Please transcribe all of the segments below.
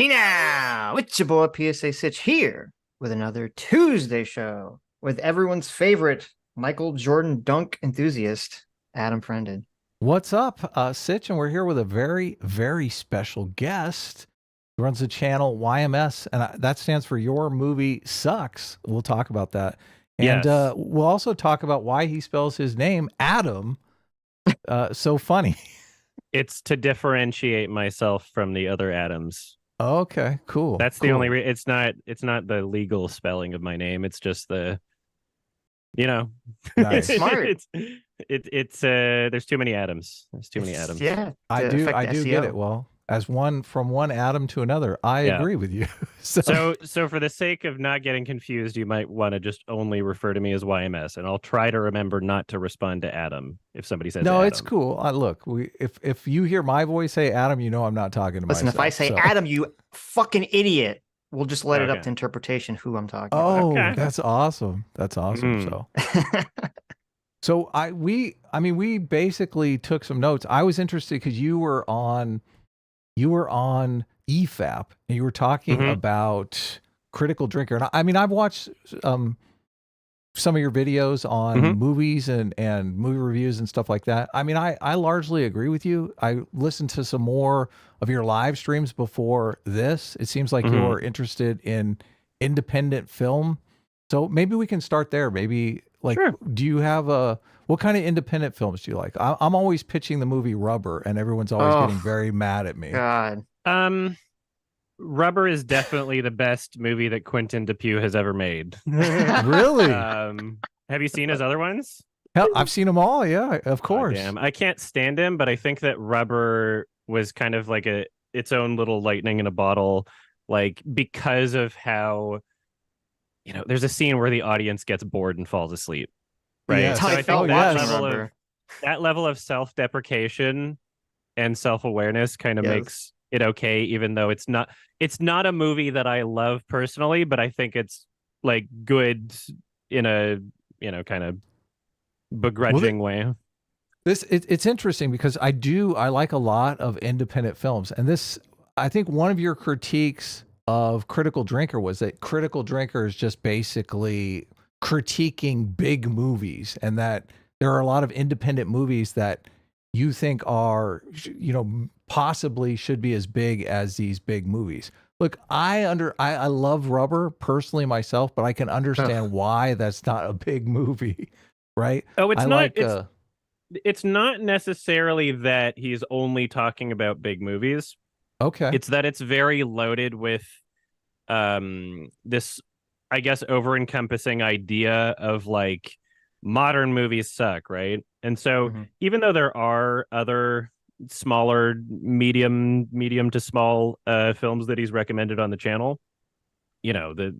Hey now, it's your boy PSA Sitch here with another Tuesday show with everyone's favorite Michael Jordan dunk enthusiast, Adam Friended. What's up, Sitch? And we're here with a very, very special guest who runs the channel YMS, and that stands for Your Movie Sucks. We'll talk about that. And Yes, we'll also talk about why he spells his name Adam so funny. it's to differentiate myself from the other Adams. Okay, cool, That's the only cool. it's not the legal spelling of my name. It's just the you know It's Nice. smart. it's there's too many Adams. There's too many Adams. Yeah, I to do, affect I the do get it. SEO. Well, as one from one Adam to another, I Yeah. agree with you. So, So for the sake of not getting confused, you might want to just only refer to me as YMS, and I'll try to remember not to respond to Adam if somebody says no, it's Adam. cool. Look, if you hear my voice say Adam, you know I'm not talking to Listen, if myself. I say So. Adam, you fucking idiot, we'll just let it up Okay. to interpretation who I'm talking Oh, Okay. that's awesome. That's awesome. Mm. about. So we basically took some notes. I was interested because you were on EFAP and you were talking hmm about critical drinker. And I've watched some of your videos on hmm movies and movie reviews and stuff like that. I largely agree with you. I listened to some more of your live streams before this. It seems like hmm you're interested in independent film. So maybe we can start there. Maybe like, Sure. do you have what kind of independent films do you like? I'm always pitching the movie Rubber, and everyone's always getting Oh, very mad at me. God. Um, Rubber is definitely the best movie that Quentin Dupieux has ever made. Really? Have you seen his other ones? Hell, I've seen them all. Yeah, of Oh, course. damn. I can't stand him, but I think that Rubber was kind of like its own little lightning in a bottle, like because of how, there's a scene where the audience gets bored and falls asleep, right? That's how So Yes. I I think Oh, felt that watching yes. level of Rubber. self-deprecation and self-awareness kind of Yes. makes it okay, even though it's not a movie that I love personally, but I think it's like good in a kind of Well, begrudging way. it's interesting because I like a lot of independent films, and this I think one of your critiques of Critical Drinker was that Critical Drinker is just basically critiquing big movies, and that there are a lot of independent movies that you think are possibly should be as big as these big movies. Look, I love Rubber personally myself, but I can understand Ugh. why that's not a big movie, right? Oh, I it's not like it's not necessarily that he's only talking about big movies. okay. It's that it's very loaded with this, I guess, over encompassing idea of like modern movies suck, right? And so Mhm. even though there are other smaller medium to small films that he's recommended on the channel, the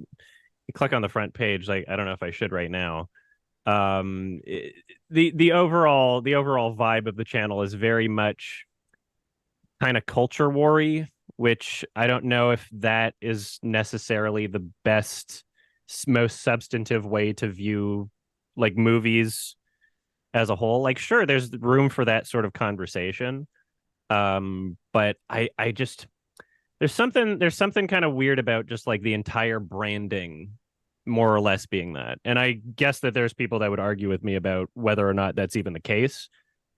you click on the front page, like I don't know if I should right now. The overall vibe of the channel is very much kind of culture war-y, which I don't know if that is necessarily the best, most substantive way to view like movies as a whole. Like, sure, there's room for that sort of conversation. But I just there's something kind of weird about just like the entire branding more or less being that. And I guess that there's people that would argue with me about whether or not that's even the case.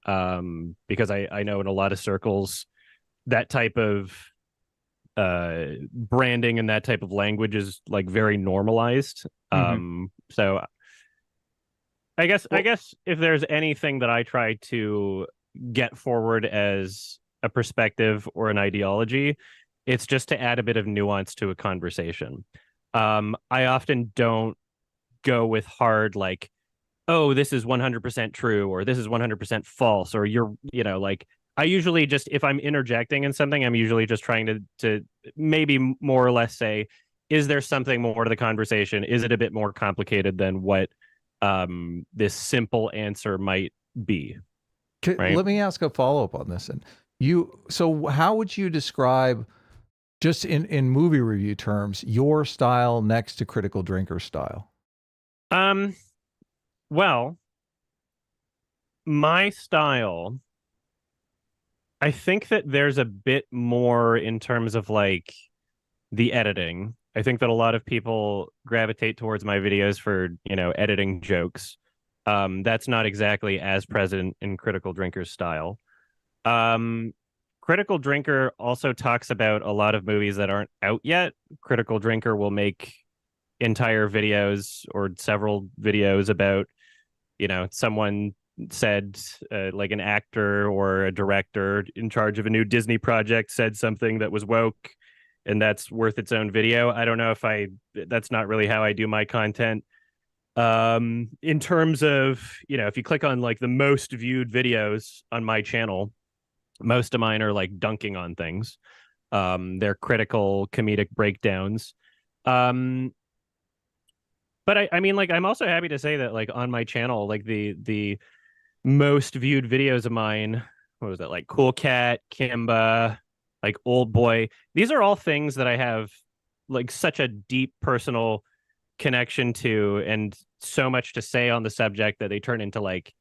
Because I know in a lot of circles that type of branding and that type of language is like very normalized. Mhm. So I guess I Well, guess if there's anything that I try to get forward as a perspective or an ideology, it's just to add a bit of nuance to a conversation. I often don't go with hard like, oh, this is 100% true or this is 100% false or like I usually just if I'm interjecting in something, I'm usually just trying to maybe more or less say, is there something more to the conversation? Is it a bit more complicated than what this simple answer might be, right? Let me ask a follow up on this. And so how would you describe, just in movie review terms, your style next to Critical Drinker style? Um, well, my style, I think that there's a bit more in terms of like the editing. I think that a lot of people gravitate towards my videos for, editing jokes. That's not exactly as present in Critical Drinker's style. Critical Drinker also talks about a lot of movies that aren't out yet. Critical Drinker will make entire videos or several videos about, someone said, like an actor or a director in charge of a new Disney project said something that was woke, and that's worth its own video. I don't know if that's not really how I do my content. In terms of, if you click on like the most viewed videos on my channel, most of mine are like dunking on things. They're critical comedic breakdowns. But I mean, like, I'm also happy to say that, like, on my channel, like the most viewed videos of mine, what was that, like Cool Cat, Kimba, like Old Boy. These are all things that I have like such a deep personal connection to and so much to say on the subject that they turn into like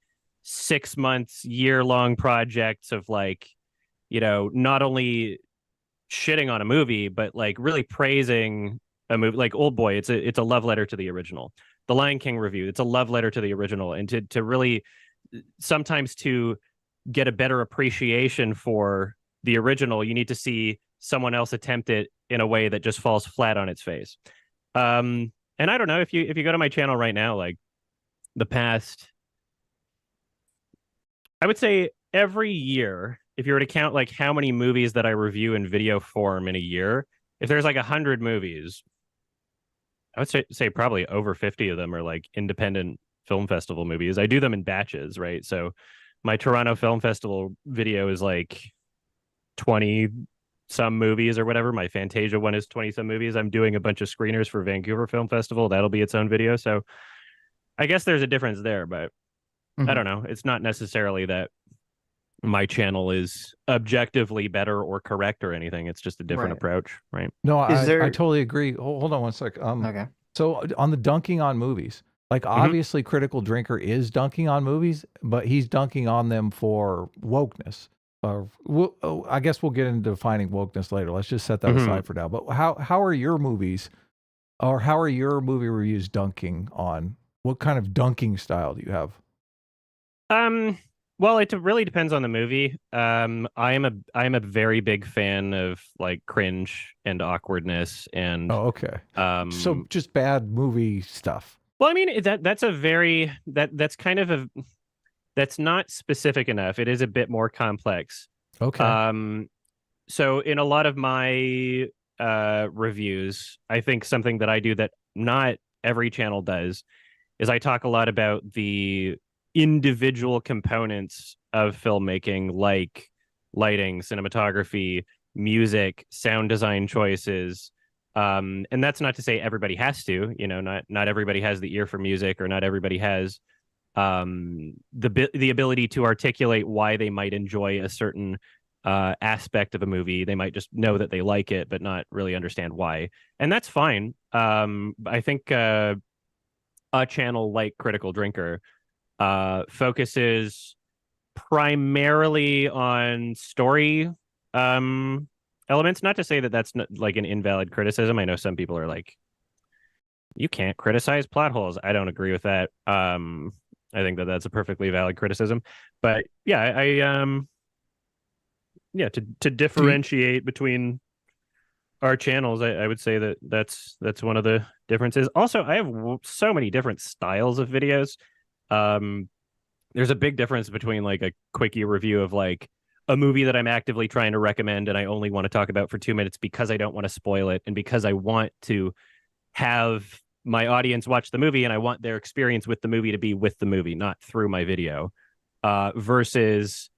6 months, year-long projects of like, not only shitting on a movie, but like really praising a movie. Like Old Boy, it's a love letter to the original. The Lion King review, it's a love letter to the original. And to really sometimes to get a better appreciation for the original, you need to see someone else attempt it in a way that just falls flat on its face. And I don't know, if you go to my channel right now, like the past, I would say every year, if you were to count like how many movies that I review in video form in a year, if there's like 100 movies, I would say probably over 50 of them are like independent film festival movies. I do them in batches, right? So my Toronto Film Festival video is like 20 some movies or whatever. My Fantasia one is 20 some movies. I'm doing a bunch of screeners for Vancouver Film Festival. That'll be its own video. So I guess there's a difference there, but I don't know. It's not necessarily that my channel is objectively better or correct or anything. It's just a different approach, right? No, I totally agree. Hold on one sec. Okay. So on the dunking on movies, like obviously Critical Drinker is dunking on movies, but he's dunking on them for wokeness. I guess we'll get into defining wokeness later. Let's just set that aside for now. But how are your movies, or how are your movie reviews dunking on? What kind of dunking style do you have? Well, it really depends on the movie. I am a very big fan of like cringe and awkwardness and okay. So just bad movie stuff. Well, I mean that's kind of that's not specific enough. It is a bit more complex. Okay. So in a lot of my reviews, I think something that I do that not every channel does is I talk a lot about the individual components of filmmaking, like lighting, cinematography, music, sound design choices. And that's not to say everybody has to, not everybody has the ear for music, or not everybody has the ability to articulate why they might enjoy a certain aspect of a movie. They might just know that they like it, but not really understand why. And that's fine. I think a channel like Critical Drinker focuses primarily on story elements. Not to say that that's not like an invalid criticism. I know some people are like, you can't criticize plot holes. I don't agree with that. I think that that's a perfectly valid criticism. But yeah, to differentiate between our channels, I would say that that's one of the differences. Also, I have so many different styles of videos. There's a big difference between like a quickie review of like a movie that I'm actively trying to recommend and I only want to talk about for 2 minutes because I don't want to spoil it and because I want to have my audience watch the movie and I want their experience with the movie to be with the movie, not through my video, versus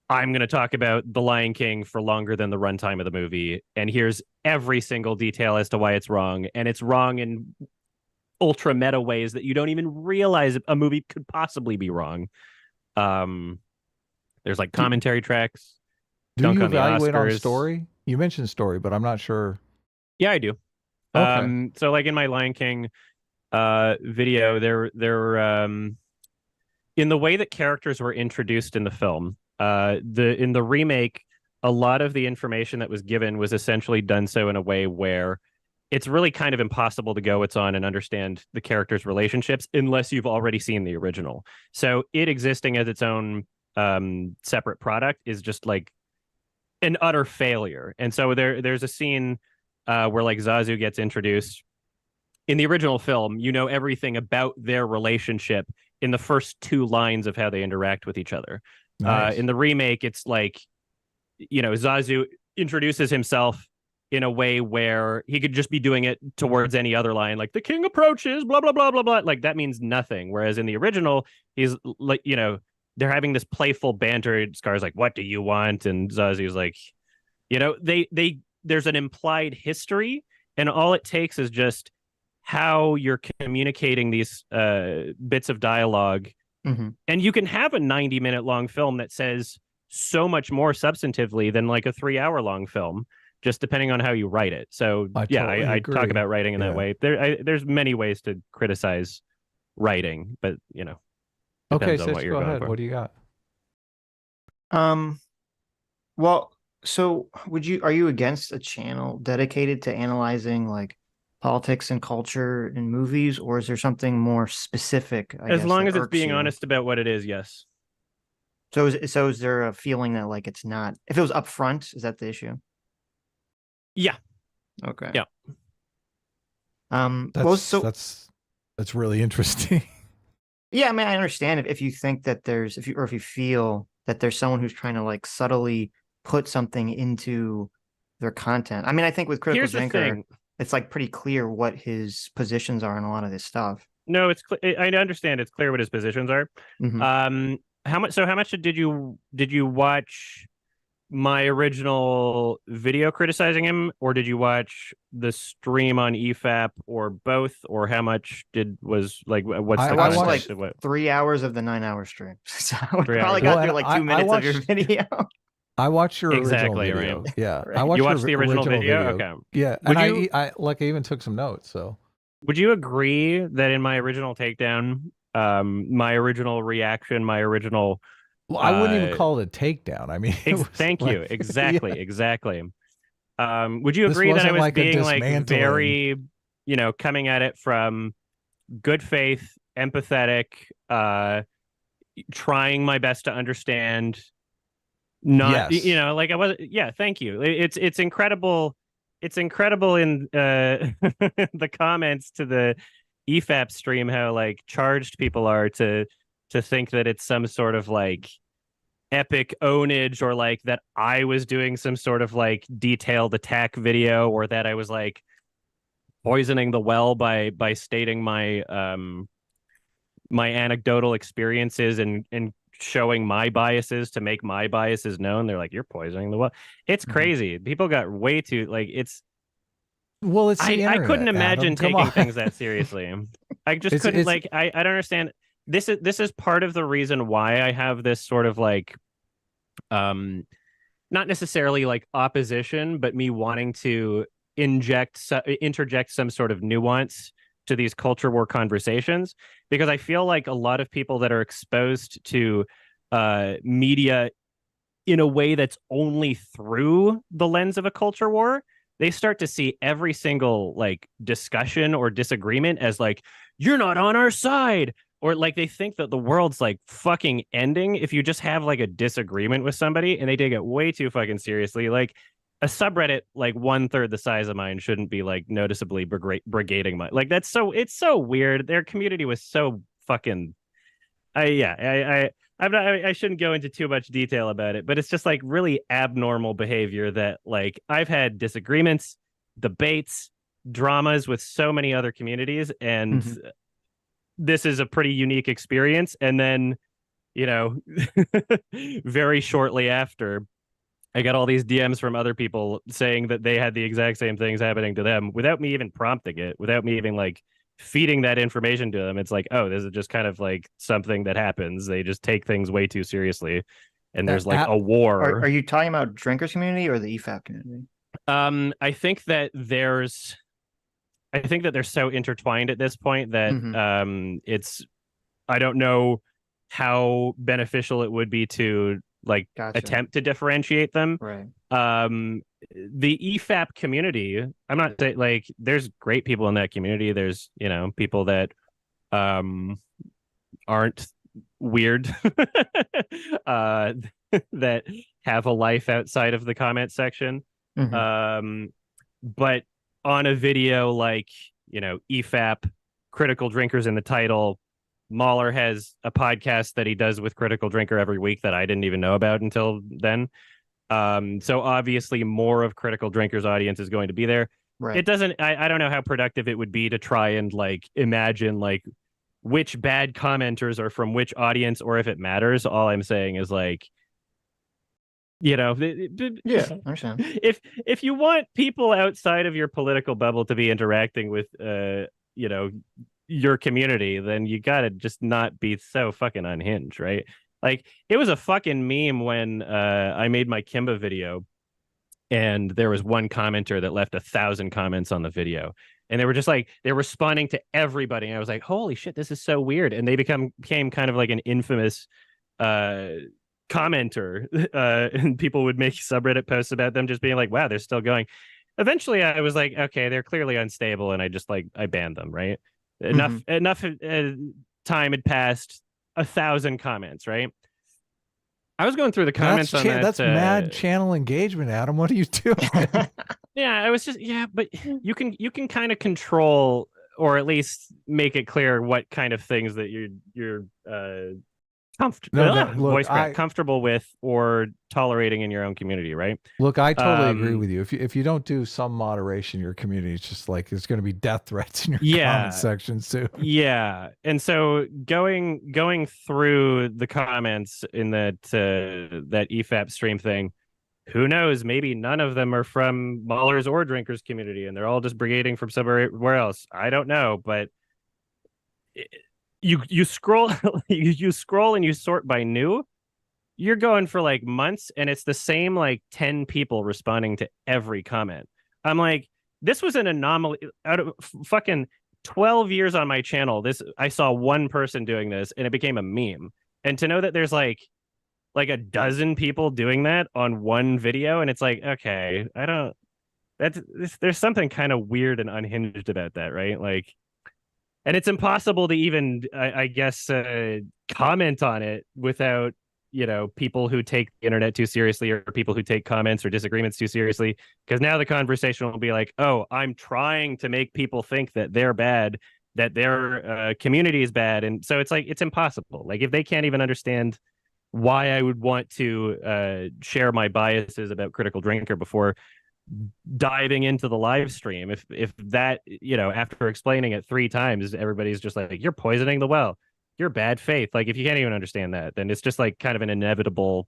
I'm going to talk about The Lion King for longer than the runtime of the movie, and here's every single detail as to why it's wrong, and it's wrong in ultra meta ways that you don't even realize a movie could possibly be wrong. There's like commentary tracks. Do you evaluate on story? You mentioned story, but I'm not sure. Yeah, I do. Okay. So like in my Lion King video, they're in the way that characters were introduced in the film. In the remake, a lot of the information that was given was essentially done so in a way where it's really kind of impossible to go what's on and understand the characters' relationships unless you've already seen the original. So it existing as its own separate product is just like an utter failure. And so there's a scene where like Zazu gets introduced. In the original film, you know everything about their relationship in the first 2 lines of how they interact with each other. Nice. In the remake, it's like, you know, Zazu introduces himself in a way where he could just be doing it towards any other line, like the king approaches, blah, blah, blah, blah, blah. Like that means nothing. Whereas in the original, he's like, you know, they're having this playful banter. Scar's like, what do you want? And Zazu's like, you know, there's an implied history, and all it takes is just how you're communicating these bits of dialogue. Mm-hmm. And you can have a 90-minute long film that says so much more substantively than like a 3-hour long film, just depending on how you write it. So I talk about writing in that way. There's many ways to criticize writing, but you know, Okay, depends on Sitch, what you're go going ahead. for. What do you got? Well, so are you against a channel dedicated to analyzing like politics and culture in movies, or is there something more specific? As long as it's irks being you? honest about what it is, yes. So is there a feeling that like it's not, if it was upfront, is that the issue? Yeah. Okay. Yeah. That's really interesting. Yeah, I mean, I understand if you think that if you feel that there's someone who's trying to like subtly put something into their content. I mean, I think with Critical Here's the Drinker, thing. it's like pretty clear what his positions are on a lot of this stuff. No, I understand it's clear what his positions are. Mhm. How much did you watch my original video criticizing him, or did you watch the stream on EFAP, or both, or how much what's I the watched context like of what? 3 hours of the 9-hour stream, so I 3 probably hours. got Well, through like 2 minutes of your video. I watched your Exactly, original video. right. Yeah, Right. I watched You your watched the original video? Okay. Yeah, Would and you- I even took some notes. So Would you agree that in my original takedown, my original reaction, my original well, I wouldn't even call it a takedown. I mean, thank like, you. Exactly, yeah. exactly. Would you This agree that I wasn't was like a being like dismantling. very, you know, coming at it from good faith, empathetic, trying my best to understand, not Yes. you know, like I wasn't. Yeah, thank you. It's incredible. It's incredible in the comments to the EFAP stream how like charged people are to think that it's some sort of like epic ownage, or like that I was doing some sort of like detailed attack video, or that I was like poisoning the well by stating my my anecdotal experiences and showing my biases to make my biases known. They're like, you're poisoning the well. It's crazy. People got way too like it's Well, it's the I internet, couldn't imagine Adam. Come taking on. things that seriously. I just couldn't like I don't understand. This is part of the reason why I have this sort of like not necessarily like opposition, but me wanting to interject some sort of nuance to these culture war conversations, because I feel like a lot of people that are exposed to media in a way that's only through the lens of a culture war, they start to see every single like discussion or disagreement as like, you're not on our side, or like they think that the world's like fucking ending if you just have like a disagreement with somebody, and they take it way too fucking seriously. Like a subreddit like 1/3 the size of mine shouldn't be like noticeably brigading my like it's so weird. Their community was so fucking I shouldn't go into too much detail about it, but it's just like really abnormal behavior that like I've had disagreements, debates, dramas with so many other communities, and this is a pretty unique experience. And then, you know, very shortly after, I got all these DMs from other people saying that they had the exact same things happening to them without me even prompting it, without me even like feeding that information to them. It's like, oh, this is just kind of like something that happens. They just take things way too seriously. And there's like a war. Are you talking about drinkers community or the EFAP community? I think that they're so intertwined at this point that it's, I don't know how beneficial it would be to like Gotcha. attempt to differentiate them. Right. The EFAP community, I'm not saying, like, there's great people in that community. There's, you know, people that aren't weird that have a life outside of the comment section. But on a video like, you know, EFAP, Critical Drinkers in the title, Mauler has a podcast that he does with Critical Drinker every week that I didn't even know about until then. So obviously more of Critical Drinker's audience is going to be there. Right. It doesn't, I don't know how productive it would be to try and like imagine like which bad commenters are from which audience, or if it matters. All I'm saying is, like, you know, yeah, I understand. If you want people outside of your political bubble to be interacting with you know, your community, then you gotta just not be so fucking unhinged, right? Like, it was a fucking meme when I made my Kimba video, and there was one commenter that left 1,000 comments on the video, and they were just like, they're responding to everybody, and I was like, holy shit, this is so weird. And they became kind of like an infamous commenter, and people would make subreddit posts about them just being like, wow, they're still going. Eventually I was like, okay, they're clearly unstable, and I banned them, right? Enough time had passed, 1,000 comments, right? I was going through the comments on that. That's mad channel engagement, Adam. What are you doing? Yeah, I was just, yeah, but you can kind of control, or at least make it clear what kind of things that you're comfortable with or tolerating in your own community, right? Look, I totally agree with you. If you don't do some moderation, your community is just like, there's going to be death threats in your comment section soon. Yeah, and so going through the comments in that EFAP stream thing, who knows? Maybe none of them are from Mauler's or Drinkers community, and they're all just brigading from somewhere else. I don't know, but you scroll you scroll and you sort by new. You're going for like months, and it's the same like 10 people responding to every comment. I'm like, this was an anomaly. Out of fucking 12 years on my channel, I saw one person doing this, and it became a meme. And to know that there's like a dozen people doing that on one video, and it's like, okay, there's something kind of weird and unhinged about that, right? Like, and it's impossible to even, I guess, comment on it without, you know, people who take the internet too seriously, or people who take comments or disagreements too seriously, because now the conversation will be like, oh, I'm trying to make people think that they're bad, that their community is bad. And so it's like, it's impossible. Like, if they can't even understand why I would want to share my biases about Critical Drinker before diving into the live stream, if that, you know, after explaining it 3 times, everybody's just like, you're poisoning the well, you're bad faith. Like, if you can't even understand that, then it's just like kind of an inevitable,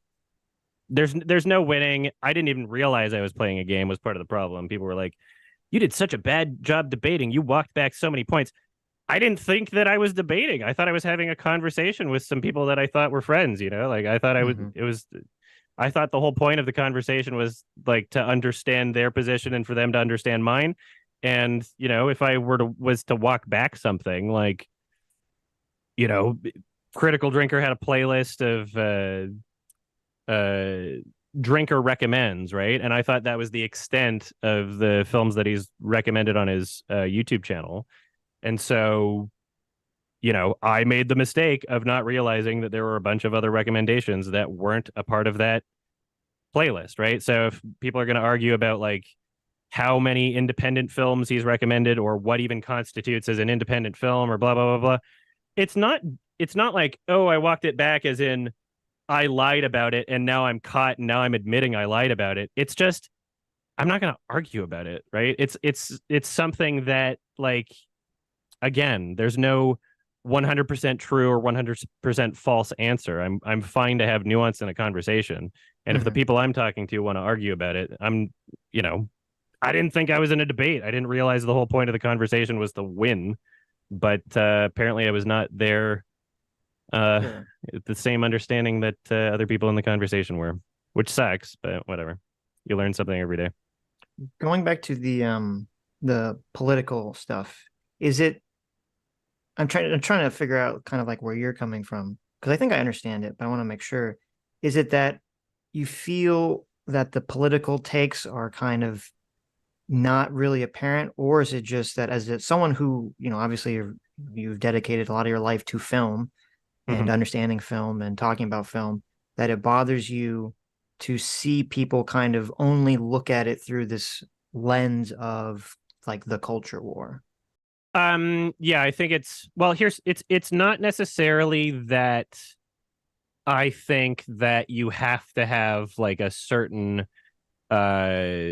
there's no winning. I didn't even realize I was playing a game was part of the problem. People were like, you did such a bad job debating, you walked back so many points. I didn't think that I was debating. I thought I was having a conversation with some people that I thought were friends, you know? Like, I thought I thought the whole point of the conversation was like to understand their position and for them to understand mine. And, you know, if I was to walk back something, like, you know, Critical Drinker had a playlist of Drinker recommends, right? And I thought that was the extent of the films that he's recommended on his YouTube channel. And so, you know, I made the mistake of not realizing that there were a bunch of other recommendations that weren't a part of that playlist, right? So if people are going to argue about like how many independent films he's recommended, or what even constitutes as an independent film, or blah blah blah blah, it's not like, oh, I walked it back as in I lied about it and now I'm caught and now I'm admitting I lied about it. It's just, I'm not going to argue about it, right? It's something that, like, again, there's no 100% true or 100% false answer. I'm fine to have nuance in a conversation. And if the people I'm talking to want to argue about it, you know, I didn't think I was in a debate. I didn't realize the whole point of the conversation was to win. But apparently I was not there the same understanding that other people in the conversation were, which sucks, but whatever. You learn something every day. Going back to the political stuff, is it, I'm trying to figure out kind of like where you're coming from, because I think I understand it, but I want to make sure. Is it that you feel that the political takes are kind of not really apparent, or is it just that someone who, obviously you've dedicated a lot of your life to film and Mhm. understanding film and talking about film, that it bothers you to see people kind of only look at it through this lens of like the culture war? Yeah, I think it's not necessarily that I think that you have to have like a certain uh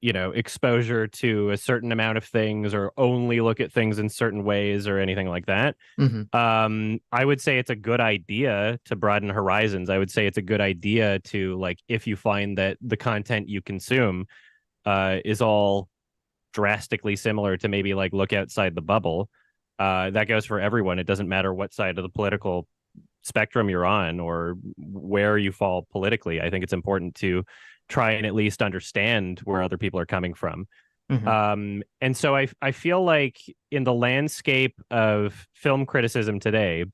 exposure to a certain amount of things or only look at things in certain ways or anything like that. Mm-hmm. I would say it's a good idea to broaden horizons. I would say it's a good idea to, like, if you find that the content you consume is all drastically similar, to maybe like look outside the bubble. That goes for everyone. It doesn't matter what side of the political spectrum you're on or where you fall politically. I think it's important to try and at least understand where other people are coming from. Mm-hmm. And so I feel like in the landscape of film criticism today,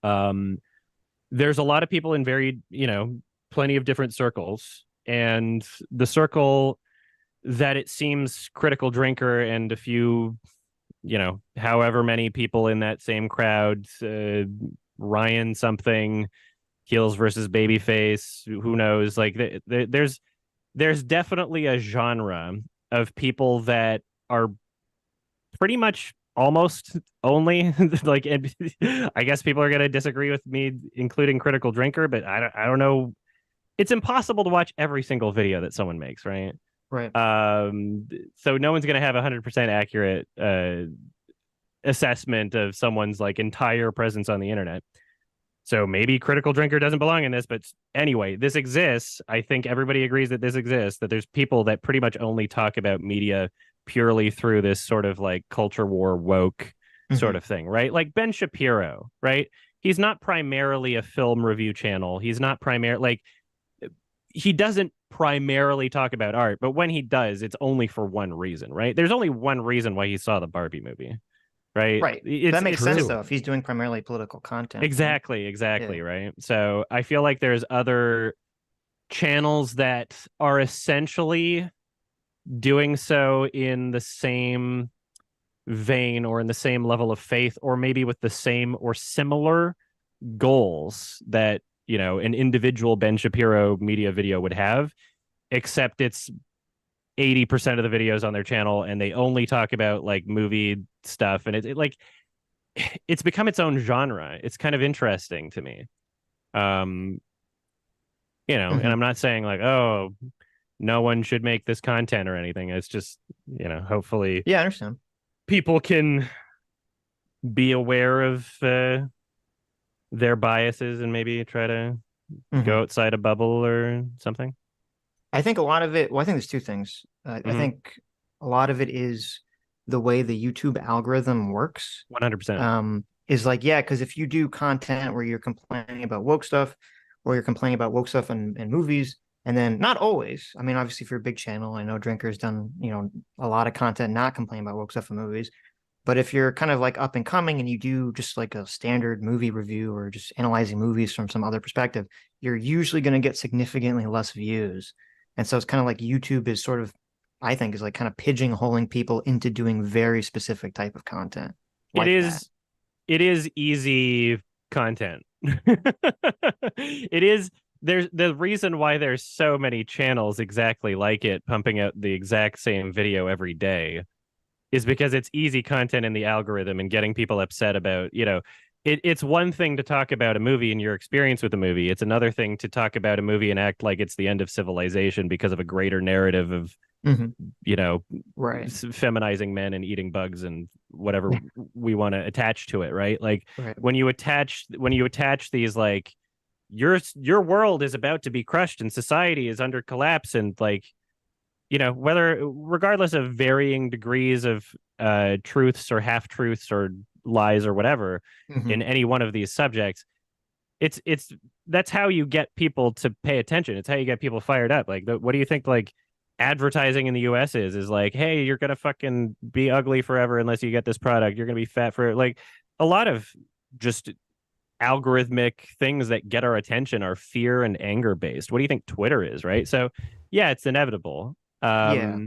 there's a lot of people in plenty of different circles. And the circle that it seems Critical Drinker and a few, however many people in that same crowd, Ryan something, Heels versus Babyface, who knows? Like there's definitely a genre of people that are pretty much almost only like I guess people are going to disagree with me, including Critical Drinker, but I don't know. It's impossible to watch every single video that someone makes, right? Right. So no one's going to have 100% accurate assessment of someone's like entire presence on the internet. So maybe Critical Drinker doesn't belong in this, but anyway, this exists. I think everybody agrees that this exists, that there's people that pretty much only talk about media purely through this sort of like culture war woke sort of thing, right? Like Ben Shapiro, right? He's not primarily a film review channel. He's not like he doesn't primarily talk about art, but when he does, it's only for one reason, right? There's only one reason why he saw the Barbie movie, right? Right. That makes sense though, if he's doing primarily political content. Exactly, Yeah. right? So I feel like there's other channels that are essentially doing so in the same vein or in the same level of faith, or maybe with the same or similar goals that an individual Ben Shapiro media video would have, except it's 80% of the videos on their channel and they only talk about like movie stuff, and it's become its own genre. It's kind of interesting to me. And I'm not saying like, oh, no one should make this content or anything. It's just, hopefully Yeah, I understand. people can be aware of their biases and maybe try to go outside a bubble or something. I think a lot of it, well, I think there's two things. I think a lot of it is the way the YouTube algorithm works. 100%. Is like, yeah, because if you do content where you're complaining about woke stuff, or you're complaining about woke stuff in movies, and then not always, I mean, obviously for a big channel, I know Drinker's done, a lot of content not complaining about woke stuff in movies. But if you're kind of like up and coming and you do just like a standard movie review or just analyzing movies from some other perspective, you're usually going to get significantly less views. And so it's kind of like YouTube is sort of, I think, is like kind of pigeonholing people into doing very specific type of content. Like it is easy content. It is. There's the reason why there's so many channels exactly like it pumping out the exact same video every day is because it's easy content in the algorithm, and getting people upset about, it's one thing to talk about a movie and your experience with the movie. It's another thing to talk about a movie and act like it's the end of civilization because of a greater narrative of, right, feminizing men and eating bugs and whatever we want to attach to it, right? Like right. when you attach these like your world is about to be crushed and society is under collapse, and like, whether regardless of varying degrees of truths or half truths or lies or whatever in any one of these subjects, it's that's how you get people to pay attention. It's how you get people fired up. Like, what do you think like advertising in the US is like, hey, you're gonna fucking be ugly forever unless you get this product, you're gonna be fat for like a lot of just algorithmic things that get our attention are fear and anger based. What do you think Twitter is, right? So yeah, it's inevitable. Yeah.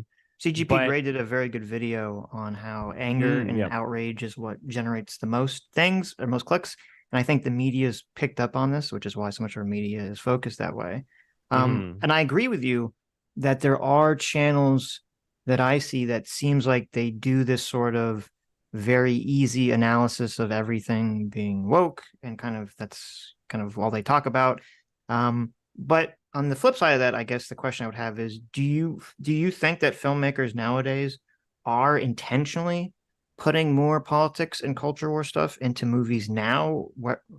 CGP But Grey did a very good video on how anger and yeah. outrage is what generates the most things or most clicks. And I think the media's picked up on this, which is why so much of our media is focused that way. And I agree with you that there are channels that I see that seems like they do this sort of very easy analysis of everything being woke, and kind of that's kind of all they talk about. But on the flip side of that, I guess the question I would have is, do you think that filmmakers nowadays are intentionally putting more politics and culture war stuff into movies now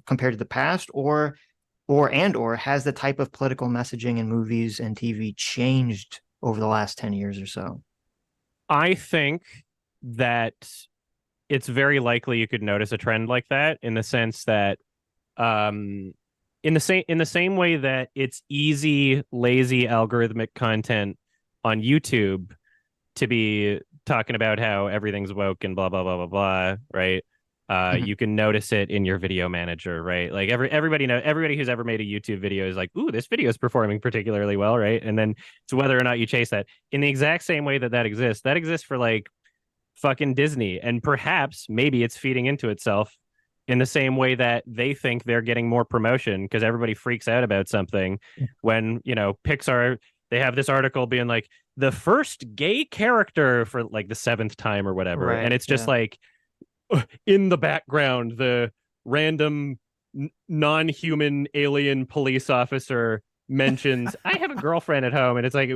compared to the past, or has the type of political messaging in movies and TV changed over the last 10 years or so? I think that it's very likely you could notice a trend like that, in the sense that in the same way that it's easy, lazy algorithmic content on YouTube to be talking about how everything's woke and blah blah blah blah blah, right? You can notice it in your video manager, right? Like everybody who's ever made a YouTube video is like, ooh, this video is performing particularly well, right? And then it's whether or not you chase that. In the exact same way that exists for like fucking Disney, and perhaps maybe it's feeding into itself in the same way that they think they're getting more promotion because everybody freaks out about something when, Pixar, they have this article being like the first gay character for like the 7th time or whatever. Right, and it's just like in the background, the random non-human alien police officer mentions, I have a girlfriend at home, and it's like,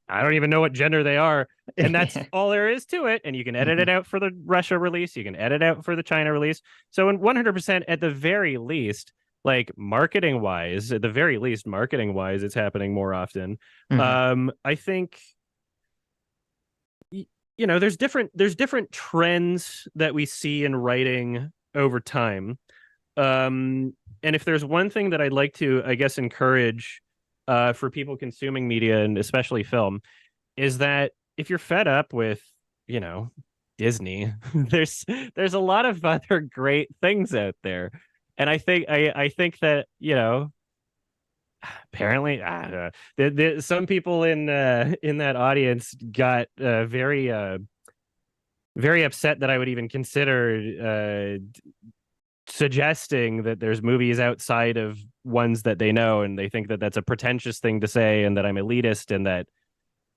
I don't even know what gender they are, and that's all there is to it. And you can edit it out for the Russia release, you can edit out for the China release. So in 100%, at the very least, like marketing wise, it's happening more often. I think there's different trends that we see in writing over time. And if there's one thing that I'd like to, I guess, encourage for people consuming media, and especially film, is that if you're fed up with, Disney, there's a lot of other great things out there. And I think that, apparently some people in that audience got very upset that I would even consider suggesting that there's movies outside of ones that they know, and they think that that's a pretentious thing to say, and that I'm elitist, and that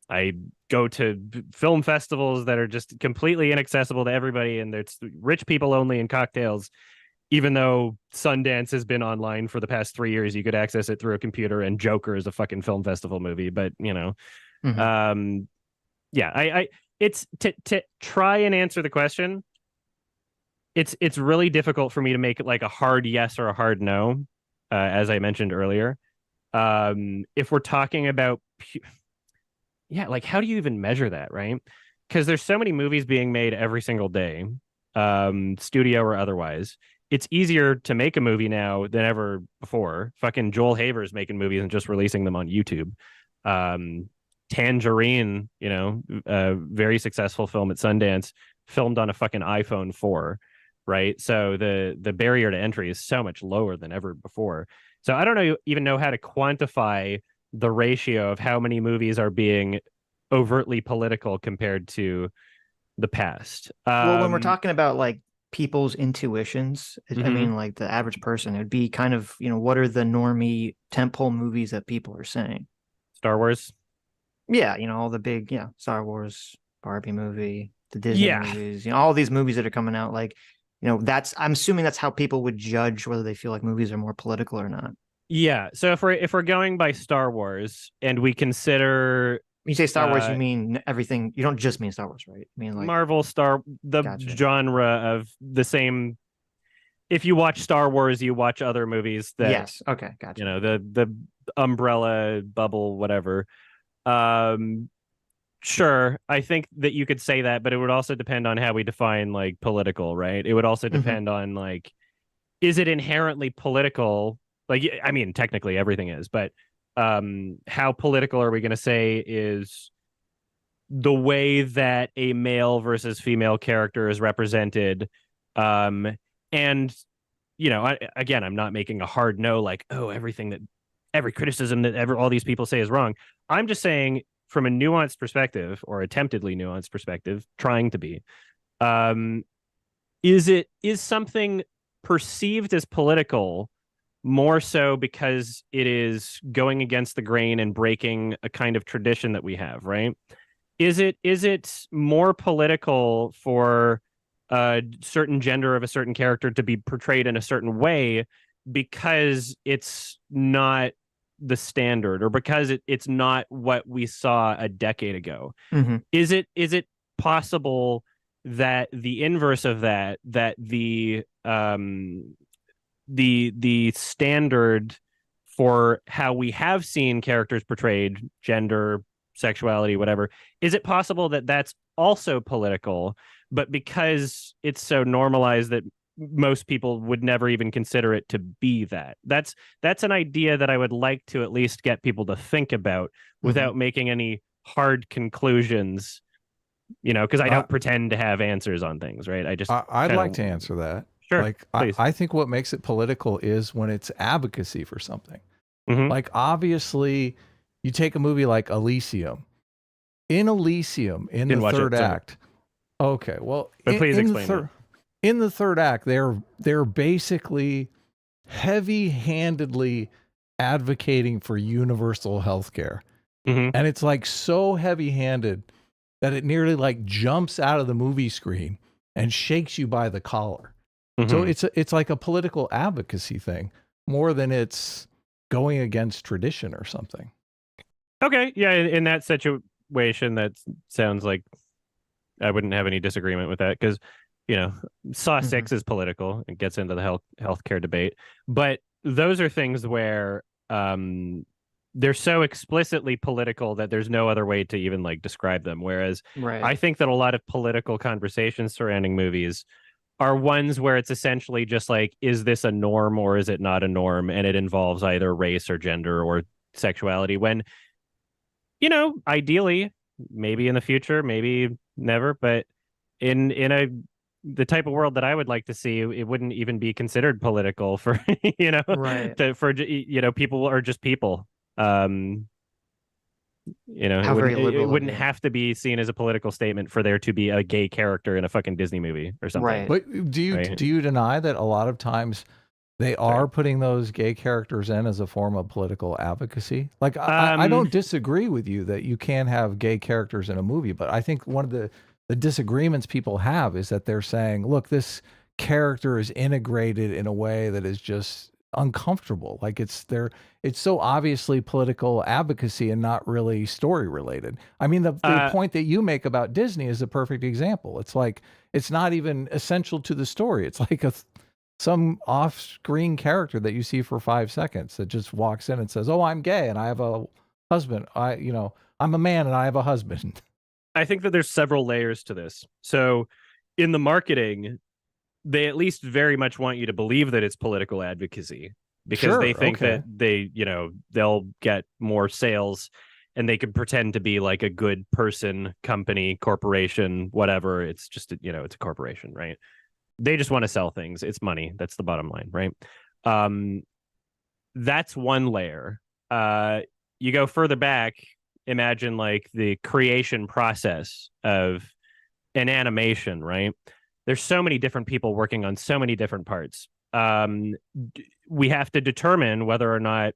I go to film festivals that are just completely inaccessible to everybody, and it's rich people only and cocktails, even though Sundance has been online for the past 3 years. You could access it through a computer, and Joker is a fucking film festival movie. But it's to try and answer the question, it's really difficult for me to make it like a hard yes or a hard no, as I mentioned earlier. If we're talking about, like, how do you even measure that, right? Because there's so many movies being made every single day, studio or otherwise. It's easier to make a movie now than ever before. Fucking Joel Haver's making movies and just releasing them on YouTube. Tangerine, a very successful film at Sundance, filmed on a fucking iPhone 4. Right. So the barrier to entry is so much lower than ever before. So I don't even know how to quantify the ratio of how many movies are being overtly political compared to the past. Well, when we're talking about like people's intuitions, I mean, like the average person, it'd be kind of, what are the normie tentpole movies that people are saying? Star Wars. Yeah. All the big, Star Wars, Barbie movie, the Disney movies, all these movies that are coming out, like, I'm assuming that's how people would judge whether they feel like movies are more political or not. Yeah. So if we're going by Star Wars, and we consider, when you say Star Wars, you mean everything. You don't just mean Star Wars, right? I mean like Marvel, genre of the same. If you watch Star Wars, you watch other movies that, yes. Okay. Gotcha. The umbrella bubble, whatever. Sure, I think that you could say that, but it would also depend on how we define like political, right? It would also depend on like, is it inherently political? Like, I mean, technically everything is, but how political are we going to say is the way that a male versus female character is represented? And you know, again, I'm not making a hard no, like, oh, every criticism that all these people say is wrong. I'm just saying from a nuanced perspective, or attemptedly nuanced perspective, trying to be, is something perceived as political more so because it is going against the grain and breaking a kind of tradition that we have, right? Is it more political for a certain gender of a certain character to be portrayed in a certain way because it's not the standard, or because it's not what we saw a decade ago? Mm-hmm. Is it possible that the inverse of that the standard for how we have seen characters portrayed, gender, sexuality, whatever, is it possible that that's also political, but because it's so normalized that most people would never even consider it to be that? That's an idea that I would like to at least get people to think about without making any hard conclusions, you know, because I don't pretend to have answers on things, right? I'd like to answer that. Sure, like please. I think what makes it political is when it's advocacy for something. Like, obviously, you take a movie like Elysium. In Elysium, in the third act. Okay, well, but please explain it. In the third act, they're basically heavy-handedly advocating for universal health care. And it's like so heavy-handed that it nearly like jumps out of the movie screen and shakes you by the collar. So it's like a political advocacy thing more than it's going against tradition or something. Okay, yeah, in that situation, that sounds like I wouldn't have any disagreement with that, because, you know, Saw 6 is political. It gets into the healthcare debate, but those are things where they're so explicitly political that there's no other way to even like describe them. Whereas I think that a lot of political conversations surrounding movies are ones where it's essentially just like, is this a norm or is it not a norm? And it involves either race or gender or sexuality, when, you know, ideally, maybe in the future, maybe never, but in the type of world that I would like to see, it wouldn't even be considered political for, you know, for, you know, people are just people. You know, it wouldn't have to be seen as a political statement for there to be a gay character in a fucking Disney movie or something. Right. But do you deny that a lot of times they are putting those gay characters in as a form of political advocacy? Like, I don't disagree with you that you can have gay characters in a movie, but I think one of the disagreements people have is that they're saying, look, this character is integrated in a way that is just uncomfortable. Like, it's so obviously political advocacy and not really story related. I mean, the point that you make about Disney is a perfect example. It's like, it's not even essential to the story. It's like some off-screen character that you see for 5 seconds that just walks in and says, oh, I'm gay and I have a husband. I'm a man and I have a husband. I think that there's several layers to this. So in the marketing, they at least very much want you to believe that it's political advocacy, because they think that they'll get more sales and they could pretend to be like a good person, company, corporation, whatever. It's just, it's a corporation, right? They just want to sell things. It's money. That's the bottom line, right? That's one layer. You go further back, imagine like the creation process of an animation, right? There's so many different people working on so many different parts. We have to determine whether or not,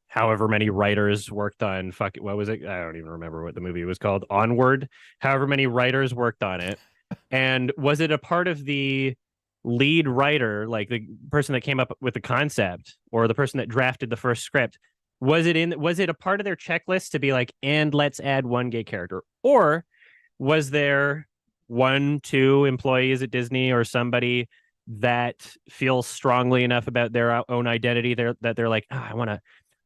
however many writers worked on what was it? I don't even remember what the movie was called. Onward. However many writers worked on it. And was it a part of the lead writer, like the person that came up with the concept or the person that drafted the first script? Was it a part of their checklist to be like, and let's add one gay character? Or was there 1-2 employees at Disney or somebody that feels strongly enough about their own identity that they're like,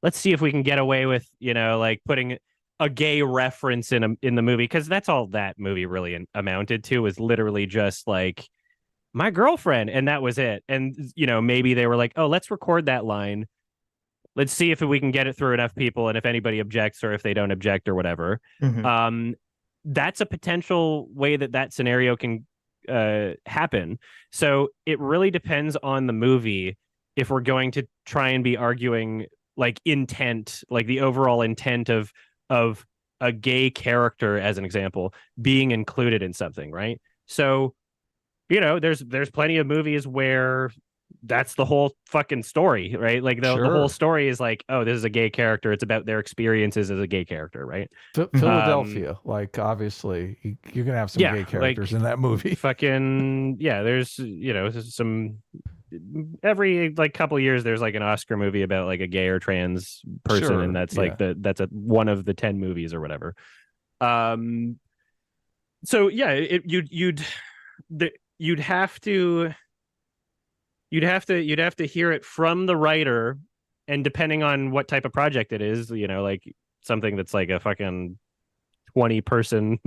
let's see if we can get away with, like putting a gay reference in the movie? Because that's all that movie really amounted to, was literally just like, my girlfriend, and that was it. And maybe they were like, oh, let's record that line, let's see if we can get it through enough people, and if anybody objects or if they don't object or whatever. That's a potential way that scenario can happen. So it really depends on the movie if we're going to try and be arguing like intent, like the overall intent of a gay character, as an example, being included in something, right? So, you know, there's plenty of movies where that's the whole fucking story, right? Like the whole story is like, oh, this is a gay character. It's about their experiences as a gay character, right? Philadelphia, like obviously you're gonna have some gay characters in that movie. Fucking yeah, there's, you know, some every like couple of years there's like an Oscar movie about like a gay or trans person, and that's like that's one of the 10 movies or whatever. So yeah, you'd have to hear it from the writer, and depending on what type of project it is, you know, like something that's like a fucking 20-person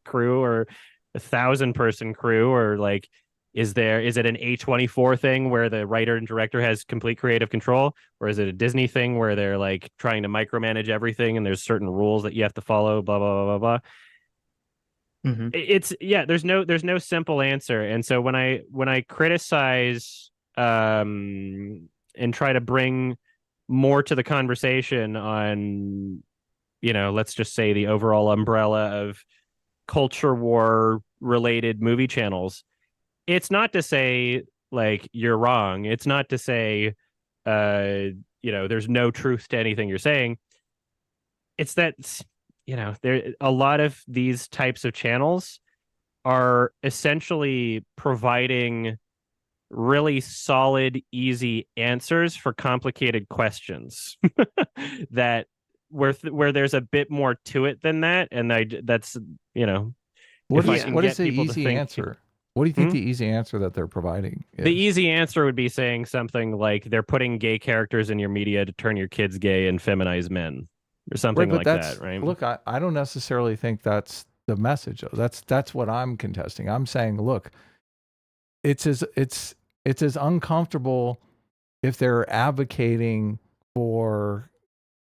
crew or 1,000-person crew, or like is it an A24 thing where the writer and director has complete creative control, or is it a Disney thing where they're like trying to micromanage everything and there's certain rules that you have to follow, blah blah blah blah blah. It's there's no simple answer. And so when I criticize and try to bring more to the conversation on, you know, let's just say the overall umbrella of culture war related movie channels, it's not to say like you're wrong. It's not to say you know, there's no truth to anything you're saying. It's that, you know, there a lot of these types of channels are essentially providing really solid, easy answers for complicated questions that where there's a bit more to it than that. And that's, you know, what is the easy answer? What do you think the easy answer that they're providing is? The easy answer would be saying something like they're putting gay characters in your media to turn your kids gay and feminize men, or something like that, right? Look, I don't necessarily think that's the message, though. That's what I'm contesting. I'm saying, look, it's as uncomfortable if they're advocating for,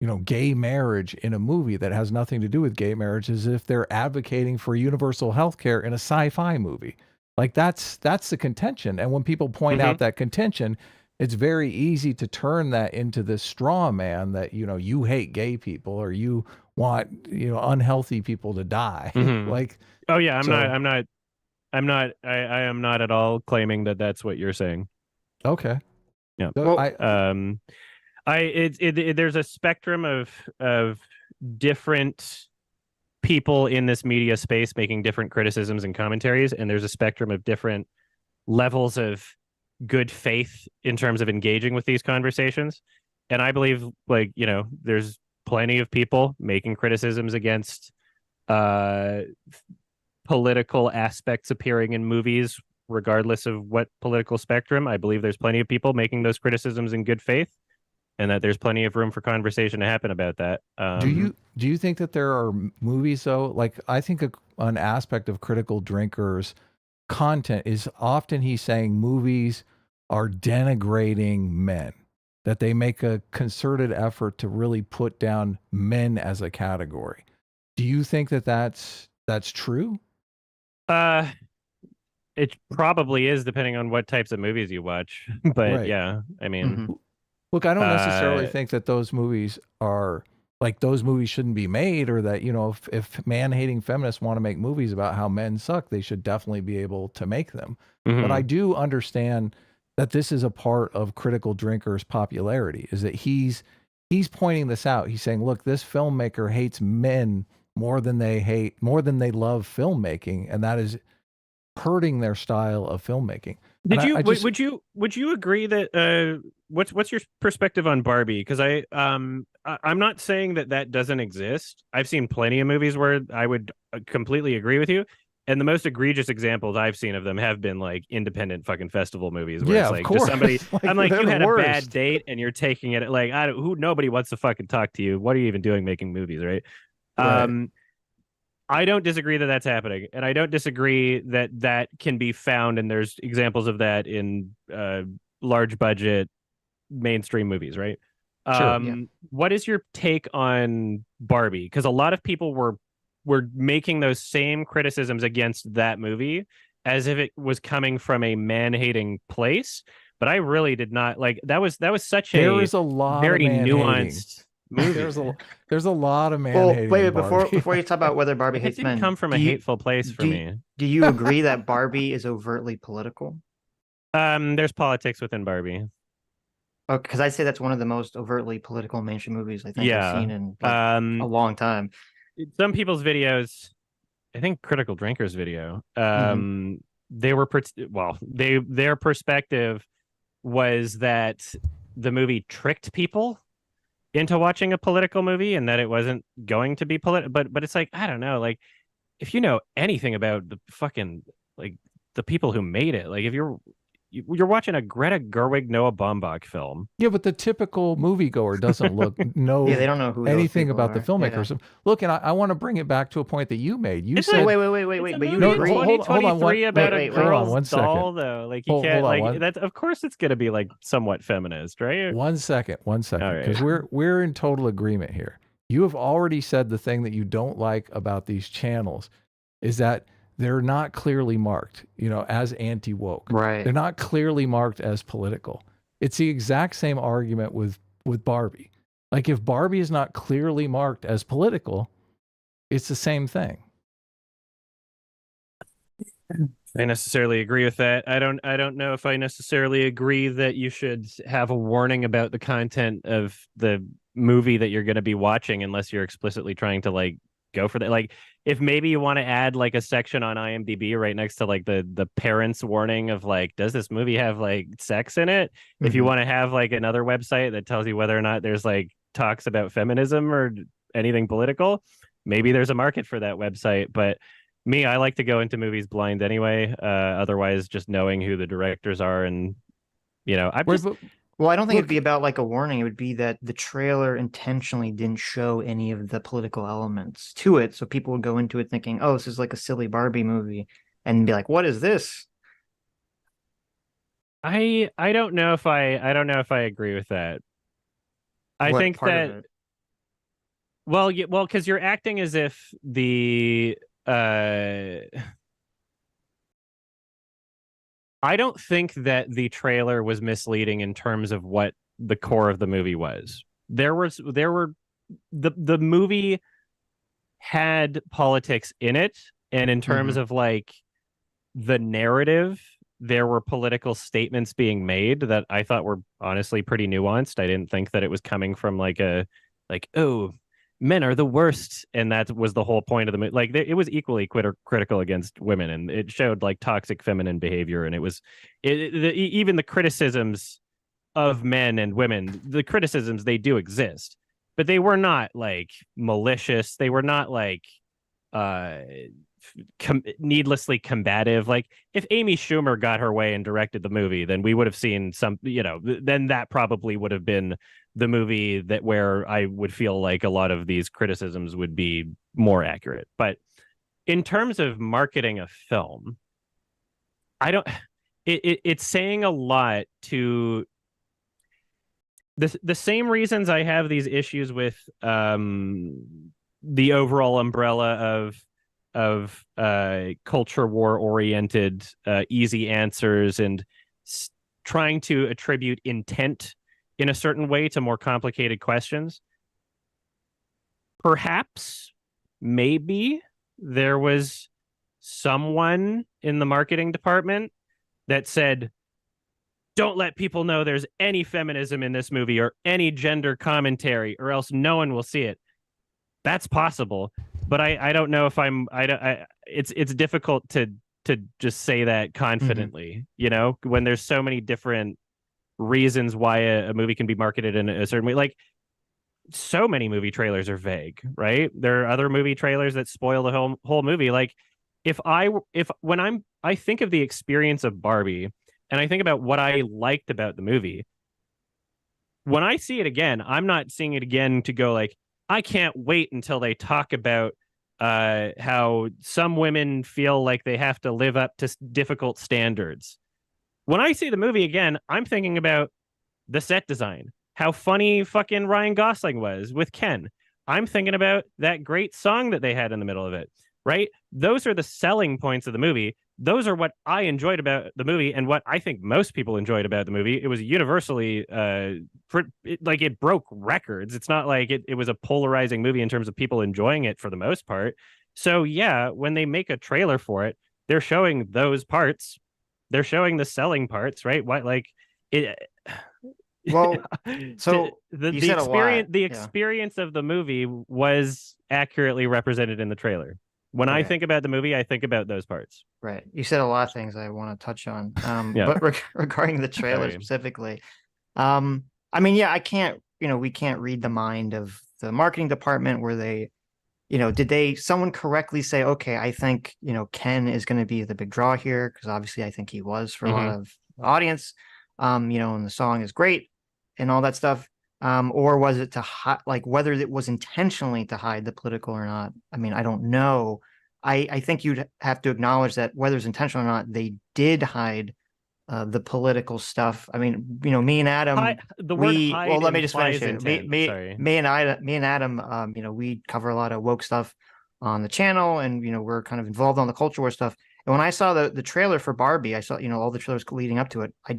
you know, gay marriage in a movie that has nothing to do with gay marriage as if they're advocating for universal health care in a sci-fi movie. Like that's the contention. And when people point out that contention, it's very easy to turn that into this straw man that, you know, you hate gay people or you want, you know, unhealthy people to die. Like, oh yeah, I am not at all claiming that that's what you're saying. Okay. Yeah. So there's a spectrum of different people in this media space making different criticisms and commentaries, and there's a spectrum of different levels of good faith in terms of engaging with these conversations. And I believe, like, you know, there's plenty of people making criticisms against political aspects appearing in movies, regardless of what political spectrum. I believe there's plenty of people making those criticisms in good faith, and that there's plenty of room for conversation to happen about that. Do you think that there are movies, though? Like, I think an aspect of Critical Drinker's content is often he's saying movies are denigrating men, that they make a concerted effort to really put down men as a category. Do you think that that's true? It probably is, depending on what types of movies you watch. But right. Yeah, I mean, look, I don't necessarily think that those movies are like those movies shouldn't be made, or that, you know, if man-hating feminists want to make movies about how men suck, they should definitely be able to make them. But I do understand that this is a part of Critical Drinker's popularity, is that he's pointing this out. He's saying, look, this filmmaker hates men more than they love filmmaking, and that is hurting their style of filmmaking. Would you agree that what's your perspective on Barbie? Because I'm not saying that doesn't exist. I've seen plenty of movies where I would completely agree with you. And the most egregious examples I've seen of them have been like independent fucking festival movies where it's like just somebody I'm like, you had a bad date and you're taking it like nobody wants to fucking talk to you. What are you even doing making movies, right? I don't disagree that that's happening, and I don't disagree that can be found, and there's examples of that in large budget mainstream movies, right? What is your take on Barbie? Because a lot of people were making those same criticisms against that movie, as if it was coming from a man-hating place, but I really did not like that was such there is a lot very of nuanced movie. there's a lot of man Well, hating. wait, before you talk about whether Barbie it hates didn't men, come from a hateful place for me. Do you agree that Barbie is overtly political? There's politics within Barbie. Oh, because I'd say that's one of the most overtly political mainstream movies I think I've seen in a long time. Some people's videos, I think Critical Drinker's video, they were their perspective was that the movie tricked people into watching a political movie and that it wasn't going to be political. But it's like, I don't know, like if you know anything about the fucking like the people who made it, like if you're watching a Greta Gerwig, Noah Baumbach film. Yeah, but the typical moviegoer doesn't know they don't know who anything about the filmmakers. Yeah. Look, and I want to bring it back to a point that you made. You said, wait, but you agree? Hold on, about a girl's one doll, second. Though. Like you can't like that. Of course, it's gonna be like somewhat feminist, right? One second, because we're in total agreement here. You have already said the thing that you don't like about these channels is that they're not clearly marked, as anti-woke. Right. They're not clearly marked as political. It's the exact same argument with Barbie. Like if Barbie is not clearly marked as political, it's the same thing. I necessarily agree with that. I don't know if I necessarily agree that you should have a warning about the content of the movie that you're going to be watching unless you're explicitly trying to like go for that. Like if maybe you want to add like a section on IMDb right next to like the parents warning of like, does this movie have like sex in it? If you want to have like another website that tells you whether or not there's like talks about feminism or anything political, maybe there's a market for that website. But me, I like to go into movies blind anyway. Otherwise, just knowing who the directors are and Well, I don't think it'd be about like a warning. It would be that the trailer intentionally didn't show any of the political elements to it. So people would go into it thinking, oh, this is like a silly Barbie movie and be like, what is this? I don't know if I agree with that. I think that because you're acting as if the I don't think that the trailer was misleading in terms of what the core of the movie was. The movie had politics in it, and in terms of like the narrative, there were political statements being made that I thought were honestly pretty nuanced. I didn't think that it was coming from oh, men are the worst, and that was the whole point of the movie. Like it was equally critical against women, and it showed like toxic feminine behavior, and it was even the criticisms of men and women. The criticisms, they do exist, but they were not like malicious. They were not like needlessly combative. Like if Amy Schumer got her way and directed the movie, then we would have seen some, then that probably would have been the movie that where I would feel like a lot of these criticisms would be more accurate. But in terms of marketing a film, it's saying a lot to the same reasons I have these issues with the overall umbrella of culture war oriented easy answers and trying to attribute intent in a certain way to more complicated questions. Perhaps, maybe there was someone in the marketing department that said, don't let people know there's any feminism in this movie or any gender commentary, or else no one will see it. That's possible, but I don't know if it's difficult to just say that confidently, when there's so many different reasons why a movie can be marketed in a certain way. Like so many movie trailers are vague, right? There are other movie trailers that spoil the whole movie. Like when I think of the experience of Barbie and I think about what I liked about the movie, when I see it again, I'm not seeing it again to go like, I can't wait until they talk about how some women feel like they have to live up to difficult standards. When I see the movie again, I'm thinking about the set design, how funny fucking Ryan Gosling was with Ken. I'm thinking about that great song that they had in the middle of it, right? Those are the selling points of the movie. those are what I enjoyed about the movie, and what I think most people enjoyed about the movie. It was universally like it broke records. It's not like it was a polarizing movie in terms of people enjoying it for the most part. So yeah, when they make a trailer for it, they're showing those parts. They're showing the selling parts, right? What like it Well, so the you said a lot. the Yeah. experience of the movie was accurately represented in the trailer. When I Right. think about the movie, I think about those parts. Right. You said a lot of things I want to touch on. Yeah. But regarding the trailer Sorry. specifically, I mean, yeah, I can't, we can't read the mind of the marketing department where they, did someone correctly say, okay, I think, Ken is going to be the big draw here, because obviously I think he was for a lot of the audience, and the song is great and all that stuff. Or was it to like whether it was intentionally to hide the political or not? I mean, I don't know. I think you'd have to acknowledge that whether it's intentional or not, they did hide the political stuff. I mean, me and Adam, well, let me just finish it. Me and Adam, we cover a lot of woke stuff on the channel, and we're kind of involved on the culture war stuff. And when I saw the trailer for Barbie, I saw all the trailers leading up to it. It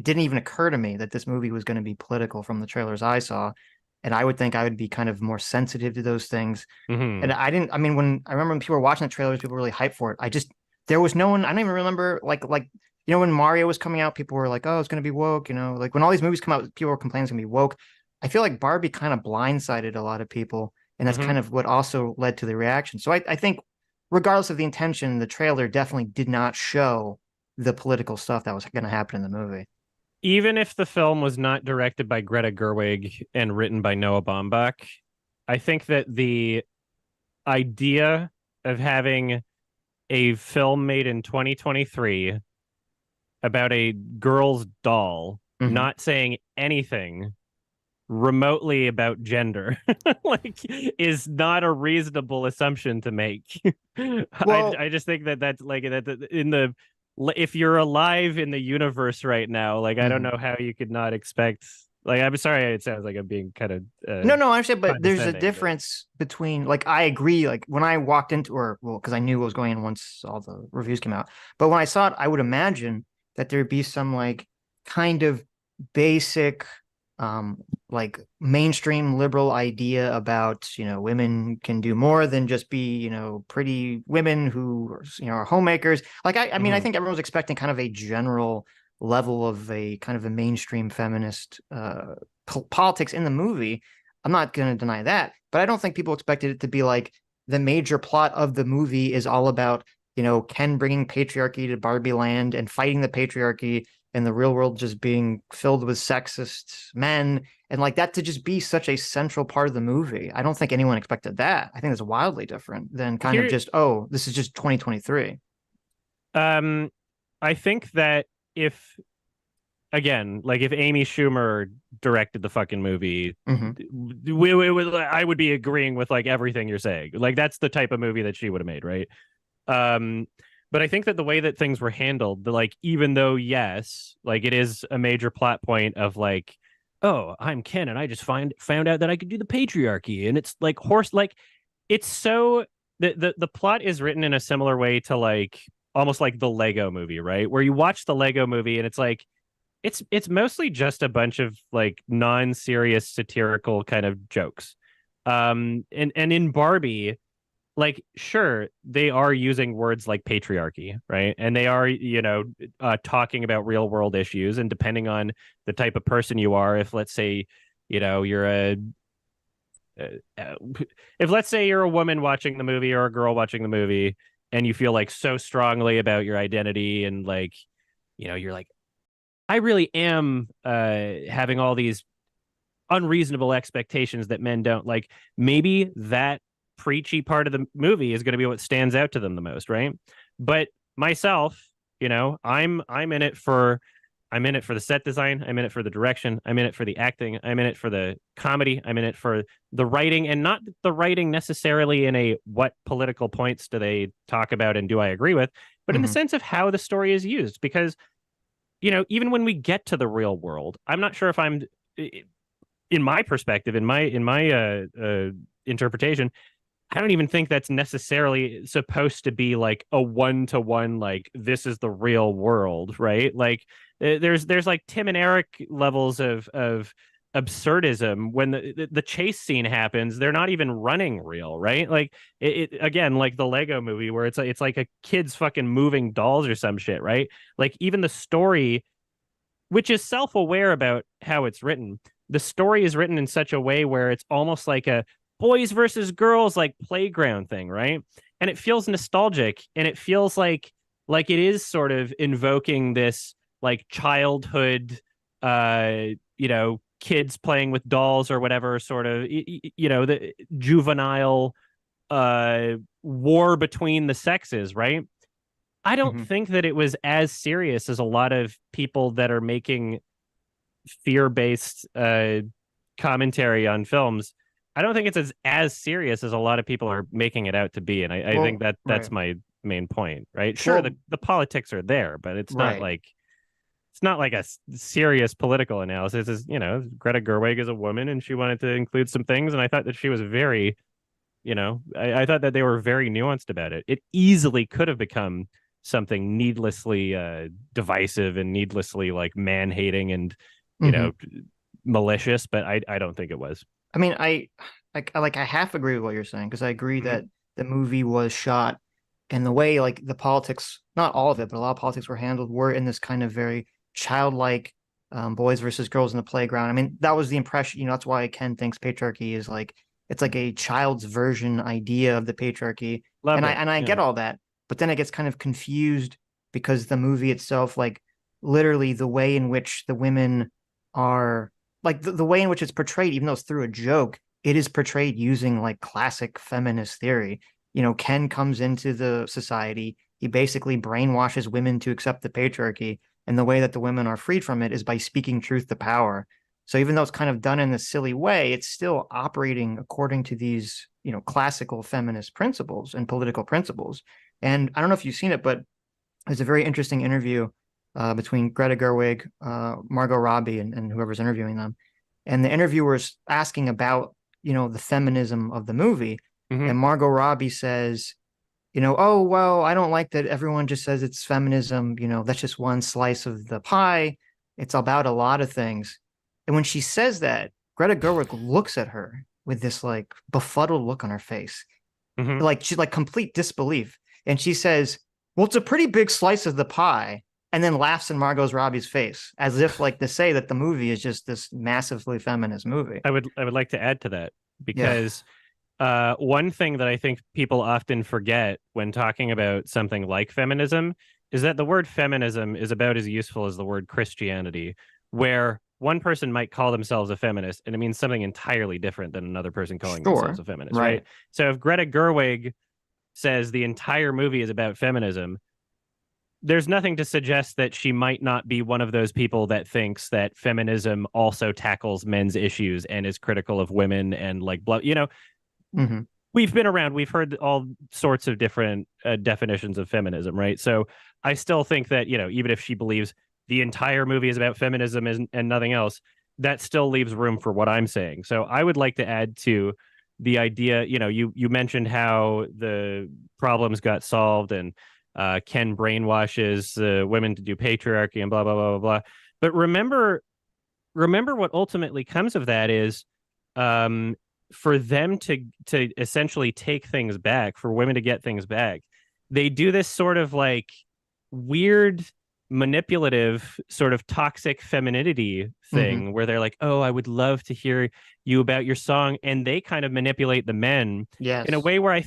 didn't even occur to me that this movie was going to be political from the trailers I saw. And I would think I would be kind of more sensitive to those things. And I remember when people were watching the trailers, people were really hyped for it. There was no one, I don't even remember like, when Mario was coming out, people were like, oh, it's going to be woke. Like when all these movies come out, people were complaining it's going to be woke. I feel like Barbie kind of blindsided a lot of people. And that's kind of what also led to the reaction. So I think regardless of the intention, the trailer definitely did not show the political stuff that was going to happen in the movie. Even if the film was not directed by Greta Gerwig and written by Noah Baumbach, I think that the idea of having a film made in 2023 about a girl's doll not saying anything remotely about gender like is not a reasonable assumption to make. Well, I just think that's like that if you're alive in the universe right now, like I don't know how you could not expect. Like, I'm sorry, it sounds like I'm being kind of no, I understand, but there's a difference between, like, I agree. Like when I walked into, because I knew what was going on once all the reviews came out. But when I saw it, I would imagine that there'd be some like kind of basic, like mainstream liberal idea about women can do more than just be pretty women who are homemakers. Like I mean I think everyone's expecting kind of a general level of a kind of a mainstream feminist politics in the movie. I'm not going to deny that, but I don't think people expected it to be like the major plot of the movie is all about Ken bringing patriarchy to Barbie land and fighting the patriarchy, and the real world just being filled with sexist men, and like that to just be such a central part of the movie. I don't think anyone expected that. I think it's wildly different than kind of just, oh, this is just 2023. I think that if Amy Schumer directed the fucking movie, I would be agreeing with like everything you're saying. Like that's the type of movie that she would have made, right? But I think that the way that things were handled, like, even though, yes, like it is a major plot point of like, oh, I'm Ken and I just found out that I could do the patriarchy. And it's like it's so the plot is written in a similar way to like almost like the Lego movie, right? Where you watch the Lego movie and it's like, it's mostly just a bunch of like non-serious satirical kind of jokes. And in Barbie, like, sure, they are using words like patriarchy, right? And they are, talking about real world issues. And depending on the type of person you are, if let's say, you're if let's say you're a woman watching the movie or a girl watching the movie, and you feel like so strongly about your identity and like, you're like, I really am having all these unreasonable expectations that men don't like. Maybe that preachy part of the movie is going to be what stands out to them the most, right? But myself, I'm in it for the set design, I'm in it for the direction, I'm in it for the acting, I'm in it for the comedy, I'm in it for the writing, and not the writing necessarily in a what political points do they talk about and do I agree with, but in the sense of how the story is used. Because even when we get to the real world, I'm not sure if I'm, in my perspective, in my interpretation, I don't even think that's necessarily supposed to be like a one-to-one, like this is the real world, right? Like there's like Tim and Eric levels of absurdism when the chase scene happens. They're not even running real, right? Like it again, like the Lego movie where it's like a kid's fucking moving dolls or some shit, right? Like even the story, which is self-aware about how it's written, the story is written in such a way where it's almost like a boys versus girls like playground thing, right? And it feels nostalgic, and it feels like it is sort of invoking this like childhood, kids playing with dolls or whatever, sort of, the juvenile war between the sexes, right? I don't think that it was as serious as a lot of people that are making fear-based commentary on films. I don't think it's as serious as a lot of people are making it out to be, and I think that's my main point, right? Sure, the politics are there, but it's not like a serious political analysis. Is Greta Gerwig is a woman, and she wanted to include some things, and I thought that she was very, I thought that they were very nuanced about it. It easily could have become something needlessly divisive and needlessly like man-hating and malicious, but I don't think it was. I mean, I half agree with what you're saying, because I agree that the movie was shot and the way like the politics, not all of it, but a lot of politics were handled were in this kind of very childlike boys versus girls in the playground. I mean, that was the impression, that's why Ken thinks patriarchy is like, it's like a child's version idea of the patriarchy. I get all that, but then it gets kind of confused because the movie itself, like literally the way in which the women are, like the way in which it's portrayed, even though it's through a joke, it is portrayed using like classic feminist theory. Ken comes into the society, he basically brainwashes women to accept the patriarchy, and the way that the women are freed from it is by speaking truth to power. So even though it's kind of done in this silly way, it's still operating according to these, classical feminist principles and political principles. And I don't know if you've seen it, but there's a very interesting interview between Greta Gerwig, Margot Robbie, and whoever's interviewing them. And the interviewer's asking about, the feminism of the movie. And Margot Robbie says, oh, well, I don't like that everyone just says it's feminism. That's just one slice of the pie. It's about a lot of things. And when she says that, Greta Gerwig looks at her with this like befuddled look on her face. Like she's like complete disbelief. And she says, well, it's a pretty big slice of the pie. And then laughs in Margot Robbie's face, as if like to say that the movie is just this massively feminist movie. I would like to add to that, because one thing that I think people often forget when talking about something like feminism is that the word feminism is about as useful as the word Christianity, where one person might call themselves a feminist and it means something entirely different than another person calling themselves a feminist, right? So if Greta Gerwig says the entire movie is about feminism, there's nothing to suggest that she might not be one of those people that thinks that feminism also tackles men's issues and is critical of women and like we've been around, we've heard all sorts of different definitions of feminism, right? So I still think that even if she believes the entire movie is about feminism and nothing else, that still leaves room for what I'm saying. So I would like to add to the idea, you mentioned how the problems got solved and Ken brainwashes women to do patriarchy and blah, blah, blah, blah, blah. But remember what ultimately comes of that is for them to essentially take things back, for women to get things back. They do this sort of like weird, manipulative, sort of toxic femininity thing where they're like, oh, I would love to hear you about your song. And they kind of manipulate the men in a way where I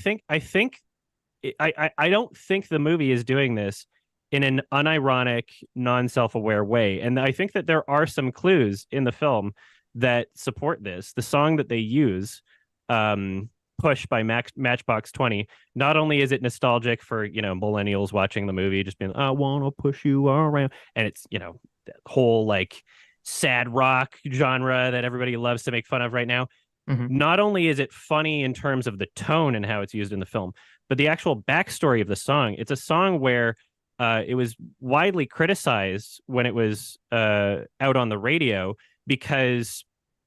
don't think the movie is doing this in an unironic, non-self-aware way. And I think that there are some clues in the film that support this. The song that they use, Push by Matchbox 20, not only is it nostalgic for, millennials watching the movie, just being, I want to push you around. And it's, that whole like sad rock genre that everybody loves to make fun of right now. Not only is it funny in terms of the tone and how it's used in the film, but the actual backstory of the song. It's a song where it was widely criticized when it was out on the radio because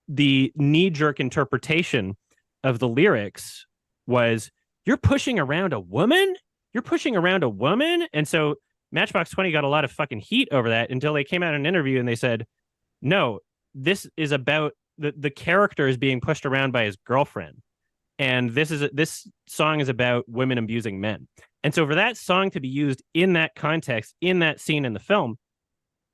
the knee-jerk interpretation of the lyrics was, "You're pushing around a woman? You're pushing around a woman?" And so Matchbox 20 got a lot of fucking heat over that until they came out in an interview and they said, "No, this is about the character is being pushed around by his girlfriend. And this song is about women abusing men." And so for that song to be used in that context, in that scene in the film,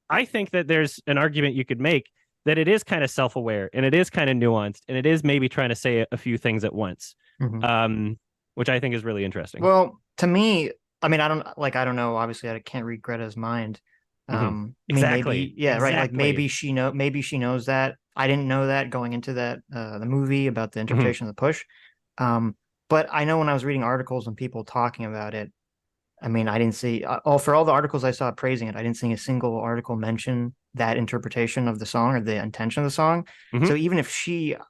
I think that there's an argument you could make that it is kind of self-aware and it is kind of nuanced and it is maybe trying to say a few things at once, which I think is really interesting. Well, to me, I mean, I don't know. Obviously, I can't read Greta's mind. Exactly. Maybe, right. Like Exactly. maybe she knows that. I didn't know that going into that the movie about the interpretation of the push. But I know when I was reading articles and people talking about it, I mean, I didn't see for all the articles I saw praising it, I didn't see a single article mention that interpretation of the song or the intention of the song. So even if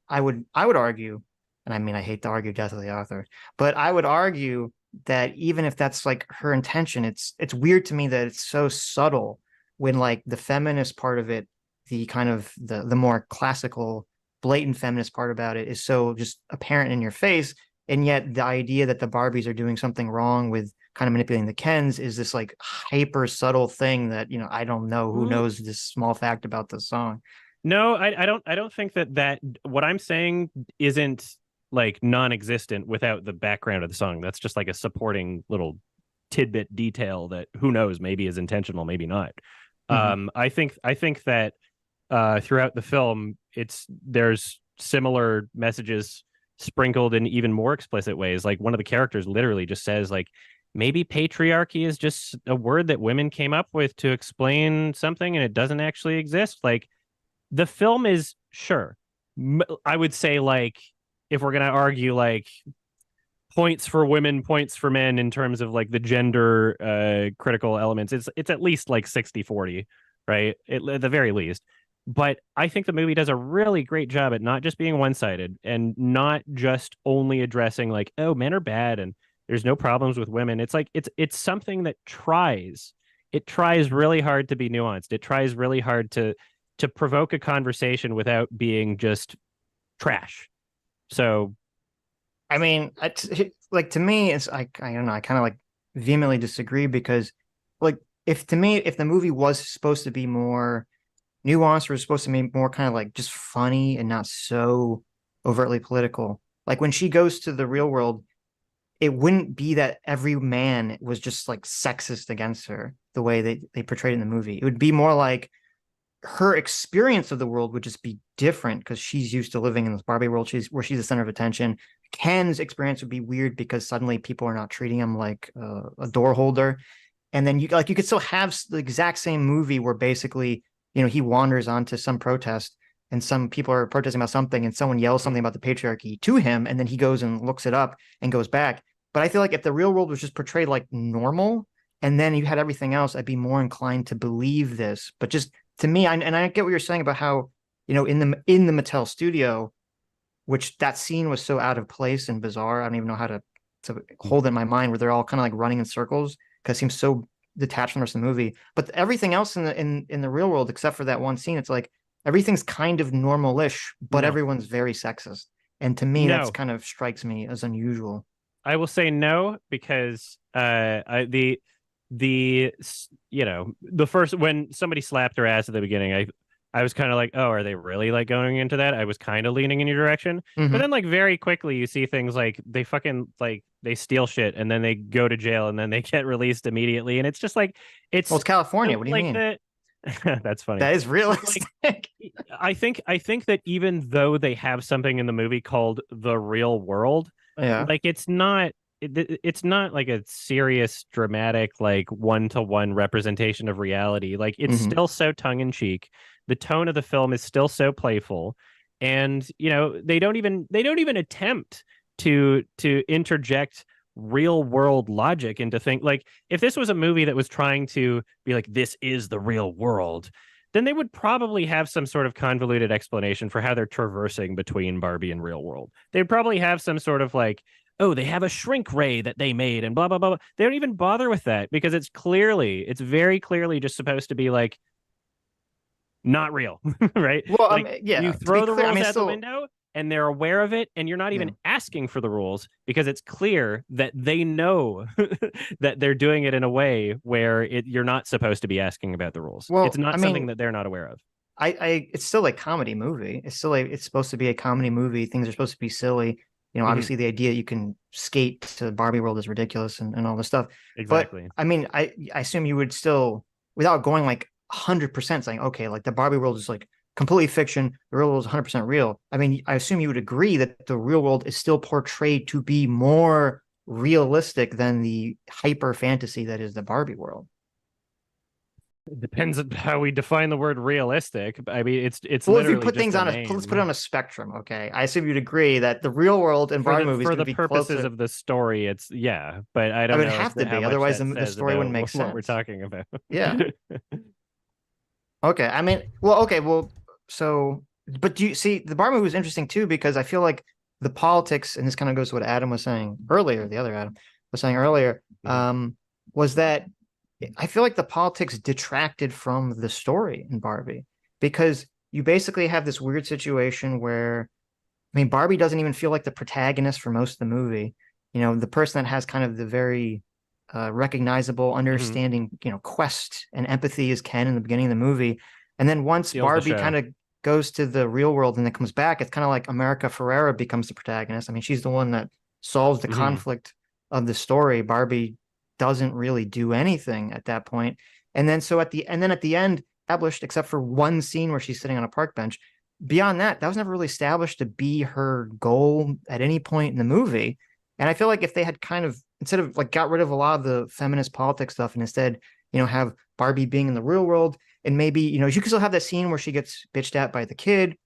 I would argue, and I mean, I hate to argue death of the author, but I would argue that even if that's like her intention, it's weird to me that it's so subtle when like the feminist part of it, the kind of the more classical, blatant feminist part about it is so just apparent in your face. And yet the idea that the Barbies are doing something wrong with kind of manipulating the Kens is this like hyper subtle thing that, I don't know who knows this small fact about the song. No, I don't think that what I'm saying isn't like non-existent without the background of the song. That's just like a supporting little tidbit detail that who knows, maybe is intentional, maybe not. I think that throughout the film, there's similar messages sprinkled in even more explicit ways. Like one of the characters literally just says like, maybe patriarchy is just a word that women came up with to explain something and it doesn't actually exist. Like the film is, sure, I would say, like, if we're going to argue like points for women, points for men in terms of like the gender critical elements, it's at least like 60-40, right? At the very least. But I think the movie does a really great job at not just being one-sided and not just only addressing like, oh, men are bad and there's no problems with women. It's like it's something that tries really hard to be nuanced. It tries really hard to provoke a conversation without being just trash. So I mean, like to me, it's I don't know, I kind of like vehemently disagree because like if the movie was supposed to be more nuanced or supposed to be more kind of like just funny and not so overtly political, like when she goes to the real world, it wouldn't be that every man was just like sexist against her the way they portrayed it in the movie. It would be more like her experience of the world would just be different because she's used to living in this Barbie world. She's the center of attention. Ken's experience would be weird because suddenly people are not treating him like a door holder. And then you could still have the exact same movie where basically, he wanders onto some protest and some people are protesting about something and someone yells something about the patriarchy to him. And then he goes and looks it up and goes back. But I feel like if the real world was just portrayed like normal and then you had everything else, I'd be more inclined to believe this. But just to me, I get what you're saying about how, in the Mattel studio, which that scene was so out of place and bizarre. I don't even know how to hold it in my mind where they're all kind of like running in circles because it seems so detached from the rest of the movie. But everything else in the real world, except for that one scene, it's like everything's kind of normal-ish, but everyone's very sexist. And to me, that's kind of strikes me as unusual. I will say no because the first when somebody slapped her ass at the beginning, I was kind of like, oh, are they really like going into that? I was kind of leaning in your direction. But then like very quickly you see things like they fucking like they steal shit and then they go to jail and then they get released immediately. And it's just like it's California. What do you mean? That's funny. That is realistic. Like, I think that even though they have something in the movie called the real world, like it's not like a serious, dramatic, like one-to-one representation of reality. Like it's still so tongue-in-cheek. The tone of the film is still so playful, and they don't even attempt to interject real world logic into things. Like if this was a movie that was trying to be like, this is the real world, then they would probably have some sort of convoluted explanation for how they're traversing between Barbie and real world. They'd probably have some sort of like, oh, they have a shrink ray that they made and blah, blah, blah. They don't even bother with that because it's very clearly just supposed to be like, not real, right? Well, like, you throw the rules out the window and they're aware of it, and you're not even asking for the rules because it's clear that they know that they're doing it in a way where you're not supposed to be asking about the rules. Well, it's not something that they're not aware of. It's still a comedy movie. It's supposed to be a comedy movie. Things are supposed to be silly. You know, obviously the idea you can skate to Barbie world is ridiculous and all this stuff. Exactly. But I mean, I assume you would still, without going like 100% saying, okay, like the Barbie world is like completely fiction, the real world is 100% real. I mean, I assume you would agree that the real world is still portrayed to be more realistic than the hyper fantasy that is the Barbie world. It depends on how we define the word realistic. I mean, it's well, literally if you put things on let's put it on a spectrum, okay? I assume you'd agree that the real world in Barbie movies for the be purposes of the story, it's but I don't know. It would have to be, otherwise the story wouldn't make sense. What we're talking about. Yeah. Okay. I mean, well, so, but do you see the Barbie movie was interesting too, because I feel like the politics, and this kind of goes to what Adam was saying earlier, the other Adam was saying earlier, was that I feel like the politics detracted from the story in Barbie, because you basically have this weird situation where, I mean, Barbie doesn't even feel like the protagonist for most of the movie. You know, the person that has kind of the very recognizable, understanding, you know, quest and empathy is Ken in the beginning of the movie. And then once Barbie kind of goes to the real world and then comes back, it's kind of like America Ferrera becomes the protagonist. I mean, she's the one that solves the conflict of the story. Barbie doesn't really do anything at that point. And then at the end, established, except for one scene where she's sitting on a park bench, beyond that was never really established to be her goal at any point in the movie. And I feel like if they had kind of, instead of like got rid of a lot of the feminist politics stuff and instead, you know, have Barbie being in the real world, and maybe, you know, you can still have that scene where she gets bitched at by the kid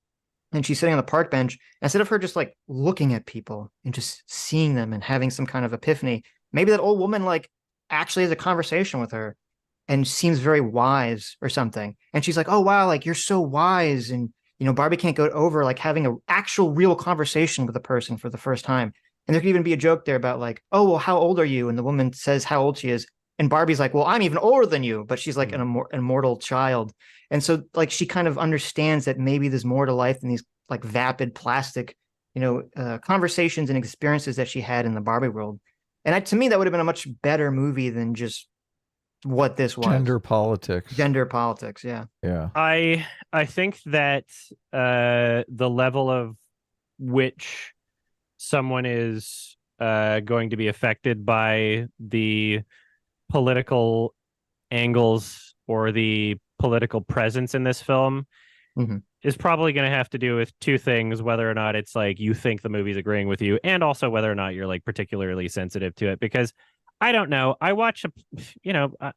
and she's sitting on the park bench, instead of her just like looking at people and just seeing them and having some kind of epiphany, maybe that old woman like actually has a conversation with her and seems very wise or something. And she's like, oh, wow, like you're so wise. And, you know, Barbie can't go over like having an actual real conversation with a person for the first time. And there could even be a joke there about like, oh, well, how old are you? And the woman says how old she is. And Barbie's like, well, I'm even older than you, but she's like an immortal child. And so like, she kind of understands that maybe there's more to life than these like vapid plastic, you know, conversations and experiences that she had in the Barbie world. And to me, that would have been a much better movie than just what this was. Gender politics. Yeah. Yeah. I think that the level of which someone is going to be affected by the political angles or the political presence in this film is probably going to have to do with two things: whether or not it's like you think the movie's agreeing with you, and also whether or not you're like particularly sensitive to it. Because I don't know, I watch I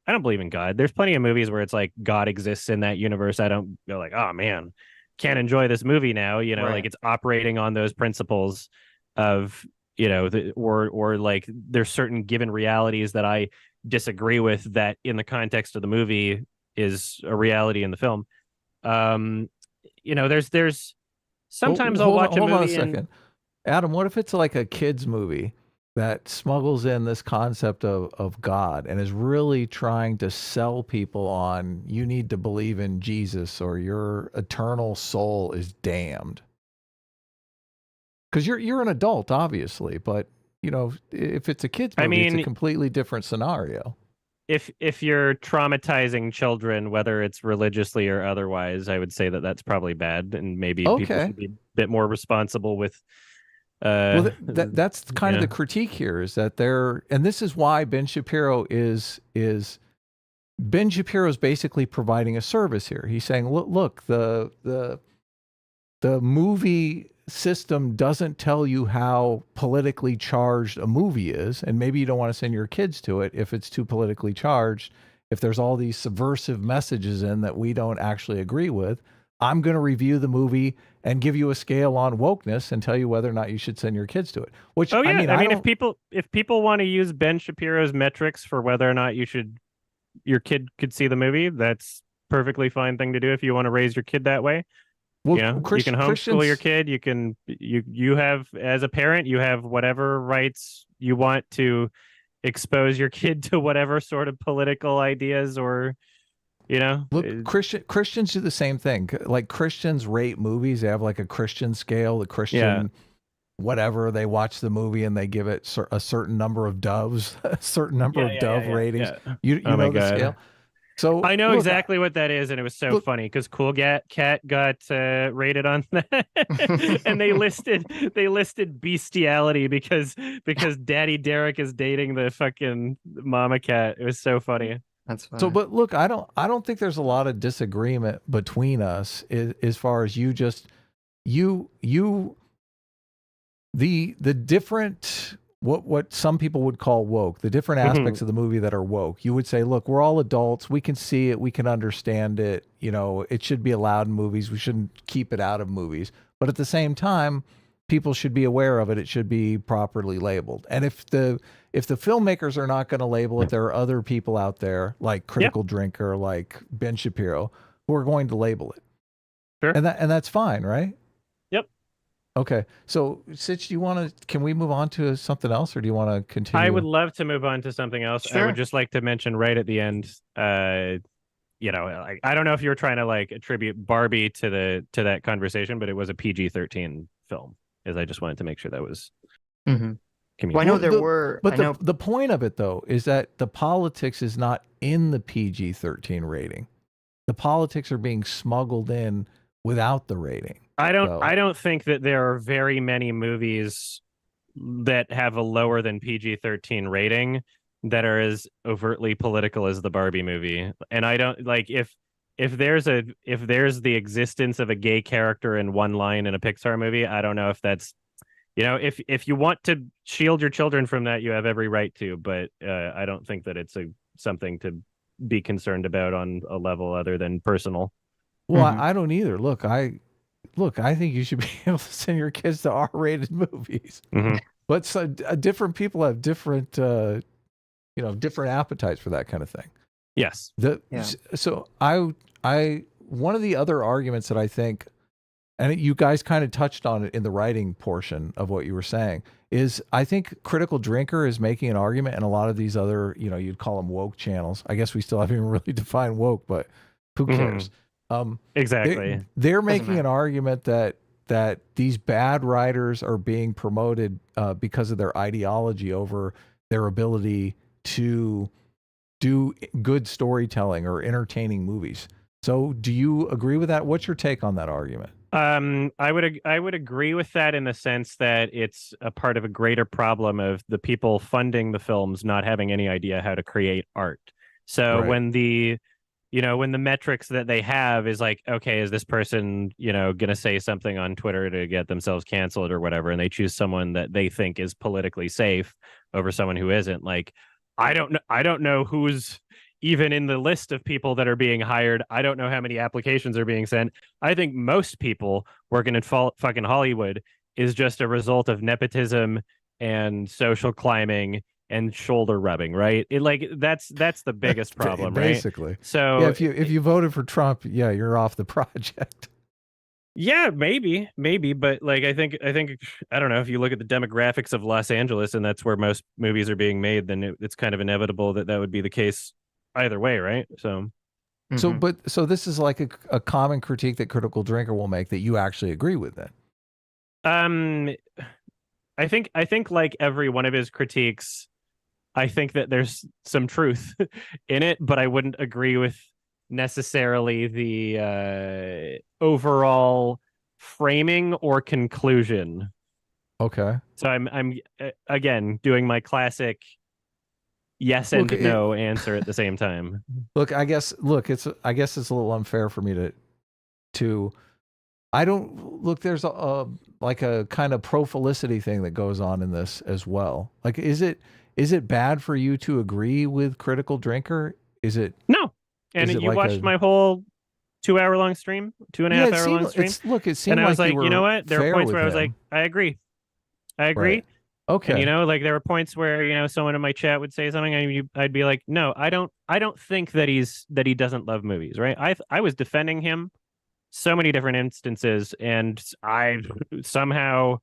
don't believe in God. There's plenty of movies where it's like God exists in that universe. I don't go like, oh man, can't enjoy this movie now, you know, like it's operating on those principles of, you know, or like there's certain given realities that I disagree with that in the context of the movie is a reality in the film. You know, there's sometimes I'll watch a movie. Hold on a second. Adam, what if it's like a kid's movie that smuggles in this concept of God and is really trying to sell people on, you need to believe in Jesus or your eternal soul is damned? Because you're an adult, obviously, but you know, if it's a kid's movie, it's a completely different scenario. If you're traumatizing children, whether it's religiously or otherwise, I would say that that's probably bad, and maybe people should be a bit more responsible with. Well, that's kind of the critique here, is that and this is why Ben Shapiro is Ben Shapiro's basically providing a service here. He's saying, look, the movie system doesn't tell you how politically charged a movie is, and maybe you don't want to send your kids to it if it's too politically charged, if there's all these subversive messages in that we don't actually agree with. I'm going to review the movie and give you a scale on wokeness and tell you whether or not you should send your kids to it. Which I mean, if people want to use Ben Shapiro's metrics for whether or not your kid could see the movie, that's perfectly fine thing to do if you want to raise your kid that way. Well, you know, you can homeschool your kid. You have, as a parent, you have whatever rights you want to expose your kid to whatever sort of political ideas or You know, Look, Christians do the same thing. Like Christians rate movies. They have like a Christian scale, the Christian whatever. They watch the movie and they give it a certain number of doves, a certain number of dove ratings. You oh know the scale. So I know look, exactly what that is, and it was so funny because Cool Cat got rated on that, and they listed bestiality because Daddy Derek is dating the fucking mama cat. It was so funny. That's fine. So, but look, I don't think there's a lot of disagreement between us as far as the different what some people would call woke, the different aspects of the movie that are woke. You would say, look, we're all adults, we can see it, we can understand it, you know, it should be allowed in movies, we shouldn't keep it out of movies. But at the same time, people should be aware of it, it should be properly labeled. And if the filmmakers are not going to label it, there are other people out there like Critical Drinker, like Ben Shapiro, who are going to label it. Sure. And that's fine, right? Okay, so Sitch, can we move on to something else, or do you want to continue? I would love to move on to something else. Sure. I would just like to mention right at the end, you know, I don't know if you were trying to like attribute Barbie to that conversation, but it was a PG-13 film. As I just wanted to make sure that was. Well, I know there were, but the point of it though is that the politics is not in the PG-13 rating. The politics are being smuggled in without the rating. I don't think that there are very many movies that have a lower than PG-13 rating that are as overtly political as the Barbie movie. And I don't like if there's the existence of a gay character in one line in a Pixar movie, I don't know if that's, you know, if you want to shield your children from that, you have every right to, but I don't think that it's something to be concerned about on a level other than personal. Well, I don't either. Look, I think you should be able to send your kids to R-rated movies. But different people have different, different appetites for that kind of thing. Yes. So one of the other arguments that I think, and you guys kind of touched on it in the writing portion of what you were saying, is I think Critical Drinker is making an argument, and a lot of these other, you'd call them woke channels. I guess we still haven't even really defined woke, but who cares? Exactly. They're making an argument that these bad writers are being promoted because of their ideology over their ability to do good storytelling or entertaining movies. So do you agree with that? What's your take on that argument? I would agree with that in the sense that it's a part of a greater problem of the people funding the films not having any idea how to create art. So when the metrics that they have is like, okay, is this person, going to say something on Twitter to get themselves canceled or whatever, and they choose someone that they think is politically safe over someone who isn't. Like, I don't know who's even in the list of people that are being hired. I don't know how many applications are being sent. I think most people working in fucking Hollywood is just a result of nepotism and social climbing and shoulder rubbing, right? That's the biggest problem, right? Basically. So yeah, if you voted for Trump, you're off the project. Yeah, maybe, but like I think I don't know, if you look at the demographics of Los Angeles and that's where most movies are being made, then it's kind of inevitable that would be the case either way, right? So so this is like a common critique that Critical Drinker will make that you actually agree with then. I think like every one of his critiques, I think that there's some truth in it, but I wouldn't agree with necessarily the overall framing or conclusion. Okay. So I'm again doing my classic yes and no answer at the same time. Look, I guess it's a little unfair for me to I don't look, there's a like a kind of pro-felicity thing that goes on in this as well. Like, is it bad for you to agree with Critical Drinker? Is it? No. And you watched my whole 2-hour long stream, 2.5 hour long stream. It seemed and I was like, you know what? There are points where I was like, I agree. Right. Okay. And, like there were points where, someone in my chat would say something and I'd be like, no, I don't think that he doesn't love movies. Right. I was defending him so many different instances, and I somehow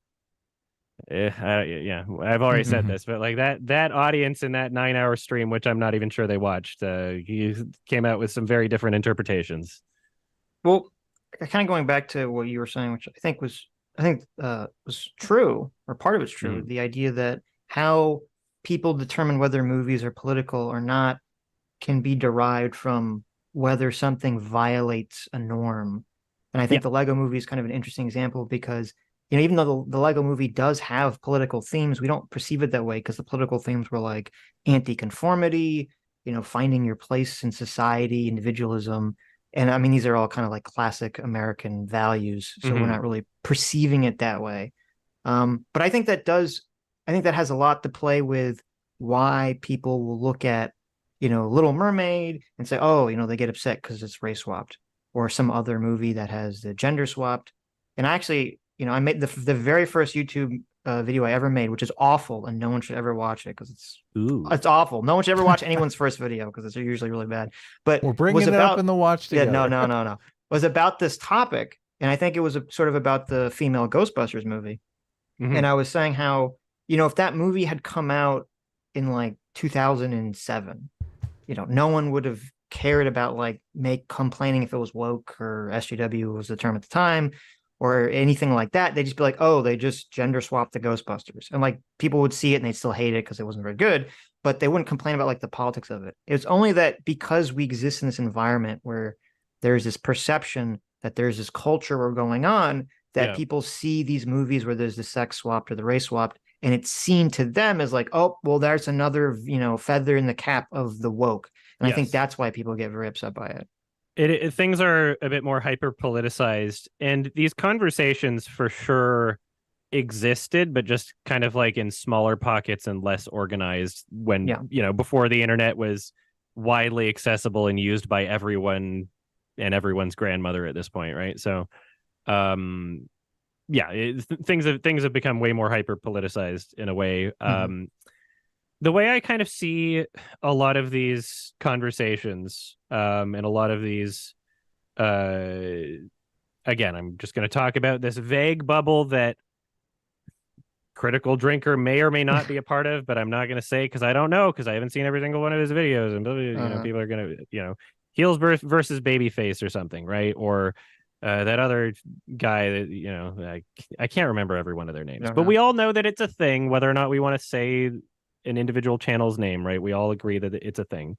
Yeah, I've already said this, but like that audience in that 9-hour stream, which I'm not even sure they watched, he came out with some very different interpretations. Well, kind of going back to what you were saying, which was true, or part of it's true, the idea that how people determine whether movies are political or not can be derived from whether something violates a norm. And I think the Lego movie is kind of an interesting example because, even though the Lego movie does have political themes, we don't perceive it that way because the political themes were like anti-conformity, finding your place in society, individualism. And I mean, these are all kind of like classic American values. So we're not really perceiving it that way. But I think that has a lot to play with why people will look at, Little Mermaid and say, oh, they get upset because it's race swapped, or some other movie that has the gender swapped. And I actually, I made the very first YouTube video I ever made, which is awful, and no one should ever watch it because it's awful. No one should ever watch anyone's first video because it's usually really bad. But we're bringing it up in the watch together. Yeah, no. It was about this topic, and I think it was sort of about the female Ghostbusters movie. And I was saying how, if that movie had come out in like 2007, no one would have cared about like complaining if it was woke, or SJW was the term at the time, or anything like that. They'd just be like, oh, they just gender swapped the Ghostbusters. And like people would see it and they'd still hate it because it wasn't very good, but they wouldn't complain about like the politics of it. It's only that because we exist in this environment where there's this perception that there's this culture we're going on, that people see these movies where there's the sex swapped or the race swapped, and it's seen to them as like, oh, well, there's another, feather in the cap of the woke. And I think that's why people get very upset by it. Things are a bit more hyper politicized, and these conversations for sure existed, but just kind of like in smaller pockets and less organized when, before the internet was widely accessible and used by everyone and everyone's grandmother at this point. Right. So, things have become way more hyper politicized in a way. The way I kind of see a lot of these conversations, and a lot of these, again, I'm just going to talk about this vague bubble that Critical Drinker may or may not be a part of, but I'm not going to say because I don't know, because I haven't seen every single one of his videos, and people are going to, heels versus babyface or something, right? Or that other guy that, I can't remember every one of their names, but we all know that it's a thing, whether or not we want to say an individual channel's name, right? We all agree that it's a thing.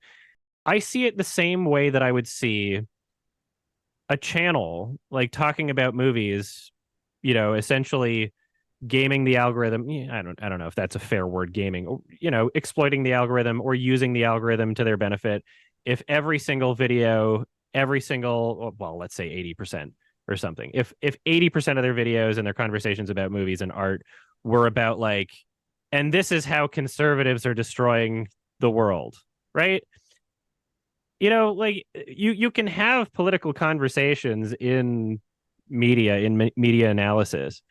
I see it the same way that I would see a channel like talking about movies, essentially gaming the algorithm. I don't know if that's a fair word, gaming, or, exploiting the algorithm or using the algorithm to their benefit. If every single video, let's say 80% or something, if 80% of their videos and their conversations about movies and art were about like, and this is how conservatives are destroying the world, right? Like you can have political conversations in media, media analysis,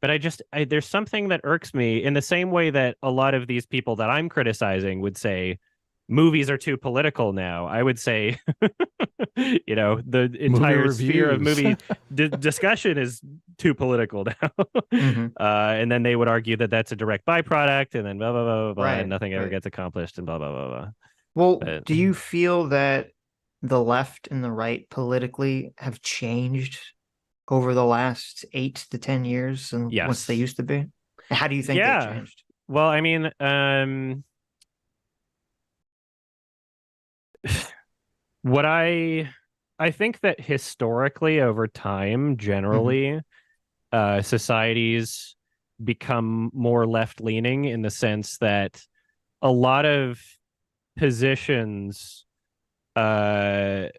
but there's something that irks me in the same way that a lot of these people that I'm criticizing would say movies are too political now. I would say, the entire sphere of movie discussion is too political now. And then they would argue that that's a direct byproduct, and then blah, blah, blah, blah, and nothing ever gets accomplished, and blah, blah, blah, blah. Well, do you feel that the left and the right politically have changed over the last 8 to 10 years and what they used to be? How do you think they've changed? Well, I mean, what I think that historically over time, generally, societies become more left-leaning in the sense that a lot of positions, if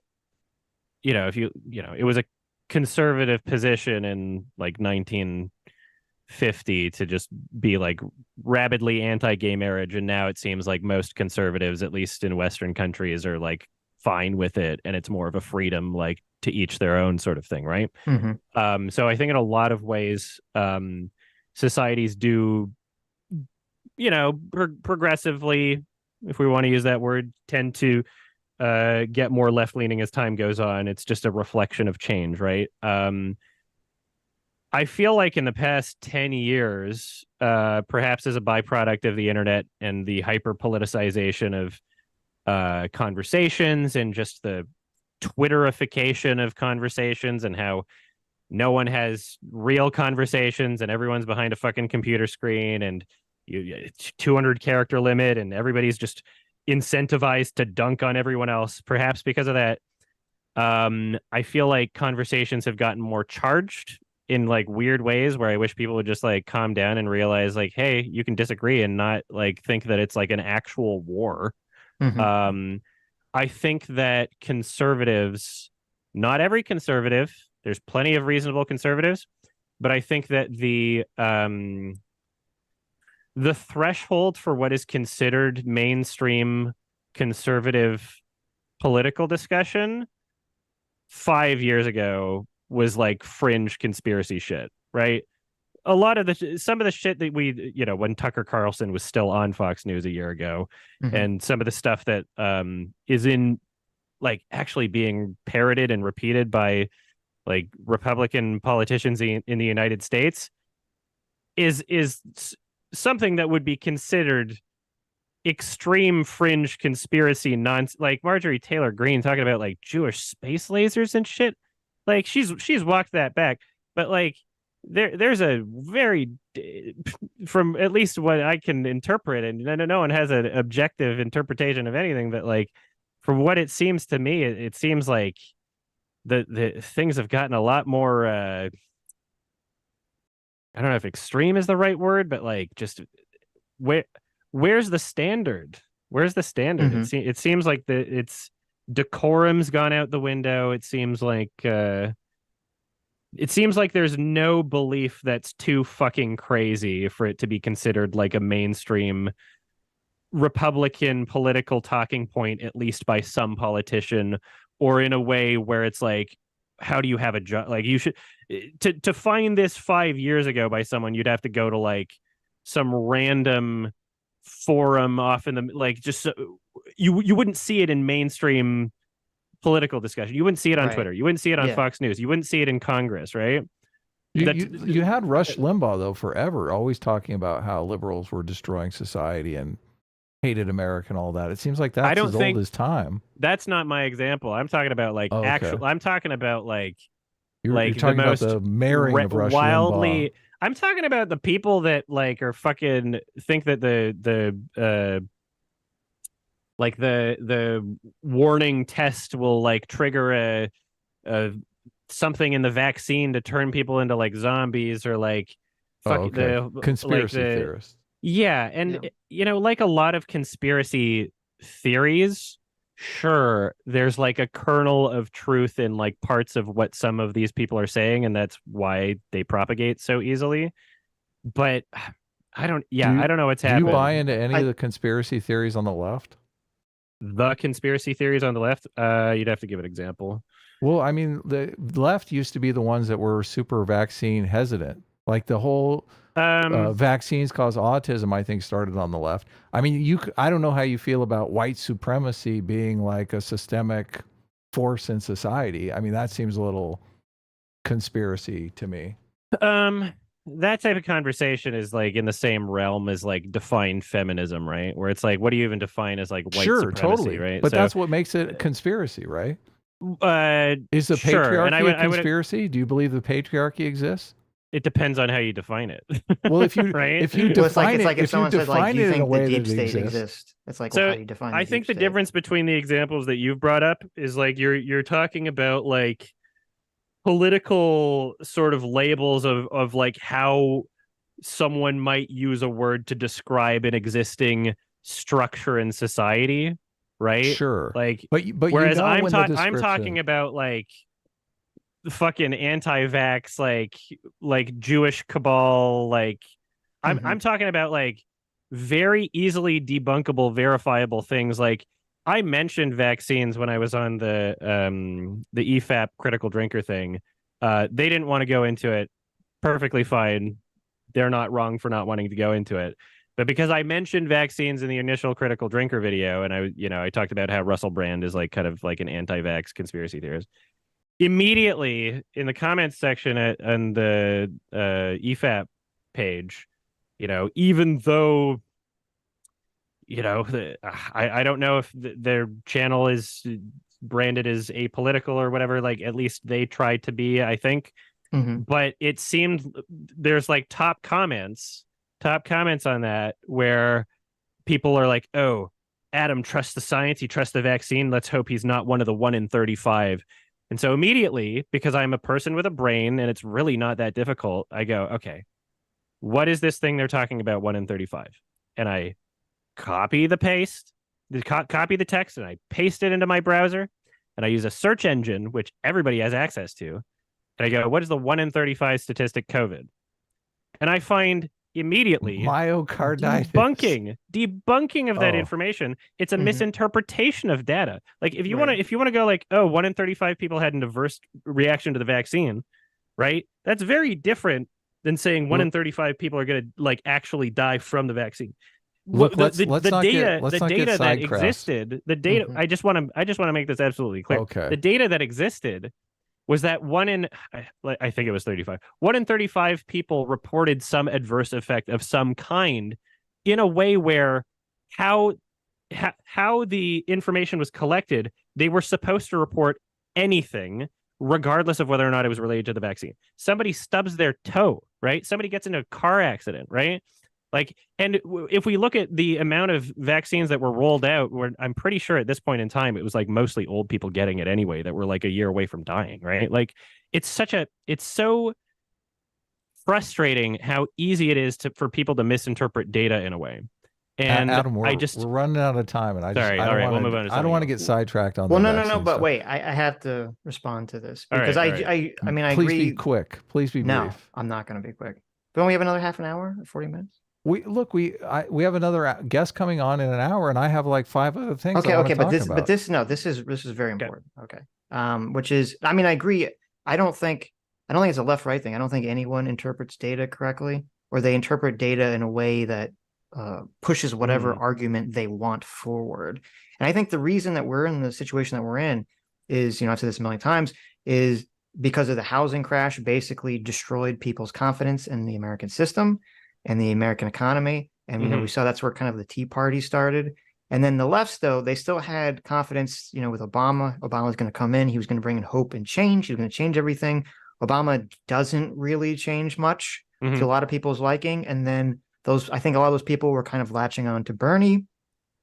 it was a conservative position in like 1950 to just be like rabidly anti-gay marriage, and now it seems like most conservatives, at least in Western countries, are like fine with it, and it's more of a freedom, like to each their own sort of thing, right? So I think in a lot of ways, societies do, progressively, if we want to use that word, tend to get more left-leaning as time goes on. It's just a reflection of change, right? I feel like in the past 10 years, perhaps as a byproduct of the internet and the hyper politicization of conversations and just the Twitterification of conversations and how no one has real conversations and everyone's behind a fucking computer screen and 200 character limit and everybody's just incentivized to dunk on everyone else. Perhaps because of that, I feel like conversations have gotten more charged in like weird ways where I wish people would just like calm down and realize like, hey, you can disagree and not like think that it's like an actual war. Mhm. I think that conservatives, not every conservative, there's plenty of reasonable conservatives, but I think that the threshold for what is considered mainstream conservative political discussion 5 years ago was like fringe conspiracy shit, right? A lot of some of the shit that we, when Tucker Carlson was still on Fox News a year ago, Mhm. and some of the stuff that is in like actually being parroted and repeated by like Republican politicians in the United States is something that would be considered extreme fringe conspiracy nonsense. Like Marjorie Taylor Greene talking about like Jewish space lasers and shit. Like she's walked that back, but like there's a very, from at least what I can interpret, and no one has an objective interpretation of anything, but like from what it seems to me, it seems like the things have gotten a lot more I don't know if extreme is the right word, but like just where's the standard? Where's the standard? Mhm. It seems like it's decorum's gone out the window. It seems like there's no belief that's too fucking crazy for it to be considered like a mainstream Republican political talking point, at least by some politician, or in a way where it's like, how do you have a job? Like you should to find this 5 years ago by someone, you'd have to go to like some random forum off in the like just you wouldn't see it in mainstream political discussion. You wouldn't see it on Right. Twitter. You wouldn't see it on Yeah. Fox News. You wouldn't see it in Congress, right? You had Rush Limbaugh though forever, always talking about how liberals were destroying society and hated America and all that. It seems like that's as old as time. That's not my example. I'm talking about like actual. I'm talking about like you're talking about the marrying of Rush Limbaugh. I'm talking about the people that like are fucking think that the warning test will like trigger a something in the vaccine to turn people into like zombies or like the conspiracy theorists. Yeah, and like a lot of conspiracy theories, sure, there's like a kernel of truth in like parts of what some of these people are saying, and that's why they propagate so easily. But I don't know what's happening. Do you buy into any of the conspiracy theories on the left? The conspiracy theories on the left? You'd have to give an example. Well, I mean, the left used to be the ones that were super vaccine hesitant. Like the whole vaccines cause autism, I think, started on the left. I mean, I don't know how you feel about white supremacy being like a systemic force in society. I mean, that seems a little conspiracy to me. That type of conversation is like in the same realm as like defined feminism, right? Where it's like, what do you even define as like white supremacy, totally, right? But that's what makes it conspiracy, right? Is the patriarchy a conspiracy? Do you believe the patriarchy exists? It depends on how you define it. Well, if you right? if you define it's like if someone said like, do you think the deep state exists? It's like, so well, how do you define? I think the difference between the examples that you've brought up is like you're talking about like political sort of labels of like how someone might use a word to describe an existing structure in society, right? Sure. Like, but whereas I'm talking about like the fucking anti-vax, like Jewish cabal, like I'm talking about like very easily debunkable, verifiable things. Like I mentioned vaccines when I was on the EFAP critical drinker thing. They didn't want to go into it. Perfectly fine. They're not wrong for not wanting to go into it. But because I mentioned vaccines in the initial critical drinker video, and I talked about how Russell Brand is like kind of like an anti-vax conspiracy theorist. immediately in the comments section on the EFAP page, even though, I don't know if their channel is branded as apolitical or whatever, like at least they tried to be, I think. But it seemed there's like top comments on that where people are like, oh, Adam trusts the science, he trusts the vaccine, let's hope he's not one of the 1 in 35. And so immediately, because I'm a person with a brain and it's really not that difficult, I go, okay, what is this thing they're talking about 1 in 35? And I copy the text and I paste it into my browser, and I use a search engine, which everybody has access to. And I go, what is the 1 in 35 statistic COVID? And I find immediately myocarditis debunking of that information. It's a misinterpretation of data. Like if you want to go like, oh, 1 in 35 people had an adverse reaction to the vaccine, right? That's very different than saying 1 in 35 people are going to like actually die from the vaccine. Look, the data that existed, I just want to make this absolutely clear. Okay. The data that existed was that I think it was 35. 1 in 35 people reported some adverse effect of some kind, in a way where how the information was collected, they were supposed to report anything, regardless of whether or not it was related to the vaccine. Somebody stubs their toe, right? Somebody gets in a car accident, right? Like, and if we look at the amount of vaccines that were rolled out, I'm pretty sure at this point in time, it was like mostly old people getting it anyway, that were like a year away from dying, right? Like, it's so frustrating how easy it is for people to misinterpret data in a way. And Adam, we're running out of time, and we'll move on. I don't want to get sidetracked on. Well, no, but wait, I have to respond to this because I mean, I please agree. Be quick. Please be brief. No, I'm not going to be quick. Don't we have another half an hour, 40 minutes? We have another guest coming on in an hour, and I have like 5 other things. Okay, but this is very important. Okay, which is, I mean, I agree. I don't think it's a left-right thing. I don't think anyone interprets data correctly, or they interpret data in a way that pushes whatever argument they want forward. And I think the reason that we're in the situation that we're in is, I've said this a million times, is because of the housing crash basically destroyed people's confidence in the American system and the American economy. And, we saw that's where kind of the Tea Party started. And then the lefts, though, they still had confidence, with Obama. Obama was going to come in. He was going to bring in hope and change. He was going to change everything. Obama doesn't really change much to a lot of people's liking. And then I think a lot of those people were kind of latching on to Bernie,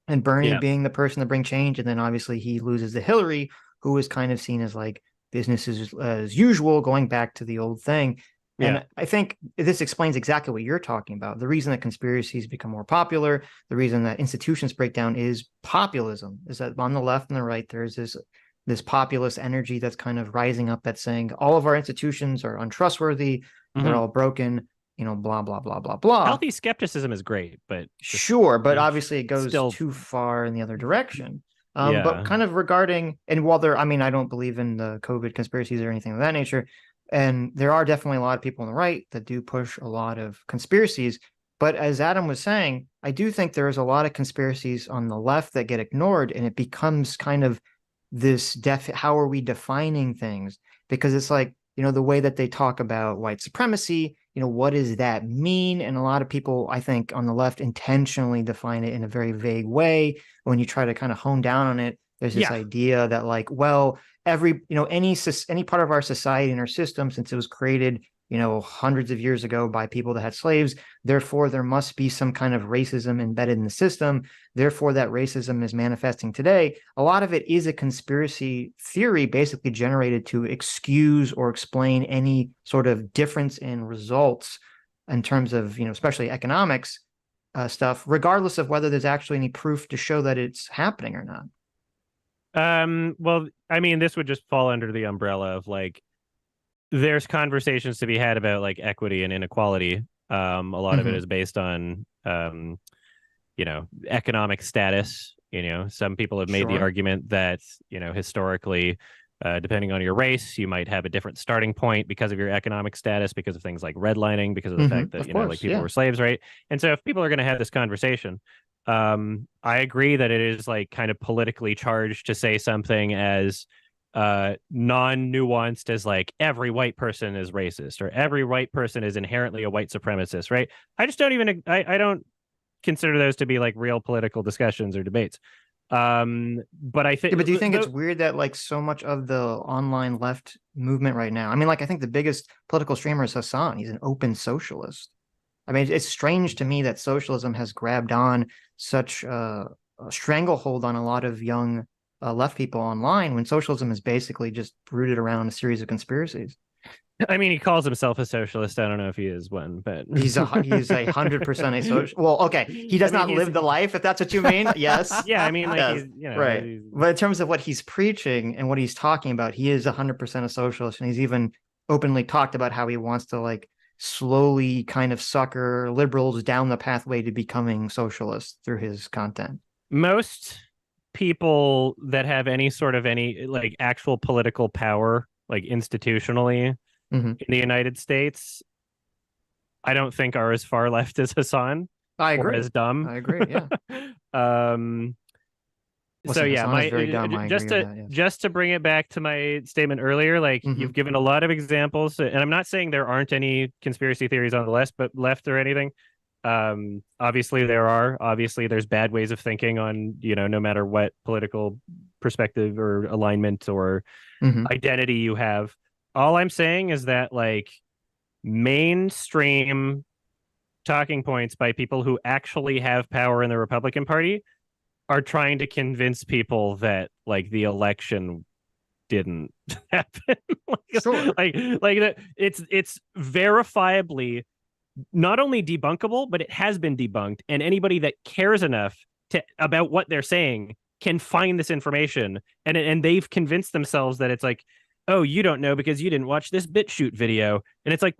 and Bernie being the person to bring change. And then obviously he loses to Hillary, who is kind of seen as like business as usual, going back to the old thing. And I think this explains exactly what you're talking about. The reason that conspiracies become more popular, the reason that institutions break down is populism, is that on the left and the right, there's this populist energy that's kind of rising up that's saying all of our institutions are untrustworthy, they're all broken, blah, blah, blah, blah, blah. Healthy skepticism is great, but sure, but obviously it goes too far in the other direction. But kind of regarding, and while I don't believe in the COVID conspiracies or anything of that nature, and there are definitely a lot of people on the right that do push a lot of conspiracies. But as Adam was saying, I do think there is a lot of conspiracies on the left that get ignored, and it becomes kind of this how are we defining things? Because it's like, the way that they talk about white supremacy, what does that mean? And a lot of people, I think, on the left intentionally define it in a very vague way. When you try to kind of hone down on it, there's this idea that like, well, any part of our society and our system, since it was created, hundreds of years ago by people that had slaves, therefore there must be some kind of racism embedded in the system. Therefore, that racism is manifesting today. A lot of it is a conspiracy theory basically generated to excuse or explain any sort of difference in results in terms of, especially economics stuff, regardless of whether there's actually any proof to show that it's happening or not. Well, I mean, this would just fall under the umbrella of like, there's conversations to be had about like equity and inequality. A lot of it is based on, economic status. Some people have made the argument that, historically, depending on your race, you might have a different starting point because of your economic status, because of things like redlining, because of the fact that, like people were slaves, right? And so if people are going to have this conversation, I agree that it is like kind of politically charged to say something as, non-nuanced as like every white person is racist or every white person is inherently a white supremacist, right? I just don't even I don't consider those to be like real political discussions or debates. But I think Yeah, but do you think it's weird that like so much of the online left movement right now, I mean, like I think the biggest political streamer is Hassan. He's an open socialist. I mean, it's strange to me that socialism has grabbed on such a stranglehold on a lot of young left people online when socialism is basically just rooted around a series of conspiracies. I mean, he calls himself a socialist. I don't know if he is one, but he's 100% a social. Well, okay, he does not live the life, if that's what you mean. Yes. Yeah, I mean, like, yes. he's, you know, right. But in terms of what he's preaching and what he's talking about, he is 100% a socialist, and he's even openly talked about how he wants to like slowly kind of sucker liberals down the pathway to becoming socialists through his content. Most people that have any like actual political power, like institutionally, in the United States, I don't think are as far left as Hassan. I agree. Or as dumb. I agree. Yeah. So yeah, just to bring it back to my statement earlier, like you've given a lot of examples, and I'm not saying there aren't any conspiracy theories on the left or anything. Obviously there are. Obviously there's bad ways of thinking on, you know, no matter what political perspective or alignment or identity you have. All I'm saying is that like mainstream talking points by people who actually have power in the Republican Party are trying to convince people that like the election didn't happen. like it's verifiably not only debunkable, but it has been debunked, and anybody that cares enough about what they're saying can find this information, and they've convinced themselves that it's like, oh, you don't know because you didn't watch this BitChute video. And it's like,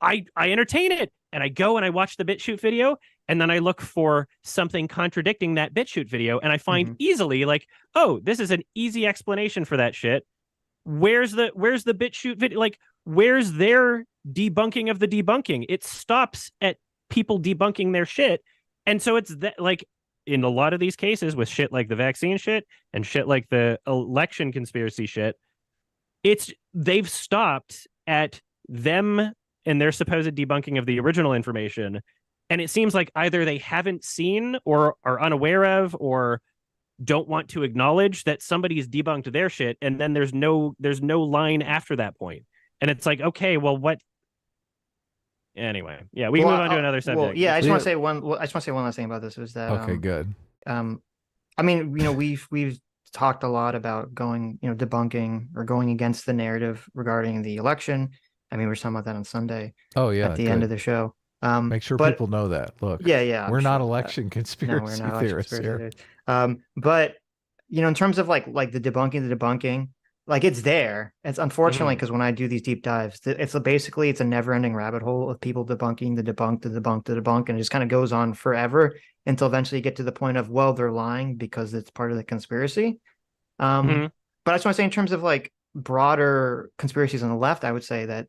I entertain it, and I go and I watch the BitChute video, and then I look for something contradicting that BitChute video, and I find easily like, oh, this is an easy explanation for that shit. Where's the BitChute video? Like, where's their debunking of the debunking? It stops at people debunking their shit. And so it's that, like, in a lot of these cases with shit like the vaccine shit and shit like the election conspiracy shit, they've stopped at them and their supposed debunking of the original information. And it seems like either they haven't seen or are unaware of or don't want to acknowledge that somebody's debunked their shit, and then there's no line after that point. And it's like, okay, well, what? Anyway, yeah, we can move on to another subject. Well, yeah, I just want to say one last thing about this is that okay, good. I mean, you know, we've talked a lot about going, you know, debunking or going against the narrative regarding the election. I mean, we were talking about that on Sunday. Oh yeah, at the end of the show. Make sure people know that. Look, we're not election conspiracy theorists here. But you know, in terms of like the debunking, like it's there. It's unfortunately because when I do these deep dives, it's a never-ending rabbit hole of people debunking the debunk, and it just kind of goes on forever until eventually you get to the point of, well, they're lying because it's part of the conspiracy. But I just want to say, in terms of like broader conspiracies on the left, I would say that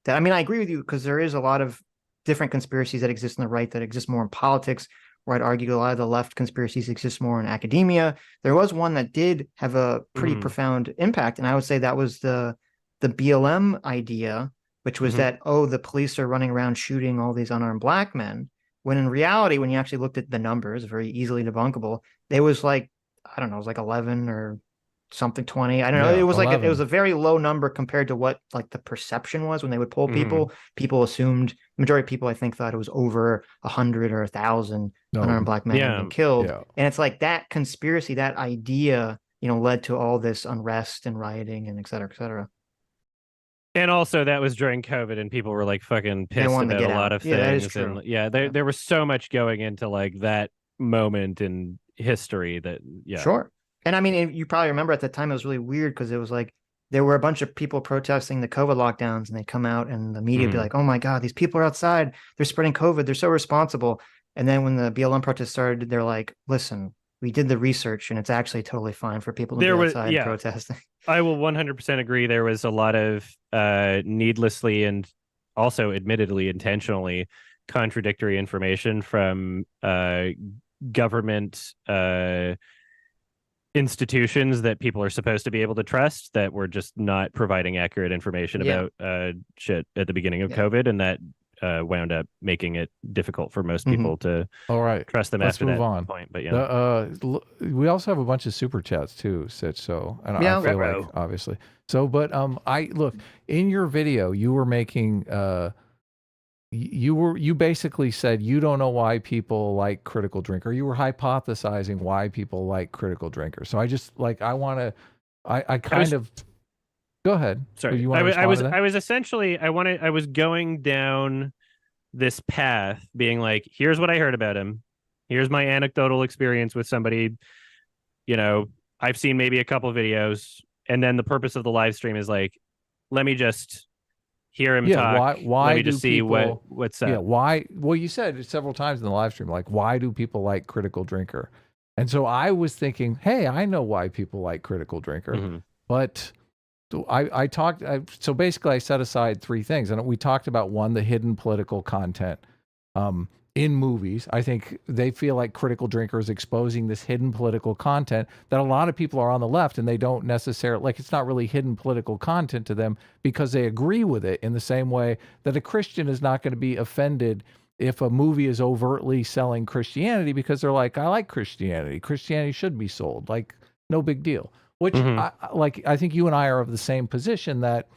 I mean, I agree with you because there is a lot of different conspiracies that exist on the right that exist more in politics, where I'd argue a lot of the left conspiracies exist more in academia. There was one that did have a pretty profound impact, and I would say that was the BLM idea, which was that, oh, the police are running around shooting all these unarmed black men, when in reality, when you actually looked at the numbers, very easily debunkable, there was like, I don't know, it was like 11 or something, 20. I don't know. It was 11. Like it was a very low number compared to what like the perception was when they would poll people. People assumed, majority of people I think thought it was over 100 or 1,000 unarmed black men had been killed. And it's like that conspiracy, that idea, you know, led to all this unrest and rioting and et cetera, et cetera. And also that was during COVID, and people were like fucking pissed about a lot of things. That is true. And there was so much going into like that moment in history that Sure. And I mean, you probably remember at the time, it was really weird because it was like there were a bunch of people protesting the COVID lockdowns, and they come out and the media would be like, oh my God, these people are outside. They're spreading COVID. They're so responsible. And then when the BLM protests started, they're like, listen, we did the research and it's actually totally fine for people to be outside protesting. I will 100% agree. There was a lot of needlessly and also admittedly intentionally contradictory information from government institutions that people are supposed to be able to trust that were just not providing accurate information about shit at the beginning of COVID, and that wound up making it difficult for most people to trust them after that point. But we also have a bunch of super chats too, Sitch. So and I feel like obviously. So, but I look in your video, you were making you basically said you don't know why people like critical drinker. You were hypothesizing why people like critical drinker. So I just like I go ahead. Sorry, I was essentially I was going down this path, being like, here's what I heard about him. Here's my anecdotal experience with somebody. You know, I've seen maybe a couple of videos, and then the purpose of the live stream is like, let me just hear him talk. Why let me just see what's up. Yeah, why? Well, you said it several times in the live stream, like, why do people like critical drinker? And so I was thinking, hey, I know why people like critical drinker, but I talked. So basically, I set aside three things, and we talked about one, the hidden political content in movies. I think they feel like critical drinker is exposing this hidden political content that a lot of people are on the left, and they don't necessarily like. It's not really hidden political content to them because they agree with it in the same way that a Christian is not going to be offended if a movie is overtly selling Christianity, because they're like, I like Christianity. Christianity should be sold. Like, no big deal. Which I think you and I are of the same position that,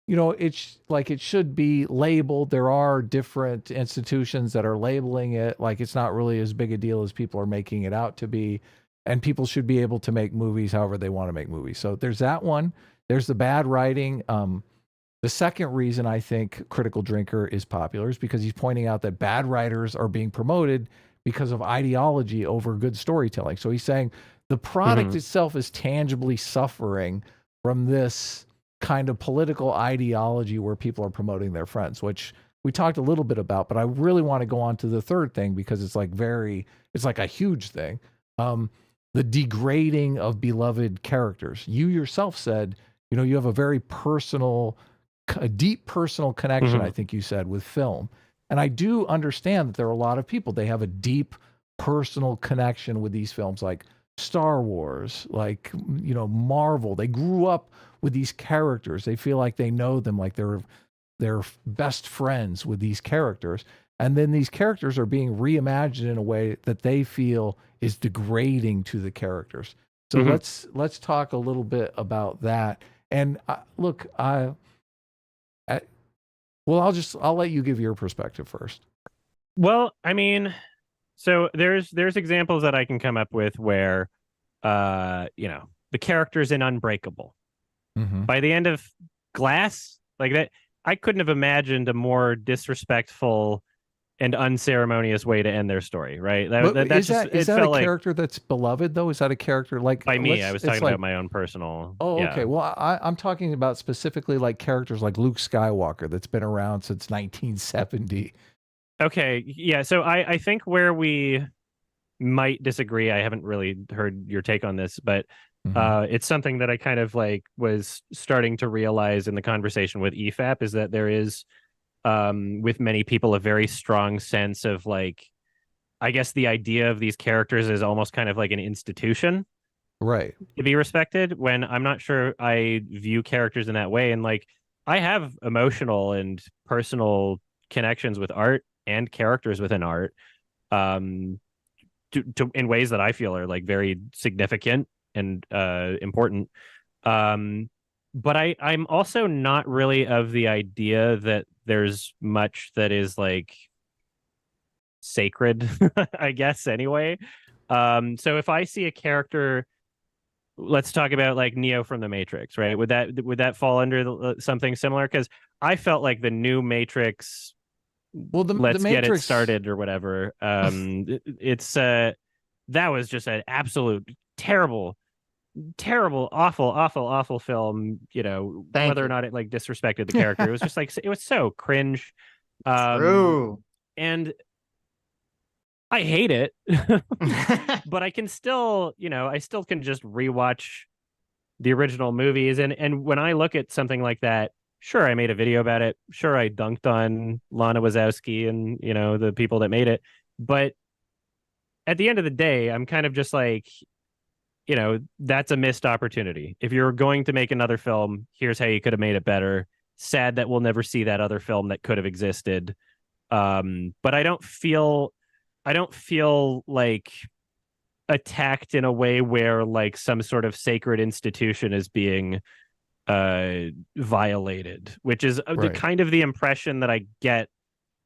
you know, it's like it should be labeled. There are different institutions that are labeling it. Like, it's not really as big a deal as people are making it out to be. And people should be able to make movies however they want to make movies. So there's that one. There's the bad writing. The second reason I think critical drinker is popular is because he's pointing out that bad writers are being promoted because of ideology over good storytelling. So he's saying the product itself is tangibly suffering from this kind of political ideology where people are promoting their friends, which we talked a little bit about, but I really want to go on to the third thing because it's like it's like a huge thing. The degrading of beloved characters. You yourself said, you know, you have a very a deep personal connection, I think you said, with film. And I do understand that there are a lot of people, they have a deep personal connection with these films, like Star Wars, like, you know, Marvel. They grew up with these characters. They feel like they know them, like they're best friends with these characters. And then these characters are being reimagined in a way that they feel is degrading to the characters. So let's talk a little bit about that. And look, I'll let you give your perspective first. Well, I mean, so there's examples that I can come up with where, you know, the character's in Unbreakable. By the end of Glass, like that, I couldn't have imagined a more disrespectful and unceremonious way to end their story, right? Is that a character that's beloved, though? Is that a character like by me? I was talking about my own personal. Oh, okay. Well, I'm talking about specifically like characters like Luke Skywalker that's been around since 1970. Okay, yeah. So I think where we might disagree, I haven't really heard your take on this, but it's something that I kind of like was starting to realize in the conversation with EFAP is that there is, with many people, a very strong sense of like, I guess the idea of these characters is almost kind of like an institution, right, to be respected, when I'm not sure I view characters in that way. And like, I have emotional and personal connections with art and characters within art, in ways that I feel are like very significant and important. But I'm also not really of the idea that there's much that is like sacred, I guess, anyway. So if I see a character, let's talk about like Neo from the Matrix, right? Would that fall under something similar? Because I felt like the new Matrix, well, let's the Matrix... get it started or whatever. It's that was just an absolute terrible, awful film. You know, whether or not it like disrespected the character, it was just like, it was so cringe. True. And I hate it, but I can still, you know, I still can just rewatch the original movies. And when I look at something like that, sure, I made a video about it. Sure, I dunked on Lana Wazowski and, you know, the people that made it. But at the end of the day, I'm kind of just like, that's a missed opportunity. If you're going to make another film, here's how you could have made it better. Sad that we'll never see that other film that could have existed. But I don't feel like attacked in a way where like some sort of sacred institution is being violated, which is the kind of the impression that I get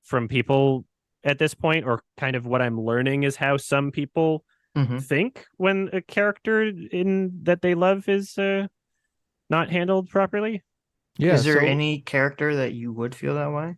from people at this point, or kind of what I'm learning is how some people think when a character in that they love is not handled properly. Yeah. Is there any character that you would feel that way?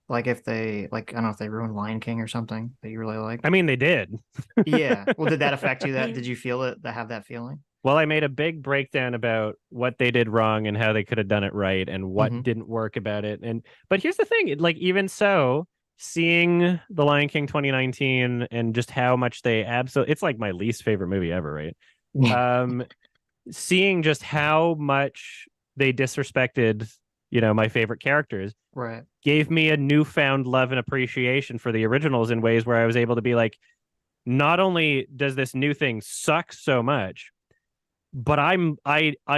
Like if they, like, I don't know if they ruined Lion King or something that you really like. I mean, they did. Yeah. Well, did that affect you? Did you feel it, have that feeling? Well, I made a big breakdown about what they did wrong and how they could have done it right and what didn't work about it. But here's the thing, like, even so, seeing The Lion King 2019 and just how much they it's like my least favorite movie ever, right? Seeing just how much they disrespected, my favorite characters, right, gave me a newfound love and appreciation for the originals in ways where I was able to be like, not only does this new thing suck so much, but I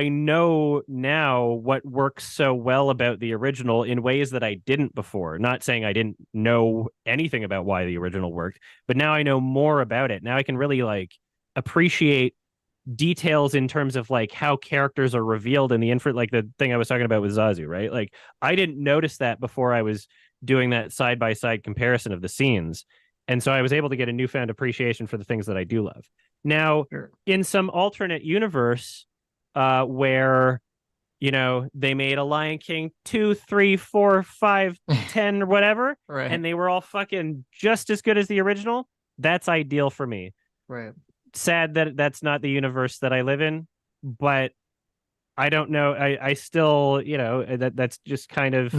know now what works so well about the original in ways that I didn't before. Not saying I didn't know anything about why the original worked, but now I know more about it. Now I can really like appreciate details in terms of like how characters are revealed in the like the thing I was talking about with Zazu, right? Like I didn't notice that before I was doing that side-by-side comparison of the scenes. And so I was able to get a newfound appreciation for the things that I do love. Now, in some alternate universe where, they made a Lion King 2, 3, 4, 5, 10, or whatever, and they were all fucking just as good as the original, that's ideal for me. Right. Sad that that's not the universe that I live in, but I don't know. I still, that's just kind of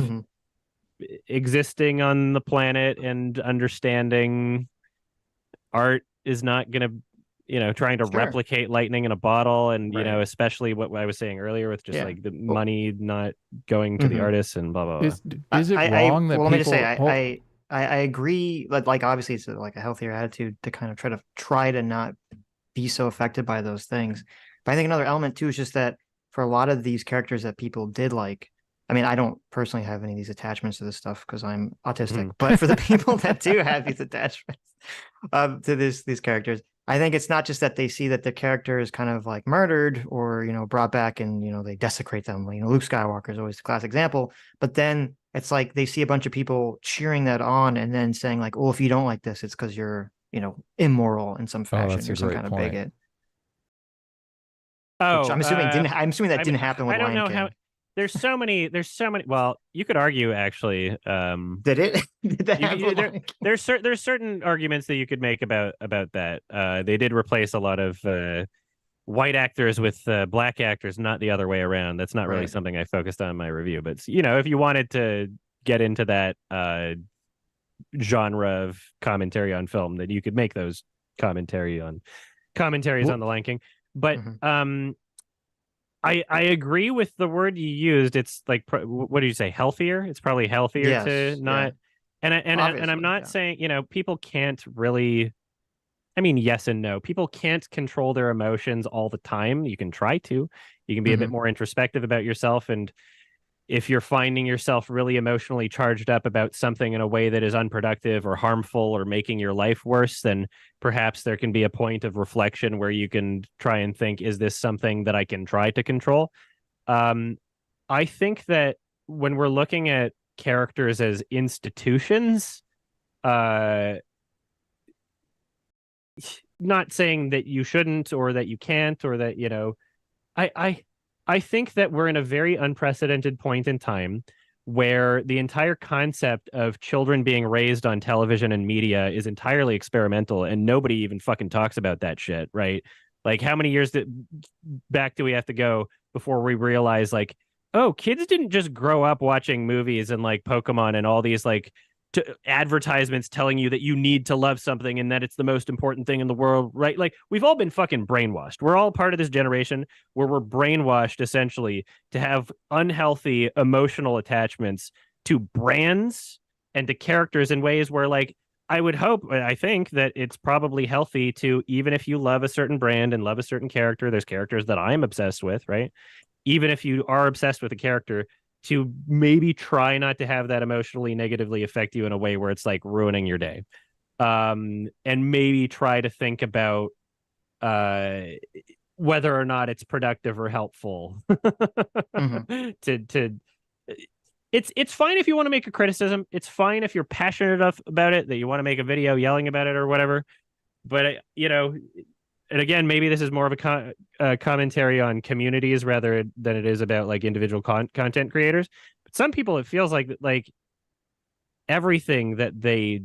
existing on the planet and understanding art is not going to, trying to replicate lightning in a bottle. And, especially what I was saying earlier with just like the money not going to the artists and blah, blah, blah. Is it wrong that people... Let me just say, I agree. Like obviously it's like a healthier attitude to kind of try to not be so affected by those things. But I think another element too is just that for a lot of these characters that people did like, I mean, I don't personally have any of these attachments to this stuff because I'm autistic, but for the people that do have these attachments to these characters, I think it's not just that they see that the character is kind of like murdered or, brought back and, they desecrate them. Luke Skywalker is always the classic example, but then it's like they see a bunch of people cheering that on and then saying like, oh, if you don't like this, it's because you're, immoral in some fashion or some kind of bigot. Oh, which I'm assuming that didn't happen with Lion King. There's so many. Well, you could argue actually. Did it? Did that happen? There's certain arguments that you could make about that. They did replace a lot of white actors with black actors, not the other way around. That's not really something I focused on in my review. But if you wanted to get into that genre of commentary on film, that you could make those commentaries on the Lion King. But I agree with the word you used. It's like, what did you say? Healthier? It's probably healthier to not. Yeah. And I'm not saying, people can't really. I mean, yes and no. People can't control their emotions all the time. You can try to. You can be a bit more introspective about yourself. And if you're finding yourself really emotionally charged up about something in a way that is unproductive or harmful or making your life worse, then perhaps there can be a point of reflection where you can try and think, is this something that I can try to control? I think that when we're looking at characters as institutions, not saying that you shouldn't or that you can't or that, I think that we're in a very unprecedented point in time where the entire concept of children being raised on television and media is entirely experimental and nobody even fucking talks about that shit, right? Like how many years back do we have to go before we realize like, oh, kids didn't just grow up watching movies and like Pokemon and all these like advertisements telling you that you need to love something and that it's the most important thing in the world, right? Like we've all been fucking brainwashed. We're all part of this generation where we're brainwashed essentially to have unhealthy emotional attachments to brands and to characters in ways where like I would hope, I think that it's probably healthy to, even if you love a certain brand and love a certain character, there's characters that I'm obsessed with, right? Even if you are obsessed with a character, to maybe try not to have that emotionally negatively affect you in a way where it's like ruining your day. And maybe try to think about whether or not it's productive or helpful. To it's fine if you want to make a criticism. It's fine if you're passionate enough about it that you want to make a video yelling about it or whatever. But you know, and again, maybe this is more of a commentary on communities rather than it is about like individual content creators. But some people, it feels like everything that they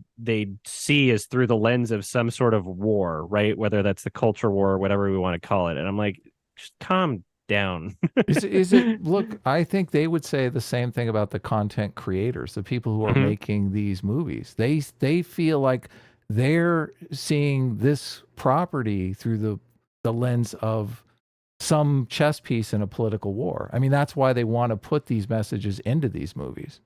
see is through the lens of some sort of war, right? Whether that's the culture war or whatever we want to call it. And I'm like, just calm down. Is it look, I think they would say the same thing about the content creators, the people who are making these movies. They feel like they're seeing this property through the lens of some chess piece in a political war. I mean, that's why they want to put these messages into these movies.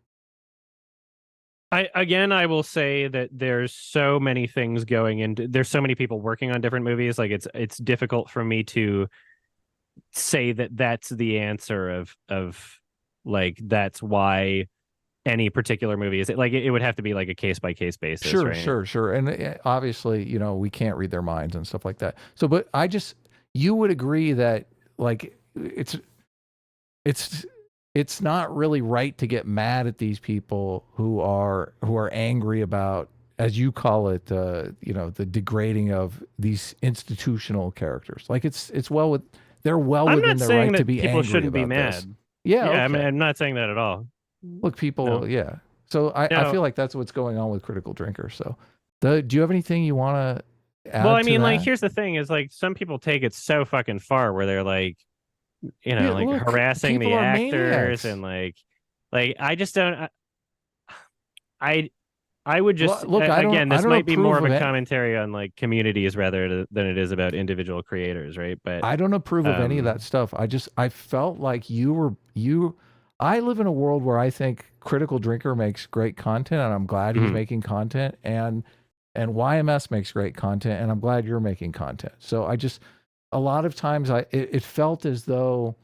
I will say that there's so many things going into, there's so many people working on different movies. Like it's difficult for me to say that that's the answer of like that's why any particular movie is like it would have to be like a case by case basis. Sure, right? sure. And obviously, you know, we can't read their minds and stuff like that. So, but you would agree that like it's not really right to get mad at these people who are angry about, as you call it, you know, the degrading of these institutional characters. Like they're well within their right to be angry. People shouldn't be mad. This. Yeah, okay. I mean, I'm not saying that at all. Look, people, yeah. So I feel like that's what's going on with Critical Drinker. So, do you have anything you want to add? Well, I mean, that? like, here's the thing: is like some people take it so fucking far where they're like, you know, like look, harassing the actors maniacs. And like I just don't. I would just look again. This might be more of a commentary on like communities rather than it is about individual creators, right? But I don't approve of any of that stuff. I felt like I live in a world where I think Critical Drinker makes great content, and I'm glad he's making content, and YMS makes great content, and I'm glad you're making content. So a lot of times it felt as though,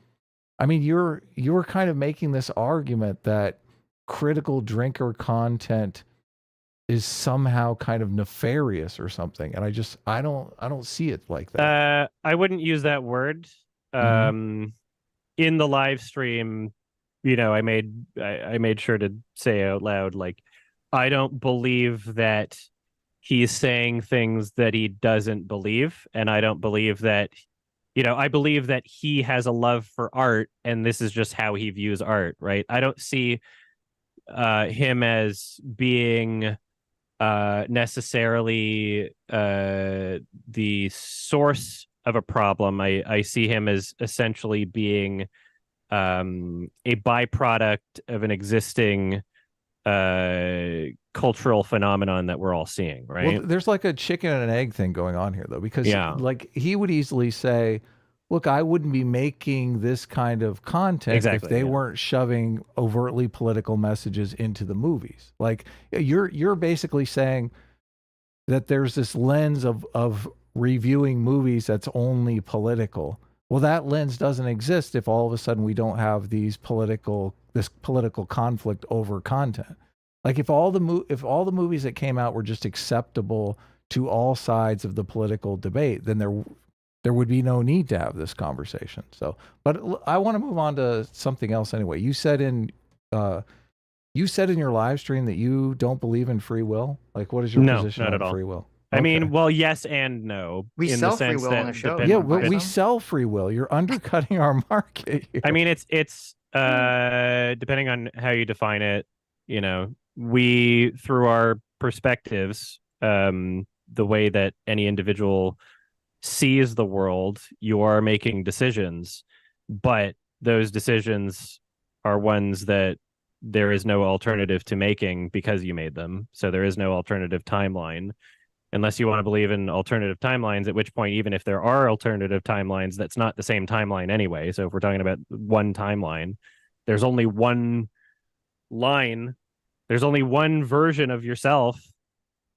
I mean, you're kind of making this argument that Critical Drinker content is somehow kind of nefarious or something, and I don't see it like that. I wouldn't use that word. In the live stream, you know, I made sure to say out loud, like, I don't believe that he's saying things that he doesn't believe, and I don't believe that, you know, I believe that he has a love for art, and this is just how he views art, right? I don't see him as being necessarily the source of a problem. I see him as essentially being a byproduct of an existing cultural phenomenon that we're all seeing, right? Well, there's like a chicken and an egg thing going on here, though, because like he would easily say, look, I wouldn't be making this kind of content if they weren't shoving overtly political messages into the movies. Like you're basically saying that there's this lens of reviewing movies that's only political. Well, that lens doesn't exist if all of a sudden we don't have this political conflict over content. Like if all the movies that came out were just acceptable to all sides of the political debate, then there would be no need to have this conversation. So, but I want to move on to something else anyway. You said in your live stream that you don't believe in free will. Like, what is your position on free will? I mean, well, yes and no. We sell free will on the show. Yeah, we sell free will. You're undercutting our market here. I mean, it's depending on how you define it, you know, we, through our perspectives, the way that any individual sees the world, you are making decisions, but those decisions are ones that there is no alternative to making because you made them. So there is no alternative timeline. Unless you want to believe in alternative timelines, at which point, even if there are alternative timelines, that's not the same timeline anyway. So if we're talking about one timeline, there's only one line, there's only one version of yourself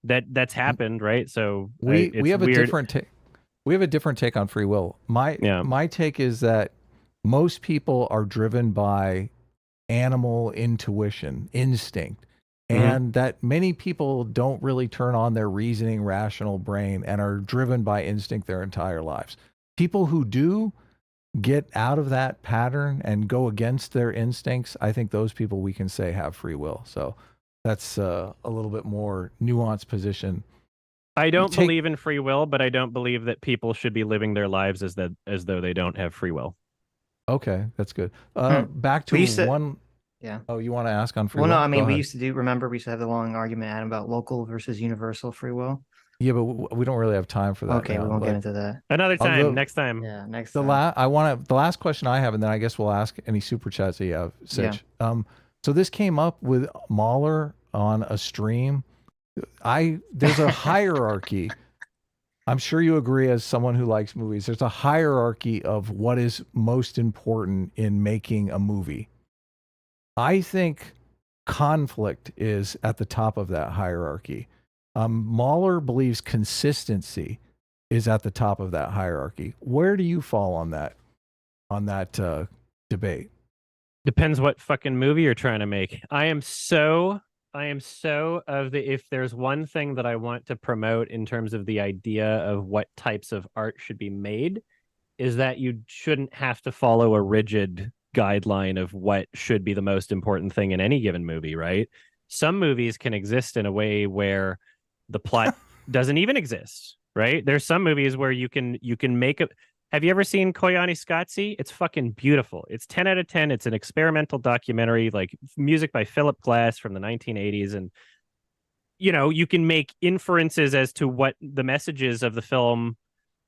that's happened, right? So we it's have weird. a different take. We have a different take on free will. My take is that most people are driven by animal intuition, instinct, and that many people don't really turn on their reasoning, rational brain and are driven by instinct their entire lives. People who do get out of that pattern and go against their instincts, I think those people we can say have free will. So that's a little bit more nuanced position. I don't believe in free will, but I don't believe that people should be living their lives as though they don't have free will. Okay, that's good. Back to one. Yeah. Oh, you want to ask on free will? Well, no, I mean, we used to remember we used to have the long argument, Adam, about local versus universal free will. Yeah, but we don't really have time for that. Okay, we won't get into that. Another time, next time. Yeah, next time. The last question I have, and then I guess we'll ask any super chats that you have, Sitch. Yeah. So this came up with Mauler on a stream. There's a hierarchy. I'm sure you agree, as someone who likes movies, there's a hierarchy of what is most important in making a movie. I think conflict is at the top of that hierarchy. Mauler believes consistency is at the top of that hierarchy. Where do you fall on that debate? Depends what fucking movie you're trying to make. I am so of the, if there's one thing that I want to promote in terms of the idea of what types of art should be made, is that you shouldn't have to follow a rigid guideline of what should be the most important thing in any given movie, right? Some movies can exist in a way where the plot doesn't even exist, right? There's some movies where you can make a... Have you ever seen Koyaanisqatsi? It's fucking beautiful. It's 10 out of 10. It's an experimental documentary, like music by Philip Glass from the 1980s. And, you know, you can make inferences as to what the messages of the film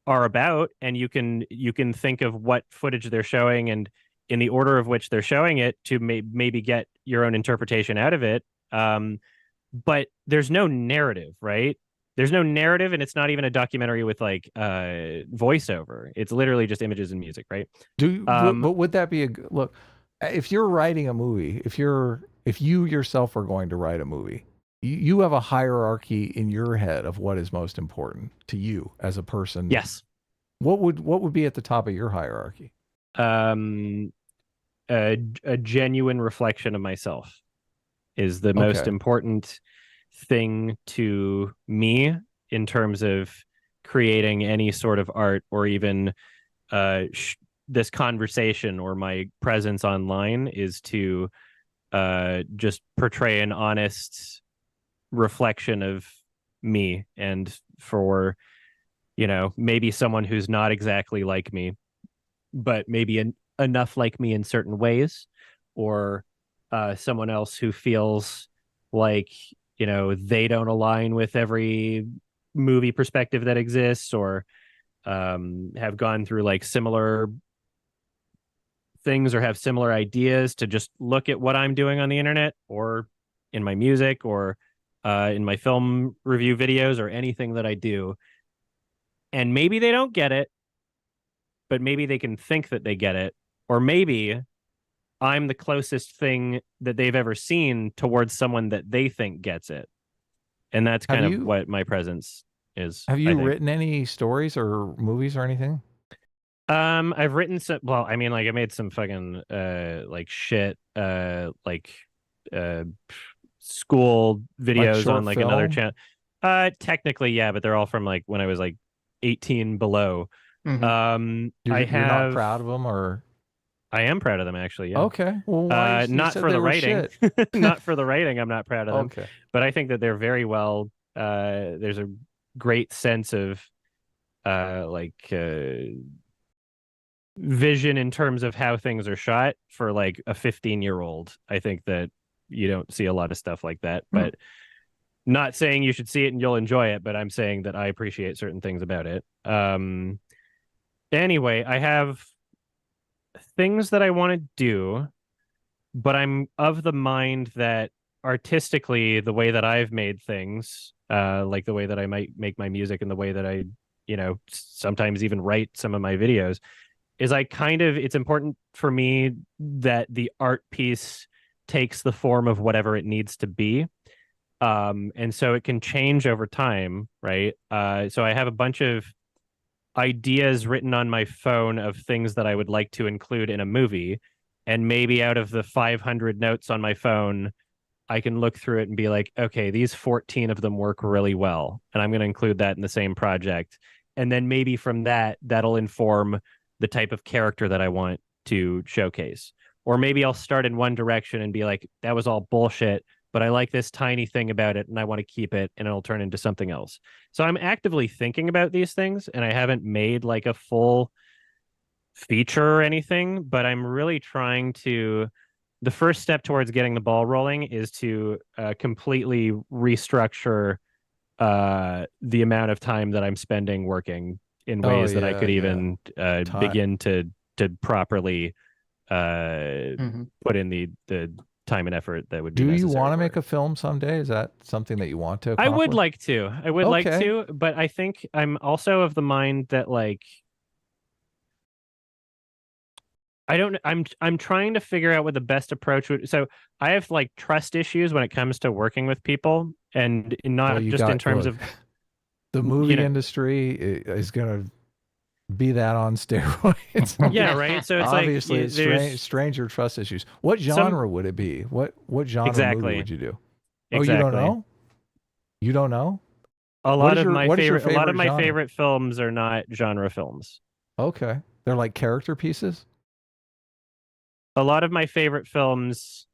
are about. And you can think of what footage they're showing and in the order of which they're showing it to maybe get your own interpretation out of it. But there's no narrative, right? There's no narrative, and it's not even a documentary with like voiceover. It's literally just images and music, right? But would that be look? If you're writing a movie, if you yourself are going to write a movie, you have a hierarchy in your head of what is most important to you as a person. Yes. What would be at the top of your hierarchy? A genuine reflection of myself is the most important thing to me in terms of creating any sort of art, or even this conversation or my presence online, is to just portray an honest reflection of me, and for, you know, maybe someone who's not exactly like me, but maybe enough like me in certain ways, or someone else who feels like, you know, they don't align with every movie perspective that exists, or have gone through like similar things or have similar ideas, to just look at what I'm doing on the internet or in my music or in my film review videos or anything that I do. And maybe they don't get it, but maybe they can think that they get it. Or maybe I'm the closest thing that they've ever seen towards someone that they think gets it. And that's kind of what my presence is. Have you written any stories or movies or anything? I've written some, well, I mean, like I made some fucking like shit, like school videos on like another channel. Technically, yeah, but they're all from like when I was like 18 below. You're not proud of them, or? I am proud of them, actually. Yeah. Okay. Well, not for the writing. Not for the writing. I'm not proud of them. Okay. But I think that they're very well. There's a great sense of vision in terms of how things are shot for like a 15-year-old. I think that you don't see a lot of stuff like that. But not saying you should see it and you'll enjoy it, but I'm saying that I appreciate certain things about it. Anyway, I have things that I want to do, but I'm of the mind that artistically, the way that I've made things, like the way that I might make my music and the way that I, you know, sometimes even write some of my videos, is it's important for me that the art piece takes the form of whatever it needs to be. And so it can change over time, right? So I have a bunch of ideas written on my phone of things that I would like to include in a movie. And maybe out of the 500 notes on my phone, I can look through it and be like, okay, these 14 of them work really well. And I'm going to include that in the same project. And then maybe from that, that'll inform the type of character that I want to showcase. Or maybe I'll start in one direction and be like, that was all bullshit, but I like this tiny thing about it and I want to keep it, and it'll turn into something else. So I'm actively thinking about these things, and I haven't made like a full feature or anything, but I'm really trying to. The first step towards getting the ball rolling is to completely restructure the amount of time that I'm spending working in ways that I could even begin to properly put in the time and effort that would be necessary. Do you want to make a film someday? Is that something that you want to accomplish? I would like to. I would like to, but I think I'm also of the mind that like I'm trying to figure out what the best approach would. So I have like trust issues when it comes to working with people, and not just in terms of the movie industry is going to be that on steroids. Yeah, right. So it's obviously like it's stranger trust issues. What genre would it be? What genre movie would you do? Oh, you don't know? You don't know? A lot of my favorite films are not genre films. Okay. They're like character pieces? A lot of my favorite films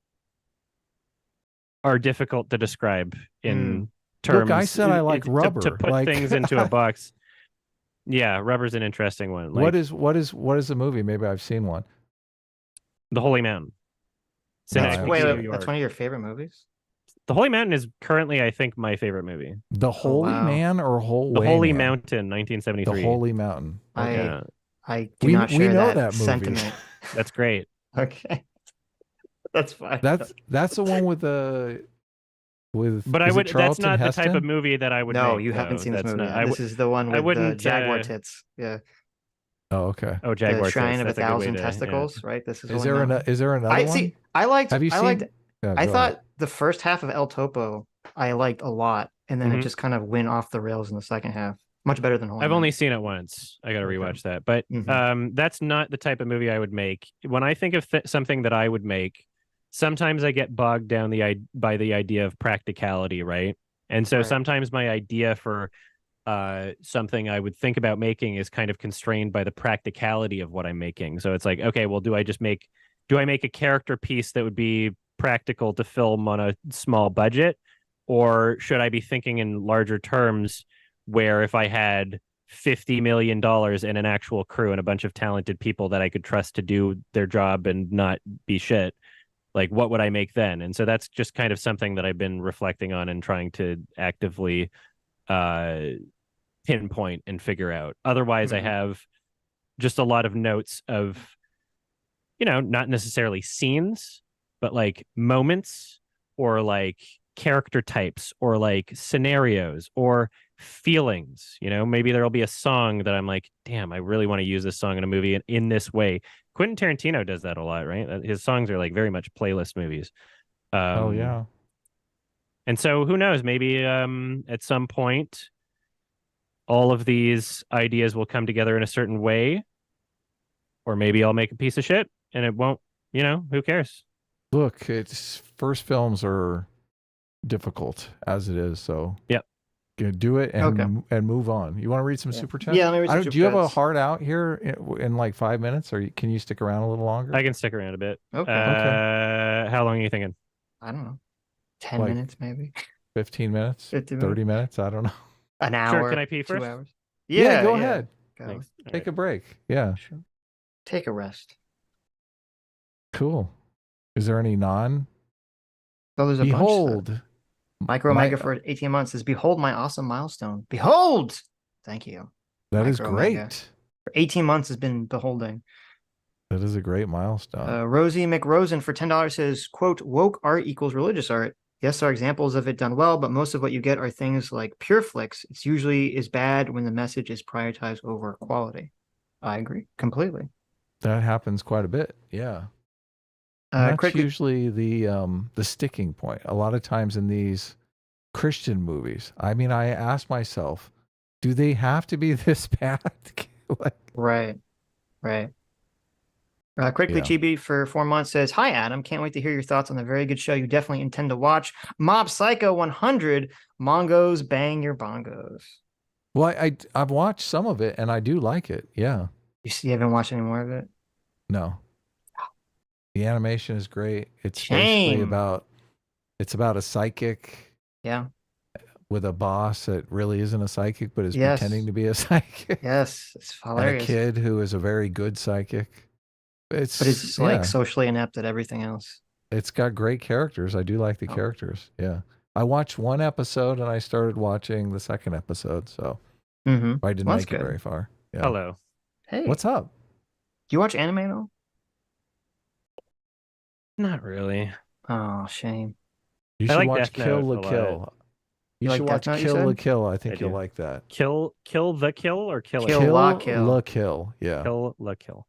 are difficult to describe in terms. Look, I said I like Rubber. To put things into a box. Yeah, Rubber's an interesting one. Like, what is the movie? Maybe I've seen one. The Holy Mountain. That's one of your favorite movies? The Holy Mountain is currently, I think, my favorite movie. The Holy Man or The Holy Mountain, 1973. The Holy Mountain. Okay. I do not share that sentiment. That's great. Okay. That's fine. That's the one with the But I would. That's not the type of movie that I would. No, make, you haven't seen this movie. This is the one with the Jaguar tits. Yeah. Oh, okay. Oh, Jaguar the Shrine tits. of 1,000 Testicles, right? This is there another one? See, I liked. Have you seen? I thought the first half of El Topo I liked a lot, and then it just kind of went off the rails in the second half. Much better than Holy I've only seen it once. I got to rewatch that. But that's not the type of movie I would make. When I think of something that I would make, sometimes I get bogged down by the idea of practicality, right? And so sometimes my idea for something I would think about making is kind of constrained by the practicality of what I'm making. So it's like, okay, well, do I make a character piece that would be practical to film on a small budget? Or should I be thinking in larger terms where if I had $50 million and an actual crew and a bunch of talented people that I could trust to do their job and not be shit, like what would I make then? And so that's just kind of something that I've been reflecting on and trying to actively pinpoint and figure out. Otherwise, I have just a lot of notes of, not necessarily scenes, but like moments or like character types or like scenarios or feelings. Maybe there'll be a song that I'm like, damn, I really want to use this song in a movie in this way. Quentin Tarantino does that a lot, right? His songs are like very much playlist movies. Oh yeah. And so who knows, maybe at some point all of these ideas will come together in a certain way, or maybe I'll make a piece of shit and it won't, who cares? Look, first films are difficult as it is, so yep. Do it and move on. You want to read some super chats? Yeah, let me read some super chats. Do you have a hard out here in like 5 minutes, or can you stick around a little longer? I can stick around a bit. Okay. How long are you thinking? I don't know. 10 minutes, maybe. 15 minutes? 30 minutes? I don't know. An hour. Sure, can I pee 2 first? hours. Yeah, go ahead. Go. Take a break. Yeah. Sure. Take a rest. Cool. Is there any non? Oh, there's a Behold. bunch. Micro Omega for 18 months says, behold my awesome milestone. Behold! Thank you. That is great. For 18 months has been beholding. That is a great milestone. Rosie McRosen for $10 says, quote, woke art equals religious art. Yes, there are examples of it done well, but most of what you get are things like pure flicks. It's usually is bad when the message is prioritized over quality. I agree completely. That happens quite a bit. Yeah. That's usually the sticking point. A lot of times in these Christian movies. I mean, I ask myself, do they have to be this bad? Like, Right. Quickly, yeah. Chibi for 4 months says, "Hi, Adam. Can't wait to hear your thoughts on the very good show you definitely intend to watch. Mob Psycho 100, Mongos Bang Your Bongos." Well, I've watched some of it and I do like it. Yeah. You haven't watched any more of it? No. The animation is great. It's Shame. basically about a psychic. Yeah. With a boss that really isn't a psychic, but is Yes. pretending to be a psychic. Yes, it's hilarious. And a kid who is a very good psychic. But it's like socially inept at everything else. It's got great characters. I do like the characters. Yeah. I watched one episode and I started watching the second episode. So I didn't make it very far. Yeah. Hello. Hey. What's up? Do you watch anime at all? Not really. Oh, shame. You should watch Kill la Kill. You should watch Kill la Kill. I think you'll like that. Kill the Kill or Kill la Kill. Yeah. Kill la Kill.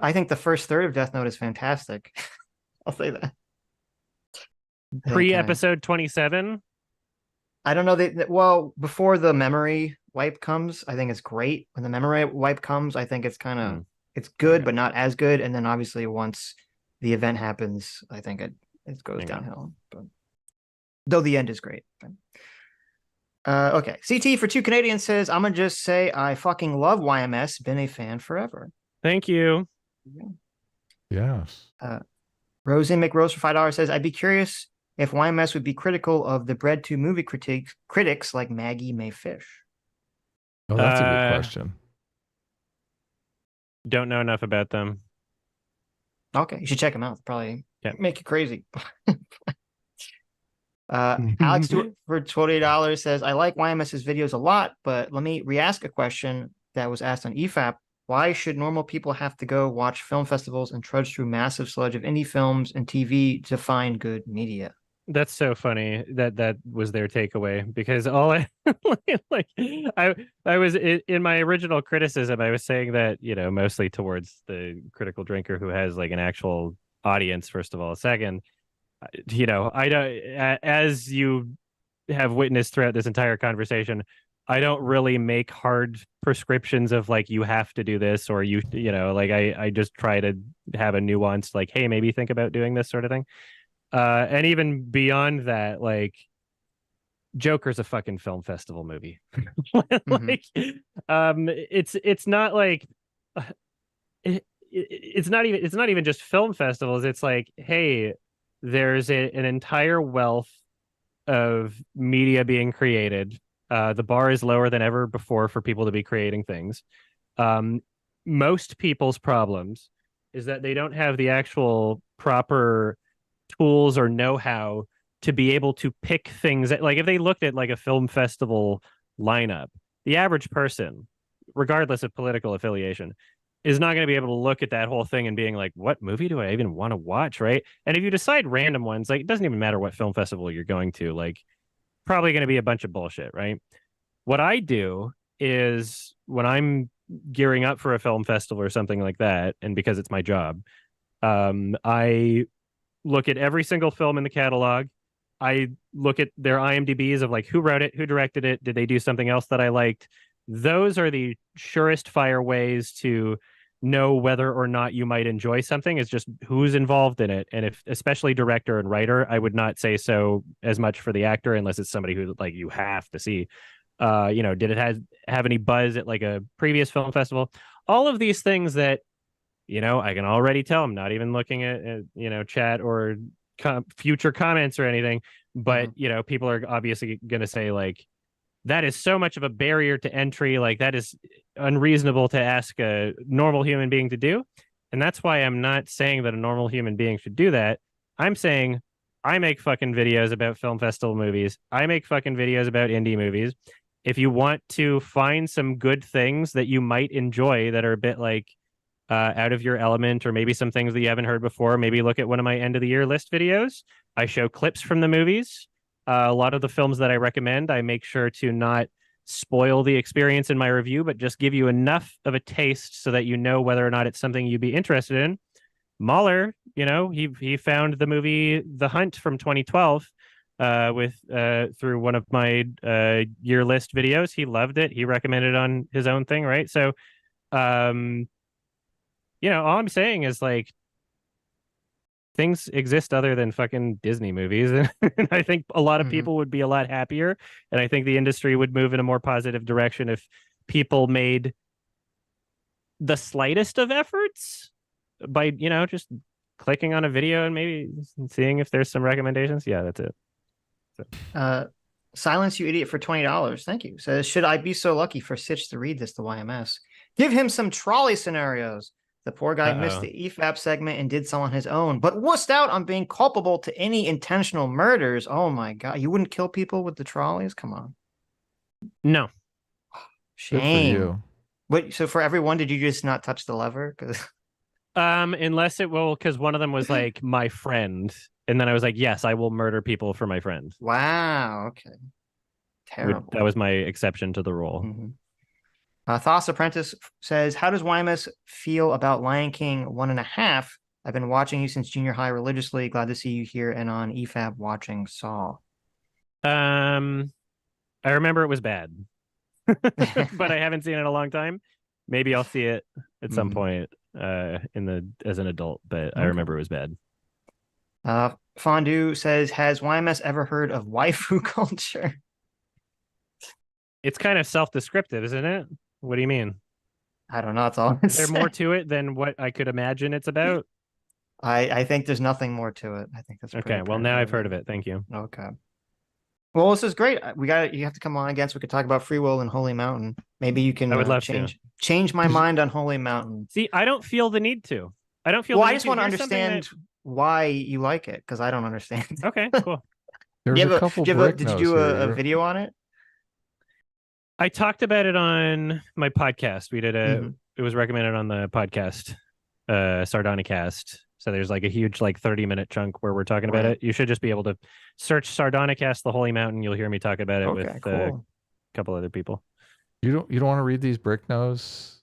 I think the first third of Death Note is fantastic. I'll say that. Pre-episode 27? I don't know. Well, before the memory wipe comes, I think it's great. When the memory wipe comes, I think it's kind of it's good, but not as good. And then obviously once the event happens, I think it goes downhill. But though the end is great. Okay. CT for 2 Canadians says, "I'm gonna just say I fucking love YMS. Been a fan forever." Thank you. Yes. Rosie McRose for $5 says, "I'd be curious if YMS would be critical of the Bread to movie critics like Maggie May Fish." Oh, that's a good question. Don't know enough about them. Okay, you should check them out. Probably make you crazy. Alex Stewart for $28 says, "I like YMS's videos a lot, but let me re-ask a question that was asked on EFAP. Why should normal people have to go watch film festivals and trudge through massive sludge of indie films and TV to find good media?" That's so funny that was their takeaway, because all I I was in my original criticism, I was saying that, mostly towards the critical drinker who has like an actual audience, first of all. Second, I don't, as you have witnessed throughout this entire conversation, I don't really make hard prescriptions of like, you have to do this, or I just try to have a nuanced, like, hey, maybe think about doing this sort of thing. And even beyond that, like, Joker's a fucking film festival movie. It's not like it's not even just film festivals. It's like, hey, there's an entire wealth of media being created. The bar is lower than ever before for people to be creating things. Most people's problems is that they don't have the actual proper tools or know-how to be able to pick things that, like, if they looked at like a film festival lineup, the average person, regardless of political affiliation, is not going to be able to look at that whole thing and being like, what movie do I even want to watch, right? And if you decide random ones, like, it doesn't even matter what film festival you're going to, like, probably going to be a bunch of bullshit, right? What I do is, when I'm gearing up for a film festival or something like that, and because it's my job, I look at every single film in the catalog. I look at their IMDb's of like, who wrote it, who directed it, did they do something else that I liked? Those are the surest fire ways to know whether or not you might enjoy something, is just who's involved in it. And if, especially director and writer, I would not say so as much for the actor, unless it's somebody who, like, you have to see. Did it have any buzz at like a previous film festival? All of these things that, I can already tell. I'm not even looking at chat or future comments or anything, but people are obviously going to say, like, that is so much of a barrier to entry, like, that is unreasonable to ask a normal human being to do. And that's why I'm not saying that a normal human being should do that. I'm saying I make fucking videos about film festival movies. I make fucking videos about indie movies. If you want to find some good things that you might enjoy that are a bit like out of your element, or maybe some things that you haven't heard before, maybe look at one of my end of the year list videos. I show clips from the movies. A lot of the films that I recommend, I make sure to not spoil the experience in my review, but just give you enough of a taste so that you know whether or not it's something you'd be interested in. Mauler, he found the movie The Hunt from 2012. with through one of my year list videos. He loved it. He recommended it on his own thing, right? So, you know, all I'm saying is like things exist other than fucking Disney movies, and I think a lot of people would be a lot happier, and I think the industry would move in a more positive direction if people made the slightest of efforts by, you know, just clicking on a video and maybe seeing if there's some recommendations. Yeah, that's it. So. Silence You Idiot for $20. Thank you. Says, should I be so lucky for Sitch to read this to YMS? Give him some trolley scenarios. The poor guy missed the EFAP segment and did some on his own, but wussed out on being culpable to any intentional murders. Oh my God. You wouldn't kill people with the trolleys? Come on. No. Shame. Good for you. What, so for everyone, did you just not touch the lever? Because unless it will, because one of them was like my friend, and then I was like, yes, I will murder people for my friend. Wow. Okay. Terrible. That was my exception to the rule. Thos Apprentice says, how does YMS feel about Lion King 1.5? I've been watching you since junior high religiously. Glad to see you here and on EFAB watching Saw. I remember it was bad, but I haven't seen it in a long time. Maybe I'll see it at some point as an adult, but I remember it was bad. Fondue says, has YMS ever heard of waifu culture? It's kind of self-descriptive, isn't it? What do you mean? I don't know. That's all. Is there more to it than what I could imagine it's about? I think there's nothing more to it. I think that's okay. Well, now I've heard of it. Thank you. Okay. Well, this is great. You have to come on again so we could talk about Free Will and Holy Mountain. Maybe you can I would love change my mind on Holy Mountain. See, I don't feel the need to. I don't feel. Well, I just want to understand why you like it, because I don't understand. Okay, cool. Did you do a video on it? I talked about it on my podcast. We did it was recommended on the podcast, Sardonicast. So there's like a huge, like 30-minute chunk where we're talking about it. You should just be able to search Sardonicast, the Holy Mountain. You'll hear me talk about it with a couple other people. You don't want to read these Bricknose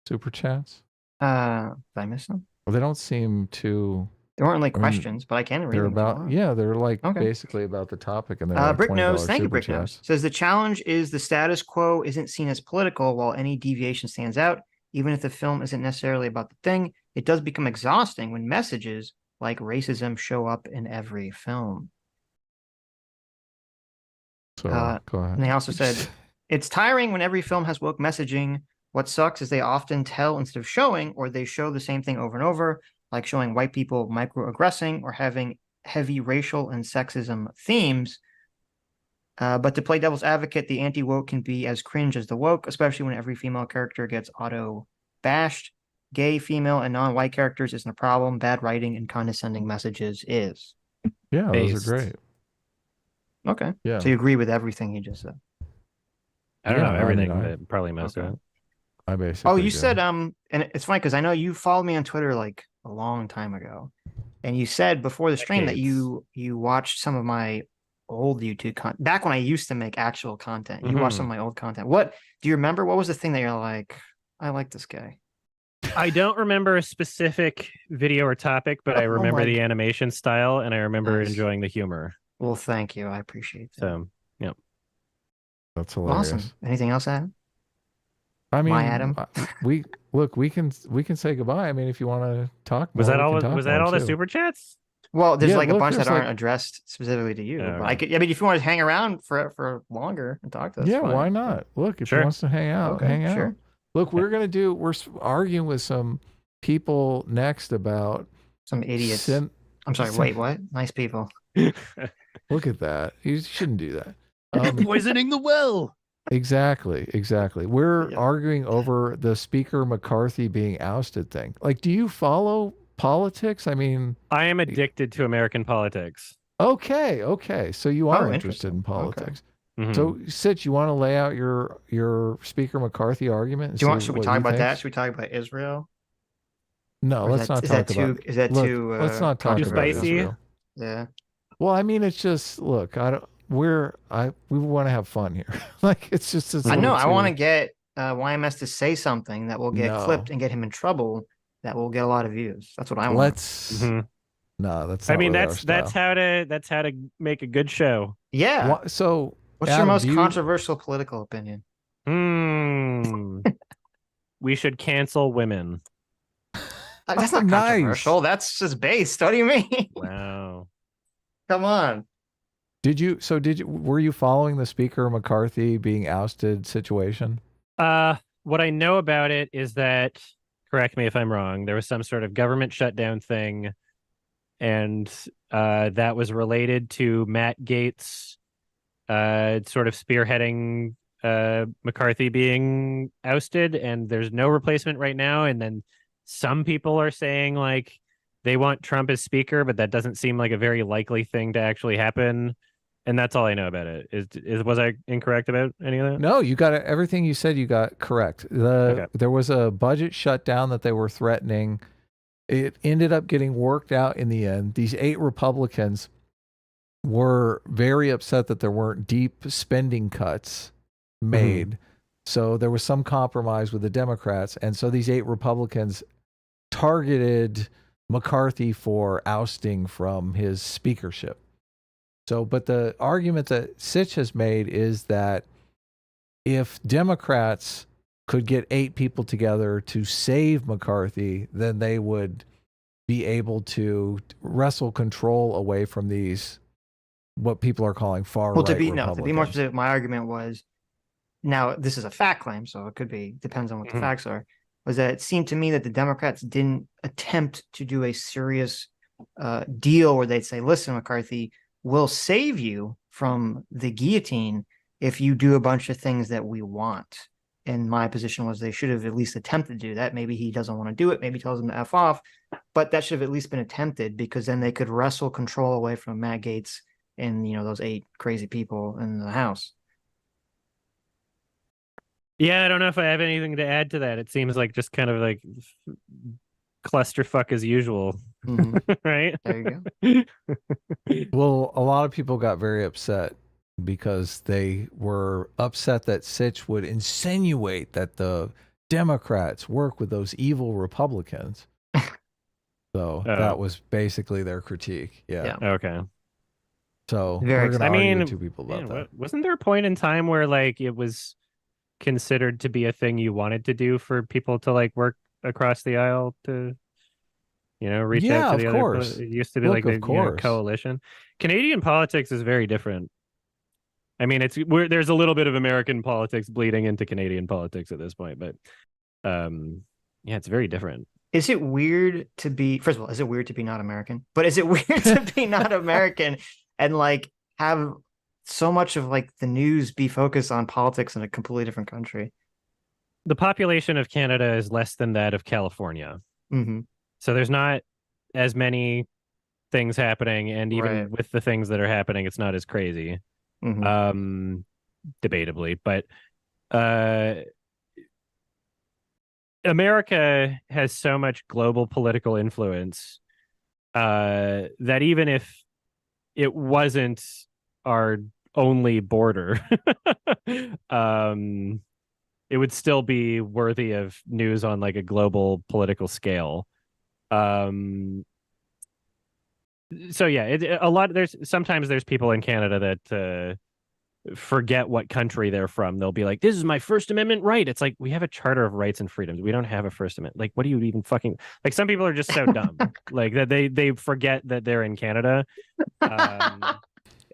super chats? Did I miss them? Well, they don't seem too. There weren't like questions, but I can read them. They're like basically about the topic. And they're like Bricknose, thank you, Bricknose. Says the challenge is the status quo isn't seen as political, while any deviation stands out. Even if the film isn't necessarily about the thing, it does become exhausting when messages like racism show up in every film. So go ahead. And they also said it's tiring when every film has woke messaging. What sucks is they often tell instead of showing, or they show the same thing over and over, like showing white people microaggressing or having heavy racial and sexism themes. But to play devil's advocate, the anti-woke can be as cringe as the woke, especially when every female character gets auto-bashed. Gay, female, and non-white characters isn't a problem. Bad writing and condescending messages is. Yeah, those are great. Okay. Yeah. So you agree with everything he just said? I don't know everything, but probably most of it. I basically. Oh, you said and it's funny because I know you followed me on Twitter like a long time ago, and you said before the stream that you watched some of my old YouTube content back when I used to make actual content. You watched some of my old content. What do you remember? What was the thing that you're like, I like this guy? I don't remember a specific video or topic, but I remember the animation style, and I remember enjoying the humor. Well, thank you. I appreciate that. So, yeah, that's hilarious. Awesome. Anything else, Adam? I mean, Adam? we can say goodbye. I mean, if you want to talk more. Was that all the super chats? Well, there's like a bunch that aren't addressed specifically to you. But I mean, if you want to hang around for longer and talk to us, fine. Why not? Look, if he wants to hang out, hang out. Sure. Look, we're arguing with some people next about some idiots. I'm sorry. Wait, what? Nice people. Look at that. You shouldn't do that. Poisoning the well. Exactly. We're arguing over the Speaker McCarthy being ousted thing. Like, do you follow politics? I mean, I am addicted to American politics. Okay. So you are interested in politics. Okay. So, Sitch, you want to lay out your Speaker McCarthy argument? Should we talk about that? Should we talk about Israel? No, let's not talk about. Is that too? Let's not talk about spicy. Israel. Yeah. Well, I mean, it's just look. We want to have fun here. Like it's just. I know. I want to get YMS to say something that will get clipped and get him in trouble. That will get a lot of views. That's what I want. No, that's I not mean, really our style. that's how to make a good show. Yeah. So, What's your Adam, most controversial political opinion? Hmm. We should cancel women. That's Oh, not nice. controversial. That's just based. What do you mean? Wow. Come on. Were you following the Speaker McCarthy being ousted situation? What I know about it is that, correct me if I'm wrong, there was some sort of government shutdown thing, and that was related to Matt Gaetz sort of spearheading McCarthy being ousted, and there's no replacement right now. And then some people are saying like they want Trump as speaker, but that doesn't seem like a very likely thing to actually happen. And that's all I know about it. Was I incorrect about any of that? No, you got everything you said. You got correct. Okay. There was a budget shutdown that they were threatening. It ended up getting worked out in the end. These 8 Republicans were very upset that there weren't deep spending cuts made. So there was some compromise with the Democrats. And so these 8 Republicans targeted McCarthy for ousting from his speakership. So, but the argument that Sitch has made is that if Democrats could get 8 people together to save McCarthy, then they would be able to wrestle control away from these, what people are calling far right Republicans. To be more specific, my argument was, now this is a fact claim, so it could be, depends on what the facts are, was that it seemed to me that the Democrats didn't attempt to do a serious deal where they'd say, listen, McCarthy, we'll save you from the guillotine if you do a bunch of things that we want. And my position was they should have at least attempted to do that. Maybe he doesn't want to do it. Maybe tells him to F off, but that should have at least been attempted, because then they could wrestle control away from Matt Gaetz and, you know, those 8 crazy people in the House. Yeah, I don't know if I have anything to add to that. It seems like just kind of like clusterfuck as usual. Right? There you go. Well, a lot of people got very upset because they were upset that Sitch would insinuate that the Democrats work with those evil Republicans. So that was basically their critique. Yeah. Okay. So we're going to argue with 2 people about that. Wasn't there a point in time where like it was considered to be a thing you wanted to do for people to like work across the aisle to, you know, reach out to the other? It used to be like the coalition. Canadian politics is very different. I mean, there's a little bit of American politics bleeding into Canadian politics at this point, but yeah, it's very different. Is it weird to be, first of all, is it weird to be not American? But is it weird to be not American and like have so much of like the news be focused on politics in a completely different country? The population of Canada is less than that of California. So there's not as many things happening, and even with the things that are happening, it's not as crazy. Debatably, but America has so much global political influence that even if it wasn't our only border, it would still be worthy of news on like a global political scale. So yeah, sometimes there's people in Canada that forget what country they're from. They'll be like, this is my First Amendment right. It's like, we have a Charter of Rights and Freedoms. We don't have a First Amendment. Like, what do you even fucking, like, some people are just so dumb like that they forget that they're in Canada.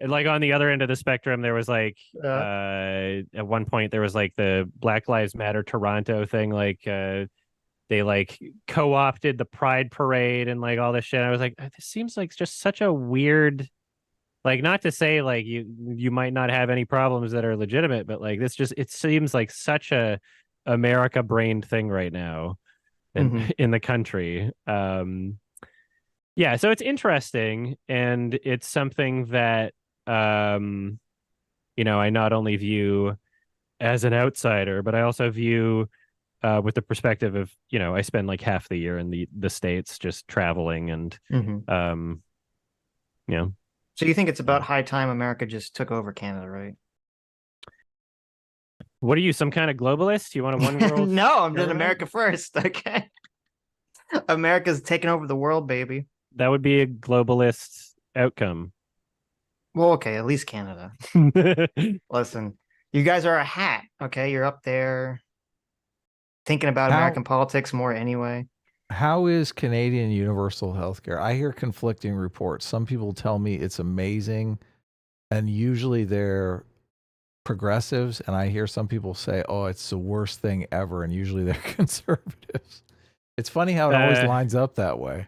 Like on the other end of the spectrum, there was like at one point there was like the Black Lives Matter Toronto thing, like they like co-opted the Pride Parade and like all this shit. I was like, this seems like just such a weird, like, not to say like you might not have any problems that are legitimate, but like this just, it seems like such a America brained thing right now in the country. Yeah, so it's interesting, and it's something that you know, I not only view as an outsider, but I also view with the perspective of, you know, I spend like half the year in the States just traveling and you know. So you think it's about high time America just took over Canada, right? What are you, some kind of globalist? You want a one world? No, I'm doing America first. Okay. America's taking over the world, baby. That would be a globalist outcome. Well, okay, at least Canada. Listen, you guys are a hat, okay? You're up there thinking about American politics more anyway. How is Canadian universal healthcare? I hear conflicting reports. Some people tell me it's amazing, and usually they're progressives, and I hear some people say, "Oh, it's the worst thing ever," and usually they're conservatives. It's funny how it always lines up that way.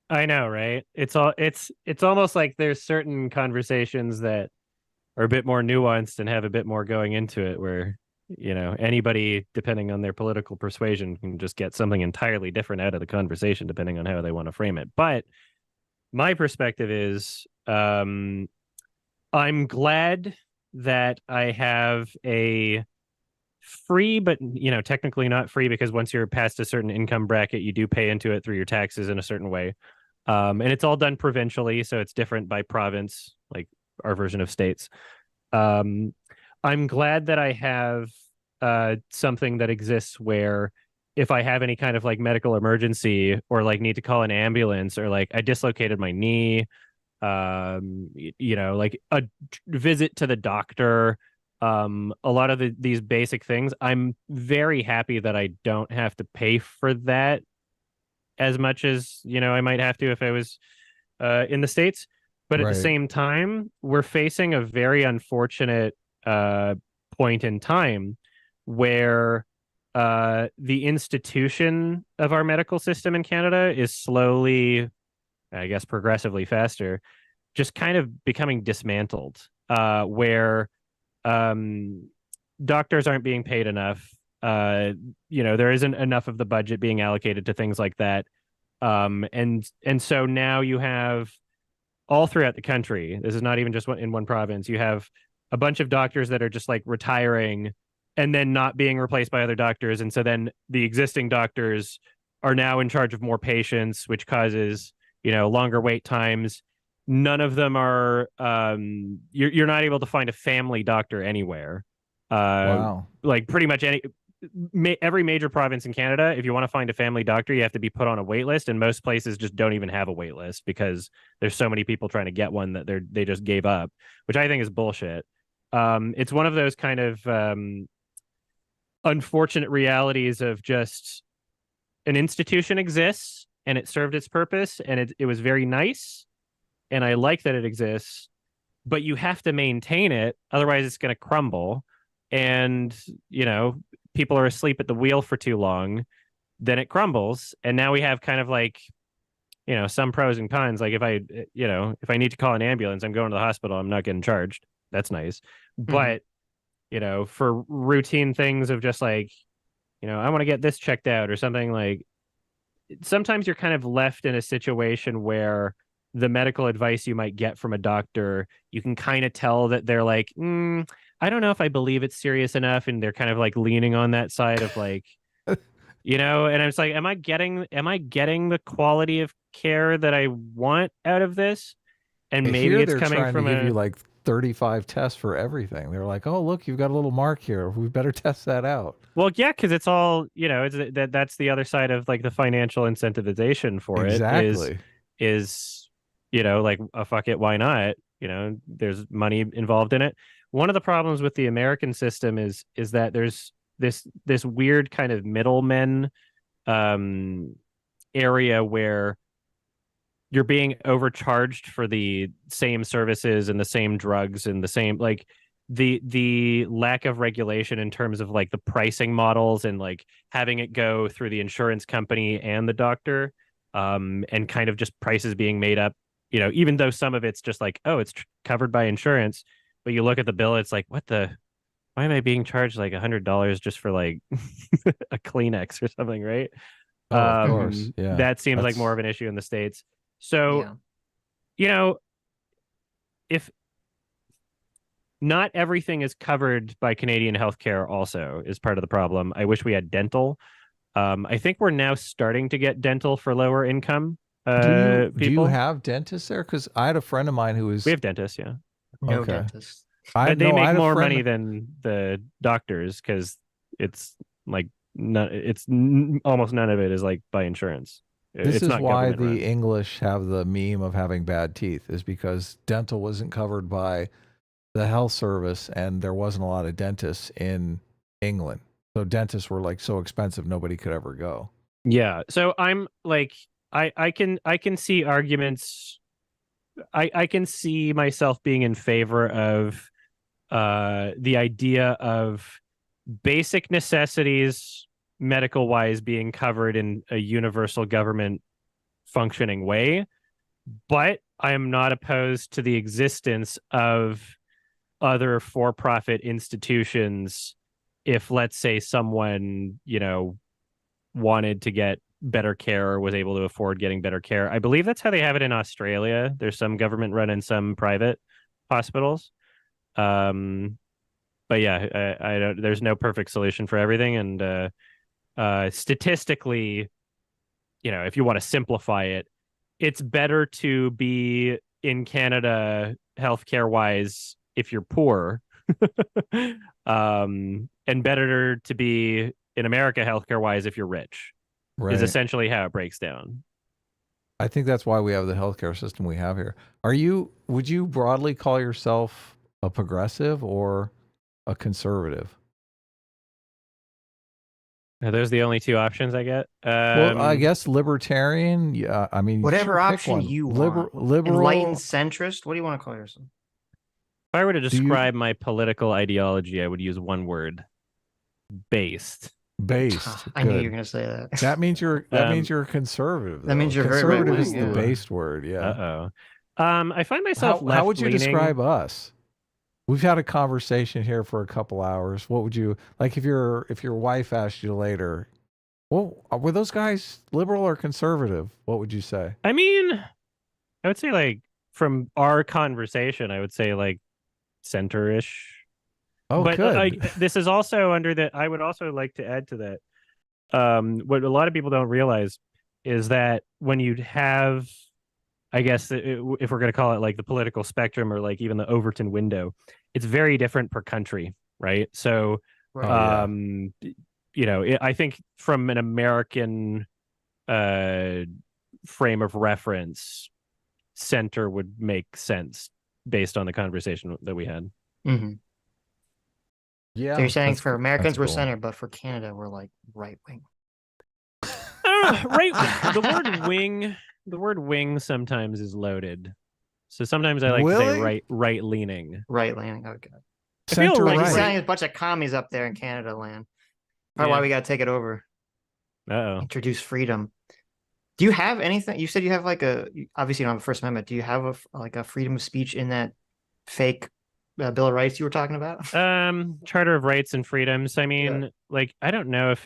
I know, right? It's almost like there's certain conversations that are a bit more nuanced and have a bit more going into it, where anybody, depending on their political persuasion, can just get something entirely different out of the conversation depending on how they want to frame it. But my perspective is, I'm glad that I have a free, but technically not free, because once you're past a certain income bracket, you do pay into it through your taxes in a certain way. And it's all done provincially, so it's different by province, like our version of states. I'm glad that I have something that exists where if I have any kind of like medical emergency, or like need to call an ambulance, or like I dislocated my knee, like a visit to the doctor, a lot of these basic things, I'm very happy that I don't have to pay for that as much as I might have to if I was in the States. But at the same time, we're facing a very unfortunate point in time where the institution of our medical system in Canada is slowly, I guess progressively faster, just kind of becoming dismantled, where doctors aren't being paid enough. There isn't enough of the budget being allocated to things like that. And so now you have all throughout the country, this is not even just in one province, you have a bunch of doctors that are just like retiring and then not being replaced by other doctors. And so then the existing doctors are now in charge of more patients, which causes, longer wait times. None of them are, you're not able to find a family doctor anywhere. Wow. Like pretty much every major province in Canada, if you want to find a family doctor, you have to be put on a wait list, and most places just don't even have a wait list because there's so many people trying to get one that they just gave up, which I think is bullshit. It's one of those kind of unfortunate realities of just an institution exists and it served its purpose and it was very nice, and I like that it exists, but you have to maintain it, otherwise it's going to crumble. And people are asleep at the wheel for too long, then it crumbles. And now we have kind of like, some pros and cons. Like if I need to call an ambulance, I'm going to the hospital, I'm not getting charged. That's nice. But, for routine things of just like, I want to get this checked out or something, like sometimes you're kind of left in a situation where the medical advice you might get from a doctor, you can kind of tell that they're like, I don't know if I believe it's serious enough. And they're kind of like leaning on that side of like, and I was like, am I getting the quality of care that I want out of this? And maybe it's coming from to give you like 35 tests for everything. They're like, oh, look, you've got a little mark here. We better test that out. Well, yeah, because it's all, that's the other side of like the financial incentivization for it is like, fuck it, why not? There's money involved in it. One of the problems with the American system is that there's this weird kind of middlemen area where you're being overcharged for the same services and the same drugs and the same, like the lack of regulation in terms of like the pricing models and like having it go through the insurance company and the doctor, and kind of just prices being made up, even though some of it's just like, oh, it's covered by insurance. But you look at the bill, it's like, why am I being charged like $100 just for like a Kleenex or something, right? Oh, of course. Yeah. That seems like more of an issue in the States. So, if not everything is covered by Canadian healthcare also is part of the problem. I wish we had dental. I think we're now starting to get dental for lower income do people. You have dentists there? Because I had a friend of mine who was... We have dentists, yeah. No dentists. But they make more money than the doctors because it's like almost none of it is like by insurance. This It's is not why government-run. the English have the meme of having bad teeth, is because dental wasn't covered by the health service, and there wasn't a lot of dentists in England. So dentists were like so expensive, nobody could ever go. Yeah. So I'm like, I can see arguments. I can see myself being in favor of the idea of basic necessities medical wise being covered in a universal government functioning way, but I am not opposed to the existence of other for-profit institutions if, let's say, someone, you know, wanted to get better care or was able to afford getting better care. I believe that's how they have it in Australia. There's some government run and some private hospitals. But yeah, I don't, there's no perfect solution for everything. And statistically, you know, if you want to simplify it, it's better to be in Canada healthcare wise if you're poor, and better to be in America healthcare wise if you're rich. Right. Is essentially how it breaks down. I think that's why we have the healthcare system we have here. Would you broadly call yourself a progressive or a conservative? Are those the only two options I get? Well, I guess libertarian. Yeah, I mean, Whatever sure, pick option one. you want. Liberal, Enlightened centrist. What do you want to call yourself? If I were to describe my political ideology, I would use one word: based. based. I knew you were going to say that. That means you're a conservative. That means you're very conservative right-wing, is the yeah. based word. Yeah. I find myself How would you left-leaning. describe us? We've had a conversation here for a couple hours. What would you like if your wife asked you later? Well, were those guys liberal or conservative? What would you say? I mean, I would say like from our conversation, I would say like center-ish. Oh, But good. this is also under that. I would also like to add to that. What a lot of people don't realize is that when you have, I guess, if we're going to call it like the political spectrum or like even the Overton window, it's very different per country, right? So, Right. you know, I think from an American frame of reference, center would make sense based on the conversation that we had. Mm-hmm. Yeah. So you're saying that's for cool. Americans That's we're cool. center, but for Canada we're like right wing. Right. The word wing sometimes is loaded. So sometimes I like to Really? say right leaning. Right leaning. Okay. I feel Center like He's right. saying a bunch of commies up there in Canada land. Probably Yeah. why we got to take it over. Uh-oh. Introduce freedom. Do you have anything? You said you have like obviously you don't have a First Amendment. Do you have a freedom of speech in that fake Bill of Rights you were talking about? Charter of Rights and Freedoms. I mean, like, I don't know if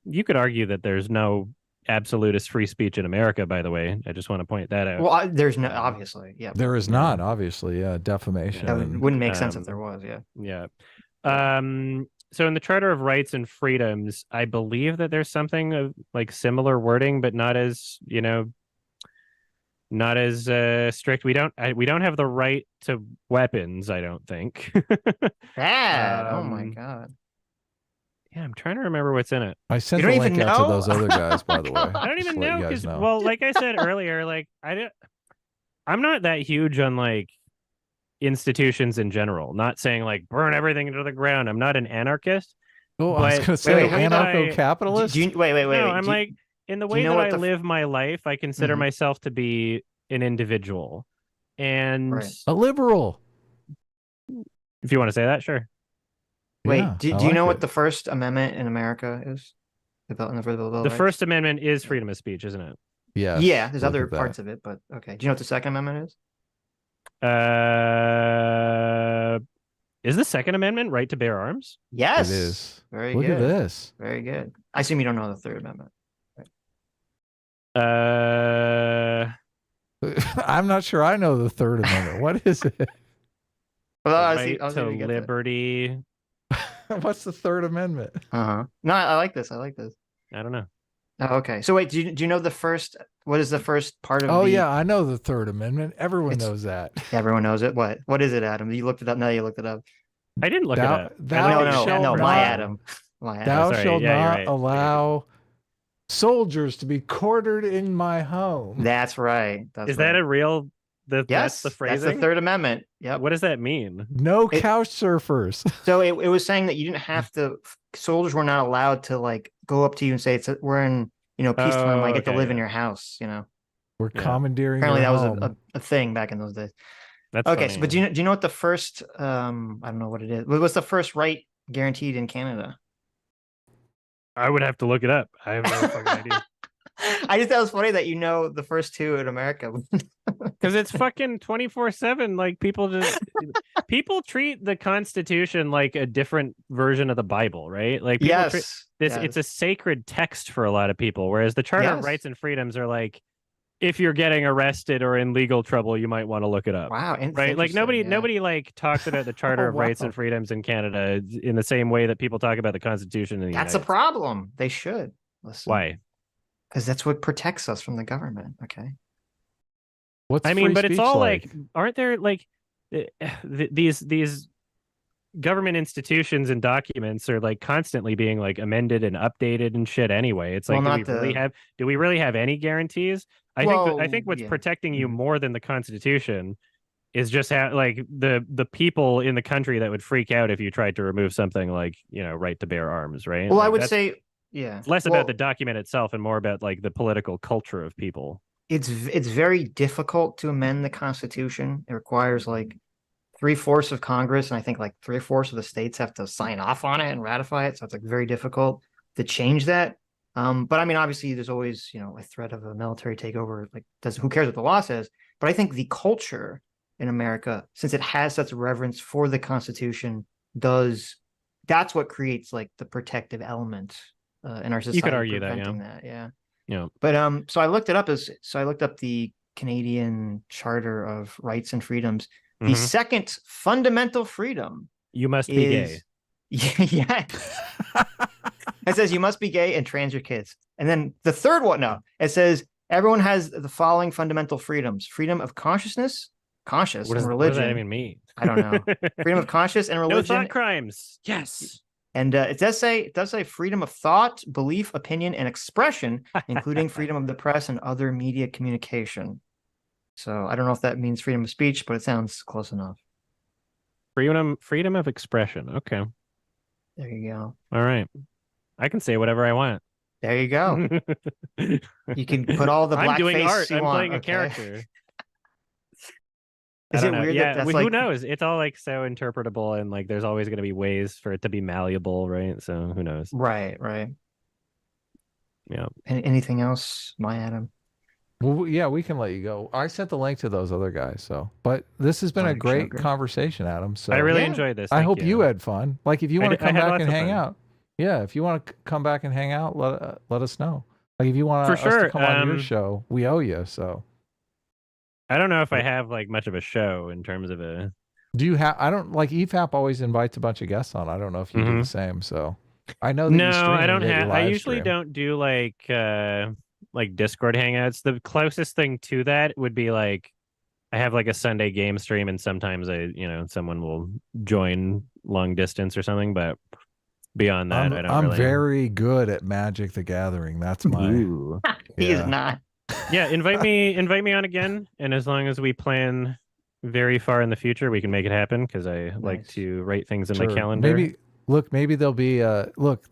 you could argue that there's no absolutist free speech in America, by the way. I just want to point that out. Well, there's no, obviously. Yeah. There is not, obviously. Yeah, defamation. That and- wouldn't make sense if there was. Yeah. Yeah. So in the Charter of Rights and Freedoms, I believe that there's something of like similar wording, but not as, you know, not as strict. We don't have the right to weapons, I don't think. Bad. Oh my God. Yeah, I'm trying to remember what's in it. I sent You the don't link even out to know? those other guys, by the way. I don't even Just to let know you guys because, know. well, like I said earlier, like I'm not that huge on like institutions in general. Not saying like burn everything into the ground. I'm not an anarchist. Oh, I was but- going to say wait, anarcho-capitalist. Wait. No, I'm like in the do you way know that what I the live my life, I consider Mhm. myself to be an individual. And Right. A liberal. if you want to say that, sure. Wait, Yeah, do I you know like what it. the First Amendment in America is? The Bill of The Rights? First Amendment is freedom of speech, isn't it? Yes, Yeah, there's look other at that. parts of it, but okay. Do you know what the Second Amendment is? Is the Second Amendment right to bear arms? Yes. It is. Very Look good. at this. Very good. I assume you don't know the Third Amendment. I'm not sure I know the Third Amendment. What is it? Well, I Right was to gonna get that. liberty. What's the Third Amendment? Uh-huh. No, I like this. I like this. I don't know. Oh, okay. So wait, do you know the first? What is the first part of? Oh the, yeah, I know the Third Amendment. Everyone It's- knows that. Everyone knows it. What is it, Adam? You looked it up. Now you looked it up. I didn't look Thou- it up. thou I No, looked no, at shalt no. chat My not- Adam. My Adam. Thou sorry. shalt Yeah, you're not right. allow soldiers to be quartered in my home. That's right. Is that a real? That's yes, the phrasing. That's the Third Amendment. Yep. What does that mean? No couch surfers. So it was saying that you didn't have to. Soldiers were not allowed to like go up to you and say, "We're in peacetime. I get to live in your house." We're commandeering. Apparently, that home. was a thing back in those days. That's okay. Funny. So, but do you know what the first? I don't know what it is. What's the first right guaranteed in Canada? I would have to look it up. I have no fucking idea. I just thought it was funny that you know the first two in America. Because it's fucking 24/7. Like people treat the Constitution like a different version of the Bible, right? Like people treat this. It's a sacred text for a lot of people, whereas the Charter of Rights and Freedoms are like, if you're getting arrested or in legal trouble, you might want to look it up. Wow, right? Like nobody like talks about the Charter of Rights and Freedoms in Canada in the same way that people talk about the Constitution. That's a problem. They should listen. Why? Because that's what protects us from the government. Okay. What's but it's all like, aren't there like these government institutions and documents are like constantly being like amended and updated and shit anyway. It's like, do we really have any guarantees? I think what's protecting you more than the Constitution is just like the people in the country that would freak out if you tried to remove something like, right to bear arms, right? Well, like, I would say, it's less about the document itself and more about like the political culture of people. It's very difficult to amend the Constitution. It requires like 3/4 of Congress, and I think like 3/4 of the states have to sign off on it and ratify it. So it's like very difficult to change that. But I mean, obviously, there's always a threat of a military takeover. Like, who cares what the law says? But I think the culture in America, since it has such reverence for the Constitution, that's what creates like the protective element in our society. You could argue that, yeah. But so I looked it up I looked up the Canadian Charter of Rights and Freedoms. The second fundamental freedom. You must be gay. Yeah. It says you must be gay and trans your kids. And then the third one, it says everyone has the following fundamental freedoms: freedom of consciousness, and religion. What does that even mean? I don't know. Freedom of conscience and religion. No thought crimes. Yes. And it does say freedom of thought, belief, opinion, and expression, including freedom of the press and other media communication. So I don't know if that means freedom of speech, but it sounds close enough. Freedom of expression. Okay. There you go. All right. I can say whatever I want. There you go. You can put all the black face art. I'm want. playing a character. Is it weird that that's who knows? It's all like so interpretable, and like there's always going to be ways for it to be malleable, right? So who knows? Right. Yeah. Anything else, my Adam? Well, yeah, we can let you go. I sent the link to those other guys. But this has been a great conversation, Adam. So I really enjoyed this. I hope you had fun. Like if you want to come back and hang out, if you want to come back and hang out, let us know. Like if you want us to come on your show, we owe you. So I don't know if I have like much of a show in terms of a. Do you have? I don't like EFAP always invites a bunch of guests on. I don't know if you do the same. So I know that you stream. I don't have. I usually stream. Don't do like Discord hangouts. The closest thing to that would be like I have like a Sunday game stream, and sometimes someone will join long distance or something. But beyond that, I don't. I'm very good at Magic the Gathering. That's my. He is not. Yeah, invite me on again, and as long as we plan very far in the future, we can make it happen. Because I like to write things in my calendar. Maybe there'll be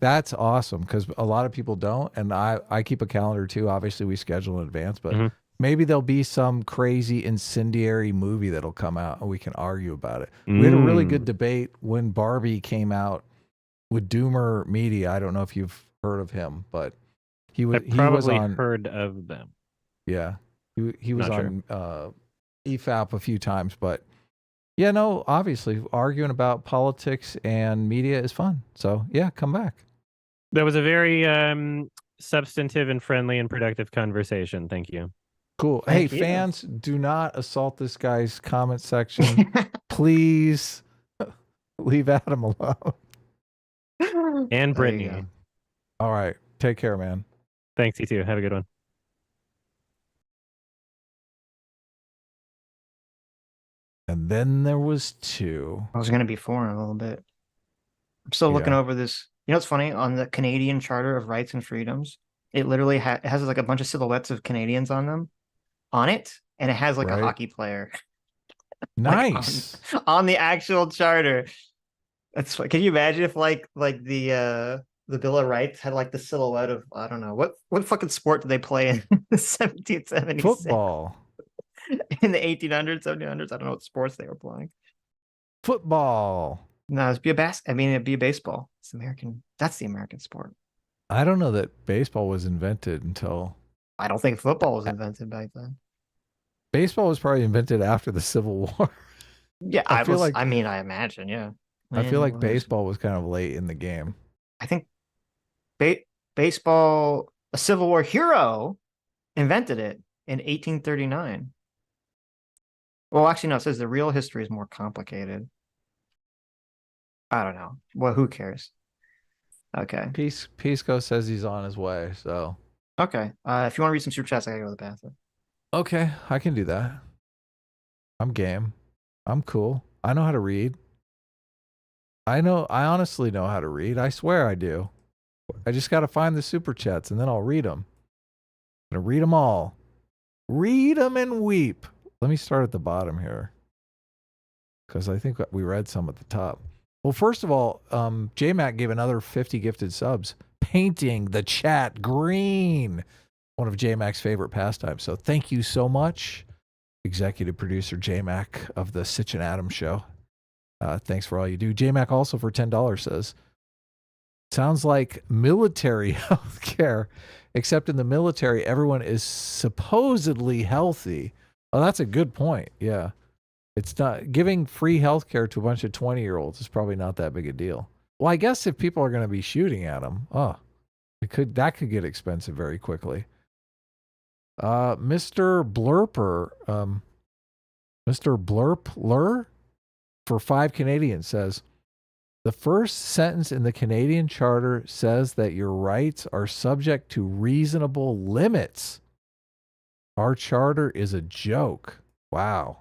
that's awesome because a lot of people don't, and I keep a calendar too. Obviously, we schedule in advance, but maybe there'll be some crazy incendiary movie that'll come out, and we can argue about it. We had a really good debate when BARBIE came out with Doomer Media. I don't know if you've heard of him, but he was on. Heard of them. Yeah, he was on EFAP a few times, but. Yeah, no, obviously, arguing about politics and media is fun. So, yeah, come back. That was a very substantive and friendly and productive conversation. Thank you. Cool. Thank you. Fans, do not assault this guy's comment section. Please leave Adam alone. And Brittany. All right. Take care, man. Thanks, you too. Have a good one. And then there was 2. I was going to be 4 in a little bit. I'm still looking over this. You know what's funny? On the Canadian Charter of Rights and Freedoms, It literally it has like a bunch of silhouettes of Canadians on it, and it has like a Right. hockey player like Nice. on the actual charter. Can you imagine if the Bill of Rights had like the silhouette of, I don't know, what fucking sport did they play in the 1776? Football. In the 1800s, 1700s? I don't know what sports they were playing. Football. No, it'd be a baseball. It's American. That's the American sport. I don't know that baseball was invented until I don't think football was invented back then. baseball was probably invented after the Civil War. Yeah, I feel like I mean, I imagine, yeah. I feel like Man, baseball was kind of late in the game. I think baseball, a Civil War hero, invented it in 1839. Well, actually, no, it says the real history is more complicated. I don't know. Well, who cares? Okay. Pisco says he's on his way, so Okay. If you want to read some super chats, I gotta go to the bathroom. okay, I can do that. I'm game. I'm cool. I know how to read. I honestly know how to read. I swear I do. I just got to find the super chats and then I'll read them. I'm going to read them all. Read them and weep. Let me start at the bottom here, because I think we read some at the top. Well, first of all, JMac gave another 50 gifted subs, painting the chat green. One of JMac's favorite pastimes. So thank you so much, executive producer JMac of the Sitch and Adum show. Thanks for all you do. JMac also for $10 says, sounds like military healthcare, except in the military, everyone is supposedly healthy. Oh, that's a good point. Yeah. It's not giving free healthcare to a bunch of 20-year-olds is probably not that big a deal. Well, I guess if people are going to be shooting at them, that could get expensive very quickly. Mr. Blurper, Mr. Blurpler for 5 Canadians says, the first sentence in the Canadian Charter says that your rights are subject to reasonable limits. Our charter is a joke. Wow.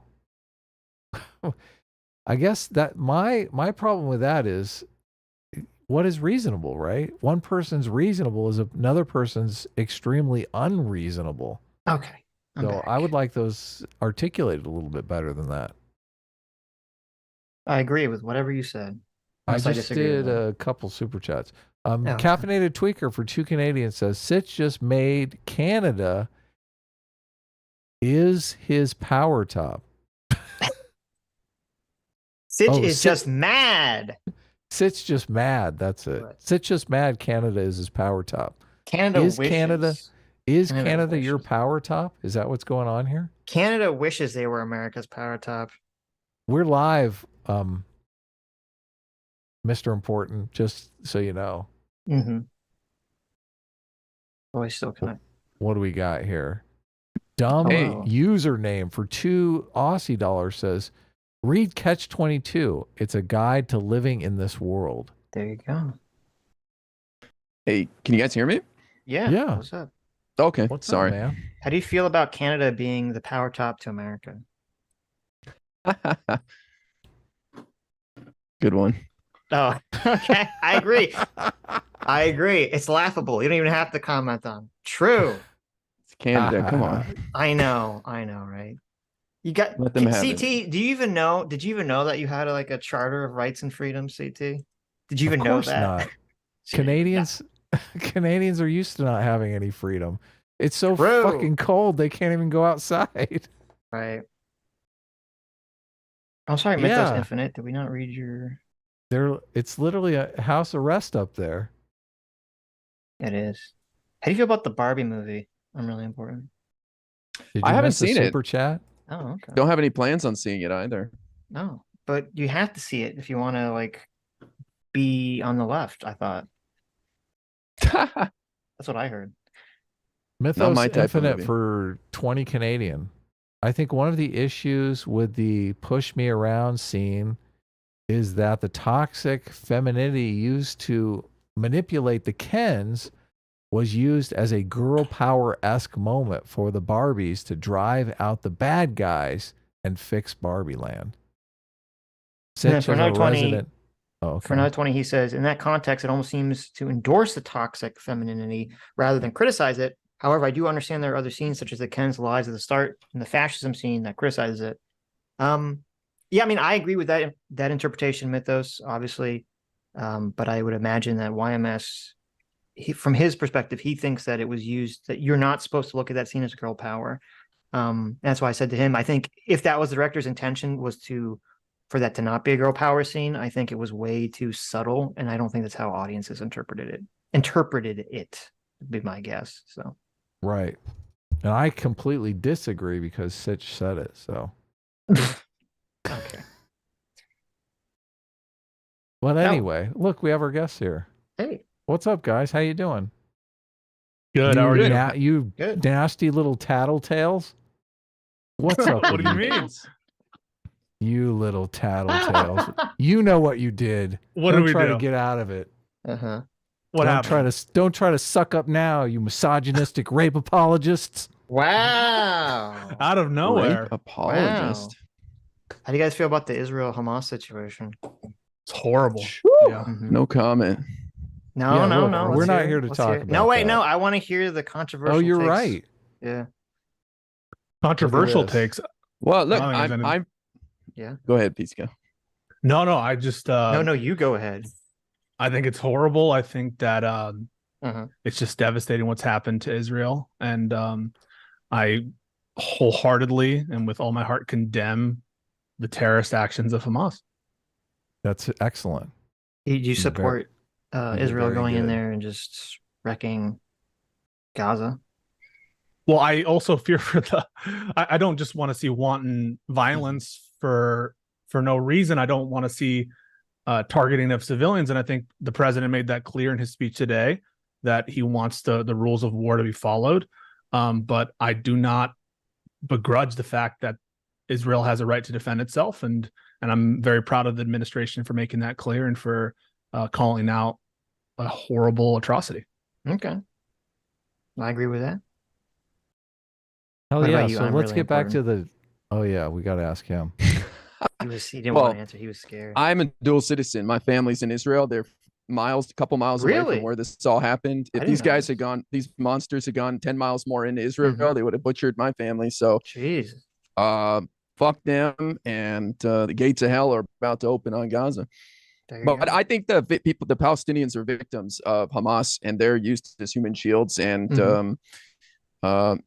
I guess that my problem with that is, what is reasonable, right? One person's reasonable is another person's extremely unreasonable. Okay. So I would like those articulated a little bit better than that. I agree with whatever you said. I just did a couple super chats. Caffeinated Tweaker for 2 Canadians says, Sitch just made Canada is his power top. Sitch is just mad. Sitch just mad. That's it. Right. Sitch just mad. Canada is his power top. Canada wishes. Is Canada your power top? Is that what's going on here? Canada wishes they were America's power top. We're live, Mr. Important, just so you know. Mm-hmm. Oh, I still connect. What do we got here? Dumb username for 2 Aussie dollars says, read Catch 22. It's a guide to living in this world. There you go. Hey, can you guys hear me? Yeah. What's up? Okay. What's sorry. up, man? How do you feel about Canada being the power top to America? Good one. Oh, okay. I agree. I agree. It's laughable. You don't even have to comment on. True. It's Canada. Come on. I know, right? You got Let them have CT. it. Do you even know? Did you even know that you had like a charter of rights and freedoms, CT? Did you even know that? Not. Canadians are used to not having any freedom. It's so fucking cold they can't even go outside. Right. I'm sorry, Mythos Infinite. Did we not read your? It's literally a house arrest up there. It is. How do you feel about the Barbie movie? I'm really important. I haven't seen it. Super chat. Oh, okay. Don't have any plans on seeing it either. No, but you have to see it if you want to like be on the left. I thought. That's what I heard. Mythos Infinite for 20 Canadian. I think one of the issues with the push me around scene is that the toxic femininity used to manipulate the Kens was used as a girl power-esque moment for the Barbies to drive out the bad guys and fix Barbie land. Sitch as a resident. Oh, okay. For another 20, he says, in that context, it almost seems to endorse the toxic femininity rather than criticize it. However, I do understand there are other scenes, such as the Ken's lies at the start and the fascism scene that criticizes it. Yeah, I mean, I agree with that interpretation, Mythos, obviously. But I would imagine that YMS, from his perspective, he thinks that it was used, that you're not supposed to look at that scene as girl power. That's why I said to him, I think if that was the director's intention, was for that to not be a girl power scene, I think it was way too subtle, and I don't think that's how audiences interpreted it, would be my guess. So Right. And I completely disagree because Sitch said it. So okay. But anyway, look, we have our guests here. Hey, what's up, guys? How you doing? Good. How are you? You Good. nasty little tattletales. What's up? What do you mean? You little tattletales. You know what you did. What Don't did we try do? to get out of it. Uh-huh. What happened? Don't try to suck up now, you misogynistic rape apologists. Wow. Out of nowhere. Rape apologist. How do you guys feel about the Israel-Hamas situation? It's horrible. Yeah. Mhm. No comment. No, Yeah, no, look, no. we're let's not hear it. here to Let's talk hear it. about No, wait, that. no. I want to hear the controversial Oh, you're takes. right. Yeah. Controversial Look at this. takes. Well, look, I don't think there's I'm. Yeah. Go ahead, Pisco. No, I just No, you go ahead. I think it's horrible. I think that Uh-huh. it's just devastating what's happened to Israel. And I wholeheartedly and with all my heart condemn the terrorist actions of Hamas. That's excellent. You support Israel very going in good. there and just wrecking Gaza? Well, I also fear for I don't just want to see wanton violence for no reason. I don't want to see targeting of civilians. And I think the president made that clear in his speech today that he wants the rules of war to be followed. But I do not begrudge the fact that Israel has a right to defend itself. And I'm very proud of the administration for making that clear and for calling out a horrible atrocity. Okay. I agree with that. Hell What yeah. about you? So I'm let's really get back to the. Oh yeah, we got to ask him. He didn't Well, want to answer. He was scared. I'm a dual citizen. My family's in Israel. They're a couple miles away Really? from where this all happened. I If didn't these know guys this. had gone, these monsters had gone 10 miles more into Israel, Mhm. they would have butchered my family. So, Jeez. fuck them. And the gates of hell are about to open on Gaza. There you But go. I think the Palestinians are victims of Hamas, and they're used as human shields. And Mhm.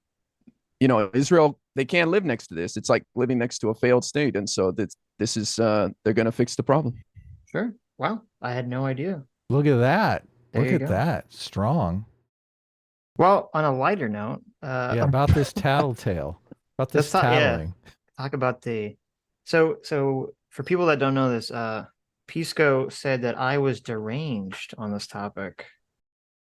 Israel, they can't live next to this. It's like living next to a failed state, and so this is they're going to fix the problem. Sure. Wow. I had no idea. Look at that. There Look you at go. that. Strong. Well, on a lighter note, Yeah, about this tattletale. About this Let's talk- yeah. tattling. talk about the so for people that don't know this, Pisco said that I was deranged on this topic.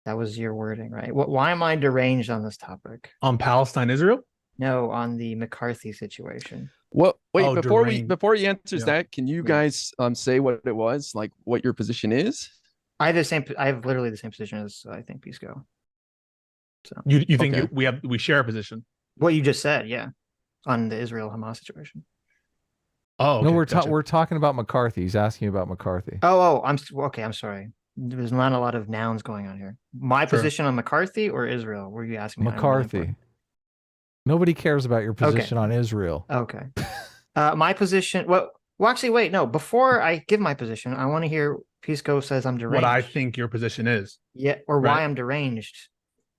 That was your wording, right? Why am I deranged on this topic? On Palestine, Israel? No, on the McCarthy situation. Well, wait, Oh, before he answers Yeah. that, can you guys say what it was, like what your position is? I have literally the same position as I think Pisco. So You think Okay. we share a position? what you just said, yeah, on the Israel-Hamas situation. Oh, okay, No, gotcha. we're talking about McCarthy. He's asking about McCarthy. I'm okay. I'm sorry. There's not a lot of nouns going on here. My Sure. position on McCarthy or Israel? Were you asking me? McCarthy. Nobody cares about your position on Israel. Okay. My position. Well, actually, wait. No. Before I give my position, I want to hear Pisco says I'm deranged. What I think your position is. Yeah, or Right. why I'm deranged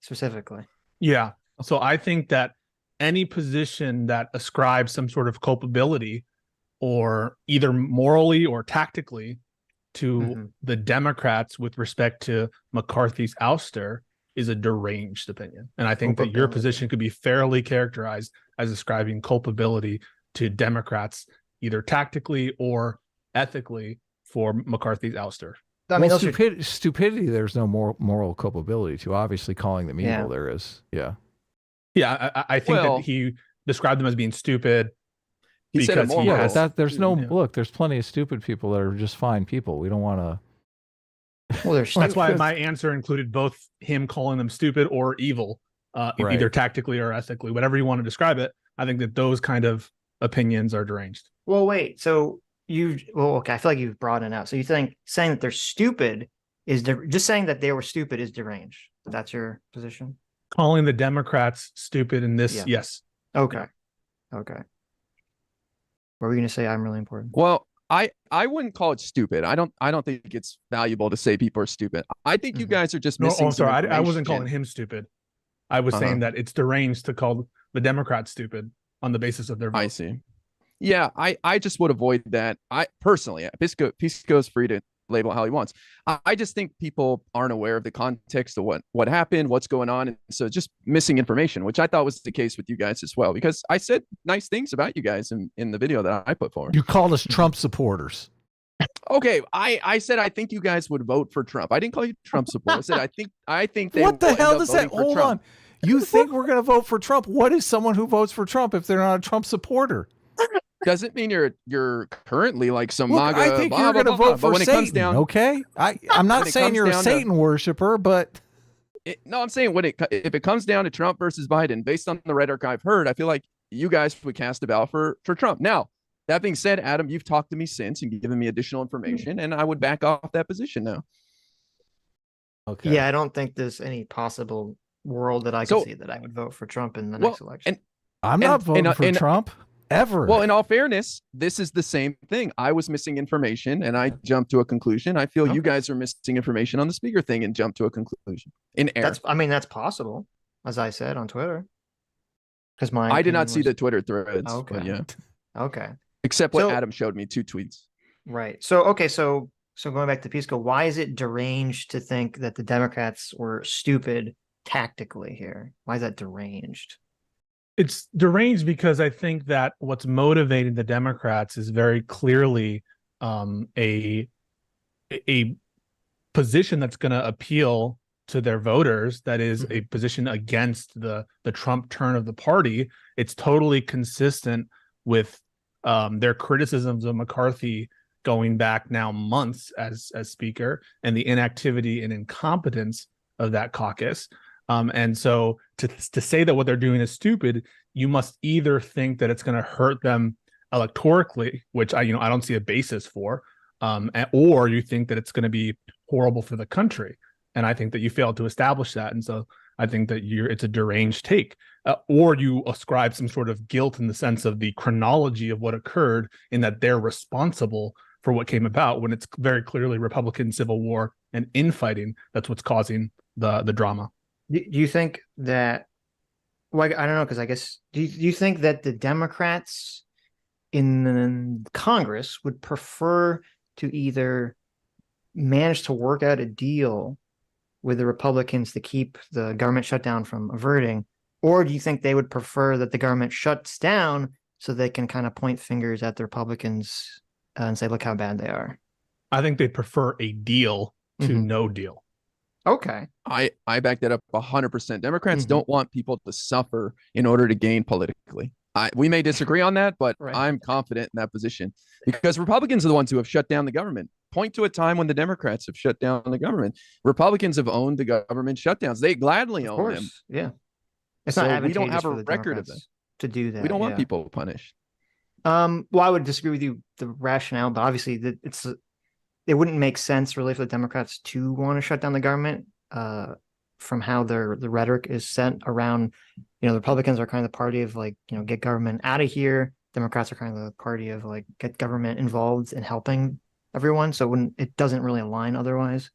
specifically. Yeah. So I think that any position that ascribes some sort of culpability or either morally or tactically to Mhm. the Democrats with respect to McCarthy's ouster is a deranged opinion. And I think that your Culpability. position could be fairly characterized as ascribing culpability to Democrats, either tactically or ethically, for McCarthy's ouster. I mean, Well, those are, stupidity, there's no moral culpability to. Obviously, calling them evil, Yeah. there is. Yeah. Yeah, I think Well- that he described them as being stupid. He said Because he immoral. Yeah, has- but there's no Yeah. look. There's plenty of stupid people that are just fine people. We don't want to. well, there's That's why my answer included both him calling them stupid or evil, Right. either tactically or ethically, whatever you want to describe it. I think that those kind of opinions are deranged. Well, wait. So well, okay, I feel like you've broadened it out. So you think saying that they're stupid is just saying that they were stupid is deranged. That's your position? Calling the Democrats stupid in this, Yeah. yes. Okay. Okay. What were we going to say? I'm really important. Well, I wouldn't call it stupid. I don't think it's valuable to say people are stupid. I think you guys are just No, missing. I'm sorry. I wasn't information. calling him stupid. I was saying that it's deranged to call the Democrats stupid on the basis of their vote. I see. Yeah, I just would avoid that. I personally, Pisco's free to label how he wants. I just think people aren't aware of the context of what happened, what's going on, and so just missing information, which I thought was the case with you guys as well, because I said nice things about you guys in the video that I put forward. You called us Trump supporters. Okay, I said I think you guys would vote for Trump. I didn't call you Trump supporter. I said I think they What the will end hell up does that? voting for Hold Trump. on. You think we're going to vote for Trump? What is someone who votes for Trump if they're not a Trump supporter? Doesn't mean you're currently like some Look, MAGA. I think blah, you're blah, going to blah, vote but for when Satan. it comes down, Okay, I'm not when it saying comes you're a down to- Satan worshiper, but no, I'm saying if it comes down to Trump versus Biden, based on the rhetoric I've heard, I feel like you guys would cast a ballot for Trump. Now, that being said, Adam, you've talked to me since and given me additional information, and I would back off that position now. okay. Yeah, I don't think there's any possible world that I could see that I would vote for Trump in the next election. I'm not voting for Trump ever. Well, in all fairness, this is the same thing. I was missing information and I jumped to a conclusion. I feel you guys are missing information on the speaker thing and jumped to a conclusion in error. That's possible, as I said on Twitter. Because I did not see the Twitter threads. Okay. But yeah. Okay. Except what Adam showed me, 2 tweets. Right. So going back to Pisco, why is it deranged to think that the Democrats were stupid tactically here? Why is that deranged? It's deranged because I think that what's motivating the Democrats is very clearly a position that's going to appeal to their voters. That is a position against the Trump turn of the party. It's totally consistent with their criticisms of McCarthy going back now months as speaker, and the inactivity and incompetence of that caucus. And so to say that what they're doing is stupid, you must either think that it's going to hurt them electorally, which I don't see a basis for, or you think that it's going to be horrible for the country. And I think that you failed to establish that. And so I think that it's a deranged take, or you ascribe some sort of guilt in the sense of the chronology of what occurred, in that they're responsible for what came about, when it's very clearly Republican civil war and infighting that's what's causing the drama. Do you think that, well, I don't know, because I guess, do you think that the Democrats in Congress would prefer to either manage to work out a deal with the Republicans to keep the government shutdown from averting, or do you think they would prefer that the government shuts down so they can kind of point fingers at the Republicans and say, look how bad they are? I think they prefer a deal to no deal. Okay. I back that up 100%. Democrats don't want people to suffer in order to gain politically. We may disagree on that, but I'm confident in that position, because Republicans are the ones who have shut down the government. Point to a time when the Democrats have shut down the government. Republicans have owned the government shutdowns. They gladly own them. Yeah. It's so not we don't have a for the record of that. To do that. We don't want people punished. Well, I would disagree with you, the rationale, but obviously it wouldn't make sense really for the Democrats to want to shut down the government, from how the rhetoric is sent around. The Republicans are kind of the party of like, get government out of here. Democrats are kind of the party of like, get government involved in helping everyone. So it doesn't really align otherwise.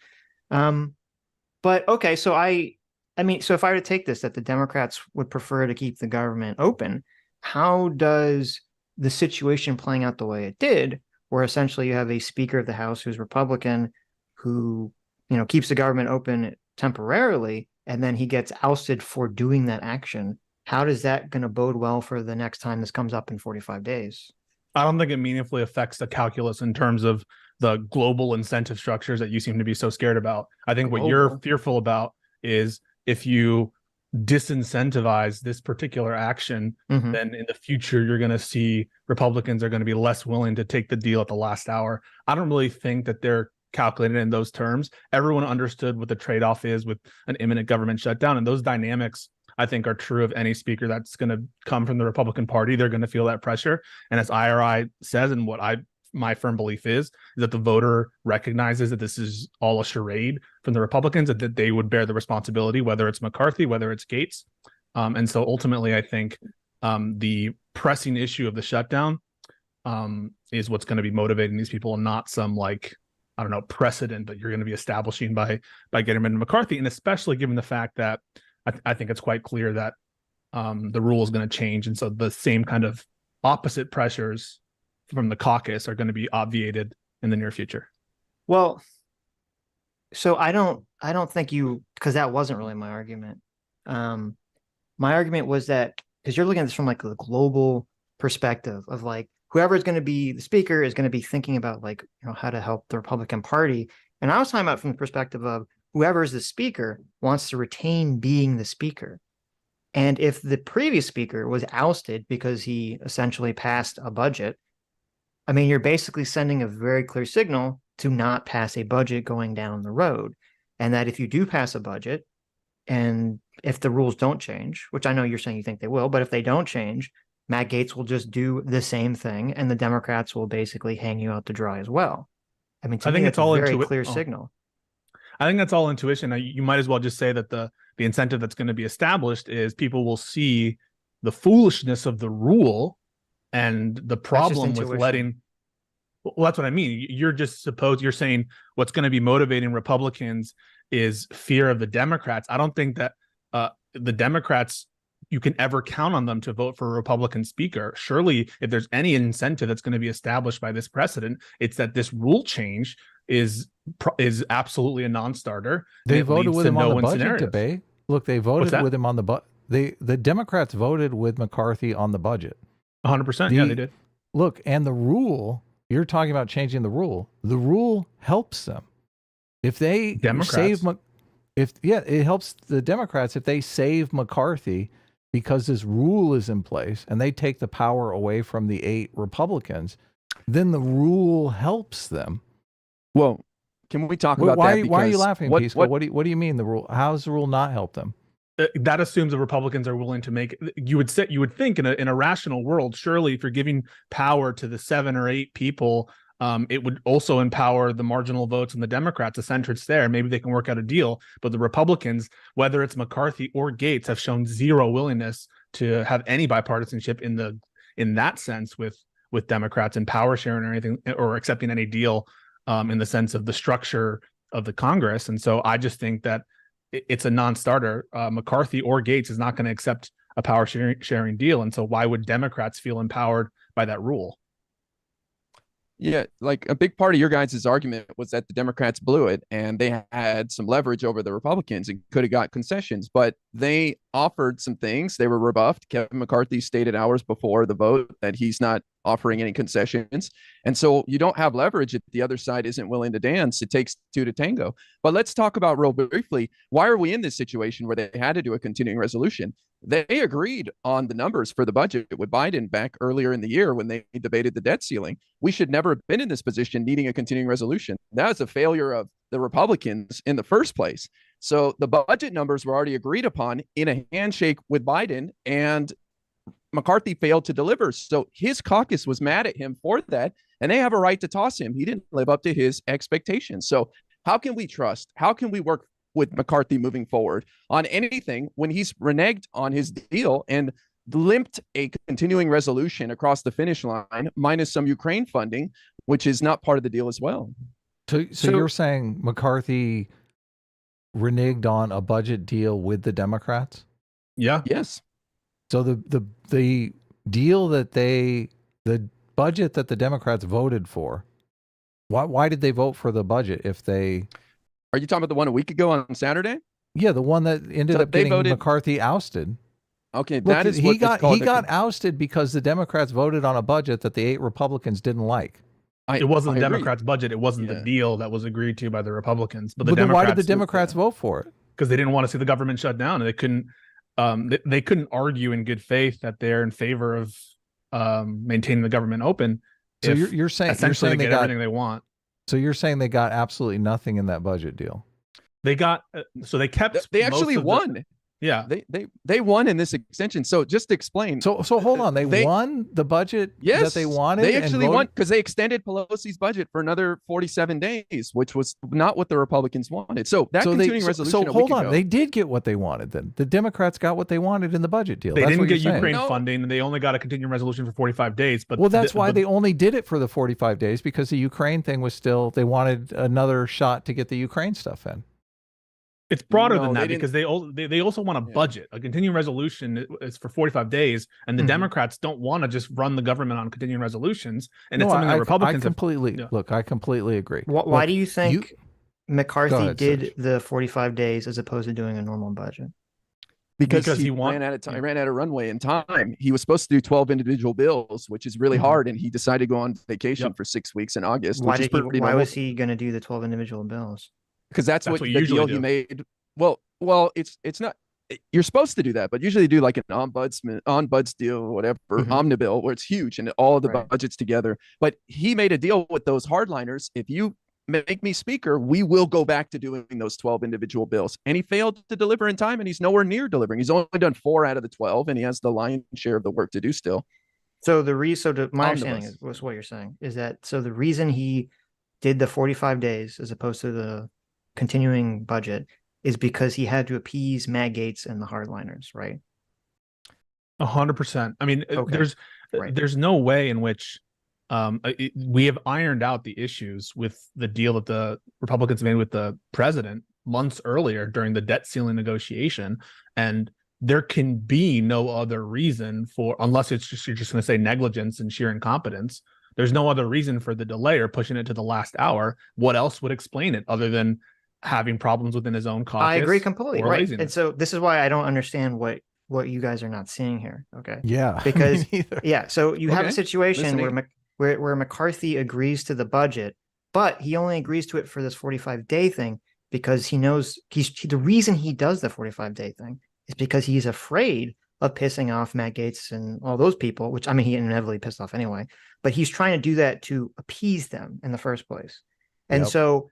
But okay, so so if I were to take this, that the Democrats would prefer to keep the government open, how does the situation playing out the way it did, where essentially you have a Speaker of the House who's Republican, who, keeps the government open temporarily, and then he gets ousted for doing that action? How does that going to bode well for the next time this comes up in 45 days? I don't think it meaningfully affects the calculus in terms of the global incentive structures that you seem to be so scared about. I think what you're fearful about is if you disincentivize this particular action, then in the future, you're going to see Republicans are going to be less willing to take the deal at the last hour. I don't really think that they're calculated in those terms. Everyone understood what the trade-off is with an imminent government shutdown. And those dynamics, I think, are true of any speaker that's going to come from the Republican Party. They're going to feel that pressure. And as IRI says, and what I my firm belief is that the voter recognizes that this is all a charade from the Republicans, and that they would bear the responsibility, whether it's McCarthy, whether it's Gates. And so ultimately, I think the pressing issue of the shutdown is what's going to be motivating these people, and not some, like, I don't know, precedent that you're going to be establishing by getting rid of McCarthy. And especially given the fact that I think it's quite clear that the rule is going to change. And so the same kind of opposite pressures from the caucus are going to be obviated in the near future. Well, so I don't think because that wasn't really my argument. My argument was that, because you're looking at this from like the global perspective of like, whoever is going to be the speaker is going to be thinking about, like, how to help the Republican Party. And I was talking about from the perspective of whoever is the speaker wants to retain being the speaker. And if the previous speaker was ousted because he essentially passed a budget, I mean, you're basically sending a very clear signal to not pass a budget going down the road. And that if you do pass a budget, and if the rules don't change, which I know you're saying you think they will, but if they don't change, Matt Gaetz will just do the same thing, and the Democrats will basically hang you out to dry as well. I mean, to me, it's all a very clear signal. I think that's all intuition. You might as well just say that the incentive that's going to be established is people will see the foolishness of the rule and the problem with letting. Well, that's what I mean. You're saying what's going to be motivating Republicans is fear of the Democrats. I don't think that the Democrats, you can ever count on them to vote for a Republican speaker. Surely, if there's any incentive that's going to be established by this precedent, it's that this rule change is absolutely a non-starter. They voted with him on the budget debate. Look, they voted with him on the Democrats voted with McCarthy on the budget. 100%. Yeah, they did. Look, and the rule, you're talking about changing the rule helps them. If they it helps the Democrats if they save McCarthy, because this rule is in place and they take the power away from the 8 Republicans, then the rule helps them. Well, can we talk about that? Why are you laughing, Pisco? What do you mean the rule? How does the rule not help them? That assumes the Republicans are willing to make. You would think in a rational world, surely if you're giving power to the 7 or 8 people, it would also empower the marginal votes and the Democrats, the centrists there. Maybe they can work out a deal. But the Republicans, whether it's McCarthy or Gaetz, have shown zero willingness to have any bipartisanship in that sense with Democrats and power sharing or anything, or accepting any deal in the sense of the structure of the Congress. And so I just think that it's a non-starter. McCarthy or Gaetz is not going to accept a power sharing deal. And so why would Democrats feel empowered by that rule? Yeah, like a big part of your guys' argument was that the Democrats blew it and they had some leverage over the Republicans and could have got concessions, but they offered some things. They were rebuffed. Kevin McCarthy stated hours before the vote that he's not offering any concessions. And so you don't have leverage if the other side isn't willing to dance. It takes 2 to tango. But let's talk about real briefly, why are we in this situation where they had to do a continuing resolution? They agreed on the numbers for the budget with Biden back earlier in the year when they debated the debt ceiling. We should never have been in this position needing a continuing resolution. That was a failure of the Republicans in the first place. So the budget numbers were already agreed upon in a handshake with Biden, and McCarthy failed to deliver. So his caucus was mad at him for that, and they have a right to toss him. He didn't live up to his expectations. So how can we trust? How can we work with McCarthy moving forward on anything when he's reneged on his deal and limped a continuing resolution across the finish line, minus some Ukraine funding, which is not part of the deal as well? So you're saying McCarthy reneged on a budget deal with the Democrats? Yeah. Yes. So the deal that the budget that the Democrats voted for, why did they vote for the budget if they... Are you talking about the one a week ago on Saturday? Yeah, the one that ended up getting McCarthy ousted. Okay, Look, he got ousted because the Democrats voted on a budget that the 8 Republicans didn't like. It wasn't the Democrats' budget. It wasn't the deal that was agreed to by the Republicans. But then why did the Democrats vote for it? Because they didn't want to see the government shut down, and they couldn't argue in good faith that they're in favor of maintaining the government open. So you're saying essentially they get everything they want. So you're saying they got absolutely nothing in that budget deal? They got so they kept. They actually won. Yeah. They won in this extension. So just to explain. So hold on. They won the budget that they wanted. They actually won because they extended Pelosi's budget for another 47 days, which was not what the Republicans wanted. So that continuing resolution. So hold on. They did get what they wanted then. The Democrats got what they wanted in the budget deal. They didn't get Ukraine funding, and they only got a continuing resolution for 45 days. But well, that's why they only did it for the 45 days, because the Ukraine thing was still, they wanted another shot to get the Ukraine stuff in. It's broader than that, because they also want a budget. A continuing resolution is for 45 days, and the Democrats don't want to just run the government on continuing resolutions. And it's something that Republicans look. I completely agree. Why do you think McCarthy did the 45 days as opposed to doing a normal budget? Because he ran out of time. He ran out of runway in time. He was supposed to do 12 individual bills, which is really hard, and he decided to go on vacation for 6 weeks in August. Why was he going to do the 12 individual bills? Because that's what the deal he made. Well, it's not. You're supposed to do that, but usually do like an ombuds deal, or whatever, omnibill, where it's huge and all of the budgets together. But he made a deal with those hardliners. If you make me speaker, we will go back to doing those 12 individual bills. And he failed to deliver in time, and he's nowhere near delivering. He's only done 4 out of the 12, and he has the lion's share of the work to do still. So my understanding was what you're saying is that, so the reason he did the 45 days as opposed to the continuing budget is because he had to appease Matt Gaetz and the hardliners, right? 100%. I mean, there's no way in which we have ironed out the issues with the deal that the Republicans made with the president months earlier during the debt ceiling negotiation, and there can be no other reason unless you're just going to say negligence and sheer incompetence. There's no other reason for the delay or pushing it to the last hour. What else would explain it other than having problems within his own caucus? I agree completely. Right. Laziness. And so this is why I don't understand what you guys are not seeing here. Okay. Yeah. Because so you have a situation where McCarthy agrees to the budget, but he only agrees to it for this 45-day thing because he knows the reason he does the 45-day thing is because he's afraid of pissing off Matt Gaetz and all those people, which, I mean, he inevitably pissed off anyway, but he's trying to do that to appease them in the first place. And so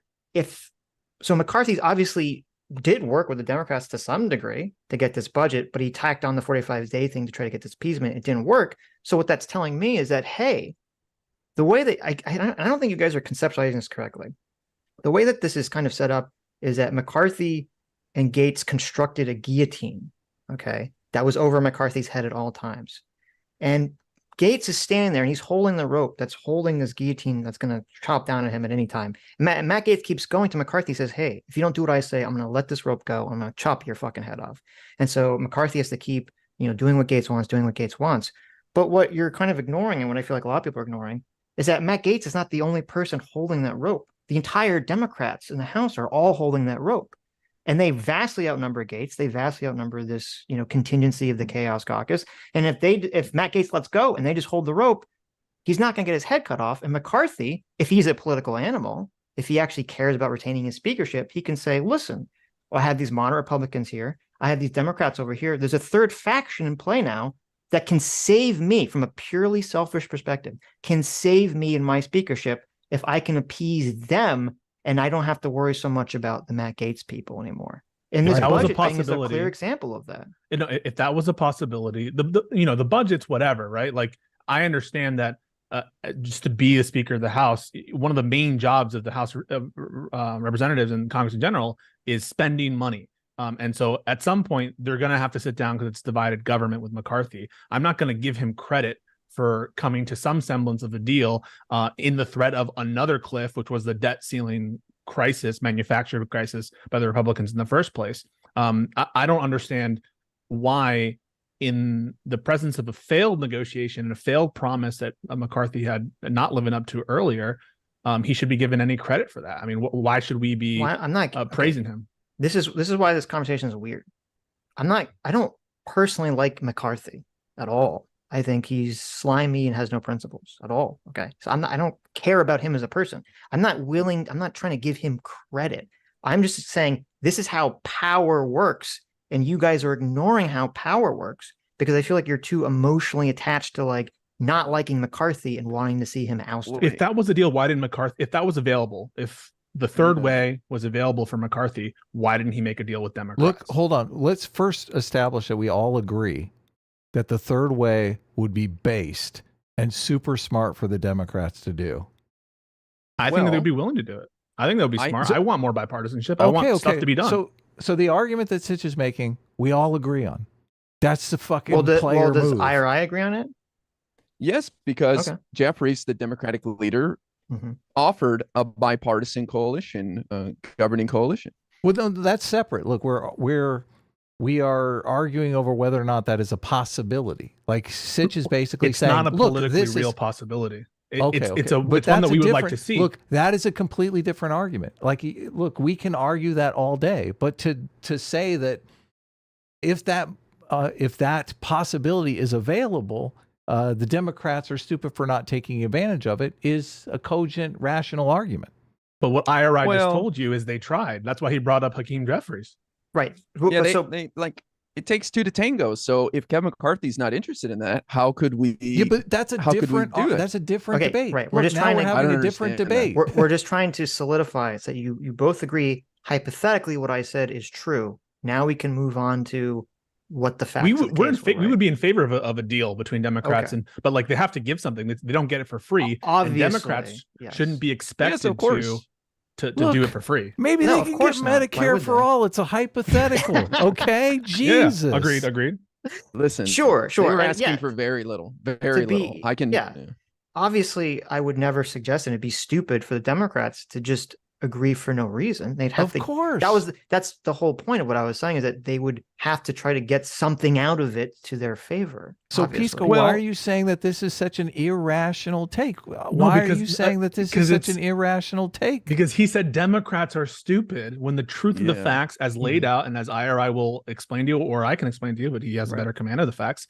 McCarthy's obviously did work with the Democrats to some degree to get this budget, but he tacked on the 45-day thing to try to get this appeasement. It didn't work. So what that's telling me is that, hey, the way that I don't think you guys are conceptualizing this correctly. The way that this is kind of set up is that McCarthy and Gaetz constructed a guillotine, okay, that was over McCarthy's head at all times. And Gaetz is standing there and he's holding the rope that's holding this guillotine that's going to chop down at him at any time. Matt Gaetz keeps going to McCarthy, says, hey, if you don't do what I say, I'm going to let this rope go. I'm going to chop your fucking head off. And so McCarthy has to keep, doing what Gaetz wants. But what you're kind of ignoring, and what I feel like a lot of people are ignoring, is that Matt Gaetz is not the only person holding that rope. The entire Democrats in the House are all holding that rope. And they vastly outnumber Gaetz. They vastly outnumber this, contingency of the Chaos Caucus. And if Matt Gaetz lets go and they just hold the rope, he's not going to get his head cut off. And McCarthy, if he's a political animal, if he actually cares about retaining his speakership, he can say, listen, I have these moderate Republicans here. I have these Democrats over here. There's a third faction in play now that can save me from a purely selfish perspective, can save me in my speakership if I can appease them. And I don't have to worry so much about the Matt Gaetz people anymore. And this budget thing is a clear example of that. If that was a possibility, the budget's whatever, right? Like, I understand that just to be the Speaker of the House, one of the main jobs of the House Representatives and Congress in general is spending money. And so at some point, they're going to have to sit down because it's divided government with McCarthy. I'm not going to give him credit for coming to some semblance of a deal in the threat of another cliff, which was the debt ceiling crisis, manufactured crisis by the Republicans in the first place. I don't understand why, in the presence of a failed negotiation and a failed promise that McCarthy had not living up to earlier, he should be given any credit for that. I mean, why should we be praising him? This is why this conversation is weird. I don't personally like McCarthy at all. I think he's slimy and has no principles at all. Okay. So I don't care about him as a person. I'm not trying to give him credit. I'm just saying this is how power works. And you guys are ignoring how power works because I feel like you're too emotionally attached to like not liking McCarthy and wanting to see him ousted. If that was the deal, why didn't McCarthy, if that was available, if the third way was available for McCarthy, why didn't he make a deal with Democrats? Look, hold on. Let's first establish that we all agree that the third way would be based and super smart for the Democrats to do. I think they'd be willing to do it. I think that would be smart. I want more bipartisanship. I want stuff to be done. So the argument that Sitch is making, we all agree on. That's the fucking player does move. IRI agree on it? Yes, because Jeffries, the Democratic leader, offered a bipartisan coalition, governing coalition. Well, no, that's separate. Look, we are arguing over whether or not that is a possibility. Like Sitch is basically saying, it's not a politically real possibility. It's one that we would like to see. Look, that is a completely different argument. Like, look, we can argue that all day, but to say that if that possibility is available, the Democrats are stupid for not taking advantage of it is a cogent, rational argument. But what IRI just told you is they tried. That's why he brought up Hakeem Jeffries. Right. Yeah, they like, it takes two to tango. So if Kevin McCarthy's not interested in that, how could we? Yeah, but that's a different. That's a different debate. Right. We're just having a different debate. We're just trying to solidify so you both agree hypothetically what I said is true. Now we can move on to what the facts. We would be in favor of a deal between Democrats but like they have to give something. They don't get it for free. Obviously, and Democrats shouldn't be expected to do it for free. Maybe they can get Medicare for all. It's a hypothetical. Okay, Jesus. Yeah, agreed. Listen, sure. They were asking for very little, very little. I can. Yeah. Obviously, I would never suggest, and it'd be stupid for the Democrats to just agree for no reason. They'd have of course. That's the whole point of what I was saying, is that they would have to try to get something out of it to their favor. So Pisco, why are you saying that this is such an irrational take? Why are you saying that this is such an irrational take? Because he said Democrats are stupid when the truth of the facts, as laid out and as IRI will explain to you, or I can explain to you, but he has a better command of the facts,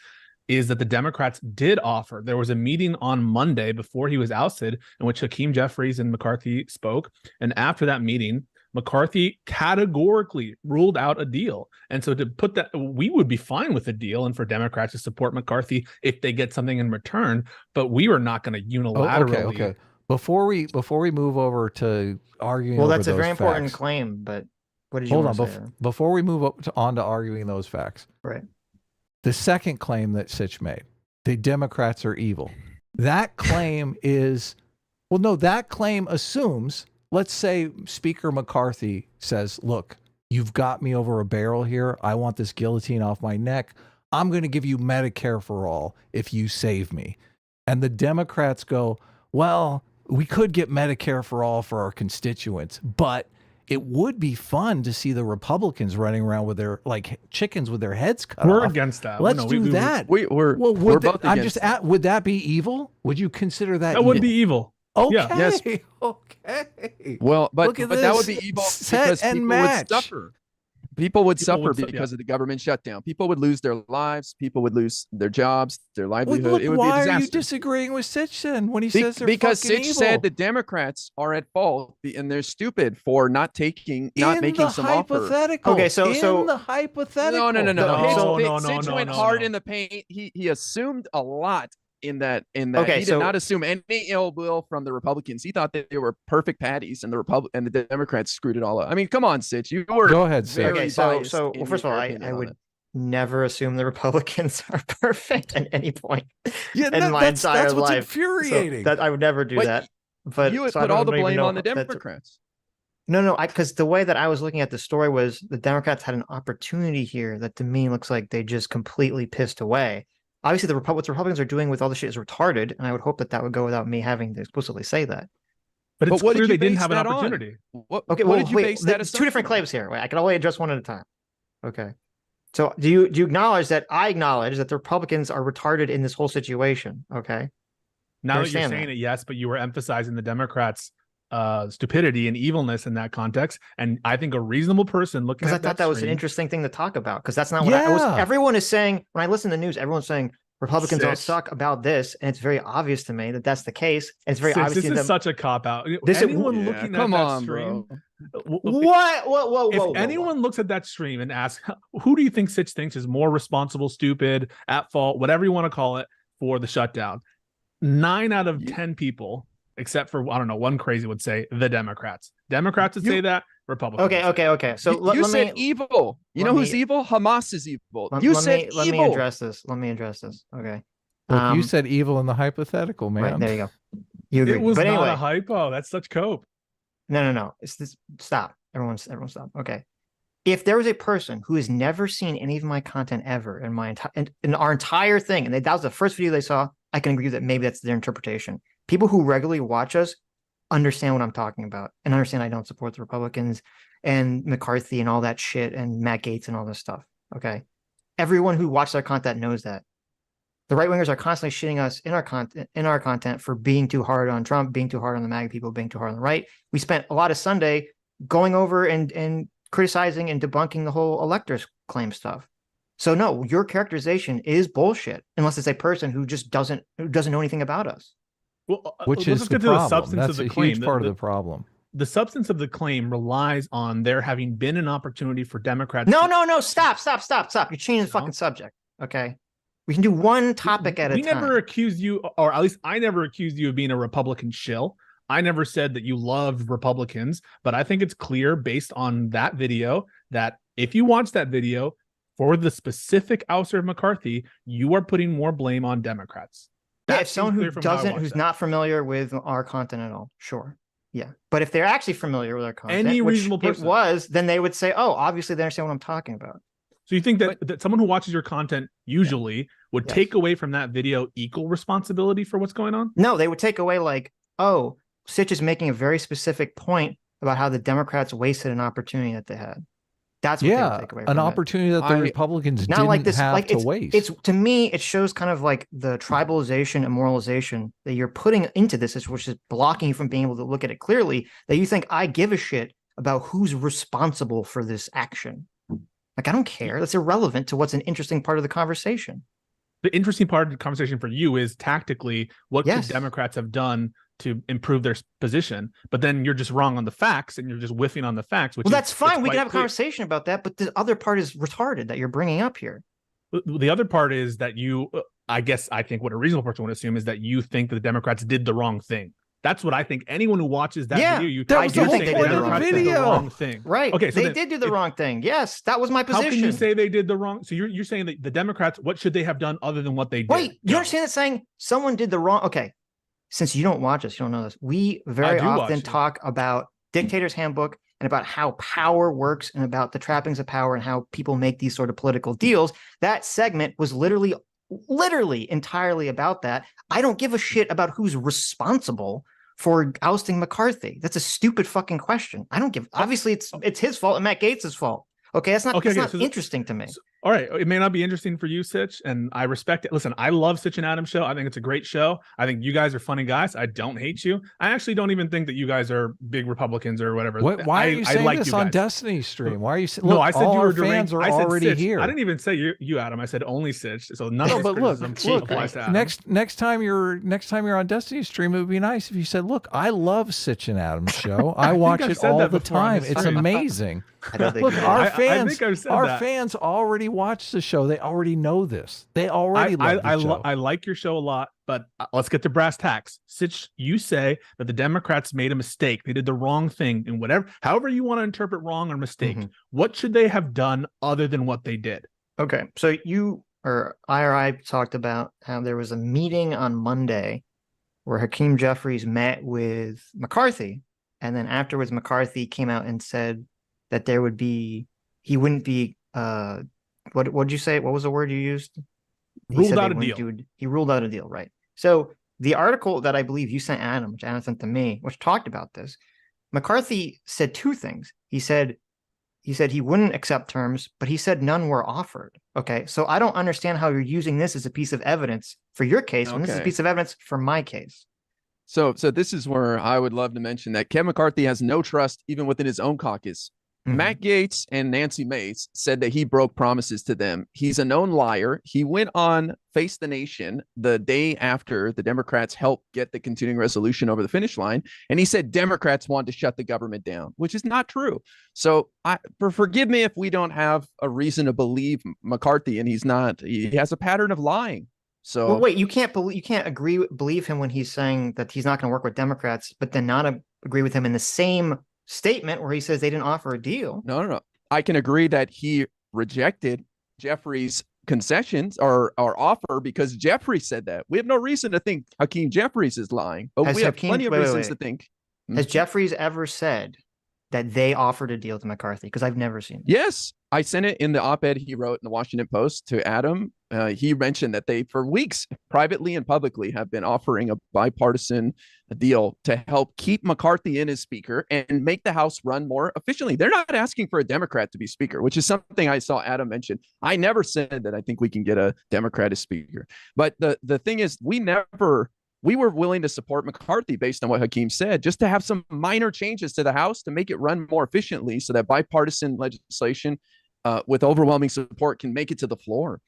is that the Democrats did offer. There was a meeting on Monday before he was ousted in which Hakeem Jeffries and McCarthy spoke. And after that meeting, McCarthy categorically ruled out a deal. And so to put that, we would be fine with a deal and for Democrats to support McCarthy if they get something in return, but we are not going to unilaterally. Okay. Before we move over to arguing, well, that's a very important claim, but what did you want to say? Before we move on to arguing those facts. Right. The second claim that Sitch made, the Democrats are evil. That claim that claim assumes, let's say Speaker McCarthy says, look, you've got me over a barrel here. I want this guillotine off my neck. I'm going to give you Medicare for all if you save me. And the Democrats go, well, we could get Medicare for all for our constituents, but it would be fun to see the Republicans running around with their like chickens with their heads cut off. We're against that. Let's do that. We're both against that. Would that be evil? Would you consider that? That would be evil. Okay. Yeah. Yes. Okay. Well, but that would be evil because people would suffer. People would suffer because of the government shutdown. People would lose their lives. People would lose their jobs, their livelihood. Look, it would be a disaster. Why are you disagreeing with Sitch then when he says they're because fucking Sitch evil? said the Democrats are at fault and they're stupid for not making some offer. Okay, so in the hypothetical. No. Sitch went hard in the paint. He assumed a lot in that. Okay, he did not assume any ill will from the Republicans. He thought that they were perfect patties, and the Democrats screwed it all up. I mean, come on, Sitch. You were go ahead, Sitch. Okay, well, first of all, I would never assume the Republicans are perfect at any point in my entire that's what's life. Infuriating. So I would never do that. But you would put all the blame on the Democrats. No, because the way that I was looking at the story was the Democrats had an opportunity here that to me looks like they just completely pissed away. Obviously, what the Republicans are doing with all this shit is retarded, and I would hope that would go without me having to explicitly say that. But it's clear they didn't have an opportunity. What did you base that? There's two different claims here. Right? I can only address one at a time. Okay. So do you acknowledge that I acknowledge that the Republicans are retarded in this whole situation? Okay. Now that you're saying it, yes, but you were emphasizing the Democrats' stupidity and evilness in that context. And I think a reasonable person looking at that, because I thought that was an interesting thing to talk about, because that's not what I was. Everyone is saying when I listen to the news, everyone's saying Republicans all suck about this, and it's very obvious to me that that's the case. And it's very obvious. This is such a cop out. Anyone looking at that stream, If anyone looks at that stream and asks, who do you think Sitch thinks is more responsible, stupid, at fault, whatever you want to call it, for the shutdown? 9 out of 10 people except for, I don't know, one crazy would say the Democrats. Democrats would say that, Republicans. Okay. So you let said me, evil. You know who's evil? Hamas is evil. You said evil. Let me address this. Okay. Look, you said evil in the hypothetical, man. Right, there you go. You agree. It was but not anyway, a hypo. That's such cope. No. It's this. Stop. Everyone stop. Okay. If there was a person who has never seen any of my content ever in my entire in our entire thing, and that was the first video they saw, I can agree that maybe that's their interpretation. People who regularly watch us understand what I'm talking about and understand I don't support the Republicans and McCarthy and all that shit and Matt Gaetz and all this stuff. Okay. Everyone who watches our content knows that. The right wingers are constantly shitting us in our content for being too hard on Trump, being too hard on the MAGA people, being too hard on the right. We spent a lot of Sunday going over and criticizing and debunking the whole electors claim stuff. So no, your characterization is bullshit unless it's a person who just doesn't know anything about us. Well, which let's is get the to the problem. substance That's of the a claim. huge part of the problem. The substance of the claim relies on there having been an opportunity for Democrats. No. Stop. You're changing the fucking subject. Okay. We can do one topic at a time. We never accused you, or at least I never accused you of being a Republican shill. I never said that you loved Republicans, but I think it's clear based on that video that if you watch that video for the specific ouster of McCarthy, you are putting more blame on Democrats. Yeah, if someone who's not familiar with our content at all, sure. Yeah. But if they're actually familiar with our content, any reasonable person, then they would say, oh, obviously they understand what I'm talking about. So you think that someone who watches your content usually would take away from that video equal responsibility for what's going on? No, they would take away like, oh, Sitch is making a very specific point about how the Democrats wasted an opportunity that they had. That's what they would take away from an opportunity that the Republicans didn't have to waste. It's to me, it shows kind of like the tribalization and moralization that you're putting into this, which is blocking you from being able to look at it clearly, that you think I give a shit about who's responsible for this action. Like, I don't care. That's irrelevant to what's an interesting part of the conversation. The interesting part of the conversation for you is tactically what could Democrats have done to improve their position, but then you're just wrong on the facts and you're just whiffing on the facts. Which that's fine. We can have a conversation about that, but the other part is retarded that you're bringing up here. The other part is that I think what a reasonable person would assume is that you think that the Democrats did the wrong thing. That's what I think. Anyone who watches that video, I do think they did the wrong thing. Right. Okay. So they did do the wrong thing. Yes, that was my position. How can you say they did the wrong? So you're saying that the Democrats, what should they have done other than what they did? Wait, you understand that saying someone did the wrong? Okay. Since you don't watch us, you don't know this. We very often talk about Dictator's Handbook and about how power works and about the trappings of power and how people make these sort of political deals. That segment was literally entirely about that. I don't give a shit about who's responsible for ousting McCarthy. That's a stupid fucking question. I don't give. Obviously, it's his fault and Matt Gaetz' fault. Okay, that's not interesting to me. All right, it may not be interesting for you, Sitch, and I respect it. Listen, I love Sitch and Adam's show. I think it's a great show. I think you guys are funny guys. I don't hate you. I actually don't even think that you guys are big Republicans or whatever. Why are you saying this on Destiny stream? Why are you saying? No, I said you were fans are already here. I didn't even say you, Adam. I said only Sitch. So none of but look, next time you're on Destiny stream, it would be nice if you said, "Look, I love Sitch and Adam's show. I watch it all the time. It's amazing." Look, our fans already watch the show. They already know this. They already love the show. I like your show a lot, but let's get to brass tacks. Sitch, you say that the Democrats made a mistake. They did the wrong thing, and however you want to interpret wrong or mistake, what should they have done other than what they did? Okay, so you or IRI talked about how there was a meeting on Monday where Hakeem Jeffries met with McCarthy, and then afterwards McCarthy came out and said that he wouldn't be what did you say? What was the word you used? Ruled out a deal. He ruled out a deal, right? So the article that I believe you sent Adam, which Adam sent to me, which talked about this, McCarthy said two things. He said he wouldn't accept terms, but he said none were offered. Okay, so I don't understand how you're using this as a piece of evidence for your case when this is a piece of evidence for my case. So this is where I would love to mention that Kevin McCarthy has no trust even within his own caucus. Matt Gaetz and Nancy Mace said that he broke promises to them. He's a known liar. He went on Face the Nation the day after the Democrats helped get the continuing resolution over the finish line. And he said Democrats want to shut the government down, which is not true. So forgive me if we don't have a reason to believe McCarthy, and he has a pattern of lying. So well, wait, you can't believe him when he's saying that he's not going to work with Democrats, but then not agree with him in the same statement where he says they didn't offer a deal. No. I can agree that he rejected Jeffries' concessions or offer because Jeffries said that. We have no reason to think Hakeem Jeffries is lying, but we have plenty of reasons to think. Has Jeffries ever said that they offered a deal to McCarthy? Because I've never seen it. Yes, I sent it in the op-ed he wrote in the Washington Post to Adum. He mentioned that they, for weeks, privately and publicly, have been offering a bipartisan deal to help keep McCarthy in as speaker and make the House run more efficiently. They're not asking for a Democrat to be speaker, which is something I saw Adum mention. I never said that I think we can get a Democrat as speaker. But the thing is, we were willing to support McCarthy based on what Hakeem said, just to have some minor changes to the House to make it run more efficiently so that bipartisan legislation with overwhelming support can make it to the floor.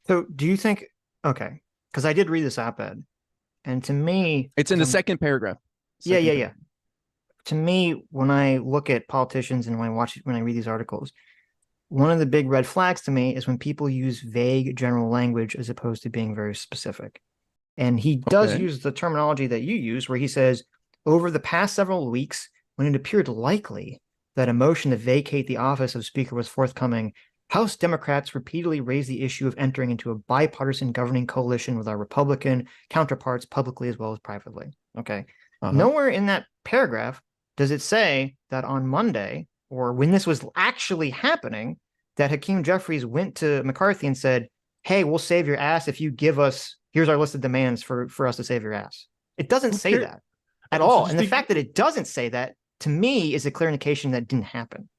So do you think, okay, because I did read this op-ed, and to me... It's in the second paragraph. Yeah. To me, when I look at politicians and when I read these articles, one of the big red flags to me is when people use vague general language as opposed to being very specific. And he does use the terminology that you use, where he says, over the past several weeks, when it appeared likely that a motion to vacate the office of Speaker was forthcoming, House Democrats repeatedly raised the issue of entering into a bipartisan governing coalition with our Republican counterparts publicly as well as privately. Okay. Nowhere in that paragraph does it say that on Monday, or when this was actually happening, that Hakeem Jeffries went to McCarthy and said, hey, we'll save your ass if you give us, here's our list of demands for us to save your ass. It doesn't say that at all. And the fact that it doesn't say that, to me, is a clear indication that didn't happen.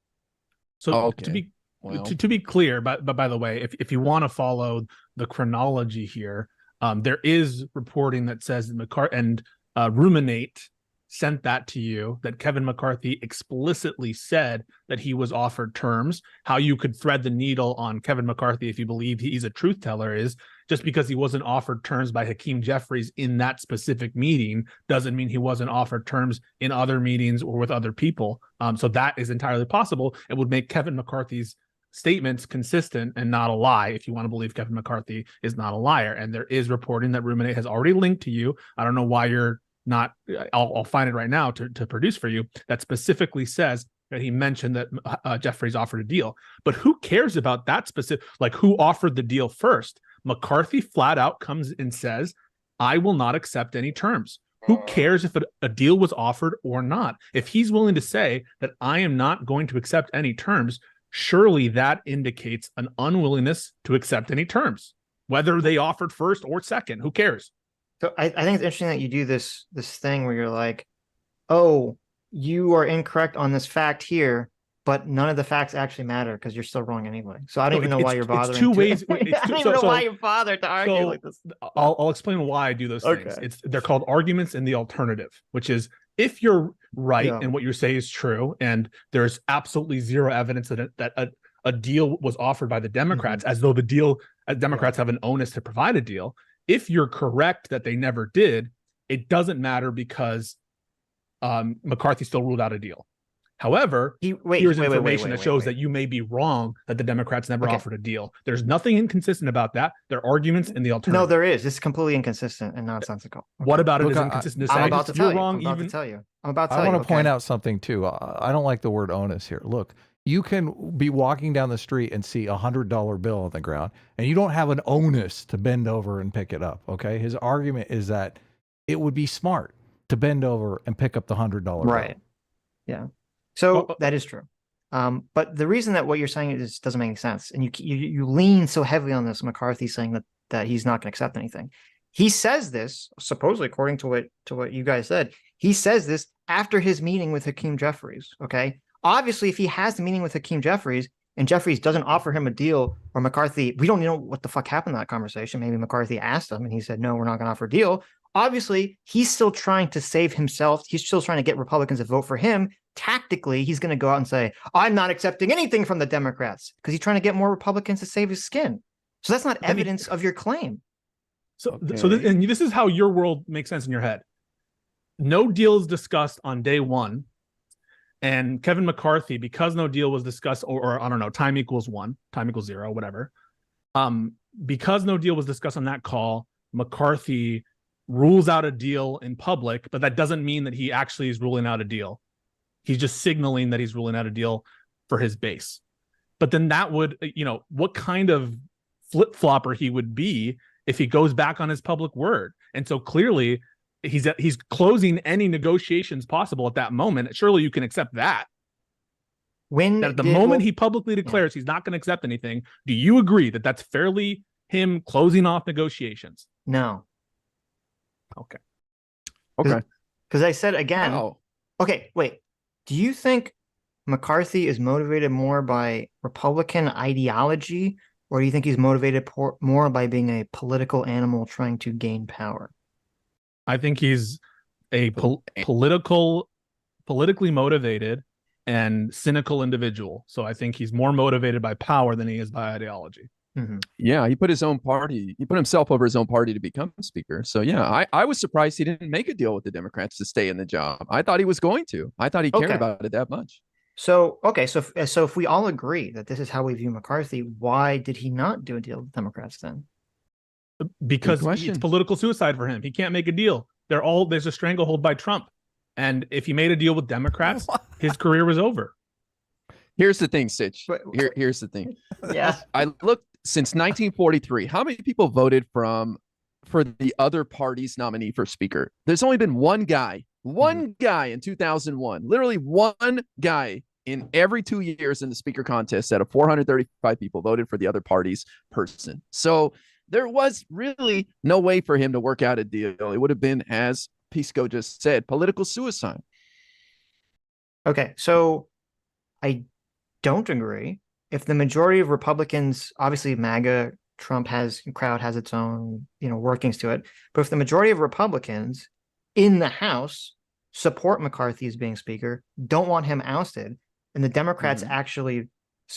So to be clear, but by the way, if you want to follow the chronology here, there is reporting that says that McCarthy and Ruminate sent that to you, that Kevin McCarthy explicitly said that he was offered terms. How you could thread the needle on Kevin McCarthy if you believe he's a truth teller is just because he wasn't offered terms by Hakeem Jeffries in that specific meeting doesn't mean he wasn't offered terms in other meetings or with other people. So that is entirely possible. It would make Kevin McCarthy's statements consistent and not a lie if you want to believe Kevin McCarthy is not a liar. And there is reporting that Ruminate has already linked to you. I don't know why you're not, I'll find it right now to produce for you, that specifically says that he mentioned that Jeffries offered a deal. But who cares about that specific, like who offered the deal first? McCarthy flat out comes and says, I will not accept any terms. Who cares if a deal was offered or not? If he's willing to say that I am not going to accept any terms, surely that indicates an unwillingness to accept any terms, whether they offered first or second. Who cares? So I think it's interesting that you do this thing where you're like, oh, you are incorrect on this fact here, but none of the facts actually matter because you're still wrong anyway. So I don't even know why you're bothering. It's two ways. I don't even know why you bothered to argue like this. I'll explain why I do those things. They're called arguments in the alternative, which is if you're right and what you say is true, and there's absolutely zero evidence that a deal was offered by the Democrats, as though Democrats have an onus to provide a deal. If you're correct that they never did, it doesn't matter because McCarthy still ruled out a deal. However, here's information that shows that you may be wrong, that the Democrats never offered a deal. There's nothing inconsistent about that. There are arguments in the alternative. No, there is. It's completely inconsistent and nonsensical. What about it is inconsistent? I'm about to tell you. I'm about to tell you. I want to point out something too. I don't like the word onus here. Look, you can be walking down the street and see $100 bill on the ground, and you don't have an onus to bend over and pick it up. Okay. His argument is that it would be smart to bend over and pick up the $100 bill. Right. Yeah. So that is true. But the reason that what you're saying is doesn't make any sense, and you lean so heavily on this McCarthy saying that he's not going to accept anything. He says this supposedly, according to what you guys said, he says this after his meeting with Hakeem Jeffries. Okay. Obviously, if he has the meeting with Hakeem Jeffries and Jeffries doesn't offer him a deal, or McCarthy, we don't know what the fuck happened in that conversation. Maybe McCarthy asked him and he said, no, we're not going to offer a deal. Obviously, he's still trying to save himself. He's still trying to get Republicans to vote for him. Tactically, he's going to go out and say, I'm not accepting anything from the Democrats because he's trying to get more Republicans to save his skin. So that's not evidence of your claim. So this is how your world makes sense in your head. No deal is discussed on day one. And Kevin McCarthy, because no deal was discussed, or I don't know, time equals 1, time equals 0, whatever. Because no deal was discussed on that call, McCarthy rules out a deal in public, but that doesn't mean that he actually is ruling out a deal. He's just signaling that he's ruling out a deal for his base. But then that would, what kind of flip-flopper he would be if he goes back on his public word. And so clearly he's closing any negotiations possible at that moment. Surely you can accept that. That at the moment he publicly declares he's not going to accept anything, do you agree that that's fairly him closing off negotiations? No. Okay. Because I said again. Wow. Okay, wait. Do you think McCarthy is motivated more by Republican ideology, or do you think he's motivated more by being a political animal trying to gain power? I think he's a politically motivated and cynical individual. So I think he's more motivated by power than he is by ideology. Mm-hmm. Yeah, he put himself over his own party to become speaker. So yeah, I was surprised he didn't make a deal with the Democrats to stay in the job. I thought he was going to. I thought he cared about it that much. So, okay, so if we all agree that this is how we view McCarthy, why did he not do a deal with Democrats then? Because it's political suicide for him. He can't make a deal. There's a stranglehold by Trump. And if he made a deal with Democrats, his career was over. Here's the thing, Sitch. Here's the thing. Yeah. I looked since 1943. How many people voted for the other party's nominee for speaker? There's only been one guy in 2001, literally one guy in every 2 years in the speaker contest out of 435 people voted for the other party's person. So there was really no way for him to work out a deal. It would have been, as Pisco just said, political suicide. Okay, so I don't agree. If the majority of Republicans, obviously MAGA, crowd has its own, workings to it. But if the majority of Republicans in the House support McCarthy as being speaker, don't want him ousted, and the Democrats actually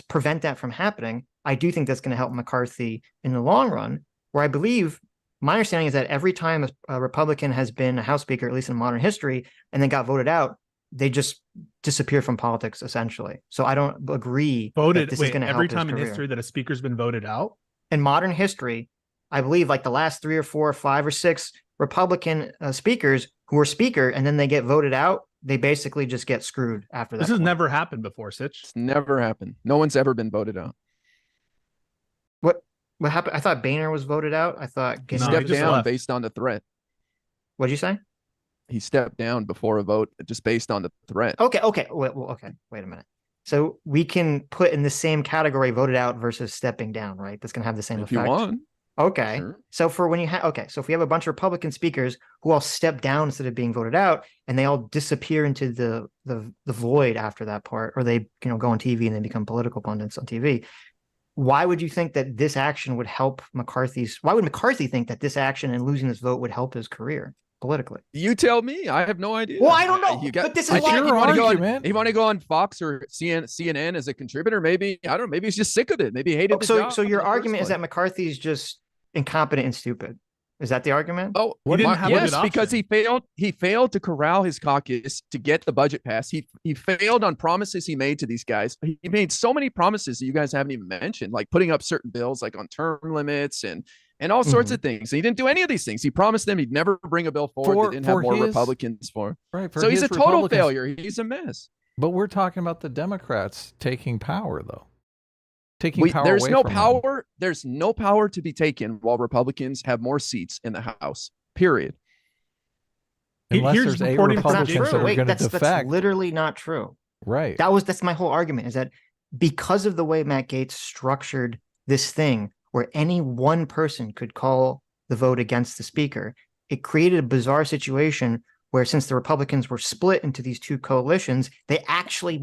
prevent that from happening, I do think that's going to help McCarthy in the long run, where I believe my understanding is that every time a Republican has been a House Speaker, at least in modern history, and then got voted out, they just disappear from politics, essentially. So I don't agree that this is going to help every time his in career. history that a speaker's been voted out? In modern history, I believe like the last 3 or 4 or 5 or 6 Republican speakers who were speaker and then they get voted out, they basically just get screwed after that. This has never happened before, Sitch. It's never happened. No one's ever been voted out. What happened? I thought Boehner was voted out. I thought he stepped down based on the threat. What'd you say? He stepped down before a vote just based on the threat. Okay. Okay. Wait a minute. So we can put in the same category voted out versus stepping down, right? That's going to have the same effect. If you want. Okay. Sure. So for when you so if we have a bunch of Republican speakers who all step down instead of being voted out and they all disappear into the void after that part, or they, go on TV and they become political pundits on TV. Why would you think that this action would help why would McCarthy think that this action and losing this vote would help his career politically? You tell me. I have no idea. Well, I don't know. But this is why you want to go on Fox or CNN as a contributor. Maybe, I don't know. Maybe he's just sick of it. Maybe he hated the job. So your argument is that McCarthy's just incompetent and stupid. Is that the argument? Oh, yes, because he failed to corral his caucus to get the budget passed. He failed on promises he made to these guys. He made so many promises that you guys haven't even mentioned, like putting up certain bills, like on term limits and all sorts of things. He didn't do any of these things. He promised them he'd never bring a bill forward that didn't have more Republicans for. Right. So he's a total failure. He's a mess. But we're talking about the Democrats taking power, though. There's no power to be taken while Republicans have more seats in the House. Period. Unless there's 8 Republicans that are going to defect. That's literally not true. Right. That's my whole argument, is that because of the way Matt Gaetz structured this thing, where any one person could call the vote against the speaker, it created a bizarre situation where, since the Republicans were split into these 2 coalitions, they actually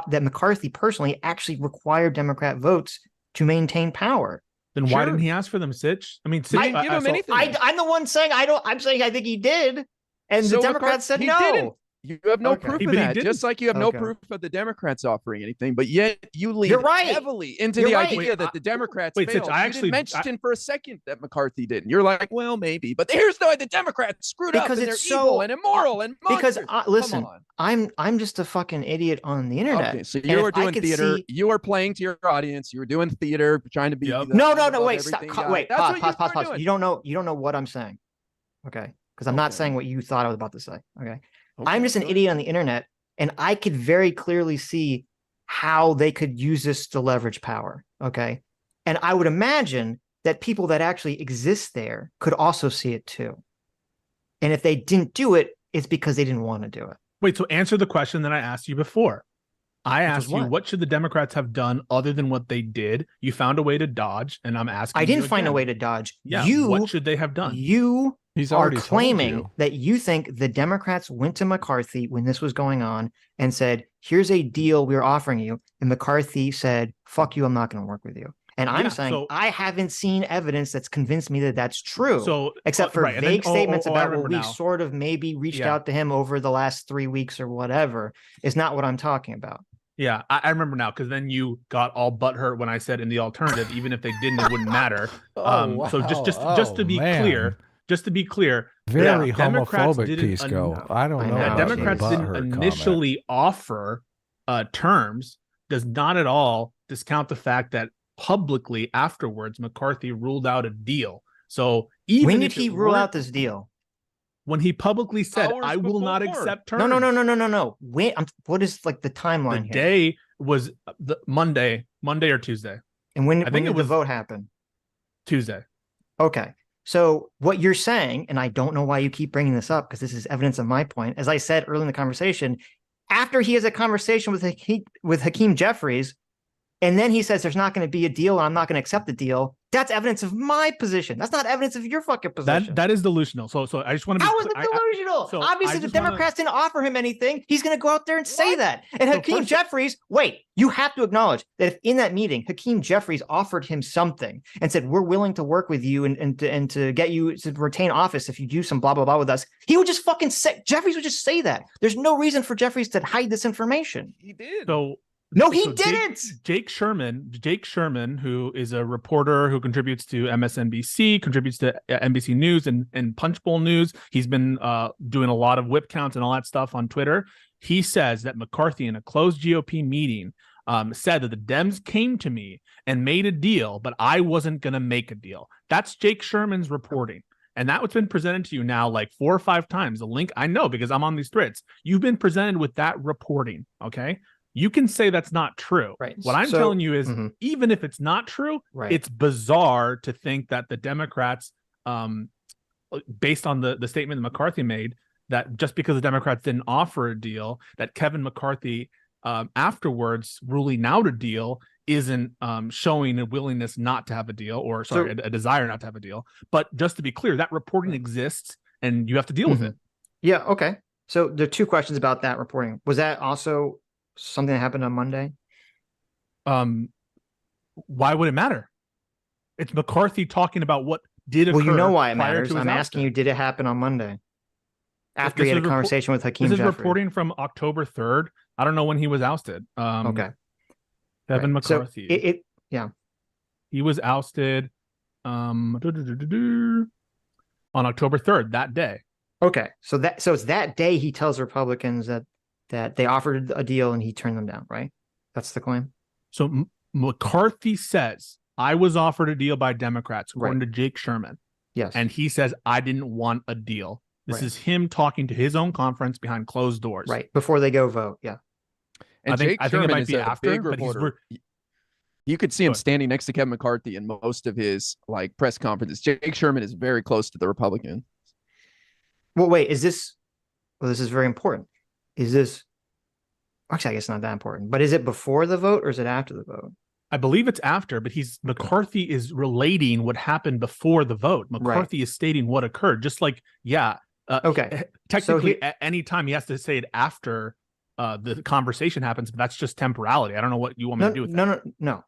that McCarthy personally actually required Democrat votes to maintain power. Then why didn't he ask for them, Sitch? I mean, Sitch didn't give him anything. I'm the one saying I'm saying I think he did, and the Democrats said no. You have no Okay. proof But of he that, didn't. just like you have no Okay. proof of the Democrats offering anything, but yet you lean You're right. heavily into You're the right. idea that the Democrats Wait, Sitch, failed. I You actually- didn't mention for a second that McCarthy didn't. You're like, well, maybe, but here's the way the Democrats screwed up, Because and they're it's so- evil and immoral and Because monsters. listen, Come I'm just a fucking idiot on the internet. Okay, so And you if were I doing could theater. see- You were playing to your audience. You were doing theater, trying to be. Yep. the No, I'm no, above wait, stop, everything guy. wait, That's what pause. you were doing. You don't know what I'm saying. Okay, because I'm not Okay. saying what you thought I was about to say. Okay, Okay, I'm just an go ahead. idiot on the internet, and I could very clearly see how they could use this to leverage power. Okay, and I would imagine that people that actually exist there could also see it too. And if they didn't do it, it's because they didn't want to do it. Wait, so answer the question that I asked you before. I Which was asked you, what? what should the Democrats have done other than what they did? You found a way to dodge, and I'm asking I didn't you find a again. way to dodge. Yeah, You, what should they have done? you He's are already told claiming you. that you think the Democrats went to McCarthy when this was going on and said, here's a deal we're offering you. And McCarthy said, fuck you, I'm not going to work with you. And I'm Yeah, saying so- I haven't seen evidence that's convinced me that that's true. So, except for right, and then- vague statements I about, well, remember we now. sort of maybe reached Yeah. out to him over the last 3 weeks or whatever is not what I'm talking about. Yeah, I remember now, because then you got all butthurt when I said in the alternative, even if they didn't, it wouldn't matter. So just to be clear, Very Democrats homophobic, didn't Pisco. I don't I know. know. that about the Democrats didn't butthurt comment. initially offer terms does not at all discount the fact that publicly afterwards McCarthy ruled out a deal. So even When did if he it rule weren't- out this deal? when he publicly said, Hours "I will not before. accept terms"? No. When? What is like the The timeline here? day was the Monday or Tuesday. And when think did it the was- vote happen? Tuesday. Okay. So what you're saying, and I don't know why you keep bringing this up because this is evidence of my point. As I said early in the conversation, after he has a conversation with Hakeem Jeffries, and then he says there's not going to be a deal and I'm not going to accept the deal, that's evidence of my position. That's not evidence of your fucking position. That is delusional. So I just want to be How is it clear. delusional? so Obviously, I the just wanna- Democrats didn't offer him anything. He's going to go out there and say What? that. And So Hakeem first- Jeffries, wait, you have to acknowledge that if in that meeting, Hakeem Jeffries offered him something and said, we're willing to work with you and to get you to retain office if you do some blah, blah, blah with us, he would just fucking say, Jeffries would just say that. There's no reason for Jeffries to hide this information. He did. So No, he so didn't. Jake Sherman, who is a reporter who contributes to MSNBC, contributes to NBC News and Punchbowl News. He's been doing a lot of whip counts and all that stuff on Twitter. He says that McCarthy, in a closed GOP meeting, said that the Dems came to me and made a deal, but I wasn't going to make a deal. That's Jake Sherman's reporting. And that what's been presented to you now like 4 or 5 times. The link, I know because I'm on these threads. You've been presented with that reporting, okay? You can say that's not true. Right. What I'm So- telling you is, Mhm. even if it's not true, Right. it's bizarre to think that the Democrats, based on the statement that McCarthy made, that just because the Democrats didn't offer a deal, that Kevin McCarthy afterwards ruling out a deal isn't showing a willingness not to have a deal, or sorry, a desire not to have a deal. But just to be clear, that reporting exists and you have to deal with it. Yeah. Okay. So there are 2 questions about that reporting. Was that also something that happened on Monday? Why would it matter? It's McCarthy talking about what did occur. Well, you know why it prior matters. to his I'm asking ousting. you, did it happen on Monday? After This he had is a conversation with Hakeem This is Jeffries. reporting from October 3rd. I don't know when he was ousted. Okay. Kevin Right. So McCarthy. He was ousted on October 3rd, that day. Okay. So it's that day he tells Republicans that they offered a deal and he turned them down, right? That's the claim. So McCarthy says, I was offered a deal by Democrats, according Right. to Jake Sherman. Yes. And he says, I didn't want a deal. This Right. is him talking to his own conference behind closed doors. right before they go vote. Yeah. And I think Jake it Sherman might is be a after, big but he's reporter. You could see him Go ahead. standing next to Kevin McCarthy in most of his like press conferences. Jake Sherman is very close to the Republican. Well, wait, is this? Well, this is very important. Is this? Actually, I guess not that important. But is it before the vote or is it after the vote? I believe it's after, but McCarthy is relating what happened before the vote. McCarthy is stating what occurred, just like, Okay. technically at any time he has to say it after the conversation happens, but that's just temporality. I don't know what you want me to do with that. No.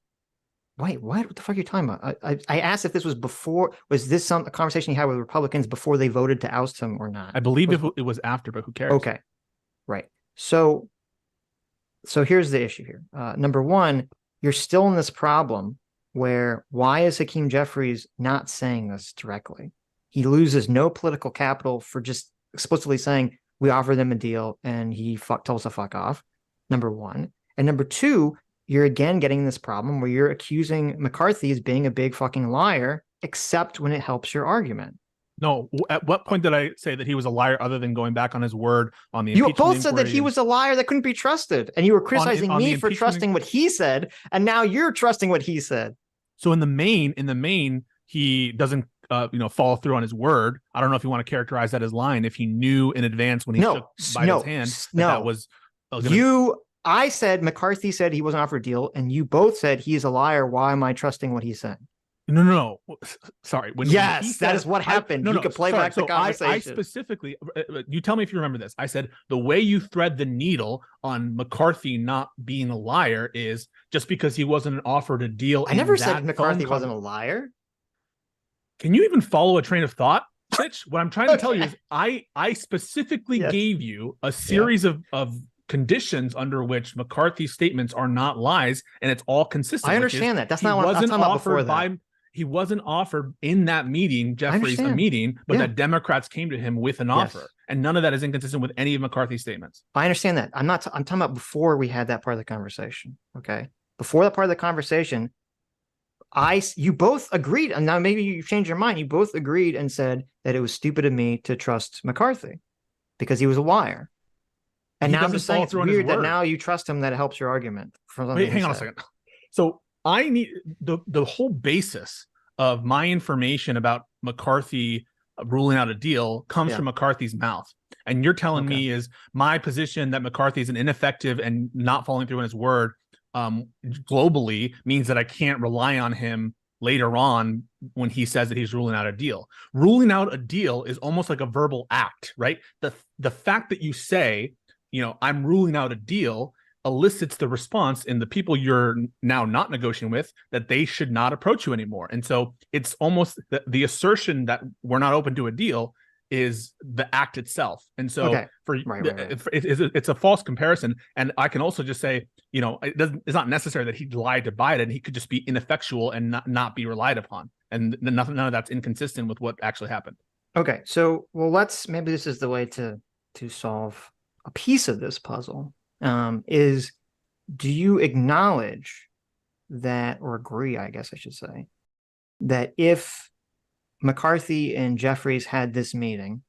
Wait, what the fuck are you talking about? I asked if this was before. Was this a conversation you had with Republicans before they voted to oust him or not? I believe it was after, but who cares? Okay. Right. So here's the issue here. Number one, you're still in this problem where why is Hakeem Jeffries not saying this directly? He loses no political capital for just explicitly saying we offer them a deal and he told us to fuck off. Number one. And number two, you're again getting this problem where you're accusing McCarthy as being a big fucking liar, except when it helps your argument. No, at what point did I say that he was a liar other than going back on his word on the You impeachment both said that he was a liar that couldn't be trusted, and you were criticizing me for trusting what he said, and now you're trusting what he said. So in the main, he doesn't follow through on his word. I don't know if you want to characterize that as lying if he knew in advance when he shook Biden's hand that was I said McCarthy said he wasn't offered a deal, and you both said he's a liar. Why am I trusting what he said? No. Sorry. Yes, that is what happened. You could play back the conversation. I specifically, you tell me if you remember this. I said the way you thread the needle on McCarthy not being a liar is just because he wasn't offered a deal. I never said McCarthy wasn't a liar. Can you even follow a train of thought, Sitch? What I'm trying to tell you is I specifically gave you a series of conditions under which McCarthy's statements are not lies, and it's all consistent. I understand that. That's not what I'm talking about before that. He wasn't offered in that meeting, Jeffries, a meeting, but that Democrats came to him with an offer. And none of that is inconsistent with any of McCarthy's statements. I understand that. I'm talking about before we had that part of the conversation. Okay. Before that part of the conversation, you both agreed, and now maybe you changed your mind. You both agreed and said that it was stupid of me to trust McCarthy because he was a liar. And now I'm just saying it's weird that now you trust him, that it helps your argument. Wait, hang on a second. So I need the whole basis of my information about McCarthy ruling out a deal comes from McCarthy's mouth. And you're telling me is my position that McCarthy is an ineffective and not following through on his word globally means that I can't rely on him later on when he says that he's ruling out a deal. Ruling out a deal is almost like a verbal act, right? The fact that you say, I'm ruling out a deal elicits the response in the people you're now not negotiating with that they should not approach you anymore. And so it's almost the assertion that we're not open to a deal is the act itself. And so it's a false comparison. And I can also just say, it's not necessary that he lied to Biden. He could just be ineffectual and not be relied upon. And none of that's inconsistent with what actually happened. Okay. So, maybe this is the way to solve a piece of this puzzle. Is do you acknowledge that, or agree, I guess I should say, that if McCarthy and Jeffries had this meeting,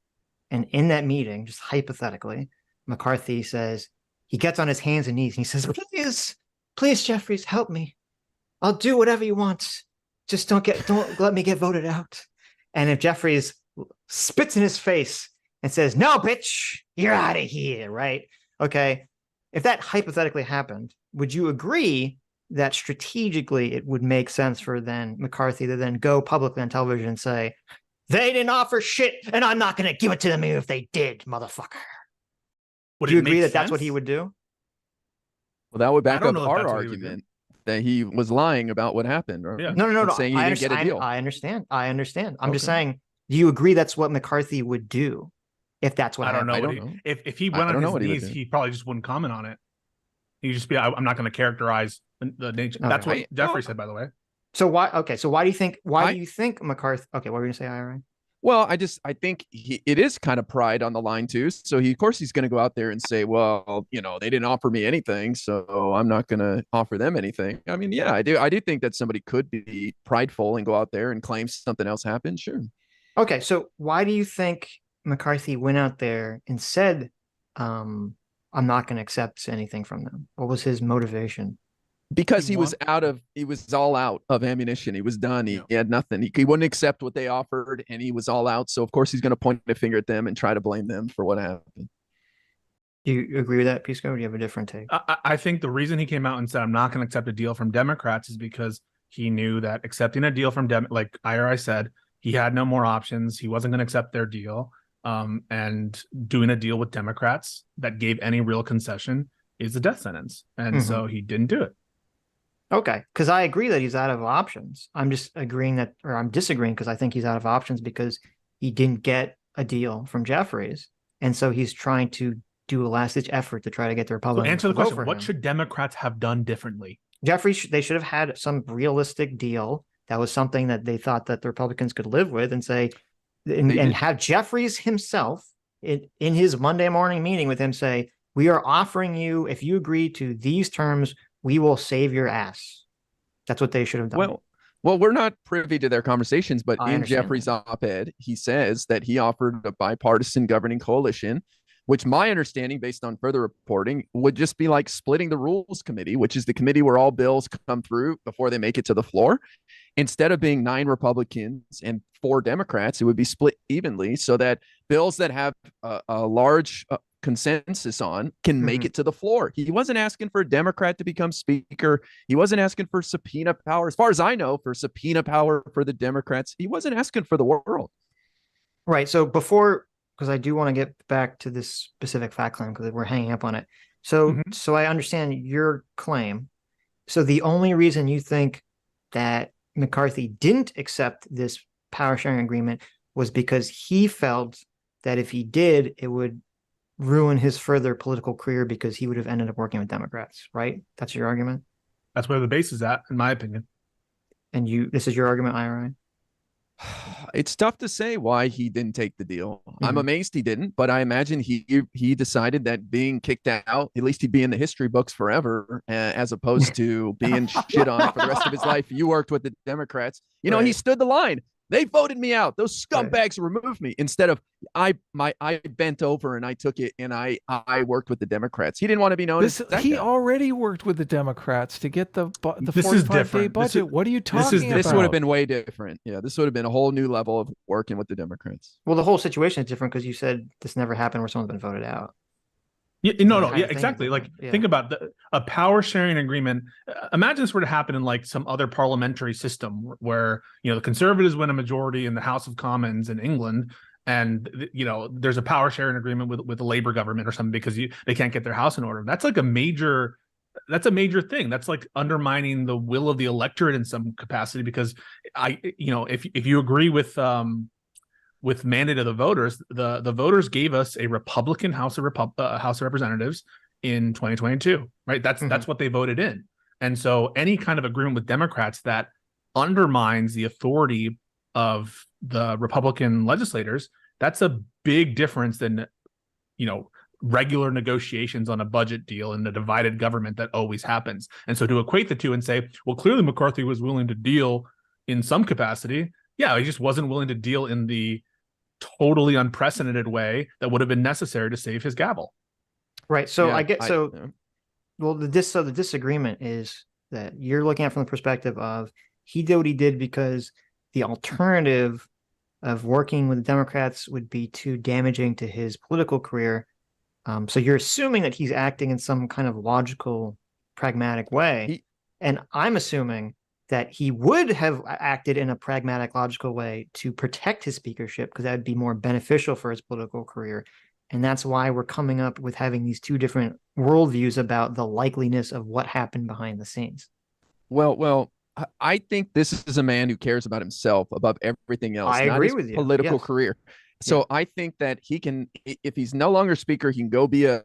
and in that meeting, just hypothetically, McCarthy says, he gets on his hands and knees and he says, please, Jeffries, help me. I'll do whatever you want. Just don't let me get voted out. And if Jeffries spits in his face and says, no, bitch, you're out of here, right? Okay. If that hypothetically happened, would you agree that strategically it would make sense for then McCarthy to then go publicly on television and say, they didn't offer shit and I'm not going to give it to them even if they did, motherfucker? Would you agree that that's what he would do? Well, that would back up our argument that he was lying about what happened. Or No. Saying he didn't get a deal. I understand. I'm just saying, do you agree that's what McCarthy would do? If that's what happened. I don't know. If he went on his knees, he probably just wouldn't comment on it. He'd just be, I'm not going to characterize the nature. That's what Jeffrey said, by the way. So why? Okay. So why do you think McCarthy? Okay. What were you going to say, IRI? Well, I think it is kind of pride on the line too. So of course he's going to go out there and say, well, they didn't offer me anything, so I'm not going to offer them anything. I mean, yeah, I do think that somebody could be prideful and go out there and claim something else happened. Sure. Okay. So why do you think McCarthy went out there and said, I'm not going to accept anything from them? What was his motivation? Because he was all out of ammunition. He was done. He had nothing. He wouldn't accept what they offered, and he was all out. So of course he's going to point a finger at them and try to blame them for what happened. Do you agree with that, Pisco? Or do you have a different take? I think the reason he came out and said, I'm not going to accept a deal from Democrats is because he knew that accepting a deal from like IRI said, he had no more options. He wasn't going to accept their deal. And doing a deal with Democrats that gave any real concession is a death sentence. And so he didn't do it. Okay. Because I agree that he's out of options. I'm just agreeing that, or I'm disagreeing because I think he's out of options because he didn't get a deal from Jeffries. And so he's trying to do a last-ditch effort to try to get the So Republicans answer to the vote question: for what him. should Democrats have done differently? They should have had some realistic deal that was something that they thought that the Republicans could live with, and say, and have Jeffries himself in his Monday morning meeting with him say, we are offering you, if you agree to these terms, we will save your ass. That's what they should have done. Well, we're not privy to their conversations, but in Jeffries' that. op-ed, he says that he offered a bipartisan governing coalition, which my understanding, based on further reporting, would just be like splitting the Rules Committee, which is the committee where all bills come through before they make it to the floor. Instead of being 9 Republicans and 4 Democrats, it would be split evenly so that bills that have a large consensus on can make it to the floor. He wasn't asking for a Democrat to become speaker. He wasn't asking for subpoena power, as far as I know, for subpoena power for the Democrats. He wasn't asking for the world. Right. So before, because I do want to get back to this specific fact claim because we're hanging up on it. So, so I understand your claim. So the only reason you think that McCarthy didn't accept this power sharing agreement was because he felt that if he did, it would ruin his further political career because he would have ended up working with Democrats, right? That's your argument? That's where the base is at, in my opinion. And this is your argument, IRI? It's tough to say why he didn't take the deal. I'm amazed he didn't, but I imagine he decided that being kicked out, at least he'd be in the history books forever, as opposed to being shit on for the rest of his life. You worked with the Democrats. You know, he stood the line. They voted me out. Those scumbags removed me. Instead of I bent over and I took it and I worked with the Democrats. He didn't want to be known as that he guy. already worked with the Democrats to get the This is 45-day different. budget. What are you talking about? This would have been way different. Yeah, this would have been a whole new level of working with the Democrats. Well, the whole situation is different because you said this never happened where someone's been voted out. Yeah, exactly. Like, think about a power sharing agreement. Imagine this were to happen in like some other parliamentary system where, the conservatives win a majority in the House of Commons in England, and there's a power sharing agreement with the Labor government or something because they can't get their house in order. That's like a major thing. That's like undermining the will of the electorate in some capacity because if you agree with mandate of the voters, the voters gave us a Republican House of Representatives in 2022, right? That's what they voted in. And so any kind of agreement with Democrats that undermines the authority of the Republican legislators, that's a big difference than, regular negotiations on a budget deal in a divided government that always happens. And so to equate the two and say, well, clearly McCarthy was willing to deal in some capacity. Yeah, he just wasn't willing to deal in the totally unprecedented way that would have been necessary to save his gavel. Right. So the disagreement is that you're looking at from the perspective of he did what he did because the alternative of working with the Democrats would be too damaging to his political career. So you're assuming that he's acting in some kind of logical, pragmatic way. And I'm assuming that he would have acted in a pragmatic, logical way to protect his speakership because that would be more beneficial for his political career. And that's why we're coming up with having these two different worldviews about the likeliness of what happened behind the scenes. Well, I think this is a man who cares about himself above everything else. I agree with you. Political career. So I think that he can, if he's no longer speaker, he can go be on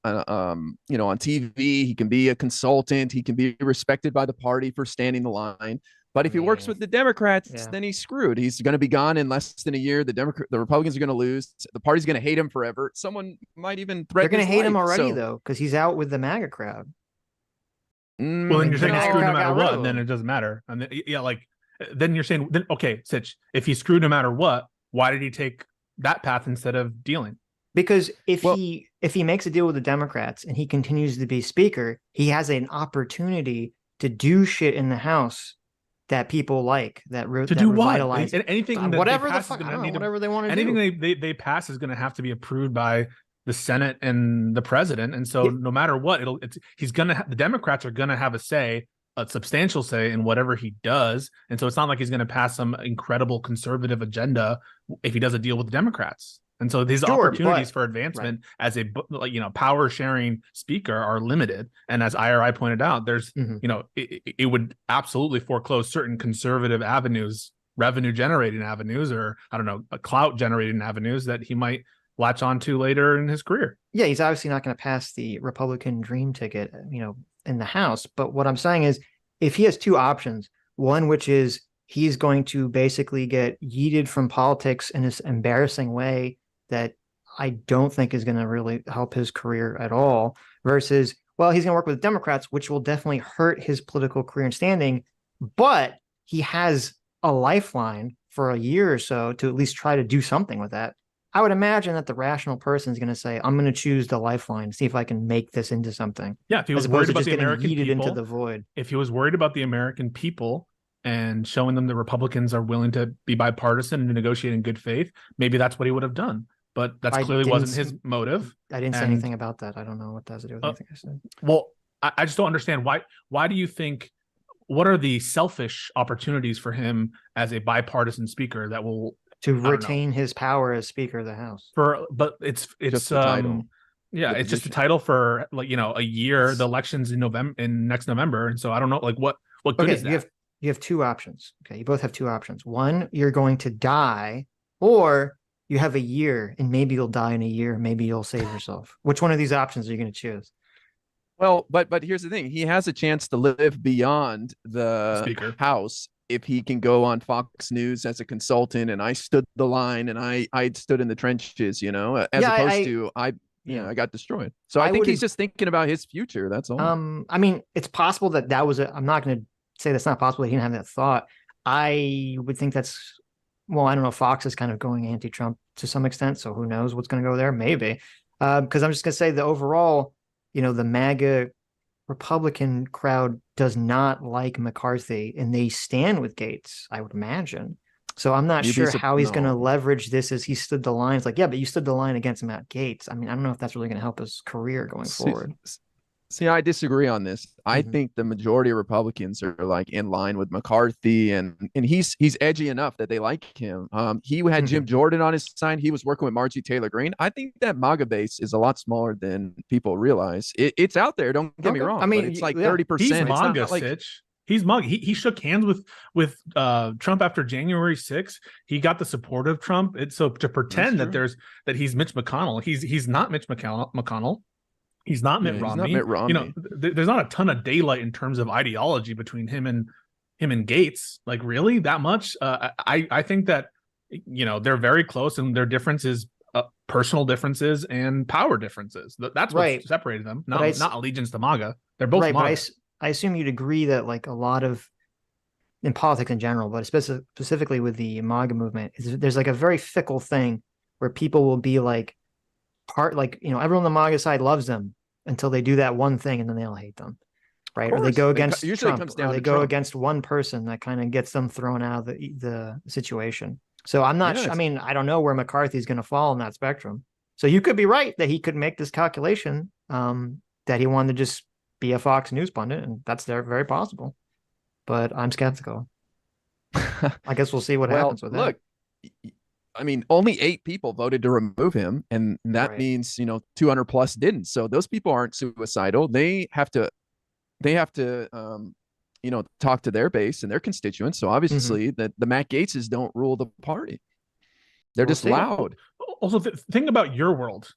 TV. He can be a consultant. He can be respected by the party for standing the line. But if he works with the Democrats, then he's screwed. He's going to be gone in less than a year. The Republicans are going to lose. The party's going to hate him forever. Someone might even threaten. They're going to hate him already though, because he's out with the MAGA crowd. Well, then you're saying he's screwed no matter what, and then it doesn't matter. And then you're saying, okay, Sitch, if he's screwed no matter what, why did he take that path instead of dealing? Because if he makes a deal with the Democrats and he continues to be speaker, he has an opportunity to do shit in the House that people like, that revitalize anything that whatever they pass the is gonna need whatever they want to anything do. they pass is going to have to be approved by the Senate and the president. And so no matter what, the Democrats are going to have a substantial say in whatever he does. And so it's not like he's going to pass some incredible conservative agenda if he does a deal with the Democrats. And so these opportunities for advancement as a power sharing speaker are limited. And as IRI pointed out, there's it would absolutely foreclose certain conservative avenues, revenue generating avenues, or clout generating avenues that he might latch onto later in his career. Yeah, he's obviously not going to pass the Republican dream ticket, in the House. But what I'm saying is, if he has two options, one which is he's going to basically get yeeted from politics in this embarrassing way that I don't think is going to really help his career at all, versus, well, he's going to work with Democrats, which will definitely hurt his political career and standing, but he has a lifeline for a year or so to at least try to do something with that. I would imagine that the rational person is going to say, I'm going to choose the lifeline, see if I can make this into something. Yeah, if he was worried about the American people, into the void. If he was worried about the American people and showing them the Republicans are willing to be bipartisan and to negotiate in good faith, maybe that's what he would have done. But that clearly wasn't his motive. I didn't say anything about that. I don't know what that has to do with anything I said. Well, I just don't understand why do you think, what are the selfish opportunities for him as a bipartisan speaker that will to retain his power as Speaker of the House? But it's just the title. Yeah, it's just a title for a year. The election's in next November, and so I don't know what good is that? You have two options. Okay, you both have two options. One, you're going to die, or you have a year, and maybe you'll die in a year. Maybe you'll save yourself. Which one of these options are you going to choose? Well, but here's the thing: he has a chance to live beyond the Speaker House if he can go on Fox News as a consultant, and I stood the line, and I stood in the trenches, I got destroyed. So I think he's just thinking about his future. That's all. I mean, it's possible that was I'm not going to say that's not possible that he didn't have that thought. I would think that's, well, I don't know. Fox is kind of going anti-Trump to some extent, so who knows what's going to go there? Maybe, because I'm just going to say the overall, the MAGA Republican crowd does not like McCarthy, and they stand with Gates, I would imagine. So I'm not sure how he's going to leverage this as he stood the line. It's like, yeah, but you stood the line against Matt Gates. I mean, I don't know if that's really going to help his career going forward. See, I disagree on this. I think the majority of Republicans are in line with McCarthy, and he's edgy enough that they like him. He had Jim Jordan on his side. He was working with Marjorie Taylor Greene. I think that MAGA base is a lot smaller than people realize. It's out there. Don't get me wrong. I mean, it's 30%. He's MAGA, Sitch. He's MAGA. He shook hands with Trump after January 6th. He got the support of Trump. So to pretend that he's Mitch McConnell, he's not Mitch McConnell. He's not Mitt Romney. He's not Mitt Romney. There's not a ton of daylight in terms of ideology between him and Gates. Really, that much? I think that they're very close, and their difference is personal differences and power differences. That's what separated them. Not allegiance to MAGA. They're both MAGA. But I assume you'd agree that a lot of, in politics in general, but specifically with the MAGA movement, there's a very fickle thing where people will be everyone on the MAGA side loves them until they do that one thing, and then they'll hate them, right? Or they go against Trump, or they go against one person that kind of gets them thrown out of the situation. So I'm not. I mean, I don't know where McCarthy's going to fall in that spectrum. So you could be right that he could make this calculation that he wanted to just be a Fox News pundit, and that's very possible. But I'm skeptical. I guess we'll see what happens with that. Look, I mean, only 8 people voted to remove him, and that means 200 plus didn't. So those people aren't suicidal. They have to talk to their base and their constituents. So obviously that the Matt Gateses don't rule the party. They're just loud. Also, think about your world.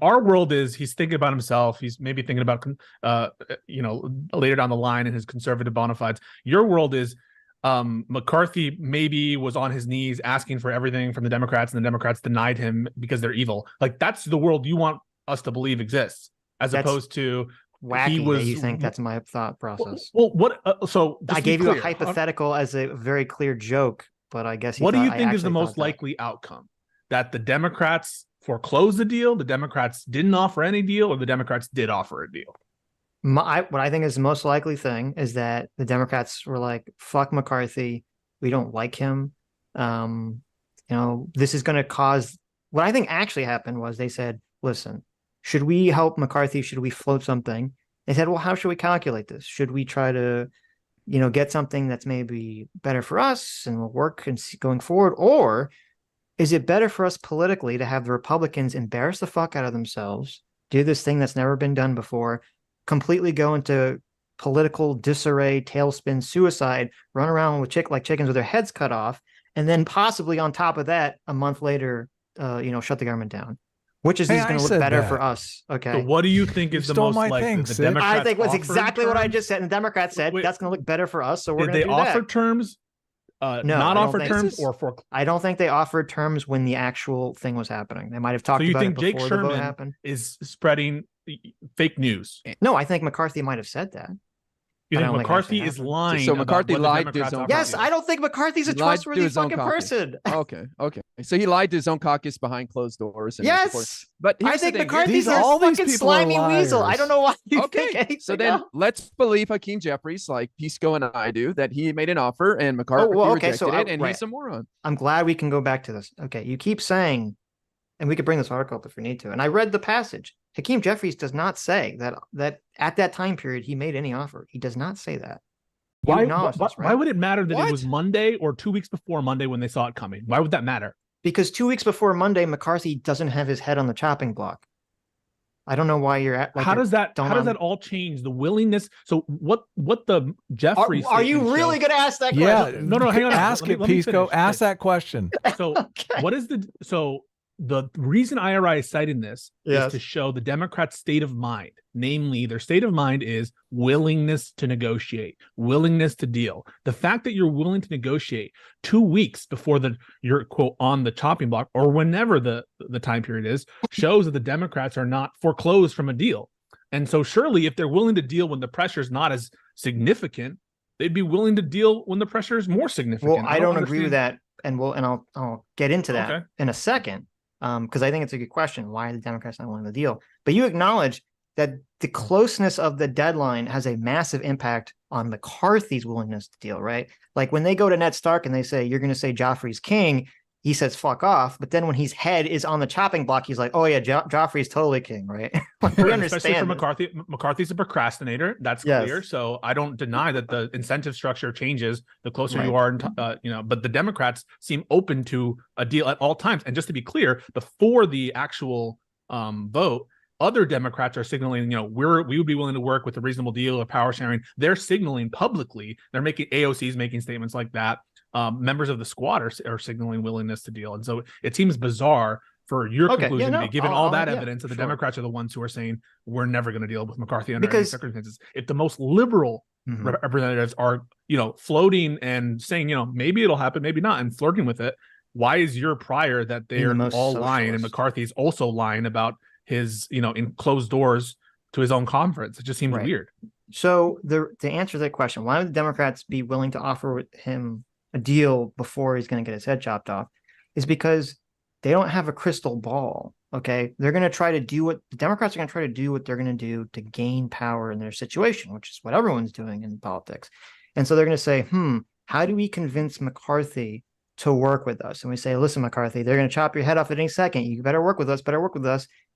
Our world is he's thinking about himself. He's maybe thinking about later down the line in his conservative bona fides. Your world is McCarthy maybe was on his knees asking for everything from the Democrats, and the Democrats denied him because they're evil. That's the world you want us to believe exists, as opposed to wacky. You think that's my thought process? Well, what? So I gave you a hypothetical as a very clear joke, but I guess what do you think is the most likely outcome? That the Democrats foreclosed the deal, the Democrats didn't offer any deal, or the Democrats did offer a deal? What I think is the most likely thing is that the Democrats were like, fuck McCarthy. We don't like him. This is going to cause, what I think actually happened was they said, listen, should we help McCarthy? Should we float something? They said, well, how should we calculate this? Should we try to, get something that's maybe better for us and will work and going forward? Or is it better for us politically to have the Republicans embarrass the fuck out of themselves, do this thing that's never been done before, completely go into political disarray, tailspin, suicide, run around with like chickens with their heads cut off, and then possibly on top of that, a month later, shut the government down. Which is Hey, going I to look said better that. for us? Okay. So what do you think is the stole most my likely? thing, The Sitch. Democrats I think that's offered exactly what I terms? just said. And the Democrats said Wait, that's going to look better for us. So we're Did going they to do offer that. terms? No, not I don't offer think- terms or for. I don't think they offered terms when the actual thing was happening. They might have talked So you about think it Jake before the vote Sherman happened. is spreading fake news? No, I think McCarthy might have said that. You I think don't think McCarthy actually is happened. lying? So about McCarthy what the lied to his Democrats own offered Yes, you? I don't think McCarthy's a He lied to trustworthy his own fucking caucus. person. Okay. So he lied to his own caucus behind closed doors. And Yes, but I here's think the thing. McCarthy's These- a all these fucking people are slimy weasel. I liars. don't know why you think Okay, anything so then else. let's believe Hakeem Jeffries, like Pisco and I do, that he made an offer and McCarthy rejected it, and he's a moron. I'm glad we can go back to this. Okay, you keep saying, and we could bring this article up if we need to. And I read the passage. Hakeem Jeffries does not say that at that time period he made any offer. He does not say that. You acknowledge this, right? Why would it matter that What? it was Monday or 2 weeks before Monday when they saw it coming? Why would that matter? Because 2 weeks before Monday, McCarthy doesn't have his head on the chopping block. I don't know why you're at. Like, how does that don't all change the willingness? So what the Jeffries are you statement really shows- going to ask that Yeah, question? No, hang on. Ask Let me- it, let me Pisco. finish. Ask that question. So Okay. what is the reason IRI is citing this Yes. is to show the Democrats' state of mind. Namely, their state of mind is willingness to negotiate, willingness to deal. The fact that you're willing to negotiate 2 weeks before you're quote on the chopping block or whenever the time period is shows that the Democrats are not foreclosed from a deal. And so surely if they're willing to deal when the pressure is not as significant, they'd be willing to deal when the pressure is more significant. Well, I don't agree with that, and I'll get into that Okay. in a second, because I think it's a good question. Why are the Democrats not willing to deal? But you acknowledge that the closeness of the deadline has a massive impact on McCarthy's willingness to deal, right? Like when they go to Ned Stark and they say, "You're going to say Joffrey's king," he says, "Fuck off." But then when his head is on the chopping block, he's like, "Oh yeah, Joffrey's totally king," right? Like, we Especially understand for this. McCarthy. McCarthy's a procrastinator. That's Yes. clear. So I don't deny that the incentive structure changes the closer you Right. are. But the Democrats seem open to a deal at all times. And just to be clear, before the actual vote, other Democrats are signaling, we would be willing to work with a reasonable deal of power sharing. They're signaling publicly. They're making AOC's making statements like that. Members of the squad are signaling willingness to deal. And so it seems bizarre for your conclusion to be given all that evidence that the Democrats are the ones who are saying we're never going to deal with McCarthy under any circumstances. If the most liberal representatives are, floating and saying, maybe it'll happen, maybe not, and flirting with it, why is your prior that they're all lying and McCarthy's also lying about his, in closed doors to his own conference? It just seems weird. So to answer that question, why would the Democrats be willing to offer him a deal before he's going to get his head chopped off? Is because they don't have a crystal ball. Okay, they're going to try to do what the Democrats are going to try to do what they're going to do to gain power in their situation, which is what everyone's doing in politics. And so they're going to say, how do we convince McCarthy to work with us? And we say, listen, McCarthy, they're going to chop your head off at any second. You better work with us,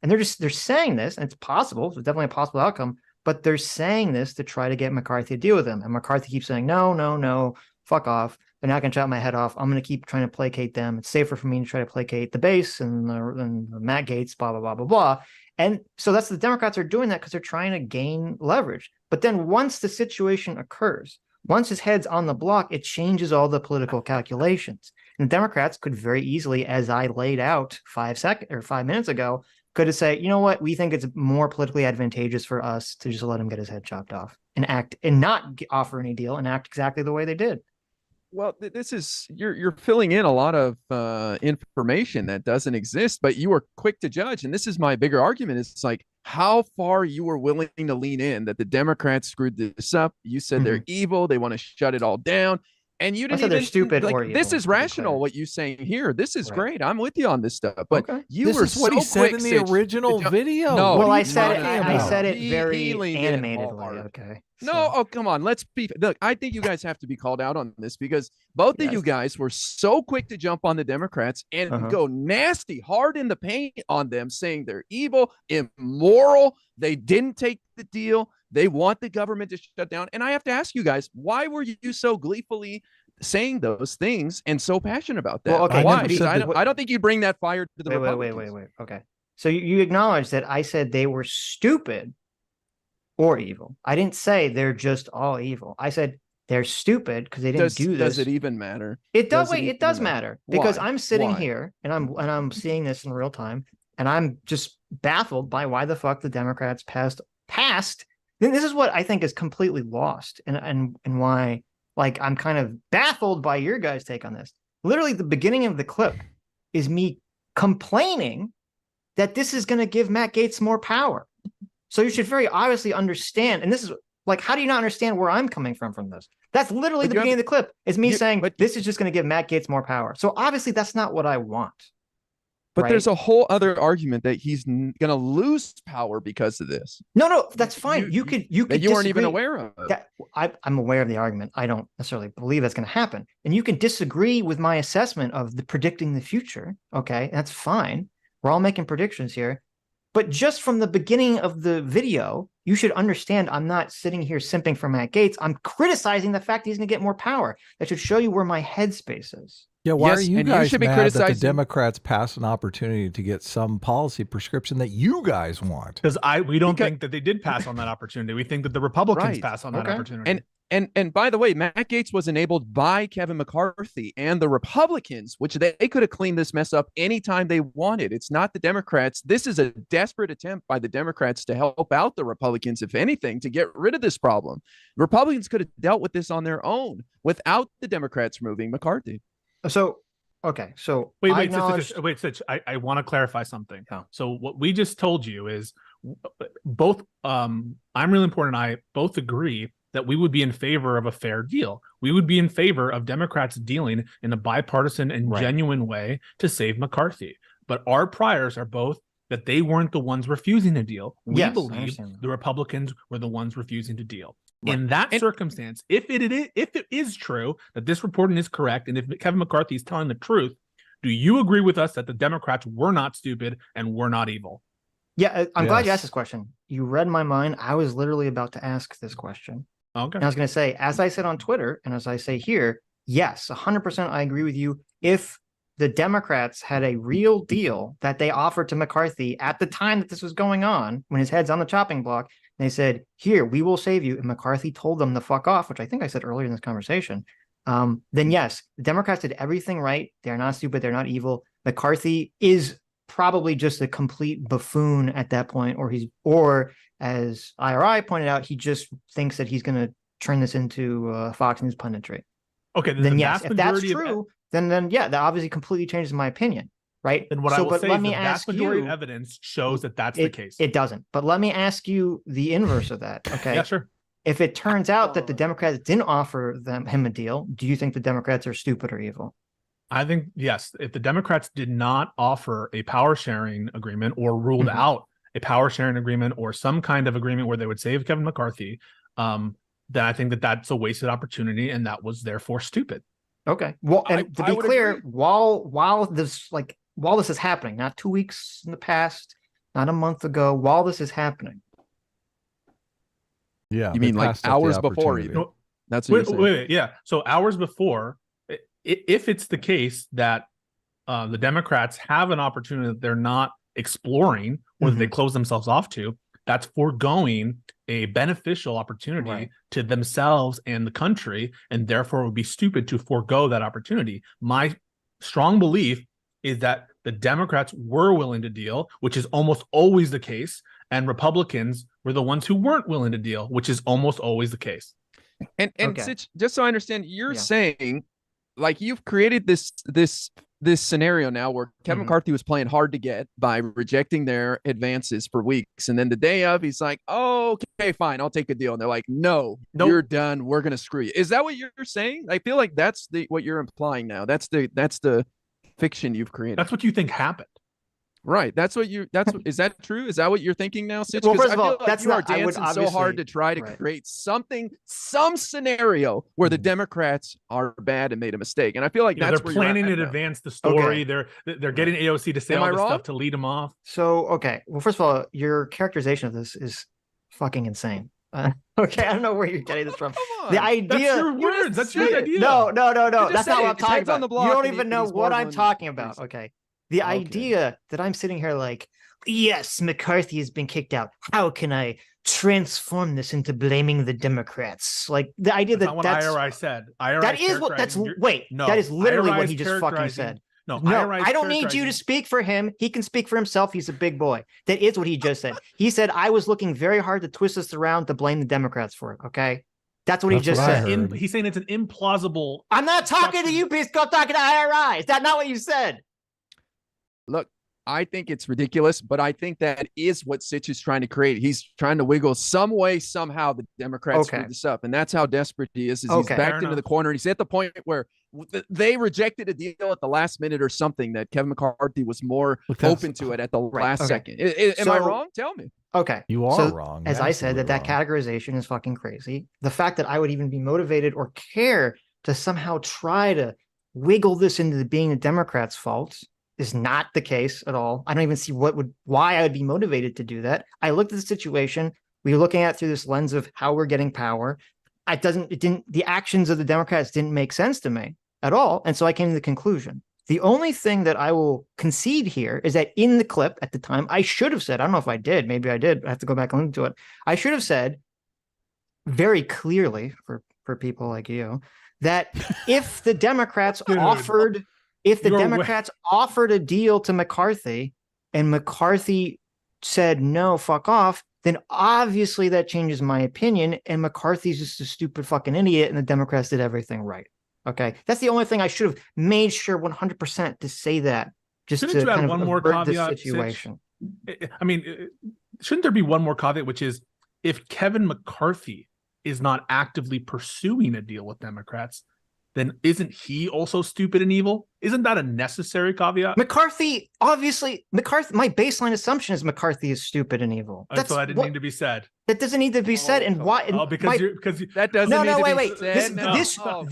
And they're saying this, and it's possible. It's definitely a possible outcome, but they're saying this to try to get McCarthy to deal with them. And McCarthy keeps saying, no, fuck off. They're not going to chop my head off. I'm going to keep trying to placate them. It's safer for me to try to placate the base and the Matt Gaetz, blah, blah, blah, blah, blah. And so the Democrats are doing that because they're trying to gain leverage. But then once the situation occurs, once his head's on the block, it changes all the political calculations. And the Democrats could very easily, as I laid out 5 minutes ago, could have said, you know what, we think it's more politically advantageous for us to just let him get his head chopped off and not offer any deal and act exactly the way they did. Well, this is you're filling in a lot of information that doesn't exist, but you were quick to judge. And this is my bigger argument. It's like how far you were willing to lean in that the Democrats screwed this up. You said they're evil. They want to shut it all down. And you didn't even they're stupid or evil, this is rational what you're saying here. This is great. I'm with you on this stuff. But this is what he said in the original video. No, well, I said it very animatedly. Okay. No, oh come on. Look, I think you guys have to be called out on this because both of you guys were so quick to jump on the Democrats and go nasty, hard in the paint on them, saying they're evil, immoral. They didn't take the deal. They want the government to shut down. And I have to ask you guys, why were you so gleefully saying those things and so passionate about that? Well, okay, why? Because I don't think you bring that fire to the Republicans. Wait. Okay. So you acknowledge that I said they were stupid or evil. I didn't say they're just all evil. I said they're stupid because they didn't do this. Does it even matter? It does. Wait, it does matter because Why? I'm sitting Why? here and I'm seeing this in real time, and I'm just baffled by why the fuck the Democrats passed. Then this is what I think is completely lost, and why, like, I'm kind of baffled by your guys' take on this. Literally, the beginning of the clip is me complaining that this is going to give Matt Gaetz more power. So you should very obviously understand, and this is like, how do you not understand where I'm coming from this? That's literally the beginning of the clip. It's me saying this is just going to give Matt Gaetz more power. So obviously that's not what I want. But there's a whole other argument that he's going to lose power because of this. No, that's fine. You could you weren't even aware of. I'm aware of the argument. I don't necessarily believe that's going to happen. And you can disagree with my assessment of the predicting the future. Okay, that's fine. We're all making predictions here. But just from the beginning of the video, you should understand I'm not sitting here simping for Matt Gaetz. I'm criticizing the fact he's going to get more power. That should show you where my headspace is. Yeah, why are you guys should be mad that the Democrats passed an opportunity to get some policy prescription that you guys want? Because we don't think that they did pass on that opportunity. We think that the Republicans passed on that opportunity. And by the way, Matt Gaetz was enabled by Kevin McCarthy and the Republicans, which they could have cleaned this mess up anytime they wanted. It's not the Democrats. This is a desperate attempt by the Democrats to help out the Republicans, if anything, to get rid of this problem. Republicans could have dealt with this on their own without the Democrats removing McCarthy. So, okay. So wait, Sitch, I want to clarify something. Oh. So what we just told you is both I'm Really Important and I both agree that we would be in favor of a fair deal. We would be in favor of Democrats dealing in a bipartisan and genuine way to save McCarthy. But our priors are both that they weren't the ones refusing to deal. We believe the Republicans were the ones refusing to deal. Right. In that circumstance, if it is true that this reporting is correct, and if Kevin McCarthy is telling the truth, do you agree with us that the Democrats were not stupid and were not evil? Yeah, I'm glad you asked this question. You read my mind. I was literally about to ask this question. Okay. And I was going to say, as I said on Twitter, and as I say here, yes, 100% I agree with you. If the Democrats had a real deal that they offered to McCarthy at the time that this was going on, when his head's on the chopping block, they said, here, we will save you. And McCarthy told them to fuck off, which I think I said earlier in this conversation. Then yes, the Democrats did everything right. They're not stupid. They're not evil. McCarthy is probably just a complete buffoon at that point, or as IRI pointed out, he just thinks that he's going to turn this into Fox News punditry. Okay, then yes, if that's true, then yeah, that obviously completely changes my opinion, right? And what I will say is the vast majority of evidence shows that that's the case. It doesn't. But let me ask you the inverse of that, okay? Yeah, sure. If it turns out that the Democrats didn't offer him a deal, do you think the Democrats are stupid or evil? I think, yes, if the Democrats did not offer a power sharing agreement or ruled out a power sharing agreement or some kind of agreement where they would save Kevin McCarthy, then I think that that's a wasted opportunity and that was therefore stupid. Okay. Well, and to be clear, while this is happening, not 2 weeks in the past, not a month ago, while this is happening. Yeah. You mean like hours before even? That's what you're saying. Wait, yeah. So hours before, if it's the case that the Democrats have an opportunity that they're not exploring or that they close themselves off to, that's foregoing a beneficial opportunity to themselves and the country, and therefore it would be stupid to forego that opportunity. My strong belief is that the Democrats were willing to deal, which is almost always the case, and Republicans were the ones who weren't willing to deal, which is almost always the case. And Sitch, just so I understand, you're saying, like, you've created this scenario now where Kevin McCarthy was playing hard to get by rejecting their advances for weeks. And then the day of, he's like, oh, okay, fine, I'll take a deal. And they're like, no, you're done. We're going to screw you. Is that what you're saying? I feel like that's what you're implying now. That's the fiction you've created. That's what you think happened. Right. Is that true? Is that what you're thinking now, Sitch? Well, first of all, that's you are dancing so hard to try to create some scenario where the Democrats are bad and made a mistake. And I feel like they're planning in advance the story. Okay. They're getting AOC to say all this stuff to lead them off. So, okay. Well, first of all, your characterization of this is fucking insane. Okay, I don't know where you're getting this from. The idea. That's your words. That's your idea. No. That's not what I'm talking about. You don't even know what I'm talking about. Okay. The idea that I'm sitting here like, yes, McCarthy has been kicked out. How can I transform this into blaming the Democrats? Like the idea That's not what that's IRI said. IRI that is what that's wait. No, that is literally IRI what is he just fucking said. No, No, I don't need you to speak for him. He can speak for himself. He's a big boy. That is what he just said. He said, I was looking very hard to twist this around to blame the Democrats for it. Okay. That's what he just said. He's saying it's an implausible. I'm not talking to you, Pisco. I'm talking to IRI. Is that not what you said? Look, I think it's ridiculous, but I think that is what Sitch is trying to create. He's trying to wiggle some way, somehow the Democrats screw this up. And that's how desperate he is he's backed into the corner. He's at the point where they rejected a deal at the last minute or something that Kevin McCarthy was more open to it at the last second. Am I wrong? Tell me. Okay. You are wrong. As I said, that categorization is fucking crazy. The fact that I would even be motivated or care to somehow try to wiggle this into being the Democrats' fault is not the case at all. I don't even see why I would be motivated to do that. I looked at the situation. We were looking at it through this lens of how we're getting power. The actions of the Democrats didn't make sense to me at all. And so I came to the conclusion. The only thing that I will concede here is that in the clip at the time, I should have said, I don't know if I did, maybe I did. I have to go back and listen to it. I should have said very clearly for people like you, that if the Democrats offered a deal to McCarthy and McCarthy said, no, fuck off, then obviously that changes my opinion. And McCarthy's just a stupid fucking idiot and the Democrats did everything right. Okay. That's the only thing I should have made sure 100% to say that just shouldn't to you add kind one of more avert this caveat, situation. I mean, shouldn't there be one more caveat, which is if Kevin McCarthy is not actively pursuing a deal with Democrats, then isn't he also stupid and evil? Isn't that a necessary caveat? McCarthy, my baseline assumption is McCarthy is stupid and evil. So that didn't need to be said. That doesn't need to be said. And why? Because that doesn't need to be said.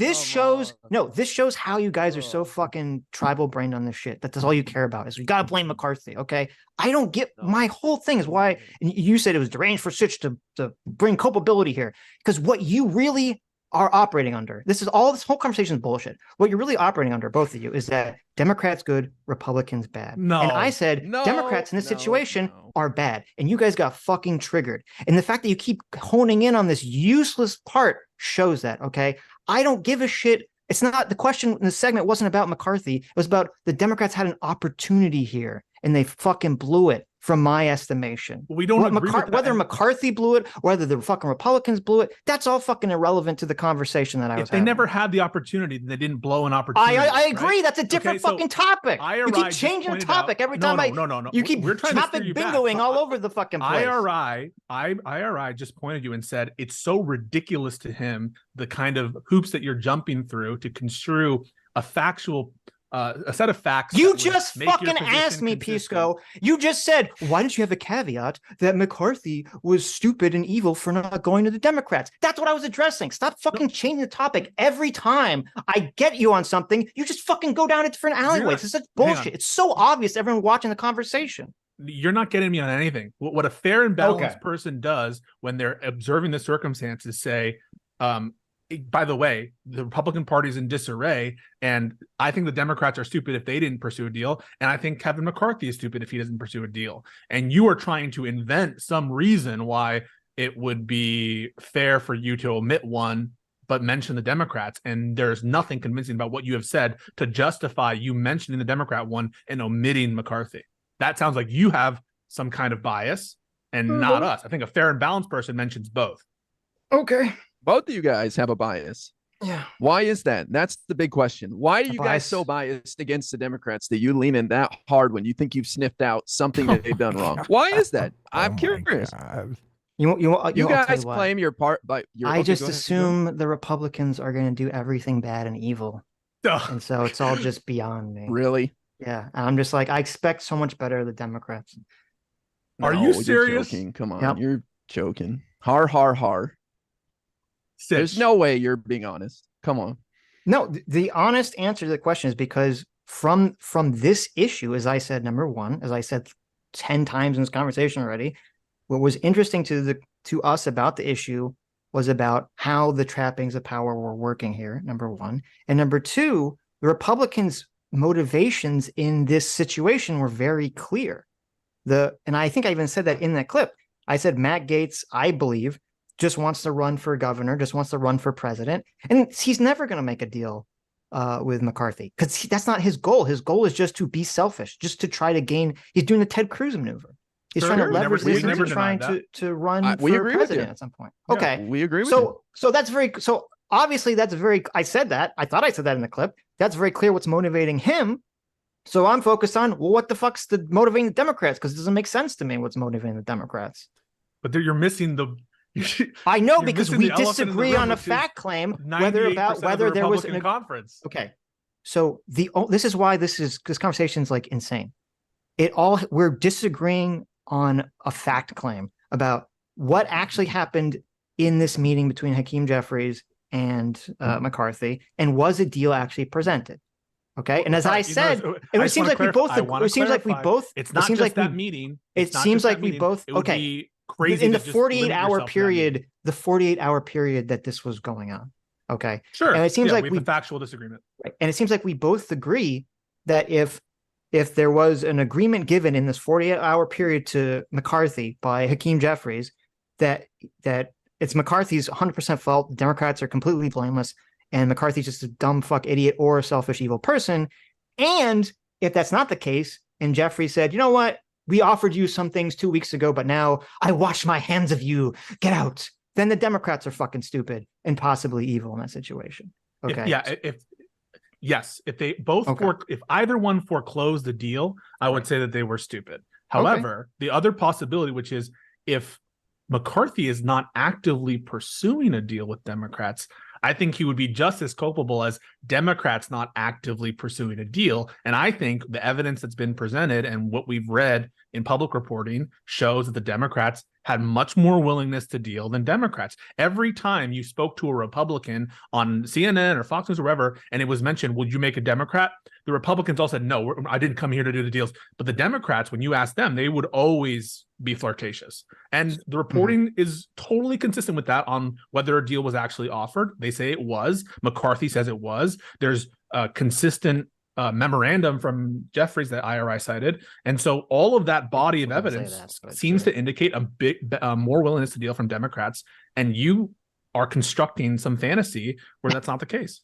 This shows how you guys are so fucking tribal brained on this shit. That's all you care about is we got to blame McCarthy. Okay. I don't get my whole thing is why and you said it was deranged for Sitch to bring culpability here because what you really are operating under. This whole conversation is bullshit. What you're really operating under, both of you, is that Democrats good, Republicans bad. No. And I said Democrats in this situation are bad. And you guys got fucking triggered. And the fact that you keep honing in on this useless part shows that, okay? I don't give a shit. It's not the question in the segment wasn't about McCarthy. It was about the Democrats had an opportunity here and they fucking blew it. From my estimation, we don't agree with whether McCarthy blew it, whether the fucking Republicans blew it. That's all fucking irrelevant to the conversation that I was having. They never had the opportunity. They didn't blow an opportunity. I agree. Right? That's a different fucking topic. You keep changing the topic every time. No. You keep topic bingoing all over the fucking place. IRI just pointed you and said it's so ridiculous to him the kind of hoops that you're jumping through to construe a set of facts. You just fucking asked me, Pisco. You just said, why didn't you have a caveat that McCarthy was stupid and evil for not going to the Democrats? That's what I was addressing. Stop fucking changing the topic every time I get you on something. You just fucking go down a different alleyway. This is such bullshit. It's so obvious to everyone watching the conversation. You're not getting me on anything. What a fair and balanced person does when they're observing the circumstances say, by the way, the Republican Party is in disarray, and I think the Democrats are stupid if they didn't pursue a deal, and I think Kevin McCarthy is stupid if he doesn't pursue a deal. And you are trying to invent some reason why it would be fair for you to omit one, but mention the Democrats, and there's nothing convincing about what you have said to justify you mentioning the Democrat one and omitting McCarthy. That sounds like you have some kind of bias, and not us. I think a fair and balanced person mentions both. Okay. Both of you guys have a bias. Yeah. Why is that? That's the big question. Why are you guys so biased against the Democrats that you lean in that hard when you think you've sniffed out something that they've done wrong? Why is that? I'm curious. You guys claim your part, but I just assume the Republicans are going to do everything bad and evil. And so it's all just beyond me. Really? Yeah. And I'm just like, I expect so much better of the Democrats. Are you serious? Come on. You're joking. Har. Sitch. There's no way you're being honest. Come on. No, the honest answer to the question is because from this issue, as I said, number one, as I said 10 times in this conversation already, what was interesting to us about the issue was about how the trappings of power were working here, number one. And number two, the Republicans' motivations in this situation were very clear. and I think I even said that in that clip. I said Matt Gaetz, I believe, just wants to run for governor, just wants to run for president, and he's never going to make a deal with McCarthy because that's not his goal. His goal is just to be selfish, just to try to gain. He's doing the Ted Cruz maneuver. He's trying to leverage this into trying to run for president at some point. Okay, we agree with you. So that's very so. Obviously, that's very. I said that. I thought I said that in the clip. That's very clear. What's motivating him. So I'm focused on, well, what the fuck's motivating the Democrats? Because it doesn't make sense to me what's motivating the Democrats. But you're missing the. I know, because we disagree on a fact claim whether there was a conference. Okay, so this is why this conversation's like insane. We're disagreeing on a fact claim about what actually happened in this meeting between Hakeem Jeffries and McCarthy, and was a deal actually presented? Okay, and as I said, it seems like we both. It seems like we both. It's not just that meeting. It seems like we both. Okay, crazy in the 48-hour period. The 48-hour period that this was going on. Okay, sure. And it seems like we have a factual disagreement. Right, and it seems like we both agree that if there was an agreement given in this 48-hour period to McCarthy by Hakeem Jeffries, that it's McCarthy's 100% fault. The Democrats are completely blameless. And McCarthy's just a dumb fuck idiot or a selfish evil person. And if that's not the case, and Jeffrey said, you know what, we offered you some things 2 weeks ago, but now I wash my hands of you. Get out. Then the Democrats are fucking stupid and possibly evil in that situation. Okay. If they both if either one foreclosed the deal, I would say that they were stupid. However, the other possibility, which is if McCarthy is not actively pursuing a deal with Democrats, I think he would be just as culpable as Democrats not actively pursuing a deal. And I think the evidence that's been presented and what we've read in public reporting shows that the Democrats had much more willingness to deal than Democrats. Every time you spoke to a Republican on CNN or Fox News or wherever, and it was mentioned, would you make a Democrat? The Republicans all said, no, I didn't come here to do the deals. But the Democrats, when you asked them, they would always be flirtatious. And the reporting is totally consistent with that on whether a deal was actually offered. They say it was. McCarthy says it was. There's a consistent memorandum from Jeffries that IRI cited. And so all of that body of evidence seems to indicate a big more willingness to deal from Democrats. And you are constructing some fantasy where that's not the case.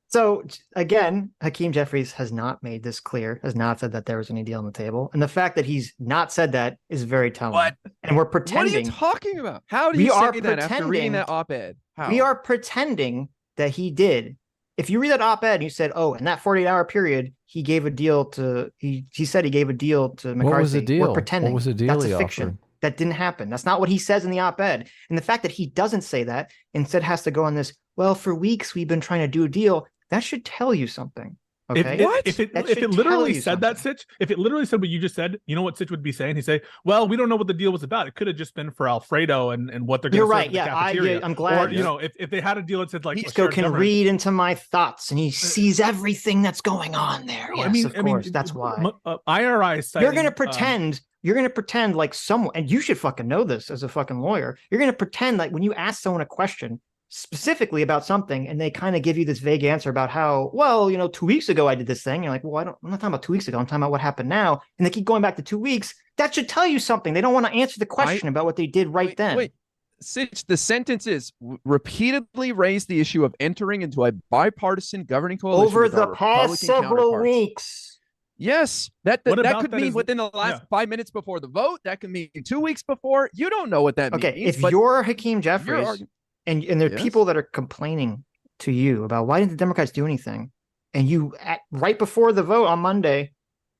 So again, Hakeem Jeffries has not made this clear, has not said that there was any deal on the table. And the fact that he's not said that is very telling. What? And we're pretending. What are you talking about? How do you say that after reading that op-ed? How? We are pretending that he did. If you read that op-ed and you said, oh, in that 48-hour period, he gave a deal to, he said he gave a deal to McCarthy. What was the deal? We're pretending. What was the deal? That's a fiction. Offered? That didn't happen. That's not what he says in the op-ed. And the fact that he doesn't say that, instead has to go on this, well, for weeks we've been trying to do a deal, that should tell you something. Okay. If it literally said that, Sitch, if it literally said what you just said, you know what Sitch would be saying? He'd say, well, we don't know what the deal was about. It could have just been for Alfredo and what they're going to serve in the cafeteria. I'm glad. Or, you know, if they had a deal that said like Pisco can read into my thoughts and he sees everything that's going on there. Yes, of course. That's why. IRI citing, you're going to pretend like someone, and you should fucking know this as a fucking lawyer. You're going to pretend like when you ask someone a question specifically about something and they kind of give you this vague answer about how, well, you know, 2 weeks ago I did this thing. You're like, well, I'm not talking about 2 weeks ago. I'm talking about what happened now. And they keep going back to 2 weeks. That should tell you something. They don't want to answer the question about what they did then. Wait, Sitch, the sentence is repeatedly raised the issue of entering into a bipartisan governing coalition over the past several weeks. Yes, that could mean within the last 5 minutes before the vote. That could mean 2 weeks before. You don't know what that means. Okay, if you're Hakeem Jeffries, and there are people that are complaining to you about why didn't the Democrats do anything, and you right before the vote on Monday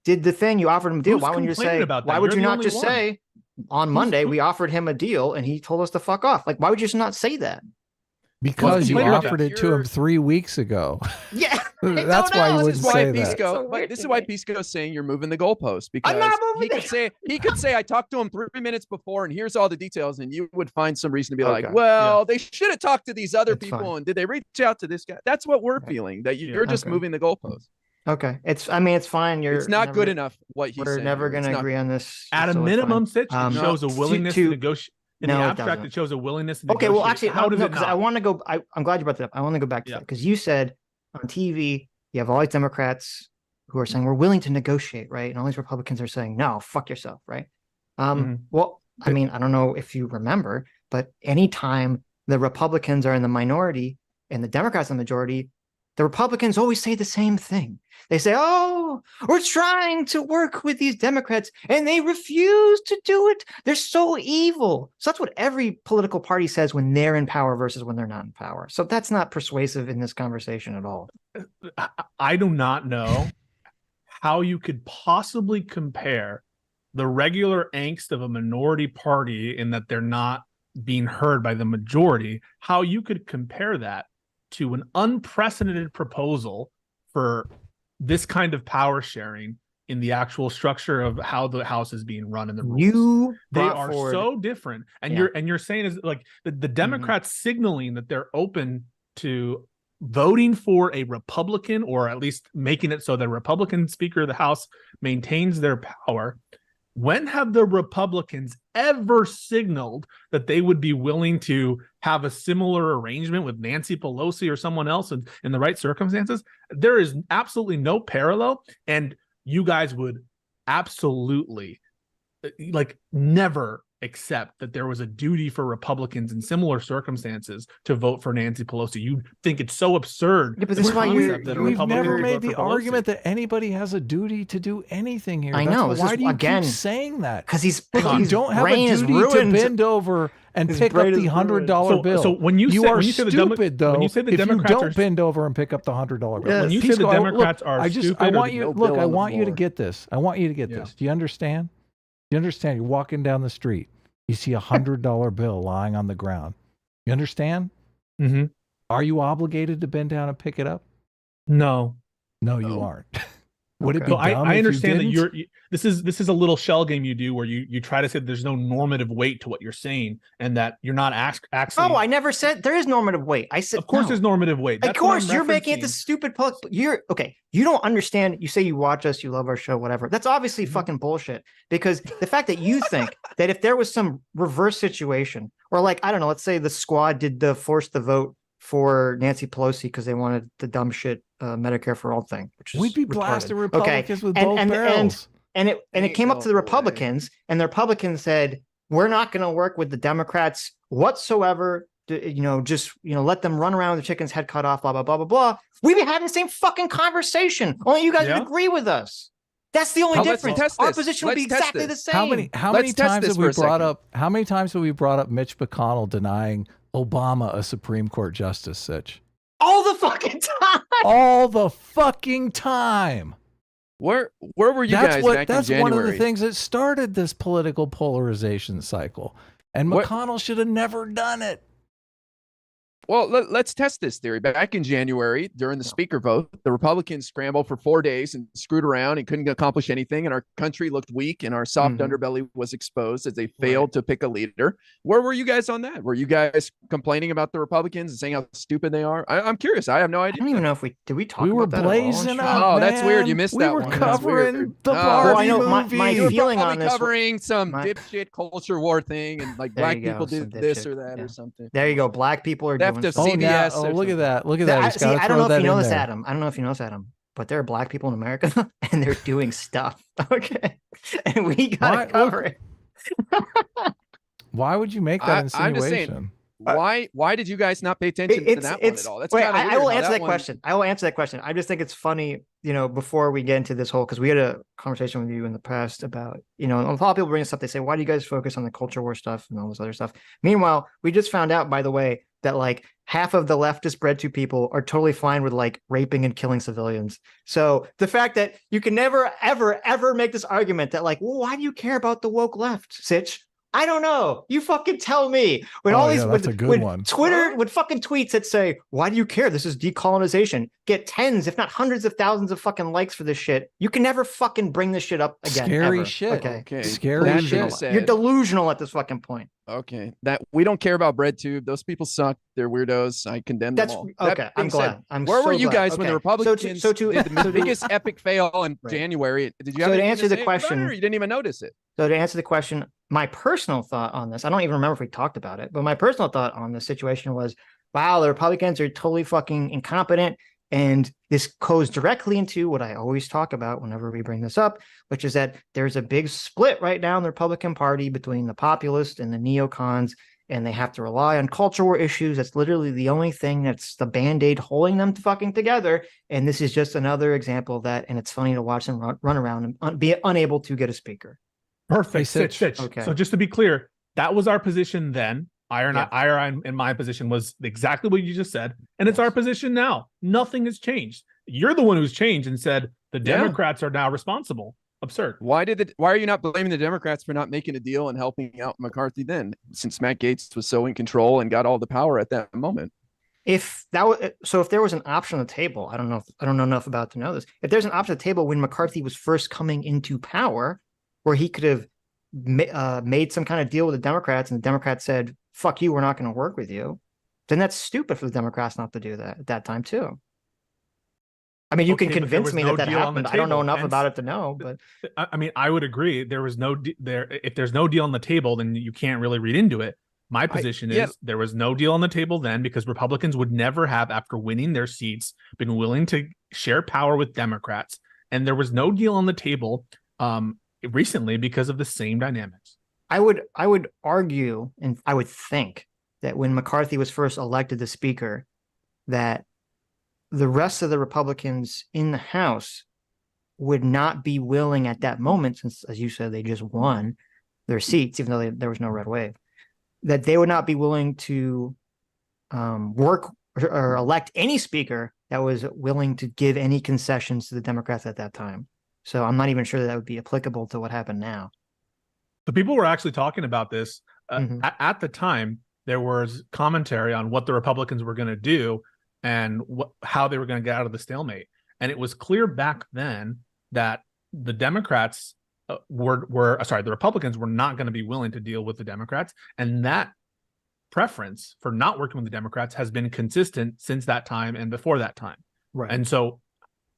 did the thing, you offered him a deal. Why wouldn't you say? Why would you not just say on Monday we offered him a deal and he told us to fuck off? Like, why would you just not say that? Because you offered it to him 3 weeks ago. Yeah, that's why you wouldn't say that. This is why Pisco is saying you're moving the goalpost, because I'm not moving he could say I talked to him 3 minutes before and here's all the details, and you would find some reason to be like, well, they should have talked to these other people and did they reach out to this guy? That's what we're feeling, that you're just moving the goalpost. Okay, it's fine. It's not good enough what he's saying. We're never going to agree on this. At a minimum, Sitch, it shows a willingness to negotiate. In the abstract, it shows a willingness to negotiate. Okay, well, actually, how does it not? I want to go. I'm glad you brought that up. I want to go back to that because you said on TV you have all these Democrats who are saying we're willing to negotiate, right? And all these Republicans are saying, no, fuck yourself, right? Well, I mean, I don't know if you remember, but anytime the Republicans are in the minority and the Democrats in the majority, the Republicans always say the same thing. They say, oh, we're trying to work with these Democrats and they refuse to do it. They're so evil. So that's what every political party says when they're in power versus when they're not in power. So that's not persuasive in this conversation at all. I do not know how you could possibly compare the regular angst of a minority party in that they're not being heard by the majority, how you could compare that to an unprecedented proposal for this kind of power sharing in the actual structure of how the House is being run and the rules. They are so different. And you're saying is like the Democrats signaling that they're open to voting for a Republican, or at least making it so that a Republican Speaker of the House maintains their power. When have the Republicans ever signaled that they would be willing to have a similar arrangement with Nancy Pelosi or someone else in the right circumstances? There is absolutely no parallel, and you guys would absolutely never accept that there was a duty for Republicans in similar circumstances to vote for Nancy Pelosi. You think it's so absurd. Yeah, but that's why we've never made the argument that anybody has a duty to do anything here. I know. Why do you keep saying that? Because you don't have a duty to bend over and pick up the $100 bill. So when you are stupid, though, when you say the Democrats don't bend over and pick up the $100 bill. When you say the Democrats are stupid, I want you to get this. I want you to get this. Do you understand? You understand? You're walking down the street. You see a $100 bill lying on the ground. You understand? Mm-hmm. Are you obligated to bend down and pick it up? No. No, you aren't. Would it be dumb I understand if you that this is a little shell game you do where you try to say there's no normative weight to what you're saying and that you're not actually. Oh, I never said there is normative weight. I said, of course, there's normative weight. Of course, you're making it the stupid. You're okay. You don't understand. You say you watch us, you love our show, whatever. That's obviously fucking bullshit. Because the fact that you think that if there was some reverse situation, or like I don't know, let's say the squad did force the vote for Nancy Pelosi because they wanted the dumb shit Medicare for all thing, which is we'd be blasting Republicans with both barrels. And it came up to the Republicans, and the Republicans said, we're not going to work with the Democrats whatsoever. Just let them run around with the chicken's head cut off, blah, blah, blah, blah, blah. We'd be having the same fucking conversation. Only you guys would agree with us. That's the only difference. Our position would be exactly the same. How many times have we brought up Mitch McConnell denying Obama a Supreme Court justice, Sitch? All the fucking time. All the fucking time. Where were you guys back in January? That's one of the things that started this political polarization cycle. And McConnell should have never done it. Well, let's test this theory. Back in January, during the speaker vote, the Republicans scrambled for 4 days and screwed around and couldn't accomplish anything. And our country looked weak and our soft underbelly was exposed as they failed to pick a leader. Where were you guys on that? Were you guys complaining about the Republicans and saying how stupid they are? I'm curious. I have no idea. I don't even know if we talk we about were that blazing up. Oh, that's weird. You missed that one. We were covering the Barbie movie. My feeling on this. Covering some dipshit culture war thing and like black people did this or that or something. There you go. Black people are doing CBS. Oh, look at that. Look at that. See, I don't know if you know this, Adam. I don't know if you know this, Adam, but there are black people in America and they're doing stuff. Okay. And we got to cover it. Why would you make that insinuation? I'm just saying, why did you guys not pay attention to that one at all? That's I will answer that question. I will answer that question. I just think it's funny, before we get into this whole, because we had a conversation with you in the past about, a lot of people bring this up. They say, why do you guys focus on the culture war stuff and all this other stuff? Meanwhile, we just found out, by the way, that like half of the leftist bread to people are totally fine with like raping and killing civilians. So the fact that you can never, ever, ever make this argument that like, well, why do you care about the woke left, Sitch? I don't know. You fucking tell me. When Twitter would fucking tweets that say, why do you care? This is decolonization. Get tens, if not hundreds of thousands of fucking likes for this shit. You can never fucking bring this shit up again. Scary ever. shit. Okay. Scary shit. You're delusional at this fucking point. Okay. That we don't care about BreadTube. Those people suck. They're weirdos. I condemn them all. Okay. I'm glad. Where were you guys when the Republicans did the biggest epic fail in January? Did you have to answer the question? Or you didn't even notice it. So to answer the question, my personal thought on this, I don't even remember if we talked about it, but my personal thought on this situation was, wow, the Republicans are totally fucking incompetent. And this goes directly into what I always talk about whenever we bring this up, which is that there's a big split right now in the Republican Party between the populists and the neocons, and they have to rely on culture war issues. That's literally the only thing that's the Band-Aid holding them fucking together. And this is just another example of that. And it's funny to watch them run around and be unable to get a speaker. Perfect. Sitch. Okay. So just to be clear, that was our position then. IRI in my position was exactly what you just said. And it's our position now. Nothing has changed. You're the one who's changed and said the Democrats are now responsible. Absurd. Why are you not blaming the Democrats for not making a deal and helping out McCarthy then, since Matt Gaetz was so in control and got all the power at that moment? If there was an option on the table, I don't know enough about to know this. If there's an option on the table when McCarthy was first coming into power, where he could have made some kind of deal with the Democrats, and the Democrats said, "Fuck you, we're not going to work with you," then that's stupid for the Democrats not to do that at that time too. I mean, you can convince me that happened. I don't know enough about it to know, but I mean, I would agree. There was if there's no deal on the table, then you can't really read into it. My position is there was no deal on the table then because Republicans would never have, after winning their seats, been willing to share power with Democrats. And there was no deal on the table recently because of the same dynamics. I would argue, and I would think that when McCarthy was first elected the speaker, that the rest of the Republicans in the House would not be willing at that moment, since, as you said, they just won their seats, even though there was no red wave, that they would not be willing to work or elect any speaker that was willing to give any concessions to the Democrats at that time. So I'm not even sure that would be applicable to what happened now. The people were actually talking about this at the time. There was commentary on what the Republicans were going to do and how they were going to get out of the stalemate. And it was clear back then that the Democrats the Republicans were not going to be willing to deal with the Democrats. And that preference for not working with the Democrats has been consistent since that time and before that time. Right. And so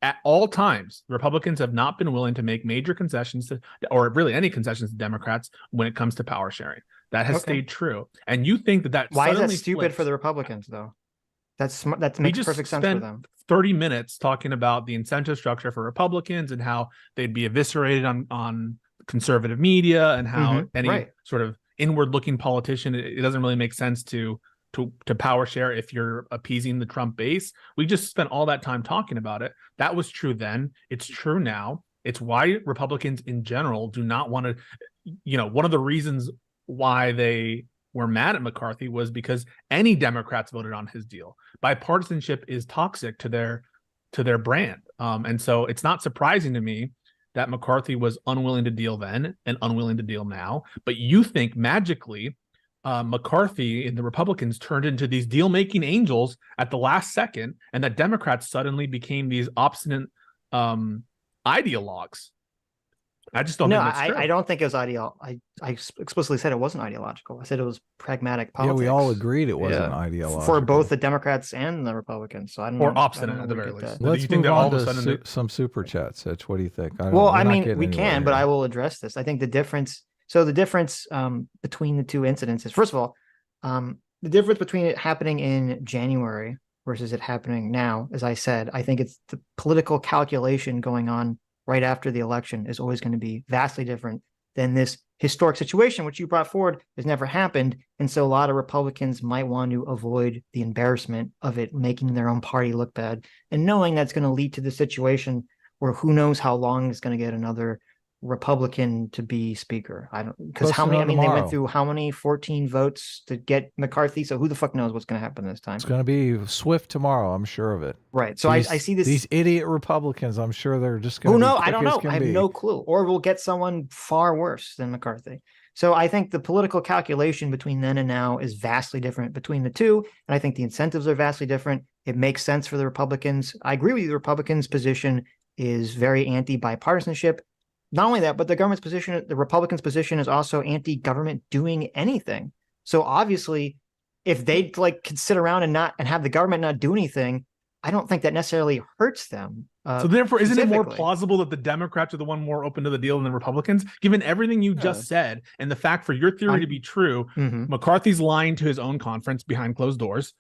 at all times, Republicans have not been willing to make major concessions or really any concessions to Democrats when it comes to power sharing. That has stayed true. And you think that why is that stupid for the Republicans, though? That makes perfect sense for them. 30 minutes talking about the incentive structure for Republicans and how they'd be eviscerated on conservative media and how any sort of inward-looking politician, it doesn't really make sense to power share if you're appeasing the Trump base. We just spent all that time talking about it. That was true then. It's true now. It's why Republicans in general do not want to, one of the reasons why they were mad at McCarthy was because any Democrats voted on his deal. Bipartisanship is toxic to their brand. And so it's not surprising to me that McCarthy was unwilling to deal then and unwilling to deal now. But you think magically McCarthy and the Republicans turned into these deal-making angels at the last second, and that Democrats suddenly became these obstinate ideologues. I just don't think that's true. I don't think it was I explicitly said it wasn't ideological. I said it was pragmatic politics. Yeah, we all agreed it wasn't ideological. For both the Democrats and the Republicans. So I don't know. Or obstinate at the very least. Let's move on to some super chats, Sitch. What do you think? We can, but I will address this. I think the difference between the two incidences, first of all, the difference between it happening in January versus it happening now, as I said, I think it's the political calculation going on right after the election is always going to be vastly different than this historic situation, which you brought forward has never happened. And so a lot of Republicans might want to avoid the embarrassment of it making their own party look bad, and knowing that's going to lead to the situation where who knows how long it's going to get another Republican to be speaker. I don't, because they went through how many 14 votes to get McCarthy. So who the fuck knows what's going to happen this time? It's going to be swift tomorrow. I'm sure of it. Right. So I see these idiot Republicans. I'm sure they're just going to. I don't know. I have no clue. Or we'll get someone far worse than McCarthy. So I think the political calculation between then and now is vastly different between the two. And I think the incentives are vastly different. It makes sense for the Republicans. I agree with you. The Republicans' position is very anti-bipartisanship. Not only that, but the Republicans' position is also anti-government doing anything. So obviously, if they could sit around and have the government not do anything, I don't think that necessarily hurts them. So therefore, isn't it more plausible that the Democrats are the one more open to the deal than the Republicans? Given everything you just said and the fact for your theory to be true, McCarthy's lying to his own conference behind closed doors.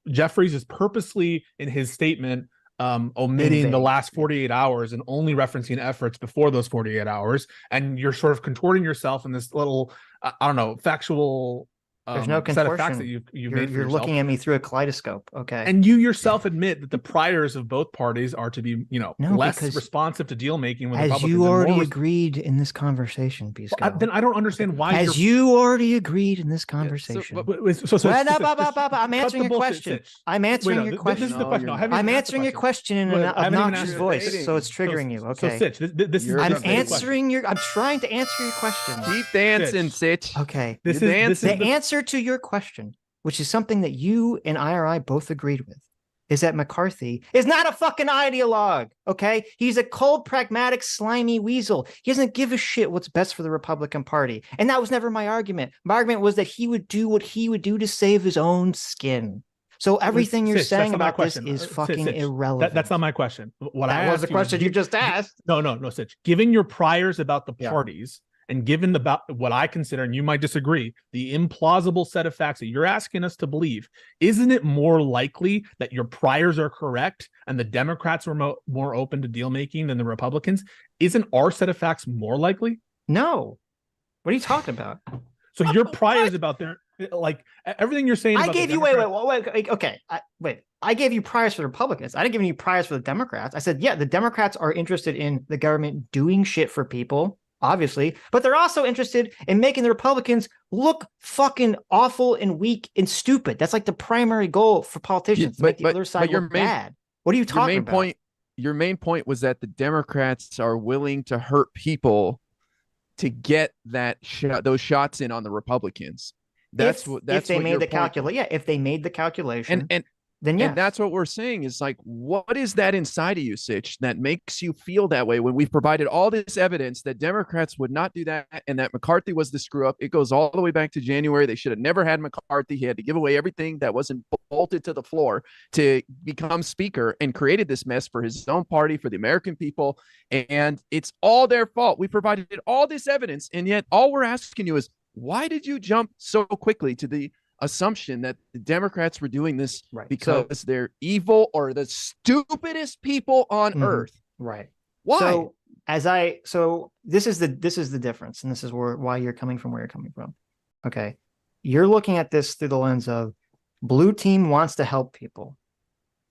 Jeffries is purposely in his statement omitting the vague. last 48 hours and only referencing efforts before those 48 hours, and you're sort of contorting yourself in this little I don't know, factual There's no set of facts contortion. that you've made for You're yourself. looking at me through a kaleidoscope. Okay. And you yourself admit that the priors of both parties are to be, No, less because responsive to deal making with as Republicans. you and already more agreed in this conversation, Pisco. then I don't understand why. As you already agreed in this conversation. I'm answering your question. I'm answering your question. This is the question. No, I'm I'm answering your question in an obnoxious voice, so it's triggering you. Okay. So Sitch, this is I'm the question. I'm trying to answer your question. Keep dancing, Sitch. Okay. This You're is The the answer to your question, which is something that you and IRI both agreed with, is that McCarthy is not a fucking ideologue, okay? He's a cold, pragmatic, slimy weasel. He doesn't give a shit what's best for the Republican Party. And that was never my argument. My argument was that he would do what he would do to save his own skin. So everything you're Sitch, saying that's not my about this question. is fucking Sitch, irrelevant. That's not my question. What That I was the asked you question is, you just asked. No, Sitch. Given your priors about the Yeah. parties, and given what I consider, and you might disagree, the implausible set of facts that you're asking us to believe, isn't it more likely that your priors are correct and the Democrats were more open to deal making than the Republicans? Isn't our set of facts more likely? No. What are you talking about? So your priors about their, like, everything you're saying. I about gave the you Democrats- wait. Okay, I gave you priors for the Republicans. I didn't give you priors for the Democrats. I said, yeah, the Democrats are interested in the government doing shit for people, obviously, but they're also interested in making the Republicans look fucking awful and weak and stupid. That's like the primary goal for politicians, to make the other side look bad. What are you talking about? Your main point was that the Democrats are willing to hurt people to get those shots in on the Republicans. If they made the calculation. Yeah, if they made the calculation, then yes. And that's what we're saying is, like, what is that inside of you, Sitch, that makes you feel that way when we've provided all this evidence that Democrats would not do that and that McCarthy was the screw up? It goes all the way back to January. They should have never had McCarthy. He had to give away everything that wasn't bolted to the floor to become speaker and created this mess for his own party, for the American people. And it's all their fault. We provided all this evidence, and yet all we're asking you is, why did you jump so quickly to the assumption that the Democrats were doing this because they're evil or the stupidest people on earth? Right. Why? So this is the difference, and this is why you're coming from where you're coming from. Okay. You're looking at this through the lens of blue team wants to help people,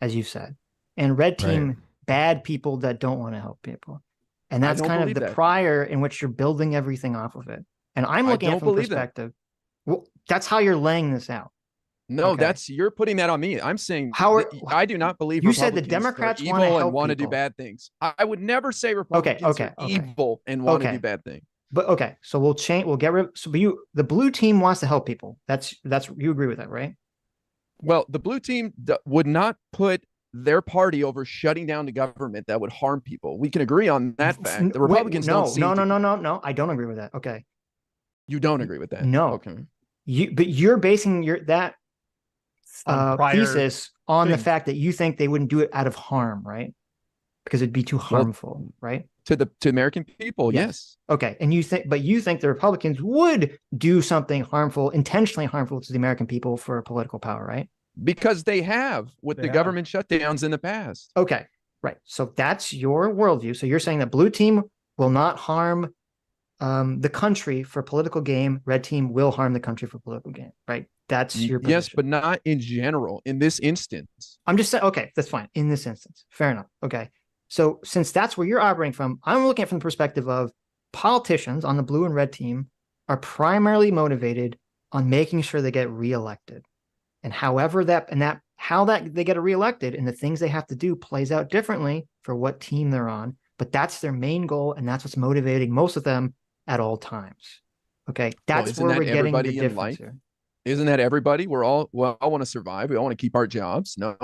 as you said, and red team bad people that don't want to help people. And that's kind of the prior in which you're building everything off of it. And I'm looking at it from perspective. Well, that's how you're laying this out. No, you're putting that on me. I'm saying I do not believe you said the Democrats want to do bad things. I would never say Republicans are evil and want to do bad things. But okay, so we'll change. We'll get rid. So the blue team wants to help people. That's you agree with that, right? Well, the blue team would not put their party over shutting down the government that would harm people. We can agree on that fact. The Republicans no. I don't agree with that. Okay. You don't agree with that? No. Okay. But you're basing that thesis on the fact that you think they wouldn't do it out of harm, right? Because it'd be too harmful, right? To American people, yes. Okay. And you think the Republicans would do something harmful, intentionally harmful to the American people for political power, right? Because they have with the government shutdowns in the past. Okay. Right. So that's your worldview. So you're saying that blue team will not harm the country for political gain, red team will harm the country for political gain, right? That's your position. Yes, but not in general. In this instance, I'm just saying. Okay, that's fine. In this instance, fair enough. Okay, so since that's where you're operating from, I'm looking at it from the perspective of politicians on the blue and red team are primarily motivated on making sure they get reelected, and how they get reelected and the things they have to do plays out differently for what team they're on. But that's their main goal, and that's what's motivating most of them at all times. Okay, that's where we're getting the difference here. Isn't that everybody? We're all I want to survive. We all want to keep our jobs. No,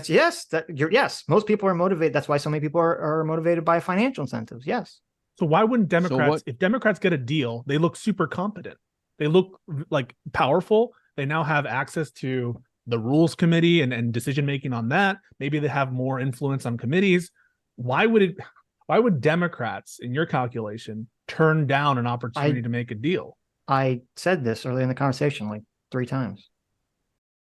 yes. Most people are motivated. That's why so many people are motivated by financial incentives. Yes. So why wouldn't Democrats? If Democrats get a deal, they look super competent. They look like powerful. They now have access to the rules committee and decision making on that. Maybe they have more influence on committees. Why would Democrats, in your calculation, turn down an opportunity to make a deal? I said this earlier in the conversation like 3 times.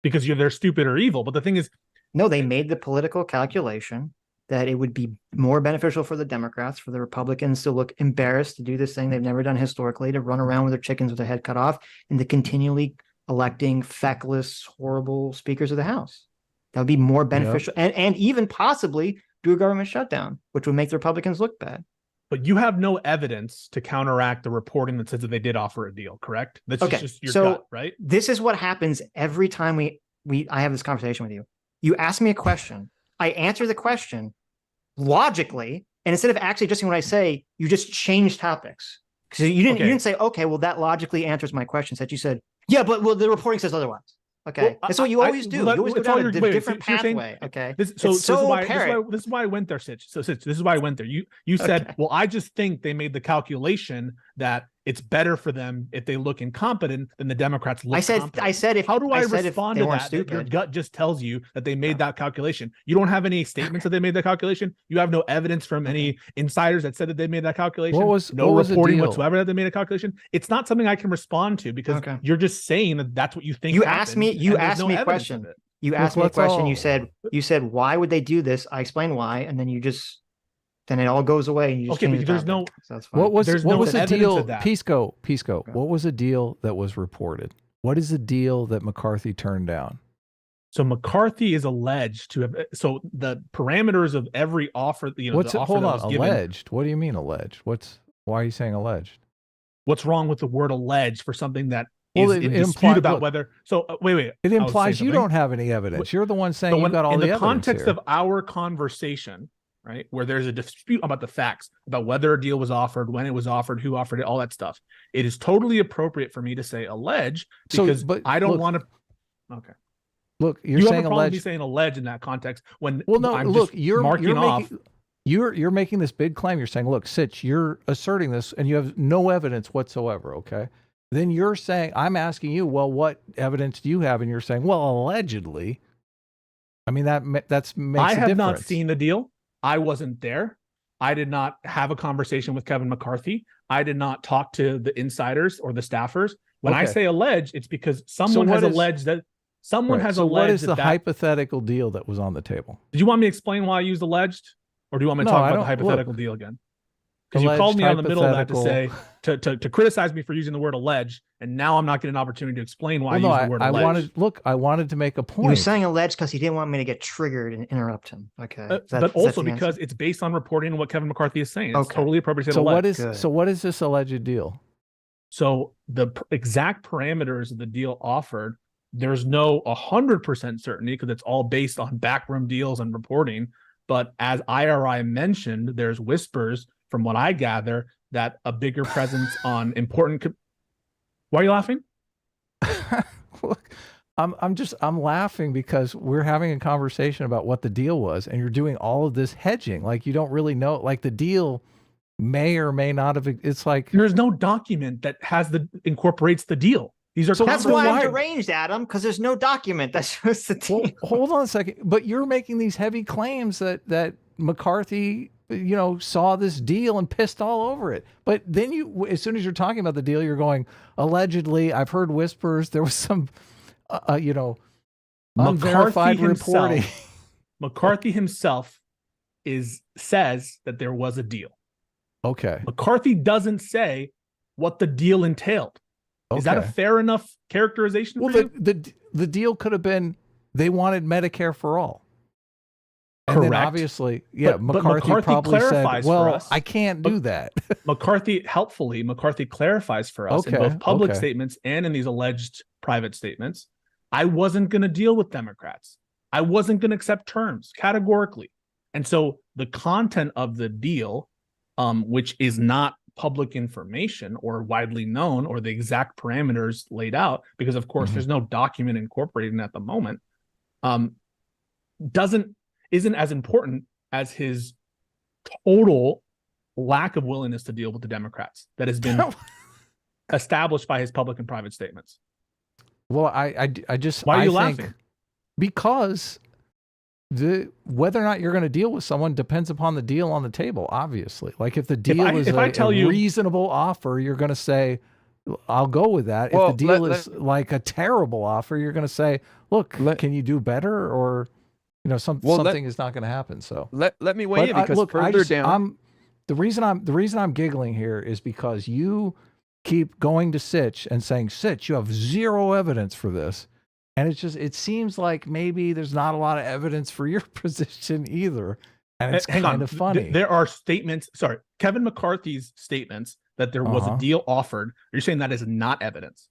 Because they're stupid or evil. But the thing is, No, they made the political calculation that it would be more beneficial for the Democrats, for the Republicans to look embarrassed to do this thing they've never done historically, to run around with their chickens with their head cut off, and to continually electing feckless, horrible speakers of the House. That would be more beneficial, and even possibly do a government shutdown, which would make the Republicans look bad. But you have no evidence to counteract the reporting that says that they did offer a deal, correct? That's okay. just your so gut, right? This is what happens every time I have this conversation with you. You ask me a question, I answer the question logically, and instead of actually just what I say, you just change topics. Because you didn't say, okay, well, that logically answers my question. That you said, yeah, but the reporting says otherwise. Okay, well, that's what you always do. You always go down a different pathway. Okay, this is why I went there, Sitch. So Sitch, this is why I went there. You said, well, I just think they made the calculation that it's better for them if they look incompetent than the Democrats look competent. I said, if how do I respond to that? Stupid. Your gut just tells you that they made that calculation. You don't have any statements that they made that calculation. You have no evidence from any insiders that said that they made that calculation. No reporting whatsoever that they made a calculation. It's not something I can respond to because you're just saying that that's what you think. You asked me a question. You asked me a question. You said, why would they do this? I explained why, and then then it all goes away. And you just but there's no. So that's what was the deal? Pisco. Okay. What was the deal that was reported? What is the deal that McCarthy turned down? So McCarthy is alleged to have. So the parameters of every offer, hold on, alleged. What do you mean alleged? Why are you saying alleged? What's wrong with the word alleged for something that is in dispute about whether? So wait. It implies you don't have any evidence. You're the one saying you got all the evidence. In the context of our conversation, right, where there's a dispute about the facts, about whether a deal was offered, when it was offered, who offered it, all that stuff, it is totally appropriate for me to say allege because I don't want to. Okay. Look, you're you saying have a problem alleged. with me saying allege in that context when you're making this big claim. You're saying, look, Sitch, you're asserting this and you have no evidence whatsoever. Okay. Then you're saying, I'm asking you, well, what evidence do you have? And you're saying, well, allegedly. I mean, that's makes I a have difference. not seen the deal. I wasn't there. I did not have a conversation with Kevin McCarthy. I did not talk to the insiders or the staffers. When I say allege, it's because someone has alleged that someone has alleged. What is the hypothetical deal that was on the table? Did you want me to explain why I used alleged, or do you want me to talk about the hypothetical deal again? Because you called me out in the middle of that to say to criticize me for using the word allege, and now I'm not getting an opportunity to explain why I used the word allege. I wanted to make a point. He was saying allege because he didn't want me to get triggered and interrupt him. Okay, but also because it's based on reporting what Kevin McCarthy is saying. It's totally appropriate to say allege. What is this alleged deal? So the exact parameters of the deal offered, there's no 100% certainty because it's all based on backroom deals and reporting. But as IRI mentioned, there's whispers from what I gather that a bigger presence on important. Why are you laughing? Look, I'm laughing because we're having a conversation about what the deal was, and you're doing all of this hedging. Like you don't really know. Like the deal may or may not have. It's like there's no document that incorporates the deal. These are that's why I'm deranged, Adam, because there's no document that shows the deal. Well, hold on a second. But you're making these heavy claims that McCarthy, saw this deal and pissed all over it. But then as soon as you're talking about the deal, you're going, allegedly, I've heard whispers. There was some, unverified reporting. McCarthy himself says that there was a deal. Okay. McCarthy doesn't say what the deal entailed. Okay. Is that a fair enough characterization? Well, the deal could have been they wanted Medicare for all. And correct. Then obviously, McCarthy probably said, well, I can't do that. McCarthy clarifies for us in both public statements and in these alleged private statements. I wasn't going to deal with Democrats. I wasn't going to accept terms categorically. And so the content of the deal, which is not public information or widely known or the exact parameters laid out, because of course there's no document incorporated at the moment, isn't as important as his total lack of willingness to deal with the Democrats that has been established by his public and private statements. Well, I just why are you laughing? Because whether or not you're going to deal with someone depends upon the deal on the table, obviously. Like if the deal is a reasonable offer, you're going to say, I'll go with that. If the deal is like a terrible offer, you're going to say, look, can you do better? Or You know, something is not going to happen. So let me weigh in, because look, further down. The reason I'm giggling here is because you keep going to Sitch and saying, Sitch, you have zero evidence for this. And it seems like maybe there's not a lot of evidence for your position either. And it's kind of funny. There are statements, Kevin McCarthy's statements that there was a deal offered. You're saying that is not evidence?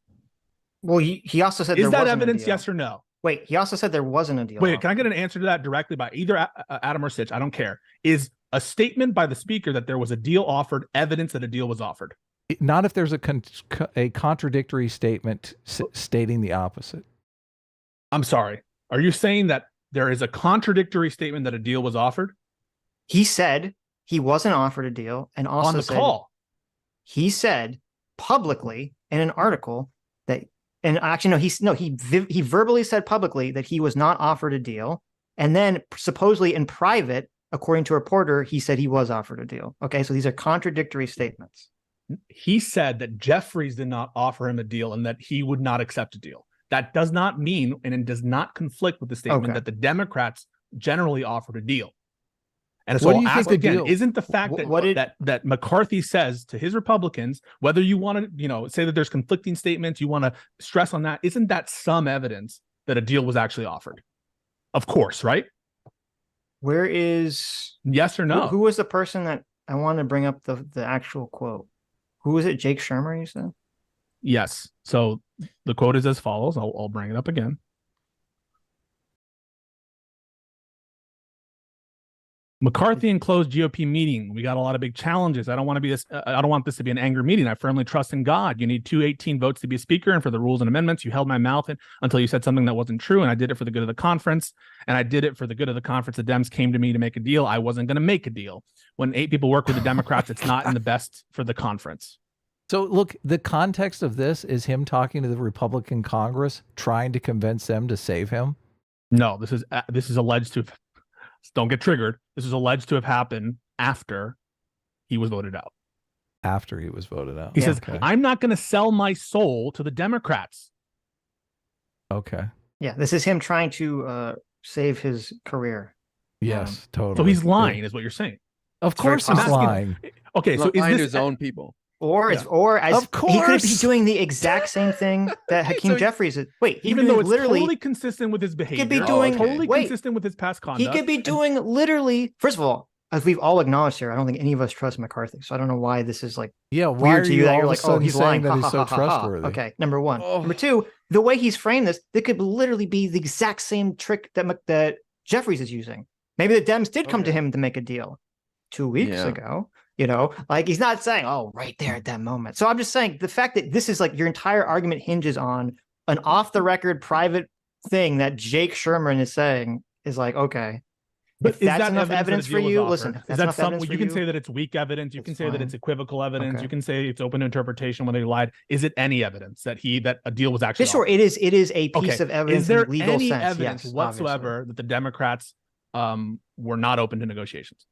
Well, he also said, is that evidence, yes or no? Wait, he also said there wasn't a deal. Wait, can I get an answer to that directly by either Adum or Sitch? I don't care. Is a statement by the speaker that there was a deal offered evidence that a deal was offered? Not if there's a contradictory statement stating the opposite. I'm sorry. Are you saying that there is a contradictory statement that a deal was offered? He said he wasn't offered a deal, and also on the call. He said publicly in an article that, and actually he verbally said publicly that he was not offered a deal, and then supposedly in private, according to a reporter, he said he was offered a deal. Okay, so these are contradictory statements. He said that Jeffries did not offer him a deal and that he would not accept a deal. That does not mean, and it does not conflict with the statement that the Democrats generally offered a deal. And so I'll ask again, isn't the fact that McCarthy says to his Republicans, whether you want to, say that there's conflicting statements, you want to stress on that, isn't that some evidence that a deal was actually offered? Of course, right? Where is... Yes or no? Who was the person that I wanted to bring up the actual quote? Who was it? Jake Shermer, you said? Yes. So the quote is as follows. I'll bring it up again. McCarthy enclosed GOP meeting. We got a lot of big challenges. I don't want this to be an angry meeting. I firmly trust in God. You need 218 votes to be a speaker, and for the rules and amendments, you held my mouth until you said something that wasn't true, and I did it for the good of the conference. And I did it for the good of the conference. The Dems came to me to make a deal. I wasn't going to make a deal. When 8 people work with the Democrats, it's not in the best for the conference. So look, the context of this is him talking to the Republican Congress, trying to convince them to save him. No, this is alleged to. Don't get triggered. This is alleged to have happened after he was voted out. After he was voted out. He says, I'm not going to sell my soul to the Democrats. Okay. Yeah, this is him trying to save his career. Yes, totally. So he's lying, is what you're saying. Of course he's lying. Okay, so is this his own people? Or as he could be doing the exact same thing that Hakeem Jeffries is. Wait, even though it's totally consistent with his behavior, he could be doing consistent with his past conduct. He could be doing literally. First of all, as we've all acknowledged here, I don't think any of us trust McCarthy. So I don't know why this is like weird to you that you're like, oh, he's lying. That he's so trustworthy. Okay, number one. Number two, the way he's framed this, could literally be the exact same trick that Jeffries is using. Maybe the Dems did come to him to make a deal 2 weeks ago. Like he's not saying, oh, right there at that moment. So I'm just saying the fact that this is like your entire argument hinges on an off the record private thing that Jake Sherman is saying is like, okay, but if that's enough evidence for you, listen, is that something you can say that it's weak evidence? You can say that it's equivocal evidence. You can say it's open to interpretation whether he lied. Is it any evidence that a deal was actually? Sure, it is. It is a piece of evidence. Is there in legal any sense? evidence whatsoever that the Democrats were not open to negotiations?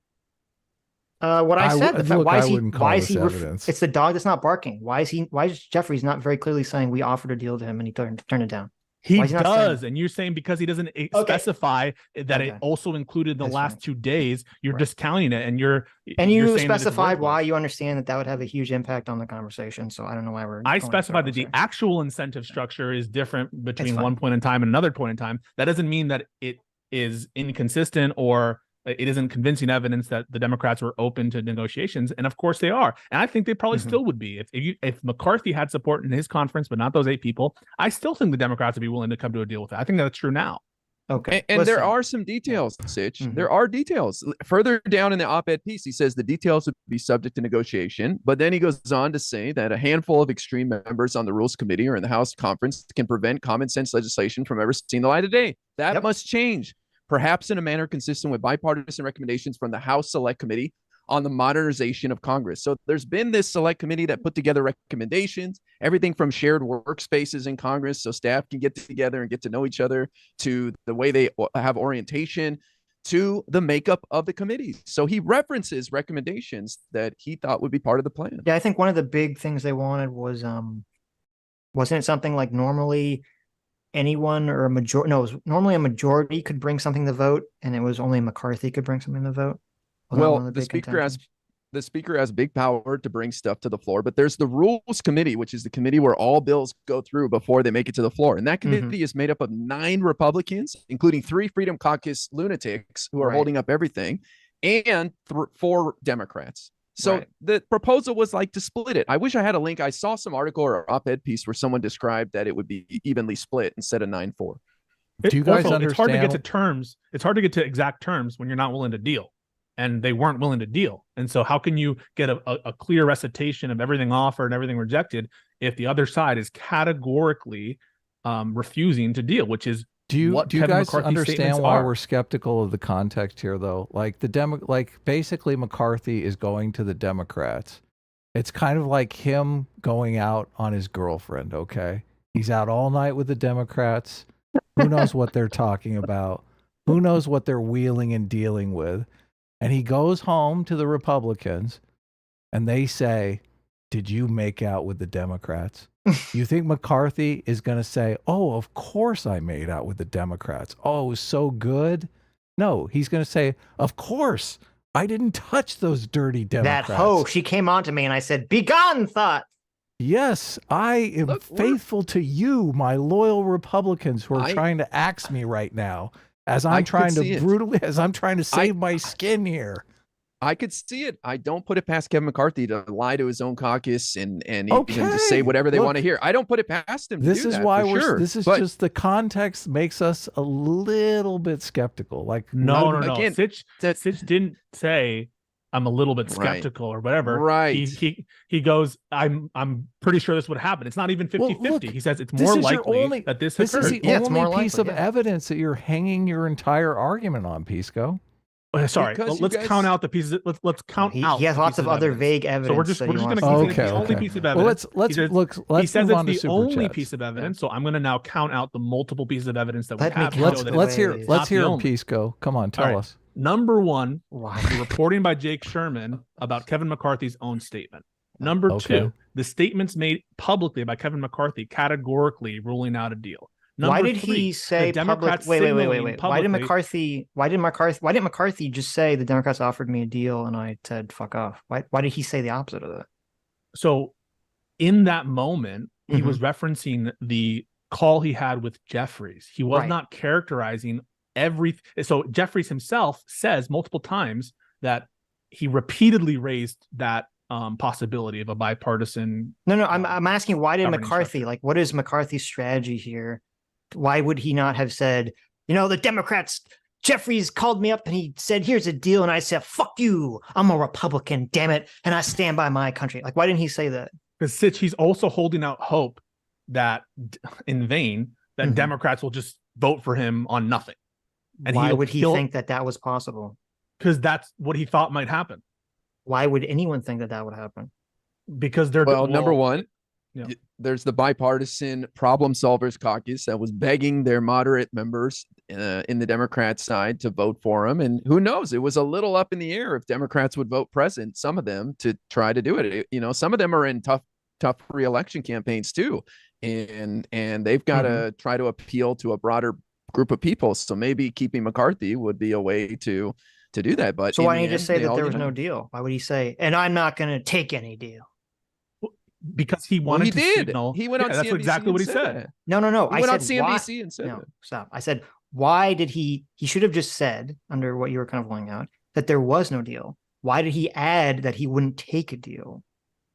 What I said. Why is he? Evidence. It's the dog that's not barking. Why is Jeffries not very clearly saying we offered a deal to him and he turned it down? He does, and you're saying because he doesn't specify that it also included the last 2 days, you're discounting it, and you specified why you understand that would have a huge impact on the conversation. So I don't know why I specified that the actual incentive structure is different between one point in time and another point in time. That doesn't mean that it is inconsistent or it isn't convincing evidence that the Democrats were open to negotiations, and of course they are. And I think they probably still would be if McCarthy had support in his conference, but not those 8 people. I still think the Democrats would be willing to come to a deal with it. I think that's true now. Okay, and there are some details, Sitch. There are details. Further down in the op-ed piece, he says the details would be subject to negotiation, but then he goes on to say that a handful of extreme members on the Rules Committee or in the House Conference can prevent common sense legislation from ever seeing the light of day. That must change, perhaps in a manner consistent with bipartisan recommendations from the House Select Committee on the modernization of Congress. So there's been this select committee that put together recommendations, everything from shared workspaces in Congress so staff can get together and get to know each other, to the way they have orientation, to the makeup of the committees. So he references recommendations that he thought would be part of the plan. Yeah, I think one of the big things they wanted was, wasn't it something like normally anyone or a majority. No, it was normally a majority could bring something to vote, and it was only McCarthy could bring something to vote. Well, the speaker has big power to bring stuff to the floor, but there's the rules committee, which is the committee where all bills go through before they make it to the floor. And that committee is made up of 9 Republicans, including 3 Freedom Caucus lunatics who are holding up everything, and 4 Democrats. So the proposal was like to split it. I wish I had a link. I saw some article or op-ed piece where someone described that it would be evenly split instead of 9-4. Do you guys understand? It's hard to get to terms. It's hard to get to exact terms when you're not willing to deal. And they weren't willing to deal. And so how can you get a clear recitation of everything offered and everything rejected if the other side is categorically refusing to deal, which is do you guys McCarthy's understand why we're skeptical of the context here, though? Like basically McCarthy is going to the Democrats. It's kind of like him going out on his girlfriend, okay? He's out all night with the Democrats. Who knows what they're talking about? Who knows what they're wheeling and dealing with? And he goes home to the Republicans and they say, did you make out with the Democrats? You think McCarthy is going to say, oh, of course I made out with the Democrats. Oh, it was so good. No, he's going to say, of course, I didn't touch those dirty Democrats. That hoe, she came on to me and I said, be gone, thought. Yes, I am faithful to you, my loyal Republicans who are trying to axe me right now. As I'm trying to save my skin here. I could see it. I don't put it past Kevin McCarthy to lie to his own caucus and even to say whatever they want to hear. I don't put it past him. This is why just the context makes us a little bit skeptical. Like no. Again, Sitch didn't say I'm a little bit skeptical or whatever. Right. He goes, I'm pretty sure this would happen. It's not even 50-50. He says it's more likely that this occurred. This is the only piece of evidence that you're hanging your entire argument on, Pisco. Sorry, let's count out the pieces. Let's count out. He has lots of other vague evidence. So we're just going to keep the only piece of evidence. Well, let's he says it's the only piece of evidence. So I'm going to now count out the multiple pieces of evidence that we have. Let's hear Pisco. Come on, tell us. Number 1, the reporting by Jake Sherman about Kevin McCarthy's own statement. Number 2, the statements made publicly by Kevin McCarthy categorically ruling out a deal. Why did he say public? Wait. Why didn't McCarthy just say the Democrats offered me a deal and I said fuck off? Why did he say the opposite of that? So in that moment, he was referencing the call he had with Jeffries. He was not characterizing so Jeffries himself says multiple times that he repeatedly raised that possibility of a bipartisan. No, I'm asking why did McCarthy structure. What is McCarthy's strategy here? Why would he not have said, the Democrats, Jeffries called me up and he said, here's a deal. And I said, fuck you. I'm a Republican, damn it. And I stand by my country. Why didn't he say that? Because Sitch, he's also holding out hope that in vain, that Democrats will just vote for him on nothing. And why would he think that was possible? Because that's what he thought might happen. Why would anyone think that would happen? Because they're number one, there's the bipartisan problem solvers caucus that was begging their moderate members in the Democrat side to vote for him. And who knows, it was a little up in the air if Democrats would vote present, some of them, to try to do it. Some of them are in tough re-election campaigns too. And they've got to try to appeal to a broader group of people. So maybe keeping McCarthy would be a way to do that. But so why didn't he just say that there was no deal? Why would he say, and I'm not going to take any deal? Because he wanted to signal. He went on CNBC. That's exactly what he said. No. He went on CNBC and said no, stop. I said, why did he should have just said, under what you were kind of laying out, that there was no deal. Why did he add that he wouldn't take a deal?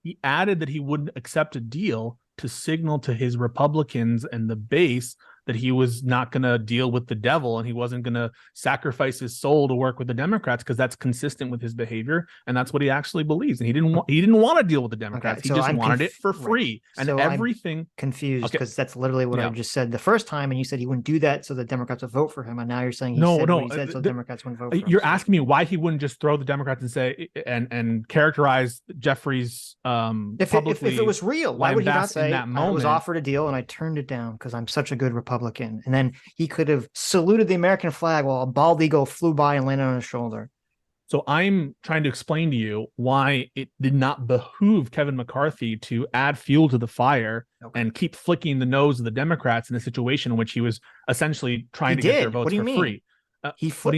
He added that he wouldn't accept a deal to signal to his Republicans and the base that he was not going to deal with the devil and he wasn't going to sacrifice his soul to work with the Democrats, because that's consistent with his behavior and that's what he actually believes. And he didn't want to deal with the Democrats. Okay, he just wanted it for free. And so everything. I'm confused because that's literally what I just said the first time, and you said he wouldn't do that so the Democrats would vote for him, and now you're saying he said so the Democrats wouldn't vote for him. You're asking me why he wouldn't just throw the Democrats and say and characterize Jeffries if it was real, why would he not say I was offered a deal and I turned it down because I'm such a good Republican? And then he could have saluted the American flag while a bald eagle flew by and landed on his shoulder. So I'm trying to explain to you why it did not behoove Kevin McCarthy to add fuel to the fire and keep flicking the nose of the Democrats in a situation in which he was essentially trying to get their votes for free.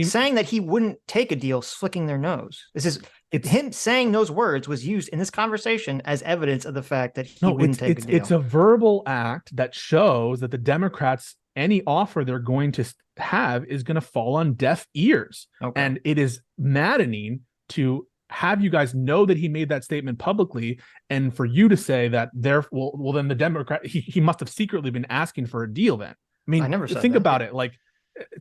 Saying that he wouldn't take a deal, flicking their nose. Him saying those words was used in this conversation as evidence of the fact that he wouldn't take a deal. It's a verbal act that shows that the Democrats, any offer they're going to have is going to fall on deaf ears. And it is maddening to have you guys know that he made that statement publicly, and for you to say that then the Democrat, he must have secretly been asking for a deal then. I mean, I never think about it. Like,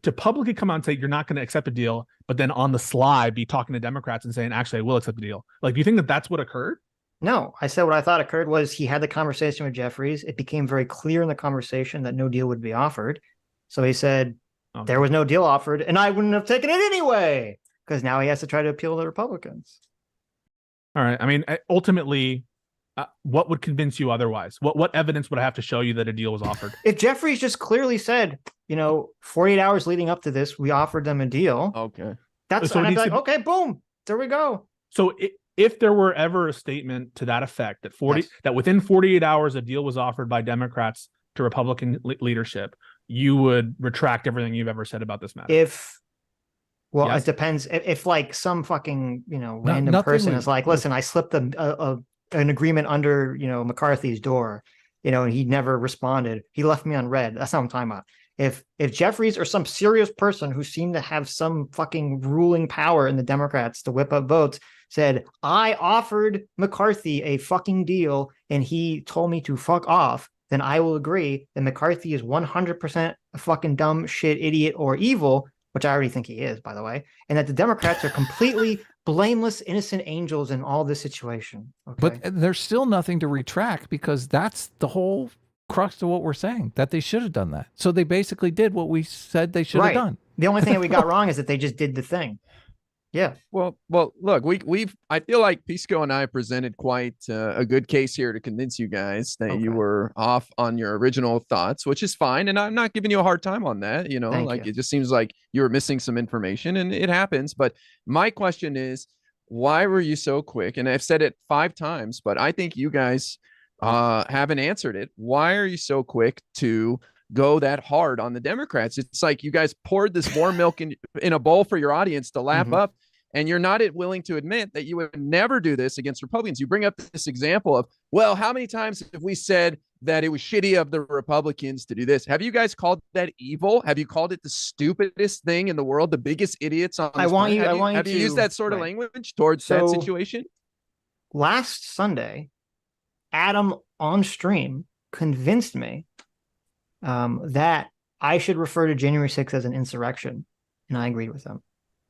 to publicly come out and say you're not going to accept a deal, but then on the sly be talking to Democrats and saying, actually, I will accept the deal. Like, do you think that that's what occurred? No, I said what I thought occurred was he had the conversation with Jeffries. It became very clear in the conversation that no deal would be offered. So he said there was no deal offered, and I wouldn't have taken it anyway, because now he has to try to appeal to the Republicans. All right. I mean, ultimately, what would convince you otherwise? What evidence would I have to show you that a deal was offered? If Jeffries just clearly said, 48 hours leading up to this, we offered them a deal. Okay. That's so I'd be like, okay, boom, there we go. So if there were ever a statement to that effect that within 48 hours a deal was offered by Democrats to Republican leadership, you would retract everything you've ever said about this matter. It depends. If like some fucking random person is like, listen, I slipped an agreement under McCarthy's door, and he never responded. He left me on red. That's not what I'm talking about. If Jeffries or some serious person who seemed to have some fucking ruling power in the Democrats to whip up votes said, I offered McCarthy a fucking deal and he told me to fuck off, then I will agree that McCarthy is 100% a fucking dumb shit, idiot, or evil, which I already think he is, by the way, and that the Democrats are completely blameless, innocent angels in all this situation. Okay? But there's still nothing to retract, because that's the whole crux of what we're saying, that they should have done that. So they basically did what we said they should have done. The only thing that we got wrong is that they just did the thing. Yeah. Well, look, I feel like Pisco and I presented quite a good case here to convince you guys that you were off on your original thoughts, which is fine. And I'm not giving you a hard time on that. It just seems like you were missing some information, and it happens. But my question is, why were you so quick? And I've said it 5 times, but I think you guys haven't answered it. Why are you so quick to go that hard on the Democrats? It's like you guys poured this warm milk in a bowl for your audience to lap up, and you're not willing to admit that you would never do this against Republicans. You bring up this example of, well, how many times have we said that it was shitty of the Republicans to do this? Have you guys called that evil? Have you called it the stupidest thing in the world, the biggest idiots on this planet? Have you used that sort of language towards that situation? Last Sunday, Adum on stream convinced me that I should refer to January 6th as an insurrection, and I agreed with him.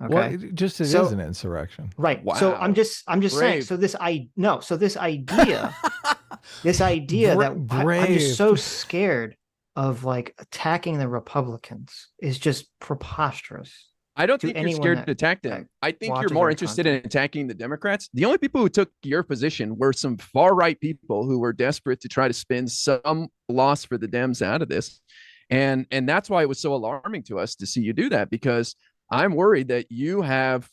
Okay, well, it is an insurrection, right? Wow. So I'm just saying. So this idea, that I'm just so scared of like attacking the Republicans is just preposterous. I don't think you're scared to attack them. I think you're more interested in attacking the Democrats. The only people who took your position were some far-right people who were desperate to try to spin some loss for the Dems out of this. And that's why it was so alarming to us to see you do that, because I'm worried that you have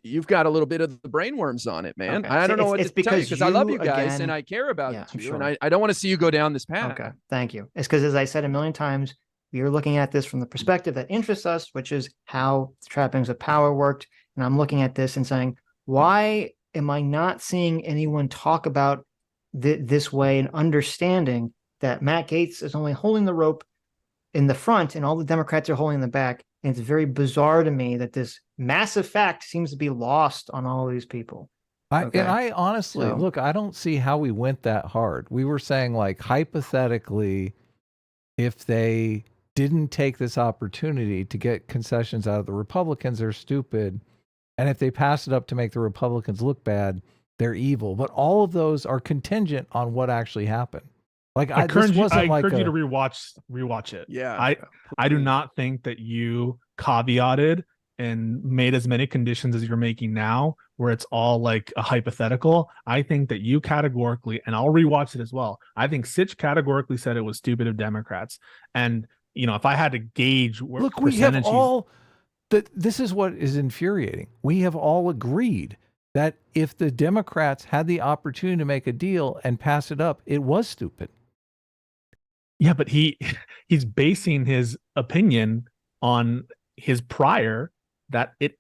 you've got a little bit of the brainworms on it, man. Okay. I don't know what to tell you, because I love you guys and I care about you, and I don't want to see you go down this path. Okay, thank you. It's because, as I said a million times, we are looking at this from the perspective that interests us, which is how the trappings of power worked. And I'm looking at this and saying, why am I not seeing anyone talk about this way and understanding that Matt Gaetz is only holding the rope in the front and all the Democrats are holding the back? And it's very bizarre to me that this massive fact seems to be lost on all of these people. I honestly, look, I don't see how we went that hard. We were saying, like, hypothetically, if they didn't take this opportunity to get concessions out of the Republicans, they're stupid. And if they pass it up to make the Republicans look bad, they're evil. But all of those are contingent on what actually happened. Like, I encourage you to rewatch it. Yeah. I do not think that you caveated and made as many conditions as you're making now, where it's all like a hypothetical. I think that you categorically, and I'll rewatch it as well, I think Sitch categorically said it was stupid of Democrats. And, if I had to gauge where we have all This is what is infuriating. We have all agreed that if the Democrats had the opportunity to make a deal and pass it up, it was stupid. Yeah, but he's basing his opinion on his prior that the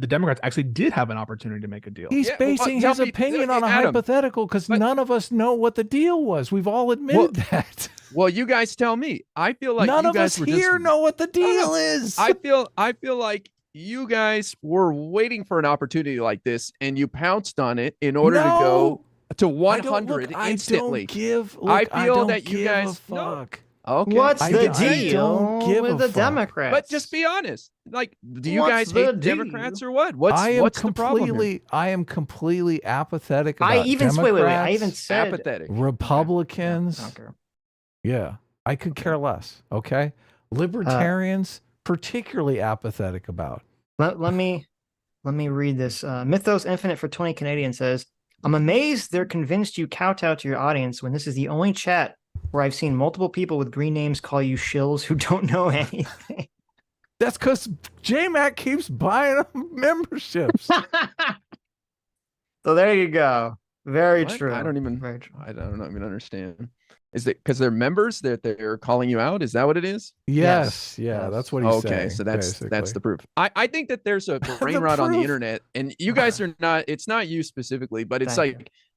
Democrats actually did have an opportunity to make a deal. He's basing his opinion on a hypothetical because none of us know what the deal was. We've all admitted that. Well, you guys tell me. I feel like none you of guys us here know what the deal is. I feel like you guys were waiting for an opportunity like this, and you pounced on it in order to go to 100 instantly. I feel that you guys fuck. Okay. What's the deal with the Democrats? But just be honest. Like, do you guys hate Democrats or what? What's the problem here? I am completely apathetic about I even said apathetic. Republicans. Yeah, I could care less. Okay, libertarians particularly apathetic about. Let me read this. Mythos Infinite for 20 Canadian says, "I'm amazed they're convinced you kowtow to your audience when this is the only chat where I've seen multiple people with green names call you shills who don't know anything." That's because JMac keeps buying memberships. So there you go. Very What? true. I don't even understand. Is it because they're members that they're calling you out? Is that what it is? Yes. Yeah, that's what he's saying. Okay, so that's the proof. I think that there's a brain rot on the internet, and you guys are not. It's not you specifically, but it's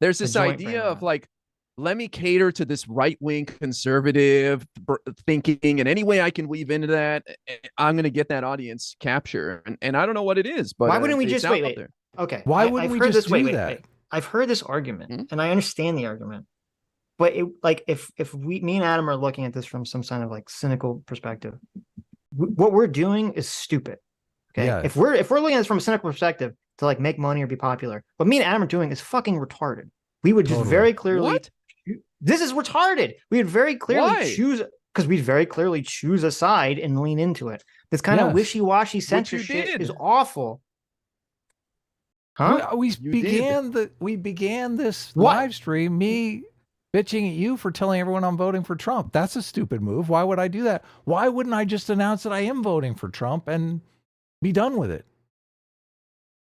there's this idea of like, let me cater to this right-wing conservative thinking, and any way I can weave into that, I'm going to get that audience capture. And I don't know what it is, but why wouldn't we just wait? Okay, why wouldn't we just do that? I've heard this argument, and I understand the argument. But if me and Adam are looking at this from some kind of like cynical perspective, what we're doing is stupid. Okay, yeah. If we're looking at this from a cynical perspective to like make money or be popular, what me and Adam are doing is fucking retarded. We would just very clearly. What? This is retarded. We would very clearly choose because we'd very clearly choose a side and lean into it. This kind of wishy-washy censorship is awful. Huh? We began this live stream. Me bitching at you for telling everyone I'm voting for Trump. That's a stupid move. Why would I do that? Why wouldn't I just announce that I am voting for Trump and be done with it?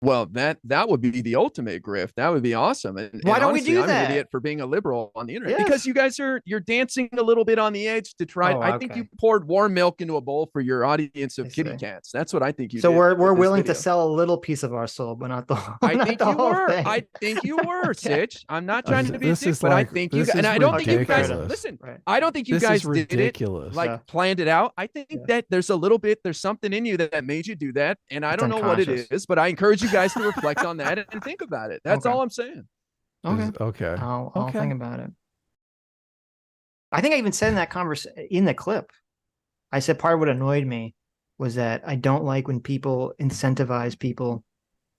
Well, that would be the ultimate grift. That would be awesome. And why don't honestly, we do I'm that? An idiot for being a liberal on the internet because you guys you're dancing a little bit on the edge to try. I think you poured warm milk into a bowl for your audience of kitty cats. That's what I think you. So we're willing to sell a little piece of our soul, but not the whole. I think you were, Sitch. I'm not trying to be a dick, but I think you guys, and I don't think you guys listen. I don't think you guys did it like planned it out. I think that there's something in you that made you do that, and I don't know what it is, but I encourage you guys to reflect on that and think about it. That's all I'm saying. Okay. I'll think about it. I think I even said in that conversation in the clip, I said part of what annoyed me was that I don't like when people incentivize people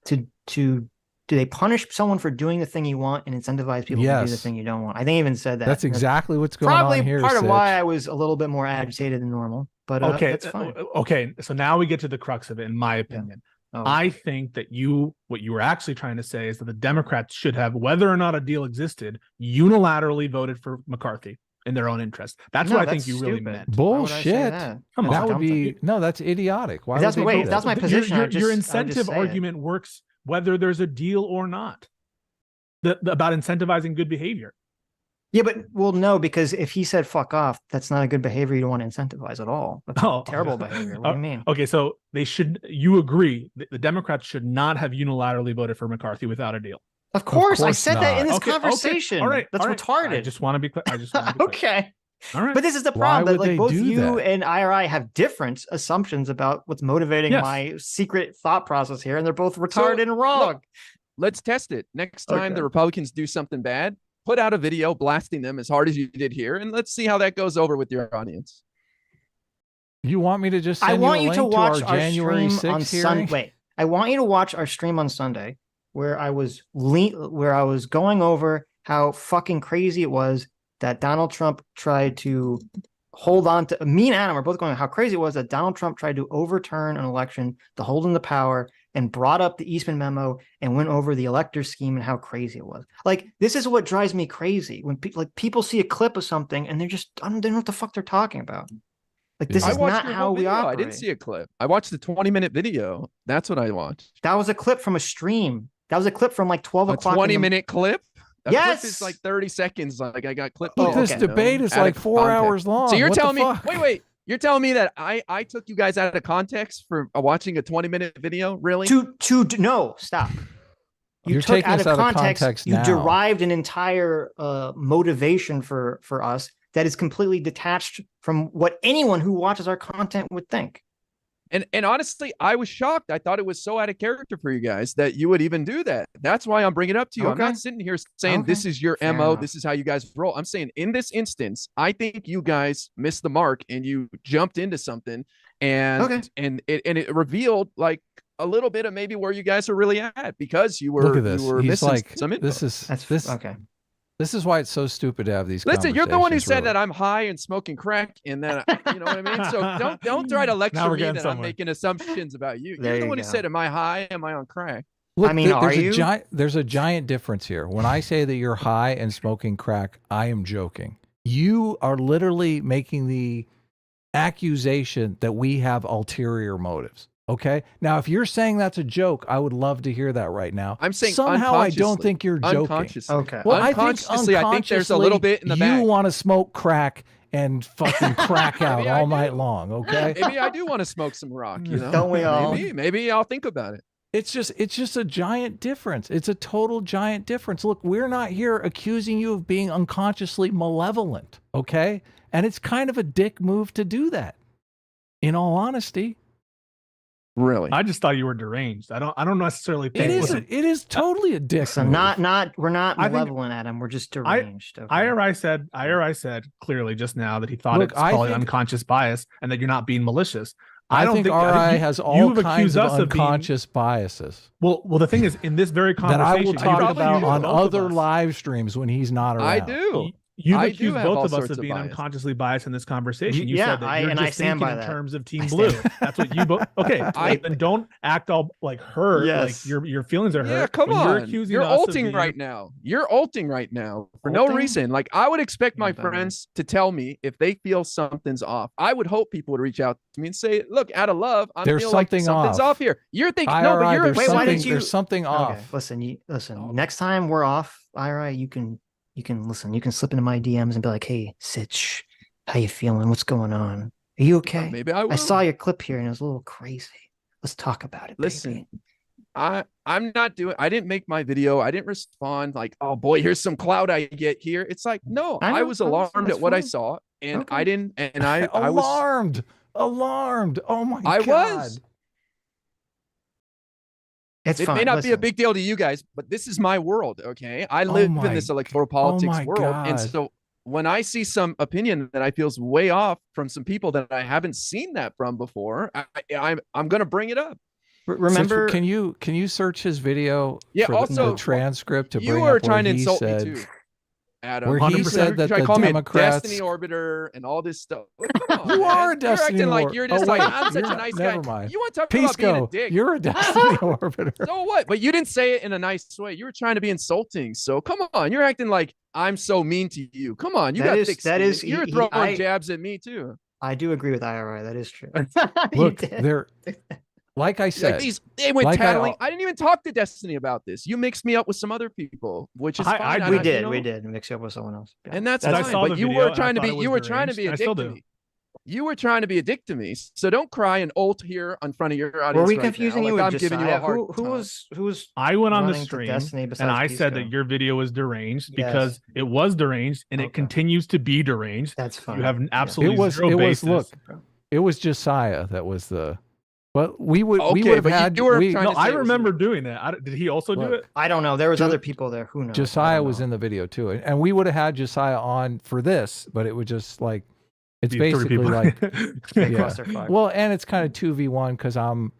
to do they punish someone for doing the thing you want and incentivize people to do the thing you don't want. I think I even said that. That's exactly what's going on here. Probably part of why I was a little bit more agitated than normal. But that's fine. Okay, so now we get to the crux of it, in my opinion. I think that what you were actually trying to say is that the Democrats should have, whether or not a deal existed, unilaterally voted for McCarthy in their own interest. That's what I think you really meant. Bullshit. Come on. That would be that's idiotic. Why that's my position. Your incentive argument works whether there's a deal or not. About incentivizing good behavior. Yeah, but no, because if he said fuck off, that's not a good behavior you don't want to incentivize at all. That's terrible behavior. What do you mean? Okay, so you agree the Democrats should not have unilaterally voted for McCarthy without a deal. Of course I said that in this conversation. All right, that's retarded. I just want to be clear. Okay. All right. But this is the problem. That both you and IRI have different assumptions about what's motivating my secret thought process here, and they're both retarded and wrong. Look, let's test it. Next time the Republicans do something bad, put out a video blasting them as hard as you did here, and let's see how that goes over with your audience. You want me to just send you a link to watch our January 6th hearing? Wait, I want you to watch our stream on Sunday where I was going over how fucking crazy it was that Donald Trump tried to hold on to. Me and Adam are both going how crazy it was that Donald Trump tried to overturn an election to hold him to power and brought up the Eastman memo and went over the elector scheme and how crazy it was. Like, this is what drives me crazy when people see a clip of something and they don't know what the fuck they're talking about. Like, this Yeah. is I watched not your how whole we video. operate. I didn't see a clip. I watched the 20-minute video. That's what I watched. That was a clip from a stream. That was a clip from like 12 A o'clock. 20-minute clip? A Yes! clip is like 30 seconds. Like I got clipped. Oh, Look, this okay. debate is Out of like 4 context. hours long. So you're What the telling me, fuck? wait, you're telling me that I took you guys out of context for watching a 20-minute video? Really? No, stop. You You're took taking out us of out of context. context You now. derived an entire motivation for us that is completely detached from what anyone who watches our content would think. And honestly, I was shocked. I thought it was so out of character for you guys that you would even do that. That's why I'm bringing it up to you. I'm Okay. not sitting here saying Okay. this is your Fair MO, enough. this is how you guys roll. I'm saying in this instance, I think you guys missed the mark and you jumped into something and Okay. and it revealed like a little bit of maybe where you guys are really at because you were Look at this. you were He's missing like, some info. this okay. This is why it's so stupid to have these. Listen, you're the one who conversations, said really. that I'm high and smoking crack, and then you know what I mean. So don't try to lecture we're me getting that I'm somewhere. making assumptions about you. There You're the you one who go. said, "Am I high? Am I on crack?" Look, I mean, are there's you? there's a giant difference here. When I say that you're high and smoking crack, I am joking. You are literally making the accusation that we have ulterior motives. Okay. Now, if you're saying that's a joke, I would love to hear that right now. I'm saying somehow I don't unconsciously. think you're joking. Unconsciously. Okay. Well, Unconsciously, I think there's a little bit in the you back. want to smoke crack and fucking crack out Maybe I all do. night long. Okay. Maybe I do want to smoke some rock. You know, Don't we all? Maybe I'll think about it. It's just a giant difference. It's a total giant difference. Look, we're not here accusing you of being unconsciously malevolent, okay? And it's kind of a dick move to do that. In all honesty, Really? I just thought you were deranged. I don't necessarily think it is totally a dick So move. we're not I think- malevolent, Adam. We're just deranged. Okay. IRI said clearly just now that he thought Look, it's I probably think- unconscious bias and that you're not being malicious. I don't think think RI has all you've kinds accused of us of being- unconscious biases Well, the thing is, in this very that conversation, I will you talk probably about accuse on both of other us. live streams when he's not around. I do. You've I do accused have all both of us sorts of of being bias. unconsciously biased in this conversation. You Yeah, said that you're and just I stand thinking by in that. terms of Team I Blue. stand- That's what you both. Okay, then don't act all like hurt. Yes. Like your feelings are hurt. Yeah, come when on. You're accusing You're us of ulting being- right now. You're ulting right now for no Ulting? reason. Like I would expect my Yeah, but- friends to tell me if they feel something's off. I would hope people would reach out to me and say, "Look, out of love, I There's feel like something something's off. off here." You're thinking, IRI, no, but you're there's Wait, why something, did you- there's something off. Okay, listen. Next time we're off, IRI, you can listen. You can slip into my DMs and be like, "Hey, Sitch, how you feeling? What's going on? Are you okay? Maybe I will. I saw your clip here and it was a little crazy. Let's talk about it." Listen, baby." I'm not doing. I didn't make my video. I didn't respond like, "Oh boy, here's some clout I get here." It's like, no, I I know, was that's alarmed at what I fine. saw, and Okay. I didn't. And I was. Alarmed. Oh my I God. was. It's It fine. may not be a listen. big deal to you guys, but this is my world. Okay, I live my- in this electoral politics my world, and God. so when I see some opinion that I feels way off from some people that I haven't seen that from before, I'm gonna bring it up. Remember, Can you search his video? Yeah, For also, the transcript to You bring were up trying to where he insult said, me too, Adam. where he 100%. said that Try to the call me a Democrats. destiny orbiter and all this stuff. Come on, You man. are a destiny You're acting like orbiter. you're just Oh, like wait, I'm such you're a not- nice never guy. mind. You want to talk about being a Pisco, dick? you're a destiny orbiter. So what? But you didn't say it in a nice way. You were trying to be insulting. So come on, you're acting like I'm so mean to you. Come on, you That got is- thick that skin. is- You're he- throwing I- jabs at me too. I do agree with IRI. That is true. You Look, did. they're like I said. Like they went like tattling. I didn't even talk to Destiny about this. You mixed me up with some other people, which is I- fine. I- we you did. know? We did mix you up with someone else. Yeah. And that's I fine. saw But the you video were and I trying to thought be. it was You were trying to be a deranged. I dick still to do. me. You were trying to be a dick to me. So don't cry and ult here in front of your audience. Were we right confusing now. you Like with I'm giving you a Josiah? hard Who time. was I went on the running to stream Destiny and besides I said Pisco? that your video was deranged Yes. because it was deranged and Okay. it continues to be deranged. That's fine. You have Yeah. absolutely It was. zero It was. basis. Look, it was Josiah that was the. Well, we would. we Okay, would have but had. you were we- trying No, to I say it was remember doing that. Did he also do Look, it? I don't know. There was Jo- other people there. Who knows? I Josiah don't was know. in the video too, and we would have had Josiah on for this, but it would just like it's Be three basically people. like yeah. Clusterfuck. Well, and it's kind of 2v1 because I'm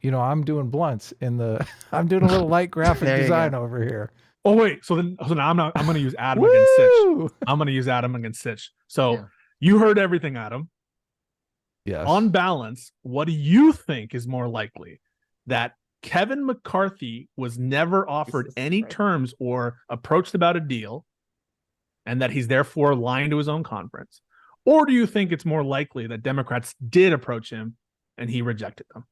doing blunts in the I'm doing a little light graphic There you design go. over here. Oh wait, so now I'm going to use Adam against Sitch. Woo! I'm going to use Adam against Sitch. So Yeah. you heard everything, Adam. Yes. On balance, what do you think is more likely? That Kevin McCarthy was never offered Jesus any Christ. terms or approached about a deal, and that he's therefore lying to his own conference? Or do you think it's more likely that Democrats did approach him and he rejected them?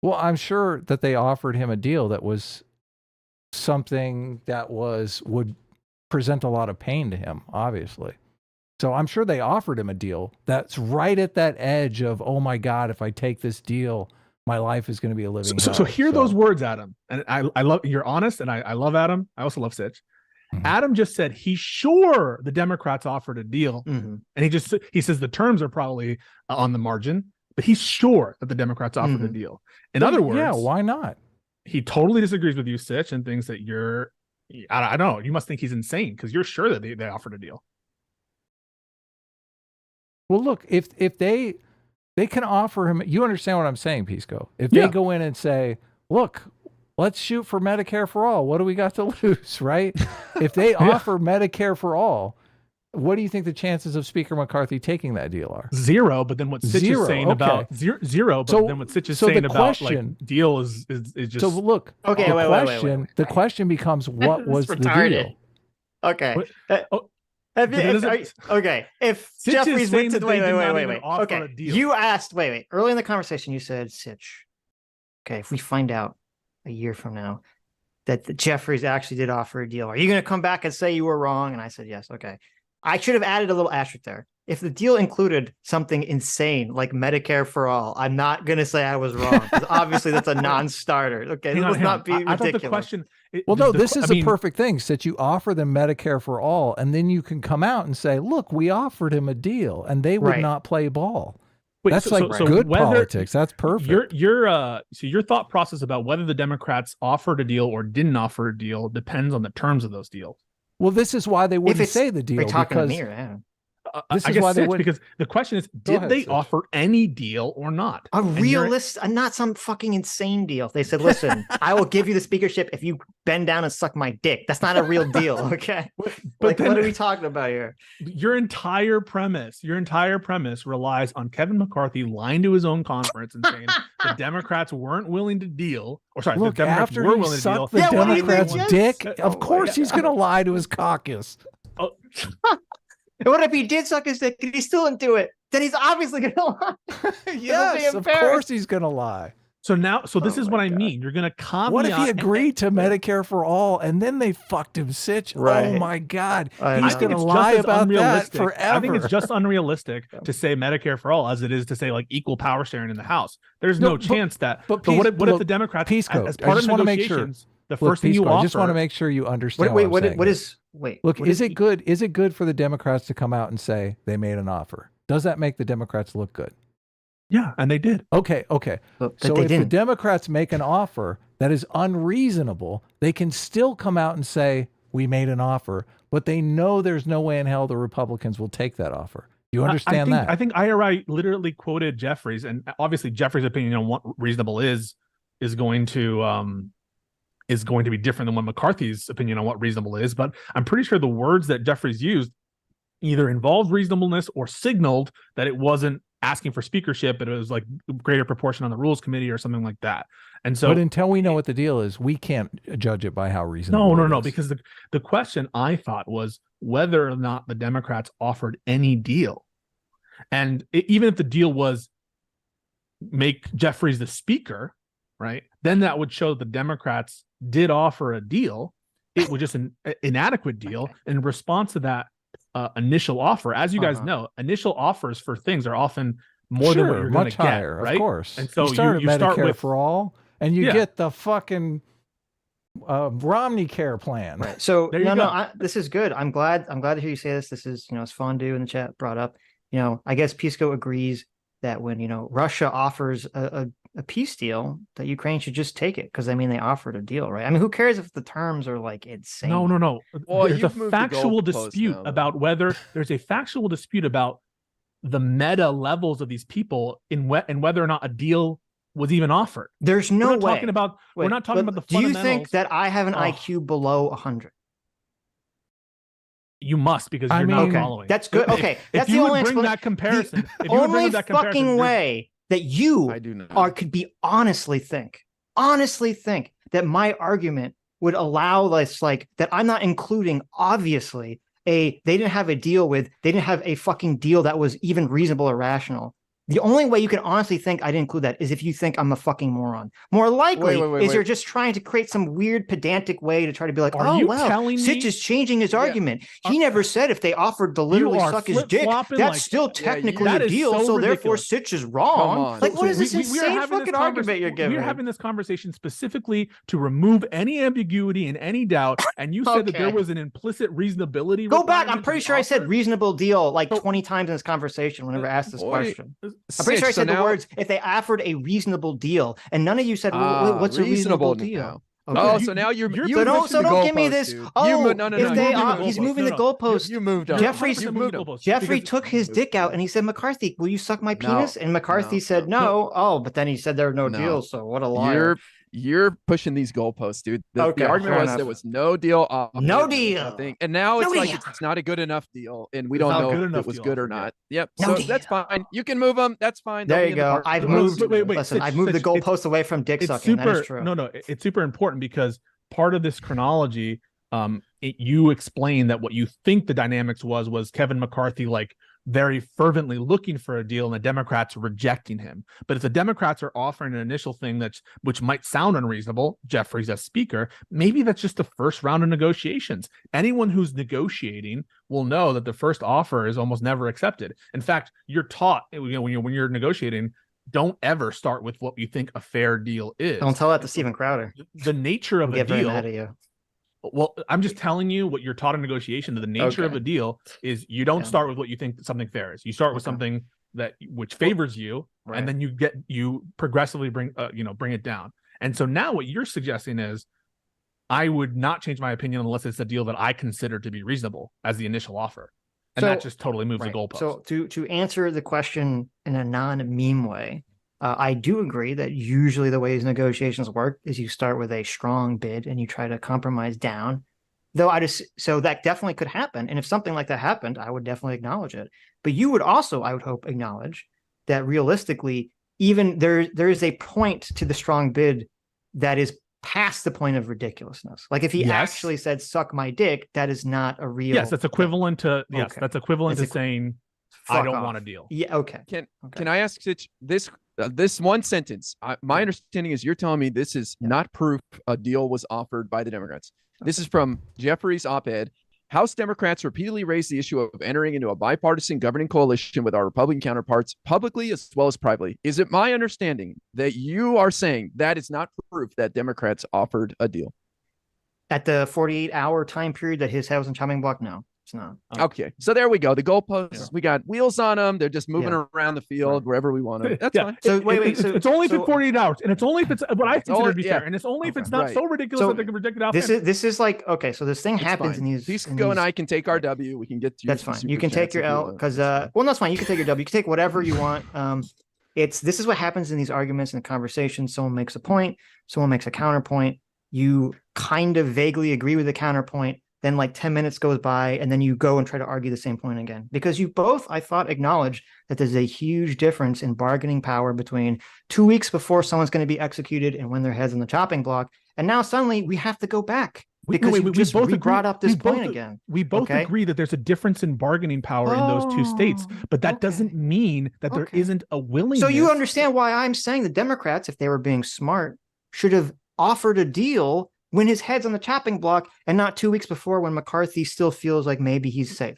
Well, I'm sure that they offered him a deal that was something that would present a lot of pain to him, obviously. So I'm sure they offered him a deal that's right at that edge of, oh my God, if I take this deal, my life is going to be a living hell. So hear those words, Adam. And I love, you're honest, and I love Adam. I also love Sitch. Mm-hmm. Adam just said he's sure the Democrats offered a deal. Mm-hmm. And he says the terms are probably on the margin, but he's sure that the Democrats offered a deal. In other words, yeah, why not? He totally disagrees with you, Sitch, and thinks that I don't know, you must think he's insane because you're sure that they offered a deal. Well, look, if they can offer him, you understand what I'm saying, Pisco. If they go in and say, look, let's shoot for Medicare for all, what do we got to lose, right? If they offer Medicare for all, what do you think the chances of Speaker McCarthy taking that deal are? Zero, but then what Sitch is saying about zero, but then what Sitch is saying about like deal is just. So look, wait. The question becomes, what was the deal? Okay. If Sitch Jeffries went to wait. Okay, you asked. Wait. Early in the conversation, you said, Sitch. Okay, if we find out a year from now that the Jeffries actually did offer a deal, are you going to come back and say you were wrong? And I said yes. Okay, I should have added a little asterisk there. If the deal included something insane like Medicare for all, I'm not going to say I was wrong. Obviously, that's a non-starter. Okay, let's not be ridiculous. I thought the question. This is the perfect thing. That you offer them Medicare for all, and then you can come out and say, "Look, we offered him a deal," and they would not play ball. That's good politics. That's perfect. Your thought process about whether the Democrats offered a deal or didn't offer a deal depends on the terms of those deals. Well, this is why they wouldn't say the deal. This is why they would, because the question is, did they offer any deal or not? Not some fucking insane deal. They said, listen, I will give you the speakership if you bend down and suck my dick. That's not a real deal, okay? But what are we talking about here? Your entire premise relies on Kevin McCarthy lying to his own conference and saying the Democrats weren't willing to deal. Or sorry, look, the Democrats after were willing to deal. The Democrats' dick, of course he's going to lie to his caucus. Oh. What if he did suck his dick and he still didn't do it? Then he's obviously going to lie. Yes, of course he's going to lie. So this is what I mean. You're going to caveat. What if he agreed to Medicare for all and then they fucked him, Sitch? Right. Oh my God. He's going to lie about that forever. I think it's just unrealistic to say Medicare for all as it is to say like equal power sharing in the House. There's no chance that. But what if the Democrats, as part of negotiations, the first thing you offer. I just want to make sure you understand. Look, is it good for the Democrats to come out and say they made an offer? Does that make the Democrats look good? Yeah, and they did. Okay. So if the Democrats make an offer that is unreasonable, they can still come out and say, we made an offer, but they know there's no way in hell the Republicans will take that offer. You understand that? I think IRI literally quoted Jeffries, and obviously Jeffries' opinion on what reasonable is going to be different than what McCarthy's opinion on what reasonable is. But I'm pretty sure the words that Jeffries used either involved reasonableness or signaled that it wasn't asking for speakership, but it was like greater proportion on the rules committee or something like that. And so, but until we know what the deal is, we can't judge it by how reasonable. No, because the question I thought was whether or not the Democrats offered any deal. And even if the deal was make Jeffries the speaker, right, then that would show the Democrats did offer a deal. It was just an inadequate deal. In response to that initial offer, as you guys know, initial offers for things are often more than what you're going to get, right? Of course. And so you start with for all, and you get the fucking Romney Care plan. Right. So this is good. I'm glad to hear you say this. This is, as Fondue in the chat brought up. I guess Pisco agrees that when Russia offers a peace deal, that Ukraine should just take it because they offered a deal, right? I mean, who cares if the terms are like insane? No. Well, there's a factual dispute about whether there's a factual dispute about the meta levels of these people and whether or not a deal was even offered. There's no way. We're not talking about the fundamentals. Do you think that I have an IQ below 100? You must, because you're not following. That's good. Okay, that's the only bring that comparison. The only fucking way that you could be honestly think that my argument would allow this, like, that I'm not including obviously they didn't have a fucking deal that was even reasonable or rational. The only way you can honestly think I didn't include that is if you think I'm a fucking moron. More likely is you're just trying to create some weird pedantic way to try to be like, oh, wow, Sitch is changing his argument. He never said if they offered to literally suck his dick, that's still technically a deal. So therefore Sitch is wrong. Like, what is this insane fucking argument you're giving? We're having this conversation specifically to remove any ambiguity and any doubt. And you said that there was an implicit reasonability. Go back. I'm pretty sure I said reasonable deal like 20 times in this conversation whenever I asked this question. I'm pretty sure I said the words, if they offered a reasonable deal, and none of you said, what's a reasonable deal? Okay. Oh, so now you're so don't give me this. He's moving the goalpost. You moved on. Jeffrey took his dick out and he said, McCarthy, will you suck my penis? And McCarthy said no. Oh, but then he said there are no deals. So what a liar. You're pushing these goalposts, dude. The argument was there was no deal off. No deal. And now it's like it's not a good enough deal, and we don't know if it was good or not. Yep. So that's fine. You can move them. That's fine. There you go. I've moved. Listen, I've moved the goalpost away from dick sucking. That is true. No, it's super important because part of this chronology, you explain that what you think the dynamics was Kevin McCarthy like very fervently looking for a deal and the Democrats rejecting him. But if the Democrats are offering an initial thing which might sound unreasonable, Jeffrey's as speaker, maybe that's just the first round of negotiations. Anyone who's negotiating will know that the first offer is almost never accepted. In fact, you're taught, when you're negotiating, don't ever start with what you think a fair deal is. Don't tell that to Steven Crowder. The nature of a deal. Well, I'm just telling you what you're taught in negotiation. The nature of a deal is you don't start with what you think something fair is. You start with something which favors you, and then you progressively bring it down. And so now what you're suggesting is, I would not change my opinion unless it's a deal that I consider to be reasonable as the initial offer, and that just totally moves the goalpost. So to answer the question in a non-meme way. I do agree that usually the ways negotiations work is you start with a strong bid and you try to compromise down. So that definitely could happen. And if something like that happened, I would definitely acknowledge it. But you would also, I would hope, acknowledge that realistically, even there is a point to the strong bid that is past the point of ridiculousness. Like if he actually said, suck my dick, that is not a real. Yes, that's equivalent to, that's equivalent to saying, I don't want a deal. Yeah, okay. Can I ask Sitch this one sentence? My understanding is you're telling me this is not proof a deal was offered by the Democrats. This is from Jeffrey's op-ed. House Democrats repeatedly raised the issue of entering into a bipartisan governing coalition with our Republican counterparts publicly as well as privately. Is it my understanding that you are saying that is not proof that Democrats offered a deal? At the 48-hour time period that his head was on chopping block? No. It's not. Okay, so there we go. The goalposts, we got wheels on them. They're just moving around the field wherever we want them. That's fine. So wait. It's only if it's 48 hours, and it's only if it's what I consider to be fair, and it's only if it's not so ridiculous that they can predict it out. This is like, okay, so this thing happens in these. Pisco and I can take our W. We can get to. That's fine. You can take your L because well, that's fine. You can take your W. You can take whatever you want. This is what happens in these arguments and conversations. Someone makes a point. Someone makes a counterpoint. You kind of vaguely agree with the counterpoint. Then like 10 minutes goes by and then you go and try to argue the same point again, because you both, I thought, acknowledge that there's a huge difference in bargaining power between 2 weeks before someone's going to be executed and when their head's on the chopping block. And now suddenly we have to go back because we brought up this point again. We both agree that there's a difference in bargaining power in those two states, but that doesn't mean that there isn't a willingness. So you understand why I'm saying the Democrats, if they were being smart, should have offered a deal when his head's on the chopping block and not 2 weeks before when McCarthy still feels like maybe he's safe.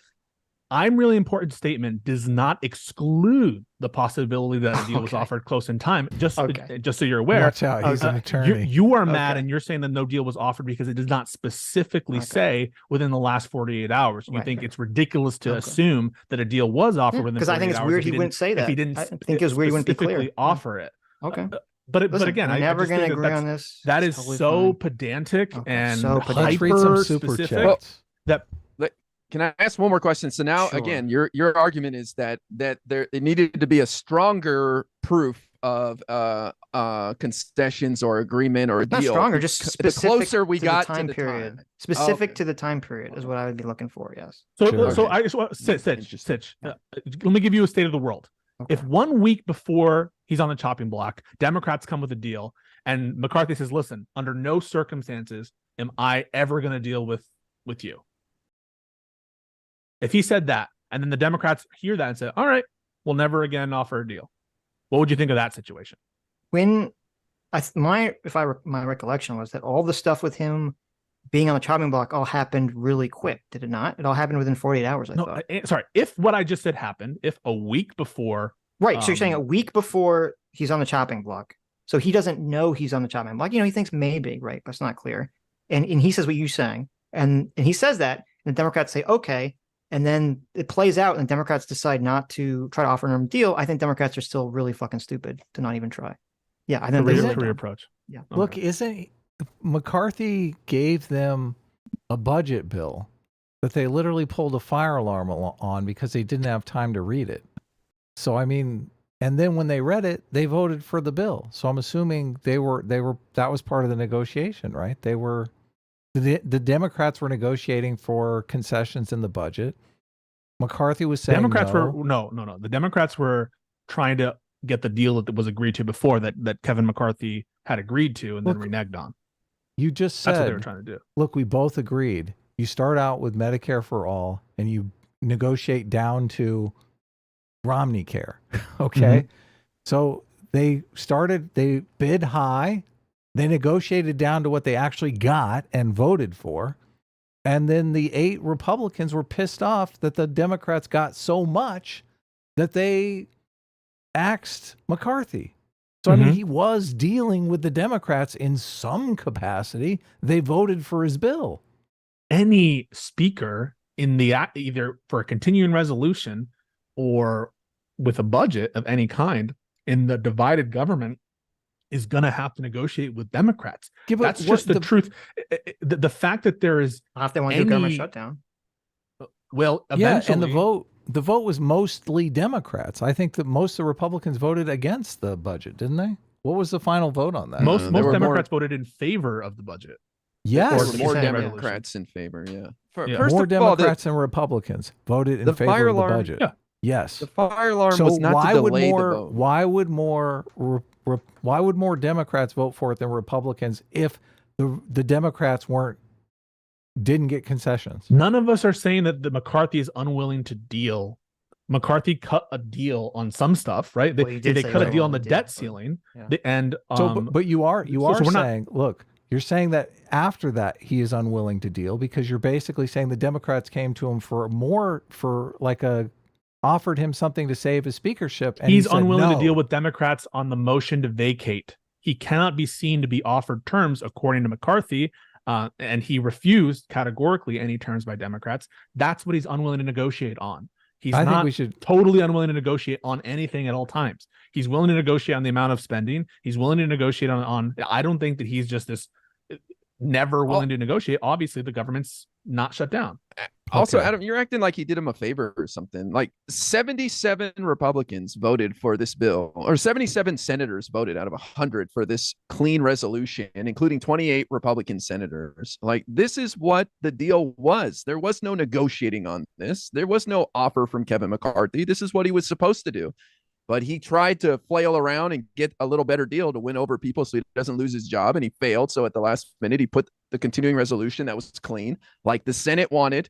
Imreallyimportant statement does not exclude the possibility that a deal was offered close in time. Just so you're aware. Watch out, he's an attorney. You are mad and you're saying that no deal was offered because it does not specifically say within the last 48 hours. You think it's ridiculous to assume that a deal was offered within 48 hours. Because I think it's weird he wouldn't say that. If he didn't, I think it was weird he wouldn't be clear. Offer it. Okay. But again, I'm never going to agree on this. That is totally so pedantic and hyper specific. Can I ask one more question? So now, again, your argument is that there it needed to be a stronger proof of concessions or agreement or a deal. Not stronger, just specific. The closer we got to the time period, specific to the time period is what I would be looking for. Yes. So I just want Sitch. Let me give you a state of the world. Okay. If 1 week before he's on the chopping block, Democrats come with a deal, and McCarthy says, "Listen, under no circumstances am I ever going to deal with you." If he said that, and then the Democrats hear that and say, all right, we'll never again offer a deal. What would you think of that situation? When my recollection was that all the stuff with him being on the chopping block all happened really quick, did it not? It all happened within 48 hours, I thought. Sorry, if what I just said happened, if a week before. Right, so you're saying a week before he's on the chopping block. So he doesn't know he's on the chopping block. He thinks maybe, right, but it's not clear. And he says what you're saying. And he says that, and the Democrats say, okay. And then it plays out, and Democrats decide not to try to offer him a deal. I think Democrats are still really fucking stupid to not even try. Yeah, I think that's a career approach. Yeah. Look, isn't McCarthy gave them a budget bill that they literally pulled a fire alarm on because they didn't have time to read it. So I mean, and then when they read it, they voted for the bill. So I'm assuming they were that was part of the negotiation, right? The Democrats were negotiating for concessions in the budget. McCarthy was saying Democrats no. were no. The Democrats were trying to get the deal that was agreed to before that Kevin McCarthy had agreed to and then reneged on. You just said that's what they were trying to do. Look, we both agreed. You start out with Medicare for all and you negotiate down to Romney care. Okay. So they bid high. They negotiated down to what they actually got and voted for. And then the 8 Republicans were pissed off that the Democrats got so much that they axed McCarthy. So, I mean, he was dealing with the Democrats in some capacity. They voted for his bill. Any speaker in the either for a continuing resolution or with a budget of any kind in the divided government is going to have to negotiate with Democrats. Yeah, that's just the truth. The fact that there is if they want to do government shutdown. Well, eventually, and the vote was mostly Democrats. I think that most of the Republicans voted against the budget, didn't they? What was the final vote on that? Most Democrats voted in favor of the budget. Yes, more Democrats in favor. Yeah, more Democrats and Republicans voted in favor of the budget. Yeah. Yes, the fire alarm was not to delay the vote. Why would more Democrats vote for it than Republicans if the Democrats didn't get concessions? None of us are saying that the McCarthy is unwilling to deal. McCarthy cut a deal on some stuff, right? They cut a deal on the debt ceiling, and but you are saying, look, you're saying that after that he is unwilling to deal because you're basically saying the Democrats came to him offered him something to save his speakership, and he's unwilling to deal with Democrats on the motion to vacate. He cannot be seen to be offered terms according to McCarthy. And he refused categorically any terms by Democrats. That's what he's unwilling to negotiate on. He's not totally unwilling to negotiate on anything at all times. He's willing to negotiate on the amount of spending. He's willing to negotiate on I don't think that he's just this never willing to negotiate. Obviously, the government's not shut down. Also, Adam, you're acting like he did him a favor or something. Like 77 Republicans voted for this bill, or 77 senators voted out of 100 for this clean resolution, including 28 Republican senators. Like, this is what the deal was. There was no negotiating on this. There was no offer from Kevin McCarthy. This is what he was supposed to do. But he tried to flail around and get a little better deal to win over people so he doesn't lose his job, and he failed. So at the last minute, he put the continuing resolution that was clean, like the Senate wanted,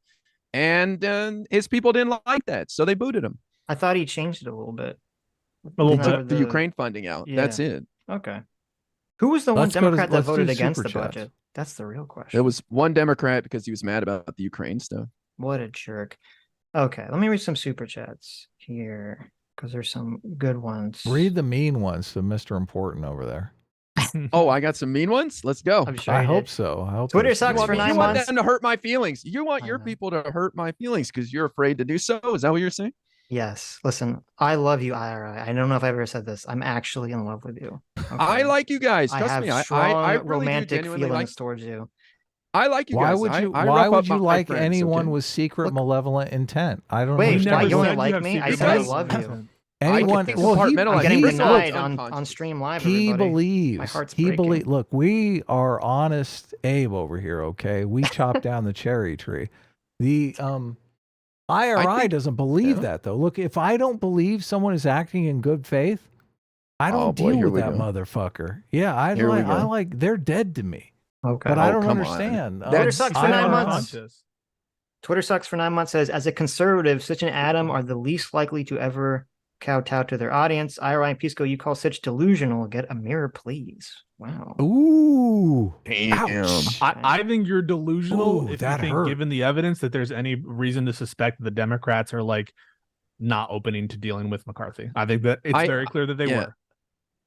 and his people didn't like that, so they booted him. I thought he changed it a little bit. Took the Ukraine funding out. Yeah. That's it. Okay. Who was the one Democrat that voted against the budget? That's the real question. There was one Democrat because he was mad about the Ukraine stuff. What a jerk. Okay, let me read some super chats here, because there's some good ones. Read the mean ones to Mr. Important over there. Oh, I got some mean ones? Let's go. I'm sure I hope so. I hope Twitter sucks for 9 months. You want them to hurt my feelings. You want your people to hurt my feelings because you're afraid to do so? Is that what you're saying? Yes. Listen, I love you, IRI. I don't know if I've ever said this. I'm actually in love with you. Okay? I like you guys. Trust me. I really romantic feelings towards you. I like you guys. Why would you like friends, anyone with secret malevolent intent? I don't Wait, understand. Why you only like me? I said I love you. Anyone, I'm getting denied on Stream Live. He everybody. believes. My heart's breaking. Look, we are honest Abe over here. Okay, we chop down the cherry tree. The IRI doesn't believe that though. Look, if I don't believe someone is acting in good faith, I don't deal with that motherfucker. Yeah, I like. They're dead to me. Okay, but I don't understand. Twitter sucks for 9 months. Twitter Sucks for 9 months says, as a conservative, Sitch and Adum are the least likely to ever kowtow to their audience. IRI and Pisco, you call Sitch delusional. Get a mirror, please. Wow. Ooh. Damn. I think you're delusional Ooh, if you that think, hurt. given the evidence, that there's any reason to suspect that the Democrats are like not opening to dealing with McCarthy. I think that it's very clear that they were.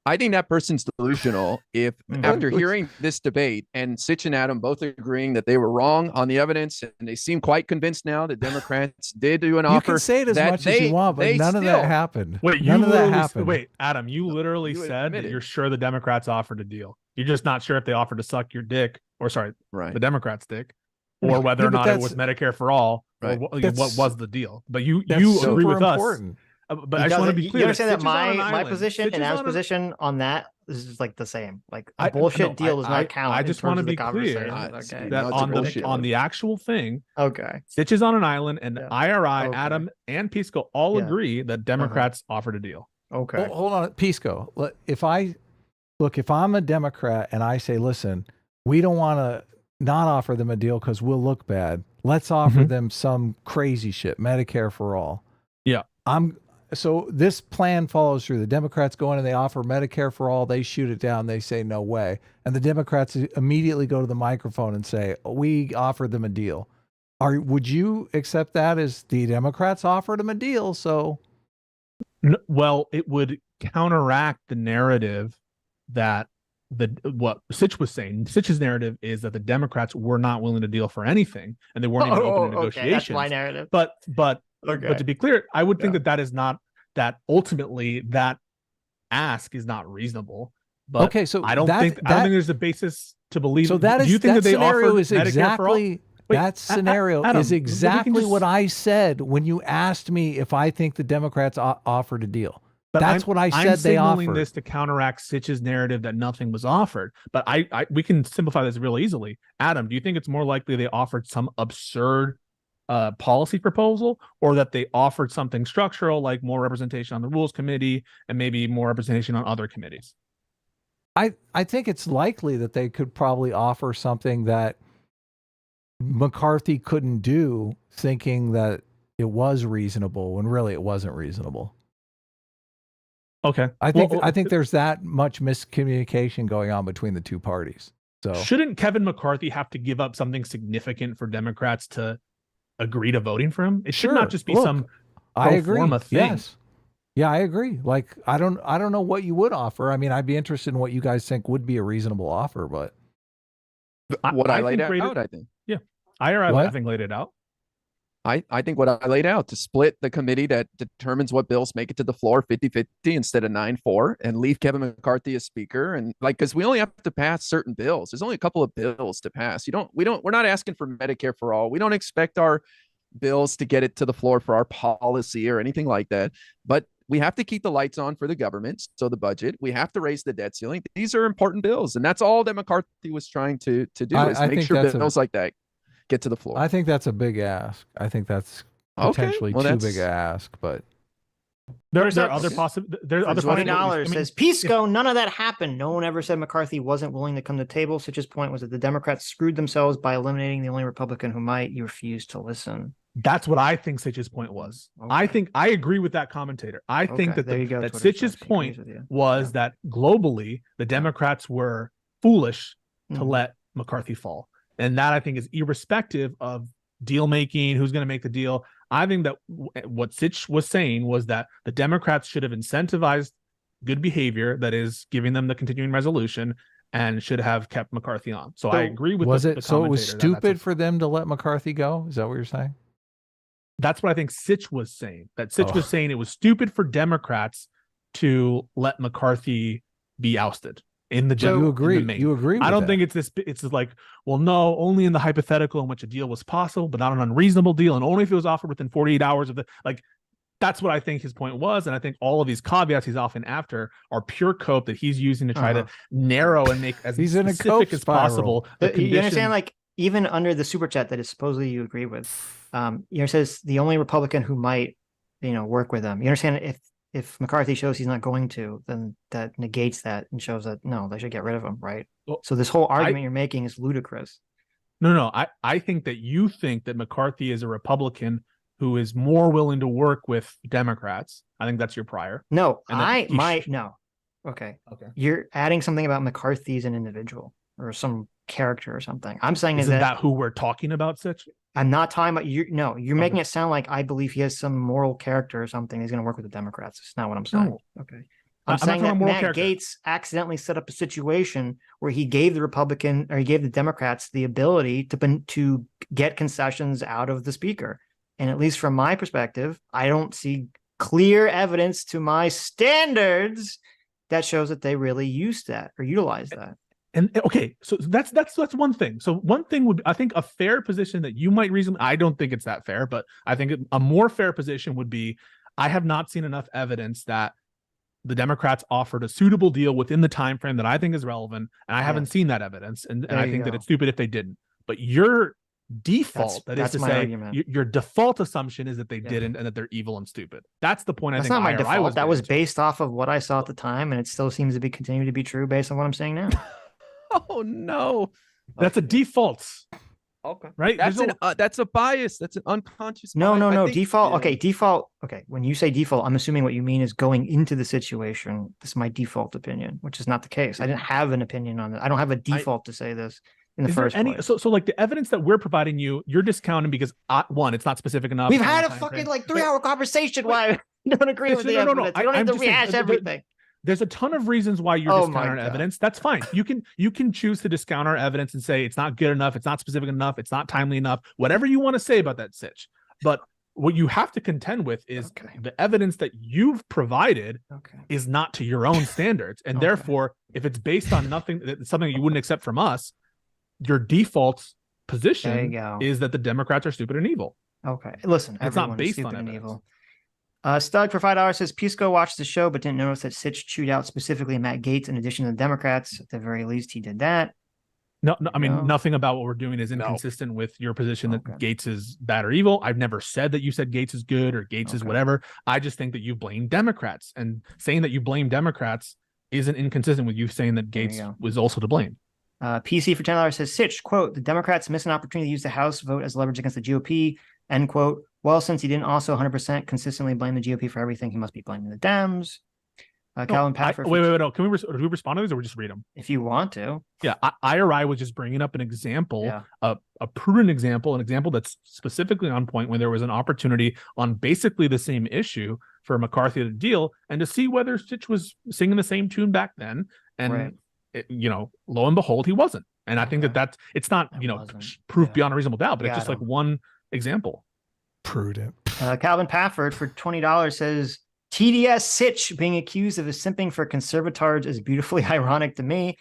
I think that person's delusional if after hearing this debate and Sitch and Adum both agreeing that they were wrong on the evidence, and they seem quite convinced now that Democrats did do an offer. You can say it as much as you want, but none of that happened. Wait, none of that happened. Wait, Adam, you literally said that you're sure the Democrats offered a deal. You're just not sure if they offered to suck your dick, or sorry, the Democrats' dick, or whether or not it was Medicare for all, or what was the deal. But you agree with us. But I just want to be clear. You understand that my position and Adam's position on that is like the same. Like a bullshit deal does not count. I just want to be clear that on the actual thing. Okay. Sitch is on an island, and IRI, Adum, and Pisco all agree that Democrats offered a deal. Okay. Hold on, Pisco. If I'm a Democrat and I say, listen, we don't want to not offer them a deal because we'll look bad. Let's offer them some crazy shit, Medicare for all. Yeah. So this plan follows through. The Democrats go in and they offer Medicare for all. They shoot it down. They say, no way. And the Democrats immediately go to the microphone and say, we offered them a deal. Would you accept that as the Democrats offered them a deal? So, well, it would counteract the narrative that what Sitch was saying. Sitch's narrative is that the Democrats were not willing to deal for anything, and they weren't even open to negotiations. That's my narrative. But to be clear, I would think that is not, that ultimately that ask is not reasonable. But so I don't think there's a basis to believe. So that is, do you think that they scenario offered is Medicare exactly that scenario Adam, is exactly what I said when you asked me if I think the Democrats offered a deal. But that's what I said they offered. I'm signaling this to counteract Sitch's narrative that nothing was offered. But we can simplify this real easily. Adam, do you think it's more likely they offered some absurd policy proposal, or that they offered something structural, like more representation on the Rules Committee and maybe more representation on other committees? I think it's likely that they could probably offer something that McCarthy couldn't do, thinking that it was reasonable when really it wasn't reasonable. Okay. I think there's that much miscommunication going on between the two parties. So shouldn't Kevin McCarthy have to give up something significant for Democrats to agree to voting for him? It should not just be some pro forma thing. Yes. Yeah, I agree. Like, I don't know what you would offer. I mean, I'd be interested in what you guys think would be a reasonable offer, but what I laid out, I think. Yeah. I think laid it out. I think what I laid out, to split the committee that determines what bills make it to the floor 50-50 instead of 9-4, and leave Kevin McCarthy as speaker. And because we only have to pass certain bills. There's only a couple of bills to pass. We're not asking for Medicare for all. We don't expect our bills to get it to the floor for our policy or anything like that. But we have to keep the lights on for the government. So the budget, we have to raise the debt ceiling. These are important bills. And that's all that McCarthy was trying to do, is make sure bills like that get to the floor. I think that's a big ask. I think that's potentially too big an ask, but there's other possibilities. There's other $20 says Pisco. None of that happened. No one ever said McCarthy wasn't willing to come to the table. Sitch's point was that the Democrats screwed themselves by eliminating the only Republican who might. You refused to listen. That's what I think Sitch's point was. Okay. I agree with that commentator. I think that that Sitch's point was that globally the Democrats were foolish to let McCarthy fall. And that, I think, is irrespective of deal making, who's going to make the deal. I think that what Sitch was saying was that the Democrats should have incentivized good behavior, that is, giving them the continuing resolution, and should have kept McCarthy on. So I agree with the so it was stupid for them to let McCarthy go? Is that what you're saying? That's what I think Sitch was saying. That Sitch was saying it was stupid for Democrats to let McCarthy be ousted. You agree with I don't think it's this. It's like, well, no, only in the hypothetical in which a deal was possible, but not an unreasonable deal, and only if it was offered within 48 hours of the That's what I think his point was, and I think all of these caveats he's often after are pure cope that he's using to try to narrow and make as specific as possible. You understand, like, even under the super chat that is supposedly you agree with, it says the only Republican who might, work with them. You understand, if McCarthy shows he's not going to, then that negates that and shows that no, they should get rid of him, right? Well, so this whole argument you're making is ludicrous. No. I think that you think that McCarthy is a Republican who is more willing to work with Democrats. I think that's your prior. No, And no. Okay. Okay. You're adding something about McCarthy as an individual or some character or something. I'm saying Isn't that who we're talking about, Sitch? I'm not talking about you. No, you're Okay. making it sound like I believe he has some moral character or something. He's going to work with the Democrats. It's not what I'm saying. No. Okay. I'm I'm saying not that moral Matt character. Gaetz accidentally set up a situation where he gave the Democrats the ability to get concessions out of the speaker. And at least from my perspective, I don't see clear evidence to my standards that shows that they really used that or utilized that. And okay, so that's one thing. So one thing would, I think, a fair position that you might reason. I don't think it's that fair, but I think a more fair position would be, I have not seen enough evidence that the Democrats offered a suitable deal within the time frame that I think is relevant, and I haven't seen that evidence, and I think that it's stupid if they didn't. But your default, your default assumption is that they didn't, and that they're evil and stupid. That's the point. That's I think not my IRI default. That was to. based off of what I saw at the time, and it still seems to be continue to be true based on what I'm saying now. Oh no, that's a default. Okay, right? That's a bias. That's an unconscious. No. Default. Okay, default. Okay, when you say default, I'm assuming what you mean is going into the situation. This is my default opinion, which is not the case. I didn't have an opinion on it. I don't have a default to say this in the first place. So like the evidence that we're providing you, you're discounting because one, it's not specific enough. We've had a fucking 3-hour conversation. Why I don't agree with the evidence? I don't have to rehash everything. There's a ton of reasons why you're discounting our evidence. That's fine. You can choose to discount our evidence and say it's not good enough, it's not specific enough, it's not timely enough, whatever you want to say about that, Sitch. But what you have to contend with is the evidence that you've provided is not to your own standards. And therefore, if it's based on something you wouldn't accept from us, your default position is that the Democrats are stupid and evil. Okay. Listen, it's not based on and evil. Stug for $5 says Pisco watched the show but didn't notice that Sitch chewed out specifically Matt Gaetz in addition to the Democrats. At the very least, he did that. No, I mean, nothing about what we're doing is inconsistent with your position that Gaetz is bad or evil. I've never said that you said Gaetz is good or Gaetz is whatever. I just think that you blame Democrats, and saying that you blame Democrats isn't inconsistent with you saying that Gaetz was also to blame. PC for $10 says Sitch, quote, the Democrats miss an opportunity to use the House vote as leverage against the GOP, end quote. Well, since he didn't also 100% consistently blame the GOP for everything, he must be blaming the Dems. Calvin Pafford. Wait. No. Do we respond to these, or we just read them? If you want to. Yeah, IRI was just bringing up an example, a prudent example, an example that's specifically on point when there was an opportunity on basically the same issue for McCarthy to deal, and to see whether Sitch was singing the same tune back then. And lo and behold, he wasn't. And I think it's not proof beyond a reasonable doubt, but it's just like one example. Prudent. Calvin Pafford for $20 says TDS Sitch being accused of simping for conservatards is beautifully ironic to me.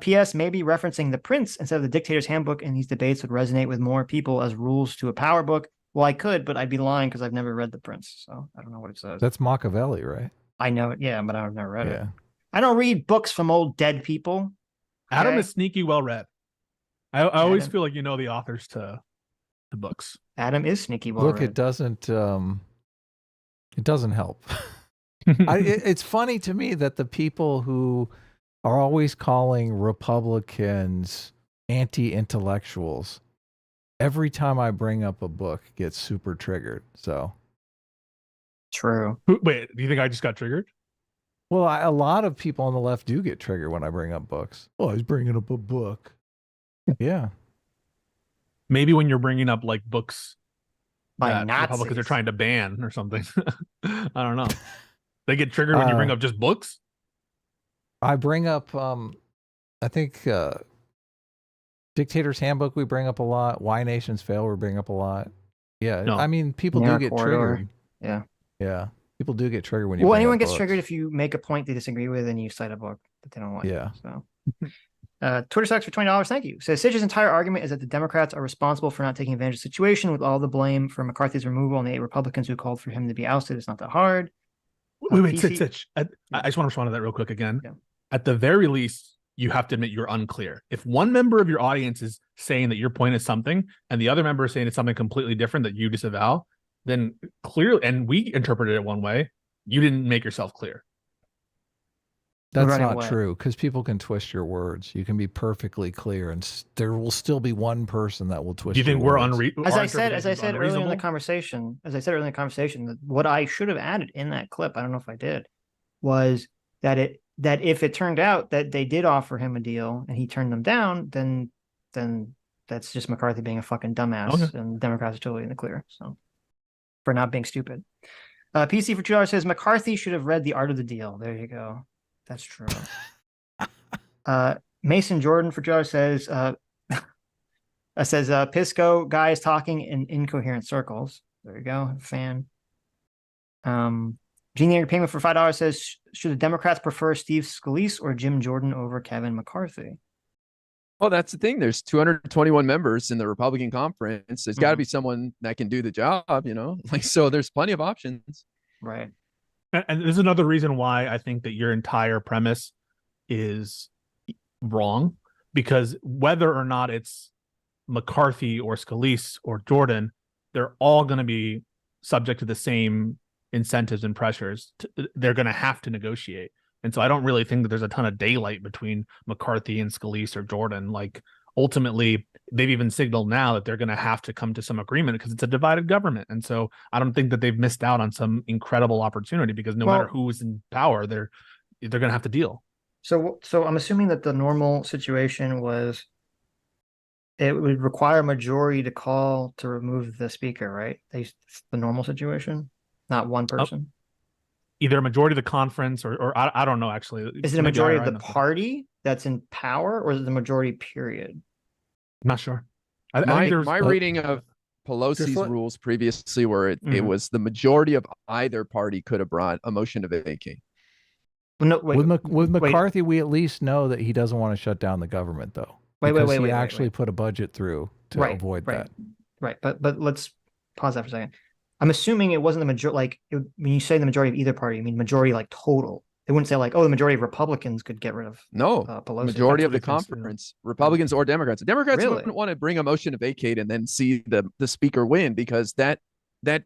P.S. maybe referencing the Prince instead of the Dictator's Handbook in these debates would resonate with more people as rules to a power book. Well, I could, but I'd be lying because I've never read the Prince, so I don't know what it says. That's Machiavelli, right? I know it, but I've never read it. I don't read books from old dead people. Adam is sneaky well read. I always feel like you know the authors to the books. Adam is sneaky well read. Look, it doesn't help. It's funny to me that the people who are always calling Republicans anti-intellectuals, every time I bring up a book, get super triggered. So true. Wait, do you think I just got triggered? Well, a lot of people on the left do get triggered when I bring up books. Oh, he's bringing up a book. Yeah. Maybe when you're bringing up like books by Nazis Republicans are trying to ban or something. I don't know. They get triggered when you bring up just books. I bring up, I think, Dictator's Handbook we bring up a lot. Why Nations Fail we bring up a lot. Yeah, no. I mean, people do get triggered. Yeah. People do get triggered when you. Well, anyone gets triggered if you make a point they disagree with and you cite a book that they don't like. Yeah. So, Twitter sucks for $20. Thank you. Says Sitch's entire argument is that the Democrats are responsible for not taking advantage of the situation, with all the blame for McCarthy's removal and the 8 Republicans who called for him to be ousted. It's not that hard. Wait, Sitch. I just want to respond to that real quick again. Yeah. At the very least, you have to admit you're unclear. If one member of your audience is saying that your point is something, and the other member is saying it's something completely different that you disavow, then clearly, and we interpreted it one way, you didn't make yourself clear. That's Regarding not what? true, because people can twist your words. You can be perfectly clear, and there will still be one person that will twist. Do you think your we're words. As I said earlier in the conversation, that what I should have added in that clip, I don't know if I did, was that if it turned out that they did offer him a deal and he turned them down, then that's just McCarthy being a fucking dumbass, and Democrats are totally in the clear. So for not being stupid. PC for $2 says McCarthy should have read The Art of the Deal. There you go. That's true. Mason Jordan for $2 says Pisco guy is talking in incoherent circles. There you go. Fan. Genie Payment for $5 says, should the Democrats prefer Steve Scalise or Jim Jordan over Kevin McCarthy? Well, that's the thing. There's 221 members in the Republican conference. There's got to be someone that can do the job, like, so there's plenty of options. Right. And there's another reason why I think that your entire premise is wrong, because whether or not it's McCarthy or Scalise or Jordan, they're all going to be subject to the same incentives and pressures. They're going to have to negotiate. And so I don't really think that there's a ton of daylight between McCarthy and Scalise or Jordan. Like, ultimately, they've even signaled now that they're going to have to come to some agreement because it's a divided government. And so I don't think that they've missed out on some incredible opportunity, because no matter who's in power, they're going to have to deal. So I'm assuming that the normal situation was it would require a majority to call to remove the speaker, right? The normal situation, not one person. Either a majority of the conference or I don't know, actually. Is it a majority of the party that's in power, or is it the majority period? I'm not sure. My reading of Pelosi's rules previously were it was the majority of either party could have brought a motion to vacate. Well, no, with McCarthy, we at least know that he doesn't want to shut down the government, though. He actually put a budget through to avoid that. Right, but let's pause that for a second. I'm assuming it wasn't the majority. Like, when you say the majority of either party, I mean majority like total. They wouldn't say like, oh, the majority of Republicans could get rid of Pelosi. Majority of the conference, Republicans or Democrats. Democrats wouldn't want to bring a motion to vacate and then see the speaker win, because that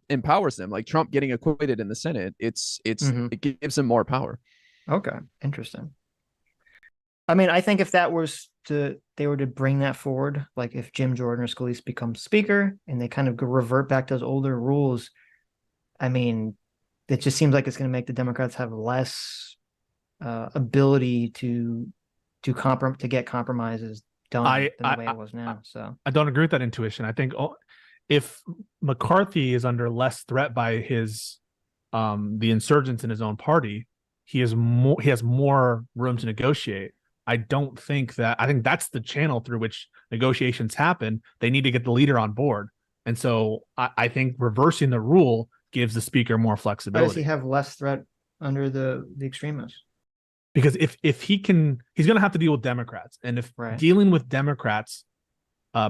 empowers them. Like Trump getting acquitted in the Senate, it gives them more power. Okay, interesting. I mean, I think if they were to bring that forward, like if Jim Jordan or Scalise becomes speaker and they kind of revert back to those older rules, I mean, it just seems like it's going to make the Democrats have less ability to get compromises done than the way it was now. So I don't agree with that intuition. I think if McCarthy is under less threat by his the insurgents in his own party, he has more room to negotiate. I think that's the channel through which negotiations happen. They need to get the leader on board. And so I think reversing the rule gives the speaker more flexibility. Why does he have less threat under the extremists? Because if he's going to have to deal with Democrats. And if dealing with Democrats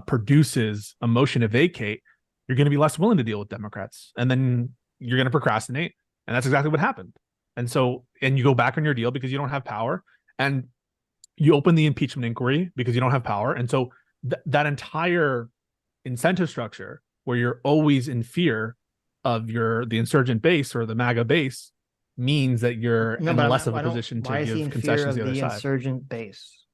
produces a motion to vacate, you're going to be less willing to deal with Democrats. And then you're going to procrastinate. And that's exactly what happened. And so, and you go back on your deal because you don't have power. And you open the impeachment inquiry because you don't have power. And so that entire incentive structure where you're always in fear of the insurgent base or the MAGA base means that you're in less of a position to give concessions to the other side. Insurgent base?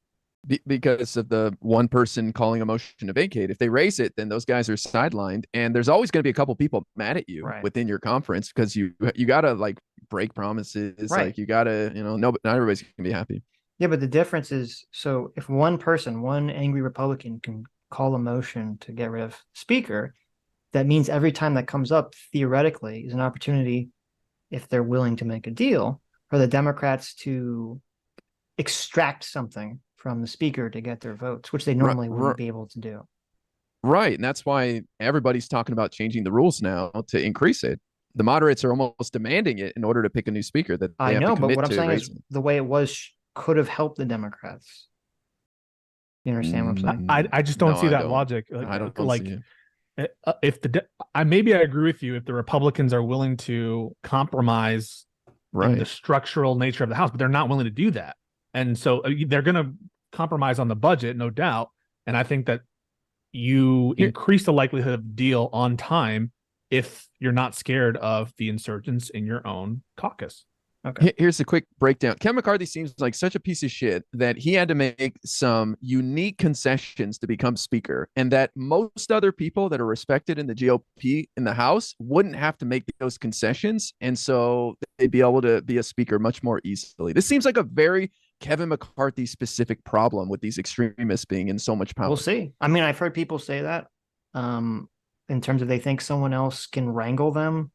Because of the one person calling a motion to vacate. If they raise it, then those guys are sidelined, and there's always going to be a couple people mad at you within your conference because you got to like break promises. Like you got to, not everybody's going to be happy. Yeah, but the difference is, so if one angry Republican can call a motion to get rid of speaker, that means every time that comes up, theoretically, is an opportunity, if they're willing to make a deal, for the Democrats to extract something from the speaker to get their votes, which they normally wouldn't be able to do. Right, and that's why everybody's talking about changing the rules now to increase it. The moderates are almost demanding it in order to pick a new speaker. That they I have know, to but commit what I'm to saying is raising. the way it was could have helped the Democrats. You understand what I'm saying? I just don't see that logic. I don't see it. If maybe I agree with you if the Republicans are willing to compromise in the structural nature of the House, but they're not willing to do that. And so they're going to compromise on the budget, no doubt. And I think that you increase the likelihood of deal on time if you're not scared of the insurgents in your own caucus. Okay. Here's a quick breakdown. Kevin McCarthy seems like such a piece of shit that he had to make some unique concessions to become speaker, and that most other people that are respected in the GOP in the House wouldn't have to make those concessions. And so they'd be able to be a speaker much more easily. This seems like a very Kevin McCarthy specific problem with these extremists being in so much power. We'll see. I mean, I've heard people say that in terms of they think someone else can wrangle them.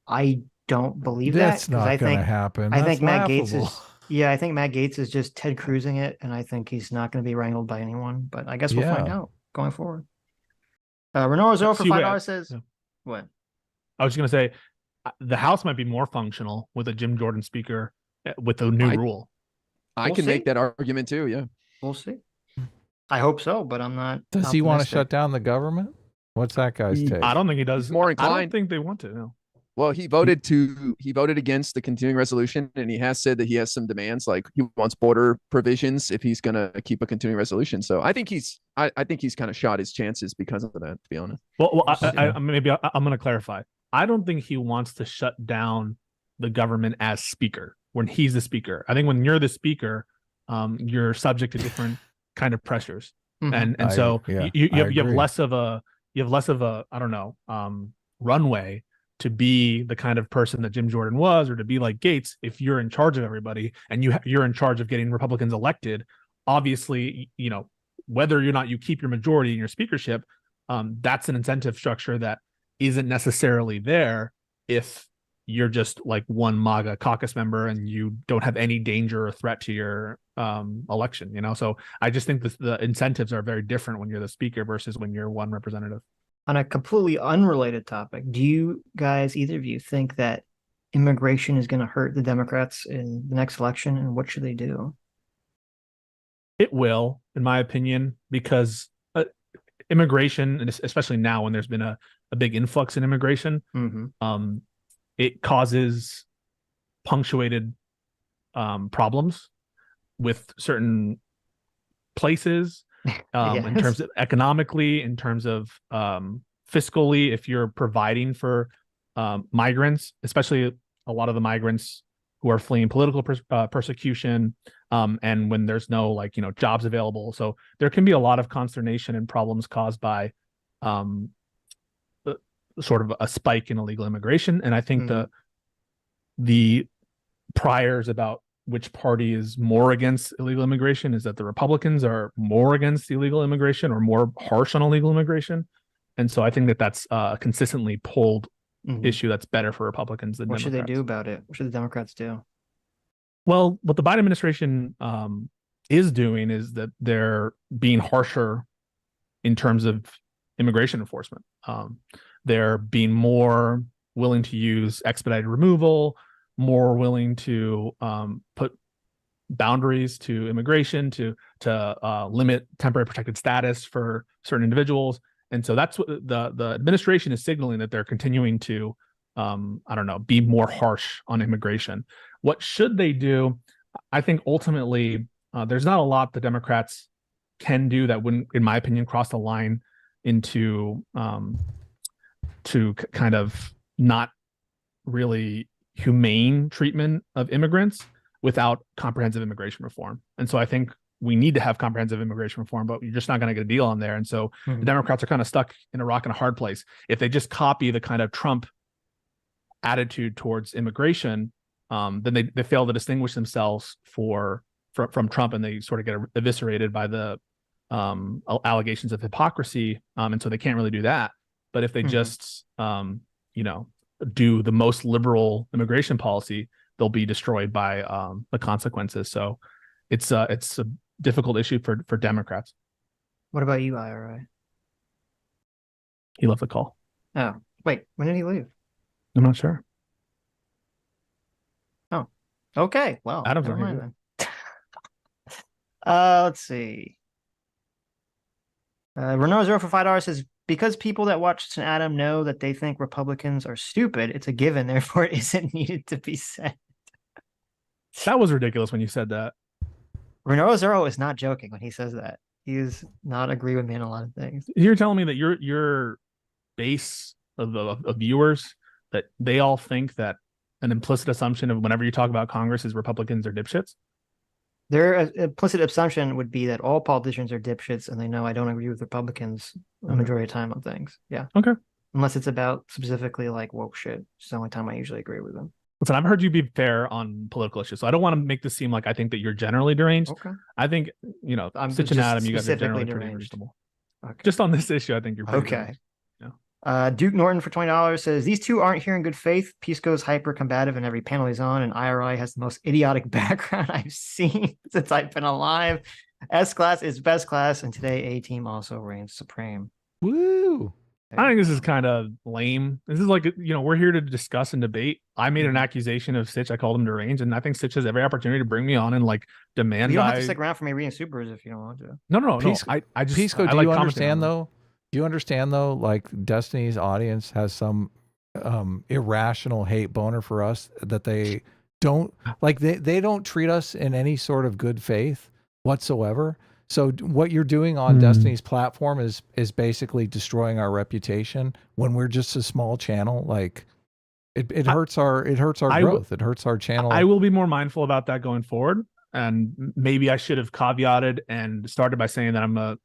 I don't believe That's that. not going to happen. I think Matt laughable. Gaetz is, I think Matt Gaetz is just Ted Cruzing it, and I think he's not going to be wrangled by anyone. But I guess we'll find out going forward. Renault Zero for $5 says, what? I was just going to say, the House might be more functional with a Jim Jordan speaker with the new rule. I can make that argument too. Yeah, we'll see. I hope so, but I'm not. Does he want to shut down the government? What's that guy's take? I don't think he does. He's more inclined. I don't think they want to. No. Well, he voted against the continuing resolution, and he has said that he has some demands, like he wants border provisions if he's going to keep a continuing resolution. So I think he's kind of shot his chances because of that, to be honest. Well, maybe I'm going to clarify. I don't think he wants to shut down the government as speaker when he's the speaker. I think when you're the speaker, you're subject to different kind of pressures, and so you have less of a I don't know runway to be the kind of person that Jim Jordan was, or to be like Gaetz. If you're in charge of everybody and you're in charge of getting Republicans elected, obviously, whether or not you keep your majority in your speakership, that's an incentive structure that isn't necessarily there if you're just like one MAGA caucus member and you don't have any danger or threat to your election. So I just think the incentives are very different when you're the speaker versus when you're one representative. On a completely unrelated topic, do you guys, either of you, think that immigration is going to hurt the Democrats in the next election, and what should they do? It will, in my opinion, because immigration, and especially now when there's been a big influx in immigration, it causes punctuated problems with certain places. In terms of economically, in terms of fiscally, if you're providing for migrants, especially a lot of the migrants who are fleeing political persecution, and when there's no jobs available. So there can be a lot of consternation and problems caused by sort of a spike in illegal immigration. And I think the priors about which party is more against illegal immigration is that the Republicans are more against illegal immigration or more harsh on illegal immigration. And so I think that that's a consistently pulled issue that's better for Republicans than Democrats. What should they do about it? What should the Democrats do? Well, what the Biden administration is doing is that they're being harsher in terms of immigration enforcement. They're being more willing to use expedited removal, more willing to put boundaries to immigration, to limit temporary protected status for certain individuals. And so that's what the administration is signaling, that they're continuing to, be more harsh on immigration. What should they do? I think ultimately there's not a lot the Democrats can do that wouldn't, in my opinion, cross the line into to kind of not really humane treatment of immigrants without comprehensive immigration reform. And so I think we need to have comprehensive immigration reform, but you're just not going to get a deal on there. And so the Democrats are kind of stuck in a rock and a hard place. If they just copy the kind of Trump attitude towards immigration, then they fail to distinguish themselves from Trump, and they sort of get eviscerated by the allegations of hypocrisy. And so they can't really do that. But if they just, do the most liberal immigration policy, they'll be destroyed by the consequences. So it's a difficult issue for Democrats. What about you, IRI? He left the call. Oh, wait, when did he leave? I'm not sure. Oh, okay. Well, Adam's never already mind then. Let's see. Renault Zero for $5 says, because people that watch Sitch and Adum know that they think Republicans are stupid, it's a given, therefore it isn't needed to be said. That was ridiculous when you said that. Renault Zero is not joking when he says that. He does not agree with me on a lot of things. You're telling me that your base of viewers, that they all think that an implicit assumption of whenever you talk about Congress is Republicans are dipshits? Their implicit assumption would be that all politicians are dipshits, and they know I don't agree with Republicans the majority of the time on things. Yeah. Okay. Unless it's about specifically like woke shit. It's the only time I usually agree with them. Listen, I've heard you be fair on political issues, so I don't want to make this seem like I think that you're generally deranged. Okay. I think, you know, I'm Sitch and just Adam, you guys are generally specifically pretty deranged. reasonable. Okay. Just on this issue, I think you're pretty Okay. deranged. Duke Norton for $20 says, these two aren't here in good faith. Pisco's hyper combative in every panel he's on, and IRI has the most idiotic background I've seen since I've been alive. S class is best class, and today A team also reigns supreme. Woo! I think this is kind of lame. This is like, you know, we're here to discuss and debate. I made an accusation of Sitch. I called him deranged, and I think Sitch has every opportunity to bring me on and like demand. You don't have to stick around for me reading supers if you don't want to. No. I just Pisco, I do like you conversating understand with him. though? Do you understand though? Like Destiny's audience has some irrational hate boner for us that they don't like. They don't treat us in any sort of good faith whatsoever. So what you're doing on Destiny's platform is basically destroying our reputation when we're just a small channel. Like it hurts our growth. It hurts our channel. I will be more mindful about that going forward. And maybe I should have caveated and started by saying that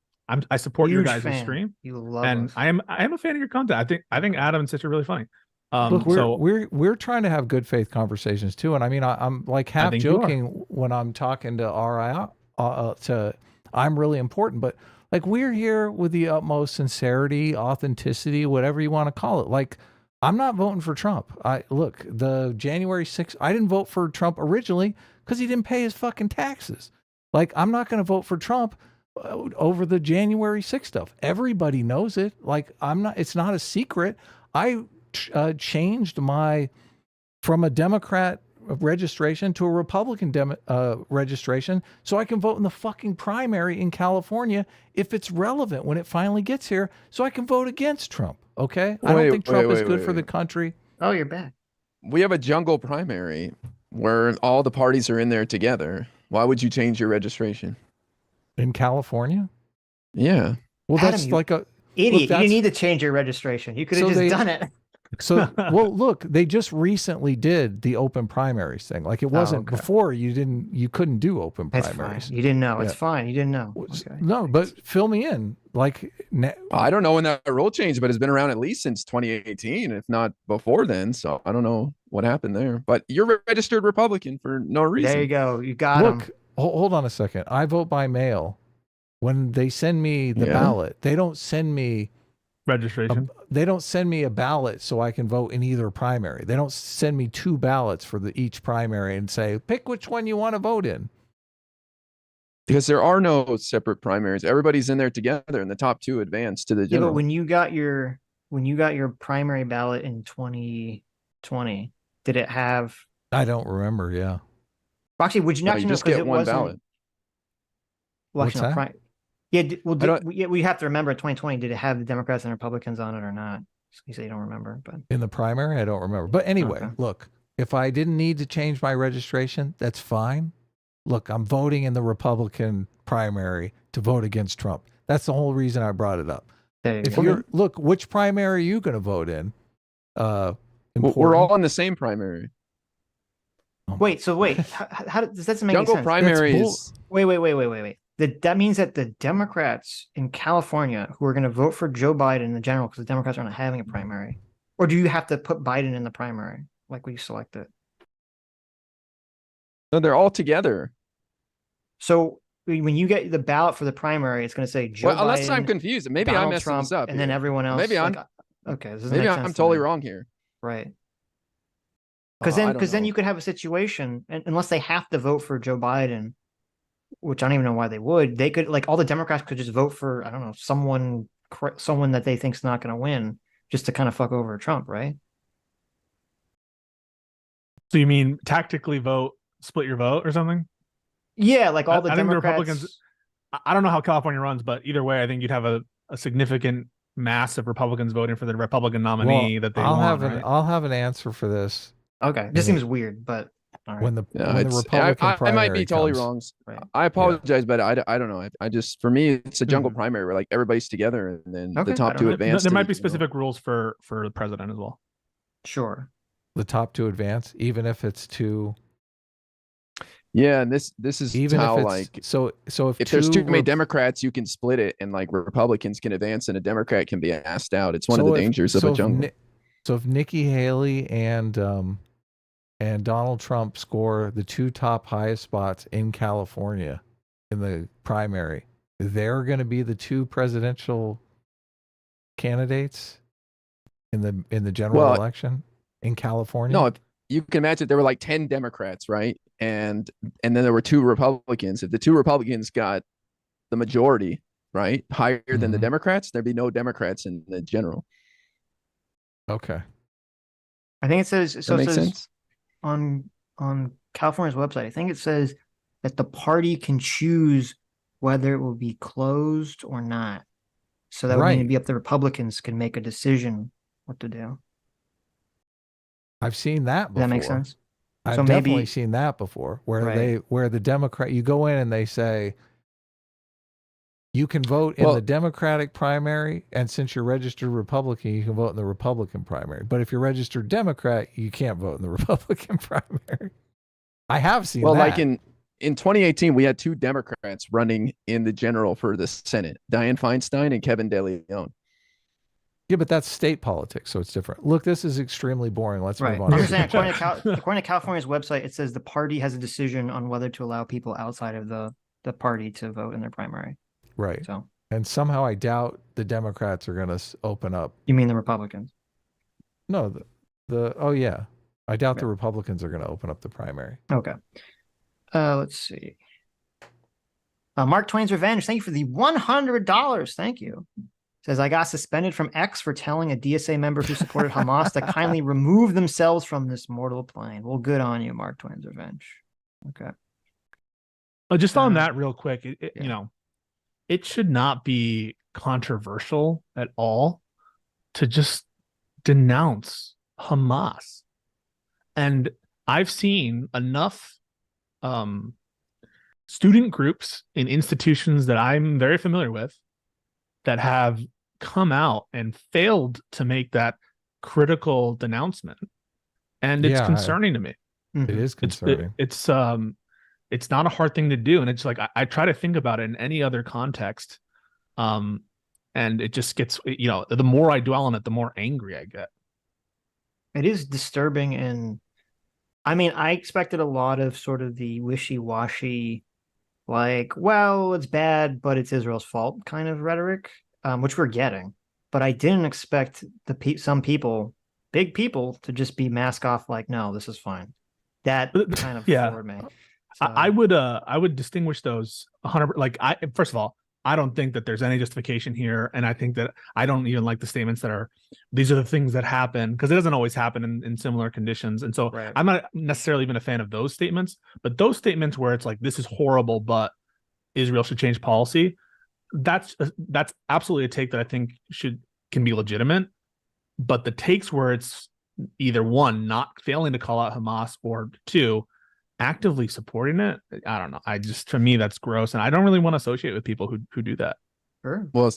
I support your guys' stream. You love and us. I am a fan of your content. I think Adam and Sitch are really funny. Look, we're trying to have good faith conversations too. And I mean, I'm like half joking when I'm talking to RI I'm really important, but like we're here with the utmost sincerity, authenticity, whatever you want to call it. Like I'm not voting for Trump. Look, the January 6th, I didn't vote for Trump originally because he didn't pay his fucking taxes. Like I'm not going to vote for Trump over the January 6th stuff. Everybody knows it. Like it's not a secret. I changed from a Democrat registration to a Republican registration so I can vote in the fucking primary in California if it's relevant when it finally gets here, so I can vote against Trump. Okay. I don't think Trump is good for the country. Oh, you're back. We have a jungle primary where all the parties are in there together. Why would you change your registration? In California? Yeah. Well, Adam, that's like a idiot. You didn't need to change your registration. You could have just done it. So, well, look, they just recently did the open primaries thing. Like it wasn't before. You couldn't do open That's primaries. fine. You didn't know. It's fine. You didn't know. Okay. No, but fill me in. Like I don't know when that rule changed, but it's been around at least since 2018, if not before then. So I don't know what happened there. But you're a registered Republican for no reason. There you go. You got him. Look, hold on a second. I vote by mail. When they send me the ballot, they don't send me registration. They don't send me a ballot so I can vote in either primary. They don't send me two ballots for each primary and say, pick which one you want to vote in. Because there are no separate primaries. Everybody's in there together, and the top two advance to the general. Yeah, but when you got your primary ballot in 2020, did it have? I don't remember. Yeah. Actually, would you not just get one ballot? Well, What's actually, that? Yeah, we have to remember 2020. Did it have the Democrats and Republicans on it or not? You say you don't remember, but in the primary, I don't remember. But anyway, look, if I didn't need to change my registration, that's fine. Look, I'm voting in the Republican primary to vote against Trump. That's the whole reason I brought it up. Look, which primary are you going to vote in? We're all in the same primary. Wait, how does that make Jungle sense? primary is... Wait. That means that the Democrats in California who are going to vote for Joe Biden in the general, because the Democrats are not having a primary, or do you have to put Biden in the primary like we selected? No, they're all together. So when you get the ballot for the primary, it's going to say Joe Biden. Unless I'm confused, maybe I'm messing Trump, this up, and then everyone else. Maybe I'm okay. Maybe I'm totally wrong here. Right. Because then you could have a situation, and unless they have to vote for Joe Biden, which I don't even know why they would. They could, like, all the Democrats could just vote for, I don't know, someone that they think's not going to win, just to kind of fuck over Trump, right? So you mean tactically split your vote or something? Yeah, like all the I think Democrats. The Republicans. I don't know how California runs, but either way, I think you'd have a significant mass of Republicans voting for the Republican nominee that they want. I'll have an answer for this. Okay, this seems weird, but. Right. When the Republican primary I might be totally wrong. Right. I apologize, but I don't know. I just, for me, it's a jungle primary where like everybody's together and then the top two advance. There might be specific rules for the president as well. Sure. the top to advance, even if it's two. Yeah, and this is Even how, if it's like, so if there's too many Democrats, you can split it, and like Republicans can advance, and a Democrat can be asked out. It's one of the dangers of a jungle. So if Nikki Haley and Donald Trump score the two top highest spots in California in the primary, they're going to be the two presidential candidates in the general election in California. No, you can imagine there were like 10 Democrats, right? And then there were 2 Republicans. If the 2 Republicans got the majority, right, higher than the Democrats, there'd be no Democrats in the general. Okay. I think it says so. That It makes says sense? on California's website, I think it says that the party can choose whether it will be closed or not. So that would mean it'd be up the Republicans can make a decision what to do. I've seen that before. Does that make sense? I've So definitely seen that before, where where the Democrat, you go in and they say you can vote in the Democratic primary, and since you're registered Republican, you can vote in the Republican primary. But if you're registered Democrat, you can't vote in the Republican primary. I have seen that. Well, like in 2018, we had 2 Democrats running in the general for the Senate, Dianne Feinstein and Kevin De Leon. Yeah, but that's state politics, so it's different. Look, this is extremely boring. Let's move on. I'm just saying, according to California's website, it says the party has a decision on whether to allow people outside of the party to vote in their primary. Right. So, and somehow I doubt the Democrats are going to open up. You mean the Republicans? No, oh yeah, I doubt the Republicans are going to open up the primary. Okay. Let's see. Mark Twain's Revenge. Thank you for the $100. Thank you. Says, I got suspended from X for telling a DSA member who supported Hamas to kindly remove themselves from this mortal plane. Well, good on you, Mark Twain's Revenge. Okay. Just on that real quick, you know, it should not be controversial at all to just denounce Hamas. And I've seen enough student groups in institutions that I'm very familiar with that have come out and failed to make that critical denouncement. And it's concerning to me. It is concerning. It's not a hard thing to do. And it's like, I try to think about it in any other context. And it just gets, you know, the more I dwell on it, the more angry I get. It is disturbing. And I mean, I expected a lot of sort of the wishy-washy, like, well, it's bad, but it's Israel's fault kind of rhetoric, which we're getting. But I didn't expect some people, big people, to just be mask off like, no, this is fine. That kind of floored me. So, I would distinguish those 100%. Like, first of all, I don't think that there's any justification here, and I think that I don't even like the statements that are, these are the things that happen, because it doesn't always happen in similar conditions. And so I'm not necessarily even a fan of those statements, but those statements where it's like, this is horrible, but Israel should change policy, that's absolutely a take that I think can be legitimate. But the takes where it's either 1, not failing to call out Hamas, or 2, actively supporting it, I don't know. To me, that's gross, and I don't really want to associate with people who do that. Sure. Well,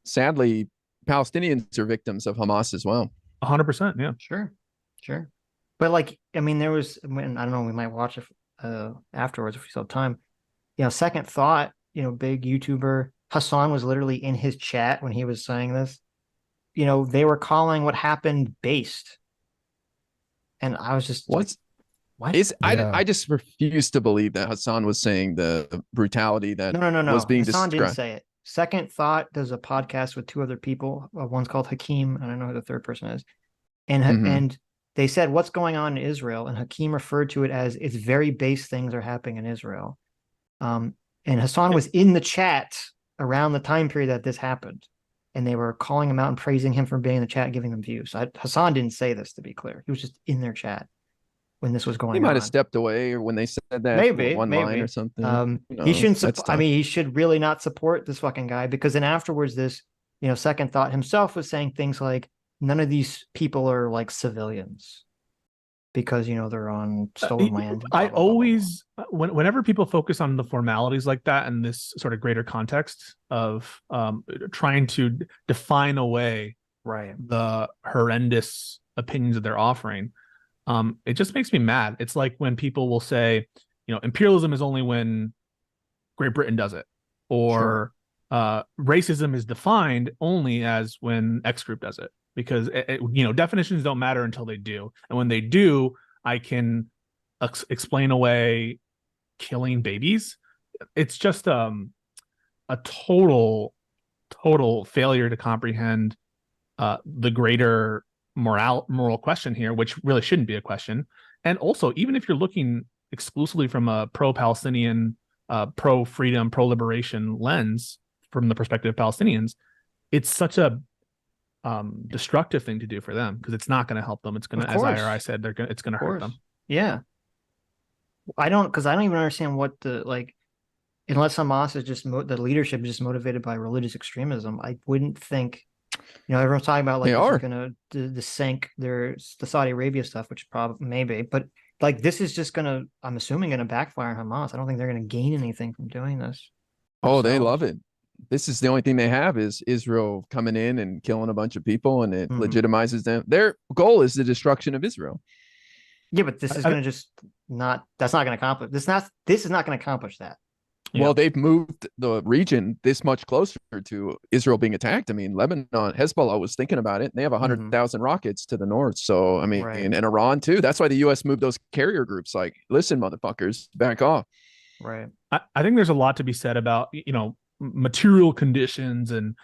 sadly, Palestinians are victims of Hamas as well. 100%. Yeah. Sure. But like, I mean, I don't know, we might watch it afterwards if we still have time. You know, Second Thought, you know, big YouTuber, Hassan was literally in his chat when he was saying this. You know, they were calling what happened based. And I was just what? I just refuse to believe that Hassan was saying the brutality that was being Hassan described. didn't say it. Second Thought does a podcast with 2 other people. One's called Hakeem, and I don't know who the third person is. And they said, what's going on in Israel? And Hakeem referred to it as, it's very base things are happening in Israel. And Hassan was in the chat around the time period that this happened. And they were calling him out and praising him for being in the chat, giving them views. Hassan didn't say this, to be clear. He was just in their chat when this was going on. He might have stepped away, or when they said that maybe line or something. He shouldn't. I mean, he should really not support this fucking guy, because then afterwards, this, you know, Second Thought himself was saying things like, none of these people are like civilians because, you know, they're on stolen land. I always, whenever people focus on the formalities like that in this sort of greater context of trying to define away the horrendous opinions that they're offering, it just makes me mad. It's like when people will say, imperialism is only when Great Britain does it, or racism is defined only as when X group does it, because definitions don't matter until they do, and when they do, I can explain away killing babies. It's just a total failure to comprehend the greater moral question here, which really shouldn't be a question. And also, even if you're looking exclusively from a pro-Palestinian, pro-freedom, pro-liberation lens from the perspective of Palestinians, it's such a destructive thing to do for them, because it's not going to help them. It's going to, as IRI said, it's going to hurt them. Yeah. I don't even understand what unless Hamas is just the leadership is just motivated by religious extremism. I wouldn't think, everyone's talking about like this is going to sink the Saudi Arabia stuff, which probably maybe, but like this is just I'm assuming going to backfire on Hamas. I don't think they're going to gain anything from doing this. Oh, they love it. This is the only thing they have is Israel coming in and killing a bunch of people, and it legitimizes them. Their goal is the destruction of Israel. Yeah, but this is going to just that's not going to accomplish this is not going to accomplish that. Well, they've moved the region this much closer to Israel being attacked. I mean, Lebanon, Hezbollah was thinking about it. And they have 100,000 rockets to the north. So, I mean, and Iran too. That's why the U.S. moved those carrier groups. Like, listen, motherfuckers, back off. Right. I think there's a lot to be said about, material conditions and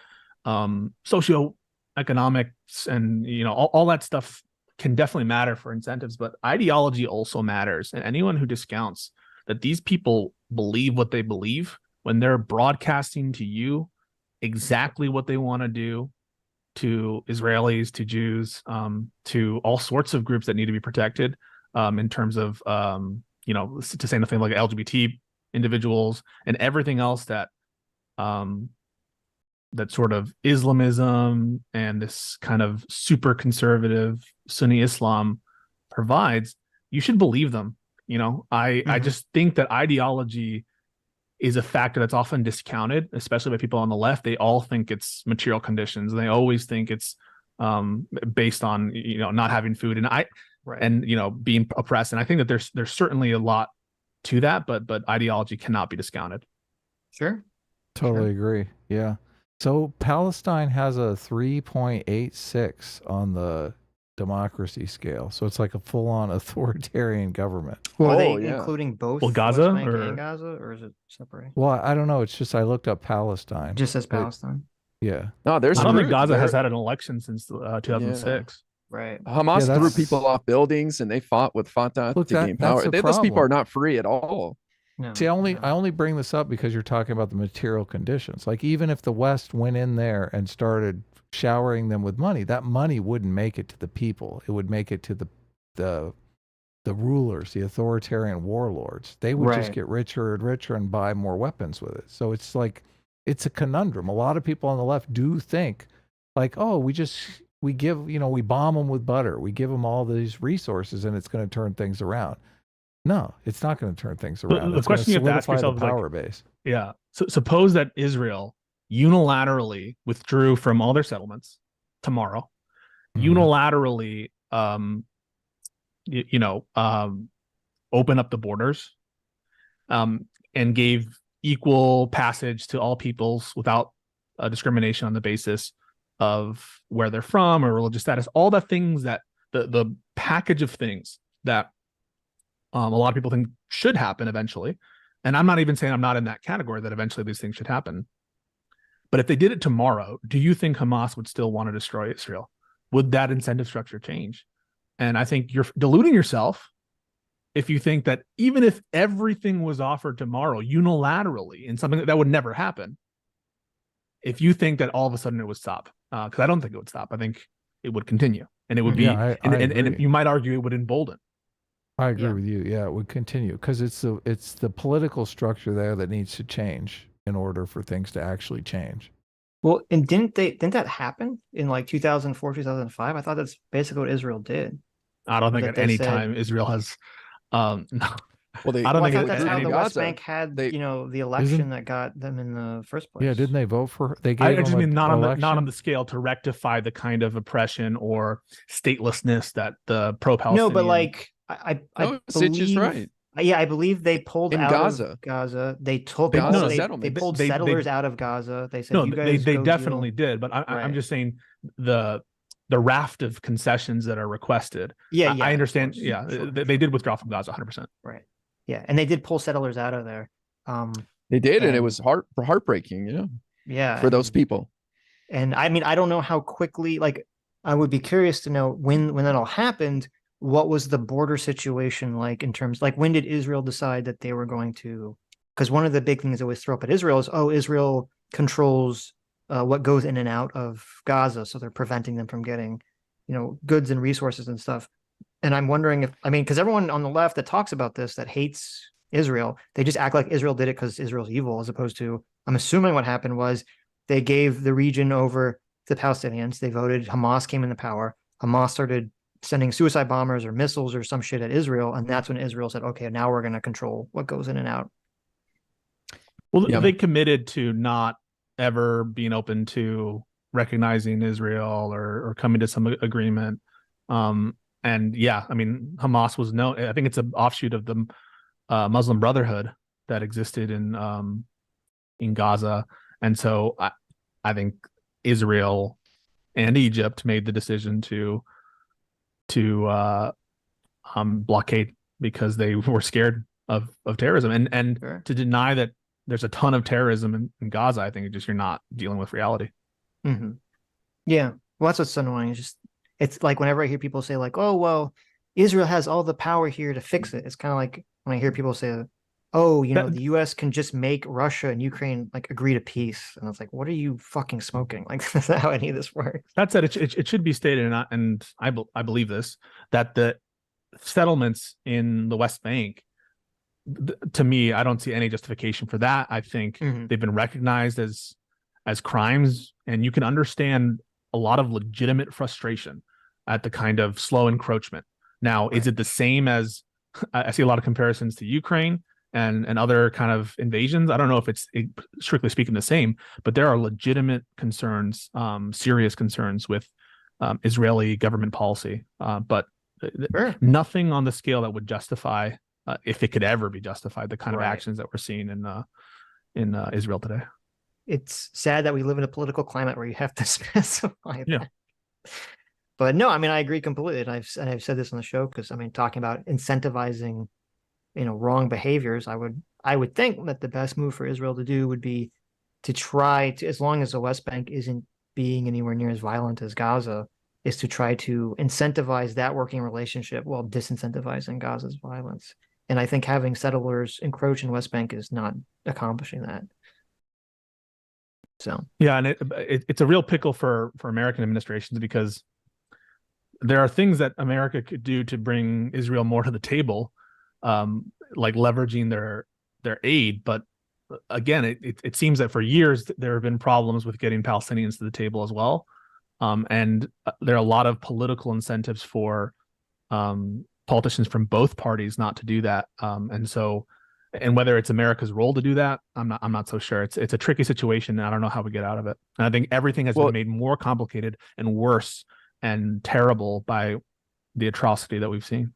socioeconomics and, all that stuff can definitely matter for incentives, but ideology also matters. And anyone who discounts that these people believe what they believe when they're broadcasting to you exactly what they want to do to Israelis, to Jews, to all sorts of groups that need to be protected, in terms of, to say nothing like LGBT individuals and everything else that sort of Islamism and this kind of super conservative Sunni Islam provides, you should believe them. I just think that ideology is a factor that's often discounted, especially by people on the left. They all think it's material conditions, and they always think it's based on not having food and being oppressed. And I think that there's certainly a lot to that, but ideology cannot be discounted. Sure. Totally agree. Yeah. So Palestine has a 3.86 on the democracy scale. So it's like a full-on authoritarian government. Well, are they including both Gaza and Gaza, or is it separate? Well, I don't know. It's just I looked up Palestine. It just says Palestine. Yeah. No, I don't think Gaza has had an election since 2006. Yeah. Right. Hamas threw people off buildings, and they fought with Fatah to gain power. Those people are not free at all. No, see, I only bring this up because you're talking about the material conditions. Like, even if the West went in there and started showering them with money, that money wouldn't make it to the people. It would make it to the rulers, the authoritarian warlords. They would just get richer and richer and buy more weapons with it. So it's like, it's a conundrum. A lot of people on the left do think like, oh, we give, we bomb them with butter. We give them all these resources and it's going to turn things around. No, it's not going to turn things around. The question you have to ask yourself is power base. Yeah. So suppose that Israel unilaterally withdrew from all their settlements tomorrow, unilaterally, open up the borders, and gave equal passage to all peoples without discrimination on the basis of where they're from or religious status. All the things that the package of things that a lot of people think should happen eventually. And I'm not even saying I'm not in that category that eventually these things should happen. But if they did it tomorrow, do you think Hamas would still want to destroy Israel? Would that incentive structure change? And I think you're deluding yourself if you think that even if everything was offered tomorrow unilaterally in something that would never happen, if you think that all of a sudden it would stop, because I don't think it would stop. I think it would continue, and it would be, and you might argue it would embolden. I agree with you. Yeah, it would continue because it's the political structure there that needs to change in order for things to actually change. Well, and didn't that happen in like 2004, 2005? I thought that's basically what Israel did. I don't think at any time Israel has, no. Well, they, I don't Well, I think thought that's it- how any the Gaza. West Bank had, They- the election that got them in the first place. Yeah, didn't they vote for? They I gave just them mean not an on the election? scale to rectify the kind of oppression or statelessness that the pro-Palestinian. No, but like I No, Sitch is believe, right. yeah, I believe they pulled In out Gaza. of Gaza. They took They- all, no, no, they settlements. pulled They- settlers out of Gaza. They said, No, you they guys go definitely deal. did. But I'm Right. just saying the raft of concessions that are requested. Yeah, I of understand. course. Yeah, Sure, they did withdraw from Gaza 100%. Right. Yeah, and they did pull settlers out of there. They did, and it And- was heartbreaking, you know, Yeah, for those people. And I mean, I don't know how quickly, like, I would be curious to know when that all happened, what was the border situation like in terms, like, when did Israel decide that they were going to, because one of the big things they always throw up at Israel is, oh, Israel controls what goes in and out of Gaza. So they're preventing them from getting, goods and resources and stuff. And I'm wondering if, I mean, because everyone on the left that talks about this, that hates Israel, they just act like Israel did it because Israel's evil, as opposed to, I'm assuming what happened was they gave the region over to the Palestinians. They voted, Hamas came into power. Hamas started sending suicide bombers or missiles or some shit at Israel. And that's when Israel said, okay, now we're going to control what goes in and out. Well, Yeah. they committed to not ever being open to recognizing Israel or coming to some agreement. And yeah, I mean, Hamas was I think it's an offshoot of the Muslim Brotherhood that existed in Gaza. And so I think Israel and Egypt made the decision to blockade because they were scared of terrorism, and Sure. to deny that there's a ton of terrorism in Gaza, I think you're not dealing with reality. Mm-hmm. Yeah. Well, that's what's so annoying. It's like whenever I hear people say like, oh, well, Israel has all the power here to fix it. It's kind of like when I hear people say, oh, the US can just make Russia and Ukraine like agree to peace. And it's like, what are you fucking smoking? Like, that's not how any of this works. That said, it should be stated, and I believe this, that the settlements in the West Bank, to me, I don't see any justification for that. I think Mhm. they've been recognized as crimes, and you can understand a lot of legitimate frustration at the kind of slow encroachment. Now, is it the same as, I see a lot of comparisons to Ukraine and other kind of invasions. I don't know if it's strictly speaking the same, but there are legitimate concerns, serious concerns with Israeli government policy, but Sure. nothing on the scale that would justify, if it could ever be justified, the kind of Right. actions that we're seeing in Israel today. It's sad that we live in a political climate where you have to specify Yeah. that. But no, I mean, I agree completely. And I've said this on the show because, I mean, talking about incentivizing, wrong behaviors, I would think that the best move for Israel to do would be to try to, as long as the West Bank isn't being anywhere near as violent as Gaza, is to try to incentivize that working relationship while disincentivizing Gaza's violence. And I think having settlers encroach in West Bank is not accomplishing that. So Yeah, and it's a real pickle for American administrations, because there are things that America could do to bring Israel more to the table, like leveraging their aid. But again, it seems that for years there have been problems with getting Palestinians to the table as well. And there are a lot of political incentives for politicians from both parties not to do that. And whether it's America's role to do that, I'm not so sure. It's a tricky situation, and I don't know how we get out of it. And I think everything has been made more complicated and worse and terrible by the atrocity that we've seen.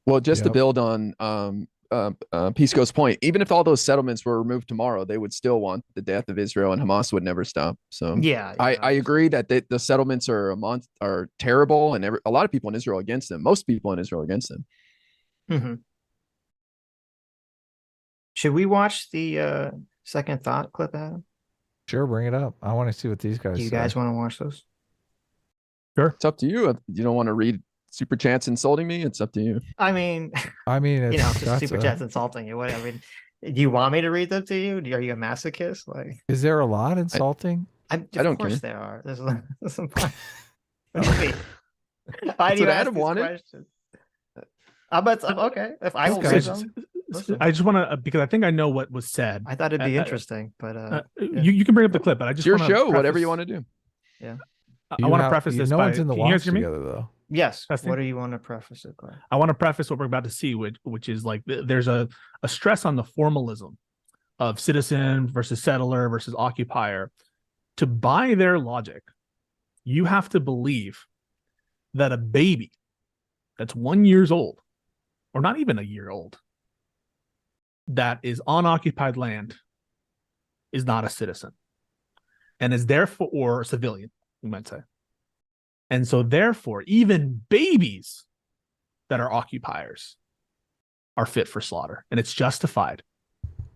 Well, just to build on Pisco's point, even if all those settlements were removed tomorrow, they would still want the death of Israel, and Hamas would never stop. So yeah, I agree that the settlements are terrible, and a lot of people in Israel against them. Most people in Israel against them. Mm-hmm. Should we watch the second thought clip, Adam? Sure, bring it up. I want to see what these guys Do you say. guys want to watch those? Sure. It's up to you. If you don't want to read Super Chats insulting me, it's up to you. I mean, it's, just Super Chat's insulting you. What I mean, do you want me to read them to you? Are you a masochist? Like, is there a lot insulting? I don't Of course care. there are. There's some fun. What do you mean? Why That's do you what ask Adam these wanted. questions? Okay. If I will This say guy's- them, listen. I just want to, because I think I know what was said. I thought it'd be interesting, but You can bring up the clip, but I It's just your want to show, whatever you want to do. I want to preface this no by, one's in the can you guys watch hear me? together though. Yes. Testing? What do you want to preface it by? I want to preface what we're about to see, which is like there's a stress on the formalism of citizen versus settler versus occupier. To buy their logic, you have to believe that a baby that's 1 year old, or not even a year old, that is on occupied land is not a citizen and is therefore, or a civilian, we might say. And so therefore, even babies that are occupiers are fit for slaughter. And it's justified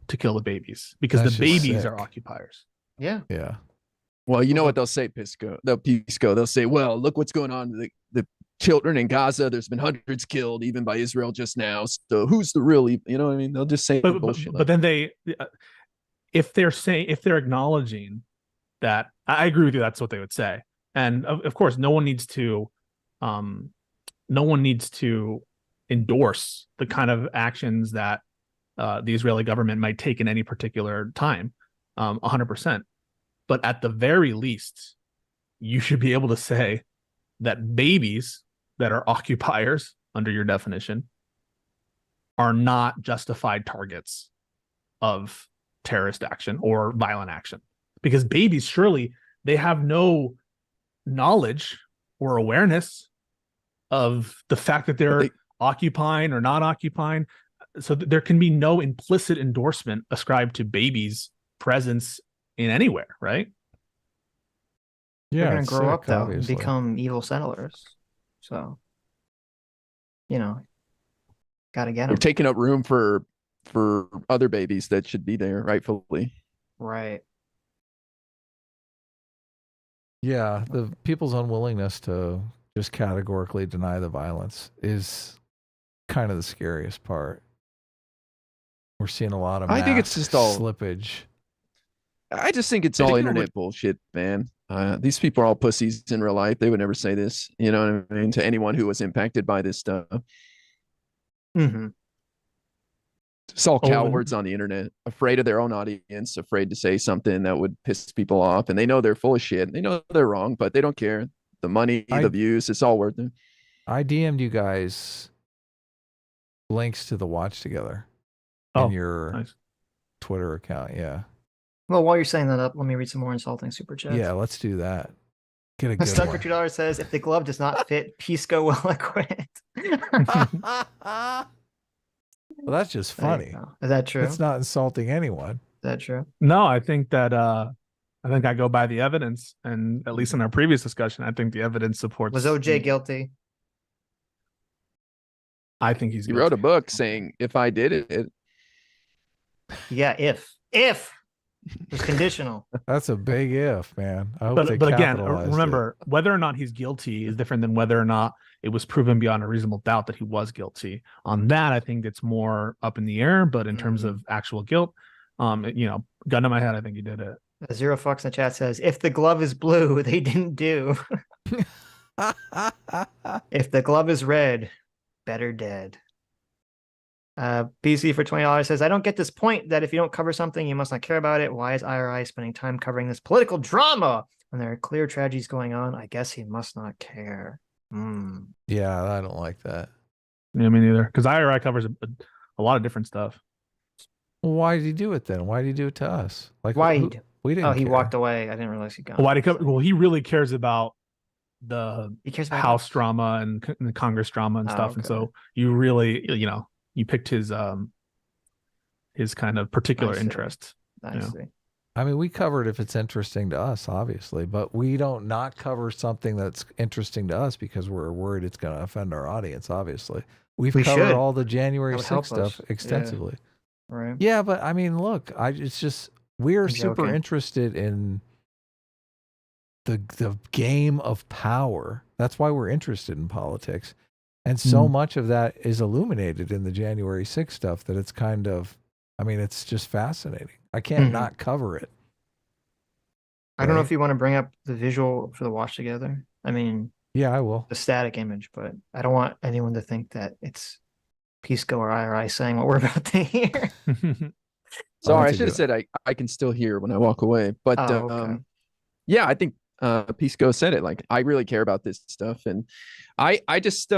to kill the babies because That's the babies sick. are occupiers. Yeah. Yeah. Well, you know what they'll say, Pisco. They'll say, well, look what's going on. The children in Gaza, there's been hundreds killed even by Israel just now. So who's the real, you know what I mean? They'll just say bullshit. But then if they're acknowledging that, I agree with you, that's what they would say. And of course, no one needs to endorse the kind of actions that the Israeli government might take in any particular time, 100%. But at the very least, you should be able to say that babies that are occupiers, under your definition, are not justified targets of terrorist action or violent action. Because babies, surely, they have no knowledge or awareness of the fact that they're occupying or not occupying. So there can be no implicit endorsement ascribed to babies' presence in anywhere, right? They're Yeah. going it's to grow sick, up, though, and obviously. become evil settlers. So, got to get You're them. taking up room for other babies that should be there rightfully. Right. Yeah, the people's unwillingness to just categorically deny the violence is kind of the scariest part. We're seeing a lot of I think it's mass just all slippage. I just think it's I all think internet bullshit, man. These people are all pussies in real life. They would never say this, you know what I mean, to anyone who was impacted by this stuff. Mm-hmm. It's all cowards on the internet, afraid of their own audience, afraid to say something that would piss people off. And they know they're full of shit. They know they're wrong, but they don't care. The money, the views, it's all worth it. I DM'd you guys links to the Watch Together in your Twitter account. Yeah. Well, while you're saying that up, let me read some more insulting super chats. Yeah, let's do that. Get a good Stuck one. for $2 says, if the glove does not fit, Pisco will acquit. Well, that's just funny. Is that true? It's not insulting anyone. Is that true? No, I think that I go by the evidence, and at least in our previous discussion, I think the evidence supports. Was OJ guilty? I think he's guilty. He wrote a book saying, if I did it. Yeah, if it's conditional. That's a big if, man. I hope but again, capitalized remember, whether or not he's guilty is different than whether or not it was proven beyond a reasonable doubt that he was guilty. On that, I think it's more up in the air. But in terms of actual guilt, gun to my head, I think he did it. Zero Fox in the chat says, if the glove is blue, they didn't do. If the glove is red, better dead. BC for $20 says, I don't get this point that if you don't cover something, you must not care about it. Why is IRI spending time covering this political drama when there are clear tragedies going on? I guess he must not care. Yeah, I don't like that. Yeah, me neither. Because IRI covers a lot of different stuff. Well, why did he do it then? Why did he do it to us? Like, why? We didn't. Oh, he care. walked away. I didn't realize he got. Why did he cover? Well, he really cares about he cares about House drama and the Congress drama and stuff. Okay. And so you really, you picked his kind of particular interest. I see. I mean, we cover it if it's interesting to us, obviously, but we don't not cover something that's interesting to us because we're worried it's going to offend our audience, obviously. We covered all the January 6th stuff extensively. Yeah. Right. Yeah, but I mean, look, it's just, we're super interested in the game of power. That's why we're interested in politics. And so much of that is illuminated in the January 6th stuff that it's kind of, I mean, it's just fascinating. I can't not cover it. I don't know if you want to bring up the visual for the Watch Together. I mean, yeah, I will. The static image, but I don't want anyone to think that it's Pisco or IRI saying what we're about to hear. Sorry, I should have said I can still hear when I walk away. But okay. yeah, I think Pisco said it. Like, I really care about this stuff, and I just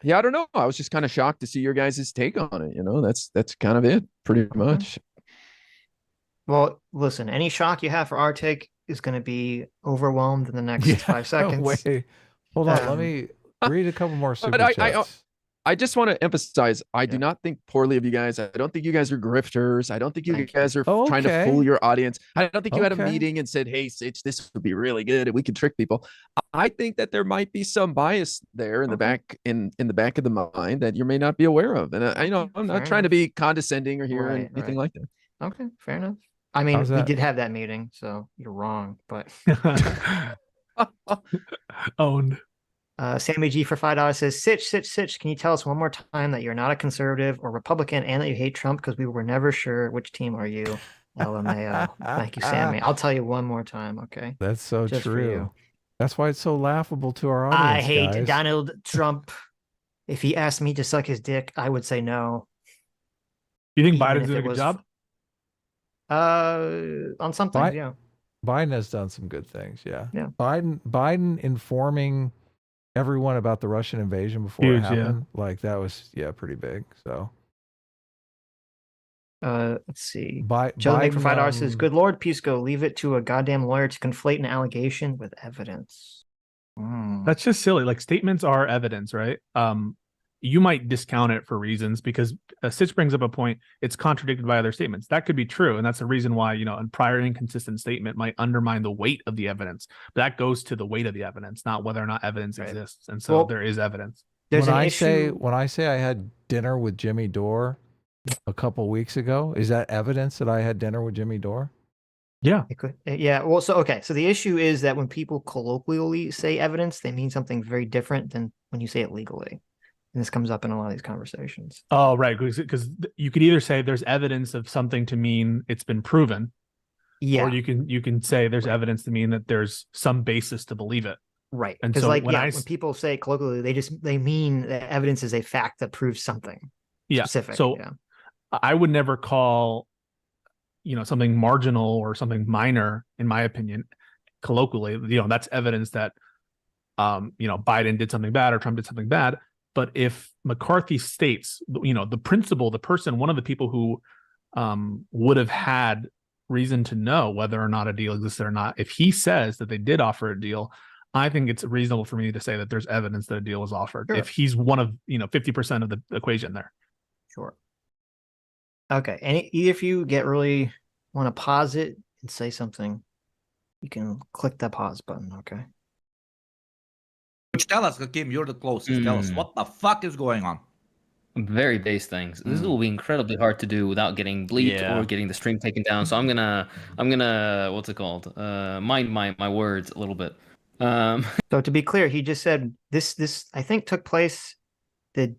yeah, I don't know. I was just kind of shocked to see your guys' take on it. You know, that's kind of it, pretty much. Well, listen, any shock you have for our take is going to be overwhelmed in the next 5 seconds. Wait, hold on. Let me read a couple more super chats. I just want to emphasize, I do not think poorly of you guys. I don't think you guys are grifters. I don't think you guys are trying to fool your audience. I don't think you had a meeting and said, hey, Sitch, this would be really good and we could trick people. I think that there might be some bias there in the back in the back of the mind that you may not be aware of. And I'm not trying to be condescending or anything like that. Okay, fair enough. I mean, we did have that meeting, so you're wrong, but owned. Sammy G for $5 says, Sitch, can you tell us one more time that you're not a conservative or Republican and that you hate Trump? Because we were never sure which team are you. LMAO. Thank you, Sammy. I'll tell you one more time, okay? That's so true. That's why it's so laughable to our audience. I hate Donald Trump. If he asked me to suck his dick, I would say no. You think Biden's doing a good job? On some things, yeah. Biden has done some good things, yeah. Biden informing everyone about the Russian invasion before it happened, like that was pretty big. So let's see. Joe Nick for $5 says, good Lord, Pisco, leave it to a goddamn lawyer to conflate an allegation with evidence. That's just silly. Like, statements are evidence, right? You might discount it for reasons because Sitch brings up a point, it's contradicted by other statements. That could be true. And that's the reason why, a prior inconsistent statement might undermine the weight of the evidence. But that goes to the weight of the evidence, not whether or not evidence exists. And so there is evidence. When I say I had dinner with Jimmy Dore a couple weeks ago, is that evidence that I had dinner with Jimmy Dore? Yeah. It could. Yeah. Well, so the issue is that when people colloquially say evidence, they mean something very different than when you say it legally. And this comes up in a lot of these conversations. Oh, right. Because you could either say there's evidence of something to mean it's been proven. Yeah. Or you can say there's evidence to mean that there's some basis to believe it. Right. And so when people say colloquially, they mean that evidence is a fact that proves something specific. So I would never call, something marginal or something minor, in my opinion, colloquially, that's evidence that, Biden did something bad or Trump did something bad. But if McCarthy states, the principal, the person, one of the people who would have had reason to know whether or not a deal existed or not, if he says that they did offer a deal, I think it's reasonable for me to say that there's evidence that a deal was offered. Sure. If he's one of 50% of the equation there. Sure. Okay. And if you want to pause it and say something, you can click that pause button. Okay. Which tell us, Hakim, you're the closest. Tell us what the fuck is going on. Very base things. This will be incredibly hard to do without getting bleeped or getting the stream taken down. So I'm gonna what's it called? Mind my words a little bit. So to be clear, he just said this I think took place it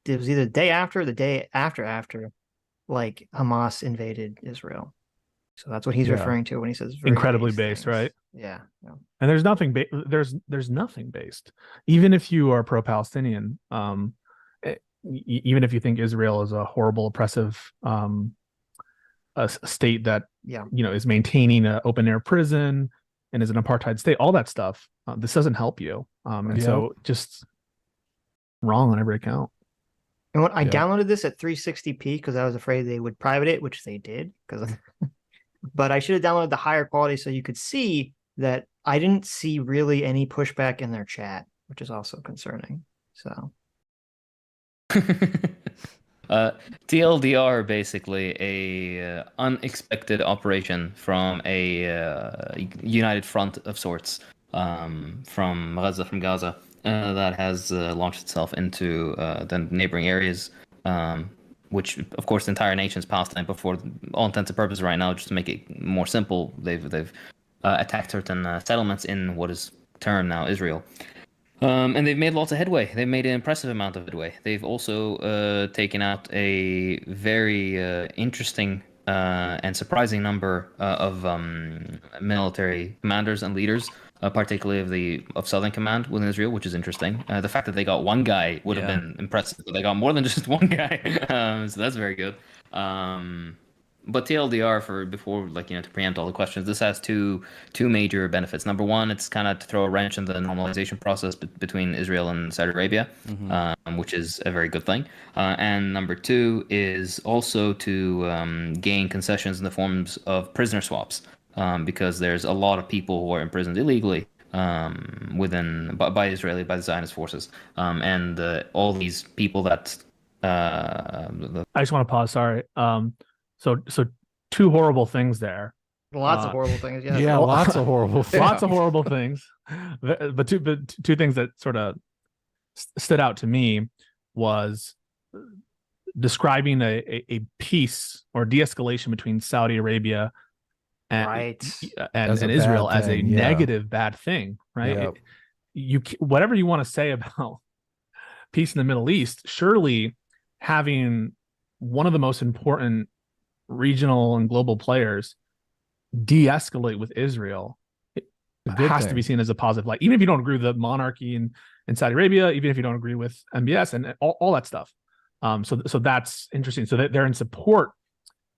was either the day after or the day after like Hamas invaded Israel. So that's what he's referring to when he says incredibly based, right? Yeah. And there's nothing there's nothing based. Even if you are pro-Palestinian, even if you think Israel is a horrible, oppressive a state that is maintaining an open air prison and is an apartheid state, all that stuff, this doesn't help you. So just wrong on every account. And when I downloaded this at 360p because I was afraid they would private it, which they did, but I should have downloaded the higher quality so you could see that I didn't see really any pushback in their chat, which is also concerning. So TLDR, basically a unexpected operation from a united front of sorts from Gaza that has launched itself into the neighboring areas, which of course the entire nation's pastime, but for all intents and purposes right now, just to make it more simple, they've attacked certain settlements in what is termed now Israel. And they've made lots of headway. They've made an impressive amount of headway. They've also taken out a very interesting and surprising number of military commanders and leaders, particularly of Southern Command within Israel, which is interesting. The fact that they got one guy would have been impressive, but they got more than just one guy. So that's very good. But TLDR for before, like, to preempt all the questions, this has two major benefits. Number one, it's kind of to throw a wrench in the normalization process between Israel and Saudi Arabia, which is a very good thing. And number two is also to gain concessions in the forms of prisoner swaps, because there's a lot of people who are imprisoned illegally by the Zionist forces, and all these people that. I just want to pause. Sorry. So two horrible things there. Lots of horrible things. Yeah. Yeah, lots of horrible things. Lots of horrible things. But two things that sort of stood out to me was describing a peace or de-escalation between Saudi Arabia and Israel as a negative bad thing, right? Yeah. Whatever you want to say about peace in the Middle East, surely having one of the most important regional and global players de-escalate with Israel has to be seen as a positive light, even if you don't agree with the monarchy in Saudi Arabia, even if you don't agree with MBS and all that stuff. So that's interesting. So they're in support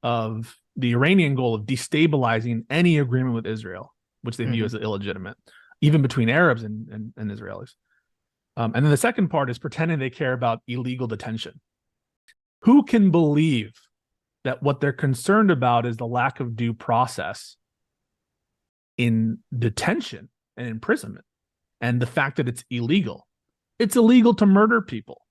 of the Iranian goal of destabilizing any agreement with Israel, which they view as illegitimate, even between Arabs and Israelis. And then the second part is pretending they care about illegal detention. Who can believe that what they're concerned about is the lack of due process in detention and imprisonment, and the fact that it's illegal? It's illegal to murder people.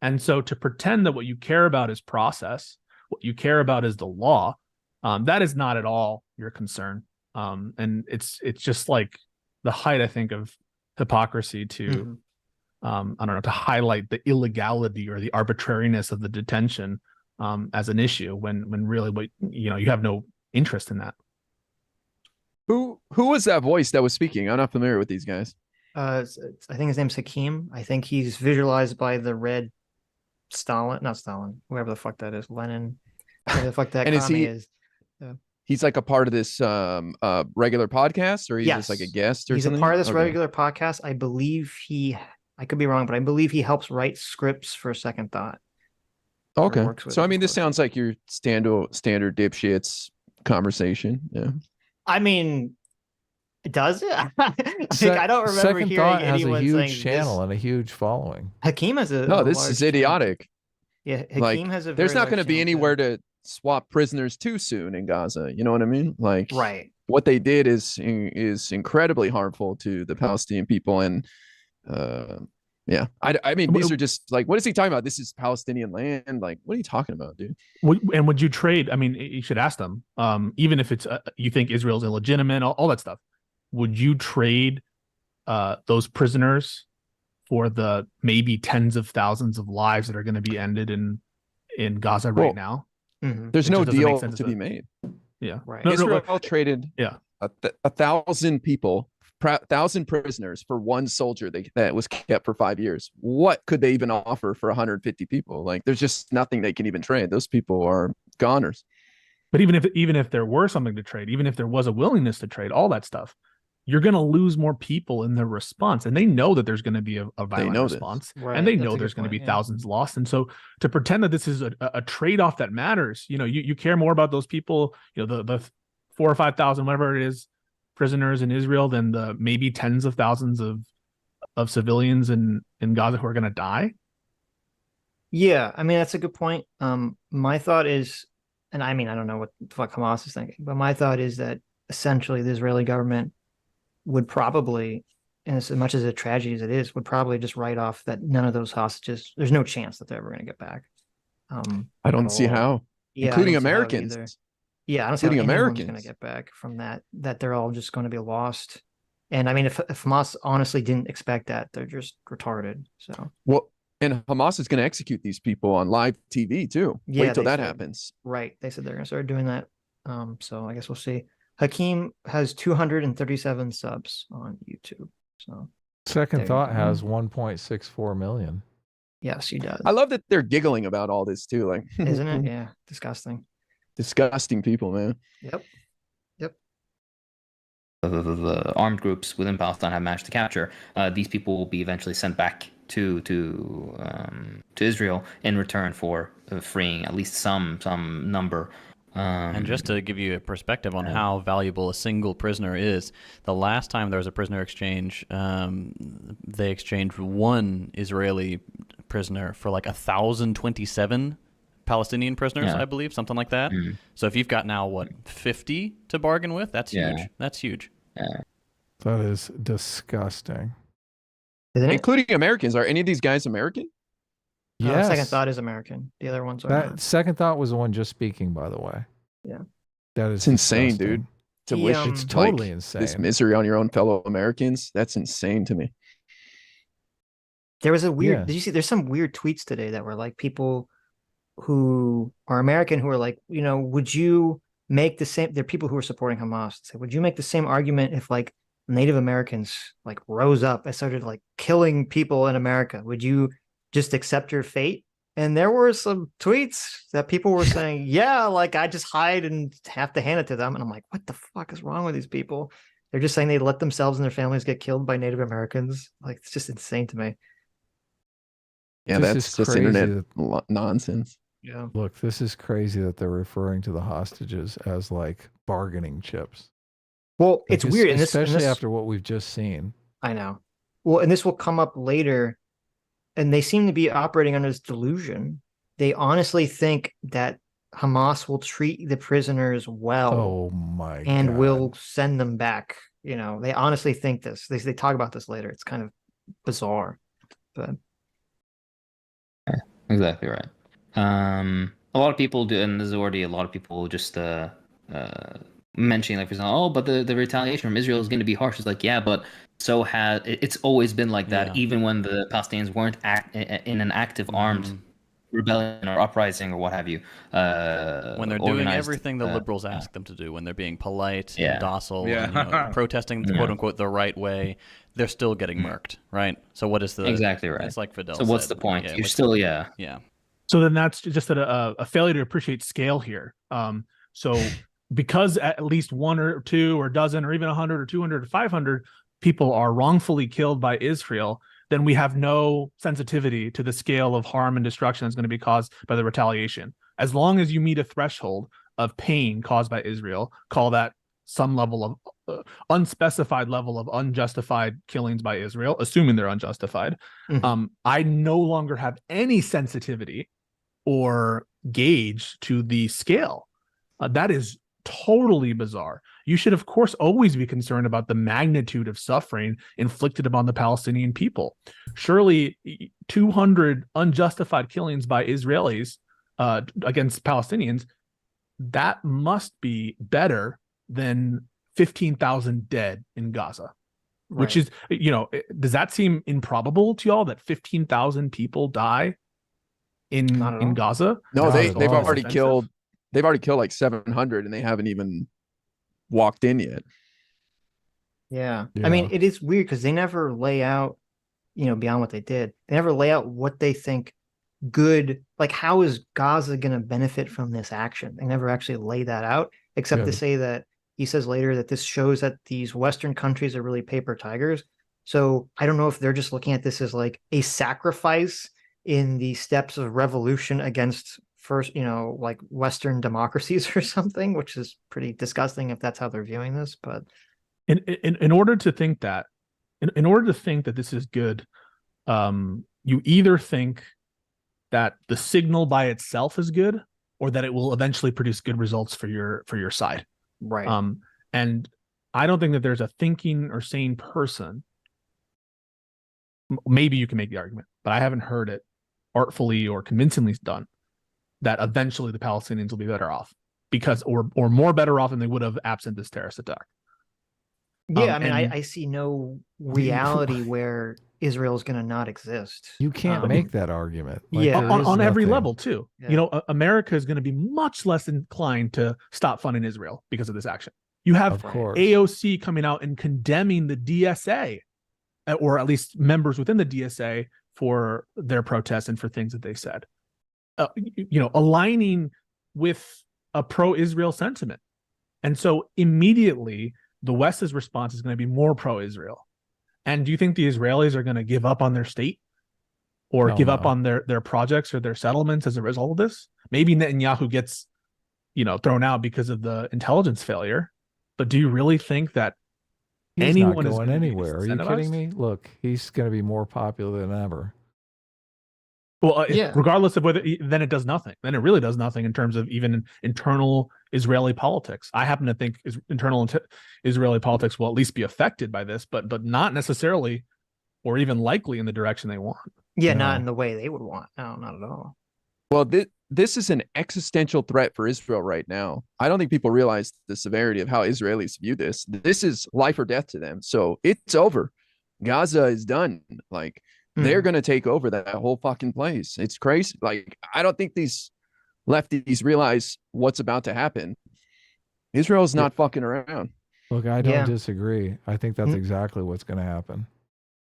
And so to pretend that what you care about is process, what you care about is the law, that is not at all your concern. And it's just like the height, I think, of hypocrisy to I don't know, to highlight the illegality or the arbitrariness of the detention as an issue when really you have no interest in that. Who was that voice that was speaking? I'm not familiar with these guys. I think his name's Hakeem. I think he's visualized by the red not Stalin, whoever the fuck that is, Lenin, whoever the fuck that commie is. He's like a part of this regular podcast, or he's just like a guest or something? He's a part of this regular podcast. I believe I could be wrong, but I believe he helps write scripts for Second Thought. Okay. So, I mean, this sounds like your standard dipshits conversation. Yeah. I mean, does it? I don't remember Second hearing Thought has anyone a huge saying channel and a huge following. Hakeem has a... No, this is idiotic. Yeah, Hakeem has a very there's not going to be anywhere to swap prisoners too soon in Gaza. You know what I mean? Like, right. What they did is incredibly harmful to the Palestinian people. And yeah, I mean, these are just like, what is he talking about? This is Palestinian land. Like, what are you talking about, dude? And would you trade? I mean, you should ask them, even if it's you think Israel's illegitimate, all that stuff. Would you trade those prisoners for the maybe tens of thousands of lives that are going to be ended in Gaza right now? There's no deal to be made. Yeah, right. Israel traded 1,000 people, 1,000 prisoners for one soldier that was kept for 5 years. What could they even offer for 150 people? Like, there's just nothing they can even trade. Those people are goners. But even if there were something to trade, even if there was a willingness to trade, all that stuff, you're going to lose more people in the response. And they know that there's going to be a violent response. Right. And they know there's going to be thousands lost. And so to pretend that this is a trade-off that matters, you care more about those people, the 4,000 or 5,000, whatever it is, prisoners in Israel than the maybe tens of thousands of civilians in Gaza who are going to die. Yeah, I mean, that's a good point. My thought is, and I mean, I don't know what the fuck Hamas is thinking, but my thought is that essentially the Israeli government would probably, and as much as a tragedy as it is, would probably just write off that none of those hostages, there's no chance that they're ever going to get back. I don't see how, including Americans. Yeah, I don't see how anyone's going to get back from that they're all just going to be lost. And I mean, if Hamas honestly didn't expect that, they're just retarded. So, well, and Hamas is going to execute these people on live TV too. Yeah, wait till that happens. Right. They said they're going to start doing that. So I guess we'll see. Hakeem has 237 subs on YouTube. So Second Thought has 1.64 million. Yes, he does. I love that they're giggling about all this too. Like, isn't it? Yeah, disgusting. Disgusting people, man. Yep. The armed groups within Palestine have managed to capture. These people will be eventually sent back to Israel in return for freeing at least some number And just to give you a perspective on how valuable a single prisoner is, the last time there was a prisoner exchange, they exchanged one Israeli prisoner for like 1,027 Palestinian prisoners, I believe, something like that. So if you've got now, what, 50 to bargain with, that's huge. That's huge. That is disgusting. Isn't it? Including Americans. Are any of these guys American? Yes. Second Thought is American. The other ones are That not. Second Thought was the one just speaking, by the way. Yeah. That is It's insane, disgusting. dude. To wish It's totally like, insane. this misery on your own fellow Americans. That's insane to me. There was a weird, did you see, there's some weird tweets today that were like people who are American who are like, you know, would you make the same, there are people who are supporting Hamas, say, would you make the same argument if like Native Americans like rose up and started like killing people in America? Would you just accept your fate? And there were some tweets that people were saying, yeah, like I just hide and have to hand it to them. And I'm like, what the fuck is wrong with these people? They're just saying they let themselves and their families get killed by Native Americans. Like, it's just insane to me. Yeah, This that's is just crazy internet nonsense. Yeah. Look, this is crazy that they're referring to the hostages as like bargaining chips. Well, it's weird. And especially after what we've just seen. I know. Well, and this will come up later. And they seem to be operating under this delusion. They honestly think that Hamas will treat the prisoners well. Oh my and God. will send them back. You know, they honestly think this. They talk about this later. It's kind of bizarre. But Exactly right. A lot of people do, and there's already a lot of people just mentioning, like, for example, oh, but the retaliation from Israel is going to be harsh. It's like, yeah, but it's always been like that, even when the Palestinians weren't in an active armed rebellion or uprising or what have you. When they're doing everything the liberals ask them to do, when they're being polite and docile, and, you know, protesting quote unquote the right way, they're still getting murked, right? So what is the exactly right? It's like Fidel. So what's the point? You're still yeah. So then that's just a failure to appreciate scale here. So because at least one or two or a dozen or even 100 or 200 or 500 people are wrongfully killed by Israel, then we have no sensitivity to the scale of harm and destruction that's going to be caused by the retaliation. As long as you meet a threshold of pain caused by Israel, call that some level of unspecified level of unjustified killings by Israel, assuming they're unjustified, I no longer have any sensitivity or gauge to the scale. That is totally bizarre. You should, of course, always be concerned about the magnitude of suffering inflicted upon the Palestinian people. Surely 200 unjustified killings by Israelis against Palestinians, that must be better than 15,000 dead in Gaza, which is, you know, does that seem improbable to y'all that 15,000 people die in Gaza? No, they've already killed. They've already killed like 700 and they haven't even walked in yet. Yeah. I mean, it is weird because they never lay out, you know, beyond what they did. They never lay out what they think good, like how is Gaza going to benefit from this action? They never actually lay that out, except to say that he says later that this shows that these Western countries are really paper tigers. So I don't know if they're just looking at this as like a sacrifice in the steps of revolution against first, you know, like Western democracies or something, which is pretty disgusting if that's how they're viewing this. But in order to think that, in order to think that this is good, you either think that the signal by itself is good, or that it will eventually produce good results for your side. Right. And I don't think that there's a thinking or sane person. Maybe you can make the argument, but I haven't heard it artfully or convincingly done that eventually the Palestinians will be better off because, or more better off than they would have absent this terrorist attack. Yeah, I mean, I see no reality where Israel is going to not exist. You can't make that argument. Like, on every level too. Yeah. You know, America is going to be much less inclined to stop funding Israel because of this action. You have AOC coming out and condemning the DSA, or at least members within the DSA, for their protests and for things that they said. You know, aligning with a pro-Israel sentiment. And so immediately the West's response is going to be more pro-Israel. And do you think the Israelis are going to give up on their state or give up on their projects or their settlements as a result of this? Maybe Netanyahu gets thrown out because of the intelligence failure. But do you really think that He's anyone not is going gonna be anywhere? Are you kidding disincentivized? me? Look, he's going to be more popular than ever. Well, Yeah. regardless of whether, then it does nothing. Then it really does nothing in terms of even internal Israeli politics. I happen to think internal Israeli politics will at least be affected by this, but not necessarily or even likely in the direction they want. Yeah, No. not in the way they would want. No, not at all. Well, this is an existential threat for Israel right now. I don't think people realize the severity of how Israelis view this. This is life or death to them. So it's over. Gaza is done. Like, they're going to take over that whole fucking place. It's crazy. Like, I don't think these lefties realize what's about to happen. Israel's not fucking around. Look, I don't disagree. I think that's exactly what's going to happen.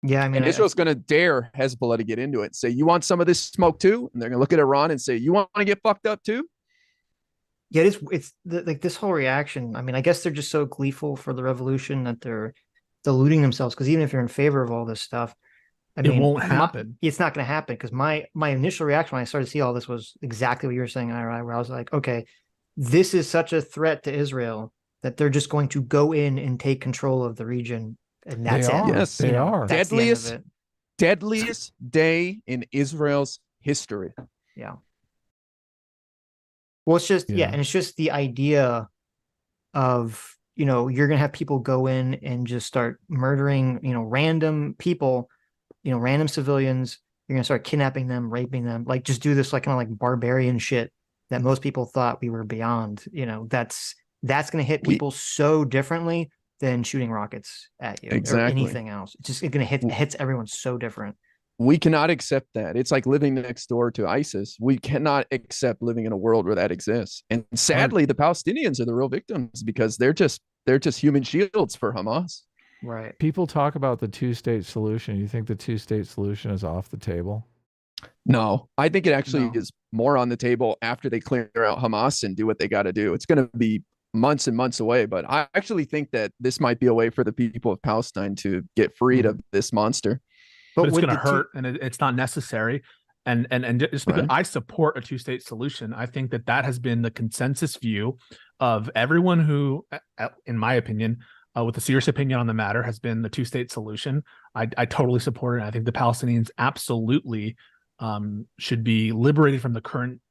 Yeah, I mean, And Israel's going to dare Hezbollah to get into it and say, you want some of this smoke too? And they're going to look at Iran and say, you want to get fucked up too? yeah, it's like this whole reaction. I mean, I guess they're just so gleeful for the revolution that they're deluding themselves. Because even if you're in favor of all this stuff, I mean, it won't happen. It's not going to happen. Because my initial reaction when I started to see all this was exactly what you were saying, IRI, where I was like, okay, this is such a threat to Israel that they're just going to go in and take control of the region, and that's They it. are. Yes, they are. That's the end of it. Deadliest day in Israel's history. Yeah. Well, it's just, and it's just the idea of, you're going to have people go in and just start murdering, random people, random civilians. You're going to start kidnapping them, raping them, like just do this like kind of like barbarian shit that most people thought we were beyond. That's going to hit people so differently than shooting rockets at you or anything else. It's just going to hits everyone so different. We cannot accept that. It's like living next door to ISIS. We cannot accept living in a world where that exists. And sadly, the Palestinians are the real victims because they're just human shields for Hamas. Right. People talk about the two-state solution. You think the two-state solution is off the table? No, I think it actually is more on the table after they clear out Hamas and do what they got to do. It's going to be months and months away, but I actually think that this might be a way for the people of Palestine to get freed of this monster. But it's going to hurt, and it's not necessary. And just because I support a two-state solution, I think that has been the consensus view of everyone who, in my opinion, with a serious opinion on the matter, has been the two-state solution. I totally support it. I think the Palestinians absolutely should be liberated from the current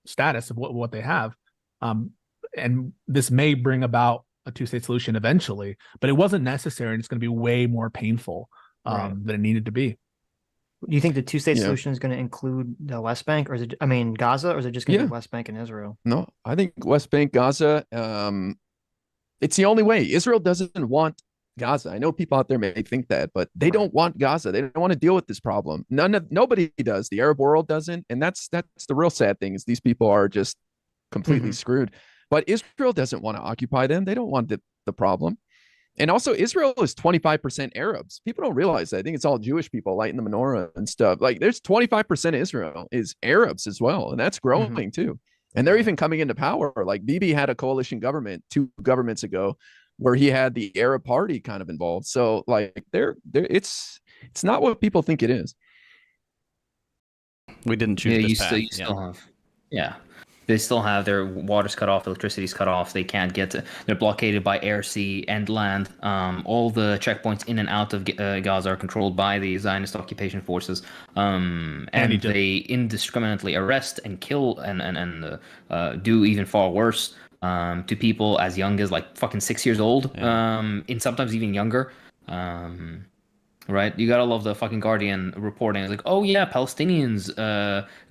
status of what they have. And this may bring about a two-state solution eventually, but it wasn't necessary, and it's going to be way more painful than it needed to be. Do you think the two-state solution is going to include the West Bank, or is it, Gaza, or is it just going to be West Bank and Israel? No, I think West Bank, Gaza, it's the only way. Israel doesn't want Gaza. I know people out there may think that, but they don't want Gaza. They don't want to deal with this problem. Nobody does. The Arab world doesn't, and that's the real sad thing is these people are just completely screwed. But Israel doesn't want to occupy them. They don't want the problem. And also, Israel is 25% Arabs. People don't realize that. I think it's all Jewish people lighting the menorah and stuff. Like, there's 25% of Israel is Arabs as well, and that's growing too. And they're even coming into power. Like, Bibi had a coalition government 2 governments ago where he had the Arab Party kind of involved. So, like, it's not what people think it is. We didn't choose this path. You still have, they still have their water's cut off, electricity's cut off. They can't get to, they're blockaded by air, sea, and land. All the checkpoints in and out of Gaza are controlled by the Zionist occupation forces. And they indiscriminately arrest and kill and do even far worse to people as young as like fucking 6 years old, and sometimes even younger. Right, you gotta love the fucking Guardian reporting. It's like, oh yeah, Palestinians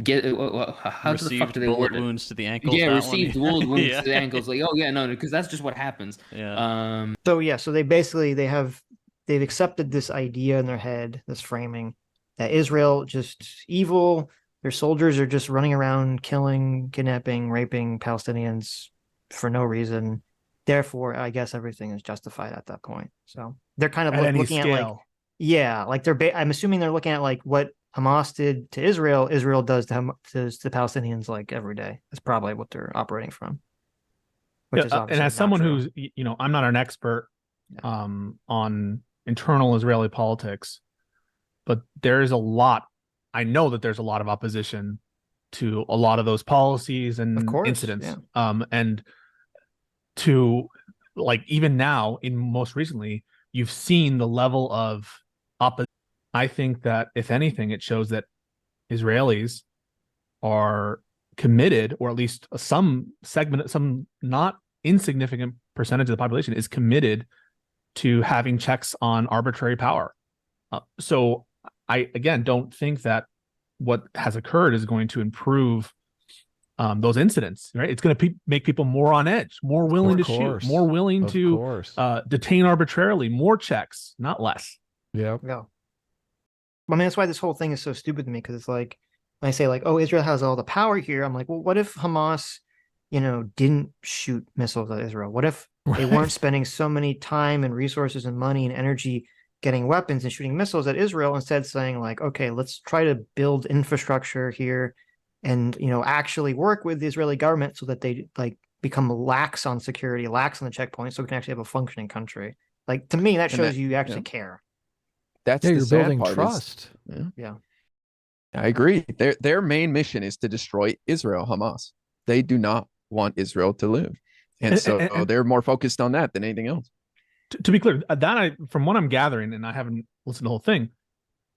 get how the fuck do they bullet word it? wounds to the ankles. Yeah, received bullet wounds to the ankles. Like, oh yeah, no, because that's just what happens. Yeah. So they've accepted this idea in their head, this framing that Israel just evil. Their soldiers are just running around killing, kidnapping, raping Palestinians for no reason. Therefore, I guess everything is justified at that point. So they're kind of looking at like. Yeah, like I'm assuming they're looking at like what Hamas did to Israel, Israel does to the Palestinians like every day. That's probably what they're operating from. Which is and as someone who's, I'm not an expert on internal Israeli politics, but there is I know that there's a lot of opposition to a lot of those policies and incidents. And to like even now, in most recently, you've seen the level of opposition. I think that if anything, it shows that Israelis are committed, or at least some segment, some not insignificant percentage of the population is committed to having checks on arbitrary power. So I, again, don't think that what has occurred is going to improve those incidents, right? It's going to make people more on edge, more willing to shoot, more willing to detain arbitrarily, more checks, not less. Yeah. I mean, that's why this whole thing is so stupid to me, because it's like, when I say like, oh, Israel has all the power here, I'm like, well, what if Hamas, didn't shoot missiles at Israel? What if they weren't spending so many time and resources and money and energy getting weapons and shooting missiles at Israel, instead saying like, okay, let's try to build infrastructure here and, actually work with the Israeli government so that they like become lax on security, lax on the checkpoints, so we can actually have a functioning country. Like, to me, that shows you actually care. That's the you're sad building part trust. I agree. Their main mission is to destroy Israel, Hamas. They do not want Israel to live. And so they're more focused on that than anything else. To be clear, from what I'm gathering, and I haven't listened to the whole thing,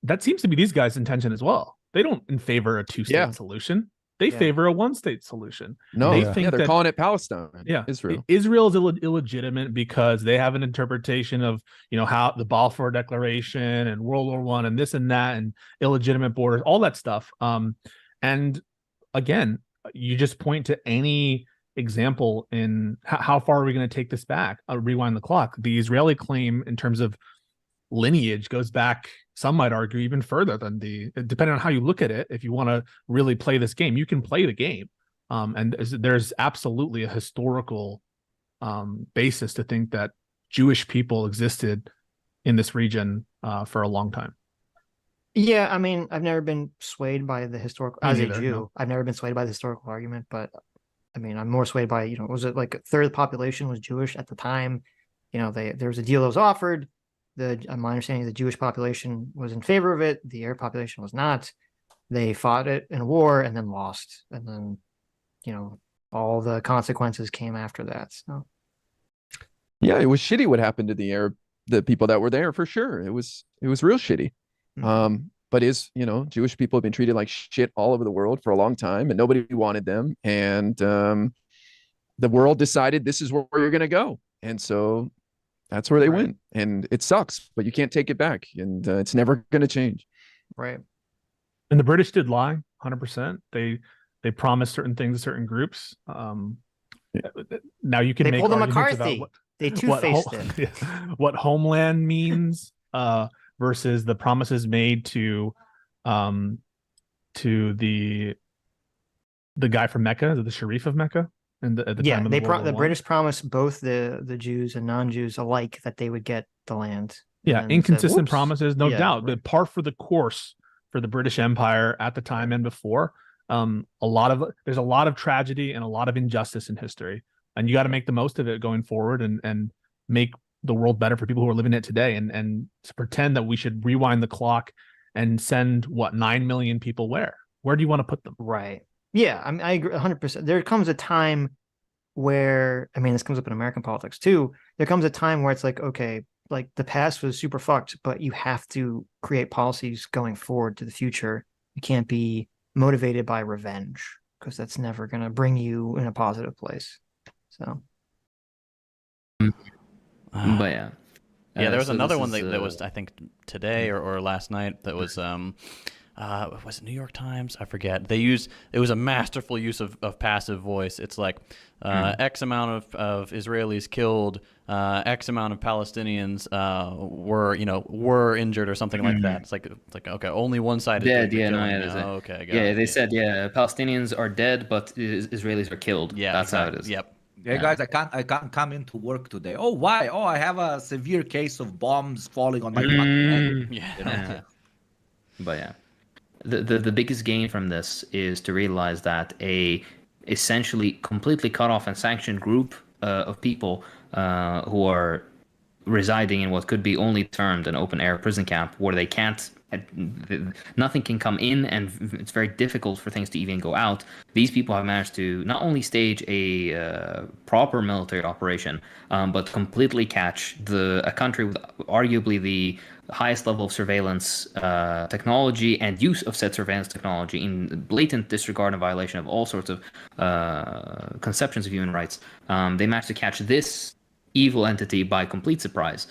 that seems to be these guys' intention as well. They don't in favor a two-state solution. They favor a one-state solution. No, they think they're calling it Palestine. Israel. Israel is illegitimate because they have an interpretation of how the Balfour Declaration and World War I and this and that and illegitimate borders, all that stuff. And again, you just point to any example in how far are we going to take this back? Rewind the clock. The Israeli claim in terms of lineage goes back, some might argue, even further than depending on how you look at it. If you want to really play this game, you can play the game. And there's absolutely a historical basis to think that Jewish people existed in this region for a long time. Yeah, I mean, I've never been swayed by the historical, as a Jew, no. I've never been swayed by the historical argument, but I mean, I'm more swayed by, was it like a third of the population was Jewish at the time? There was a deal that was offered. My understanding, the Jewish population was in favor of it. The Arab population was not. They fought it in a war and then lost. And then, all the consequences came after that. So, yeah, it was shitty what happened to the people that were there, for sure. It was real shitty. Mm-hmm. But Jewish people have been treated like shit all over the world for a long time, and nobody wanted them. And the world decided this is where you're going to go. And so that's where they went. And it sucks, but you can't take it back. And it's never going to change. Right. And the British did lie 100%. They promised certain things to certain groups. Now you can make pulled a arguments McCarthy. about they two-faced it. What homeland means versus the promises made to the guy from Mecca, the Sharif of Mecca. And at the time of the British promised both the Jews and non-Jews alike that they would get the land. Yeah, inconsistent promises, no doubt. But par for the course for the British Empire at the time and before. There's a lot of tragedy and a lot of injustice in history, and you got to make the most of it going forward and make the world better for people who are living it today. And to pretend that we should rewind the clock and send 9 million people where do you want to put them? Right. Yeah, I mean, I agree 100%. There comes a time where, I mean, this comes up in American politics too. There comes a time where it's like, okay, like the past was super fucked, but you have to create policies going forward to the future. You can't be motivated by revenge, because that's never going to bring you in a positive place. So. But yeah. There was another one that was, I think, today or last night that was was it New York Times? I forget. It was a masterful use of passive voice. It's like X amount of Israelis killed, X amount of Palestinians were injured or something like that. It's like okay, only one side is dead. Okay, they said Palestinians are dead, but Israelis are killed. Yeah, that's exactly how it is. Yep. Yeah, guys, I can't come into work today. Oh, why? Oh, I have a severe case of bombs falling on my head. But yeah, the biggest gain from this is to realize that a essentially completely cut off and sanctioned group of people who are residing in what could be only termed an open air prison camp, where they can't, nothing can come in, and it's very difficult for things to even go out. These people have managed to not only stage a proper military operation, but completely catch a country with arguably the highest level of surveillance technology and use of said surveillance technology in blatant disregard and violation of all sorts of conceptions of human rights. They managed to catch this evil entity by complete surprise.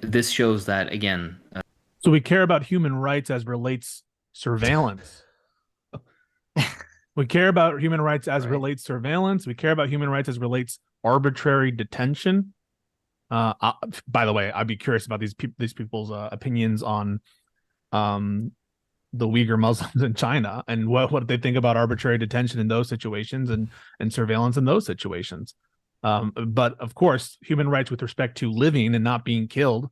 This shows that, again. So we care about human rights as relates surveillance. We care about human rights as relates surveillance. We care about human rights as relates arbitrary detention. By the way, I'd be curious about these people's opinions on the Uyghur Muslims in China, and what they think about arbitrary detention in those situations, and surveillance in those situations. But of course, human rights with respect to living and not being killed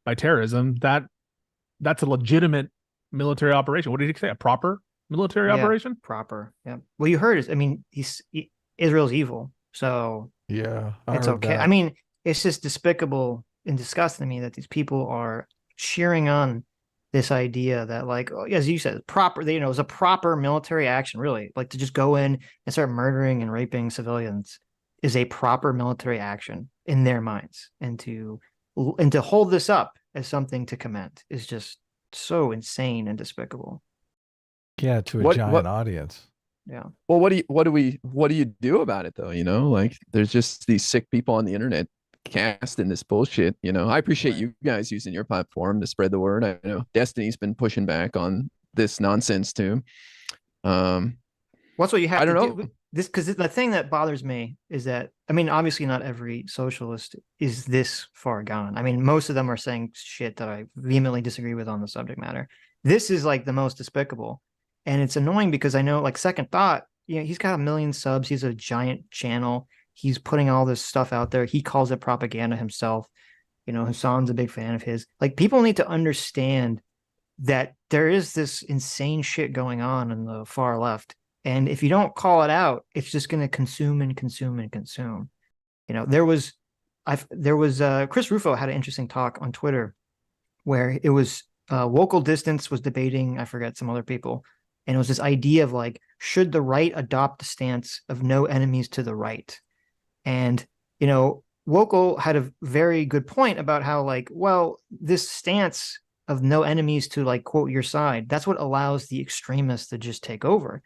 by terrorism, that's a legitimate military operation. What did he say? A proper military operation? Proper. Yeah. Well, you heard it. I mean, Israel's evil, so yeah, it's okay. I mean, it's just despicable and disgusting to me that these people are cheering on this idea that, like, as you said, proper, you know, it was a proper military action, really, like to just go in and start murdering and raping civilians is a proper military action in their minds, and to hold this up as something to commend is just so insane and despicable. Yeah, to a giant audience. Yeah. Well, what do you do about it though? You know, like there's just these sick people on the internet casting this bullshit. You know, I appreciate you guys using your platform to spread the word. I know Destiny's been pushing back on this nonsense too. What's what you have I don't to know. do this, because the thing that bothers me is that, I mean, obviously not every socialist is this far gone. I mean, most of them are saying shit that I vehemently disagree with on the subject matter. This is like the most despicable, and it's annoying because I know, like, Second Thought, you know, he's got 1 million subs. He's a giant channel. He's putting all this stuff out there. He calls it propaganda himself. You know, Hassan's a big fan of his. Like, people need to understand that there is this insane shit going on in the far left. And if you don't call it out, it's just going to consume and consume and consume. You know, there was Chris Rufo had an interesting talk on Twitter where it was Local Distance was debating, I forget, some other people. And it was this idea of, like, should the right adopt the stance of no enemies to the right? And, you know, Wokel had a very good point about how, like, well, this stance of no enemies to, like, quote, your side, that's what allows the extremists to just take over.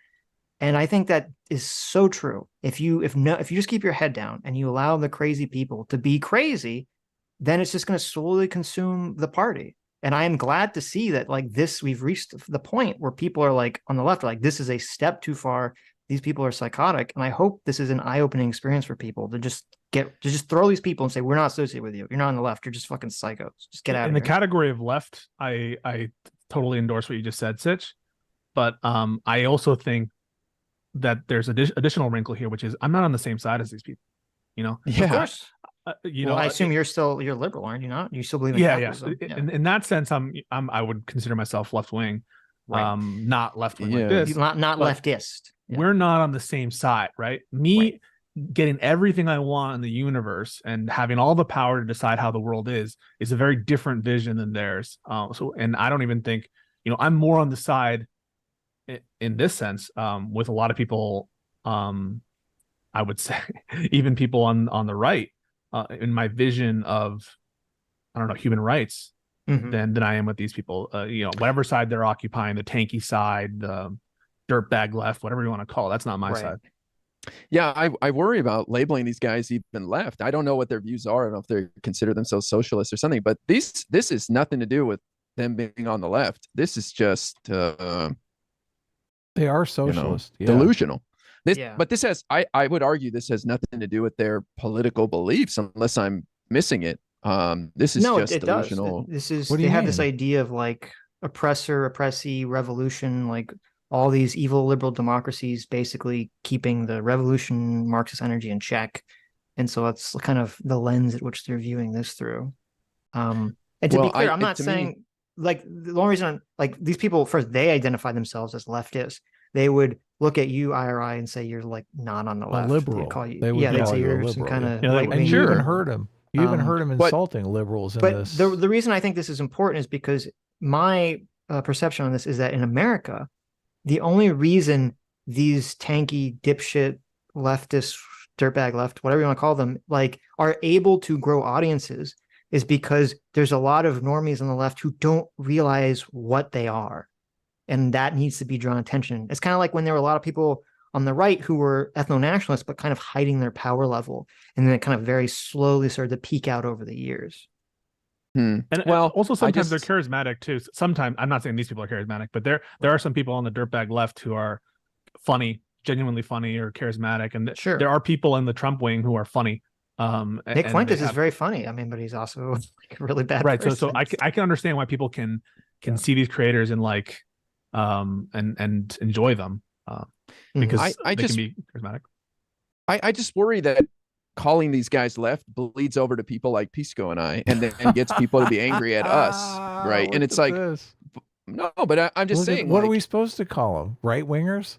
And I think that is so true. If you just keep your head down and you allow the crazy people to be crazy, then it's just going to slowly consume the party. And I am glad to see that, like, this, we've reached the point where people are, like, on the left, are like, this is a step too far. These people are psychotic. And I hope this is an eye-opening experience for people to just throw these people and say, we're not associated with you. You're not on the left. You're just fucking psychos. Just get out of here. In the category of left, I totally endorse what you just said, Sitch. But I also think that there's additional wrinkle here, which is I'm not on the same side as these people. You know, yeah, of course. You know, I assume you're liberal, aren't you? Not? You still believe in capitalism? Yeah. In that sense, I would consider myself left wing, right. Not left wing like this, not leftist. Yeah. We're not on the same side, right? Getting everything I want in the universe and having all the power to decide how the world is a very different vision than theirs. And I don't even think, you know, I'm more on the side in this sense with a lot of people. I would say even people on the right in my vision of, I don't know, human rights than I am with these people. You know, whatever side they're occupying, the tanky side, the dirtbag left, whatever you want to call it, that's not my side. Yeah, I worry about labeling these guys even left. I don't know what their views are. I don't know if they consider themselves socialists or something, but this is nothing to do with them being on the left. This is just they are socialist, delusional. But this has, I would argue, this has nothing to do with their political beliefs, unless I'm missing it. This is just delusional. This is, they have this idea of, like, oppressor, oppressee, revolution, like all these evil liberal democracies basically keeping the revolution Marxist energy in check. And so that's kind of the lens at which they're viewing this through. And to be clear, I'm not saying, like, the only reason like these people, first, they identify themselves as leftists. They would look at you, IRI, and say you're like not on the A left. liberal. They'd call you, They would yeah, they'd call say you a you're some liberal, kind of yeah. right And you even heard him. You even heard him but- insulting liberals in But this. the reason I think this is important is because my perception on this is that in America, the only reason these tanky dipshit leftists, dirtbag left, whatever you want to call them, like are able to grow audiences is because there's a lot of normies on the left who don't realize what they are. And that needs to be drawn attention. It's kind of like when there were a lot of people on the right who were ethno-nationalists, but kind of hiding their power level. And then it kind of very slowly started to peak out over the years. And Well, also sometimes just- they're charismatic too. Sometimes I'm not saying these people are charismatic, but there are some people on the dirtbag left who are funny, genuinely funny or charismatic, and Sure. there are people in the Trump wing who are funny. Nick and Fuentes they is have- very funny. I mean, but he's also like a really bad right. person. So I can understand why people can see these creators and like and enjoy them because I they just- can be charismatic. I just worry that calling these guys left bleeds over to people like Pisco and I, and then gets people to be angry at us, right? And Look it's at like, this. no, but I'm just Look at- saying, what are like, we supposed to call them? Right wingers?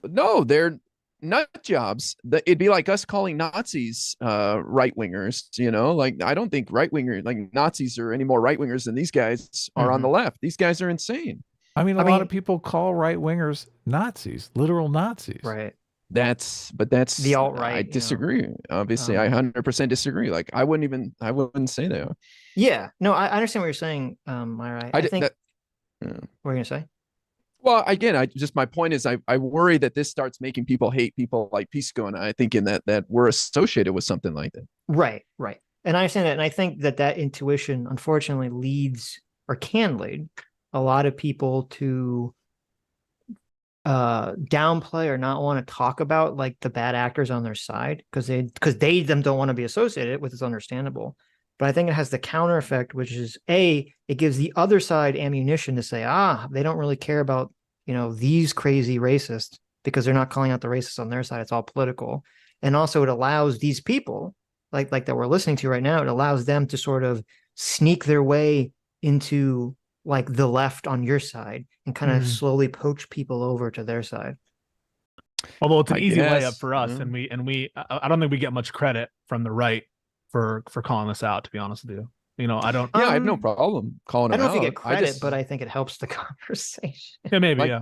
no, they're nut jobs. It'd be like us calling Nazis right wingers, you know? Like, I don't think right wingers, like Nazis, are any more right wingers than these guys are on the left. These guys are insane. I mean, a lot of people call right wingers Nazis, literal Nazis. Right. That's The alt-right, I you know. disagree. Obviously, I 100% disagree. Like, I wouldn't say that. Yeah. No, I understand what you're saying, Myra. I think. What were you gonna say? Well, again, my point is, I worry that this starts making people hate people like Pisco and I, thinking that we're associated with something like that. Right. And I understand that, and I think that intuition, unfortunately, leads or can lead a lot of people to downplay or not want to talk about like the bad actors on their side because they don't want to be associated with. It's understandable. But I think it has the counter effect, which is it gives the other side ammunition to say, they don't really care about, these crazy racists because they're not calling out the racists on their side. It's all political. And also it allows these people like that we're listening to right now, it allows them to sort of sneak their way into like the left on your side and kind of slowly poach people over to their side. Although it's an easy guess, layup for us, and we I don't think we get much credit from the right for calling this out, to be honest with you. I don't. Yeah, I have no problem calling I them don't know if out. you get credit, but I think it helps the conversation. Yeah, maybe. Like, Yeah.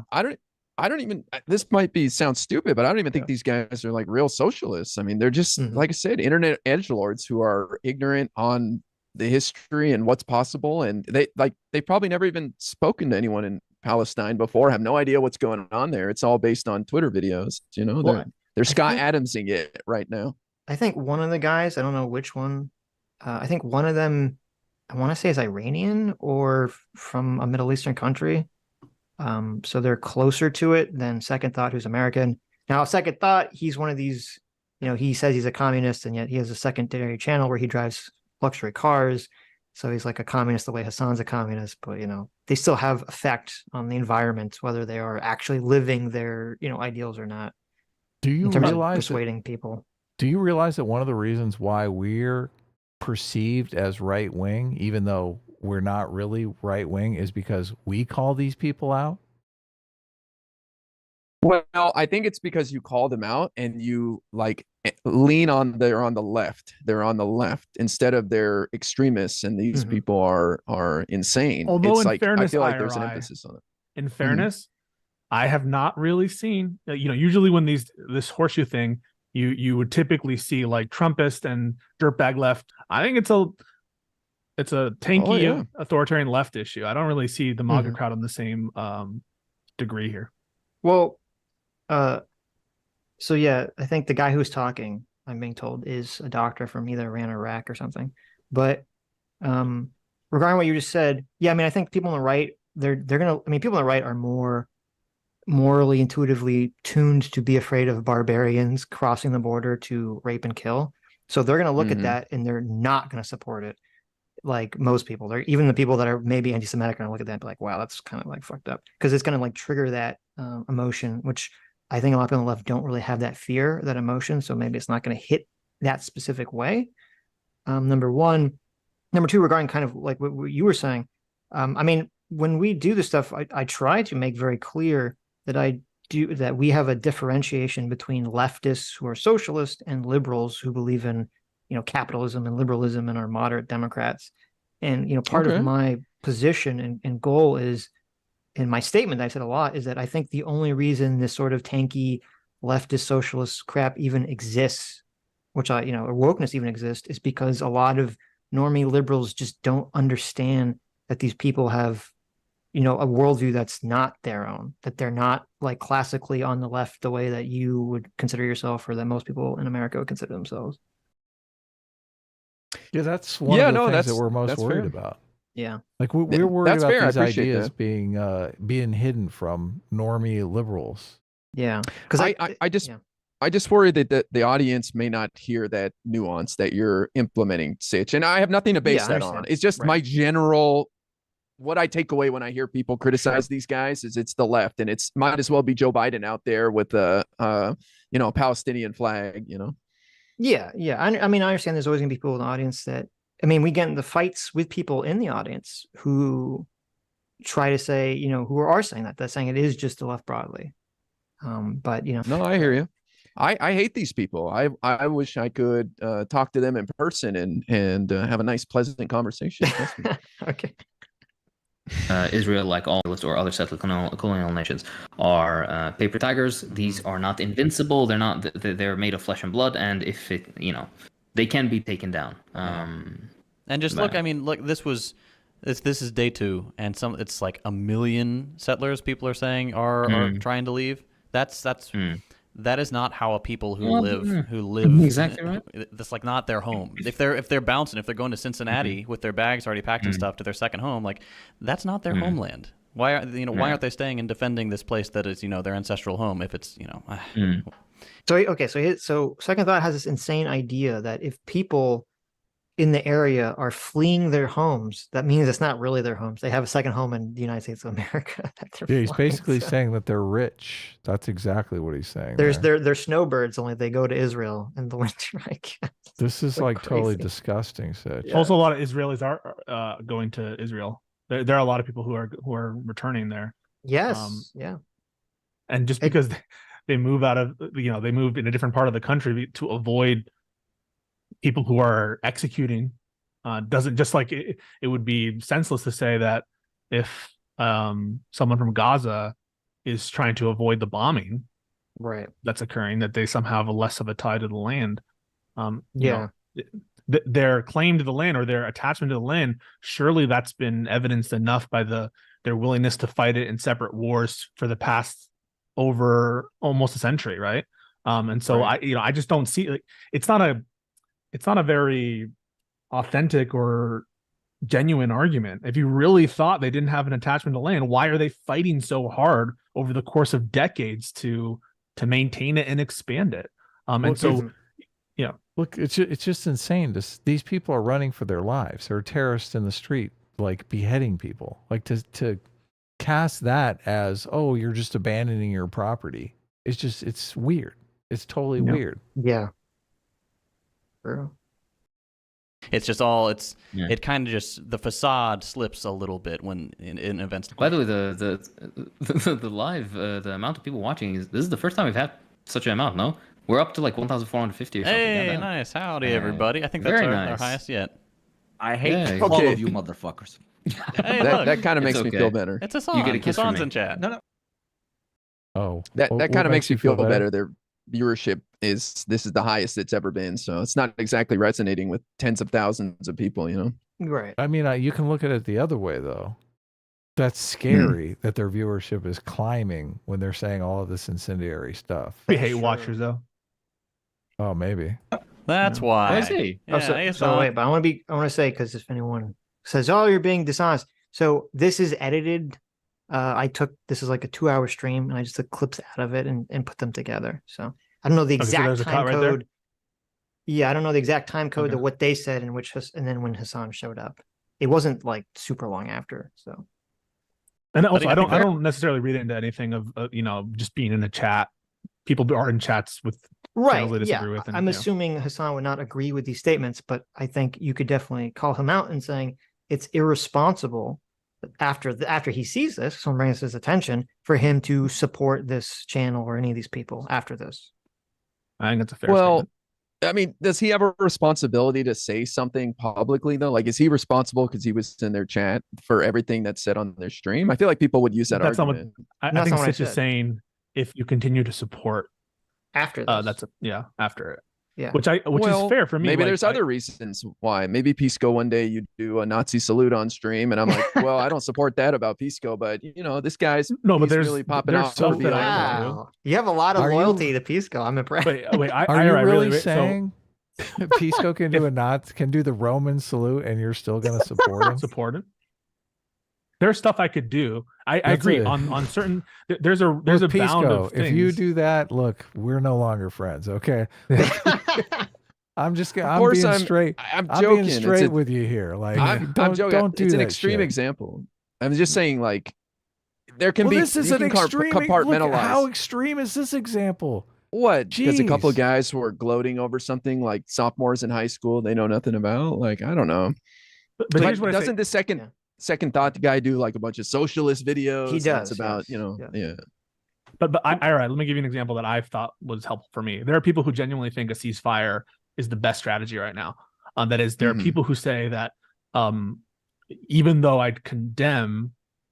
I don't even, this might sound stupid, but I don't even think these guys are like real socialists. I mean, they're just, like I said, internet edgelords who are ignorant on the history and what's possible. And they probably never even spoken to anyone in Palestine before, have no idea what's going on there. It's all based on Twitter videos. They're Scott Adamsing it right now. I think one of the guys, I don't know which one, I think one of them, I want to say is Iranian or from a Middle Eastern country. So they're closer to it than Second Thought, who's American. Now, Second Thought, he's one of these, he says he's a communist, and yet he has a secondary channel where he drives luxury cars. So he's like a communist the way Hassan's a communist, but, they still have effect on the environment, whether they are actually living their, ideals or not. Do you realize persuading people? Do you realize that one of the reasons why we're perceived as right wing, even though we're not really right wing, is because we call these people out? Well, I think it's because you call them out and you like lean on they're on the left. They're on the left instead of they're extremists and these people are insane. Although it's in fairness, I feel like there's an IRI, emphasis on it. In fairness, I have not really seen, usually when this horseshoe thing, you would typically see like Trumpist and dirtbag left. I think it's a tanky authoritarian left issue. I don't really see the MAGA crowd on the same degree here. Well, so yeah, I think the guy who's talking, I'm being told, is a doctor from either Iran or Iraq or something. But regarding what you just said, yeah, I mean, I think people on the right, people on the right are more morally, intuitively tuned to be afraid of barbarians crossing the border to rape and kill. So they're going to look at that and they're not going to support it. Like most people, even the people that are maybe anti-Semitic are going to look at that and be like, wow, that's kind of like fucked up, because it's going to like trigger that emotion, which I think a lot of people on the left don't really have that fear, that emotion. So maybe it's not going to hit that specific way. Number one. Number two, regarding kind of like what you were saying, I mean, when we do this stuff, I try to make very clear that I that we have a differentiation between leftists who are socialist and liberals who believe in, capitalism and liberalism and are moderate Democrats. And, part of my position and goal is, in my statement I said a lot, is that I think the only reason this sort of tanky leftist socialist crap even exists, which or wokeness even exists, is because a lot of normie liberals just don't understand that these people have, a worldview that's not their own, that they're not like classically on the left the way that you would consider yourself, or that most people in America would consider themselves. Yeah, that's one of the things that we're most worried about. Yeah, like we're worried about these ideas that. being hidden from normie liberals. Yeah, because I just worry that the audience may not hear that nuance that you're implementing, Sitch. And I have nothing to base that on. It's just my general, what I take away when I hear people criticize these guys is it's the left, and it's might as well be Joe Biden out there with a Palestinian flag, Yeah. I mean, I understand there's always gonna be people in the audience that, we get into fights with people in the audience who try to say, who are saying that, saying it is just the left broadly. But No, I hear you. I hate these people. I wish I could talk to them in person and have a nice, pleasant conversation. Okay. Israel, like all or other settler colonial nations, are paper tigers. These are not invincible. They're not. They're made of flesh and blood, and if it, they can be taken down. And just look. Look. This is day 2, and it's like 1 million settlers. People are saying are trying to leave. That is not how a people who live exactly right. That's like not their home. If they're bouncing, if they're going to Cincinnati with their bags already packed and stuff to their second home, like that's not their homeland. Why aren't they staying and defending this place that is their ancestral home? If it's So Second Thought has this insane idea that if people in the area are fleeing their homes, that means it's not really their homes. They have a second home in the United States of America. He's basically saying that they're rich. That's exactly what he's saying. They're snowbirds, only they go to Israel in the winter. This is like totally disgusting. Sitch. Also, a lot of Israelis are going to Israel. There are a lot of people who are returning there. Yes. And just because they move out of they move in a different part of the country to avoid people who are executing, doesn't, just like it would be senseless to say that if someone from Gaza is trying to avoid the bombing that's occurring, that they somehow have less of a tie to the land. Their claim to the land or their attachment to the land, surely that's been evidenced enough by their willingness to fight it in separate wars for the past over almost a century, right? And so I just don't see, it's not a very authentic or genuine argument. If you really thought they didn't have an attachment to land, why are they fighting so hard over the course of decades to maintain it and expand it? Look, it's just insane. These people are running for their lives. They're terrorists in the street, like beheading people. Like to cast that as, oh, you're just abandoning your property. It's weird. It's totally weird. Yeah. It's just all it kind of just, the facade slips a little bit when in events. By the way, the live the amount of people watching this is the first time we've had such an amount. No, we're up to like 1,450 or something. Hey, nice. Howdy, everybody. I think that's our highest yet. I hate all of you motherfuckers. Hey, that kind of makes me feel better. It's Hassan. You get a kiss from me. in chat. No. Oh, that kind of makes you feel better. Their viewership this is the highest it's ever been, so it's not exactly resonating with tens of thousands of people, Right. I mean, you can look at it the other way though. That's scary that their viewership is climbing when they're saying all of this incendiary stuff. We hate watchers though. Oh, maybe. That's why. I see. So wait, but I want to say, because if anyone says, "Oh, you're being dishonest," so this is edited. This is like a 2-hour stream, and I just took clips out of it and put them together. So I don't know the exact time code. Yeah, I don't know the exact time code to what they said and then when Hassan showed up, it wasn't like super long after. So, and also I don't necessarily read into anything of just being in a chat. People are in chats with channels they disagree with. And, I'm assuming Hassan would not agree with these statements, but I think you could definitely call him out and saying it's irresponsible after he sees this, someone brings his attention, for him to support this channel or any of these people after this. I think that's a fair statement. I mean, does he have a responsibility to say something publicly though? Like, is he responsible because he was in their chat for everything that's said on their stream? I feel like people would use that argument. I think Sitch is saying if you continue to support after this. After it. Yeah. Which is fair for me. Maybe there's other reasons why. Maybe Pisco one day you do a Nazi salute on stream, and I'm like, well, I don't support that about Pisco, but this guy's but there's really popping off. Wow. You have a lot of loyalty to Pisco. I'm impressed. Are you really saying Pisco can do the Roman salute, and you're still going to support him? Support him. There's stuff I could do. I agree on certain. There's a Pisco, bound of things. If you do that, look, we're no longer friends. Okay. I'm being straight. I'm joking. Being straight with you here. Like, I'm joking. Don't do it's that an extreme shit. example. I'm just saying, like, there can be. This is an extreme. Compartmentalize. Look, how extreme is this example? What? Because a couple of Jeez. guys were gloating over something like sophomores in high school they know nothing about. Like, I don't know. But Like, here's what doesn't the second thought guy do like a bunch of socialist videos? He does. It's about Yeah. But all right, let me give you an example that I've thought was helpful for me. There are people who genuinely think a ceasefire is the best strategy right now. That is, there are people who say that even though I'd condemn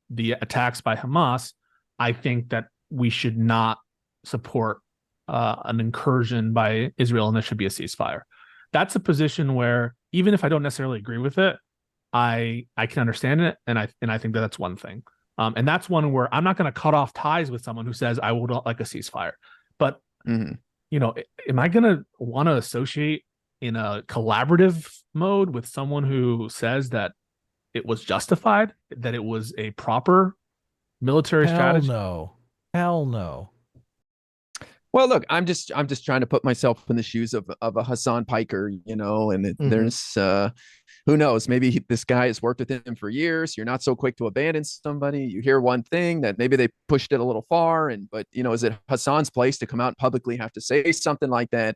the attacks by Hamas, I think that we should not support an incursion by Israel, and there should be a ceasefire. That's a position where even if I don't necessarily agree with it, I can understand it, and I think that that's one thing. And that's one where I'm not going to cut off ties with someone who says I would like a ceasefire. But am I going to want to associate in a collaborative mode with someone who says that it was justified, that it was a proper military strategy? Hell no. Well, look, I'm just trying to put myself in the shoes of a Hassan Piker, and there's who knows, maybe this guy has worked with him for years. You're not so quick to abandon somebody. You hear one thing that maybe they pushed it a little far, but is it Hassan's place to come out and publicly have to say something like that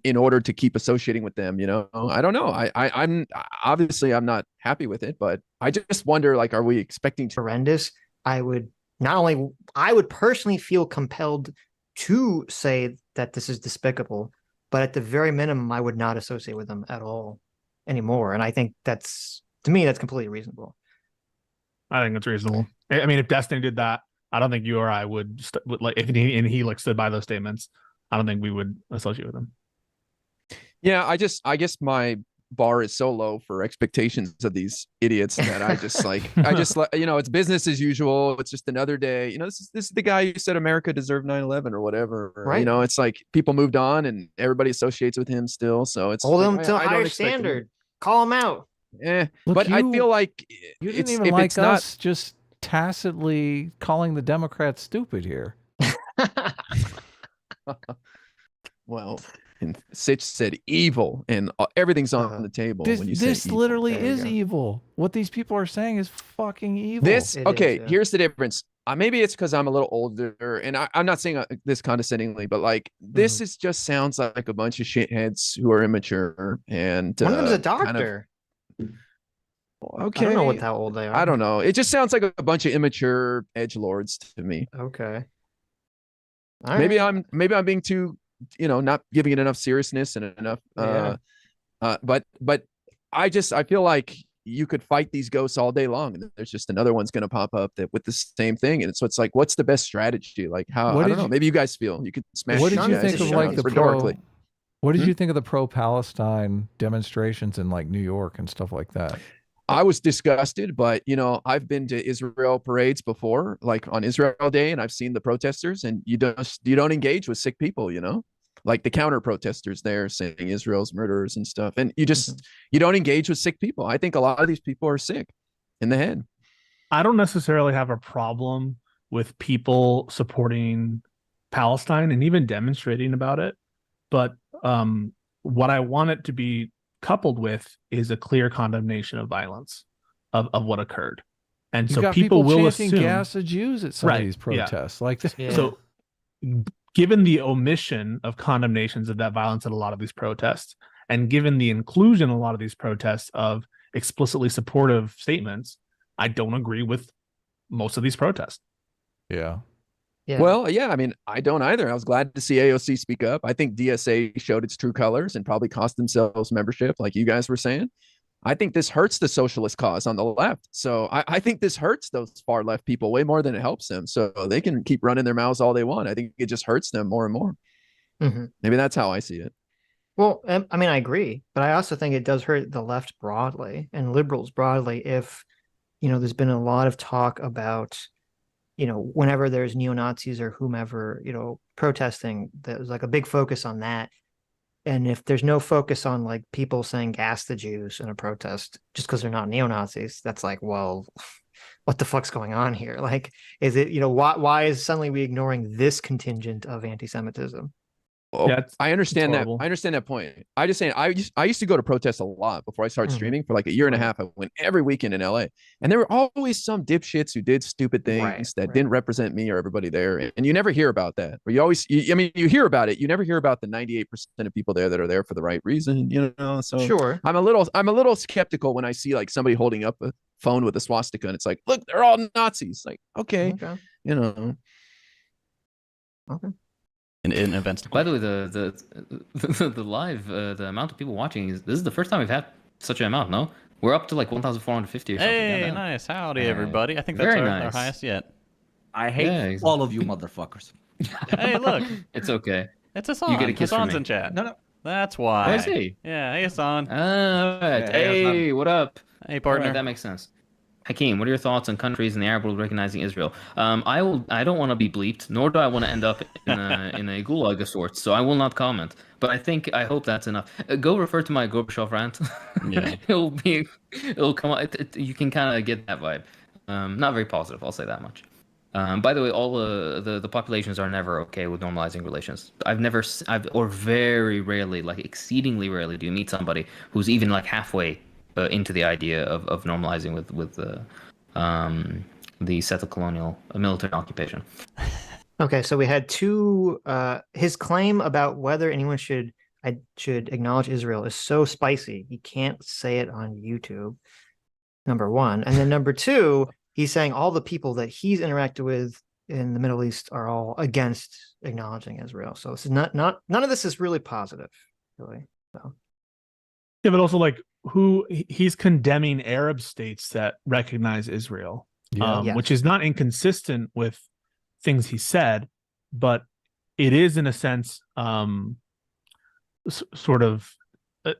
in order to keep associating with them? I don't know. I'm obviously I'm not happy with it, but I just wonder, like, are we expecting horrendous? I would personally feel compelled to say that this is despicable, but at the very minimum, I would not associate with them at all anymore. And I think to me, that's completely reasonable. I think it's reasonable. I mean, if Destiny did that, I don't think you or I would like if he stood by those statements. I don't think we would associate with him. Yeah, I guess my bar is so low for expectations of these idiots that I just it's business as usual. It's just another day. This is the guy who said America deserved 9/11 or whatever. Right. It's like people moved on and everybody associates with him still. So it's hold him to a higher standard. Call him out. But I feel like you didn't even like us just tacitly calling the Democrats stupid here. Well, and Sitch said evil, and everything's on the table. When you this say literally is evil. What these people are saying is fucking evil. Here's the difference. Maybe it's because I'm a little older, and I'm not saying this condescendingly, but like this is just sounds like a bunch of shitheads who are immature. And one of them's a doctor. Okay, I don't know how old they are. I don't know. It just sounds like a bunch of immature edgelords to me. Okay. Maybe I'm being too, not giving it enough seriousness and enough. But I feel like you could fight these ghosts all day long, and there's just another one's going to pop up with the same thing. And so it's like, what's the best strategy? Like how, I don't know. Maybe you guys feel you could smash. What did you think of like the rhetorically? What did you think of the pro-Palestine demonstrations in like New York and stuff like that? I was disgusted, but I've been to Israel parades before, like on Israel Day, and I've seen the protesters, and you don't engage with sick people, like the counter protesters there saying Israel's murderers and stuff, and you don't engage with sick people. I think a lot of these people are sick in the head. I don't necessarily have a problem with people supporting Palestine and even demonstrating about it, but what I want it to be coupled with is a clear condemnation of violence of what occurred. And so people will assume gas of Jews at some of these protests. Like this. Yeah. So given the omission of condemnations of that violence at a lot of these protests, and given the inclusion in a lot of these protests of explicitly supportive statements, I don't agree with most of these protests. Yeah. Yeah. Well, yeah, I mean, I don't either. I was glad to see AOC speak up. I think DSA showed its true colors and probably cost themselves membership, like you guys were saying. I think this hurts the socialist cause on the left. So I think this hurts those far left people way more than it helps them. So they can keep running their mouths all they want. I think it just hurts them more and more. Maybe that's how I see it. Well, I mean, I agree, but I also think it does hurt the left broadly and liberals broadly if, there's been a lot of talk about, whenever there's neo-Nazis or whomever, protesting, there's like a big focus on that. And if there's no focus on like people saying gas the Jews in a protest just because they're not neo-Nazis, that's like, well, what the fuck's going on here? Like, is it, why is suddenly we ignoring this contingent of anti-Semitism? Oh, yeah, I understand that. I understand that point. I just saying, I used to go to protests a lot before I started streaming for like a year and a half. I went every weekend in LA, and there were always some dipshits who did stupid things that didn't represent me or everybody there. And you never hear about that. Or you hear about it. You never hear about the 98% of people there that are there for the right reason. So sure. I'm a little skeptical when I see like somebody holding up a phone with a swastika, and it's like, look, they're all Nazis. Like, okay. Okay. In events. By the way, the live, the amount of people watching this is the first time we've had such an amount. No, we're up to like 1,450 or something. Hey, nice. Howdy, everybody. I think that's our highest yet. I hate all of you motherfuckers. Hey, look, it's okay. It's Hassan. You get a kiss from Hassan's me. in chat. No. That's why. I see. Yeah, hey Hassan. All right. Hey, what up? Hey, partner. Right, that makes sense. Hakeem, what are your thoughts on countries in the Arab world recognizing Israel? I don't want to be bleeped, nor do I want to end up in a gulag of sorts, so I will not comment. But I hope that's enough. Go refer to my Gorbachev rant. Yeah, it'll come out. You can kind of get that vibe. Not very positive, I'll say that much. By the way, all the populations are never okay with normalizing relations. Or very rarely, like exceedingly rarely, do you meet somebody who's even like halfway into the idea of normalizing with the settler colonial military occupation. Okay, so we had two. His claim about whether anyone should acknowledge Israel is so spicy. He can't say it on YouTube. Number one, and then number two, he's saying all the people that he's interacted with in the Middle East are all against acknowledging Israel. So this is not none of this is really positive, really. So. Yeah, but also like he's condemning Arab states that recognize Israel, which is not inconsistent with things he said, but it is in a sense sort of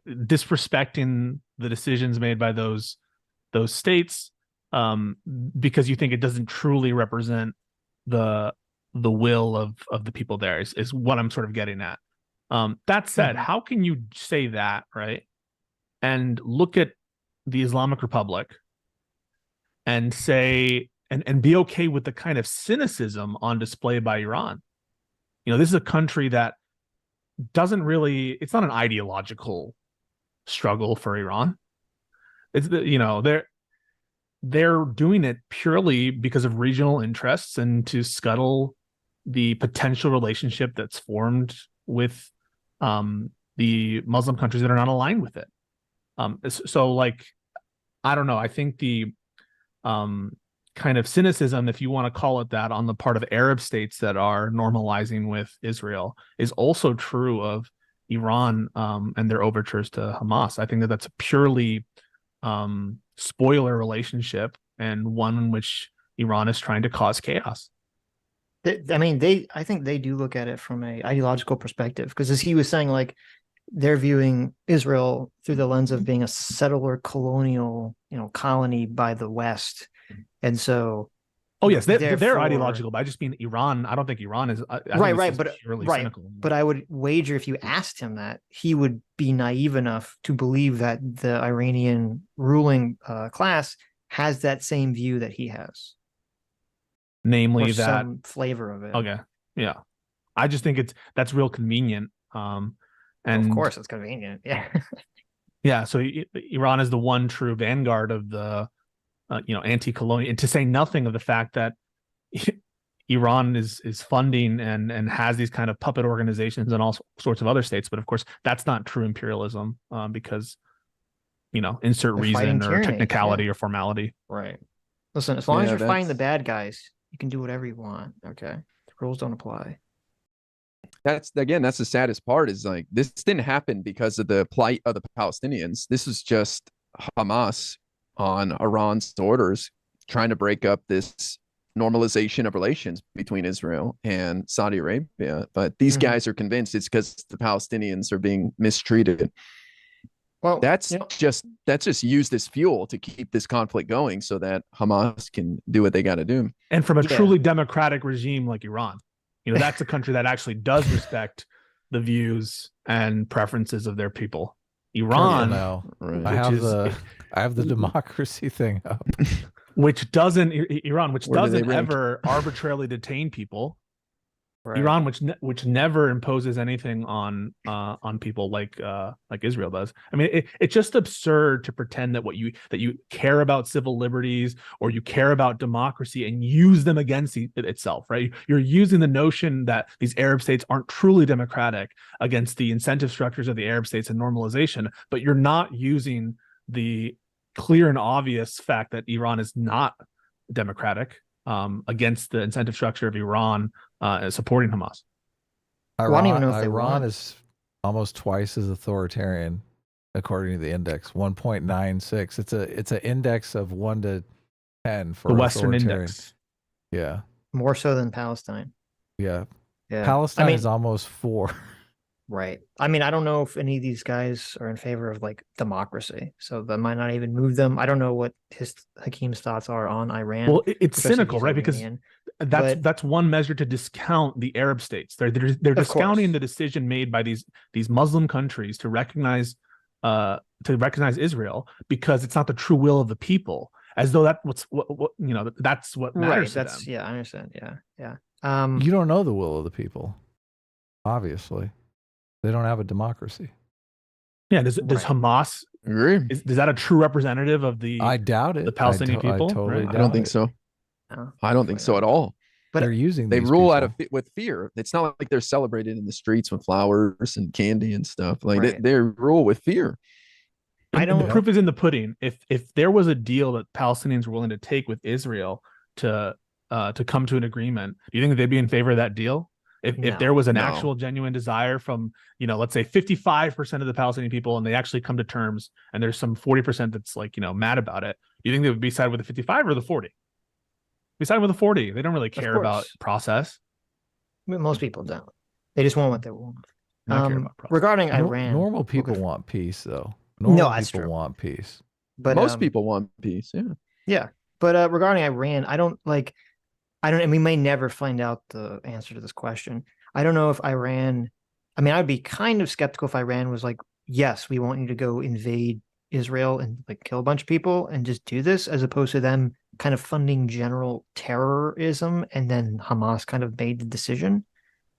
disrespecting the decisions made by those states because you think it doesn't truly represent the will of the people there is what I'm sort of getting at. That said, how can you say that, right? And look at the Islamic Republic and say and be okay with the kind of cynicism on display by Iran. This is a country that doesn't really, it's not an ideological struggle for Iran. It's they're doing it purely because of regional interests and to scuttle the potential relationship that's formed with the Muslim countries that are not aligned with it. So like, I don't know. I think the kind of cynicism, if you want to call it that, on the part of Arab states that are normalizing with Israel is also true of Iran and their overtures to Hamas. I think that that's a purely spoiler relationship and one in which Iran is trying to cause chaos. I think they do look at it from a ideological perspective, because as he was saying, like, they're viewing Israel through the lens of being a settler colonial, colony by the West. And so, oh yes, they're ideological, but I just mean Iran. I don't think Iran is cynical. But I would wager if you asked him that, he would be naive enough to believe that the Iranian ruling class has that same view that he has, namely or that some flavor of it. Okay, yeah, I just think that's real convenient. And of course, it's convenient. Yeah, yeah. So Iran is the one true vanguard of the anti-colonial, and to say nothing of the fact that Iran is funding and has these kind of puppet organizations and all sorts of other states. But of course, that's not true imperialism because insert reason or technicality or formality. Right. Listen, as long as Yeah, you're fighting the that's- bad guys, you can do whatever you want. Okay, the rules don't apply. That's the saddest part is like this didn't happen because of the plight of the Palestinians. This was just Hamas on Iran's orders trying to break up this normalization of relations between Israel and Saudi Arabia. But these guys are convinced it's because the Palestinians are being mistreated. Well, That's just used as fuel to keep this conflict going so that Hamas can do what they got to do. And from a Yeah. truly democratic regime like Iran, you know, that's a country that actually does respect the views and preferences of their people. Iran, now Right. I have the democracy thing up. which doesn't Iran, which Where do they doesn't rank? ever arbitrarily detain people. right. Iran, which never imposes anything on people like Israel does. I mean, it's just absurd to pretend that you care about civil liberties or you care about democracy and use them against itself, right? You're using the notion that these Arab states aren't truly democratic against the incentive structures of the Arab states and normalization, but you're not using the clear and obvious fact that Iran is not democratic against the incentive structure of Iran supporting Hamas. Well, I don't even know if they Iran want. is almost twice as authoritarian, according to the index, 1.96. It's an index of 1 to 10 for The Western authoritarian. Index. Yeah, More so than Palestine. yeah. Yeah. Palestine I mean, is almost 4. right. I mean, I don't know if any of these guys are in favor of like democracy, so that might not even move them. I don't know what Hakeem's thoughts are on Iran. Well, it's especially if cynical, he's right? Because Iranian. that's one measure to discount the Arab states. They're Of discounting course. the decision made by these Muslim countries to recognize Israel because it's not the true will of the people, as though that's what that's what matters to them. Yeah, I understand. Yeah. You don't know the will of the people. Obviously, they don't have a democracy. Yeah. Does Right. Hamas Agree. is that a true representative of the? I doubt it. the Palestinian people? I totally Right. I don't doubt think it. so. No, I don't think so at all. But They're using They these rule out people. of with fear. It's not like they're celebrated in the streets with flowers and candy and stuff. Like Right. they rule with fear. And the proof is in the pudding. If there was a deal that Palestinians were willing to take with Israel to come to an agreement, do you think that they'd be in favor of that deal? If there was an No. actual genuine desire from, let's say 55% of the Palestinian people, and they actually come to terms, and there's some 40% that's like, mad about it, do you think they would be side with the 55 or the 40? Be side with the 40. They don't really care about course. process. I mean, most people don't. They just want what they want. Not care about process. Regarding Iran, Normal people okay. want peace, though. No, Normal that's people true. want peace. But Most people want peace. Yeah. Yeah, but regarding Iran, I don't, and we may never find out the answer to this question. I don't know if Iran, I mean, I'd be kind of skeptical if Iran was like, yes, we want you to go invade Israel and like kill a bunch of people and just do this, as opposed to them kind of funding general terrorism and then Hamas kind of made the decision.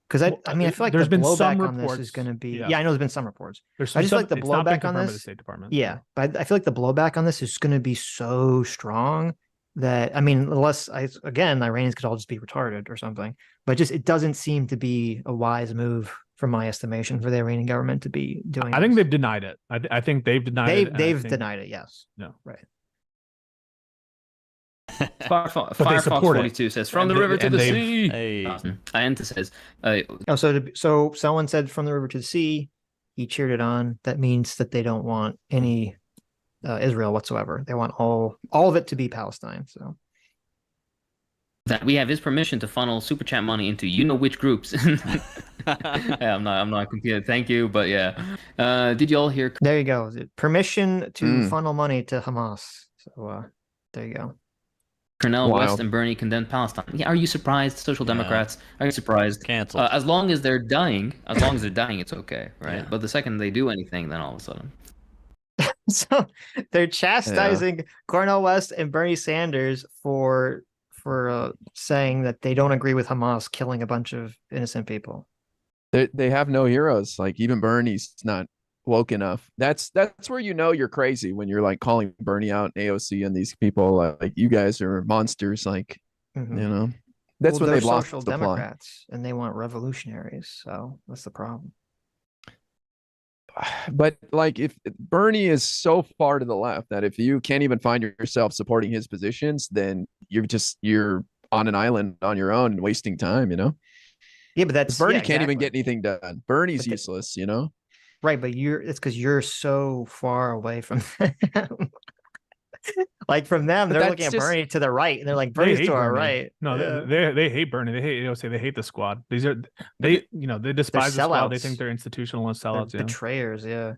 Because I mean, I feel like there's the been some blowback on this reports. is going to be, Yeah. yeah, I know there's been some reports. There's I just feel like the it's not been blowback on confirmed by this, the State Department. yeah, but I feel like the blowback on this is going to be so strong that, I mean, again, the Iranians could all just be retarded or something, but just it doesn't seem to be a wise move from my estimation for the Iranian government to be doing. I think this. they've denied it. I think they've denied it. and I They've think- denied it. Yes. No. Right. Firefox support it. 42 says, from And the they- river to and the they've- sea. Hey. Aenta says, Oh, so someone said from the river to the sea. He cheered it on. That means that they don't want any Israel whatsoever. They want all of it to be Palestine. So that we have his permission to funnel super chat money into which groups. Yeah, I'm not confused. Thank you, but yeah. Did you all hear? there you go. Permission to funnel money to Hamas. So there you go. Cornel Wild. West and Bernie condemned Palestine. Yeah, are you surprised, Social Democrats? Are you surprised? Cancel. As long as they're dying, it's okay, right? Yeah. But the second they do anything, then all of a sudden. So they're chastising Cornel West and Bernie Sanders for saying that they don't agree with Hamas killing a bunch of innocent people. They have no heroes. Like even Bernie's not woke enough. That's where you're crazy, when you're like calling Bernie out, and AOC and these people like you guys are monsters. Like Mhm. that's Well, when they're they lost social the plot. Democrats and they want revolutionaries. So that's the problem. but like if Bernie is so far to the left that if you can't even find yourself supporting his positions, then you're on an island on your own and wasting time, you know? Yeah, but that's Bernie yeah, can't even exactly. get anything done. Bernie's But useless, you know? Right, but it's because you're so far away from them. Like from them, But they're that's looking at just Bernie to the right, and they're like, They Bernie's hate to our Bernie. right. No, Yeah. they hate Bernie. They say they hate the squad. These are But they despise the squad. They sellouts. think they're institutionalist They're sellouts. Yeah. betrayers, yeah.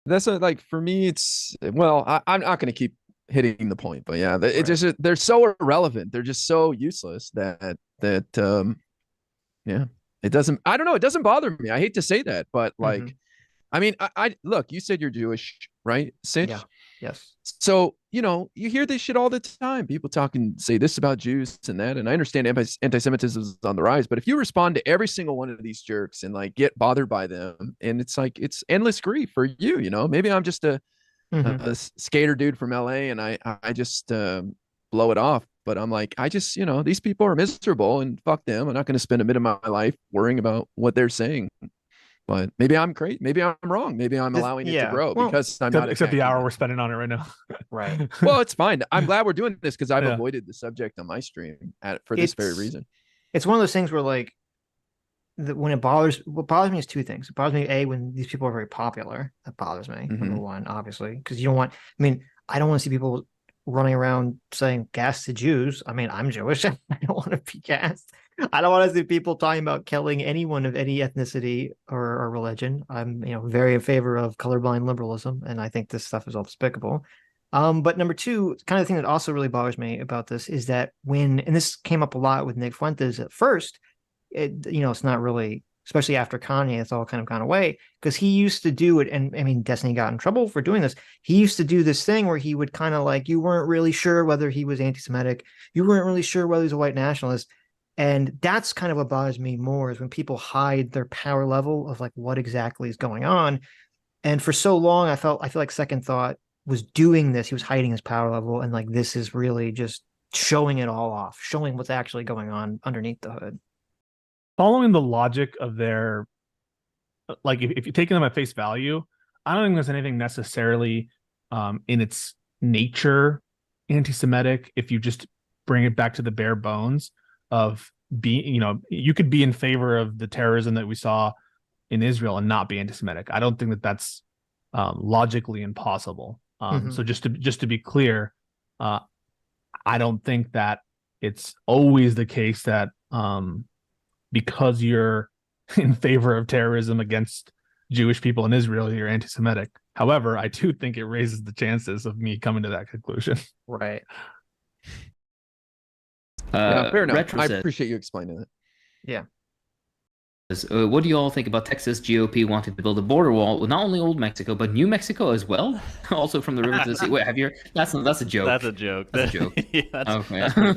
that's like for me, it's well, I'm not going to keep hitting the point, but yeah, Right. just they're so irrelevant. They're just so useless that yeah, it doesn't. I don't know. It doesn't bother me. I hate to say that, but like, Mhm. I mean, I look. You said you're Jewish, right, Sitch? Yeah. Yes. So, you know, you hear this shit all the time. People say this about Jews and that. And I understand anti-Semitism is on the rise, but if you respond to every single one of these jerks and like get bothered by them, and it's like, it's endless grief for you, you know, maybe I'm just a skater dude from LA and I just blow it off. But I'm like, you know, these people are miserable and fuck them. I'm not going to spend a minute of my life worrying about what they're saying. But maybe I'm great. Maybe I'm wrong. Maybe I'm allowing it to grow because I'm not. Except the hour we're spending on it right now. Right. Well, it's fine. I'm glad we're doing this because I've Yeah. avoided the subject on my stream for this very reason. It's one of those things where like when what bothers me is two things. It bothers me, A, when these people are very popular. That bothers me, number one, obviously, because you don't want, I mean, I don't want to see people running around saying gas to Jews. I mean, I'm Jewish. I don't want to be gassed. I don't want to see people talking about killing anyone of any ethnicity or religion. I'm, you know, very in favor of colorblind liberalism, and I think this stuff is all despicable. But number two, kind of the thing that also really bothers me about this is that and this came up a lot with Nick Fuentes at first, it's not really, especially after Kanye, it's all kind of gone away because he used to do it. And I mean, Destiny got in trouble for doing this. He used to do this thing where he would kind of like, you weren't really sure whether he was anti-Semitic. You weren't really sure whether he's a white nationalist. And that's kind of what bothers me more is when people hide their power level of like what exactly is going on. And for so long, I feel like Second Thought was doing this. He was hiding his power level. And like, this is really just showing it all off, showing what's actually going on underneath the hood. Following the logic of their, like if you're taking them at face value, I don't think there's anything necessarily in its nature anti-Semitic if you just bring it back to the bare bones of being, you know, you could be in favor of the terrorism that we saw in Israel and not be anti-Semitic. I don't think that that's logically impossible. So just to be clear, I don't think that it's always the case that because you're in favor of terrorism against Jewish people in Israel, you're anti-Semitic. However, I do think it raises the chances of me coming to that conclusion. Right. Yeah, fair enough. I appreciate you explaining that. Yeah. What do you all think about Texas GOP wanting to build a border wall with not only Old Mexico but New Mexico as well? Also from the river to the sea. Wait, that's a joke. That's a joke. That's a joke. Yeah, that's okay. pretty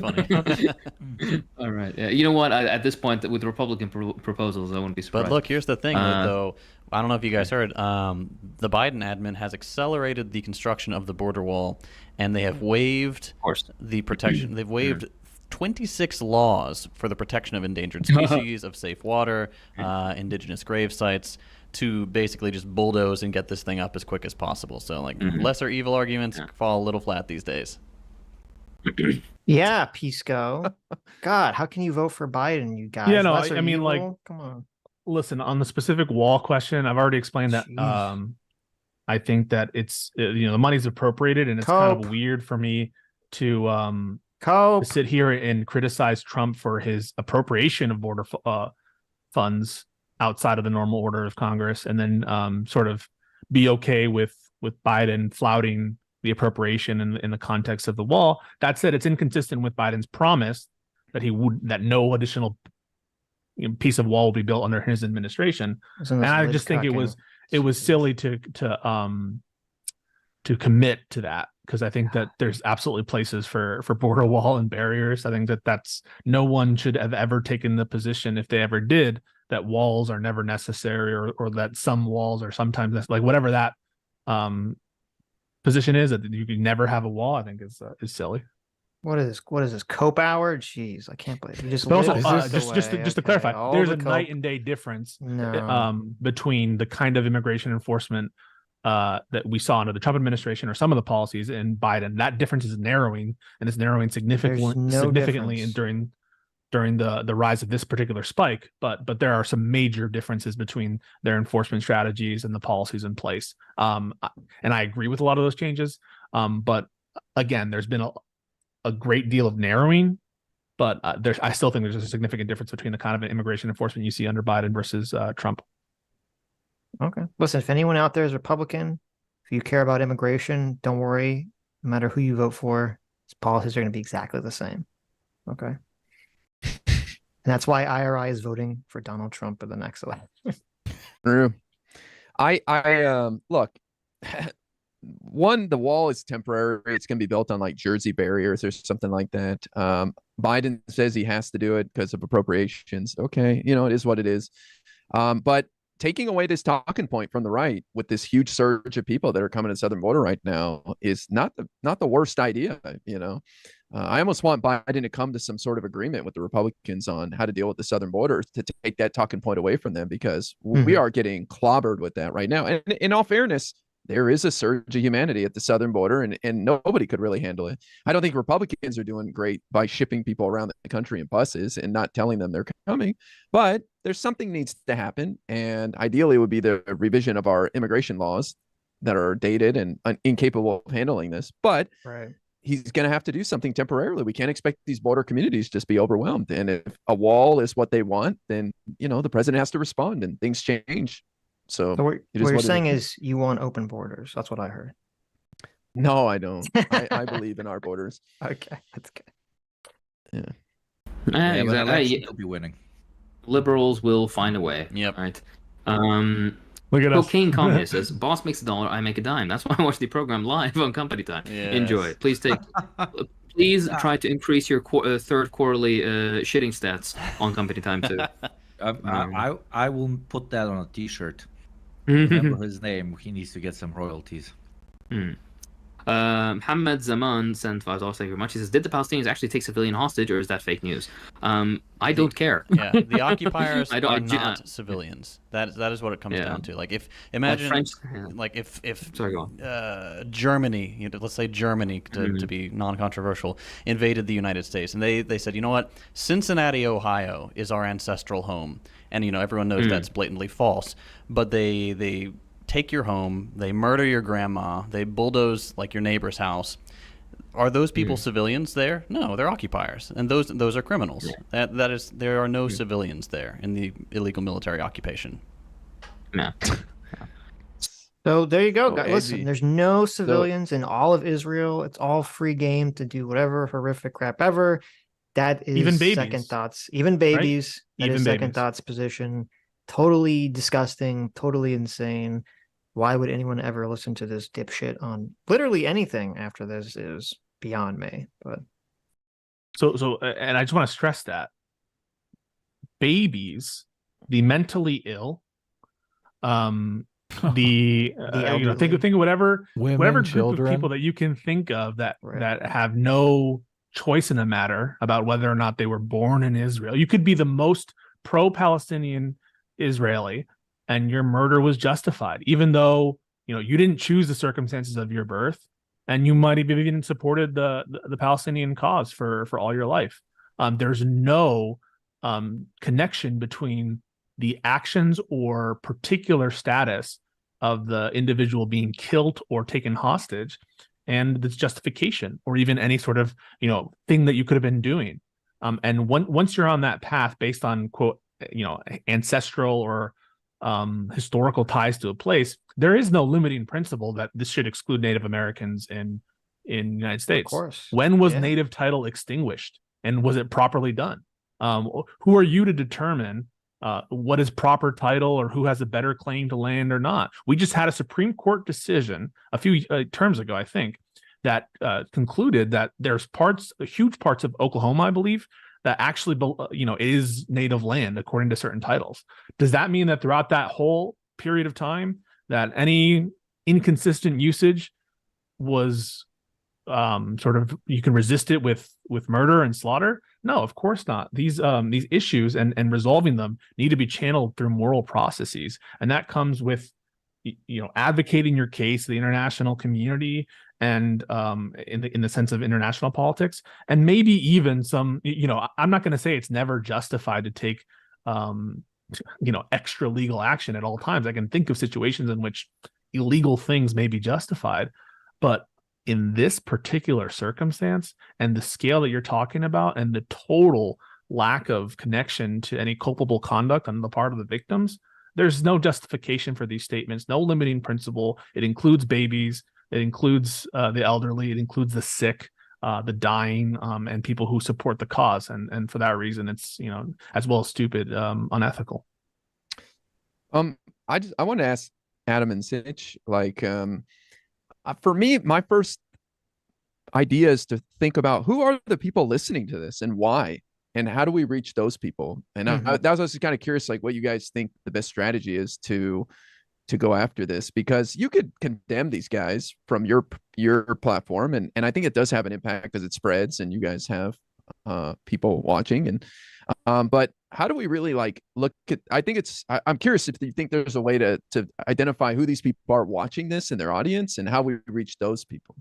funny. All right. Yeah. You know what? At this point, with Republican proposals, I wouldn't be surprised. But look, here's the thing, though. I don't know if you guys heard. The Biden admin has accelerated the construction of the border wall, and they have waived the protection. They've waived 26 laws for the protection of endangered species, of safe water, indigenous grave sites, to basically just bulldoze and get this thing up as quick as possible. So, like, lesser evil arguments fall a little flat these days. Yeah, Pisco. God, how can you vote for Biden, you guys? Yeah, no, Lesser I mean, evil? like, come on. Listen, on the specific wall question, I've already explained that. I think that it's, you know, the money's appropriated, and it's kind of weird for me to sit here and criticize Trump for his appropriation of border funds outside of the normal order of Congress, and then sort of be okay with Biden flouting the appropriation in the context of the wall. That said, it's inconsistent with Biden's promise that no additional piece of wall will be built under his administration. And I just think it was silly to commit to that, because I think that there's absolutely places for border wall and barriers. I think that's no one should have ever taken the position, if they ever did, that walls are never necessary, or that some walls are sometimes, like, whatever that position is, that you can never have a wall, I think is silly. What is this? What is this? Cope hour? Jeez, I can't believe you just. But also, lived this just away. to Okay, clarify, all there's the a cope. night and day difference No. between the kind of immigration enforcement that we saw under the Trump administration or some of the policies in Biden. That difference is narrowing, and it's narrowing significantly during the rise of this particular spike. But there are some major differences between their enforcement strategies and the policies in place. And I agree with a lot of those changes. But again, there's been a great deal of narrowing, but I still think there's a significant difference between the kind of immigration enforcement you see under Biden versus Trump. Okay. Listen, if anyone out there is Republican, if you care about immigration, don't worry. No matter who you vote for, his policies are going to be exactly the same. Okay. And that's why IRI is voting for Donald Trump in the next election. True. I look, one, the wall is temporary. It's going to be built on like Jersey barriers or something like that. Biden says he has to do it because of appropriations. Okay, you know, it is what it is. But taking away this talking point from the right with this huge surge of people that are coming to the southern border right now is not the worst idea. You know, I almost want Biden to come to some sort of agreement with the Republicans on how to deal with the southern border to take that talking point away from them, because we are getting clobbered with that right now. And in all fairness, there is a surge of humanity at the southern border, and nobody could really handle it. I don't think Republicans are doing great by shipping people around the country in buses and not telling them they're coming, but there's something needs to happen. And ideally it would be the revision of our immigration laws that are dated and incapable of handling this. But he's going to have to do something temporarily. We can't expect these border communities to just be overwhelmed. And if a wall is what they want, then, you know, the president has to respond and things change. So what you're saying is you want open borders. That's what I heard. No, I don't. I believe in our borders. Okay, that's good. Yeah. Exactly. You'll be winning. Liberals will find a way. Yep. Right. Look at us. Cocaine Communist says, "Boss makes $1, I make a dime." That's why I watch the program live on Company Time. Yes. Enjoy. Please please try to increase your third quarterly shitting stats on Company Time too. I will put that on a T-shirt. Remember his name. He needs to get some royalties. Hamad Zaman sent $5. Thank you very much. He says, "Did the Palestinians actually take civilian hostage, or is that fake news?" I don't care. Yeah, the occupiers are not civilians. That is what it comes down to. Like, if imagine, like if Sorry, go on. Germany, you know, let's say Germany, to be non-controversial, invaded the United States, and they said, you know what, Cincinnati, Ohio is our ancestral home, and you know everyone knows that's blatantly false, but they take your home, they murder your grandma, they bulldoze like your neighbor's house. Are those people civilians there? No, they're occupiers, and those are criminals. That is, there are no civilians there in the illegal military occupation. Yeah. So there you go, guys. Listen, there's no civilians in all of Israel. It's all free game to do whatever horrific crap ever. That is Even babies. Second Thoughts. Even babies. Right? That Even is Second babies. Thoughts position. Totally disgusting. Totally insane. Why would anyone ever listen to this dipshit on literally anything after this is beyond me. But so and I just want to stress that babies, the mentally ill, the you know, think of whatever Women, whatever group children. of people that you can think of that have no choice in the matter about whether or not they were born in Israel. You could be the most pro-Palestinian Israeli and your murder was justified, even though, you know, you didn't choose the circumstances of your birth, and you might have even supported the Palestinian cause for all your life. There's no connection between the actions or particular status of the individual being killed or taken hostage and this justification or even any sort of, you know, thing that you could have been doing. And once you're on that path based on, quote, you know, ancestral or historical ties to a place, there is no limiting principle that this should exclude Native Americans in the United States. Of course. When was native title extinguished, and was it properly done? Who are you to determine what is proper title or who has a better claim to land or not? We just had a Supreme Court decision a few terms ago, I think, that concluded that there's huge parts of Oklahoma, I believe, that actually, you know, is native land according to certain titles. Does that mean that throughout that whole period of time that any inconsistent usage was sort of you can resist it with murder and slaughter. No, of course not. These issues and resolving them need to be channeled through moral processes, and that comes with advocating your case to the international community, and in the sense of international politics, and maybe even some, I'm not going to say it's never justified to take extra legal action at all times. I can think of situations in which illegal things may be justified, but in this particular circumstance and the scale that you're talking about and the total lack of connection to any culpable conduct on the part of the victims, there's no justification for these statements, no limiting principle. It includes babies, it includes the elderly, it includes the sick, the dying, and people who support the cause. And for that reason, it's, as well as stupid, unethical. I want to ask Adum and Sitch, for me, my first idea is to think about who are the people listening to this and why, and how do we reach those people? And that was also kind of curious, what you guys think the best strategy is to go after this, because you could condemn these guys from your platform, and I think it does have an impact because it spreads and you guys have people watching, and but how do we really look at, I'm curious if you think there's a way to identify who these people are watching this in their audience and how we reach those people.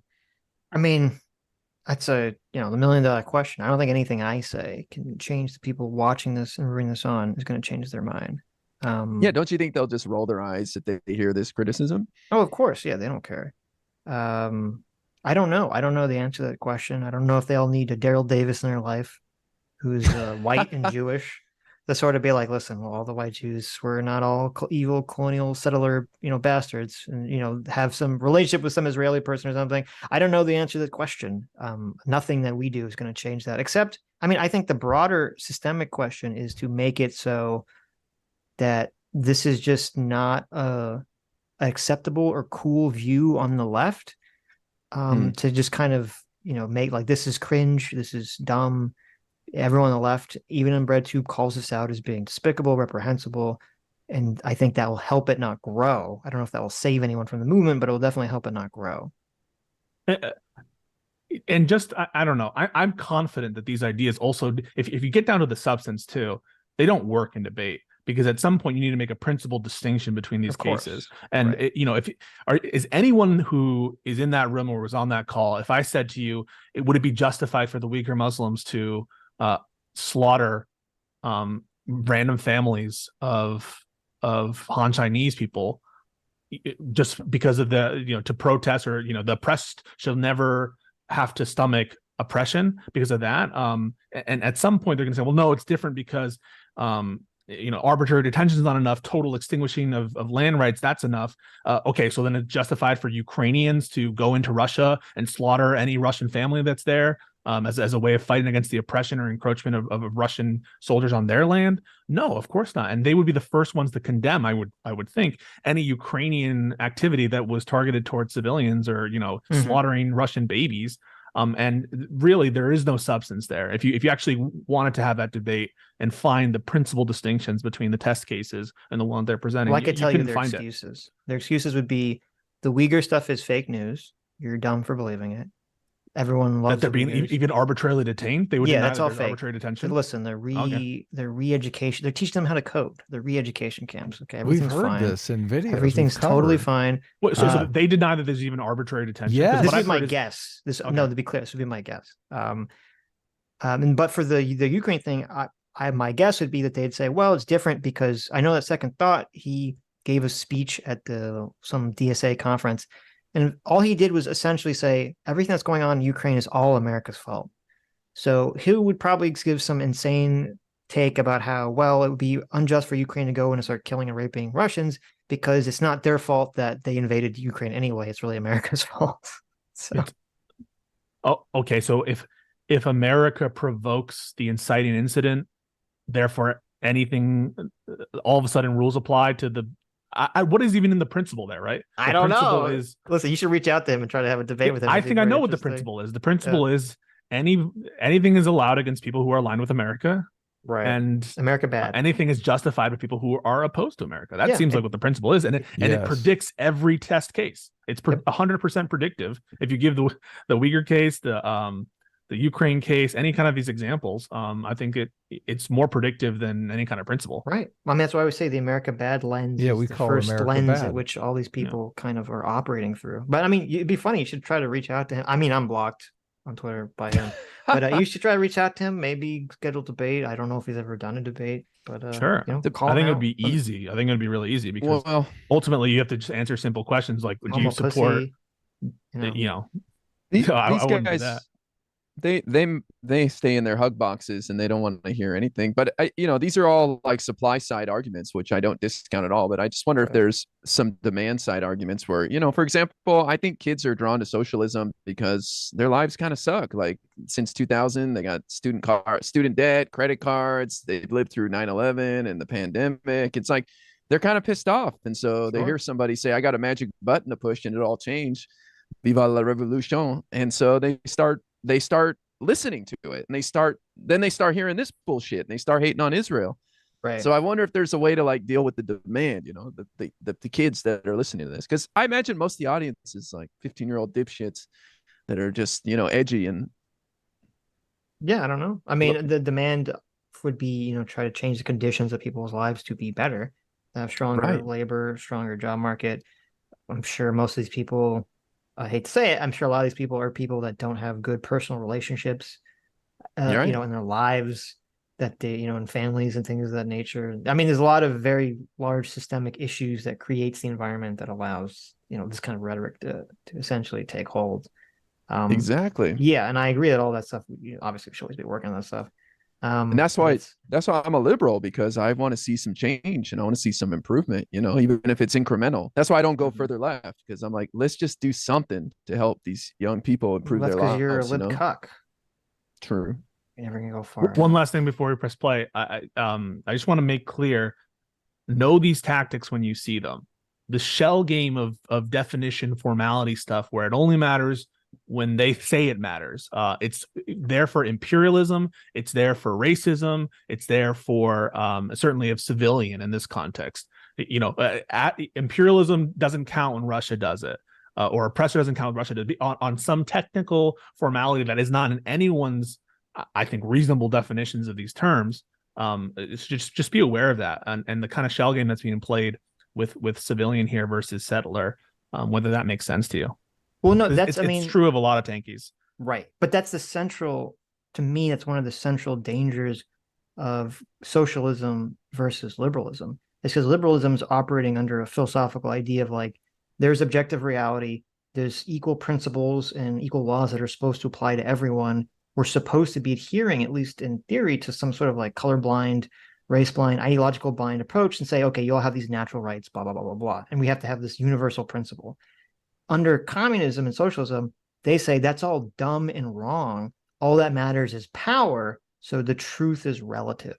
I mean, that's the $1 million question. I don't think anything I say can change the people watching this and reading this on is going to change their mind. Don't you think they'll just roll their eyes if they hear this criticism? Oh, of course. Yeah, they don't care. I don't know. I don't know the answer to that question. I don't know if they all need a Daryl Davis in their life who's white and Jewish to sort of be like, listen, well, all the white Jews were not all evil colonial settler, bastards, and, have some relationship with some Israeli person or something. I don't know the answer to that question. Nothing that we do is going to change that, except, I think the broader systemic question is to make it so that this is just not a acceptable or cool view on the left, to just kind of, make this is cringe, this is dumb. Everyone on the left, even in BreadTube, calls this out as being despicable, reprehensible, and I think that will help it not grow. I don't know if that will save anyone from the movement, but it will definitely help it not grow. And just, I don't know, I'm confident that these ideas also, if you get down to the substance too, they don't work in debate, because at some point you need to make a principled distinction between these cases. And right. Is anyone who is in that room or was on that call, if I said to you, would it be justified for the Uyghur Muslims to slaughter random families of Han Chinese people just because of the, to protest, or, the oppressed shall never have to stomach oppression because of that. And at some point they're gonna say, well, no, it's different because arbitrary detention is not enough, total extinguishing of land rights, that's enough. Okay, so then it's justified for Ukrainians to go into Russia and slaughter any Russian family that's there, as a way of fighting against the oppression or encroachment of Russian soldiers on their land? No, of course not. And they would be the first ones to condemn, I would think, any Ukrainian activity that was targeted towards civilians or, slaughtering Russian babies. And really, there is no substance there. If you actually wanted to have that debate and find the principal distinctions between the test cases and the one they're presenting, well, I could tell you their excuses. Their excuses would be the Uyghur stuff is fake news. You're dumb for believing it. Everyone loves that they're being even arbitrarily detained. They would that's all fake. Arbitrary detention. But listen, they're re-education. They're teaching them how to code. They're re-education camps. Okay, everything's We've heard this in videos. Everything's totally fine. Wait, so they deny that there's even arbitrary detention. Yeah, this is my guess. No, to be clear, this would be my guess. But for the Ukraine thing, my guess would be that they'd say, well, it's different because I know that Second Thought, he gave a speech at some DSA conference. And all he did was essentially say everything that's going on in Ukraine is all America's fault. So he would probably give some insane take about how, well, it would be unjust for Ukraine to go and start killing and raping Russians because it's not their fault that they invaded Ukraine anyway. It's really America's fault. So. Okay. So if America provokes the inciting incident, therefore anything, all of a sudden rules apply to the. What is even in the principle there, right? I don't know. Listen, you should reach out to him and try to have a debate with him. I think I know what the principle is. The principle is anything is allowed against people who are aligned with America. Right. And America bad. Anything is justified with people who are opposed to America. That seems like what the principle is. And it predicts every test case. It's 100% predictive. If you give the Uyghur case, the Ukraine case, any kind of these examples, I think it's more predictive than any kind of principle. Right. I mean, that's why I always say the America Bad lens Yeah, is we the call first America lens bad. at which all these people kind of are operating through. But I mean, it'd be funny. You should try to reach out to him. I mean, I'm blocked on Twitter by him, but you should try to reach out to him. Maybe schedule a debate. I don't know if he's ever done a debate, but sure. you know, I think it would be easy. I think it would be really easy because ultimately you have to just answer simple questions like, would you support? These I wouldn't do guys. that. They stay in their hug boxes and they don't want to hear anything. But these are all like supply side arguments, which I don't discount at all. But I just wonder if there's some demand side arguments where, for example, I think kids are drawn to socialism because their lives kind of suck. Like since 2000, they got student debt, credit cards. They've lived through 9/11 and the pandemic. It's like they're kind of pissed off, and so they hear somebody say, "I got a magic button to push and it all changed." Viva la revolution. And so they start listening to it, and they start hearing this bullshit, and they start hating on Israel. Right. So I wonder if there's a way to like deal with the demand, the kids that are listening to this, because I imagine most of the audience is like 15-year-old dipshits that are just edgy and. Yeah, I don't know. I mean, the demand would be try to change the conditions of people's lives to be better, have stronger labor, stronger job market. I'm sure most of these people. I hate to say it, I'm sure a lot of these people are people that don't have good personal relationships, in their lives, that they, in families and things of that nature. I mean, there's a lot of very large systemic issues that creates the environment that allows, this kind of rhetoric to essentially take hold. Exactly. Yeah, and I agree that all that stuff, obviously we should always be working on that stuff. And that's why I'm a liberal, because I want to see some change and I want to see some improvement, even if it's incremental. That's why I don't go further left, because I'm like, let's just do something to help these young people improve their lives. You're a lib cuck. True. You're never gonna go far. One last thing before we press play. I just want to make clear, know these tactics when you see them. The shell game of definition formality stuff, where it only matters when they say it matters. It's there for imperialism, it's there for racism, it's there for certainly of civilian in this context. Imperialism doesn't count when Russia does it, or oppressor doesn't count when Russia does it. On some technical formality that is not in anyone's, I think, reasonable definitions of these terms. It's just be aware of that, and the kind of shell game that's being played with civilian here versus settler, whether that makes sense to you. Well, no, it's true of a lot of tankies. Right. But that's to me, that's one of the central dangers of socialism versus liberalism. It's because liberalism is operating under a philosophical idea of like, there's objective reality, there's equal principles and equal laws that are supposed to apply to everyone. We're supposed to be adhering, at least in theory, to some sort of like colorblind, race blind, ideological blind approach and say, okay, you all have these natural rights, blah, blah, blah, blah, blah. And we have to have this universal principle. Under communism and socialism, they say that's all dumb and wrong. All that matters is power. So the truth is relative.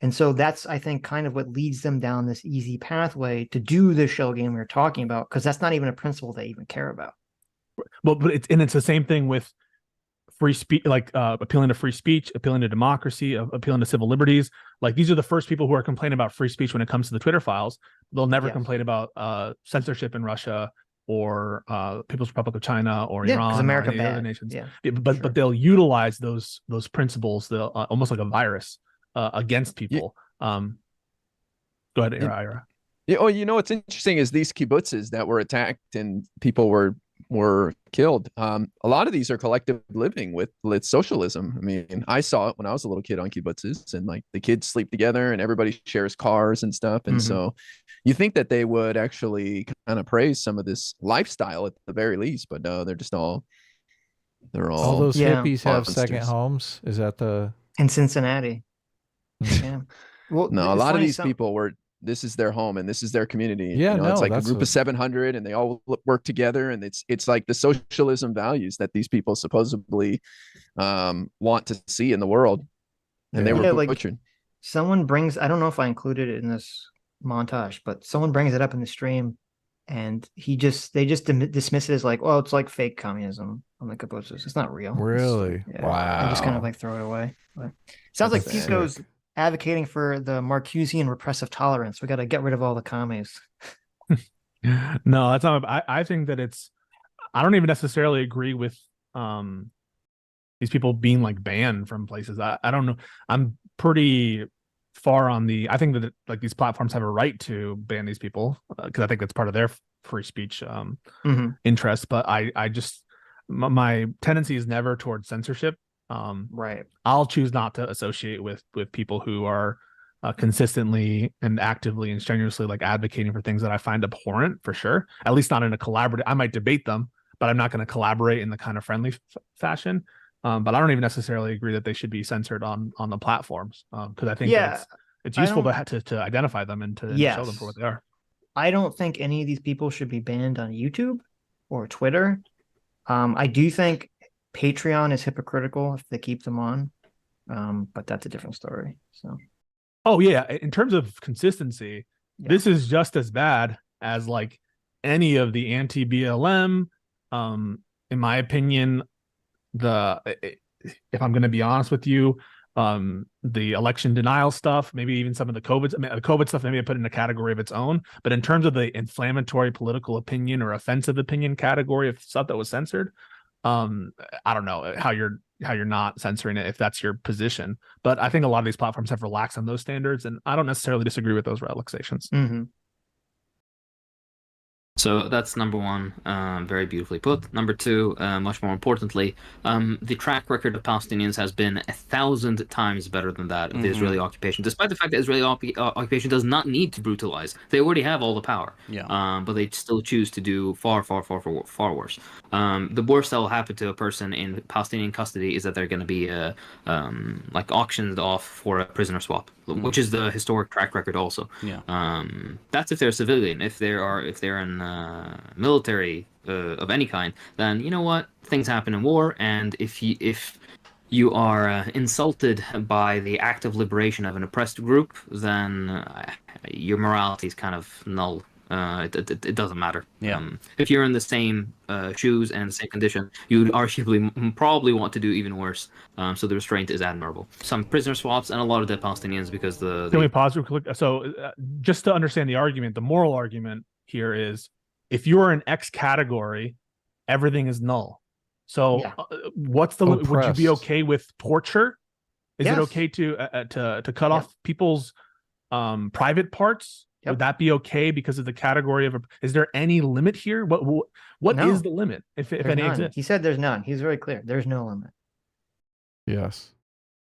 And so that's, I think, kind of what leads them down this easy pathway to do the shell game we were talking about, because that's not even a principle they even care about. But it's the same thing with free speech, like appealing to free speech, appealing to democracy, appealing to civil liberties. Like, these are the first people who are complaining about free speech when it comes to the Twitter files. They'll never complain about censorship in Russia or People's Republic of China or Iran, America or any other nations. Yeah, but they'll utilize those principles, they'll almost like a virus against people. Go ahead, Ira. Yeah. Oh, what's interesting is these kibbutzes that were attacked and people were killed. A lot of these are collective living with socialism. I mean, I saw it when I was a little kid on kibbutzes, and like the kids sleep together and everybody shares cars and stuff. And so you think that they would actually kind of praise some of this lifestyle at the very least, but no, they're all those hippies have second homes. Is that in Cincinnati? Yeah. Well, no, a lot of these people this is their home and this is their community. Yeah, it's like a group of 700 and they all work together, and it's like the socialism values that these people supposedly want to see in the world, and they were butchered. Someone brings, I don't know if I included it in this montage, but someone brings it up in the stream, and they just dismiss it as like, well, it's like fake communism on the kibbutzes. It's not real. Really? Wow. And just kind of like throw it away. But sounds like Pisco's advocating for the Marcusean repressive tolerance. We got to get rid of all the commies. No, that's not. I think that I don't even necessarily agree with these people being like banned from places. I don't know. I'm pretty far on the. I think that like these platforms have a right to ban these people because I think that's part of their free speech interest. But I just my tendency is never towards censorship. Right. I'll choose not to associate with people who are consistently and actively and strenuously like advocating for things that I find abhorrent, for sure. At least not in a collaborative. I might debate them, but I'm not going to collaborate in the kind of friendly fashion. But I don't even necessarily agree that they should be censored on the platforms because I think that it's useful to identify them and to show them for what they are. I don't think any of these people should be banned on YouTube or Twitter. I do think Patreon is hypocritical if they keep them on, but that's a different story. So. Oh yeah, in terms of consistency, this is just as bad as like any of the anti-BLM. In my opinion, if I'm going to be honest with you, the election denial stuff, maybe even some of the COVID stuff, maybe I put in a category of its own. But in terms of the inflammatory political opinion or offensive opinion category of stuff that was censored, I don't know how you're not censoring it if that's your position. But I think a lot of these platforms have relaxed on those standards, and I don't necessarily disagree with those relaxations. So that's number one, very beautifully put. Number two, much more importantly, the track record of Palestinians has been 1,000 times better than that of the Israeli occupation, despite the fact that Israeli occupation does not need to brutalize. They already have all the power, but they still choose to do far worse. The worst that will happen to a person in Palestinian custody is that they're going to be like auctioned off for a prisoner swap, which is the historic track record also. That's if they're a civilian. If they're in military of any kind, then you know what, things happen in war, and if you are insulted by the active liberation of an oppressed group, then your morality is kind of null. It doesn't matter. If you're in the same shoes and the same condition, you'd arguably probably want to do even worse. So the restraint is admirable. Some prisoner swaps and a lot of dead Palestinians because Can we pause real quick? So just to understand the argument, the moral argument here is if you're in X category, everything is null. So what's the would you be okay with torture? Is it okay to cut off people's private parts? Would that be okay because of the category of is there any limit here? What is the limit if any exists? He said there's none. He's very clear. There's no limit. Yes.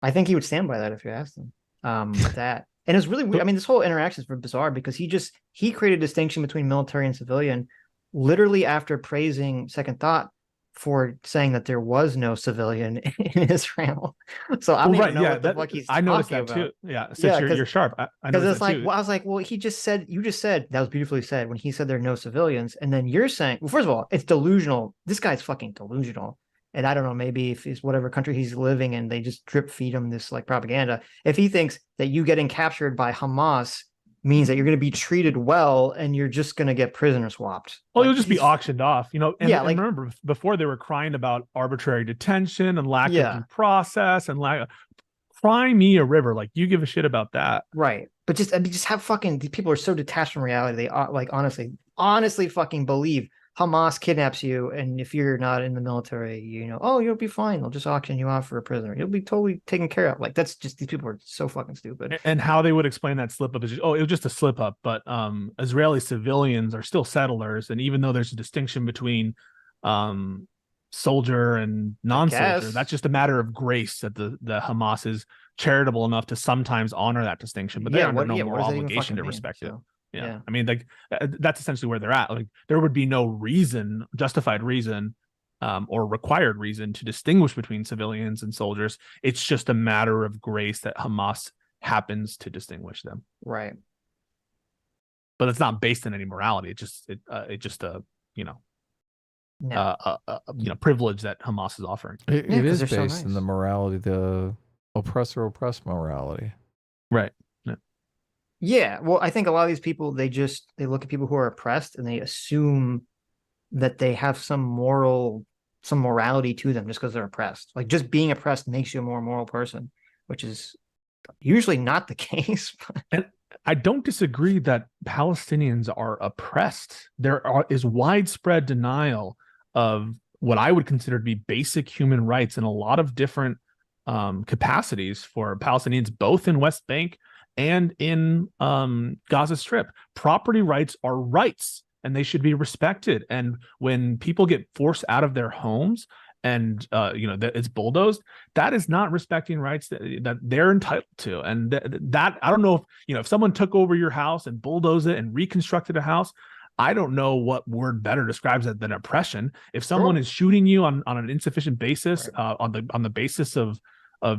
I think he would stand by that if you asked him. That and it's really weird. I mean, this whole interaction is bizarre because he created a distinction between military and civilian literally after praising Second Thought for saying that there was no civilian in Israel. So I don't even know what the fuck he's talking about. I noticed that too. Yeah, Sitch, you're sharp. Because it's like, well, I was like, well, you just said that was beautifully said when he said there are no civilians, and then you're saying, well, first of all, it's delusional. This guy's fucking delusional. And I don't know, maybe if it's whatever country he's living in, they just drip feed him this like propaganda. If he thinks that you getting captured by Hamas means that you're going to be treated well and you're just going to get prisoner swapped. Well, you'll just be auctioned off, you know. And remember, before they were crying about arbitrary detention and lack of due process and cry me a river. Like, you give a shit about that. Right. But just have fucking, these people are so detached from reality. They like honestly fucking believe Hamas kidnaps you, and if you're not in the military, you know, oh, you'll be fine. They'll just auction you off for a prisoner. You'll be totally taken care of. Like, that's just, these people are so fucking stupid. And how they would explain that slip up is, it was just a slip up. But Israeli civilians are still settlers, and even though there's a distinction between soldier and non-soldier, that's just a matter of grace that the Hamas is charitable enough to sometimes honor that distinction, but they are under no moral obligation to respect it. Yeah. I mean, like, that's essentially where they're at. Like, there would be no reason, justified reason, or required reason to distinguish between civilians and soldiers. It's just a matter of grace that Hamas happens to distinguish them. Right. But it's not based on any morality. It's just privilege that Hamas is offering. It is based in the morality, the oppressor-oppressed morality. Right. Yeah, well, I think a lot of these people, they look at people who are oppressed and they assume that they have some morality to them just because they're oppressed. Like, just being oppressed makes you a more moral person, which is usually not the case. I don't disagree that Palestinians are oppressed. Is widespread denial of what I would consider to be basic human rights in a lot of different capacities for Palestinians, both in West Bank and in Gaza Strip. Property rights are rights, and they should be respected. And when people get forced out of their homes and that it's bulldozed, that is not respecting rights that they're entitled to. And that I don't know if someone took over your house and bulldozed it and reconstructed a house, I don't know what word better describes it than oppression. If someone is shooting you on an insufficient basis, on the basis of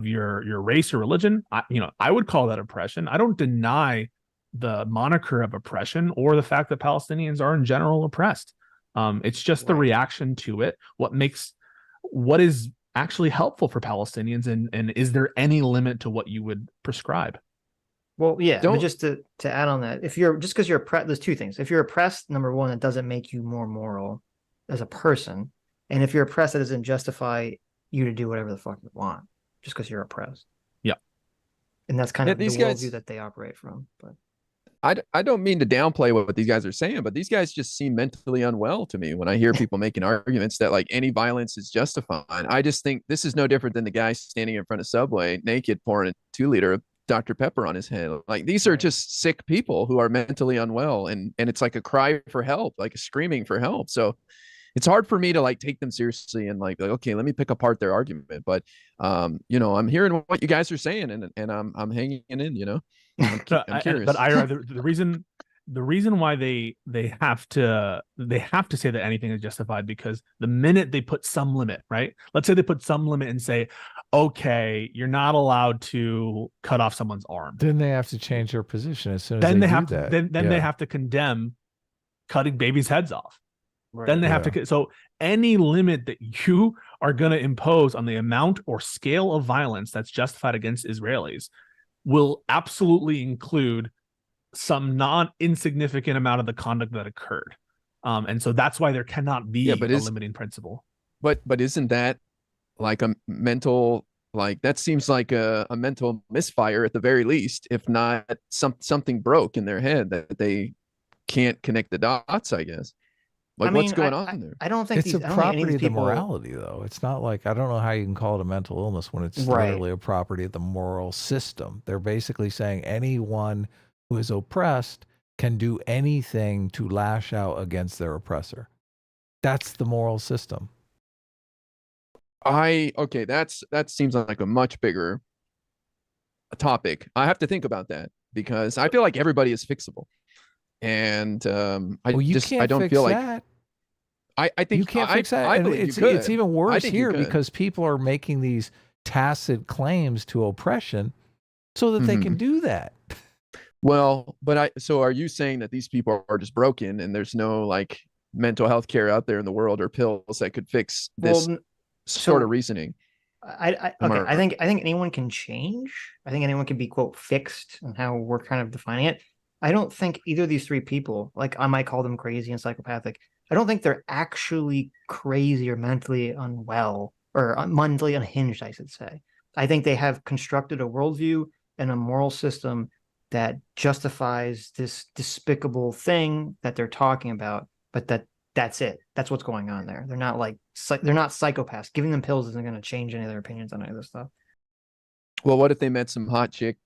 your race or religion, I would call that oppression. I don't deny the moniker of oppression or the fact that Palestinians are in general oppressed. It's just the reaction to it. What is actually helpful for Palestinians, and is there any limit to what you would prescribe? Well, yeah, but just to add on that, if you're just because you're oppressed, there's two things. If you're oppressed, number one, it doesn't make you more moral as a person. And if you're oppressed, it doesn't justify you to do whatever the fuck you want just because you're oppressed. Yeah. And that's kind of the worldview that they operate from. But I don't mean to downplay what these guys are saying, but these guys just seem mentally unwell to me when I hear people making arguments that like any violence is justified. I just think this is no different than the guy standing in front of Subway naked pouring a 2-liter of Dr. Pepper on his head. Like these are just sick people who are mentally unwell, and it's like a cry for help, like a screaming for help. So it's hard for me to like take them seriously and like okay, let me pick apart their argument. But I'm hearing what you guys are saying, and I'm hanging in, I'm curious. But Ira, the reason why they have to say that anything is justified, because the minute they put some limit, right? Let's say they put some limit and say, okay, you're not allowed to cut off someone's arm. Then they have to change their position as soon as then they have do to, that. Then they have to condemn cutting babies' heads off. right. Then they have to. So any limit that you are going to impose on the amount or scale of violence that's justified against Israelis will absolutely include some non-insignificant amount of the conduct that occurred. And so that's why there cannot be a limiting principle. But isn't that like a mental, like that seems like a mental misfire at the very least, if not something broke in their head that they can't connect the dots, I guess. Like what's going on there? I don't think it's a property of the morality, though. It's not like, I don't know how you can call it a mental illness when it's literally a property of the moral system. They're basically saying anyone who is oppressed can do anything to lash out against their oppressor. That's the moral system. That seems like a much bigger topic. I have to think about that because I feel like everybody is fixable. And I don't feel like I think you can't fix that. I and believe it's even worse here because people are making these tacit claims to oppression so that they can do that. Well, so are you saying that these people are just broken and there's no like mental health care out there in the world or pills that could fix this sort of reasoning? I think anyone can change. I think anyone can be, quote, fixed, and how we're kind of defining it. I don't think either of these three people, like I might call them crazy and psychopathic, I don't think they're actually crazy or mentally unwell or mentally unhinged, I should say. I think they have constructed a worldview and a moral system that justifies this despicable thing that they're talking about, but that's it. That's what's going on there. They're not they're not psychopaths. Giving them pills isn't going to change any of their opinions on any of this stuff. Well, what if they met some hot chick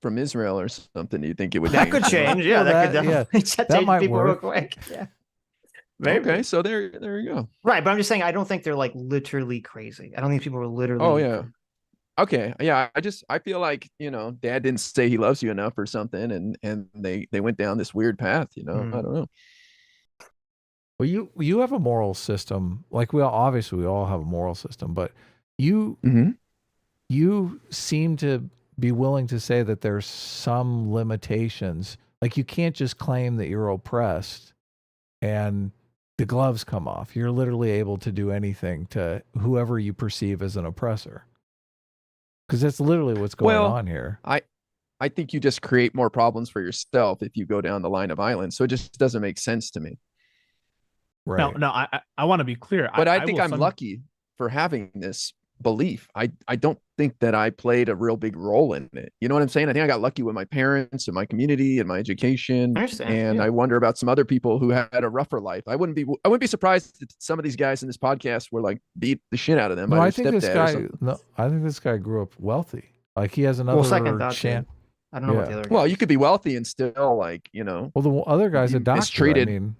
from Israel or something? Do you think it would that could change? Yeah, that could definitely that might people work real quick. Yeah. Maybe. Okay, so there you go. Right, but I'm just saying I don't think they're like literally crazy. I don't think people are literally. Oh yeah. Okay, yeah. I feel like Dad didn't say he loves you enough or something, and they went down this weird path. I don't know. Well, you have a moral system. Like we all have a moral system, but you seem to be willing to say that there's some limitations. Like you can't just claim that you're oppressed and the gloves come off. You're literally able to do anything to whoever you perceive as an oppressor. Because that's literally what's going on here. I think you just create more problems for yourself if you go down the line of violence. So it just doesn't make sense to me. Right. No, I want to be clear. But I think I'm lucky for having this belief. I don't think that I played a real big role in it. You know what I'm saying? I think I got lucky with my parents and my community and my education. And I wonder about some other people who had a rougher life. I wouldn't be surprised if some of these guys in this podcast were like beat the shit out of them. No, I think this guy. No, I think this guy grew up wealthy. Like he has another chance. I don't know what the other. Well, you could be wealthy and still like, you know. Well, the other guy's a doctor. Mistreated. I mean,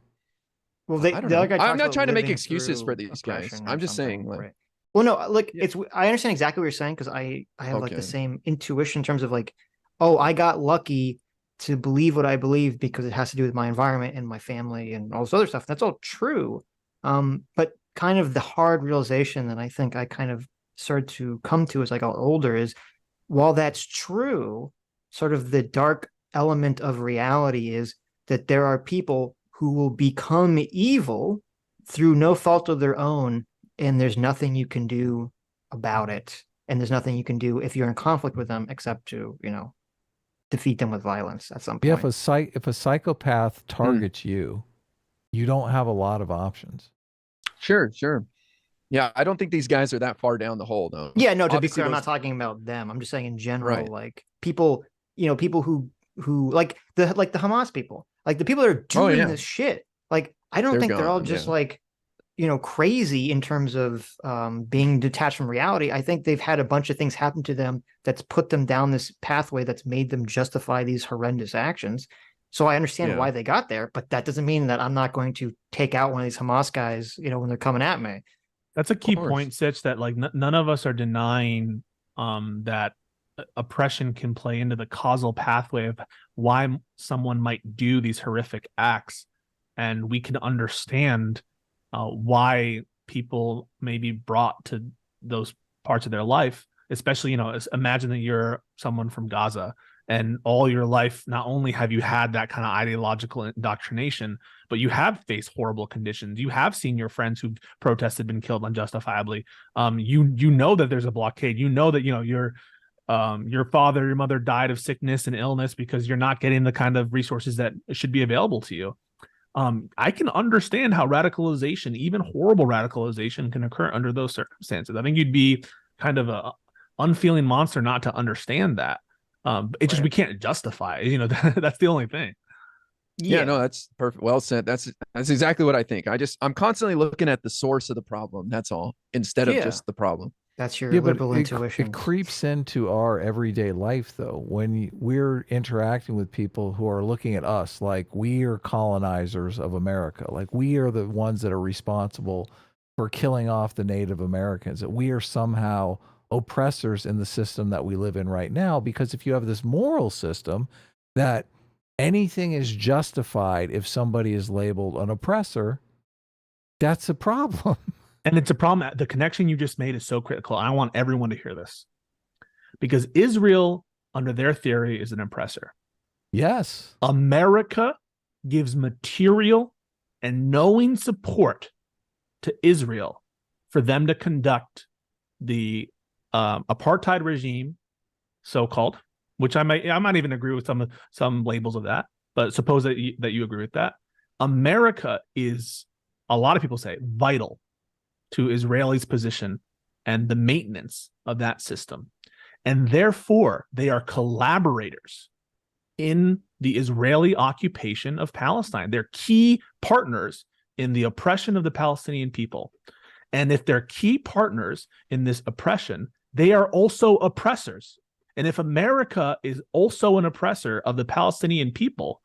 well, the other guy. I'm not trying to make excuses for these guys. I'm just saying, like. Right. Well, no, like I understand exactly what you're saying because I have like the same intuition in terms of like, oh, I got lucky to believe what I believe because it has to do with my environment and my family and all this other stuff. That's all true. But kind of the hard realization that I think I kind of started to come to as I got older is, while that's true, sort of the dark element of reality is that there are people who will become evil through no fault of their own. And there's nothing you can do about it. And there's nothing you can do if you're in conflict with them except to, you know, defeat them with violence at some point. Yeah, if a psychopath targets you, you don't have a lot of options. Sure. Yeah, I don't think these guys are that far down the hole, though. Yeah, no, to be clear, I'm not talking about them. I'm just saying in general, like people, you know, people who like the Hamas people, like the people that are doing this shit. Like, I don't think they're all just like, you know, crazy in terms of being detached from reality. I think they've had a bunch of things happen to them that's put them down this pathway that's made them justify these horrendous actions. So I understand why they got there, but that doesn't mean that I'm not going to take out one of these Hamas guys, you know, when they're coming at me. That's a key point, Sitch, that like none of us are denying that oppression can play into the causal pathway of why someone might do these horrific acts. And we can understand why people may be brought to those parts of their life, especially, you know, imagine that you're someone from Gaza and all your life, not only have you had that kind of ideological indoctrination, but you have faced horrible conditions. You have seen your friends who've protested been killed unjustifiably. You know that there's a blockade. You know that, you know, your father, your mother died of sickness and illness because you're not getting the kind of resources that should be available to you. I can understand how radicalization, even horrible radicalization, can occur under those circumstances. I think you'd be kind of a unfeeling monster not to understand that. It's just we can't justify it. You know, that's the only thing. Yeah, no, that's perfect. Well said. That's exactly what I think. I'm constantly looking at the source of the problem. That's all, instead of just the problem. That's your liberal intuition. It creeps into our everyday life, though, when we're interacting with people who are looking at us like we are colonizers of America, like we are the ones that are responsible for killing off the Native Americans, that we are somehow oppressors in the system that we live in right now. Because if you have this moral system that anything is justified if somebody is labeled an oppressor, that's a problem. And it's a problem. The connection you just made is so critical. I want everyone to hear this, because Israel, under their theory, is an oppressor. Yes. America gives material and knowing support to Israel for them to conduct the apartheid regime, so-called, which I might even agree with some labels of that, but suppose that you agree with that. America is, a lot of people say, vital to Israelis' position and the maintenance of that system. And therefore, they are collaborators in the Israeli occupation of Palestine. They're key partners in the oppression of the Palestinian people. And if they're key partners in this oppression, they are also oppressors. And if America is also an oppressor of the Palestinian people,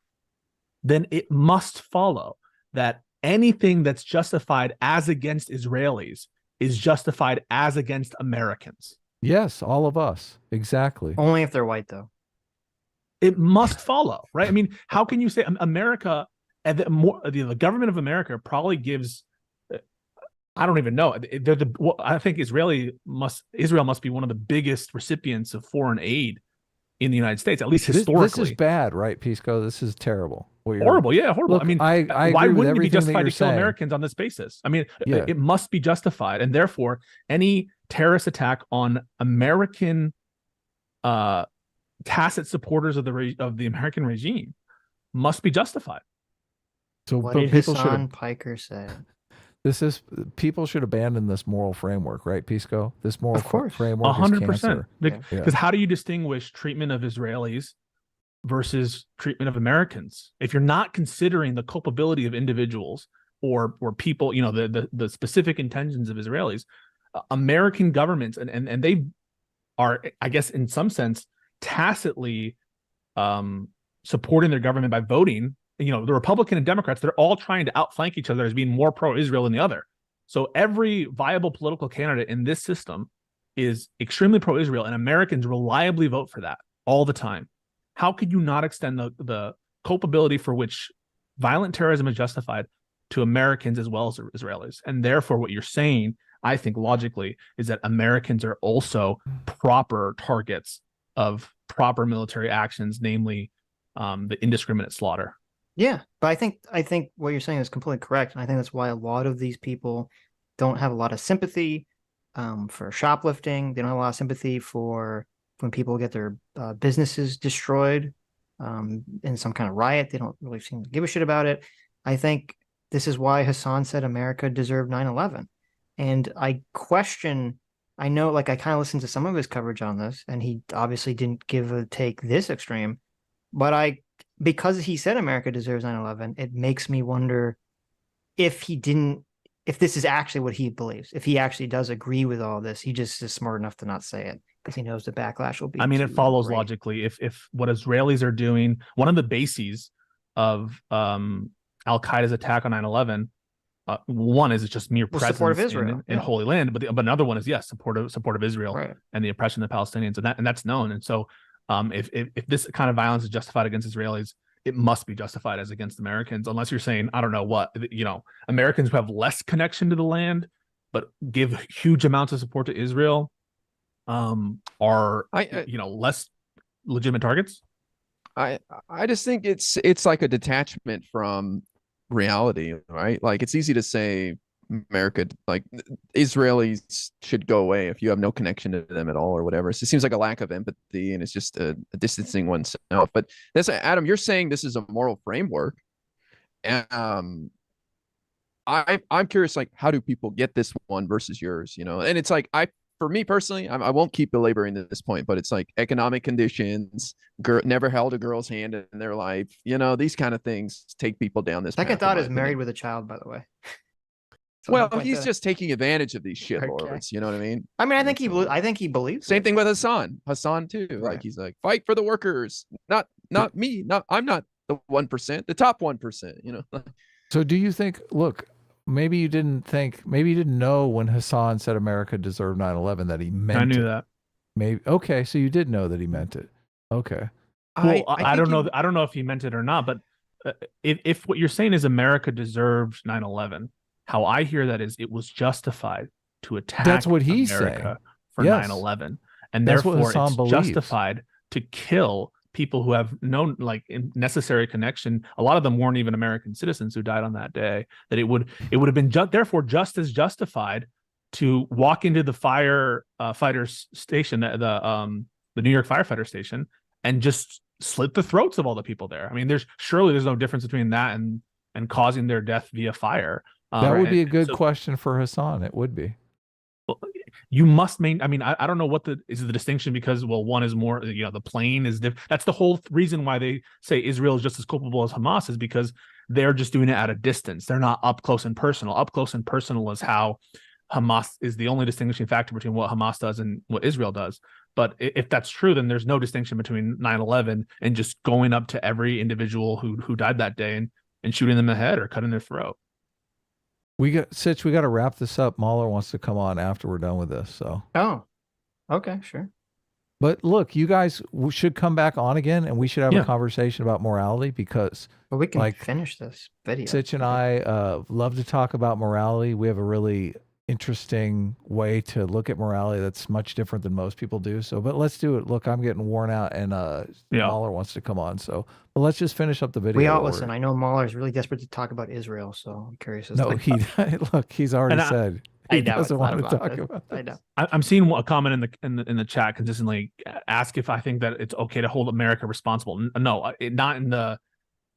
then it must follow that anything that's justified as against Israelis is justified as against Americans. Yes, all of us. Exactly. Only if they're white, though. It must follow, right? I mean, how can you say America, and the government of America probably gives, I don't even know. I think Israel must be one of the biggest recipients of foreign aid in the United States, at least historically. This is bad, right, Pisco? This is terrible. Horrible, yeah, horrible. Look, I mean, why wouldn't it be justified to kill Americans on this basis? I mean, it must be justified, and therefore, any terrorist attack on American tacit supporters of the American regime must be justified. So what did Hassan Piker say? This is people should abandon this moral framework, right, Pisco? This moral framework 100%. Because how do you distinguish treatment of Israelis versus treatment of Americans? If you're not considering the culpability of individuals or people, you know, the specific intentions of Israelis, American governments and they are, I guess, in some sense, tacitly supporting their government by voting. You know, the Republican and Democrats, they're all trying to outflank each other as being more pro-Israel than the other. So every viable political candidate in this system is extremely pro-Israel, and Americans reliably vote for that all the time. How could you not extend the culpability for which violent terrorism is justified to Americans as well as Israelis? And therefore, what you're saying, I think logically, is that Americans are also proper targets of proper military actions, namely the indiscriminate slaughter. Yeah, but I think what you're saying is completely correct, and I think that's why a lot of these people don't have a lot of sympathy for shoplifting. They don't have a lot of sympathy for when people get their businesses destroyed in some kind of riot. They don't really seem to give a shit about it. I think this is why Hassan said America deserved 9/11, and I question. I know, like, I kind of listened to some of his coverage on this, and he obviously didn't give a take this extreme, but because he said America deserves 9/11, it makes me wonder if this is actually what he believes. If he actually does agree with all this, he just is smart enough to not say it because he knows the backlash will be. I mean, it follows logically. If what Israelis are doing, one of the bases of Al-Qaeda's attack on 9/11, one is it's just mere presence support of Israel in Holy Land, but another one is support of Israel and the oppression of the Palestinians, and that's known. And so, if this kind of violence is justified against Israelis, it must be justified as against Americans, unless you're saying, I don't know what, you know, Americans who have less connection to the land but give huge amounts of support to Israel are you know, less legitimate targets. I just think it's like a detachment from reality, right? Like, it's easy to say America, like, Israelis should go away if you have no connection to them at all or whatever. So it seems like a lack of empathy, and it's just a distancing oneself. But that's, Adam, you're saying this is a moral framework, and I'm curious, like, how do people get this one versus yours, you know? And it's like, for me personally, I won't keep belaboring this point, but it's like economic conditions, never held a girl's hand in their life, you know, these kind of things take people down this path. Second thought is married with a child, by the way. Well, he's just taking advantage of these shitlords. You know what I mean? I mean, I think he believes. Same thing with Hassan too. Right. Like, he's like, fight for the workers, not me. I'm not the 1%, the top 1%. You know. So do you think? Look, maybe you didn't know when Hassan said America deserved 9/11 that he meant. I knew that. Maybe okay, so you did know that he meant it. Okay. Well, I don't know. I don't know if he meant it or not, but if what you're saying is America deserved 9/11. How I hear that is it was justified to attack. That's what he's America saying. For 9/11, and that's therefore it's justified to kill people who have no necessary connection. A lot of them weren't even American citizens who died on that day. That it would have been therefore just as justified to walk into the firefighter station, the New York firefighter station, and just slit the throats of all the people there. I mean, there's no difference between that and causing their death via fire. That would be a good question for Hassan. It would be. Well, you must I mean, I don't know what is the distinction, because, well, one is more, you know, the plane is different. That's the whole reason why they say Israel is just as culpable as Hamas, is because they're just doing it at a distance. They're not up close and personal. Up close and personal is how Hamas is the only distinguishing factor between what Hamas does and what Israel does. But if that's true, then there's no distinction between 9/11 and just going up to every individual who died that day and shooting them in the head or cutting their throat. Sitch, we got to wrap this up. Mauler wants to come on after we're done with this. So. Oh, okay, sure. But look, you guys should come back on again, and we should have a conversation about morality, because we can finish this video. Sitch and I love to talk about morality. We have a really interesting way to look at morality that's much different than most people do. So, but let's do it. Look, I'm getting worn out, and Mauler wants to come on. So, but let's just finish up the video. Listen. I know Mauler is really desperate to talk about Israel, so I'm curious. He's already said he doesn't want to talk about this. I know. I'm seeing a comment in the chat consistently ask if I think that it's okay to hold America responsible. No,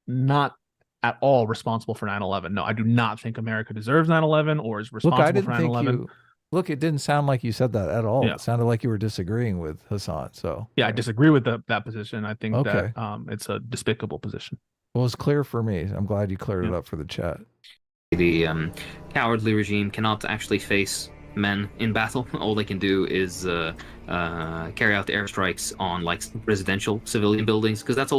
not at all responsible for 9/11. No, I do not think America deserves 9/11 or is responsible Look, I didn't for think 9/11. Look, it didn't sound like you said that at all. Yeah. It sounded like you were disagreeing with Hassan. So yeah, I disagree with that position. I think Okay. that it's a despicable position. well, it's clear for me. I'm glad you cleared it up for the chat. The cowardly regime cannot actually face men in battle. All they can do is carry out the airstrikes on like residential civilian buildings, because that's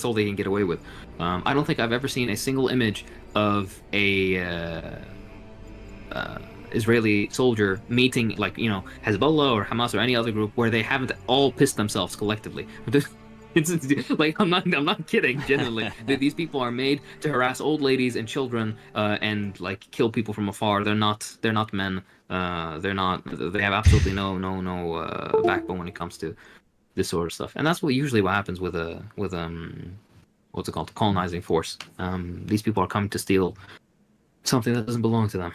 all they can get away with. I don't think I've ever seen a single image of a Israeli soldier meeting, like, you know, Hezbollah or Hamas or any other group where they haven't all pissed themselves collectively. It's like, I'm not kidding. Genuinely, these people are made to harass old ladies and children and like kill people from afar. They're not men. They have absolutely no backbone when it comes to this sort of stuff. And that's usually what happens with what's it called, colonizing force. These people are coming to steal something that doesn't belong to them.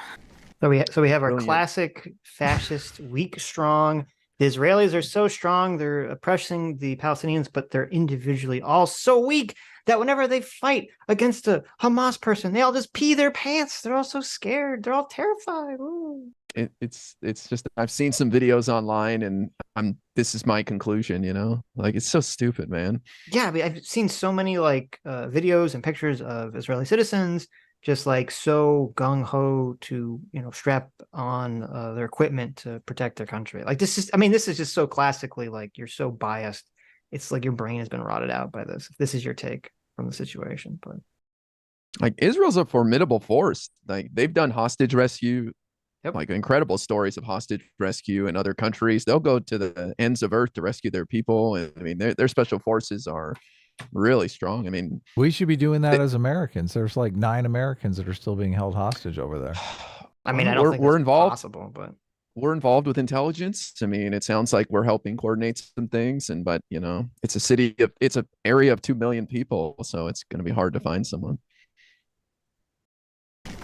So we have our Brilliant. classic fascist, weak, strong. The Israelis are so strong, they're oppressing the Palestinians, but they're individually all so weak that whenever they fight against a Hamas person, they all just pee their pants. They're all so scared. They're all terrified. Ooh. It's just, I've seen some videos online, and this is my conclusion, you know, like, it's so stupid, man. Yeah, I mean, I've seen so many like videos and pictures of Israeli citizens just like so gung-ho to, you know, strap on their equipment to protect their country. Like this is just so classically like, you're so biased. It's like your brain has been rotted out by this. If this is your take from the situation. But Like, Israel's a formidable force. Like, they've done hostage rescue, Yep. like incredible stories of hostage rescue in other countries. They'll go to the ends of earth to rescue their people. And I mean, their special forces are really strong. I mean, We should be doing that as Americans. There's like 9 Americans that are still being held hostage over there. I mean, I don't think we're that's involved. possible, but We're involved with intelligence. I mean, it sounds like we're helping coordinate some things, but you know, it's an area of 2 million people, so it's going to be hard to find someone.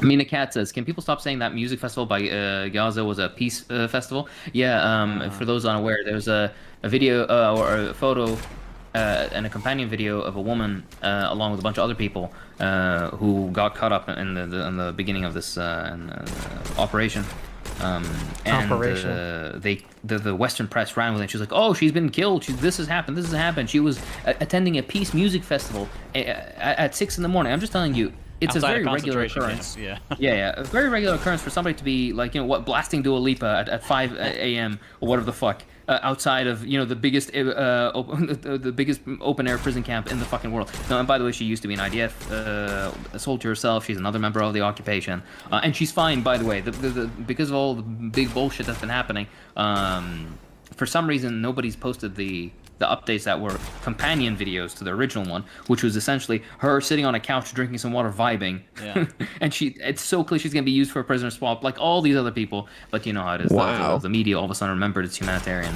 Mina Cat says, can people stop saying that music festival by Gaza was a peace festival? Yeah, for those unaware, there's a video or a photo and a companion video of a woman along with a bunch of other people who got caught up in the beginning of this operation. The Western press ran with it. She's like, "Oh, she's been killed. This has happened. This has happened." She was attending a peace music festival at 6 in the morning. I'm just telling you, it's Outside a very a regular concentration occurrence. camp, yeah, a very regular occurrence for somebody to be like, you know, what, blasting Dua Lipa at 5 a.m. or whatever the fuck outside of, you know, the biggest open air prison camp in the fucking world. No, and by the way, she used to be an IDF soldier herself. She's another member of the occupation, and she's fine, by the way. Because of all the big bullshit that's been happening, for some reason nobody's posted the updates that were companion videos to the original one, which was essentially her sitting on a couch drinking some water, vibing. Yeah. And it's so clear she's going to be used for a prisoner swap like all these other people. But you know how it is. Wow. The media all of a sudden remembered it's humanitarian.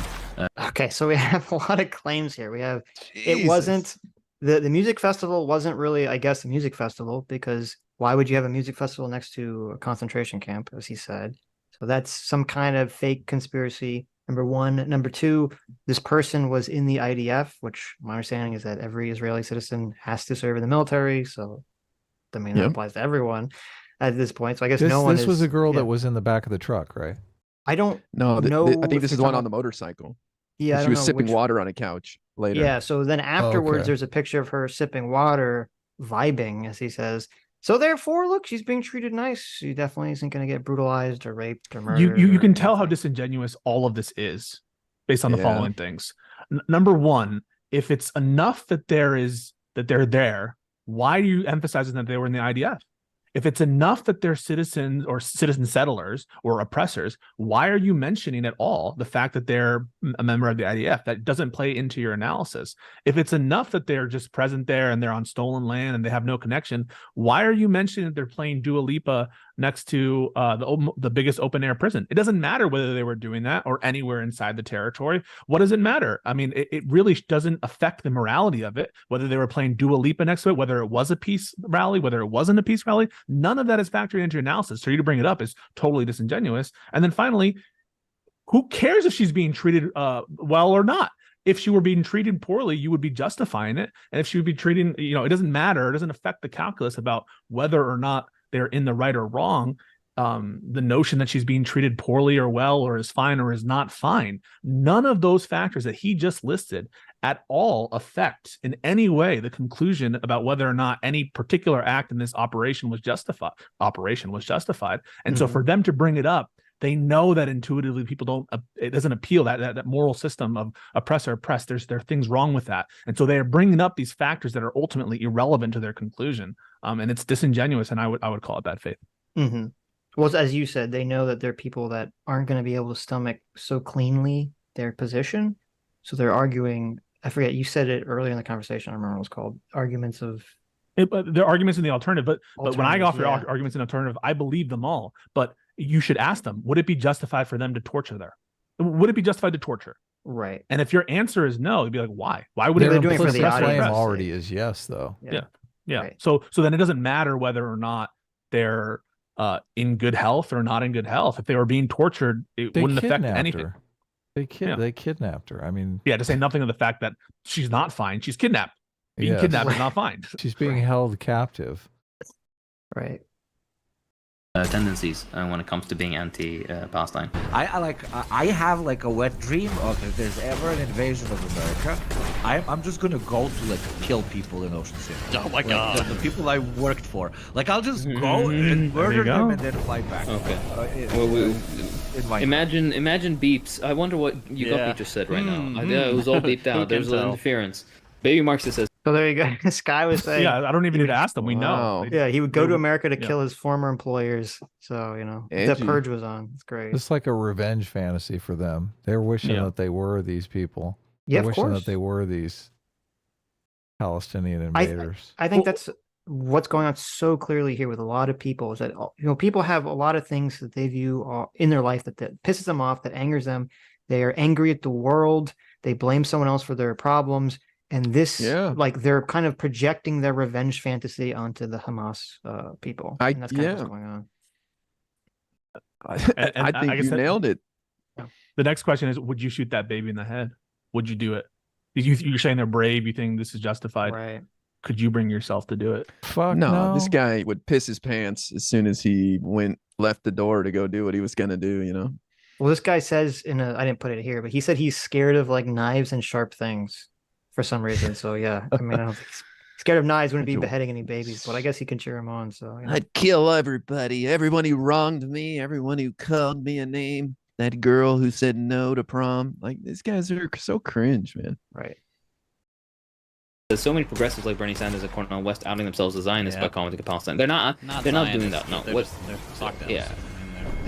okay, so we have a lot of claims here. We have it Jesus. wasn't the music festival wasn't really, I guess, a music festival, because why would you have a music festival next to a concentration camp, as he said? So that's some kind of fake conspiracy. Number one. Number two, this person was in the IDF, which my understanding is that every Israeli citizen has to serve in the military. So, I mean, that Yep. applies to everyone at this point. So I guess This, no one this was is- a girl yeah. that was in the back of the truck, right? I don't No, know. I think if this is you're the one talking on the about- motorcycle. Yeah, I She don't was know sipping which- water on a couch later. Yeah, so then afterwards, okay. there's a picture of her sipping water, vibing, as he says. So therefore, look, she's being treated nice. She definitely isn't going to get brutalized or raped or murdered. You or can tell how anything. disingenuous all of this is based on the Yeah. following things. Number one, if it's enough that they're there, why are you emphasizing that they were in the IDF? If it's enough that they're citizens or citizen settlers or oppressors, why are you mentioning at all the fact that they're a member of the IDF? That doesn't play into your analysis. If it's enough that they're just present there and they're on stolen land and they have no connection, why are you mentioning that they're playing Dua Lipa next to the biggest open air prison? It doesn't matter whether they were doing that or anywhere inside the territory. What does it matter? I mean, it really doesn't affect the morality of it, whether they were playing Dua Lipa next to it, whether it was a peace rally, whether it wasn't a peace rally. None of that is factored into your analysis. So you to bring it up is totally disingenuous. And then finally, who cares if she's being treated well or not? if she were being treated poorly, you would be justifying it. And if she would be treating, it doesn't matter. It doesn't affect the calculus about whether or not they're in the right or wrong. The notion that she's being treated poorly or well or is fine or is not fine, none of those factors that he just listed at all affect in any way the conclusion about whether or not any particular act in this operation was justified. And so for them to bring it up, they know that intuitively people don't, it doesn't appeal, that moral system of oppressor oppressed. There are things wrong with that. And so they are bringing up these factors that are ultimately irrelevant to their conclusion. And it's disingenuous, and I would call it bad faith. Mm-hmm. Well, as you said, they know that there are people that aren't going to be able to stomach so cleanly their position. So they're arguing, I forget, you said it earlier in the conversation, I remember what it was called, arguments of... They're arguments in the alternative, but when I offer arguments in alternative, I believe them all. But you should ask them, would it be justified for them to torture there? Would it be justified to torture? Right. And if your answer is no, you'd be like, why? Why would they're it doing for the audience? already is yes, though. Yeah. Right. So then it doesn't matter whether or not they're in good health or not in good health. If they were being tortured, it wouldn't affect anything. They kidnapped her. I mean, to say nothing of the fact that she's not fine. She's kidnapped. Being kidnapped is not fine. She's being held captive. Right. Tendencies when it comes to being anti-Palestine. I have like a wet dream of if there's ever an invasion of America, I'm just gonna go to like kill people in Ocean City. Oh my God. The people I worked for. Like I'll just go and murder them and then fly back. Okay. Imagine beeps. I wonder what Yugopi just said right now. It was all beeped out. There's interference. Baby Marxist says. So there you go. This guy was saying... Yeah, I don't even need to ask them. We know. Yeah, he would go to America to kill his former employers. So, the purge was on. It's great. It's like a revenge fantasy for them. They're wishing that they were these people. Yeah, They're of course. wishing that they were these Palestinian invaders. I think that's what's going on so clearly here with a lot of people is that, people have a lot of things that they view in their life that pisses them off, that angers them. They are angry at the world. They blame someone else for their problems. And this, they're kind of projecting their revenge fantasy onto the Hamas people. And that's kind of what's going on. I think you nailed it. The next question is, would you shoot that baby in the head? Would you do it? You're saying they're brave. You think this is justified. Right. Could you bring yourself to do it? Fuck no. This guy would piss his pants as soon as he left the door to go do what he was going to do, Well, this guy says I didn't put it here, but he said he's scared of like knives and sharp things. For some reason, so yeah. I mean, I don't think he's scared of knives. Wouldn't be beheading any babies, but I guess he can cheer him on. So I'd kill everybody, everyone who wronged me, everyone who called me a name. That girl who said no to prom. Like these guys are so cringe, man. Right. There's so many progressives like Bernie Sanders and Cornel West outing themselves as Zionists by commenting on Palestine. They're not doing that. No. They're lockdowns.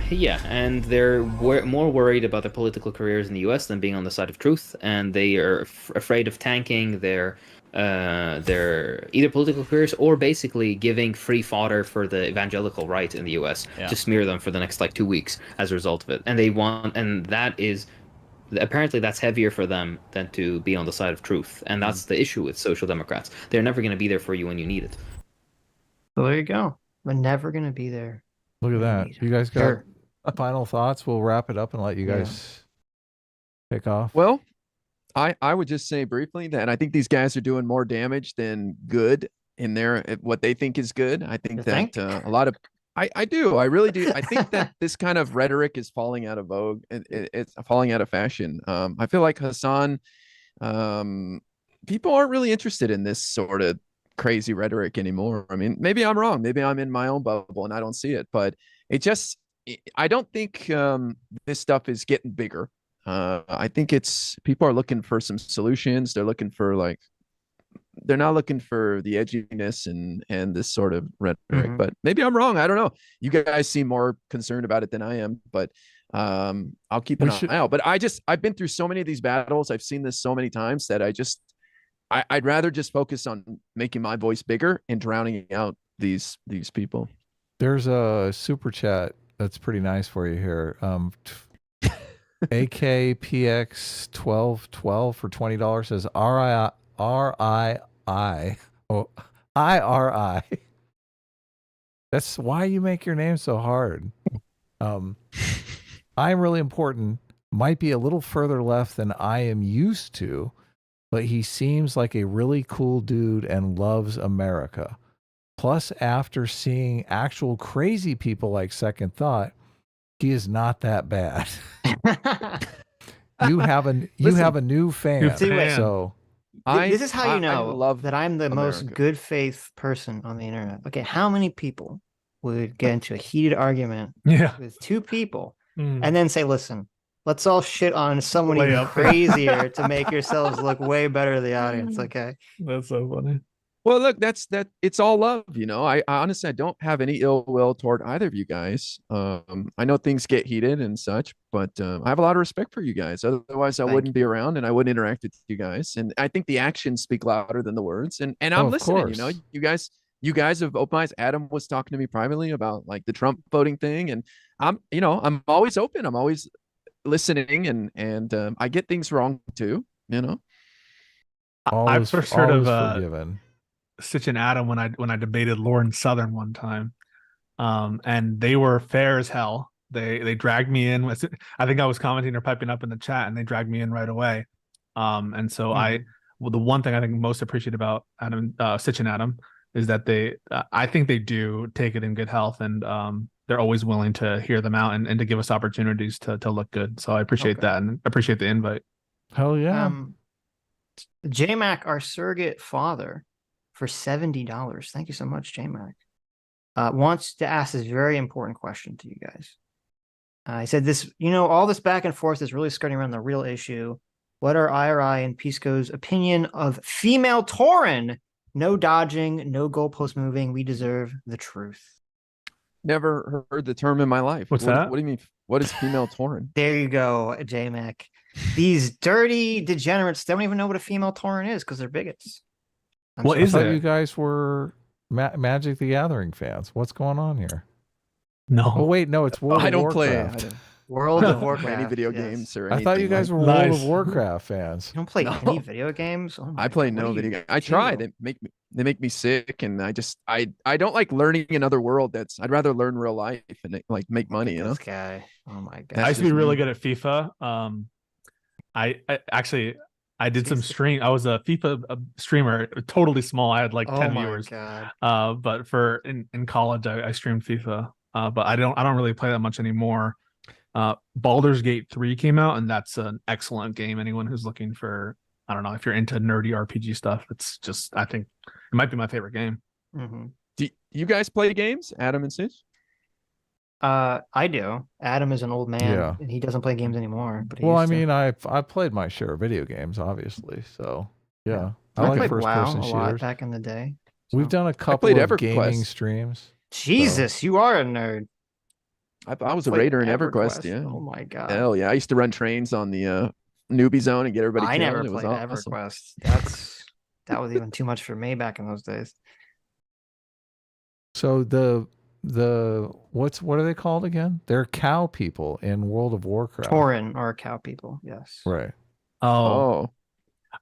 Yeah, and they're more worried about their political careers in the U.S. than being on the side of truth, and they are afraid of tanking their either political careers or basically giving free fodder for the evangelical right in the U.S. to smear them for the next 2 weeks as a result of it. And that is apparently that's heavier for them than to be on the side of truth, and that's the issue with social democrats. They're never going to be there for you when you need it. Well, there you go. We're never going to be there. Look at that. You guys got final thoughts? We'll wrap it up and let you guys pick off. Well, I would just say briefly that I think these guys are doing more damage than good in what they think is good. I think a lot of I do. I really do. I think that this kind of rhetoric is falling out of vogue. It's falling out of fashion. I feel like Hassan, people aren't really interested in this sort of crazy rhetoric anymore. I mean, maybe I'm wrong. Maybe I'm in my own bubble and I don't see it, but I don't think this stuff is getting bigger. I think people are looking for some solutions. They're looking for they're not looking for the edginess and this sort of rhetoric, but maybe I'm wrong. I don't know. You guys seem more concerned about it than I am, but I'll keep an eye out. But I've been through so many of these battles. I've seen this so many times that I'd rather just focus on making my voice bigger and drowning out these people. There's a super chat that's pretty nice for you here. AKPX1212 for $20 says IRI. That's why you make your name so hard. I'm really important. might be a little further left than I am used to, but he seems like a really cool dude and loves America. Plus, after seeing actual crazy people like Second Thought, he is not that bad. You have a new fan. So this is how you know love that I'm the America. most good faith person on the internet. Okay, how many people would get into a heated argument with two people and then say, listen, let's all shit on someone even crazier to make yourselves look way better to the audience, okay? That's so funny. Well, look, it's all love, you know. I honestly, I don't have any ill will toward either of you guys. I know things get heated and such, but I have a lot of respect for you guys. Otherwise, I wouldn't be around and I wouldn't interact with you guys. And I think the actions speak louder than the words. And I'm listening. You know, you guys have open eyes. Adam was talking to me privately about like the Trump voting thing, and I'm always open. I'm always listening, and I get things wrong too. You know, I first heard of forgiven. Sitch and Adam when I debated Lauren Southern one time, and they were fair as hell. They dragged me in. I think I was commenting or piping up in the chat, and they dragged me in right away. And so the one thing I think most appreciate about Adam, Sitch and Adam, is that I think they do take it in good health, and they're always willing to hear them out and to give us opportunities to look good. So I appreciate that and appreciate the invite. Hell yeah. JMac, our surrogate father, for $70. Thank you so much, JMac. Wants to ask this very important question to you guys. He said this, all this back and forth is really skirting around the real issue. What are IRI and Pisco's opinion of female Tauren? No dodging, no goalpost moving. We deserve the truth. Never heard the term in my life. What's that? What do you mean? What is female Tauren? There you go, JMac. These dirty degenerates don't even know what a female Tauren is because they're bigots. What is it? You guys were Magic the Gathering fans. What's going on here? No. Oh wait, no, it's World of Play. Warcraft. World of Warcraft. Any video games or anything. I thought you guys were World of Warcraft fans. You don't play any video games? Oh I play no video games. I tried. They make me sick, and I don't like learning another world. I'd rather learn real life and like make money. This guy. Oh my god. I used to be really good at FIFA. I did some stream. I was a FIFA streamer, totally small. I had like 10 viewers. God. But in college, I streamed FIFA. But I don't really play that much anymore. Baldur's Gate 3 came out, and that's an excellent game. Anyone who's looking for, I don't know, if you're into nerdy RPG stuff, it's just, I think it might be my favorite game. Mm-hmm. Do you guys play games, Adam and Sitch? I do. Adam is an old man, and he doesn't play games anymore. But I played my share of video games, obviously. So yeah, I like first-person shooters back in the day. So. We've done a couple of gaming streams. Jesus, you are a nerd. I was a raider in EverQuest. Yeah. Oh my god. Hell yeah! I used to run trains on the newbie zone and get everybody. I never killed. played awesome. EverQuest. That was even too much for me back in those days. So what are they called again? They're cow people in World of Warcraft. Tauren are cow people. Yes. Right. Oh.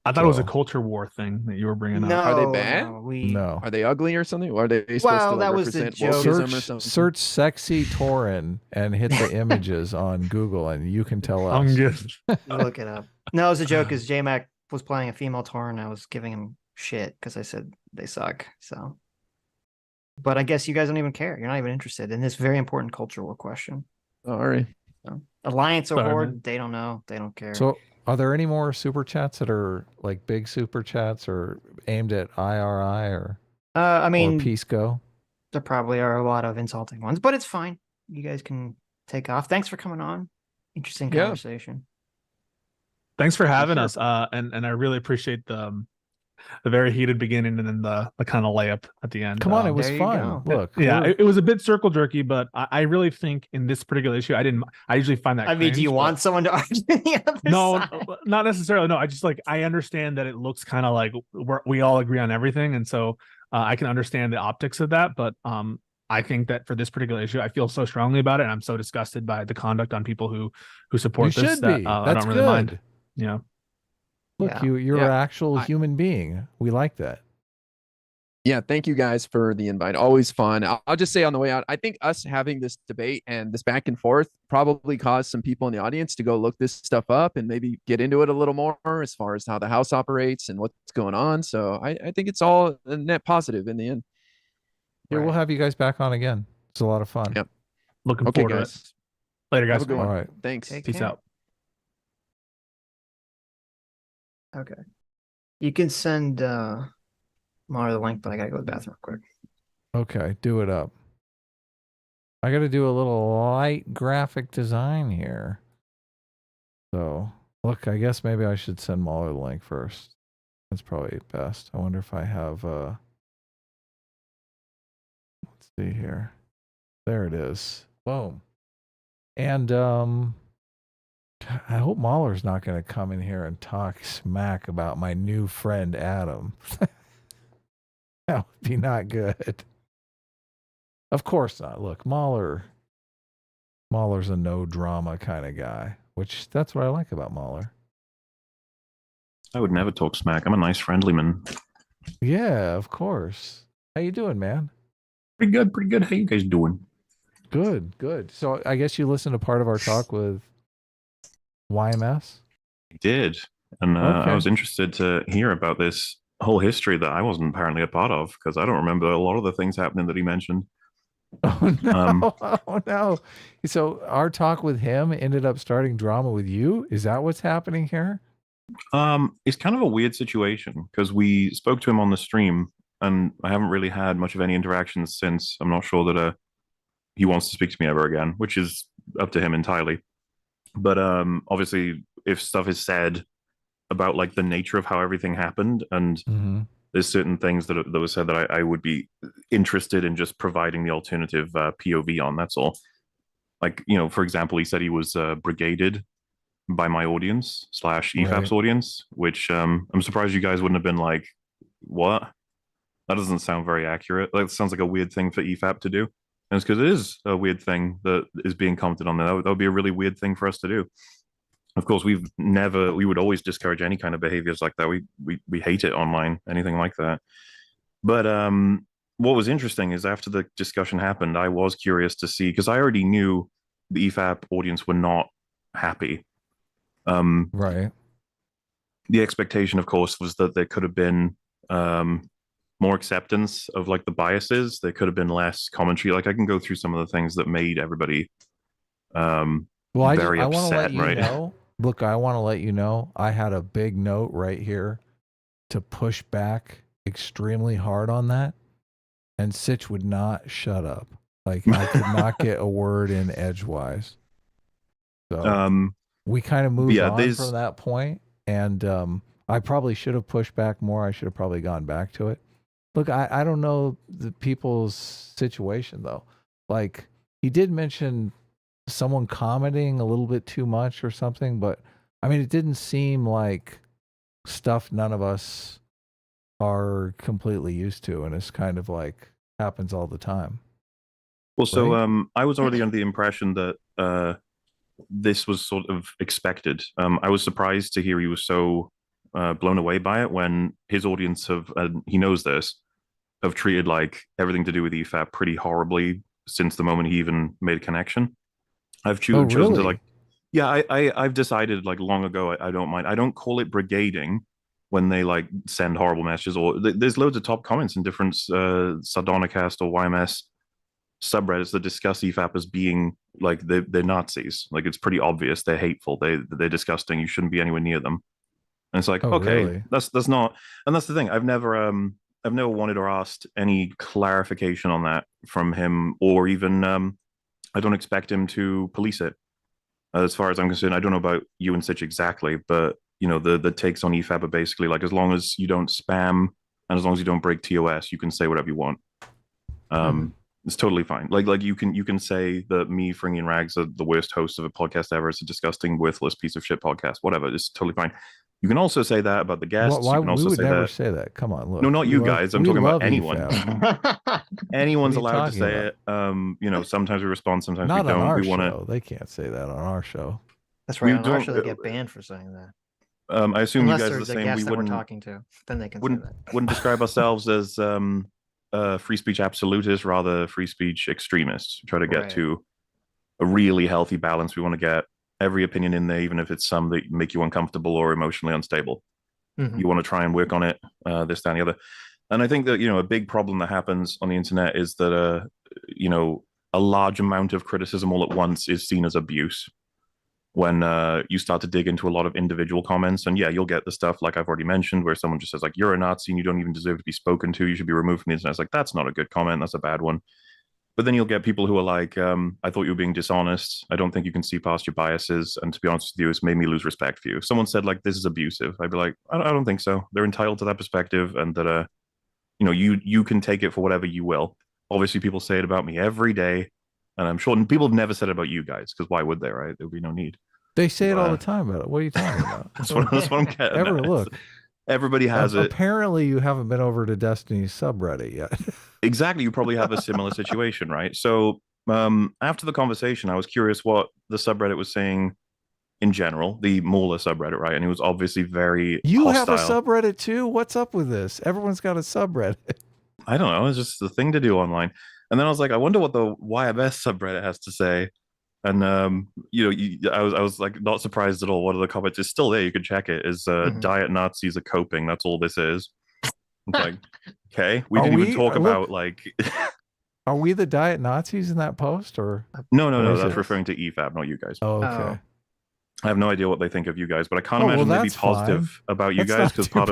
I thought it was a culture war thing that you were bringing up. Are they bad? No. Are they ugly or something? Or are they supposed to that was the joke. Search sexy Tauren and hit the images on Google, and you can tell us. I'm good. Look it up. No, it was a joke. Is JMac was playing a female Tauren. I was giving him shit because I said they suck. So, but I guess you guys don't even care. You're not even interested in this very important culture war question. All right. So, Alliance or Horde? They don't know. They don't care. So. Are there any more super chats that are like big super chats or aimed at IRI or or Pisco? There probably are a lot of insulting ones, but it's fine. You guys can take off. Thanks for coming on. Interesting conversation. Thanks for having us. And I really appreciate the very heated beginning and then the kind of layup at the end. Come on, it was fun. Look, it was a bit circle jerky, but I really think in this particular issue, I usually find that. I mean, do you want someone to argue the other side? No, not necessarily. No, I understand that it looks kind of like we all agree on everything, and so I can understand the optics of that. But I think that for this particular issue, I feel so strongly about it, and I'm so disgusted by the conduct on people who support this that I don't really mind. Yeah. Look, you're an actual human being. We like that. Yeah, thank you guys for the invite. Always fun. I'll just say on the way out, I think us having this debate and this back and forth probably caused some people in the audience to go look this stuff up and maybe get into it a little more as far as how the house operates and what's going on. So I think it's all a net positive in the end. Yeah, we'll have you guys back on again. It's a lot of fun. Yep. Looking forward to it. Later, guys. Have a good one. All right. Thanks. Peace out. Okay. You can send Mauler the link, but I gotta go to the bathroom real quick. Okay, do it up. I got to do a little light graphic design here. So, look, I guess maybe I should send Mauler the link first. That's probably best. I wonder if I have, let's see here. There it is. Boom. And I hope Mauler's not going to come in here and talk smack about my new friend Adum. That would be not good. Of course not. Look, Mauler's a no drama kind of guy, which that's what I like about Mauler. I would never talk smack. I'm a nice, friendly man. Yeah, of course. How you doing, man? Pretty good, pretty good. How you guys doing? Good, good. So I guess you listened to part of our talk with YMS? I did. And Okay. I was interested to hear about this whole history that I wasn't apparently a part of, because I don't remember a lot of the things happening that he mentioned. Oh no! Oh no! So our talk with him ended up starting drama with you. Is that what's happening here? It's kind of a weird situation because we spoke to him on the stream, and I haven't really had much of any interactions since. I'm not sure that he wants to speak to me ever again, which is up to him entirely. But obviously, if stuff is said about like the nature of how everything happened, and there's certain things that was said that I would be interested in just providing the alternative POV on. That's all. Like, you know, for example, he said he was brigaded by my audience / EFAP's audience, which I'm surprised you guys wouldn't have been like, what? That doesn't sound very accurate. Like, it sounds like a weird thing for EFAP to do. And it's because it is a weird thing that is being commented on there. That would be a really weird thing for us to do. Of course, we would always discourage any kind of behaviors like that. We hate it online, anything like that. But what was interesting is after the discussion happened, I was curious to see, because I already knew the EFAP audience were not happy. Right. The expectation, of course, was that there could have been more acceptance of like the biases. There could have been less commentary. Like, I can go through some of the things that made everybody very I want to upset, let you right? know. Look, I want to let you know I had a big note right here to push back extremely hard on that, and Sitch would not shut up. Like, I could not get a word in edgewise. So we kind of moved on from that point, and I probably should have pushed back more. I should have probably gone back to it. Look, I don't know the people's situation though. Like, he did mention someone commenting a little bit too much or something, but I mean, it didn't seem like stuff none of us are completely used to, and it's kind of like happens all the time. Well, so I was already under the impression that this was sort of expected. I was surprised to hear he was so blown away by it when his audience he knows this, have treated like everything to do with EFAP pretty horribly since the moment he even made a connection. I've chosen to like, yeah, I've decided like long ago, I don't mind. I don't call it brigading when they like send horrible messages, or there's loads of top comments in different Sardonicast or YMS subreddits that discuss EFAP as being like they're Nazis. Like, it's pretty obvious they're hateful. They're disgusting. You shouldn't be anywhere near them. And it's like, okay, that's not, and that's the thing. I've never wanted or asked any clarification on that from him, or even I don't expect him to police it. As far as I'm concerned, I don't know about you and Sitch exactly, but you know, the takes on EFAP are basically like, as long as you don't spam and as long as you don't break TOS, you can say whatever you want. It's totally fine. Like you can say that me, Fringy, and Rags are the worst hosts of a podcast ever. It's a disgusting, worthless piece of shit podcast. Whatever, it's totally fine. You can also say that about the guests. Why you can also we would never say that? Come on, look. No, not you guys. I'm talking about anyone. EFAP. Anyone's allowed to say it. You know, sometimes we respond, sometimes Not we don't. on our we want show. They can't say that on our show. That's right. On our show, they get banned for saying that. I assume Unless you guys are there's the a same. guest We that wouldn't we're talking to, then they can say that. wouldn't describe ourselves as free speech absolutists, rather free speech extremists. We try to get to a really healthy balance. We want to get every opinion in there, even if it's some that make you uncomfortable or emotionally unstable. You want to try and work on it, this, that, and the other. And I think that, a big problem that happens on the internet is that, a large amount of criticism all at once is seen as abuse. When you start to dig into a lot of individual comments, and yeah, you'll get the stuff like I've already mentioned, where someone just says like, "You're a Nazi and you don't even deserve to be spoken to. You should be removed from the internet." It's like, that's not a good comment. That's a bad one. But then you'll get people who are like, "I thought you were being dishonest. I don't think you can see past your biases. And to be honest with you, it's made me lose respect for you." If someone said like, "This is abusive," I'd be like, I don't think so. They're entitled to that perspective, and that you can take it for whatever you will. Obviously, people say it about me every day, and I'm sure people have never said it about you guys, because why would they, right? There would be no need. They say it all the time about it. What are you talking about? That's what I'm getting at. Look, everybody has it. Apparently, you haven't been over to Destiny's subreddit yet. Exactly. You probably have a similar situation, right? So after the conversation, I was curious what the subreddit was saying in general, the Mauler subreddit, right? And it was obviously very You hostile. have a subreddit too? What's up with this? Everyone's got a subreddit. I don't know. It's just the thing to do online. And then I was like, I wonder what the YMS subreddit has to say. And I was like not surprised at all. One of the comments is still there. You can check it. Is diet Nazis are coping? That's all this is. It's like, okay, we didn't even talk about like. Are we the diet Nazis in that post, or no? That's referring to EFAB, not you guys. Oh, okay. I have no idea what they think of you guys, but I can't imagine they'd be positive about you guys, because part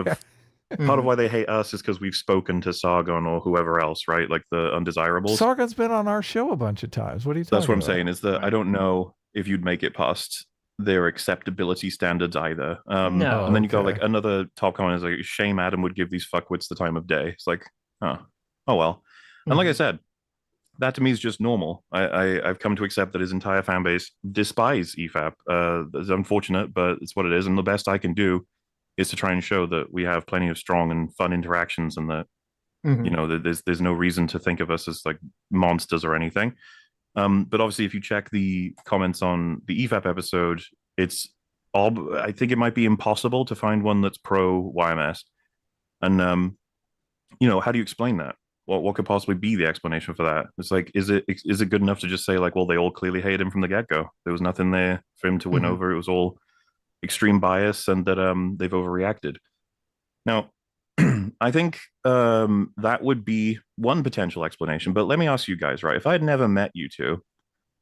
of why they hate us is because we've spoken to Sargon or whoever else, right? Like the undesirables. Sargon's been on our show a bunch of times. What are you talking about? That's what I'm saying, is that I don't know if you'd make it past their acceptability standards either. No. And then you got like another top comment is like, shame Adam would give these fuckwits the time of day. It's like, oh well. And like I said, that to me is just normal. I've come to accept that his entire fan base despise EFAP. It's unfortunate, but it's what it is. And the best I can do is to try and show that we have plenty of strong and fun interactions, and that there's no reason to think of us as like monsters or anything. But obviously, if you check the comments on the EFAP episode, I think it might be impossible to find one that's pro YMS. And how do you explain that? What could possibly be the explanation for that? It's like, is it good enough to just say like, well, they all clearly hate him from the get-go. There was nothing there for him to win over. It was all extreme bias, and that they've overreacted. Now, I think that would be one potential explanation. But let me ask you guys, right? If I had never met you two,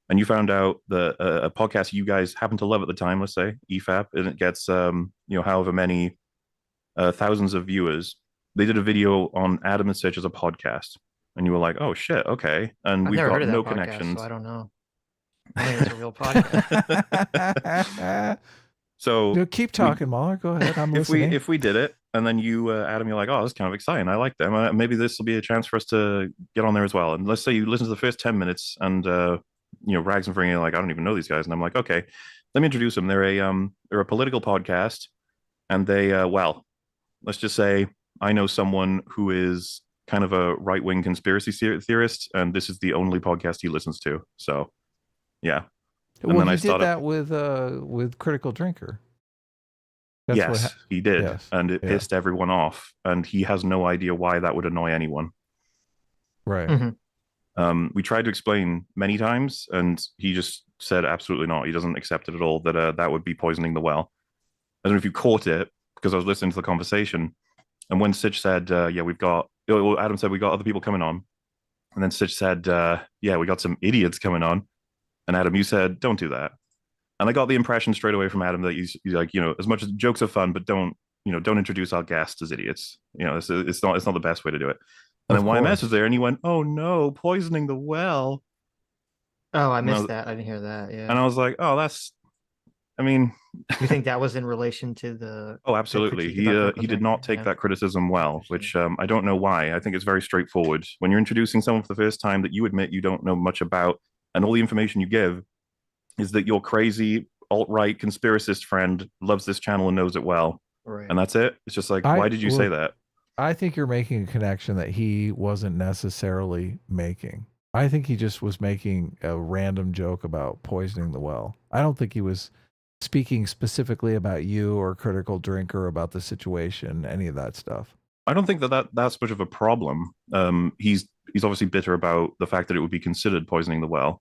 and you found out that a podcast you guys happen to love at the time, let's say EFAP, and it gets however many thousands of viewers, they did a video on Adum and Sitch as a podcast, and you were like, oh shit, okay, and we've got no connections. So I don't know. I think it's a real podcast. So keep talking, Mauler. Go ahead. I'm listening. If we did it, and then you, Adam, you're like, oh, this is kind of exciting. I like them. Maybe this will be a chance for us to get on there as well. And let's say you listen to the first 10 minutes, and Rags and Fringy, like, I don't even know these guys, and I'm like, okay, let me introduce them. They're a political podcast, and they let's just say I know someone who is kind of a right-wing conspiracy theorist, and this is the only podcast he listens to. So, yeah. And then I did that with Critical Drinker. Yes, he did. Yes. And it pissed everyone off. And he has no idea why that would annoy anyone. Right. We tried to explain many times, and he just said absolutely not. He doesn't accept it at all, that that would be poisoning the well. I don't know if you caught it, because I was listening to the conversation. And when Sitch said, Adam said, we got other people coming on. And then Sitch said, we got some idiots coming on. And Adam, you said, don't do that. And I got the impression straight away from Adam that he's like, as much as jokes are fun, but don't introduce our guests as idiots. It's not the best way to do it. And then YMS was there, and he went, oh no, poisoning the well. Oh, I missed that. I didn't hear that. Yeah. And I was like, oh, you think that was in relation to the? Oh, absolutely. He did not take that criticism well, which I don't know why. I think it's very straightforward. When you're introducing someone for the first time that you admit you don't know much about, and all the information you give is that your crazy alt-right conspiracist friend loves this channel and knows it well. Right. And that's it. It's just like, why did you say that? I think you're making a connection that he wasn't necessarily making. I think he just was making a random joke about poisoning the well. I don't think he was speaking specifically about you or Critical Drinker, about the situation, any of that stuff. I don't think that's much of a problem. He's obviously bitter about the fact that it would be considered poisoning the well.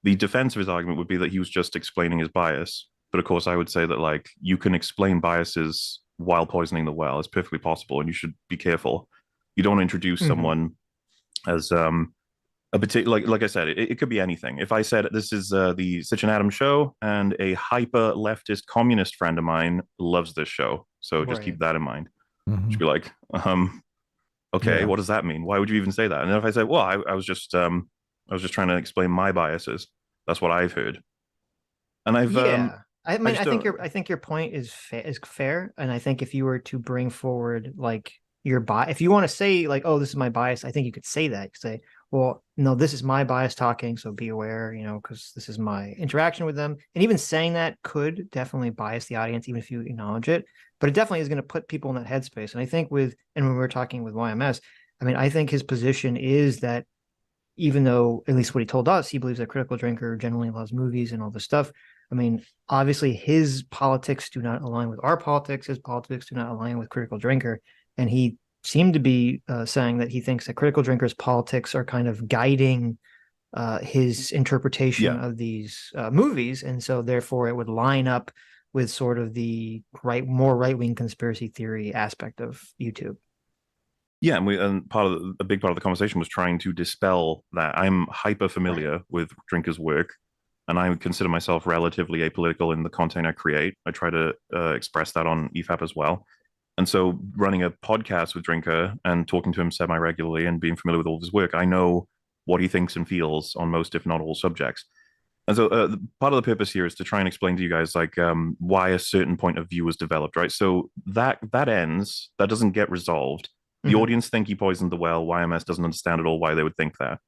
The defense of his argument would be that he was just explaining his bias. But of course, I would say that like you can explain biases while poisoning the well. It's perfectly possible, and you should be careful. You don't want to introduce someone as a particular, like I said, it could be anything. If I said this is the Sitch and Adum show, and a hyper leftist communist friend of mine loves this show, so just keep that in mind. Should be like, okay, what does that mean? Why would you even say that? And then if I say, well, I was just trying to explain my biases. That's what I've heard. And I've I mean, I think your point is fair, and I think if you were to bring forward like your bias, if you want to say like, oh, this is my bias, I think you could say that. You could say, well, no, this is my bias talking, so be aware, you know, because this is my interaction with them. And even saying that could definitely bias the audience, even if you acknowledge it. But it definitely is going to put people in that headspace. And I think when we were talking with YMS, I mean, I think his position is that even though, at least what he told us, he believes that Critical Drinker generally loves movies and all this stuff. I mean, obviously his politics do not align with our politics. His politics do not align with Critical Drinker. And he seemed to be saying that he thinks that Critical Drinker's politics are kind of guiding his interpretation of these movies. And so therefore it would line up with sort of the more right-wing conspiracy theory aspect of YouTube. Yeah, and a big part of the conversation was trying to dispel that. I'm hyper familiar with Drinker's work, and I consider myself relatively apolitical in the content I create. I try to express that on EFAP as well. And so running a podcast with Drinker and talking to him semi-regularly and being familiar with all of his work, I know what he thinks and feels on most, if not all, subjects. And so part of the purpose here is to try and explain to you guys like why a certain point of view was developed, right? So that ends, that doesn't get resolved. The audience think he poisoned the well. YMS doesn't understand at all why they would think that.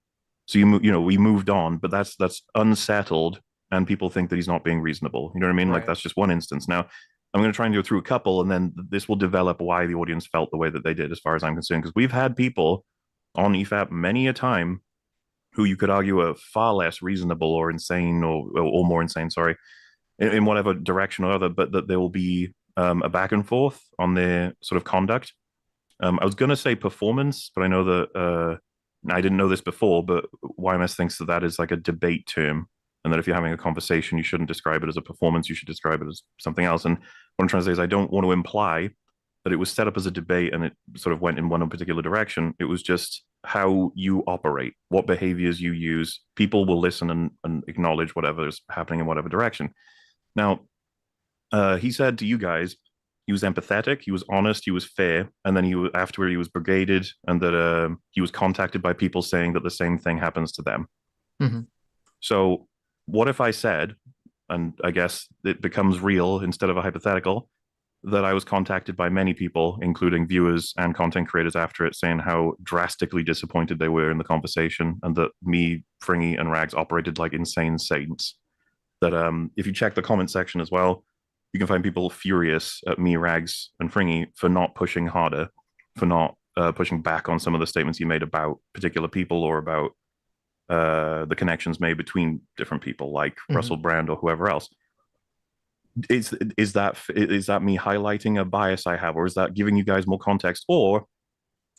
So we moved on, but that's unsettled, and people think that he's not being reasonable. You know what I mean? Like that's just one instance. Now I'm going to try and go through a couple, and then this will develop why the audience felt the way that they did, as far as I'm concerned. Because we've had people on EFAP many a time who you could argue are far less reasonable or insane, or more insane, sorry, in whatever direction or other, but that there will be a back and forth on their sort of conduct. I was going to say performance, but I know that I didn't know this before, but YMS thinks that is like a debate term, and that if you're having a conversation, you shouldn't describe it as a performance, you should describe it as something else. And what I'm trying to say is I don't want to imply that it was set up as a debate and it sort of went in one particular direction. It was just how you operate, what behaviors you use. People will listen and acknowledge whatever is happening in whatever direction. Now, he said to you guys, he was empathetic, he was honest, he was fair, and then afterward he was brigaded, and that he was contacted by people saying that the same thing happens to them. So what if I said, and I guess it becomes real instead of a hypothetical, that I was contacted by many people, including viewers and content creators after it, saying how drastically disappointed they were in the conversation, and that me, Fringy, and Rags operated like insane saints. That if you check the comment section as well, you can find people furious at me, Rags, and Fringy for not pushing harder, for not pushing back on some of the statements you made about particular people, or about the connections made between different people, like Russell Brand or whoever else. Is that me highlighting a bias I have, or is that giving you guys more context, or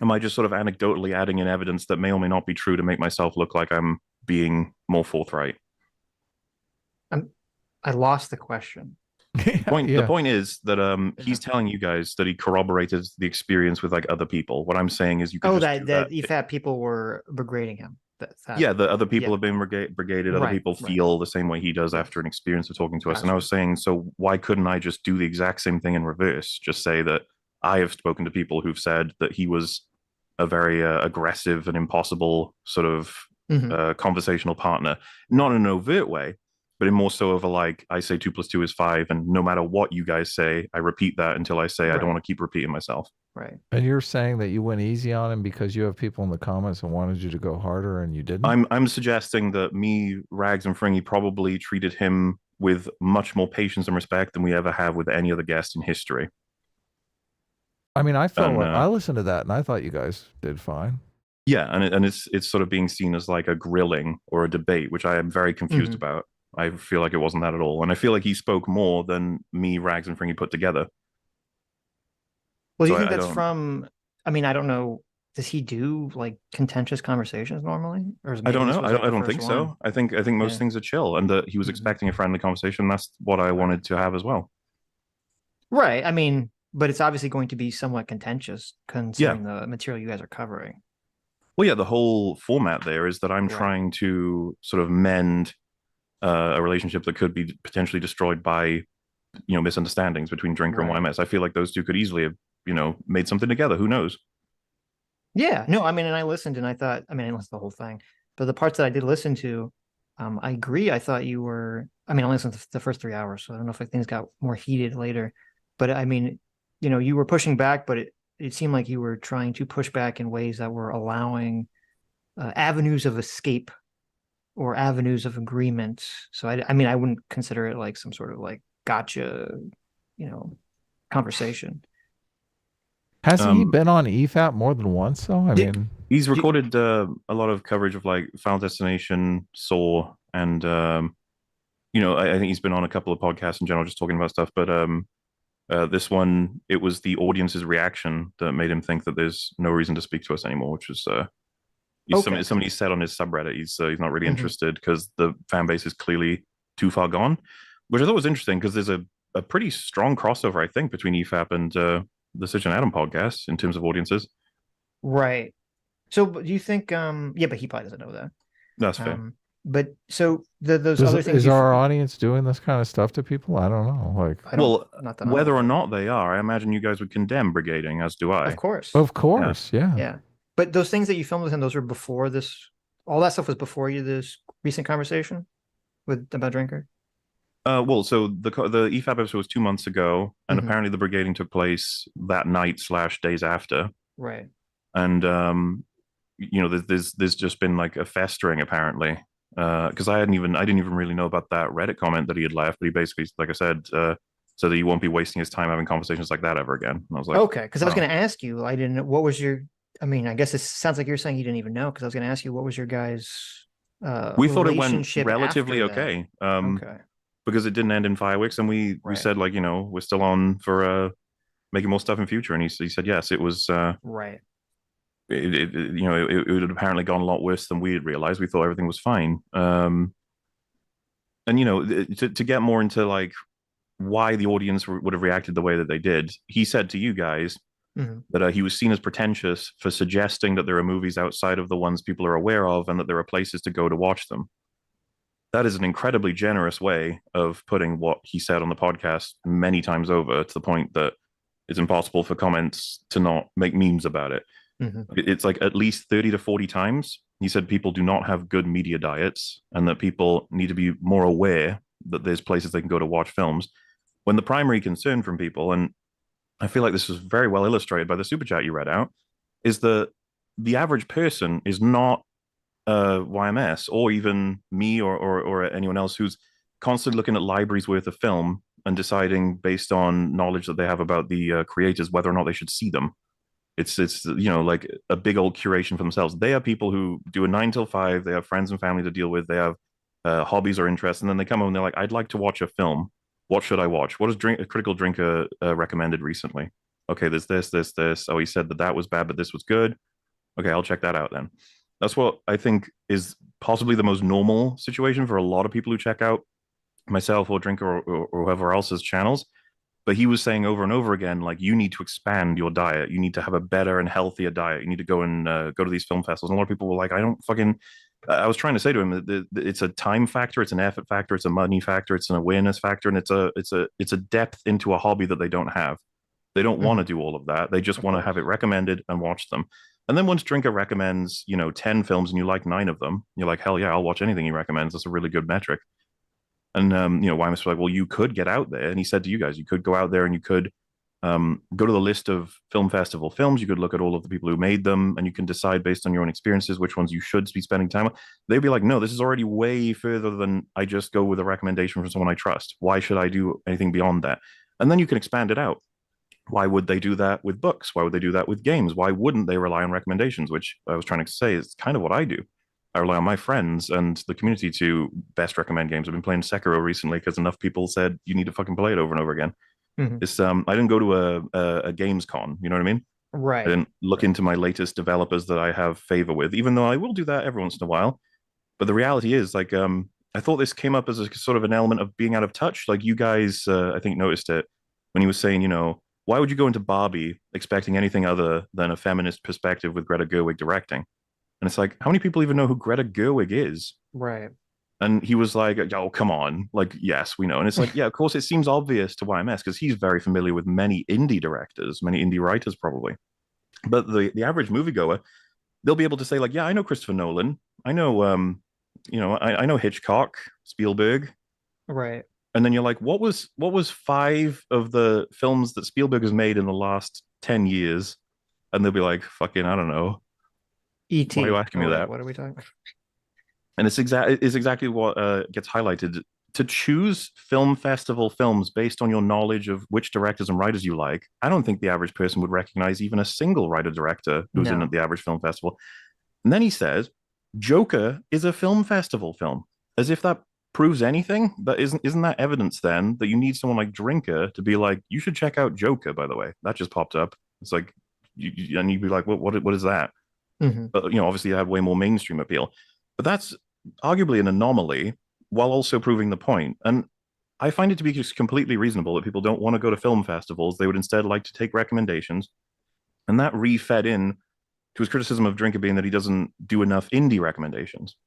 am I just sort of anecdotally adding in evidence that may or may not be true to make myself look like I'm being more forthright? I lost the question. The point is that he's telling you guys that he corroborated the experience with like other people. What I'm saying is you could that EFAP people were degrading him. The other people have been brigaded. Other people feel the same way he does after an experience of talking to us. And I was saying, so why couldn't I just do the exact same thing in reverse? Just say that I have spoken to people who've said that he was a very aggressive and impossible sort of conversational partner, not in an overt way, but in more so of a like, I say 2 + 2 is 5, and no matter what you guys say, I repeat that until I say I don't want to keep repeating myself. Right. And you're saying that you went easy on him because you have people in the comments and wanted you to go harder, and you didn't? I'm suggesting that me, Rags, and Fringy probably treated him with much more patience and respect than we ever have with any other guest in history. I mean, I felt I listened to that and I thought you guys did fine. Yeah, and it's sort of being seen as like a grilling or a debate, which I am very confused about. I feel like it wasn't that at all. And I feel like he spoke more than me, Rags, and Fringy put together. Well, do you think that's from I mean, I don't know. Does he do like contentious conversations normally, or I don't know. I don't think so. I think most things are chill, and he was expecting a friendly conversation. That's what I wanted to have as well. Right. I mean, but it's obviously going to be somewhat contentious considering the material you guys are covering. Well, yeah, the whole format there is that I'm trying to sort of mend a relationship that could be potentially destroyed by, misunderstandings between Drinker and YMS. I feel like those two could easily have, made something together. Who knows? Yeah, no, I mean, and I listened and I thought, I mean, I listened to the whole thing, but the parts that I did listen to, I agree. I thought you were, I mean, I listened to the first 3 hours, so I don't know if things got more heated later, but I mean, you were pushing back, but it seemed like you were trying to push back in ways that were allowing avenues of escape or avenues of agreement. So I mean, I wouldn't consider it like some sort of like gotcha, conversation. Hasn't he been on EFAP more than once though? I mean, he's recorded a lot of coverage of like Final Destination, Saw, and I think he's been on a couple of podcasts in general, just talking about stuff. But this one, it was the audience's reaction that made him think that there's no reason to speak to us anymore, which was somebody said on his subreddit he's not really interested because the fan base is clearly too far gone, which I thought was interesting because there's a pretty strong crossover, I think, between EFAP and the Sitch and Adum podcast in terms of audiences. Right. So do you think but he probably doesn't know that. That's fair. But so those other things is our audience doing this kind of stuff to people? I don't know. Like, whether or not they are, I imagine you guys would condemn brigading, as do I. Of course. Yeah. But those things that you filmed with him, those were before this. All that stuff was before this recent conversation about Drinker. So the EFAP episode was 2 months ago, and apparently the brigading took place that night / days after. Right. And there's just been like a festering apparently, because I didn't even really know about that Reddit comment that he had left, but he basically, like I said, so that he won't be wasting his time having conversations like that ever again. And I was like, okay, because I was going to ask you, I didn't know what was your. I mean, I guess it sounds like you're saying you didn't even know, because I was going to ask you what was your guys. We thought it went relatively okay. Okay. Because it didn't end in fireworks, and we said like, we're still on for making more stuff in future, and he said yes. It was right. It had apparently gone a lot worse than we had realized. We thought everything was fine. And to get more into like why the audience would have reacted the way that they did, he said to you guys that he was seen as pretentious for suggesting that there are movies outside of the ones people are aware of, and that there are places to go to watch them. That is an incredibly generous way of putting what he said on the podcast many times over, to the point that it's impossible for comments to not make memes about it. It's like at least 30 to 40 times he said people do not have good media diets, and that people need to be more aware that there's places they can go to watch films, when the primary concern from people, and I feel like this was very well illustrated by the super chat you read out, is that the average person is not YMS or even me or anyone else who's constantly looking at libraries worth of film and deciding based on knowledge that they have about the creators whether or not they should see them. It's like a big old curation for themselves. They are people who do a 9 till 5. They have friends and family to deal with. They have hobbies or interests, and then they come home and they're like, I'd like to watch a film. What should I watch? What has Critical Drinker recommended recently? Okay, there's this. Oh, he said that was bad, but this was good. Okay, I'll check that out then. That's what I think is possibly the most normal situation for a lot of people who check out myself or Drinker or whoever else's channels. But he was saying over and over again, like, you need to expand your diet. You need to have a better and healthier diet. You need to go and go to these film festivals. And a lot of people were like, I was trying to say to him that it's a time factor, it's an effort factor, it's a money factor, it's an awareness factor, and it's a depth into a hobby that they don't have. They don't want to do all of that. They just want to have it recommended and watch them. And then once Drinker recommends, 10 films and you like 9 of them, you're like, hell yeah, I'll watch anything he recommends. That's a really good metric. And, Wymus was like, well, you could get out there. And he said to you guys, you could go out there and you could go to the list of film festival films. You could look at all of the people who made them, and you can decide based on your own experiences which ones you should be spending time on. They'd be like, no, this is already way further than I just go with a recommendation from someone I trust. Why should I do anything beyond that? And then you can expand it out. Why would they do that with books? Why would they do that with games? Why wouldn't they rely on recommendations? Which I was trying to say is kind of what I do. I rely on my friends and the community to best recommend games. I've been playing Sekiro recently because enough people said you need to fucking play it over and over again. It's I didn't go to a games con, you know what I mean? Right. I didn't look into my latest developers that I have favor with, even though I will do that every once in a while. But the reality is, like, I thought this came up as a sort of an element of being out of touch. Like, you guys, I think, noticed it when he was saying, you know, why would you go into Barbie expecting anything other than a feminist perspective with Greta Gerwig directing? And it's like, how many people even know who Greta Gerwig is? Right. And he was like, oh, come on. Like, yes, we know. And it's like, yeah, of course, it seems obvious to YMS because he's very familiar with many indie directors, many indie writers, probably. But the average moviegoer, they'll be able to say, like, yeah, I know Christopher Nolan. I know, I know Hitchcock, Spielberg. Right. And then you're like, what was 5 of the films that Spielberg has made in the last 10 years? And they'll be like, fucking, I don't know. E.T. Why are you asking me that? What are we talking about? And it's exactly what gets highlighted. To choose film festival films based on your knowledge of which directors and writers you like, I don't think the average person would recognize even a single writer-director who's in at the average film festival. And then he says, Joker is a film festival film. As if that proves anything. That isn't that evidence then that you need someone like Drinker to be like, you should check out Joker, by the way. That just popped up. It's like, and you'd be like, what is that? Mm-hmm. But, you know, obviously it had way more mainstream appeal. But that's arguably an anomaly while also proving the point. And I find it to be just completely reasonable that people don't want to go to film festivals. They would instead like to take recommendations. And that re-fed in to his criticism of Drinker being that he doesn't do enough indie recommendations.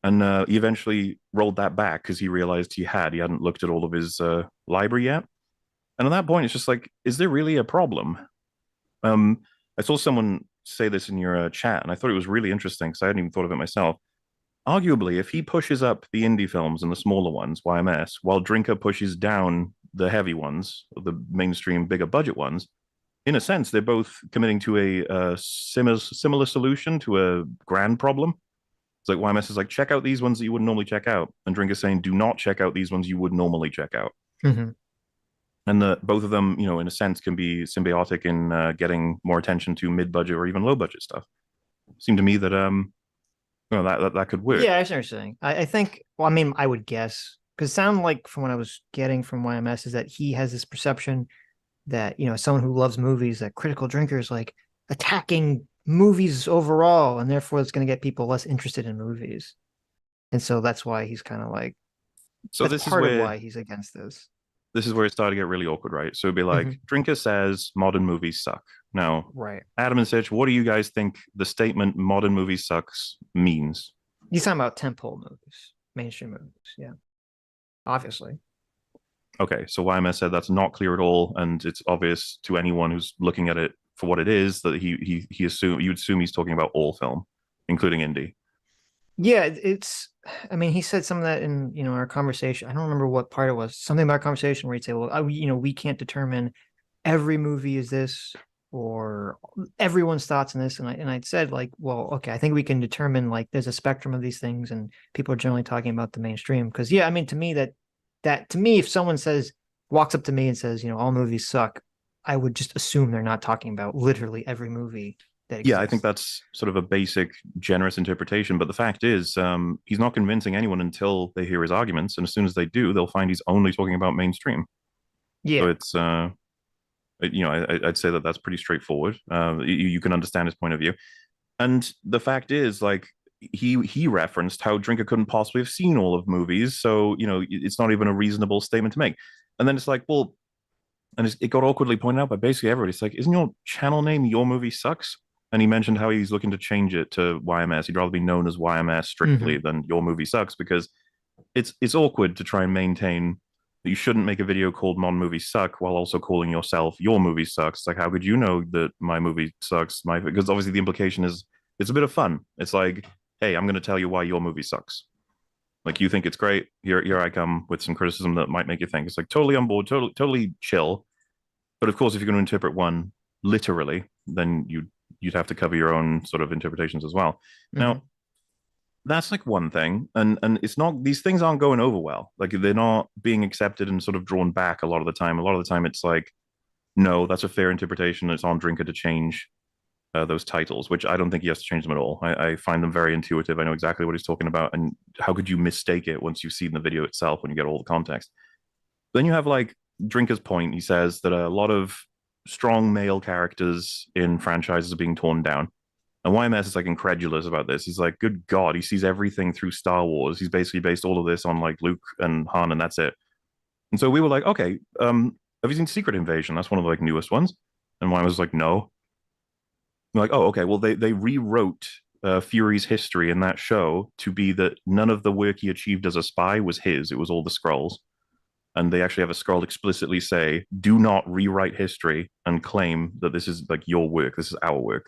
And he eventually rolled that back because he realized he hadn't looked at all of his library yet. And at that point, it's just like, is there really a problem? I saw someone say this in your chat, and I thought it was really interesting because I hadn't even thought of it myself. Arguably, if he pushes up the indie films and the smaller ones, YMS, while Drinker pushes down the heavy ones, the mainstream, bigger budget ones, in a sense, they're both committing to a similar solution to a grand problem. It's like YMS is like, check out these ones that you wouldn't normally check out. And Drinker's saying, do not check out these ones you would normally check out. Mm-hmm. And both of them, you know, in a sense, can be symbiotic in getting more attention to mid-budget or even low-budget stuff. It seemed to me that that could work. Yeah, I see what you're saying. I think, well, I mean, I would guess, because it sounded like from what I was getting from YMS is that he has this perception that, you know, someone who loves movies, that Critical Drinker is like attacking movies overall, and therefore it's going to get people less interested in movies. And so that's why he's kind of like, so that's this part is of why he's against this. This is where it started to get really awkward, right? So it'd be like, Drinker says modern movies suck. Now, right. Adam and Sitch, what do you guys think the statement modern movies sucks means? He's talking about tentpole movies, mainstream movies, yeah. Obviously. Okay, so YMS said that's not clear at all, and it's obvious to anyone who's looking at it for what it is that you'd assume he's talking about all film, including indie. Yeah, I mean, he said some of that in, you know, our conversation. I don't remember what part it was. Something about conversation where he'd say, well, we can't determine every movie is this or everyone's thoughts on this. And I'd said, like, well, okay, I think we can determine, like, there's a spectrum of these things and people are generally talking about the mainstream. Because, yeah, I mean, to me, if someone walks up to me and says, you know, all movies suck, I would just assume they're not talking about literally every movie. Yeah, I think that's sort of a basic, generous interpretation. But the fact is, he's not convincing anyone until they hear his arguments. And as soon as they do, they'll find he's only talking about mainstream. Yeah. So it's, you know, I'd say that that's pretty straightforward. You can understand his point of view. And the fact is, like, he referenced how Drinker couldn't possibly have seen all of movies. So, you know, it's not even a reasonable statement to make. And then it's like, well, and it got awkwardly pointed out by basically everybody. It's like, isn't your channel name Your Movie Sucks? And he mentioned how he's looking to change it to YMS. He'd rather be known as YMS strictly than Your Movie Sucks, because it's awkward to try and maintain that you shouldn't make a video called Mon Movie Suck while also calling yourself Your Movie Sucks. It's like, how could you know that my movie sucks? Because obviously the implication is it's a bit of fun. It's like, hey, I'm going to tell you why your movie sucks. Like, you think it's great. Here I come with some criticism that might make you think. It's like totally on board, totally chill. But of course, if you're going to interpret one literally, then you'd have to cover your own sort of interpretations as well. Now, that's like one thing, and it's not, these things aren't going over well. Like, they're not being accepted and sort of drawn back a lot of the time. A lot of the time it's like, no, that's a fair interpretation. It's on Drinker to change those titles, which I don't think he has to change them at all. I find them very intuitive. I know exactly what he's talking about, and how could you mistake it once you've seen the video itself when you get all the context? Then you have, like, Drinker's point. He says that a lot of strong male characters in franchises are being torn down. And YMS is like incredulous about this. He's like, good God, he sees everything through Star Wars. He's basically based all of this on like Luke and Han, and that's it. And so we were like, okay, have you seen Secret Invasion? That's one of the like newest ones. And YMS was like, no. We're like, oh, okay. Well, they rewrote Fury's history in that show to be that none of the work he achieved as a spy was his. It was all the Skrulls. And they actually have a Skrull explicitly say, do not rewrite history and claim that this is like your work. This is our work.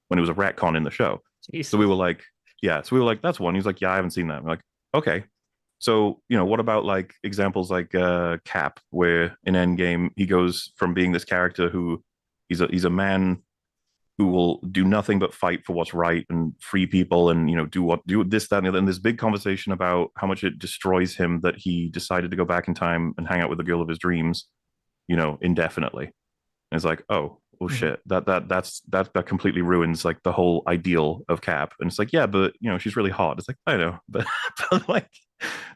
When it was a retcon in the show. Jeez. So we were like, yeah. So we were like, that's one. He's like, yeah, I haven't seen that. I'm like, okay. So, you know, what about like examples like Cap, where in Endgame, he goes from being this character who he's a man who will do nothing but fight for what's right and free people and, you know, do this, that, and the other. And this big conversation about how much it destroys him that he decided to go back in time and hang out with the girl of his dreams, you know, indefinitely. And it's like, oh shit, that completely ruins like the whole ideal of Cap. And it's like, yeah, but you know, she's really hot. It's like, I know, but like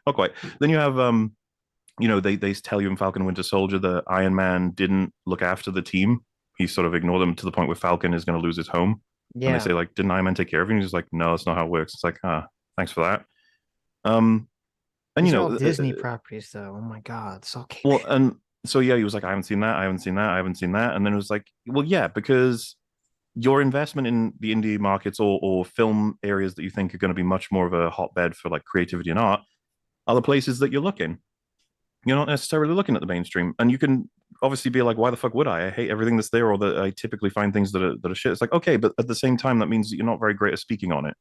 not quite. Then you have you know, they tell you in Falcon and Winter Soldier that Iron Man didn't look after the team. He sort of ignored them to the point where Falcon is going to lose his home. Yeah. And they say like, didn't Iron Man take care of him? He's like, no, that's not how it works. It's like, thanks for that. And these you know, all Disney properties though. Oh my God, it's okay. Well, and so yeah, he was like, I haven't seen that, I haven't seen that, I haven't seen that. And then it was like, well, yeah, because your investment in the indie markets or film areas that you think are going to be much more of a hotbed for like creativity and art are the places that you're looking. You're not necessarily looking at the mainstream. And you can obviously be like, why the fuck would I? I hate everything that's there, or that I typically find things that are shit. It's like, okay, but at the same time, that means that you're not very great at speaking on it.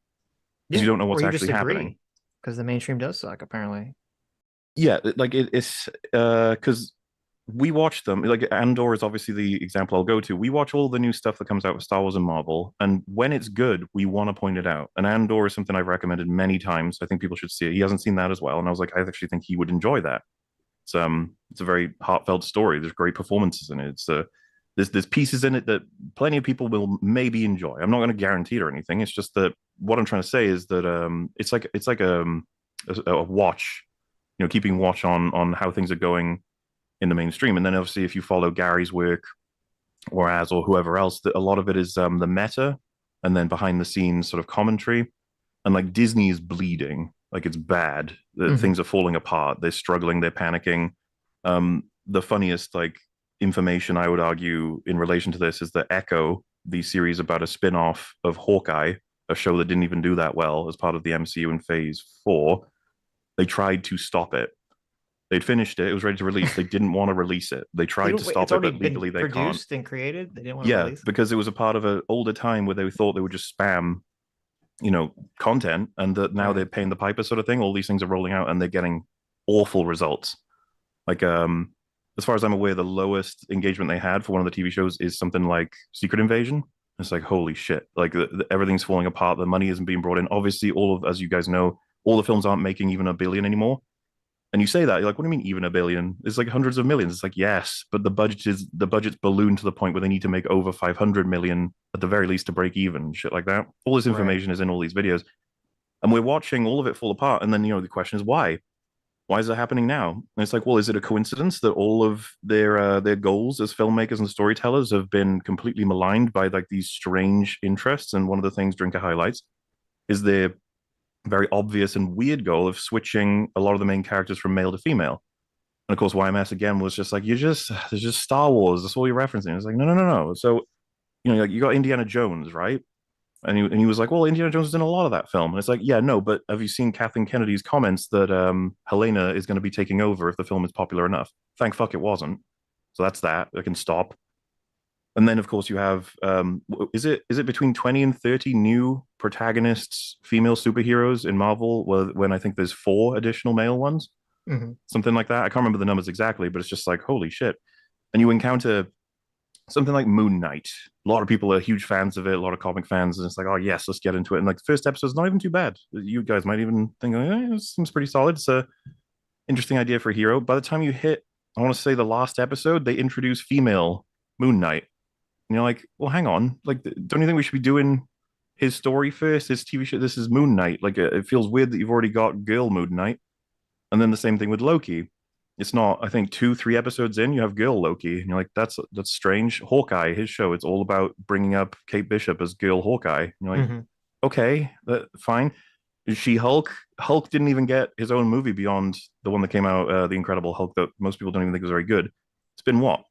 Because you don't know what's actually happening. Because the mainstream does suck, apparently. Yeah, like it's because we watch them. Like Andor is obviously the example I'll go to. We watch all the new stuff that comes out with Star Wars and Marvel, and when it's good, we want to point it out. And Andor is something I've recommended many times. I think people should see it. He hasn't seen that as well, and I was like, I actually think he would enjoy that. It's a very heartfelt story. There's great performances in it. It's there's pieces in it that plenty of people will maybe enjoy. I'm not going to guarantee it or anything. It's just that what I'm trying to say is that it's like a watch, you know, keeping watch on how things are going in the mainstream. And then obviously if you follow Gary's work or whoever else, a lot of it is the meta and then behind the scenes sort of commentary. And like Disney is bleeding. Like it's bad. Things are falling apart. They're struggling. They're panicking. The funniest like information I would argue in relation to this is that Echo, the series about a spin-off of Hawkeye, a show that didn't even do that well as part of the MCU in Phase 4, they tried to stop it. They'd finished it. It was ready to release. They didn't want to release it. They tried to stop it, but legally they can't. Produced and created. They didn't want to release it. Because it was a part of an older time where they thought they would just spam, you know, content, and that now they're paying the piper sort of thing. All these things are rolling out, and they're getting awful results. Like, as far as I'm aware, the lowest engagement they had for one of the TV shows is something like Secret Invasion. It's like, holy shit! Like everything's falling apart. The money isn't being brought in. Obviously, as you guys know, all the films aren't making even $1 billion anymore. And you say that, you're like, what do you mean even $1 billion? It's like hundreds of millions. It's like, yes, but the budget's ballooned to the point where they need to make over 500 million at the very least to break even, shit like that. All this information is in all these videos. And we're watching all of it fall apart. And then, you know, the question is why? Why is it happening now? And it's like, well, is it a coincidence that all of their goals as filmmakers and storytellers have been completely maligned by like these strange interests? And one of the things Drinker highlights is their very obvious and weird goal of switching a lot of the main characters from male to female. And of course, YMS again was just like, there's just Star Wars. That's all you're referencing. It's like, no. So, you know, like you got Indiana Jones, right? And he was like, well, Indiana Jones is in a lot of that film. And it's like, yeah, no, but have you seen Kathleen Kennedy's comments that Helena is going to be taking over if the film is popular enough? Thank fuck it wasn't. So that's that. It can stop. And then, of course, you have, is it between 20 and 30 new protagonists, female superheroes in Marvel, when I think there's 4 additional male ones? Mm-hmm. Something like that. I can't remember the numbers exactly, but it's just like, holy shit. And you encounter something like Moon Knight. A lot of people are huge fans of it, a lot of comic fans, and it's like, oh, yes, let's get into it. And like the first episode's not even too bad. You guys might even think, it seems pretty solid. It's a interesting idea for a hero. By the time you hit, I want to say the last episode, they introduce female Moon Knight. And you're like, well, hang on. Like, don't you think we should be doing his story first? His TV show, this is Moon Knight. Like, it feels weird that you've already got girl Moon Knight. And then the same thing with Loki. It's not, I think 2-3 episodes in, you have girl Loki, and you're like, that's strange. Hawkeye, his show, it's all about bringing up Kate Bishop as girl Hawkeye. And you're like, okay, fine. She-Hulk, Hulk didn't even get his own movie beyond the one that came out, The Incredible Hulk, that most people don't even think was very good. It's been what,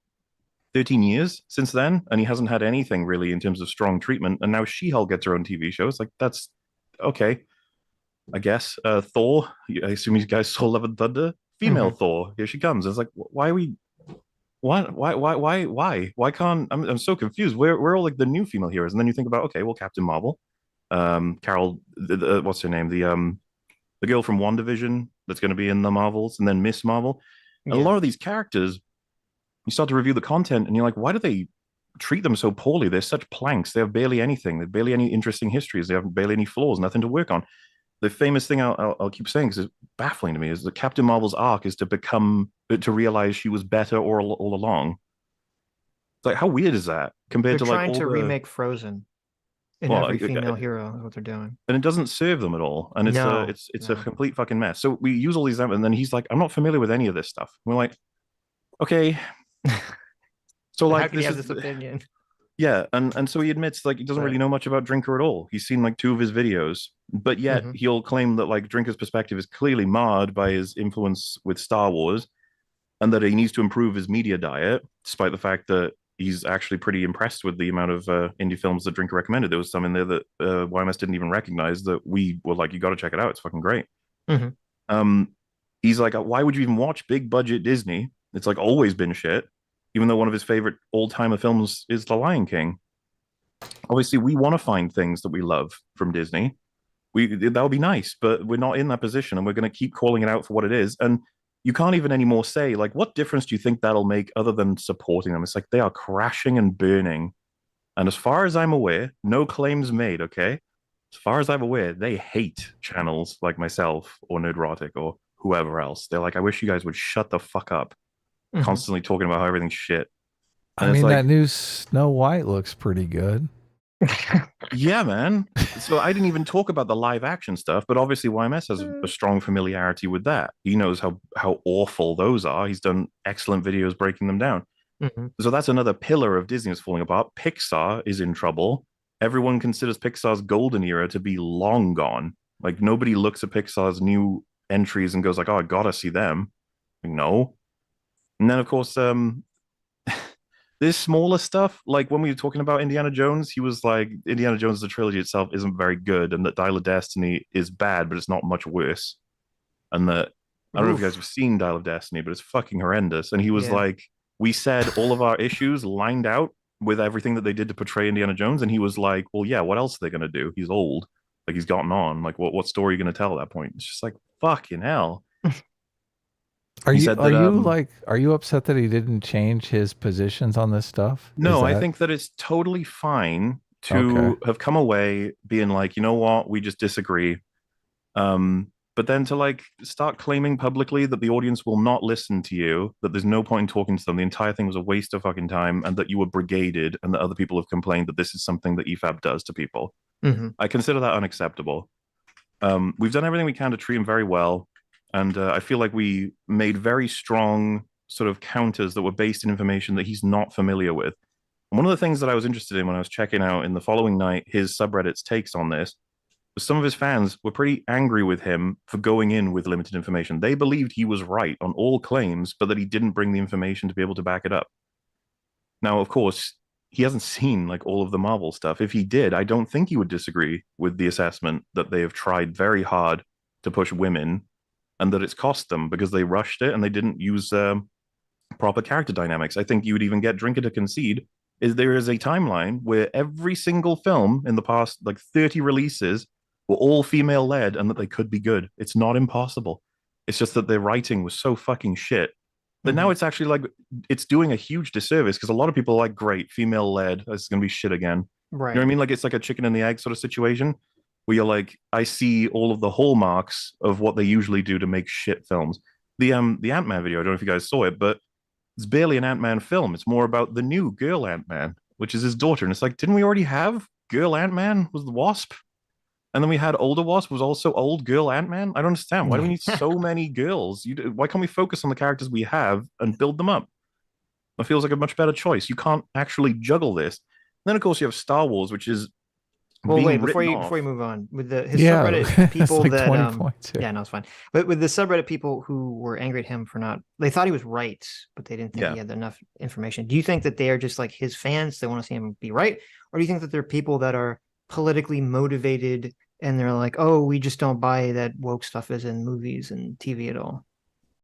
13 years since then, and he hasn't had anything really in terms of strong treatment. And now She-Hulk gets her own TV show. It's like, that's okay, I guess. Thor, I assume you guys saw Love and Thunder. Female Thor, here she comes. It's like, why are we? What? Why can't? I'm so confused. We're all like the new female heroes, and then you think about, okay, well, Captain Marvel, Carol, what's her name? The girl from WandaVision that's going to be in the Marvels, and then Miss Marvel. And a lot of these characters, you start to review the content, and you're like, why do they treat them so poorly? They're such planks. They have barely anything. They have barely any interesting histories. They have barely any flaws. Nothing to work on. The famous thing I'll keep saying, because it's baffling to me, is that Captain Marvel's arc is to realize she was better all along. It's like, how weird is that compared they're to like trying all to the... remake Frozen in every female hero is what they're doing, and it doesn't serve them at all, and it's a complete fucking mess. So we use all these, and then he's like, I'm not familiar with any of this stuff. We're like, okay, so like, how can he have this opinion? Yeah, and so he admits like he doesn't really know much about Drinker at all. He's seen like 2 of his videos, but yet he'll claim that like Drinker's perspective is clearly marred by his influence with Star Wars, and that he needs to improve his media diet, despite the fact that he's actually pretty impressed with the amount of indie films that Drinker recommended. There was some in there that YMS didn't even recognize that we were like, you got to check it out. It's fucking great. He's like, why would you even watch big budget Disney? It's like always been shit. Even though one of his favorite old-timer films is The Lion King. Obviously, we want to find things that we love from Disney. That would be nice, but we're not in that position, and we're going to keep calling it out for what it is. And you can't even anymore say, like, what difference do you think that'll make other than supporting them? It's like they are crashing and burning. And as far as I'm aware, no claims made, okay? As far as I'm aware, they hate channels like myself or Nerdrotic or whoever else. They're like, I wish you guys would shut the fuck up. Constantly talking about how everything's shit. And I mean, that new Snow White looks pretty good. Yeah, man. So I didn't even talk about the live action stuff, but obviously YMS has a strong familiarity with that. He knows how awful those are. He's done excellent videos breaking them down. So that's another pillar of Disney is falling apart. Pixar is in trouble. Everyone considers Pixar's golden era to be long gone. Like nobody looks at Pixar's new entries and goes like, oh, I gotta see them. Like, no. And then, of course, there's smaller stuff. Like when we were talking about Indiana Jones, he was like, Indiana Jones, the trilogy itself, isn't very good, and that Dial of Destiny is bad, but it's not much worse. And that, I don't know if you guys have seen Dial of Destiny, but it's fucking horrendous. And he was like, we said all of our issues lined out with everything that they did to portray Indiana Jones. And he was like, well, yeah, what else are they going to do? He's old. Like, he's gotten on. Like, what story are you going to tell at that point? It's just like, fucking hell. Are you upset that he didn't change his positions on this stuff? No, I think that it's totally fine to have come away being like, you know what, we just disagree. But then to like start claiming publicly that the audience will not listen to you, that there's no point in talking to them, the entire thing was a waste of fucking time, and that you were brigaded, and that other people have complained that this is something that EFAB does to people. I consider that unacceptable. We've done everything we can to treat him very well. And I feel like we made very strong sort of counters that were based in information that he's not familiar with. And one of the things that I was interested in when I was checking out in the following night his subreddit's takes on this was some of his fans were pretty angry with him for going in with limited information. They believed he was right on all claims, but that he didn't bring the information to be able to back it up. Now, of course, he hasn't seen like all of the Marvel stuff. If he did, I don't think he would disagree with the assessment that they have tried very hard to push women, and that it's cost them because they rushed it and they didn't use proper character dynamics. I think you would even get Drinker to concede is there is a timeline where every single film in the past like 30 releases were all female led and that they could be good. It's not impossible. It's just that their writing was so fucking shit that now it's actually like it's doing a huge disservice because a lot of people are like, great, female led, this is gonna be shit again. Right. You know what I mean? Like it's like a chicken and the egg sort of situation. Where you're like, I see all of the hallmarks of what they usually do to make shit films. The Ant-Man video, I don't know if you guys saw it, but it's barely an Ant-Man film. It's more about the new girl Ant-Man, which is his daughter. And it's like, didn't we already have girl Ant-Man was the Wasp? And then we had Older Wasp was also old girl Ant-Man. I don't understand. Why do we need so many girls? Why can't we focus on the characters we have and build them up? It feels like a much better choice. You can't actually juggle this. And then of course you have Star Wars, which is well, being wait, written before you move on with his Yeah, subreddit people like that 20 points here. yeah, no, it's fine. But with the subreddit people who were angry at him for not, they thought he was right, but they didn't think he had enough information. Do you think that they are just like his fans? They want to see him be right, or do you think that they're people that are politically motivated and they're like, oh, we just don't buy that woke stuff is in movies and TV at all?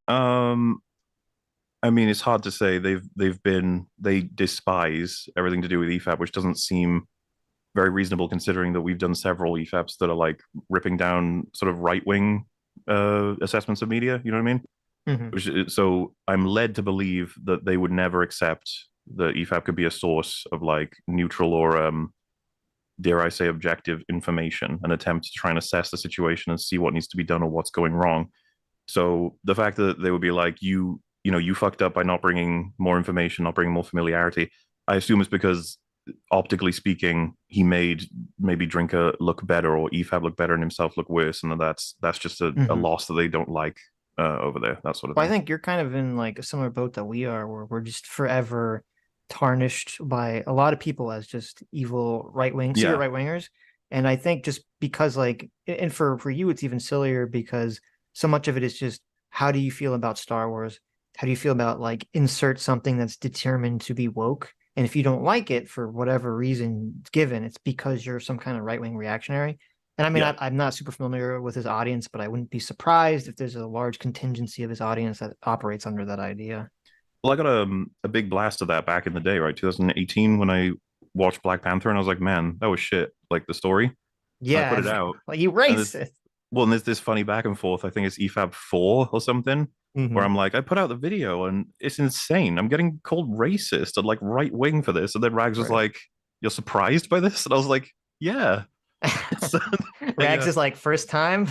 I mean, it's hard to say. They despise everything to do with EFAP, which doesn't seem very reasonable considering that we've done several EFAPs that are like ripping down sort of right-wing assessments of media. You know what I mean? So I'm led to believe that they would never accept that EFAP could be a source of like neutral or dare I say objective information, an attempt to try and assess the situation and see what needs to be done or what's going wrong. So the fact that they would be like, you fucked up by not bringing more information, not bringing more familiarity, I assume it's because optically speaking, he made maybe Drinker look better or EFAB look better and himself look worse, and that's just a loss that they don't like over there. That sort of thing. I think you're kind of in like a similar boat that we are, where we're just forever tarnished by a lot of people as just evil secret right wingers. And I think just because like, and for you, it's even sillier because so much of it is just, how do you feel about Star Wars? How do you feel about like insert something that's determined to be woke? And if you don't like it for whatever reason given, it's because you're some kind of right-wing reactionary. And I mean, I'm not super familiar with his audience, but I wouldn't be surprised if there's a large contingency of his audience that operates under that idea. Well, I got a big blast of that back in the day, right? 2018, when I watched Black Panther, and I was like, man, that was shit. Like the story. Yeah, I put it out. Like you racist. And there's this funny back and forth. I think it's EFAB 4 or something, where I'm like, I put out the video and it's insane. I'm getting called racist and like right wing for this. And then Rags was like, you're surprised by this? And I was like, yeah. Rags is like, first time?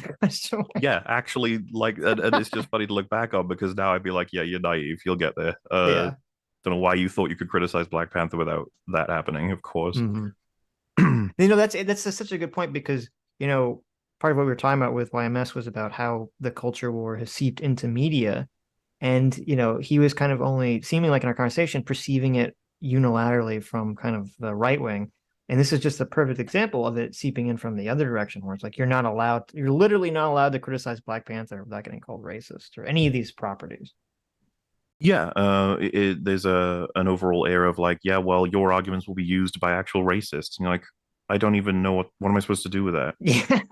Yeah, actually, like, and it's just funny to look back on because now I'd be like, yeah, you're naive. You'll get there. Don't know why you thought you could criticize Black Panther without that happening, of course. That's such a good point because, part of what we were talking about with YMS was about how the culture war has seeped into media. And, he was kind of only seeming like in our conversation, perceiving it unilaterally from kind of the right wing. And this is just a perfect example of it seeping in from the other direction, where it's like, you're literally not allowed to criticize Black Panther without getting called racist or any of these properties. Yeah, there's an overall air of like, yeah, well, your arguments will be used by actual racists. And you're like, I don't even know what am I supposed to do with that? Yeah.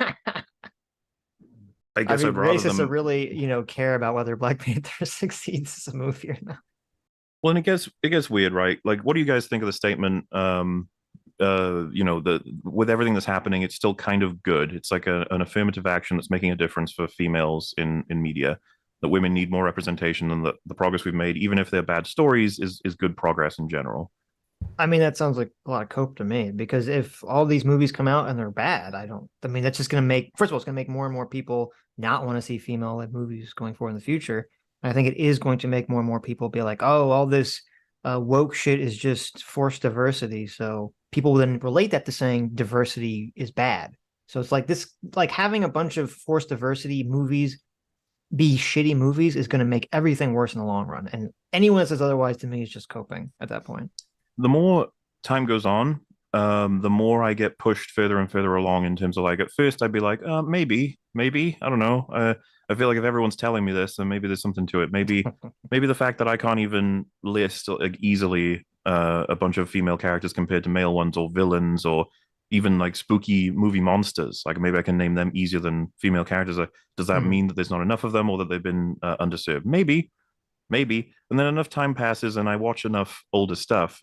I guess I'd rather racists are really, care about whether Black Panther succeeds as a movie or not. Well, and it gets weird, right? Like, what do you guys think of the statement? With everything that's happening, it's still kind of good. It's like an affirmative action that's making a difference for females in media. That women need more representation, and the progress we've made, even if they're bad stories, is good progress in general. I mean, that sounds like a lot of cope to me, because if all these movies come out and they're bad, that's just going to make, first of all, it's going to make more and more people not want to see female-led movies going forward in the future. And I think it is going to make more and more people be like, oh, all this woke shit is just forced diversity. So people then relate that to saying diversity is bad. So it's like this, like having a bunch of forced diversity movies be shitty movies is going to make everything worse in the long run. And anyone that says otherwise to me is just coping at that point. The more time goes on, the more I get pushed further and further along in terms of like, at first I'd be like, maybe, I don't know. I feel like if everyone's telling me this, then maybe there's something to it. Maybe the fact that I can't even list like easily a bunch of female characters compared to male ones, or villains, or even like spooky movie monsters. Like maybe I can name them easier than female characters. Does that mean that there's not enough of them, or that they've been underserved? Maybe. And then enough time passes and I watch enough older stuff.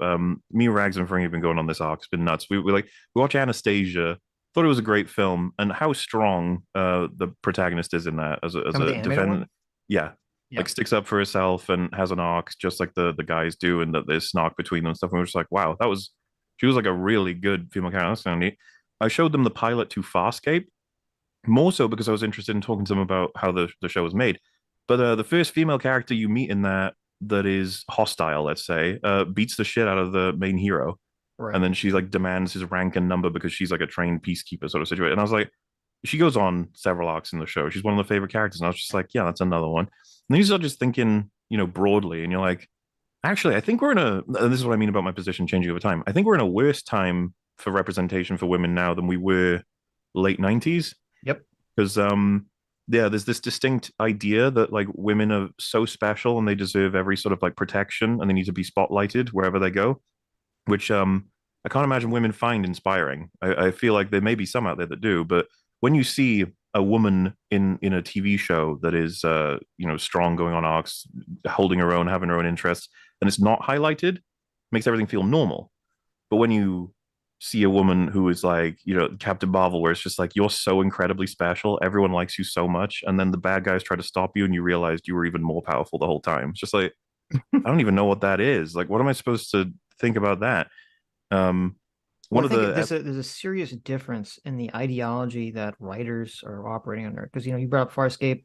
Me, Rags, and Frank have been going on this arc. It's been nuts. We watch Anastasia. Thought it was a great film, and how strong the protagonist is in that as a defendant. Yeah. Like sticks up for herself and has an arc just like the guys do, and that there's snark between them and stuff. And we're just like, wow, she was like a really good female character. I showed them the pilot to Farscape, more so because I was interested in talking to them about how the show was made. But the first female character you meet in that is hostile, let's say, beats the shit out of the main hero. Right. And then she like demands his rank and number because she's like a trained peacekeeper sort of situation. And I was like, she goes on several arcs in the show. She's one of the favorite characters. And I was just like, yeah, that's another one. And then you start just thinking, broadly, and you're like, actually, I think we're in and this is what I mean about my position changing over time. I think we're in a worse time for representation for women now than we were late 90s. Yep. Because, yeah, there's this distinct idea that like women are so special and they deserve every sort of like protection and they need to be spotlighted wherever they go, which I can't imagine women find inspiring. I feel like there may be some out there that do, but when you see a woman in a TV show that is strong, going on arcs, holding her own, having her own interests, and it's not highlighted, makes everything feel normal. But when you see a woman who is like, Captain Marvel, where it's just like, you're so incredibly special, everyone likes you so much, and then the bad guys try to stop you and you realized you were even more powerful the whole time. It's just like, I don't even know what that is. Like, what am I supposed to think about that? There's a serious difference in the ideology that writers are operating under. Because you brought up Farscape.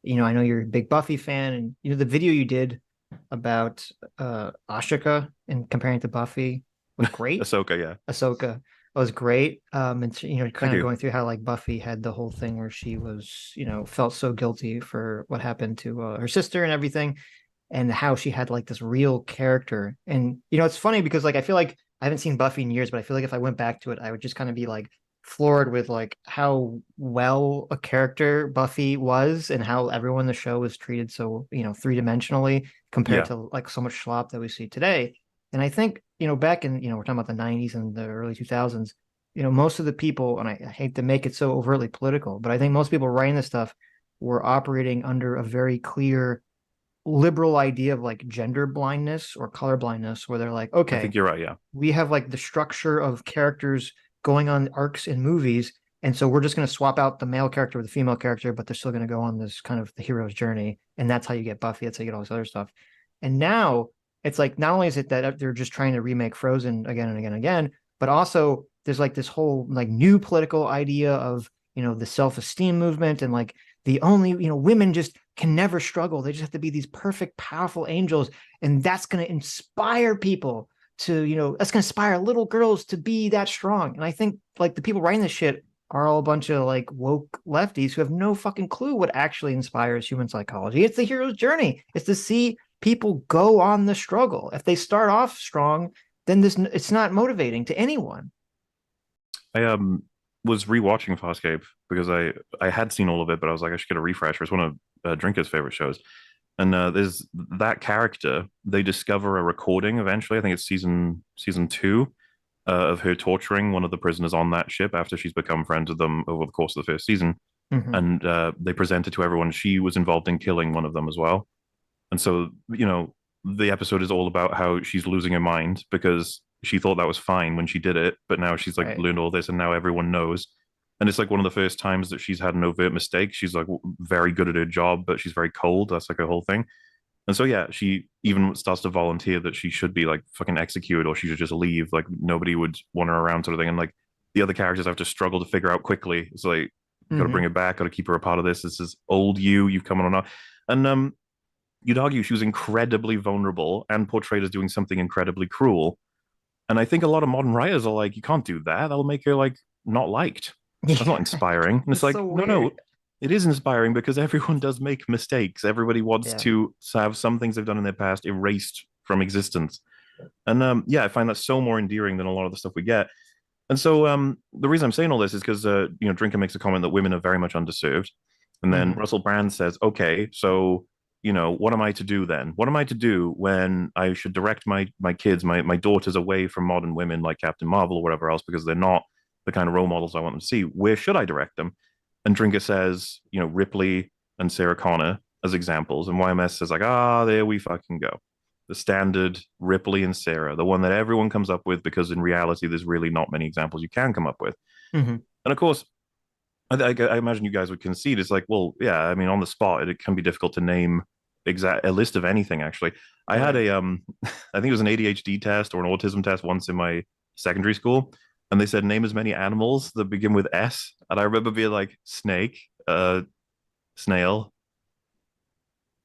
I know you're a big Buffy fan, and the video you did about Ashika and comparing it to Buffy was great. Ahsoka was great. And kind of going through how like Buffy had the whole thing where she was felt so guilty for what happened to her sister and everything, and how she had like this real character. And it's funny because like I feel like I haven't seen Buffy in years, but I feel like if I went back to it, I would just kind of be like floored with like how well a character Buffy was and how everyone in the show was treated so, three-dimensionally compared to like so much slop that we see today. And I think, back in, we're talking about the 90s and the early 2000s, most of the people, and I hate to make it so overtly political, but I think most people writing this stuff were operating under a very clear liberal idea of like gender blindness or color blindness, where they're like, okay, I think you're right. Yeah, we have like the structure of characters going on arcs in movies, and so we're just going to swap out the male character with the female character, but they're still going to go on this kind of the hero's journey, and that's how you get Buffy. That's how you get all this other stuff. And now it's like, not only is it that they're just trying to remake Frozen again and again and again, but also there's like this whole like new political idea of the self-esteem movement, and like the only women just can never struggle. They just have to be these perfect, powerful angels. And that's going to inspire people to, that's going to inspire little girls to be that strong. And I think like the people writing this shit are all a bunch of like woke lefties who have no fucking clue what actually inspires human psychology. It's the hero's journey. It's to see people go on the struggle. If they start off strong, then it's not motivating to anyone. I was rewatching Farscape because I had seen all of it, but I was like, I should get a refresher. It's one of Drinker's favorite shows. And there's that character. They discover a recording eventually. I think it's season 2 of her torturing one of the prisoners on that ship after she's become friends with them over the course of the first season. Mm-hmm. And they present it to everyone. She was involved in killing one of them as well. And so, the episode is all about how she's losing her mind because she thought that was fine when she did it, but now she's like learned all this and now everyone knows. And it's like one of the first times that she's had an overt mistake. She's like very good at her job, but she's very cold. That's like her whole thing. And so, yeah, she even starts to volunteer that she should be like fucking executed or she should just leave. Like nobody would want her around sort of thing. And like the other characters have to struggle to figure out quickly. It's like, got to bring her back, got to keep her a part of this. This is old you've come on. And you'd argue she was incredibly vulnerable and portrayed as doing something incredibly cruel. And I think a lot of modern writers are like, you can't do that. That'll make her like not liked. That's not inspiring. And it's like, so no, it is inspiring because everyone does make mistakes. Everybody wants to have some things they've done in their past erased from existence. And I find that so more endearing than a lot of the stuff we get. And so the reason I'm saying all this is because Drinker makes a comment that women are very much underserved. And then Russell Brand says, okay, so what am I to do then? What am I to do when I should direct my kids, my daughters away from modern women like Captain Marvel or whatever else because they're not the kind of role models I want them to see? Where should I direct them? And Drinker says, Ripley and Sarah Connor as examples. And YMS says like, there we fucking go. The standard Ripley and Sarah, the one that everyone comes up with because in reality, there's really not many examples you can come up with. Mm-hmm. And of course, I imagine you guys would concede. It's like, well, yeah, I mean, on the spot, it can be difficult to name a list of anything, actually. I had I think it was an ADHD test or an autism test once in my secondary school. And they said, name as many animals that begin with S. And I remember being like, snake, snail,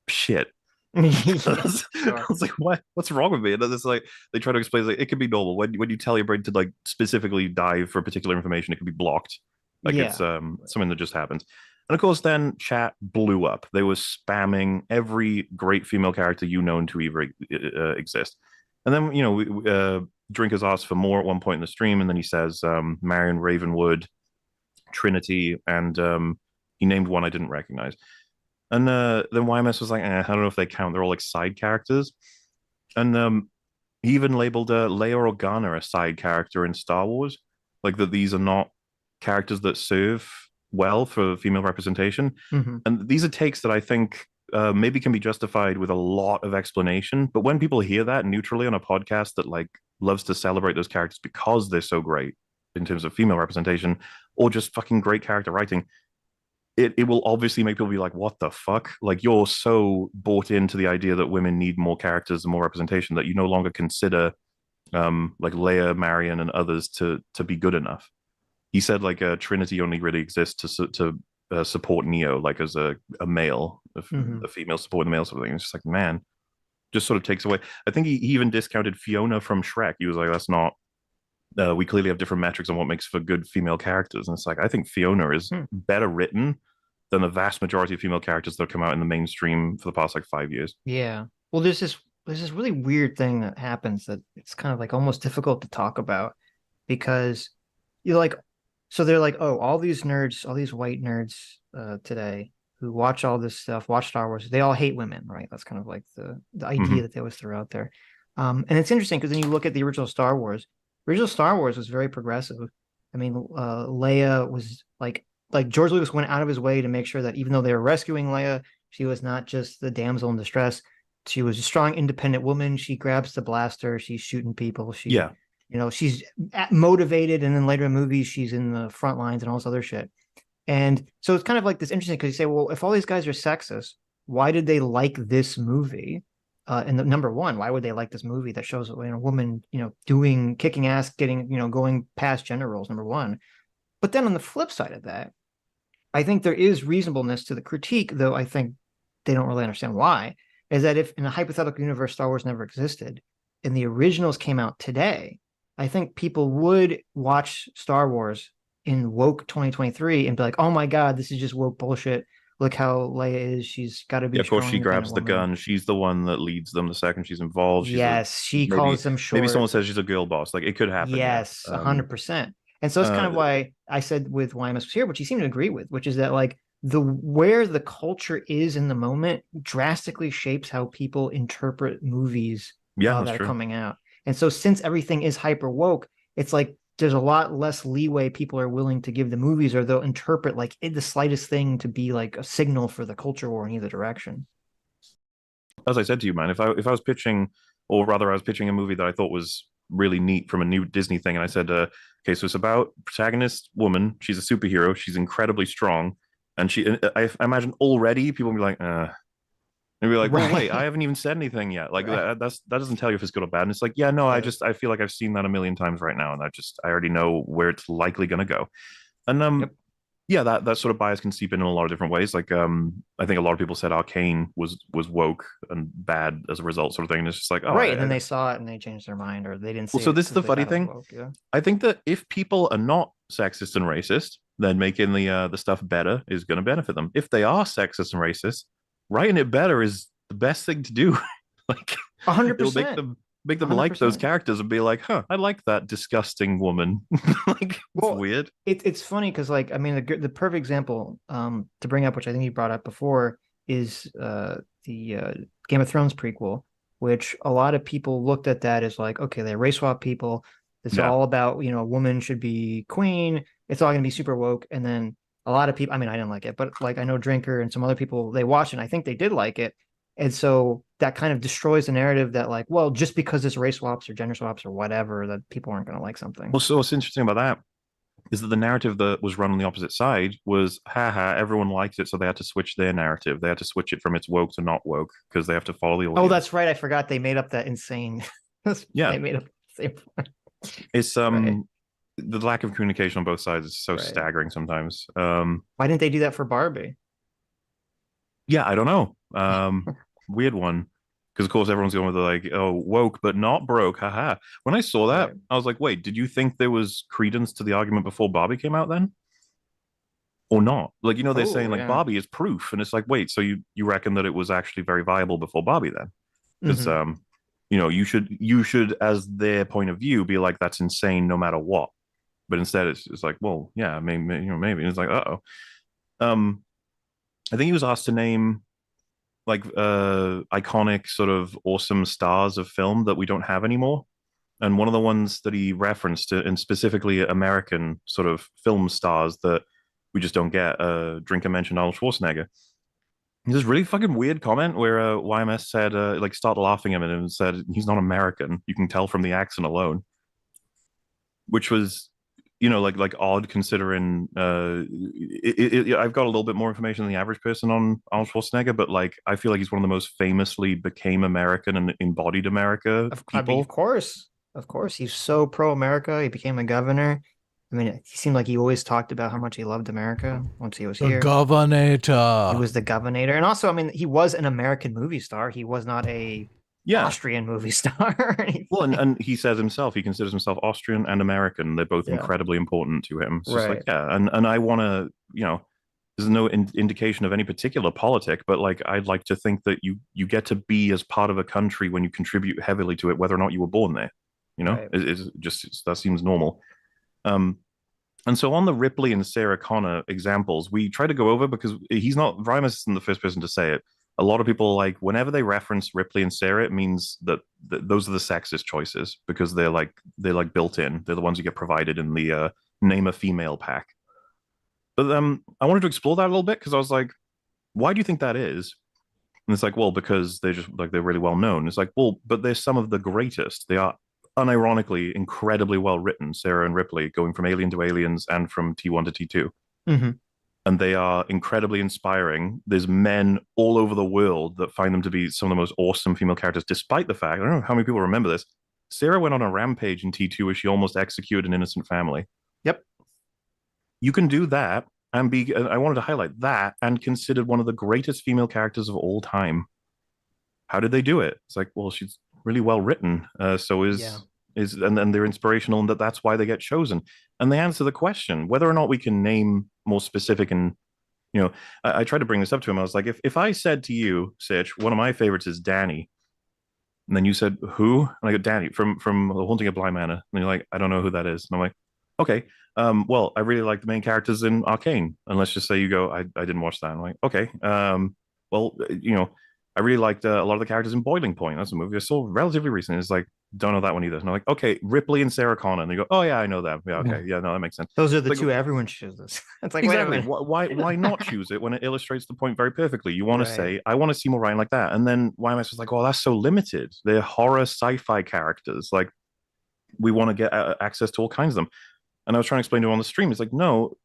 shit. I was like, what? What's wrong with me? And it's like, they try to explain, like, it can be normal. When you tell your brain to like specifically dive for particular information, it can be blocked. Like it's something that just happens. And of course, then chat blew up. They were spamming every great female character known to ever exist. And then, Drinkers asked for more at one point in the stream, and then he says Marion Ravenwood, Trinity, and he named one I didn't recognize. And then YMS was like, I don't know if they count. They're all like side characters. And he even labeled Leia Organa a side character in Star Wars. Like that these are not characters that serve well for female representation. And these are takes that I think maybe can be justified with a lot of explanation. But when people hear that neutrally on a podcast that like loves to celebrate those characters because they're so great in terms of female representation or just fucking great character writing, it will obviously make people be like, what the fuck? Like you're so bought into the idea that women need more characters and more representation that you no longer consider like Leia, Marion, and others to be good enough. He said like Trinity only really exists to support Neo, like as a male, a female supporting the male sort of thing. It's just like, man, just sort of takes away. I think he even discounted Fiona from Shrek. He was like, that's not, we clearly have different metrics on what makes for good female characters. And it's like, I think Fiona is better written than the vast majority of female characters that have come out in the mainstream for the past like 5 years. Yeah. Well, there's this really weird thing that happens that it's kind of like almost difficult to talk about because you're like, so they're like, oh, all these nerds, all these white nerds today who watch all this stuff, watch Star Wars, they all hate women, right? That's kind of like the idea that they always throw out there. And it's interesting because then you look at the original Star Wars. Original Star Wars was very progressive. I mean, Leia was like George Lucas went out of his way to make sure that even though they were rescuing Leia, she was not just the damsel in distress. She was a strong, independent woman. She grabs the blaster. She's shooting people. She's motivated. And then later in movies, she's in the front lines and all this other shit. And so it's kind of like this interesting because you say, well, if all these guys are sexist, why did they like this movie? And number one, why would they like this movie that shows a woman, doing kicking ass, getting, going past gender roles, number one. But then on the flip side of that, I think there is reasonableness to the critique, though I think they don't really understand why, is that if in a hypothetical universe Star Wars never existed and the originals came out today, I think people would watch Star Wars in woke 2023 and be like, oh my God, this is just woke bullshit. Look how Leia is. She's got to be. Of course, she grabs the gun. She's the one that leads them the second she's involved. She calls them short. Maybe someone says she's a girl boss. Like it could happen. Yes, 100%. And so it's kind of why I said with YMS was here, which he seemed to agree with, which is that like where the culture is in the moment drastically shapes how people interpret movies that are coming out. And so since everything is hyper woke, it's like there's a lot less leeway people are willing to give the movies, or they'll interpret like the slightest thing to be like a signal for the culture war in either direction. As I said to you, man, if I was pitching, or rather I was pitching a movie that I thought was really neat from a new Disney thing, and I said, okay, so it's about protagonist woman. She's a superhero. She's incredibly strong. And I imagine already people will be like, and be like, well, wait, I haven't even said anything yet. Like that doesn't tell you if it's good or bad. And it's like, yeah, no, I feel like I've seen that a million times right now. And I already know where it's likely going to go. And that sort of bias can seep in a lot of different ways. Like, I think a lot of people said Arcane was woke and bad as a result, sort of thing. And it's just like, oh, and then they saw it and they changed their mind, or they didn't see it. So this is the funny thing. Woke, I think that if people are not sexist and racist, then making the stuff better is going to benefit them. If they are sexist and racist, writing it better is the best thing to do. Like 100%. It'll make them 100%. Like those characters and be like, huh, I like that disgusting woman. Like, it's weird. It's funny because, like, I mean, the perfect example to bring up, which I think you brought up before, is the Game of Thrones prequel, which a lot of people looked at that as like, okay, they race swap people. It's all about, a woman should be queen. It's all going to be super woke. And then a lot of people, I mean, I didn't like it, but like I know Drinker and some other people, they watched it and I think they did like it. And so that kind of destroys the narrative that like, well, just because it's race swaps or gender swaps or whatever, that people aren't going to like something. Well, so what's interesting about that is that the narrative that was run on the opposite side was, everyone liked it, so they had to switch their narrative. They had to switch it from it's woke to not woke because they have to follow the audience. Oh, that's right. I forgot they made up that insane. They made up the same point. It's the lack of communication on both sides is so staggering sometimes. Why didn't they do that for Barbie? Yeah, I don't know. Weird one. Because, of course, everyone's going with like, oh, woke, but not broke. Haha. When I saw that, I was like, wait, did you think there was credence to the argument before Barbie came out then? or not. Like, you know, they're saying like yeah. Barbie is proof, and it's like, wait, so you reckon that it was actually very viable before Barbie then? Because you know, you should, as their point of view, be like, that's insane no matter what. But instead, it's like, well, yeah, maybe, you know, maybe. And it's like, uh-oh. I think he was asked to name like iconic sort of awesome stars of film that we don't have anymore. And one of the ones that he referenced, and specifically American sort of film stars that we just don't get, Drinker mentioned Arnold Schwarzenegger. There's this really fucking weird comment where YMS said, like, started laughing at him and said, he's not American. You can tell from the accent alone. Which was, you know, like odd considering I've got a little bit more information than the average person on Arnold Schwarzenegger, but like I feel like he's one of the most famously became American and embodied America people. I mean, of course, he's so pro-America. He became a governor. I mean, he seemed like he always talked about how much he loved America once he was here. Governator. He was the governor, and also, I mean, he was an American movie star. He was not a Austrian movie star. Well, and he says himself, he considers himself Austrian and American. They're both incredibly important to him. It's just like, yeah, and I want to, you know, there's no indication of any particular politic, but like I'd like to think that you get to be as part of a country when you contribute heavily to it, whether or not you were born there. You know, that seems normal. And so on the Ripley and Sarah Connor examples, we try to go over because Rymus isn't the first person to say it. A lot of people, like, whenever they reference Ripley and Sarah, it means that those are the sexist choices because they're like built in. They're the ones you get provided in the name a female pack. But I wanted to explore that a little bit because I was like, why do you think that is? And it's like, well, because they're really well known. It's like, well, but they're some of the greatest. They are unironically incredibly well written, Sarah and Ripley, going from Alien to Aliens and from T1 to T2. Mm-hmm. And they are incredibly inspiring. There's men all over the world that find them to be some of the most awesome female characters, despite the fact, I don't know how many people remember this, Sarah went on a rampage in T2 where she almost executed an innocent family. Yep. You can do that and I wanted to highlight that and considered one of the greatest female characters of all time. How did they do it? It's like, well, she's really well written. And they're inspirational, and that's why they get chosen. And they answer the question whether or not we can name more specific. And you know, I tried to bring this up to him. I was like, if I said to you, Sitch, one of my favorites is Danny, and then you said who? And I go, Danny from The Haunting of Bly Manor. And you're like, I don't know who that is. And I'm like, okay. Well, I really like the main characters in Arcane. And let's just say you go, I didn't watch that. I'm like, okay. Well, you know, I really liked a lot of the characters in Boiling Point. That's a movie I saw relatively recently. It's like, don't know that one either. And I'm like, okay, Ripley and Sarah Connor. And they go, oh yeah, I know them. Yeah, okay, yeah, no, that makes sense. Those are the two everyone chooses. It's like, exactly. Wait a minute. Why not choose it when it illustrates the point very perfectly? You want to say, I want to see more writing like that. And then YMS was like, oh, that's so limited. They're horror sci-fi characters. Like, we want to get access to all kinds of them. And I was trying to explain to him on the stream. It's like, no,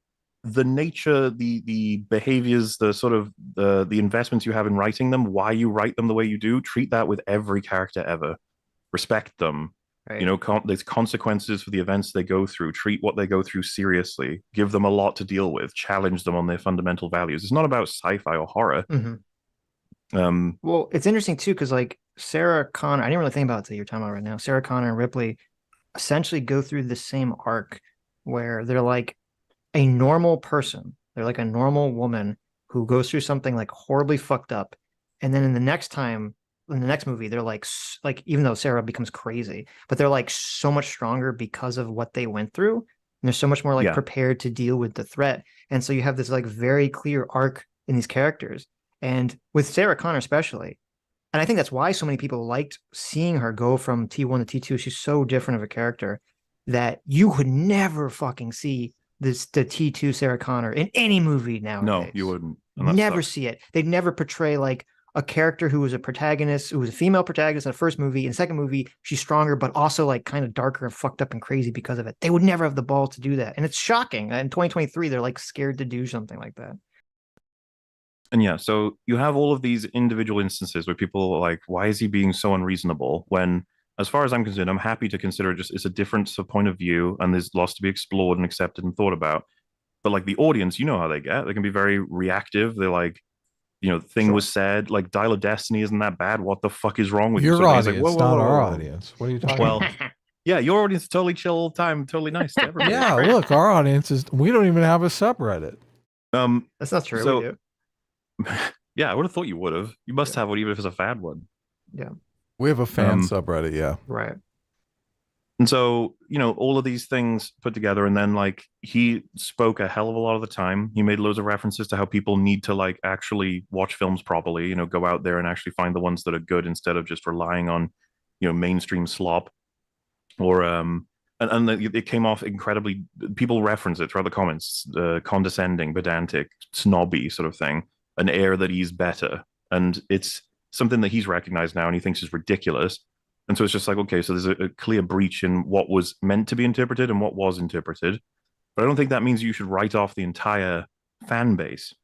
the nature, the behaviors, the sort of the investments you have in writing them, why you write them the way you do, treat that with every character ever. Respect them. You know, there's consequences for the events they go through. Treat what they go through seriously. Give them a lot to deal with. Challenge them on their fundamental values. It's not about sci-fi or horror. Mm-hmm. Well, it's interesting too because like Sarah Connor, I didn't really think about it that you're talking about right now. Sarah Connor and Ripley essentially go through the same arc where they're like a normal person. They're like a normal woman who goes through something like horribly fucked up, and then in the next movie, they're like even though Sarah becomes crazy, but they're like so much stronger because of what they went through, and they're so much more like prepared to deal with the threat. And so you have this like very clear arc in these characters, and with Sarah Connor especially. And I think that's why so many people liked seeing her go from T1 to T2. She's so different of a character that you would never fucking see the T2 Sarah Connor in any movie nowadays. No, you wouldn't. Never see it. They'd never portray like a character who was a protagonist, who was a female protagonist in the first movie. In the second movie, she's stronger, but also like kind of darker and fucked up and crazy because of it. They would never have the balls to do that. And it's shocking. In 2023, they're like scared to do something like that. And yeah, so you have all of these individual instances where people are like, why is he being so unreasonable? When, as far as I'm concerned, I'm happy to consider it's a difference of point of view, and there's lots to be explored and accepted and thought about. But like the audience, you know how they get. They can be very reactive. They're like, you know, thing was said, like Dial of Destiny isn't that bad. What the fuck is wrong with your you? audience, like, whoa, not our audience. What are you talking about? Yeah, your audience is totally chill all the time, totally nice to everybody. Yeah, look, our audience we don't even have a subreddit. That's not true. So We do. yeah, I would have thought you would have. You must have one, even if it's a fad one. Yeah. We have a fan subreddit, yeah. Right. And so, all of these things put together, and then like he spoke a hell of a lot of the time. He made loads of references to how people need to like actually watch films properly, go out there and actually find the ones that are good instead of just relying on, mainstream slop. Or and it came off incredibly, people reference it throughout the comments, condescending, pedantic, snobby sort of thing, an air that he's better. And it's something that he's recognized now and he thinks is ridiculous. And so it's just like, okay, so there's a clear breach in what was meant to be interpreted and what was interpreted. But I don't think that means you should write off the entire fan base.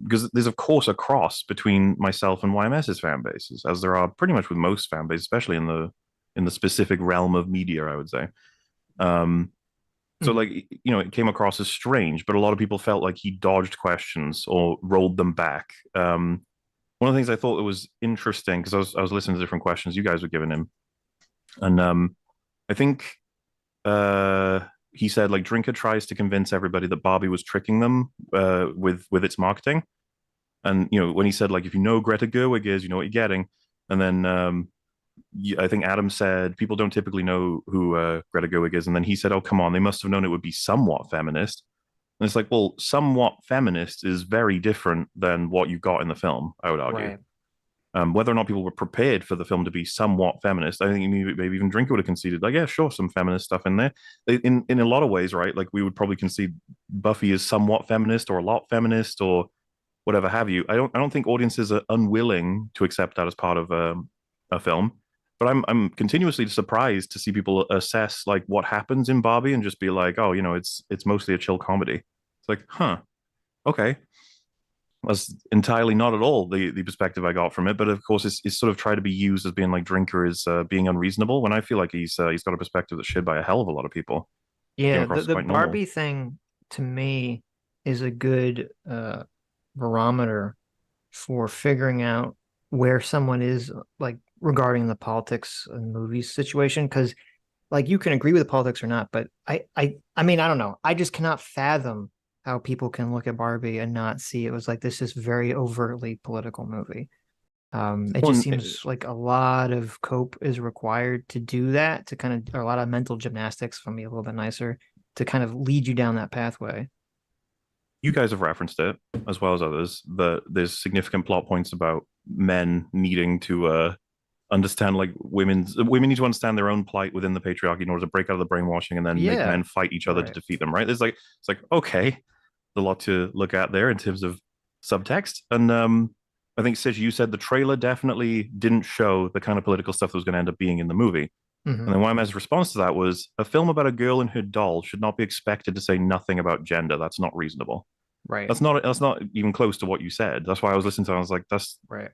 Because there's, of course, a cross between myself and YMS's fan bases, as there are pretty much with most fan bases, especially in the specific realm of media, I would say. So, like, it came across as strange, but a lot of people felt like he dodged questions or rolled them back. One of the things I thought that was interesting, because I was listening to different questions you guys were giving him, and I think he said like Drinker tries to convince everybody that Barbie was tricking them with its marketing, and when he said like if you know Greta Gerwig is, you know what you're getting, and then I think Adam said people don't typically know who Greta Gerwig is, and then he said, oh come on, they must have known it would be somewhat feminist. And it's like, well, somewhat feminist is very different than what you got in the film, I would argue. Right. Whether or not people were prepared for the film to be somewhat feminist, I think maybe even Drinker would have conceded, like, yeah, sure, some feminist stuff in there. In a lot of ways, right? Like, we would probably concede Buffy is somewhat feminist or a lot feminist or whatever have you. I don't think audiences are unwilling to accept that as part of a film. But I'm continuously surprised to see people assess like what happens in Barbie and just be like, oh, it's mostly a chill comedy. It's like, huh, okay. That's entirely not at all the perspective I got from it. But of course, it's sort of tried to be used as being like Drinker is being unreasonable, when I feel like he's got a perspective that's shared by a hell of a lot of people. Yeah, the Barbie thing to me is a good barometer for figuring out where someone is like regarding the politics and movies situation, because like you can agree with the politics or not, but I mean, I don't know, I just cannot fathom how people can look at Barbie and not see it was like this is very overtly political movie. It just seems like a lot of cope is required to do that, to kind of, or a lot of mental gymnastics, from me a little bit nicer, to kind of lead you down that pathway. You guys have referenced it as well as others, that there's significant plot points about men needing to understand, like women need to understand their own plight within the patriarchy in order to break out of the brainwashing and then make men fight each other to defeat them, right? It's like okay, a lot to look at there in terms of subtext. And I think Sitch, you said the trailer definitely didn't show the kind of political stuff that was going to end up being in the movie. And then YMS's response to that was, a film about a girl and her doll should not be expected to say nothing about gender. That's not reasonable. Right. That's not even close to what you said. That's why I was listening to it. I was like, that's right.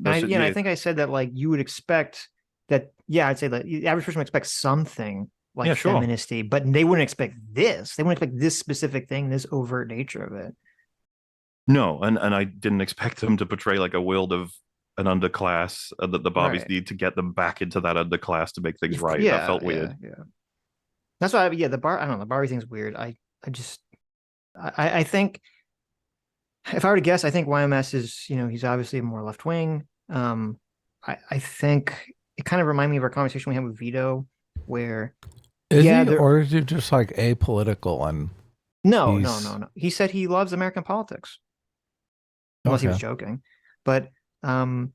I think I said that like you would expect that. Yeah, I'd say that the average person would expect something like feministy, but they wouldn't expect this. They wouldn't expect this specific thing, this overt nature of it. No, and I didn't expect them to portray like a world of an underclass that the Barbies need to get them back into that underclass to make things right. That felt weird. Yeah. That's why, I don't know, the Barbie thing's weird. I think if I were to guess, I think YMS is, he's obviously more left wing. I think it kind of reminded me of our conversation we had with Vito, where or is it just like apolitical and no. He said he loves American politics. Unless he was joking. But and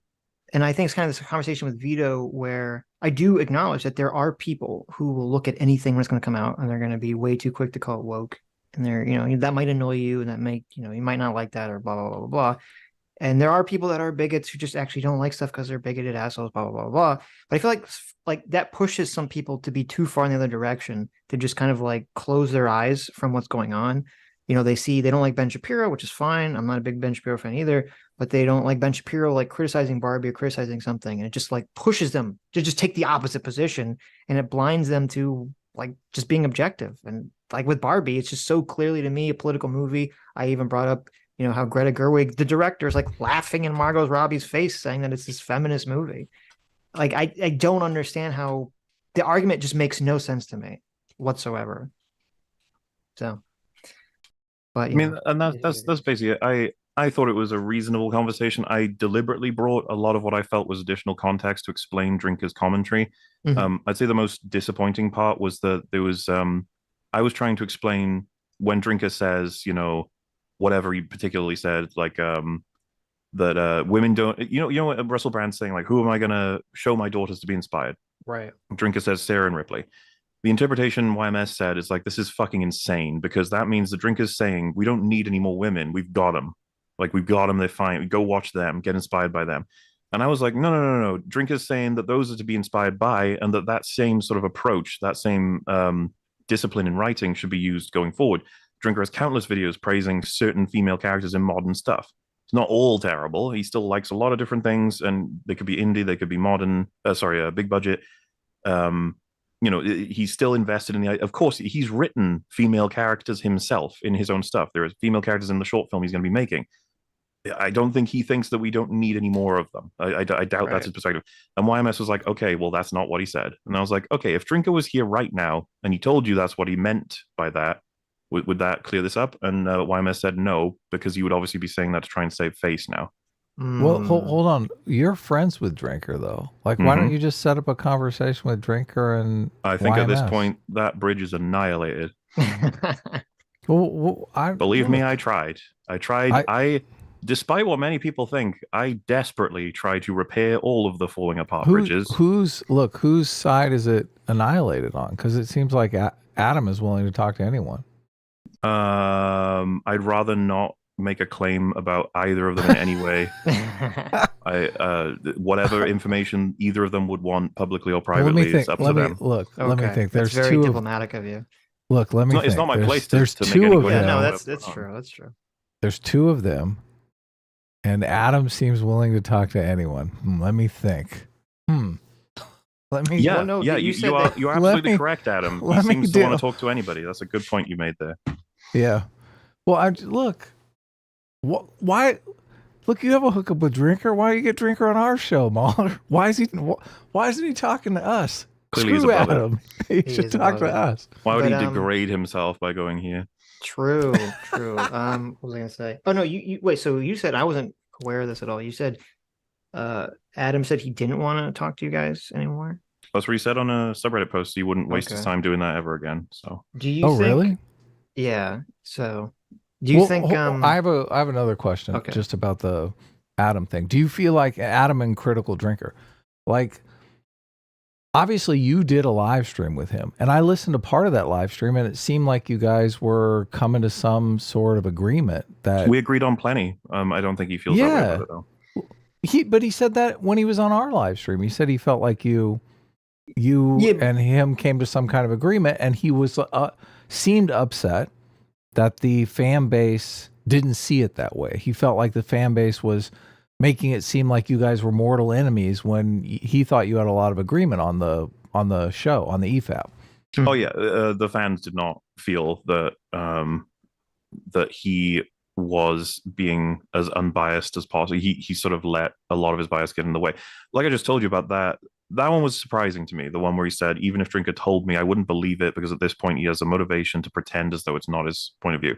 I think it's kind of this conversation with Vito where I do acknowledge that there are people who will look at anything when it's going to come out and they're going to be way too quick to call it woke. And they're, that might annoy you and that may, you might not like that or blah, blah, blah, blah, blah. And there are people that are bigots who just actually don't like stuff because they're bigoted assholes, blah, blah, blah, blah. But I feel like that pushes some people to be too far in the other direction, to just kind of like close their eyes from what's going on. They don't like Ben Shapiro, which is fine. I'm not a big Ben Shapiro fan either, but they don't like Ben Shapiro like criticizing Barbie or criticizing something. And it just like pushes them to just take the opposite position, and it blinds them to like just being objective. And like with Barbie, it's just so clearly to me a political movie. I even brought up, how Greta Gerwig, the director, is like laughing in Margot Robbie's face saying that it's this feminist movie. Like, I don't understand how the argument just makes no sense to me whatsoever. So But I mean, and that's basically it. I thought it was a reasonable conversation. I deliberately brought a lot of what I felt was additional context to explain Drinker's commentary. I'd say the most disappointing part was that there was I was trying to explain when Drinker says, whatever he particularly said, like that women don't, you know what Russell Brand's saying, like, who am I gonna show my daughters to be inspired? Right. Drinker says Sarah and Ripley. The interpretation YMS said is like, this is fucking insane, because that means the Drinker's saying we don't need any more women. We've got them. Like, we've got them. They're fine. Go watch them. Get inspired by them. And I was like, no. Drinker's saying that those are to be inspired by, and that same sort of approach, that same discipline in writing should be used going forward. Drinker has countless videos praising certain female characters in modern stuff. It's not all terrible. He still likes a lot of different things, and they could be indie, they could be modern. Big budget. He's still invested in the. Of course, he's written female characters himself in his own stuff. There are female characters in the short film he's going to be making. I don't think he thinks that we don't need any more of them. I doubt that's his perspective. And YMS was like, okay, well, that's not what he said. And I was like, okay, if Drinker was here right now and he told you that's what he meant by that, would that clear this up? And YMS said no, because he would obviously be saying that to try and save face now. Well, hold on. You're friends with Drinker, though. Like, why don't you just set up a conversation with Drinker and I think YMS? At this point, that bridge is annihilated. Well, Believe me, I tried. Despite what many people think, I desperately try to repair all of the falling apart bridges. Whose side is it annihilated on? Because it seems like Adam is willing to talk to anyone. I'd rather not make a claim about either of them in any way. Whatever information either of them would want publicly or privately is up to them. Let me think. There's very diplomatic of you. Look, let me think. It's not my place to make any of them. Yeah, no, that's true. That's true. There's two of them, and Adam seems willing to talk to anyone. Let me think. Let me. Yeah, well, no, you're absolutely correct, Adam. He seems to want to talk to anybody. That's a good point you made there. Yeah. Well, why? Look, you have a hookup with Drinker. Why do you get Drinker on our show, Mauler? Why isn't he talking to us? Clearly Screw Adam. He should talk to us. Why would he degrade himself by going here? True. What was I gonna say? Oh no, you wait. So you said, I wasn't aware of this at all. You said Adam said he didn't want to talk to you guys anymore. That's what he said on a subreddit post. He wouldn't waste his time doing that ever again. So do you? Oh, really? Yeah. So do you think? I have another question just about the Adam thing. Do you feel like Adam and Critical Drinker, like? Obviously, you did a live stream with him, and I listened to part of that live stream, and it seemed like you guys were coming to some sort of agreement that we agreed on plenty. I don't think he feels that way about it, though. But he said that when he was on our live stream. He said he felt like you and him came to some kind of agreement, and he was seemed upset that the fan base didn't see it that way. He felt like the fan base was making it seem like you guys were mortal enemies when he thought you had a lot of agreement on the show, on the EFAP. Oh yeah, the fans did not feel that that he was being as unbiased as possible. He sort of let a lot of his bias get in the way. Like I just told you about that one was surprising to me. The one where he said, even if Drinker told me, I wouldn't believe it, because at this point he has a motivation to pretend as though it's not his point of view.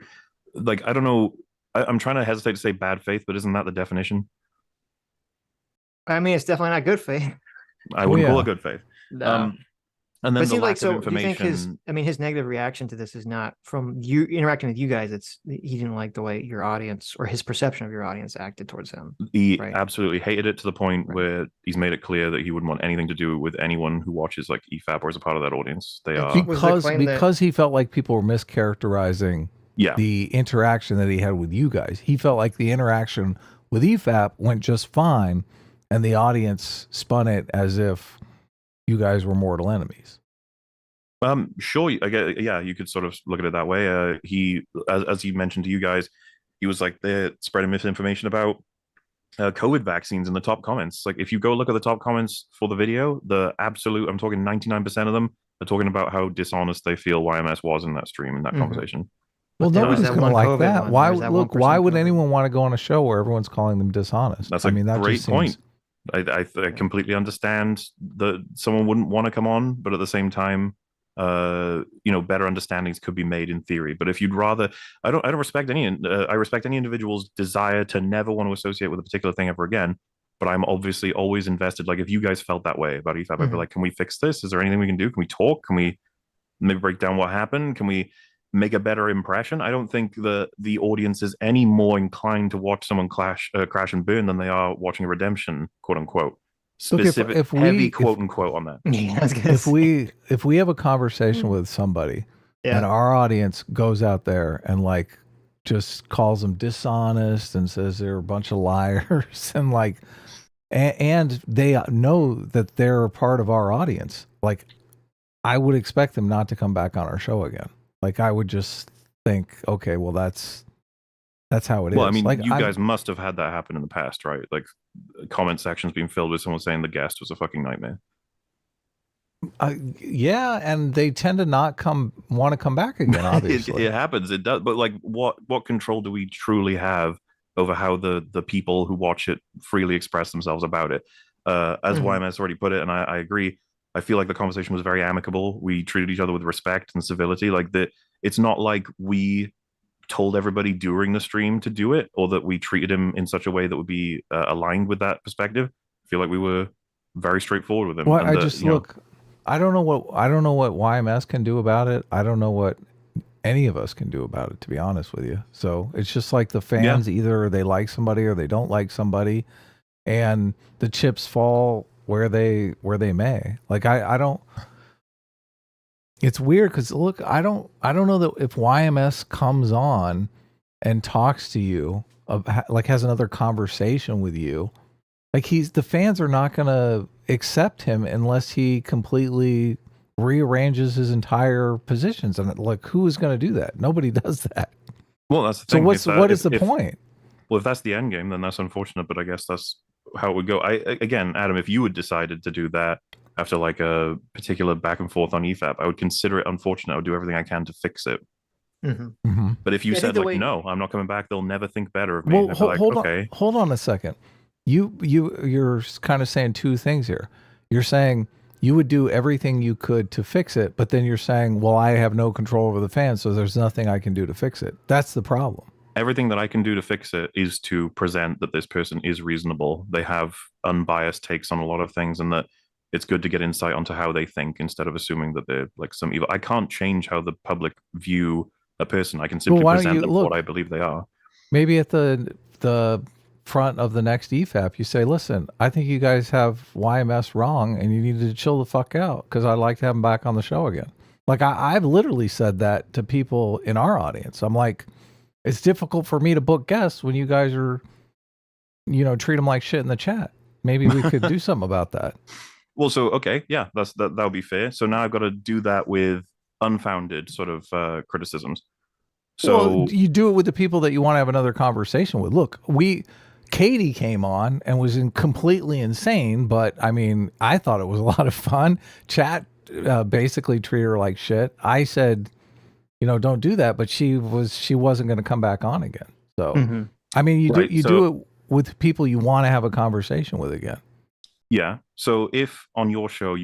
Like, I don't know. I'm trying to hesitate to say bad faith, but isn't that the definition? I mean, it's definitely not good faith. I wouldn't call it good faith. No. And then the lack of Do information. you think his negative reaction to this is not from you interacting with you guys? It's he didn't like the way your audience, or his perception of your audience, acted towards him. He absolutely hated it, to the point where he's made it clear that he wouldn't want anything to do with anyone who watches like EFAP or is a part of that audience. They are because he felt like people were mischaracterizing the interaction that he had with you guys. He felt like the interaction with EFAP went just fine, and the audience spun it as if you guys were mortal enemies. Sure. You could sort of look at it that way. He, as he mentioned to you guys, he was like, they're spreading misinformation about COVID vaccines in the top comments. Like, if you go look at the top comments for the video, I'm talking 99% of them are talking about how dishonest they feel YMS was in that stream, in that conversation. Well, nobody's going to like that. Why would anyone want to go on a show where everyone's calling them dishonest? That's a great point. I completely understand that someone wouldn't want to come on, but at the same time, better understandings could be made in theory. But if you'd rather, I don't respect I respect any individual's desire to never want to associate with a particular thing ever again. But I'm obviously always invested. Like if you guys felt that way about EFAP, I'd be like, can we fix this? Is there anything we can do? Can we talk? Can we maybe break down what happened? Can we make a better impression? I don't think the audience is any more inclined to watch someone crash and burn than they are watching a redemption, quote unquote. Specific, if heavy quote unquote on that. If we have a conversation with somebody and our audience goes out there and like just calls them dishonest and says they're a bunch of liars and like, and they know that they're a part of our audience, like I would expect them not to come back on our show again. Like I would just think, okay, well that's how it is. Well, I mean, like, you guys must have had that happen in the past, right? Like comment sections being filled with someone saying the guest was a fucking nightmare. Yeah, and they tend to not want to come back again, obviously. It happens, it does. But like what control do we truly have over how the people who watch it freely express themselves about it? As YMS already put it, and I agree, I feel like the conversation was very amicable. We treated each other with respect and civility. Like it's not like we told everybody during the stream to do it, or that we treated him in such a way that would be aligned with that perspective. I feel like we were very straightforward with him. Well, I don't know what YMS can do about it. I don't know what any of us can do about it, to be honest with you. So it's just like the fans, either they like somebody or they don't like somebody, and the chips fall where they may. Like I don't. It's weird because look, I don't know that if YMS comes on and talks to you, like has another conversation with you, like the fans are not going to accept him unless he completely rearranges his entire positions. And like, who is going to do that? Nobody does that. Well, that's the thing. So what is the point? Well, if that's the end game, then that's unfortunate. But I guess that's how it would go. Again, Adam, if you had decided to do that after like a particular back and forth on EFAP, I would consider it unfortunate. I would do everything I can to fix it. But if you said like, no, I'm not coming back, they'll never think better of me. Well, hold on a second. You're kind of saying two things here. You're saying you would do everything you could to fix it, but then you're saying, well, I have no control over the fans, so there's nothing I can do to fix it. That's the problem. Everything that I can do to fix it is to present that this person is reasonable. They have unbiased takes on a lot of things, and that it's good to get insight onto how they think instead of assuming that they're like some evil. I can't change how the public view a person. I can simply present them what I believe they are. Maybe at the front of the next EFAP, you say, listen, I think you guys have YMS wrong and you need to chill the fuck out because I'd like to have him back on the show again. Like I've literally said that to people in our audience. I'm like, it's difficult for me to book guests when you guys are, treat them like shit in the chat. Maybe we could do something about that. Well, so, okay. Yeah, that would be fair. So now I've got to do that with unfounded sort of criticisms. So you do it with the people that you want to have another conversation with. Look, Katie came on and was completely insane, but I mean, I thought it was a lot of fun. Chat basically treated her like shit. I said, don't do that, but she wasn't going to come back on again. So, I mean, you do it with people you want to have a conversation with again. Yeah. So if on your show,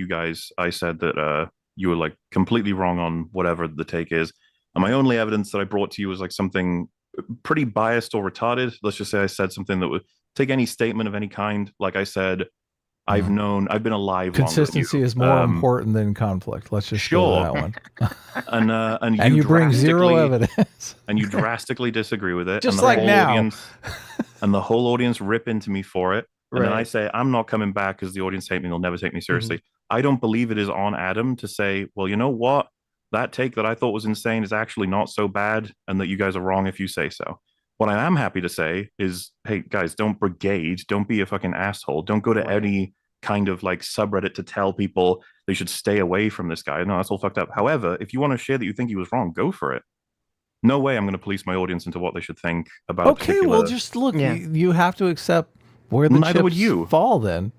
I said that you were like completely wrong on whatever the take is, and my only evidence that I brought to you was like something pretty biased or retarded. Let's just say I said something that would take any statement of any kind. Like I said, I've been alive. Consistency is more important than conflict. Let's just go with that one. and you bring zero evidence, and you drastically disagree with it, just and like now. And the whole audience rip into me for it. And then I say, I'm not coming back because the audience hate me. They'll never take me seriously. I don't believe it is on Adam to say, well, you know what? That take that I thought was insane is actually not so bad, and that you guys are wrong if you say so. What I am happy to say is, hey, guys, don't brigade. Don't be a fucking asshole. Don't go to any kind of like subreddit to tell people they should stay away from this guy. No, that's all fucked up. However, if you want to share that you think he was wrong, go for it. No way I'm going to police my audience into what they should think about Okay, well, just look. Yeah. You have to accept where the chips fall then.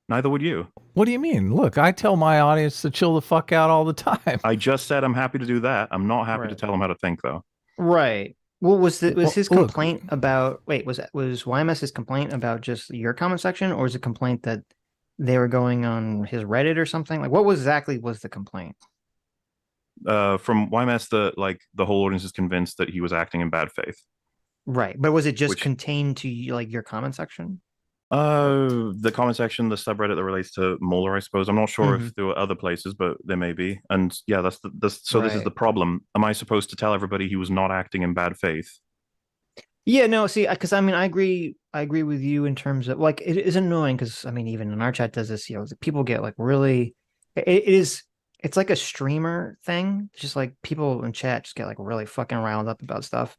Neither would you. What do you mean? Look, I tell my audience to chill the fuck out all the time. I just said I'm happy to do that. I'm not happy to tell them how to think, though. Right. Well, was his complaint about... Wait, was YMS's complaint about just your comment section, or was it complaint that they were going on his Reddit or something? Like, what exactly was the complaint? from YMS that like the whole audience is convinced that he was acting in bad faith. Right, but was it just contained to like your comment section? The comment section, the subreddit that relates to Mauler, I suppose. I'm not sure if there were other places, but there may be. And yeah, that's so this is the problem. Am I supposed to tell everybody he was not acting in bad faith? Yeah, no, see, because I mean, I agree with you in terms of like it is annoying because I mean, even in our chat does this, you know, people get like really, it's like a streamer thing. It's just like people in chat just get like really fucking riled up about stuff.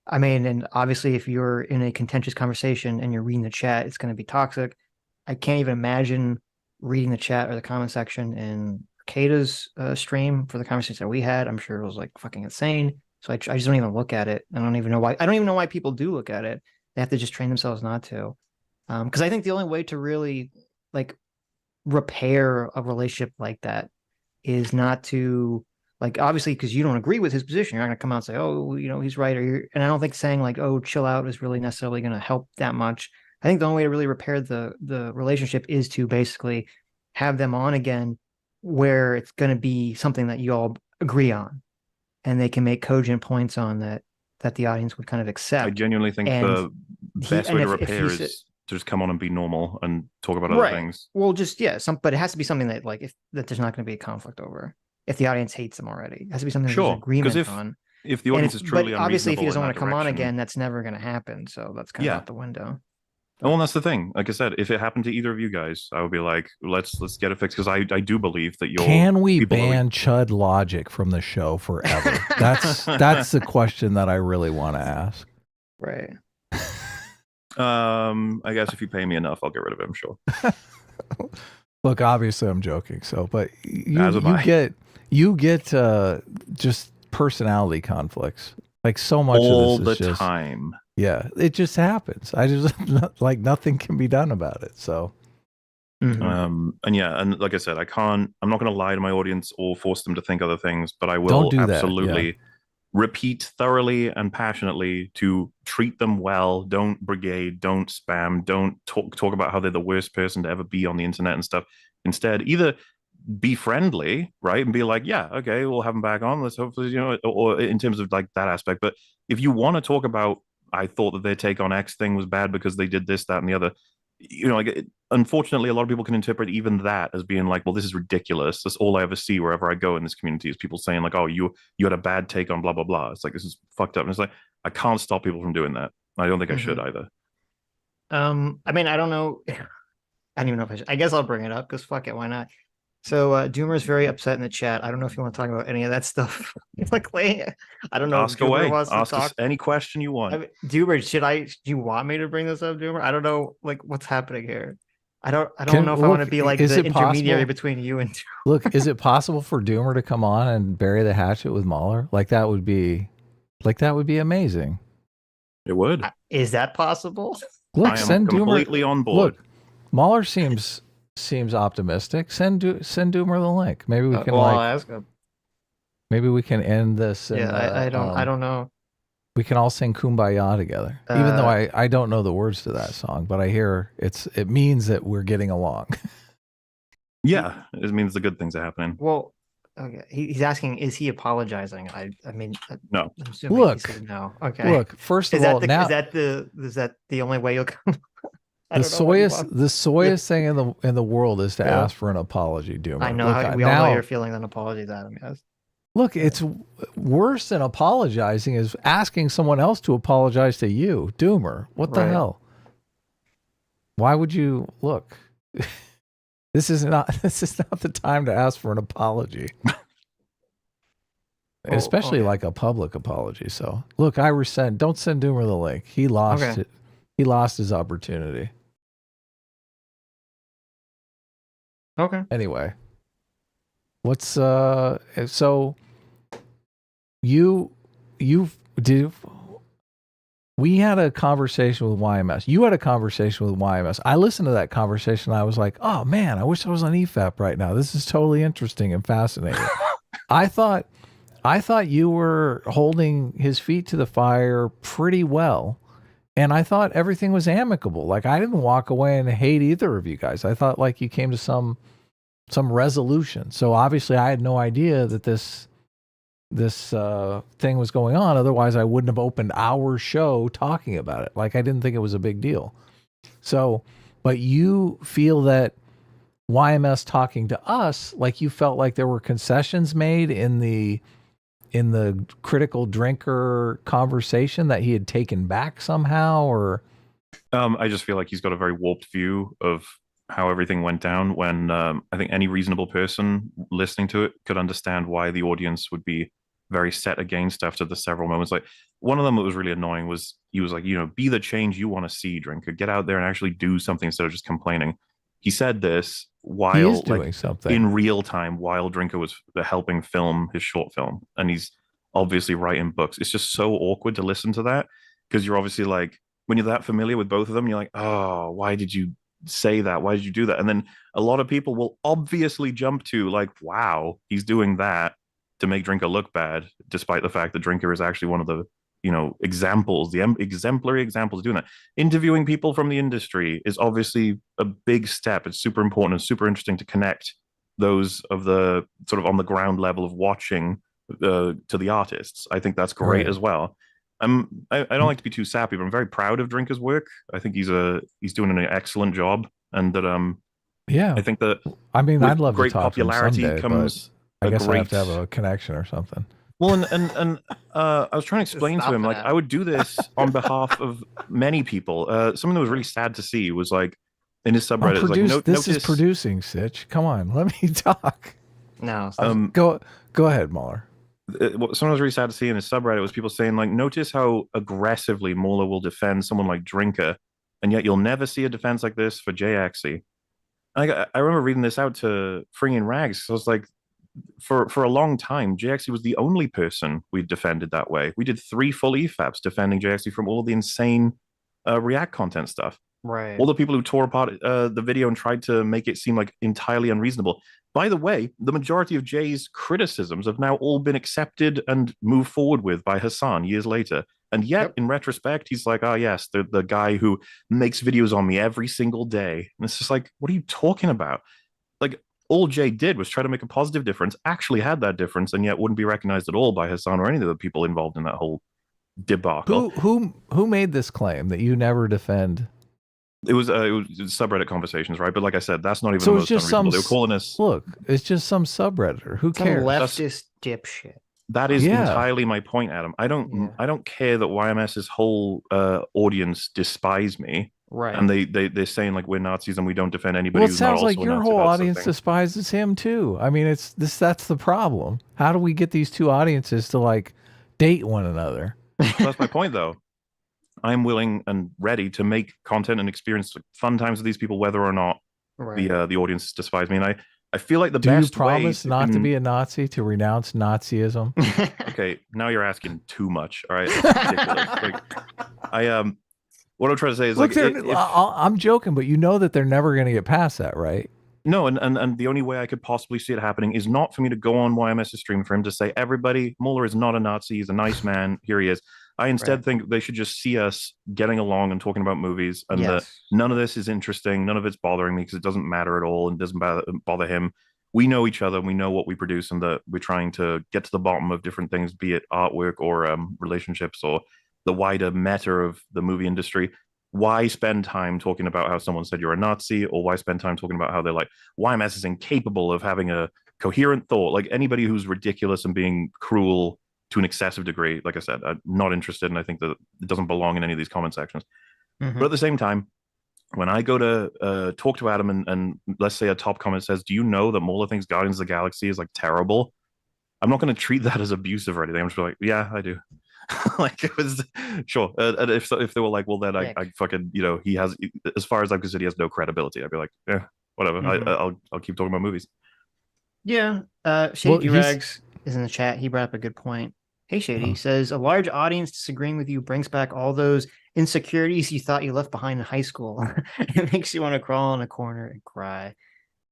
I mean, and obviously, if you're in a contentious conversation and you're reading the chat, it's going to be toxic. I can't even imagine reading the chat or the comment section in Kata's stream for the conversation that we had. I'm sure it was like fucking insane. So I just don't even look at it. I don't even know why. I don't even know why people do look at it. They have to just train themselves not to. Because I think the only way to really like repair a relationship like that is not to like, obviously, because you don't agree with his position, you're not going to come out and say, oh, you know, he's right. And I don't think saying like, oh, chill out is really necessarily going to help that much. I think the only way to really repair the relationship is to basically have them on again where it's going to be something that you all agree on. And they can make cogent points on that the audience would kind of accept. I genuinely think the best way to repair is to just come on and be normal and talk about other things. Well, just but it has to be something that like that there's not going to be a conflict over. If the audience hates them already, it has to be something there's agreement on. If the audience is truly but obviously, if he doesn't want to come on again, that's never going to happen. So that's kind of out the window. Well, that's the thing. Like I said, if it happened to either of you guys, I would be like, let's get it fixed because I do believe that you're. Can we ban Chud Logic from the show forever? that's the question that I really want to ask. Right. I guess if you pay me enough, I'll get rid of him. Sure. Look, obviously, I'm joking. So, but you get just personality conflicts. Like so much all of this is the just, time. Yeah, it just happens. I just like nothing can be done about it. So, and yeah, and like I said, I'm not going to lie to my audience or force them to think other things, but I will absolutely repeat thoroughly and passionately to treat them well. Don't brigade, don't spam, don't talk about how they're the worst person to ever be on the internet and stuff. Instead, either be friendly, right, and be like, yeah, okay, we'll have them back on. Let's hopefully, you know, or in terms of like that aspect. But if you want to talk about, I thought that their take on X thing was bad because they did this, that, and the other. You know, like unfortunately, a lot of people can interpret even that as being like, well, this is ridiculous. That's all I ever see wherever I go in this community is people saying like, oh, you had a bad take on blah blah blah. It's like this is fucked up, and it's like I can't stop people from doing that. I don't think I should either. I mean, I don't know. I don't even know if I should. I guess I'll bring it up because fuck it, why not? So Doomer is very upset in the chat. I don't know if you want to talk about any of that stuff. Like, I don't know. Ask away. Ask us any question you want. I mean, Doomer, do you want me to bring this up, Doomer? I don't know, like, what's happening here. I don't know if I want to be like the intermediary between you and Doomer. Look, is it possible for Doomer to come on and bury the hatchet with Mauler? Like that would be amazing. It would. Is that possible? Look, send completely Doomer, on board. Look, Mauler seems optimistic. Send Doomer the link. Maybe we can I'll ask him. Maybe we can end this. And, I don't know. We can all sing "Kumbaya" together. Even though I don't know the words to that song, but I hear it means that we're getting along. Yeah, it means the good things are happening. Well, okay. He's asking, is he apologizing? I mean, no. I'm assuming he said no. Okay. Look, first of all, now is that the only way you'll come? The soyest thing in the world is to ask for an apology, Doomer. I know. We all know you're feeling an apology, Adam. Yes. Look, it's worse than apologizing is asking someone else to apologize to you, Doomer. What the hell? Why would you look? This is not the time to ask for an apology. Especially like a public apology. So look, I resent. Don't send Doomer the link. He lost it. He lost his opportunity. Okay. Anyway, what's so you did. We had a conversation with YMS. You had a conversation with YMS. I listened to that conversation. And I was like, oh man, I wish I was on EFAP right now. This is totally interesting and fascinating. I thought you were holding his feet to the fire pretty well. And I thought everything was amicable. Like I didn't walk away and hate either of you guys. I thought like you came to some some resolution. So obviously I had no idea that this thing was going on. Otherwise I wouldn't have opened our show talking about it. Like, I didn't think it was a big deal. So, but you feel that YMS talking to us, like you felt like there were concessions made in the critical drinker conversation that he had taken back somehow, or I just feel like he's got a very warped view of how everything went down, when I think any reasonable person listening to it could understand why the audience would be very set against after the several moments. Like, one of them that was really annoying was, he was like, be the change you want to see, drinker. Get out there and actually do something instead of just complaining. He said this while, he is doing something in real time, while Drinker was helping film his short film, and he's obviously writing books. It's just so awkward to listen to that, because you're obviously like, when you're that familiar with both of them, you're like, oh, why did you say that? Why did you do that? And then a lot of people will obviously jump to like, wow, he's doing that to make Drinker look bad, despite the fact that Drinker is actually one of the examples, the exemplary examples of doing that. Interviewing people from the industry is obviously a big step. It's super important and super interesting to connect those of the sort of on the ground level of watching to the artists. I think that's great as well. I don't like to be too sappy, but I'm very proud of Drinker's work. I think he's doing an excellent job, and that yeah, I think that I'd love great to talk popularity to him someday, comes. I guess I have to have a connection or something. Well, and I was trying to explain to him, like, I would do this on behalf of many people. Something that was really sad to see was, like, in his subreddit, this is producing, Sitch. Come on, let me talk. No, go ahead, Mauler. What something was really sad to see in his subreddit was people saying, like, notice how aggressively Mauler will defend someone like Drinker, and yet you'll never see a defense like this for JXE. I remember reading this out to Fringing Rags. So I was like, for a long time, JXE was the only person we defended that way. We did 3 full EFAPs defending JXE from all the insane React content stuff. Right. All the people who tore apart the video and tried to make it seem like entirely unreasonable. By the way, the majority of Jay's criticisms have now all been accepted and moved forward with by Hassan years later. And yet, in retrospect, he's like, oh, yes, the guy who makes videos on me every single day. And it's just like, what are you talking about? Like, all Jay did was try to make a positive difference, actually had that difference, and yet wouldn't be recognized at all by Hassan or any of the people involved in that whole debacle. Who made this claim that you never defend? It was subreddit conversations, right? But like I said, that's not even the most unreasonable. They were calling us. Look, it's just some subredditor. Who cares? Leftist dipshit. That is entirely my point, Adam. I don't care that YMS's whole audience despise me. Right. And they're saying like we're Nazis and we don't defend anybody. Well, it who's sounds not like also your Nazi. whole That's audience despises him too. I mean, that's the problem. How do we get these two audiences to like date one another? That's my point, though. I'm willing and ready to make content and experience fun times with these people, whether or not the audience despise me. And I feel like the best. Do you promise not to be a Nazi, to renounce Nazism? Okay, now you're asking too much. All right, that's ridiculous. Like, what I'm trying to say is, look, like, I'm joking, but you know that they're never going to get past that, right? No, and the only way I could possibly see it happening is not for me to go on YMS's stream for him to say, everybody, Mauler is not a Nazi, he's a nice man, here he is. I instead think they should just see us getting along and talking about movies, and that none of this is interesting, none of it's bothering me because it doesn't matter at all and doesn't bother him. We know each other, we know what we produce, and that we're trying to get to the bottom of different things, be it artwork or relationships or the wider meta of the movie industry. Why spend time talking about how someone said you're a Nazi, or why spend time talking about how they're like, YMS is incapable of having a coherent thought? Like, anybody who's ridiculous and being cruel to an excessive degree, like I said, I'm not interested, and I think that it doesn't belong in any of these comment sections. But at the same time, when I go to talk to Adam and let's say a top comment says, do you know that Mauler thinks Guardians of the Galaxy is like terrible? I'm not going to treat that as abusive or anything. I'm just like, yeah, I do. Like, it was sure. And if they were like, well, then I fucking, he has, as far as I'm concerned, he has no credibility. I'd be like, yeah, whatever. I'll keep talking about movies. Yeah. Shady Rags is in the chat. He brought up a good point. Hey, Shady. He says, a large audience disagreeing with you brings back all those insecurities you thought you left behind in high school. It makes you want to crawl in a corner and cry.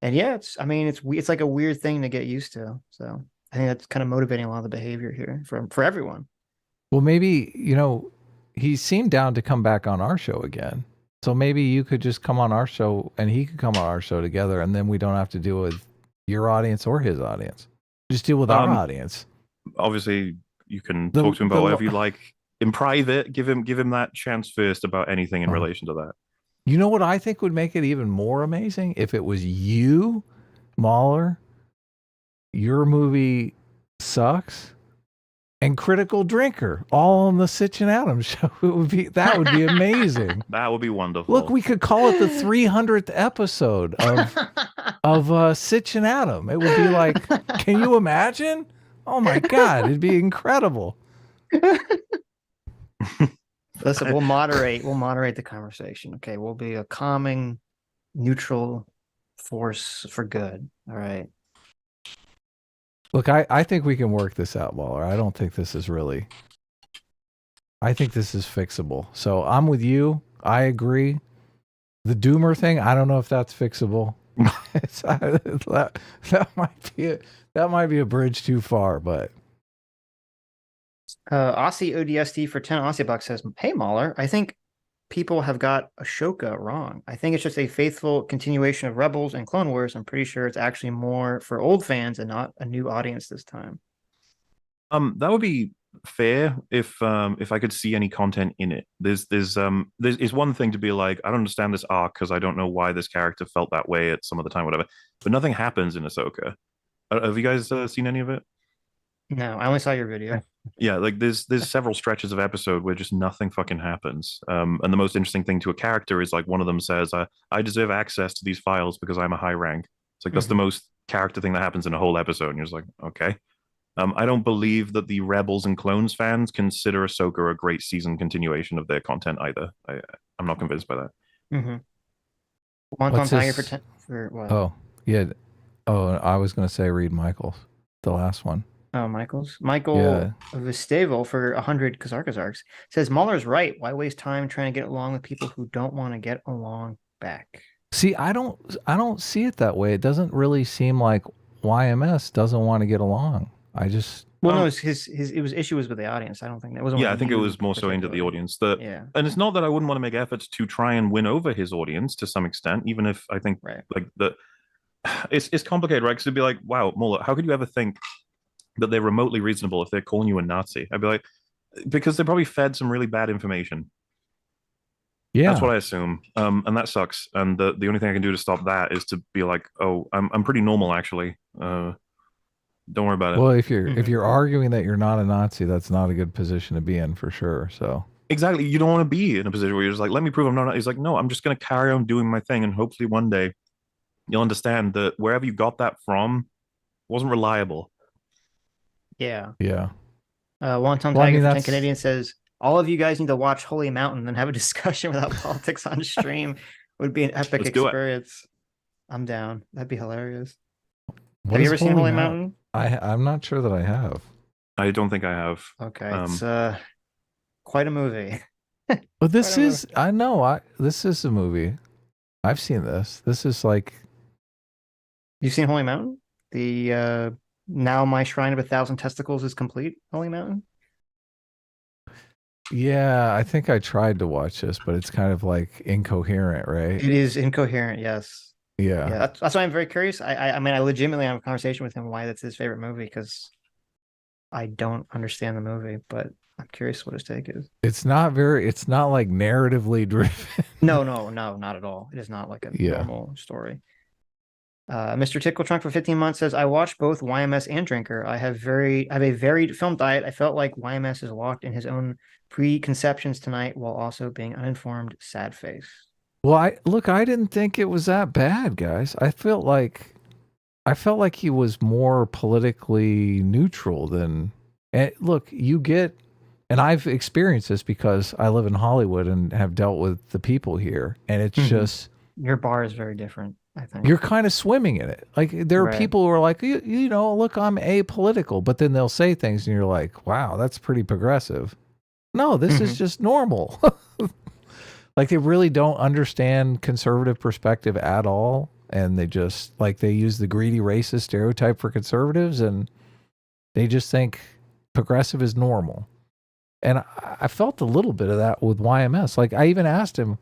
And yeah, it's like a weird thing to get used to. So I think that's kind of motivating a lot of the behavior here for everyone. Well, maybe, he seemed down to come back on our show again. So maybe you could just come on our show and he could come on our show together, and then we don't have to deal with your audience or his audience. Just deal with our audience. Obviously, you can talk to him about whatever you like in private. Give him that chance first about anything in relation to that. You know what I think would make it even more amazing? If it was you, Mauler, your movie sucks, and Critical Drinker, all on the Sitch and Adum show. That would be amazing. That would be wonderful. Look, we could call it the 300th episode of Sitch and Adum. It would be like, can you imagine? Oh my God, it'd be incredible. Listen, we'll moderate the conversation. Okay, we'll be a calming, neutral force for good. All right. Look, I think we can work this out, Mauler. I don't think this is really... I think this is fixable. So I'm with you. I agree. The Doomer thing, I don't know if that's fixable. that might be a bridge too far, but... Aussie ODST for 10 Aussie bucks says, hey, Mauler, I think people have got Ashoka wrong. I think it's just a faithful continuation of Rebels and Clone Wars. I'm pretty sure it's actually more for old fans and not a new audience this time. That would be fair if I could see any content in it. There's one thing to be like, I don't understand this arc because I don't know why this character felt that way at some of the time, whatever. But nothing happens in Ahsoka. Have you guys seen any of it? No, I only saw your video. Yeah, like there's several stretches of episode where just nothing fucking happens. And the most interesting thing to a character is like one of them says, I deserve access to these files because I'm a high rank. It's like that's the most character thing that happens in a whole episode. And you're just like, okay. I don't believe that the Rebels and Clones fans consider Ahsoka a great season continuation of their content either. I'm not convinced by that. Mm-hmm. Wonton Tiger for what? Oh, yeah. Oh, I was going to say read Michael's, the last one. Oh, Michael Visteval for 100 Kazarkazarks says, Mauler's right. Why waste time trying to get along with people who don't want to get along back? See, I don't see it that way. It doesn't really seem like YMS doesn't want to get along. I just... Well, no, his issue was with the audience. I don't think that was... Yeah, I think it was more so aimed at the audience. And it's not that I wouldn't want to make efforts to try and win over his audience to some extent, even if I think like that it's complicated, right? Because it'd be like, wow, Mauler, how could you ever think that they're remotely reasonable if they're calling you a Nazi? I'd be like, because they probably fed some really bad information. Yeah, that's what I assume, and that sucks. And the only thing I can do to stop that is to be like, oh, I'm pretty normal actually. Don't worry about it. Well, if you're arguing that you're not a Nazi, that's not a good position to be in for sure. So exactly, you don't want to be in a position where you're just like, let me prove I'm not. He's like, no, I'm just going to carry on doing my thing, and hopefully one day you'll understand that wherever you got that from wasn't reliable. Yeah. Yeah. Wonton Tiger for 10 Canadian says, all of you guys need to watch Holy Mountain and have a discussion without politics on stream. Would be an epic experience. I'm down. That'd be hilarious. Have you ever seen Holy Mountain? I'm not sure that I have. I don't think I have. Okay. It's quite a movie. But this is, I know, this is a movie. I've seen this. This is like... You've seen Holy Mountain? The Now My Shrine of 1,000 Testicles is complete, Holy Mountain? Yeah, I think I tried to watch this, but it's kind of like incoherent, right? It is incoherent, yes. Yeah. That's why I'm very curious. I mean, I legitimately have a conversation with him why that's his favorite movie, because I don't understand the movie, but I'm curious what his take is. It's not like narratively driven. No, not at all. It is not like a normal story. Mr. Tickle Trunk for 15 months says, I watched both YMS and Drinker. I have a varied film diet. I felt like YMS is locked in his own preconceptions tonight while also being uninformed. Sad face. Well, I didn't think it was that bad, guys. I felt like he was more politically neutral than. And look, you get, and I've experienced this because I live in Hollywood and have dealt with the people here, and it's just your bar is very different. I think you're kind of swimming in it. Like there are people who are like, you know, look, I'm apolitical, but then they'll say things, and you're like, wow, that's pretty progressive. No, this is just normal. Like they really don't understand conservative perspective at all. And they just like, they use the greedy racist stereotype for conservatives, and they just think progressive is normal. And I felt a little bit of that with YMS. Like I even asked him,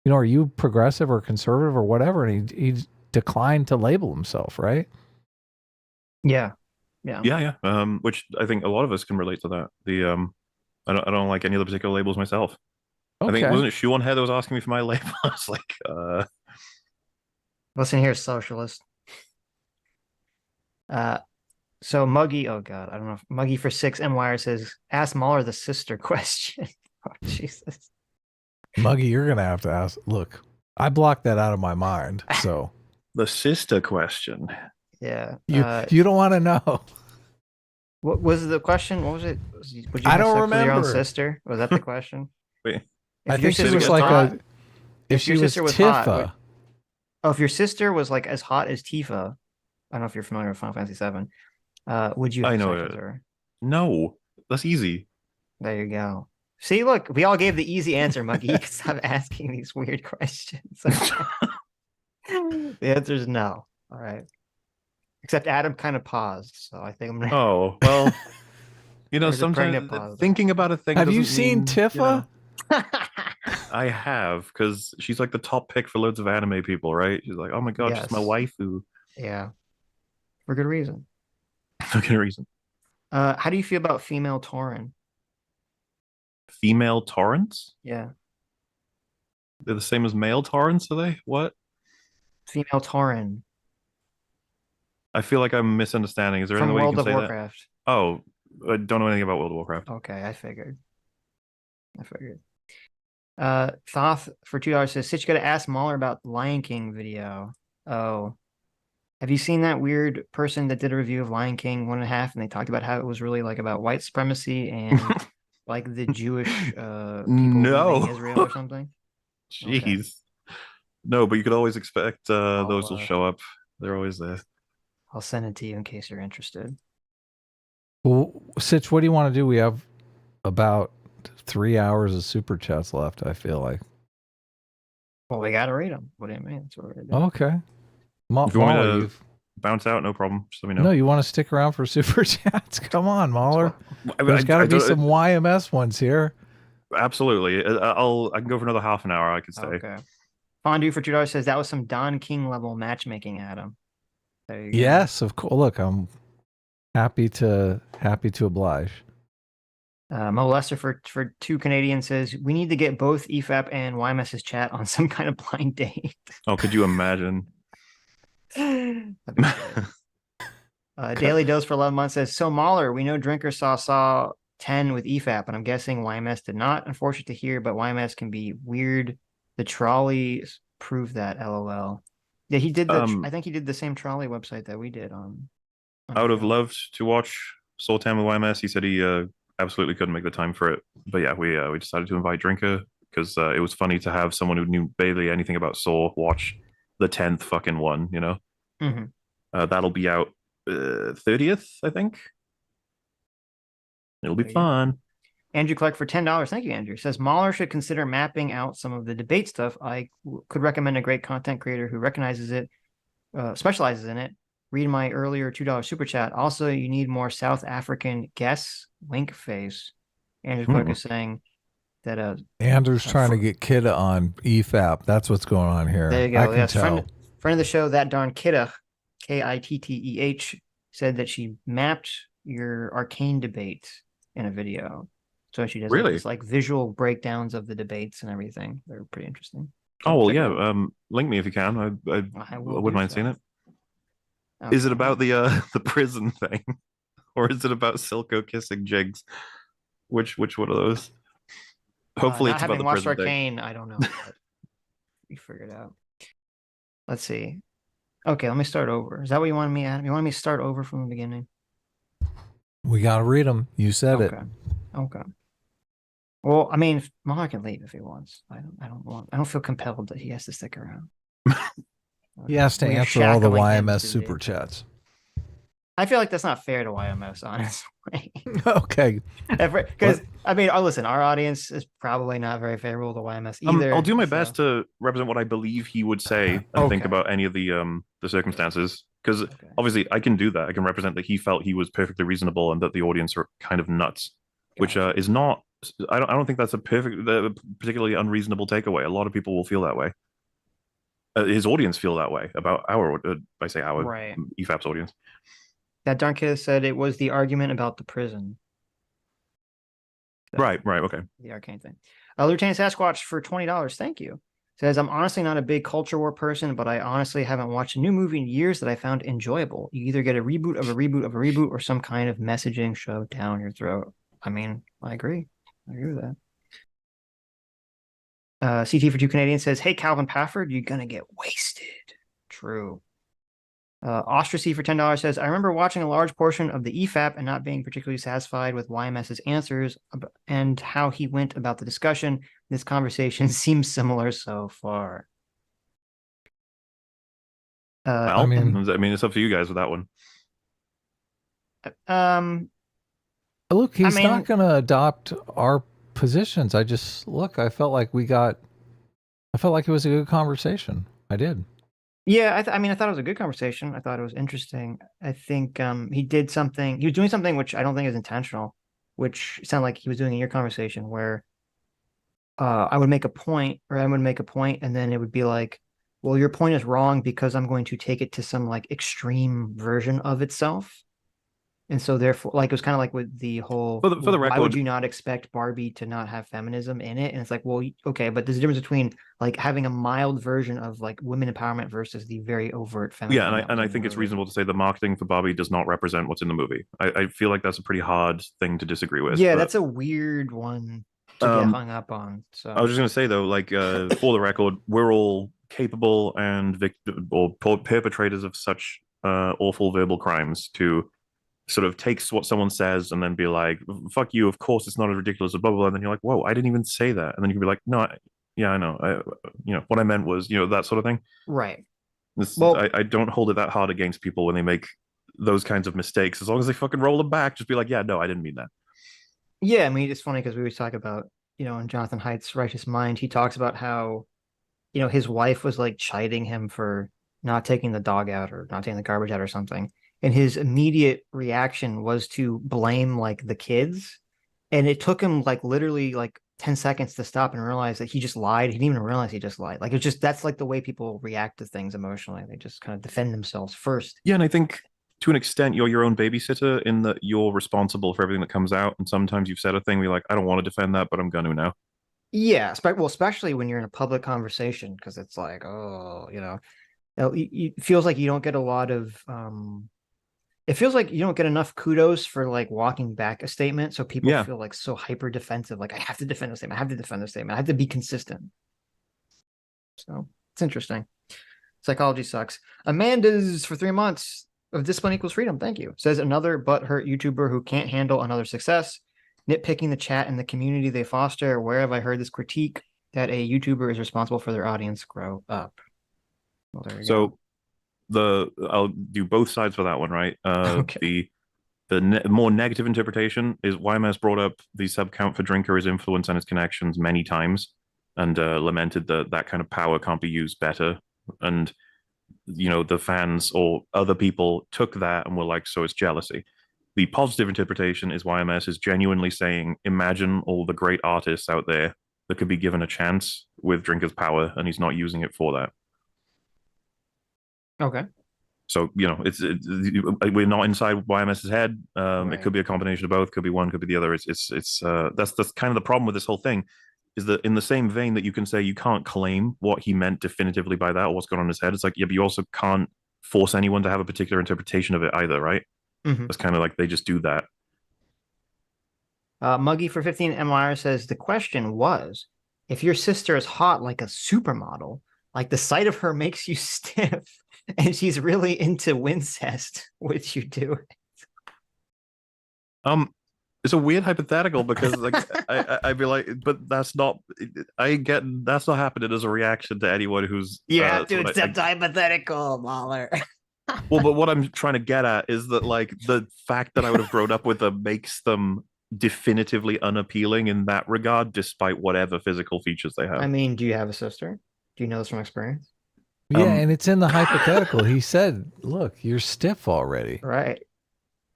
you know, are you progressive or conservative or whatever? And he declined to label himself, right? Yeah. Which I think a lot of us can relate to that. I don't like any of the particular labels myself. Okay. I think wasn't it Shoe on Head that was asking me for my label? I was like, Listen here, socialist. So Muggy, oh god, I don't know. Muggy for 6 M Wire says, ask Mauler the sister question. Oh, Jesus. Muggy, you're gonna have to ask. Look, I blocked that out of my mind. So the sister question. Yeah. You don't want to know. What was the question? What was it? Would you I have don't sex with your own remember. sister? Was that the question? Wait. I think she was like hot, if she your was sister was Tifa. hot, if your sister was like as hot as Tifa, I don't know if you're familiar with Final Fantasy VII. Would you have I know sex it. with her? No, that's easy. There you go. See, look, we all gave the easy answer, Muggy. You can stop asking these weird questions. The answer is no. All right. Except Adam kind of paused, so I think I'm gonna. Oh well, you know, There's a pregnant sometimes pause. thinking about a thing. Have you doesn't seen mean, Tifa? I have, because she's like the top pick for loads of anime people, right? She's like, oh my god, she's my Yes. waifu. Yeah, for good reason. For good reason. How do you feel about female Tauren? Female torrents? Yeah, They're the same as male torrents, are they? What? female Tauren I feel like I'm misunderstanding. Is there from any way you World can of say that? Warcraft. Oh, I don't know anything about World of Warcraft. Okay, I figured. Thoth for $2 says, Sitch, gotta ask Mauler about Lion King video. Oh, have you seen that weird person that did a review of Lion King 1.5, and they talked about how it was really like about white supremacy and like the Jewish people leaving Israel or something? Jeez. Okay. No, but you could always expect those will show up. They're always there. I'll send it to you in case you're interested. Well, Sitch, what do you want to do? We have about 3 hours of super chats left, I feel like. Well, we gotta read them. What do you mean? That's what we're gonna do. Okay. If you want me to bounce out, no problem. Just let me know. No, you want to stick around for super chats? Come on, Mauler. There's got to be some YMS ones here. Absolutely. I can go for another half an hour, I could say. Okay. Fondue for $2 says that was some Don King level matchmaking, Adam. There you go. Yes, of course. Look, I'm happy to oblige. Molester for 2 Canadian says we need to get both EFAP and YMS's chat on some kind of blind date. Oh, could you imagine? Daily Dose for 11 months says, so Mauler, we know Drinker saw 10 with EFAP, and I'm guessing YMS did not. Unfortunate to hear, but YMS can be weird. The trolley proved that, LOL. Yeah, he did I think he did the same trolley website that we did on I would have loved to watch Soul 10 with YMS. He said he absolutely couldn't make the time for it. But yeah, we decided to invite Drinker because it was funny to have someone who knew barely anything about Soul watch the 10th fucking one, you know? That'll be out 30th, I think. It'll be fun. Andrew Clark for $10. Thank you, Andrew. Says Mauler should consider mapping out some of the debate stuff. I could recommend a great content creator who recognizes it, specializes in it. Read my earlier $2 super chat. Also, you need more South African guests. Link face. Andrew Clark is saying that Andrew's trying to get Kidda on EFAP. That's what's going on here. There you go. I can tell. Friend of the show, that darn Kidda, Kitteh, said that she mapped your arcane debate in a video. So she does like visual breakdowns of the debates and everything. They're pretty interesting. So well, yeah. Link me if you can. I wouldn't mind seeing it. Okay. Is it about the prison thing, or is it about Silco kissing Jigs? Which one of those? Hopefully, it's about the prison Arcane, thing. I don't know. We figured out. Let's see. Okay, let me start over. Is that what you wanted me, Adam? You wanted me to start over from the beginning? We gotta read them. You said it. Okay. Well, I mean, Mauler can leave if he wants. I don't feel compelled that he has to stick around. He has to answer all the YMS super chats. I feel like that's not fair to YMS, honestly. Okay. Because, I mean, listen, our audience is probably not very favorable to YMS either. I'll do my best to represent what I believe he would say and think about any of the circumstances. Because obviously I can do that. I can represent that he felt he was perfectly reasonable and that the audience are kind of nuts, which is not. I don't think that's a particularly unreasonable takeaway. A lot of people will feel that way. His audience feel that way about I say our EFAP's audience. That darn kid said it was the argument about the prison. Right, okay. The arcane thing. Lieutenant Sasquatch for $20. Thank you. Says, I'm honestly not a big culture war person, but I honestly haven't watched a new movie in years that I found enjoyable. You either get a reboot of a reboot of a reboot or some kind of messaging shoved down your throat. I mean, I agree. I agree with that. CT for 2 Canadians says, hey, Calvin Pafford, you're going to get wasted. True. Ostracy for $10 says, I remember watching a large portion of the EFAP and not being particularly satisfied with YMS's answers and how he went about the discussion. This conversation seems similar so far. Well, I mean, it's up to you guys with that one. Look, he's not going to adopt our positions. I felt like it was a good conversation. I did. Yeah, I thought it was a good conversation. I thought it was interesting. I think he did something. He was doing something which I don't think is intentional, which sounded like he was doing in your conversation, where I would make a point, and then it would be like, well, your point is wrong because I'm going to take it to some like extreme version of itself. And so therefore, like, it was kind of like with the whole, for the record, why would you not expect Barbie to not have feminism in it? And it's like, well, okay, but there's a difference between like having a mild version of like women empowerment versus the very overt feminism. Yeah, and I think it's reasonable to say the marketing for Barbie does not represent what's in the movie. I feel like that's a pretty hard thing to disagree with. Yeah, that's a weird one to get hung up on. So I was just going to say, though, like, for the record, we're all capable and perpetrators of such awful verbal crimes to sort of takes what someone says and then be like, fuck you, of course it's not as ridiculous as blah, blah, blah. And then you're like, whoa, I didn't even say that. And then you can be like, no, I know. What I meant was, that sort of thing. Right. I don't hold it that hard against people when they make those kinds of mistakes. As long as they fucking roll them back, just be like, yeah, no, I didn't mean that. Yeah, I mean, it's funny because we always talk about, in Jonathan Haidt's Righteous Mind, he talks about how, his wife was like chiding him for not taking the dog out or not taking the garbage out or something. And his immediate reaction was to blame like the kids. And it took him like literally like 10 seconds to stop and realize that he just lied. He didn't even realize he just lied. Like, it's just, that's like the way people react to things emotionally. They just kind of defend themselves first. Yeah. And I think to an extent, you're your own babysitter in that you're responsible for everything that comes out. And sometimes you've said a thing where you're like, I don't want to defend that, but I'm going to now. Yeah. Well, especially when you're in a public conversation, because it's like, it feels like you don't get a lot of, it feels like you don't get enough kudos for like walking back a statement. So people feel like so hyper defensive. Like, I have to defend the statement. I have to defend the statement. I have to be consistent. So it's interesting. Psychology sucks. Amanda's for 3 months of discipline equals freedom. Thank you. Says another butthurt YouTuber who can't handle another success, nitpicking the chat and the community they foster. Where have I heard this critique that a YouTuber is responsible for their audience grow up? Well, there you go. I'll do both sides for that one, right? Okay. The more negative interpretation is YMS brought up the sub count for Drinker, his influence and his connections many times, and lamented that kind of power can't be used better. And the fans or other people took that and were like, so it's jealousy. The positive interpretation is YMS is genuinely saying, imagine all the great artists out there that could be given a chance with Drinker's power, and he's not using it for that. Okay. So, we're not inside YMS's head. Right. It could be a combination of both, could be one, could be the other. That's kind of the problem with this whole thing, is that in the same vein that you can say you can't claim what he meant definitively by that or what's going on in his head, it's like, yeah, but you also can't force anyone to have a particular interpretation of it either, right? Mm-hmm. It's kind of like they just do that. Muggy for 15 MR says, the question was, if your sister is hot like a supermodel, like the sight of her makes you stiff, and she's really into Wincest, would you do it? It's a weird hypothetical because like I'd be like, but that's not happening as a reaction to anyone who's you have to accept hypothetical, Mauler. Well, but what I'm trying to get at is that like the fact that I would have grown up with them makes them definitively unappealing in that regard, despite whatever physical features they have. I mean, do you have a sister? Do you know this from experience? Yeah, and it's in the hypothetical. He said, look, you're stiff already. Right.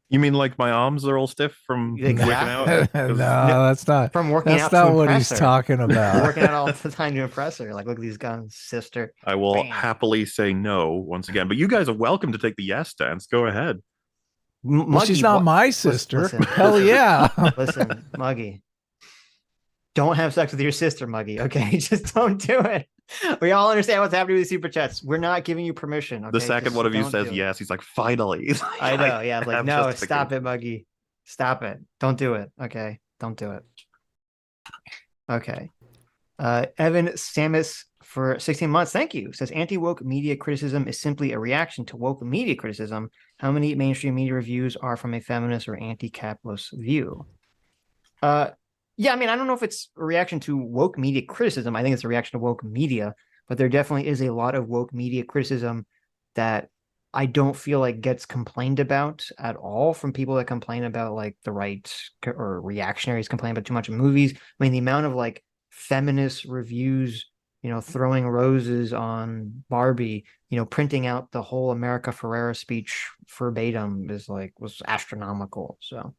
You mean like my arms are all stiff from working out? No, that's not. From working out. That's not what he's talking about. Working out all the time to impress her. Like, look at these guns, sister. I will happily say no once again. But you guys are welcome to take the yes stance. Go ahead. Well, she's not what- my sister. Listen, Hell yeah. listen, Muggy. Don't have sex with your sister, Muggy. Okay, just don't do it. We all understand what's happening with the super chats. We're not giving you permission. Okay? The second Just one of you don't says do it. yes, he's like, finally. I know. Yeah, like have no, justification. stop it, Muggy. Stop it. Don't do it. Okay, don't do it. Okay. Evan Samus for 16 months. Thank you. Says anti-woke media criticism is simply a reaction to woke media criticism. How many mainstream media reviews are from a feminist or anti-capitalist view? Yeah, I mean, I don't know if it's a reaction to woke media criticism. I think it's a reaction to woke media, but there definitely is a lot of woke media criticism that I don't feel like gets complained about at all from people that complain about like the right or reactionaries complain about too much in movies. I mean, the amount of like feminist reviews, throwing roses on Barbie, printing out the whole America Ferrera speech verbatim was astronomical. So.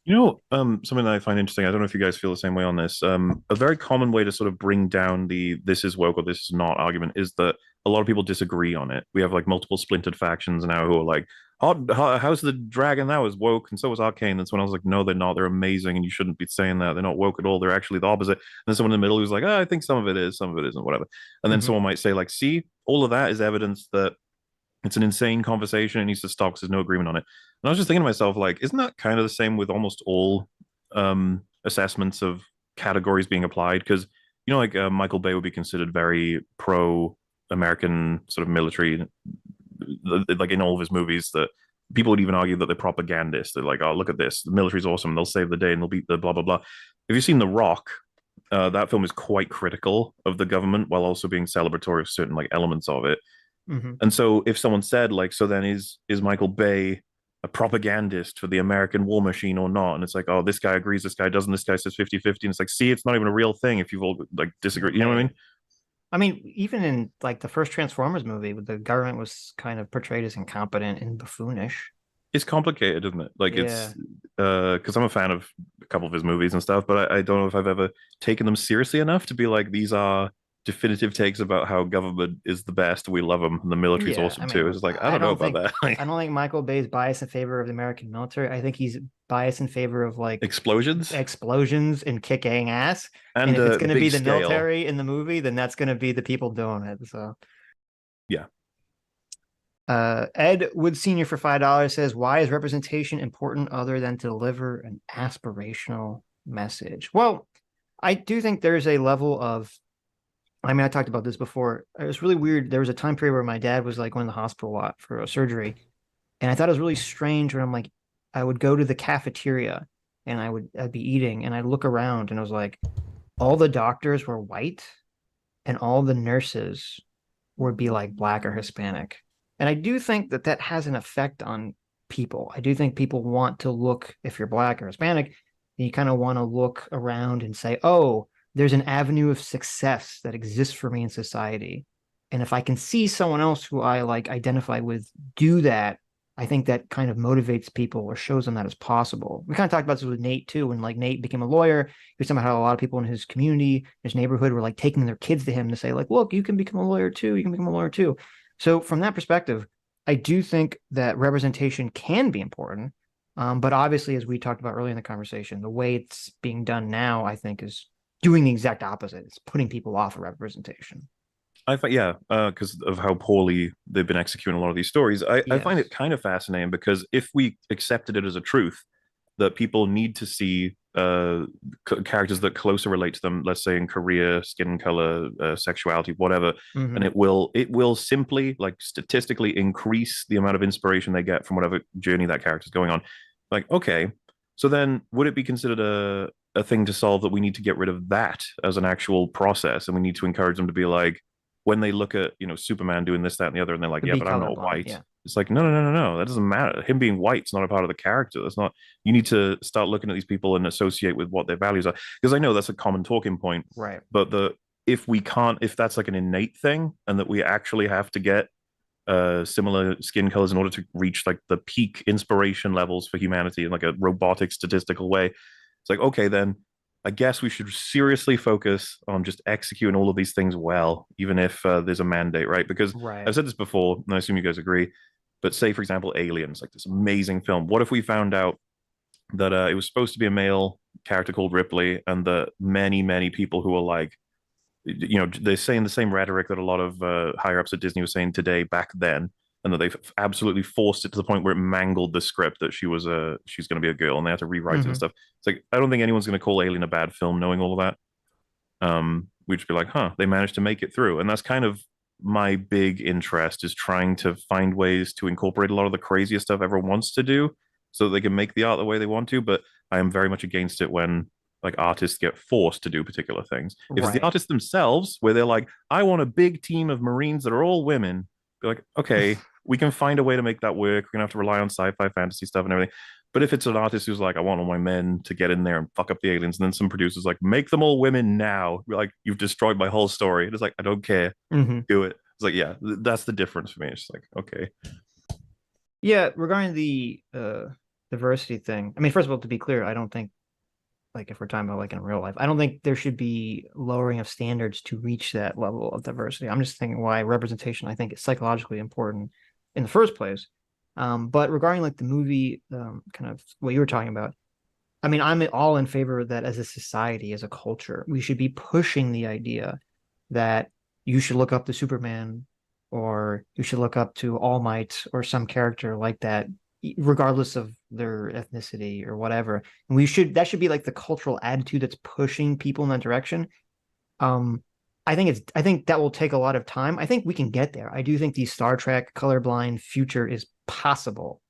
Something that I find interesting, I don't know if you guys feel the same way on this. A very common way to sort of bring down the this is woke or this is not argument is that a lot of people disagree on it. We have like multiple splintered factions now who are like, how's the dragon that was woke and so was Arcane. And someone else was like, no, they're not. They're amazing and you shouldn't be saying that. They're not woke at all. They're actually the opposite. And then someone in the middle who's like, I think some of it is, some of it isn't, whatever. And then someone might say like, see, all of that is evidence that it's an insane conversation. It needs to stop because there's no agreement on it. And I was just thinking to myself, like, isn't that kind of the same with almost all assessments of categories being applied? Because, Michael Bay would be considered very pro-American sort of military, like in all of his movies, that people would even argue that they're propagandists. They're like, oh, look at this. The military's awesome. They'll save the day and they'll beat the blah, blah, blah. If you've seen The Rock, that film is quite critical of the government while also being celebratory of certain like elements of it. And so if someone said like, so then is Michael Bay a propagandist for the American war machine or not? And it's like, oh, this guy agrees, this guy doesn't, this guy says 50-50. And it's like, see, it's not even a real thing if you've all like disagree. You know what I mean? I mean, even in like the first Transformers movie, the government was kind of portrayed as incompetent and buffoonish. It's complicated, isn't it? Like it's because I'm a fan of a couple of his movies and stuff, but I don't know if I've ever taken them seriously enough to be like, these are definitive takes about how government is the best. We love them, and the military's awesome too. It's like I don't know about that. I don't think Michael Bay's biased in favor of the American military. I think he's biased in favor of like explosions and kicking ass. And if it's going to be the military in the movie, then that's going to be the people doing it. So yeah. Ed Wood Sr. for $5 says, why is representation important other than to deliver an aspirational message? Well, I do think there's a level of, I mean, I talked about this before. It was really weird. There was a time period where my dad was like going to the hospital a lot for a surgery. And I thought it was really strange when I'm like, I would go to the cafeteria and I'd be eating and I'd look around and I was like, all the doctors were white and all the nurses would be like Black or Hispanic. And I do think that has an effect on people. I do think people want to look, if you're Black or Hispanic, you kind of want to look around and say, oh, there's an avenue of success that exists for me in society. And if I can see someone else who I like identify with do that, I think that kind of motivates people or shows them that it's possible. We kind of talked about this with Nate too. When like Nate became a lawyer, he was talking about how a lot of people in his community, his neighborhood were like taking their kids to him to say like, look, you can become a lawyer too. You can become a lawyer too. So from that perspective, I do think that representation can be important. But obviously, as we talked about earlier in the conversation, the way it's being done now, I think is doing the exact opposite. It's putting people off of representation. I find, because of how poorly they've been executing a lot of these stories. I find it kind of fascinating because if we accepted it as a truth that people need to see characters that closer relate to them, let's say in career, skin color, sexuality, whatever, and it will simply like statistically increase the amount of inspiration they get from whatever journey that character is going on. Like, okay, so then would it be considered a thing to solve that we need to get rid of that as an actual process, and we need to encourage them to be like, when they look at Superman doing this, that, and the other, and they're like, yeah, but I'm not white. Yeah. It's like, no, that doesn't matter. Him being white's not a part of the character. That's not. You need to start looking at these people and associate with what their values are, because I know that's a common talking point. Right. But if that's like an innate thing, and that we actually have to get similar skin colors in order to reach like the peak inspiration levels for humanity in like a robotic statistical way, it's like, okay, then I guess we should seriously focus on just executing all of these things well, even if there's a mandate, right? Because I've said this before, and I assume you guys agree, But say, for example, Aliens, like this amazing film. What if we found out that it was supposed to be a male character called Ripley, and that many people who are like, they're saying the same rhetoric that a lot of higher ups at Disney were saying today back then, and that they've absolutely forced it to the point where it mangled the script that she's going to be a girl, and they had to rewrite it and stuff. It's like, I don't think anyone's going to call Alien a bad film knowing all of that. We'd just be like, huh, they managed to make it through. And that's kind of my big interest, is trying to find ways to incorporate a lot of the craziest stuff everyone wants to do so that they can make the art the way they want to. But I am very much against it when like artists get forced to do particular things. If it's the artists themselves, where they're like, I want a big team of Marines that are all women, be like, okay, we can find a way to make that work. We're gonna have to rely on sci-fi fantasy stuff and everything. But if it's an artist who's like, I want all my men to get in there and fuck up the aliens, and then some producers like, make them all women now, we're like, you've destroyed my whole story. It's like, I don't care. Do it. It's like, yeah, that's the difference for me. It's like, okay. Yeah, regarding the diversity thing, I mean, first of all, to be clear, I don't think, like, if we're talking about like in real life, I don't think there should be lowering of standards to reach that level of diversity. I'm just thinking why representation, I think, is psychologically important in the first place. But regarding like the movie, kind of what you were talking about, I mean, I'm all in favor of that. As a society, as a culture, we should be pushing the idea that you should look up to Superman, or you should look up to All Might, or some character like that, regardless of their ethnicity or whatever. And that should be like the cultural attitude that's pushing people in that direction. I think that will take a lot of time. I think we can get there. I do think the Star Trek colorblind future is possible.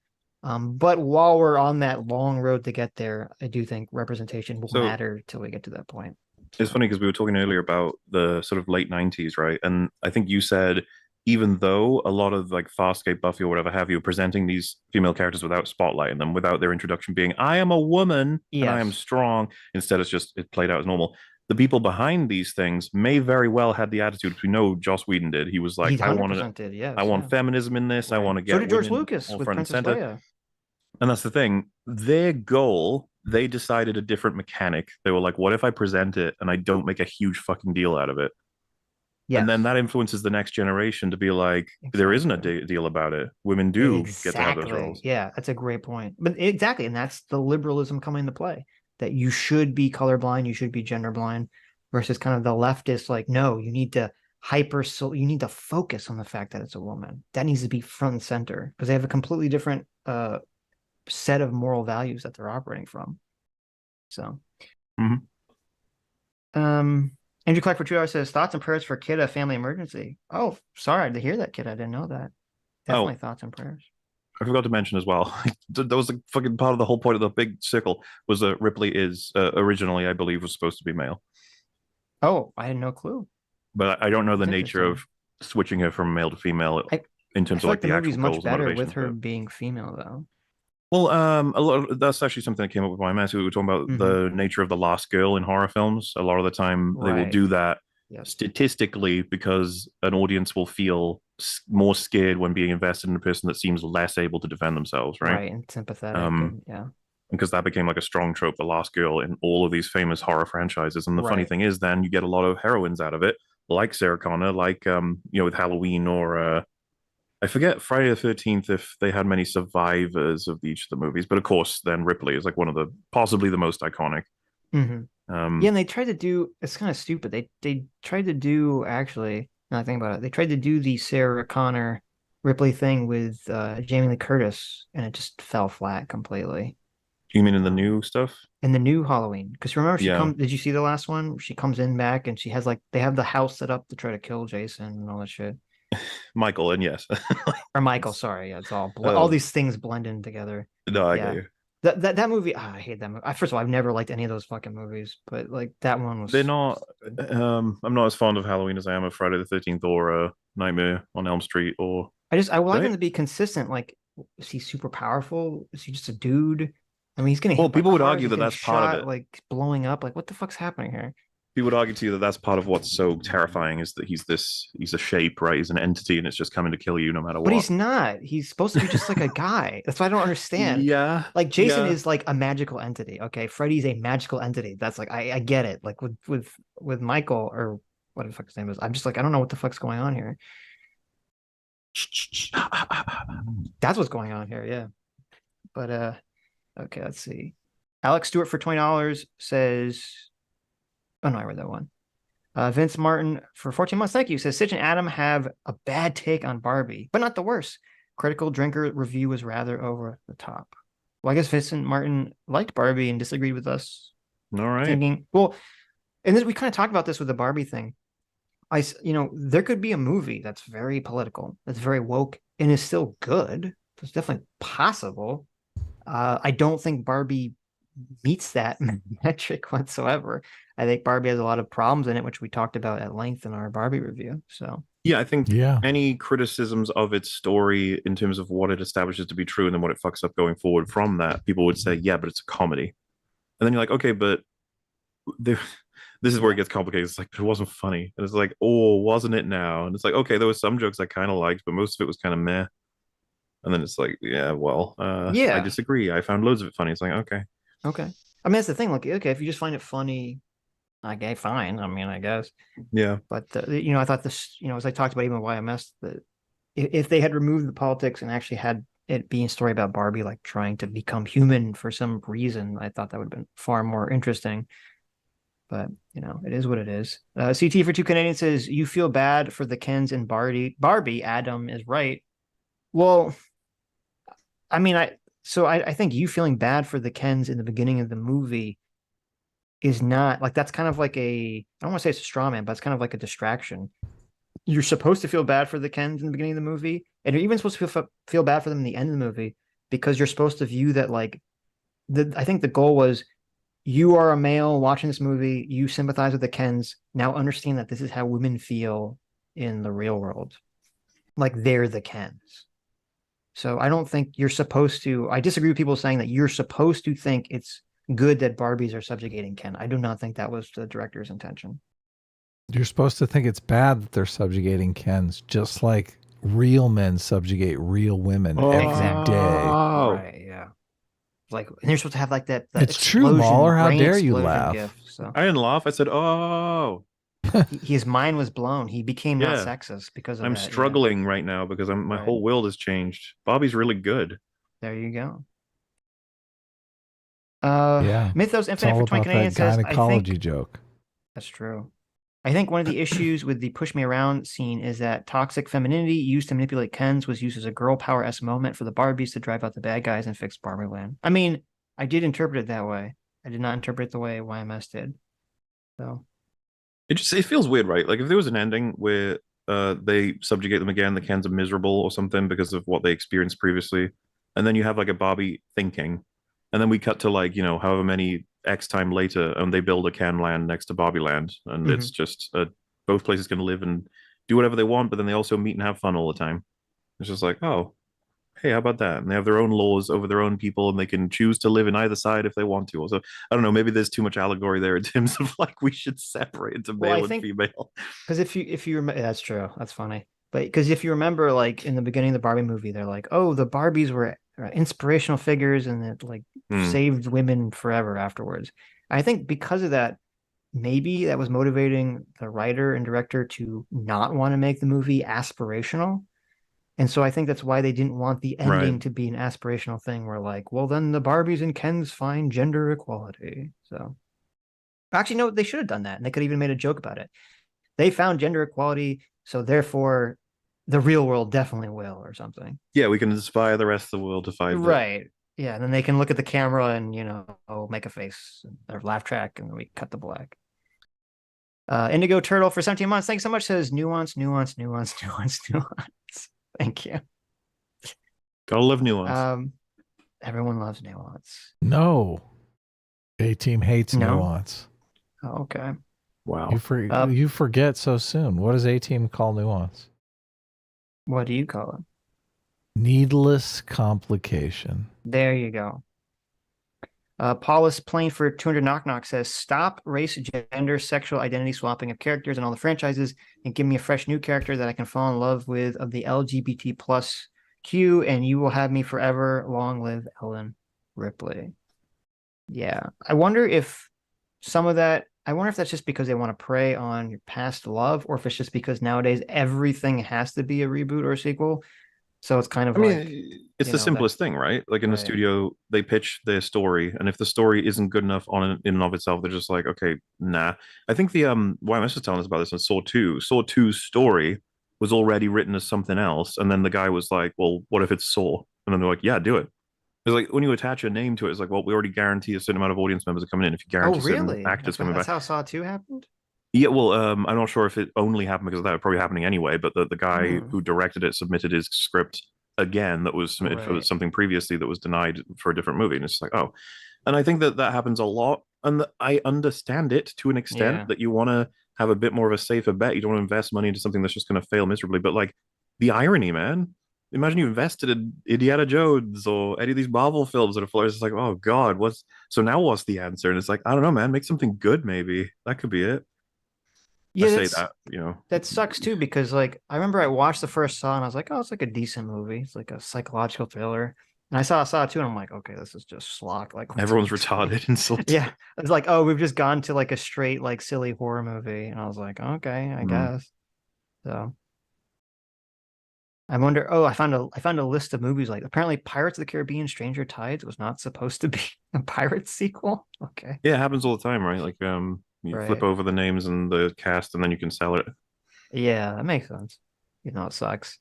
But while we're on that long road to get there, I do think representation will matter till we get to that point. It's funny because we were talking earlier about the sort of late 90s, right? And I think you said, even though a lot of like Farscape, Buffy, or whatever have you, presenting these female characters without spotlighting them, without their introduction being, I am a woman and I am strong. Instead, it played out as normal. The people behind these things may very well had the attitude, which we know Joss Whedon did. He was like, I want feminism in this. Right. I want to get. So did George Lucas with Princess Leia. And that's the thing. Their goal, they decided a different mechanic. They were like, what if I present it and I don't make a huge fucking deal out of it? Yes. And then that influences the next generation to be like, there isn't a deal about it. Women do get to have those roles. Yeah, that's a great point. But exactly, and that's the liberalism coming into play, that you should be colorblind, you should be gender blind, versus kind of the leftist, like, no, you need to you need to focus on the fact that it's a woman. That needs to be front and center, because they have a completely different set of moral values that they're operating from. So, Andrew Clark for 2 hours says, thoughts and prayers for Kid, a family emergency. Oh, sorry to hear that, Kid. I didn't know that. Definitely thoughts and prayers. I forgot to mention as well, that was the fucking part of the whole point of the big circle, was that Ripley is originally, I believe, was supposed to be male. Oh, I had no clue. But I don't know the nature of switching her from male to female in terms of like the actual much better with her being female, though. Well, that's actually something that came up with my master. We were talking about the nature of the last girl in horror films. A lot of the time, they will do that statistically because an audience will feel more scared when being invested in a person that seems less able to defend themselves, right? Right, and sympathetic. Because that became like a strong trope, the last girl in all of these famous horror franchises. And the funny thing is, then you get a lot of heroines out of it, like Sarah Connor, like with Halloween, or I forget Friday the 13th if they had many survivors of each of the movies, but of course then Ripley is like one of the possibly the most iconic. And they tried to do, it's kind of stupid, they tried to do, actually, now I think about it, they tried to do the Sarah Connor Ripley thing with Jamie Lee Curtis, and it just fell flat completely. You mean in the new stuff? In the new Halloween, because remember did you see the last one? She comes in back and she has like, they have the house set up to try to kill Jason and all that shit. Michael, and yes. Or Michael, sorry. Yeah, it's all these things blend in together. No, I get you. That movie, I hate that movie. First of all, I've never liked any of those fucking movies, but like that one was. They're not. I'm not as fond of Halloween as I am of Friday the 13th or Nightmare on Elm Street. Or I want him to be consistent. Like, is he super powerful? Is he just a dude? I mean, he's getting. Well, people would argue that that's part of it. Like blowing up. Like, what the fuck's happening here? People would argue to you that that's part of what's so terrifying, is that he's a shape, right? He's an entity, and it's just coming to kill you no matter what. But he's not. He's supposed to be just like a guy. That's what I don't understand. Yeah. Like Jason is like a magical entity. Okay, Freddy's a magical entity. That's like I get it. Like with Michael, or what the fuck his name is. I'm just like, I don't know what the fuck's going on here. That's what's going on here, yeah. But okay, let's see. Alex Stewart for $20 says, oh no, I read that one. Vince Martin for 14 months, thank you, says Sitch and Adam have a bad take on Barbie, but not the worst. Critical Drinker review was rather over the top. Well, I guess Vincent Martin liked Barbie and disagreed with us. All right. Thinking, well, and then we kind of talked about this with the Barbie thing. There could be a movie that's very political, that's very woke, and is still good. It's definitely possible. I don't think Barbie meets that metric whatsoever. I think Barbie has a lot of problems in it, which we talked about at length in our Barbie review. So yeah, I think any criticisms of its story in terms of what it establishes to be true and then what it fucks up going forward from that, people would say, yeah, but it's a comedy. And then you're like, okay, but this is where it gets complicated. It's like, it wasn't funny. And it's like, oh, wasn't it now? And it's like, okay, there were some jokes I kind of liked, but most of it was kind of meh. And then it's like, yeah, well, I disagree. I found loads of it funny. It's like, okay. Okay. I mean, that's the thing. Like, okay, if you just find it funny, okay, fine. I mean, I guess. Yeah. But, I thought this, as I talked about even YMS, that if they had removed the politics and actually had it being a story about Barbie, like trying to become human for some reason, I thought that would have been far more interesting. But, it is what it is. CT for 2 Canadians says, you feel bad for the Kens and Barbie. Adam is right. Well, I mean, I think you feeling bad for the Kens in the beginning of the movie is not like, that's kind of like I don't want to say it's a straw man, but it's kind of like a distraction. You're supposed to feel bad for the Kens in the beginning of the movie, and you're even supposed to feel bad for them in the end of the movie, because you're supposed to view that like I think the goal was, you are a male watching this movie, you sympathize with the Kens, now understand that this is how women feel in the real world. Like, they're the Kens. So I don't think you're supposed to, I disagree with people saying that you're supposed to think it's good that Barbies are subjugating Ken. I do not think that was the director's intention. You're supposed to think it's bad that they're subjugating Kens, just like real men subjugate real women every day. Right, yeah. Like, and you're supposed to have like that it's true, Mauler. How dare you laugh? Gif, so. I didn't laugh. I said, oh. His mind was blown. He became not sexist because of I'm struggling right now because my whole world has changed. Bobby's really good. There you go. it's Mythos Infinite all for 20 about Canadians that says, gynecology joke. That's true. I think one of the issues with the push me around scene is that toxic femininity used to manipulate Kens was used as a girl power-esque moment for the Barbies to drive out the bad guys and fix Barbie land. I mean, I did interpret it that way. I did not interpret it the way YMS did. So it feels weird, right? Like, if there was an ending where they subjugate them again, the Kens are miserable or something because of what they experienced previously, and then you have like a Barbie thinking, and then we cut to like, however many X time later, and they build a Ken land next to Barbie land, and it's just both places can live and do whatever they want, but then they also meet and have fun all the time. It's just like, oh, hey, how about that? And they have their own laws over their own people, and they can choose to live in either side if they want to. Also, I don't know, maybe there's too much allegory there in terms of like, we should separate into male and female. Because if you remember, that's true. That's funny. But because if you remember, like in the beginning of the Barbie movie, they're like, oh, the Barbies were inspirational figures and it like saved women forever afterwards. I think because of that, maybe that was motivating the writer and director to not want to make the movie aspirational. And so I think that's why they didn't want the ending to be an aspirational thing where like, well, then the Barbies and Kens find gender equality. So actually, no, they should have done that. And they could have even made a joke about it. They found gender equality, so therefore the real world definitely will, or something. Yeah, we can inspire the rest of the world to find right. Yeah, and then they can look at the camera and, make a face or laugh track, and then we cut to black. Indigo Turtle for 17 months. Thanks so much. Says nuance. Thank you. Gotta love nuance. Everyone loves nuance. No. A-Team hates nuance. Oh, okay. Wow. You forget so soon. What does A-Team call nuance? What do you call it? Needless complication. There you go. Paulus Plain for 200 Knock Knock says, stop race, gender, sexual identity swapping of characters in all the franchises and give me a fresh new character that I can fall in love with of the LGBT plus Q, and you will have me forever. Long live Ellen Ripley. Yeah. I wonder if some of that I wonder if that's just because they want to prey on your past love, or if it's just because nowadays everything has to be a reboot or a sequel. So it's kind of it's the simplest thing, right? Like in the studio, they pitch their story, and if the story isn't good enough in and of itself, they're just like, okay, nah. I think the YMS was telling us about this in Saw 2. Saw 2's story was already written as something else, and then the guy was like, well, what if it's Saw? And then they're like, yeah, do it. It's like when you attach a name to it, it's like, well, we already guarantee a certain amount of audience members are coming in. If you guarantee certain actors coming back, that's how Saw 2 happened. Yeah, well, I'm not sure if it only happened because of that. Was probably happening anyway. But the guy who directed it submitted his script again that was submitted for something previously that was denied for a different movie, and it's like, oh. And I think that happens a lot, and I understand it to an extent that you want to have a bit more of a safer bet. You don't want to invest money into something that's just going to fail miserably. But like the irony, man. Imagine you invested in Indiana Jones or any of these Marvel films that are floors. It's like, oh God, what's the answer? And it's like, I don't know, man. Make something good, maybe. That could be it. Yeah, I say that, you know. That sucks too, because like I remember I watched the first Saw and I was like, oh, it's like a decent movie. It's like a psychological thriller. And I saw 2 and I'm like, okay, this is just schlock. Like everyone's retarded and so yeah. It's like, oh, we've just gone to like a straight like silly horror movie. And I was like, okay, I guess. So I wonder. Oh, I found a list of movies. Like apparently, Pirates of the Caribbean: Stranger Tides was not supposed to be a pirate sequel. Okay. Yeah, it happens all the time, right? Like you flip over the names and the cast, and then you can sell it. Yeah, that makes sense. You know, it sucks.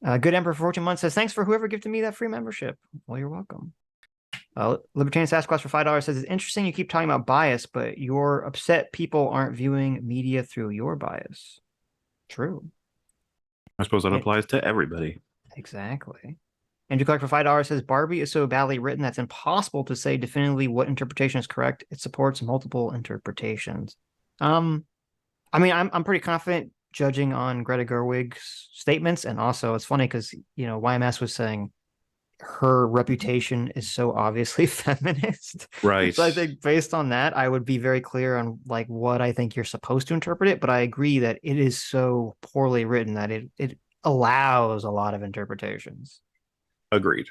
Good Emperor 14 months says, thanks for whoever gifted me that free membership. Well, you're welcome. Libertarian Sasquatch for $5 says, it's interesting you keep talking about bias, but you're upset people aren't viewing media through your bias. True. I suppose that applies to everybody. Exactly. Andrew Clark for $5 says, Barbie is so badly written that's impossible to say definitively what interpretation is correct. It supports multiple interpretations. I mean, I'm pretty confident judging on Greta Gerwig's statements, and also it's funny because YMS was saying her reputation is so obviously feminist, right? So I think based on that, I would be very clear on like what I think you're supposed to interpret it. But I agree that it is so poorly written that it allows a lot of interpretations. Agreed.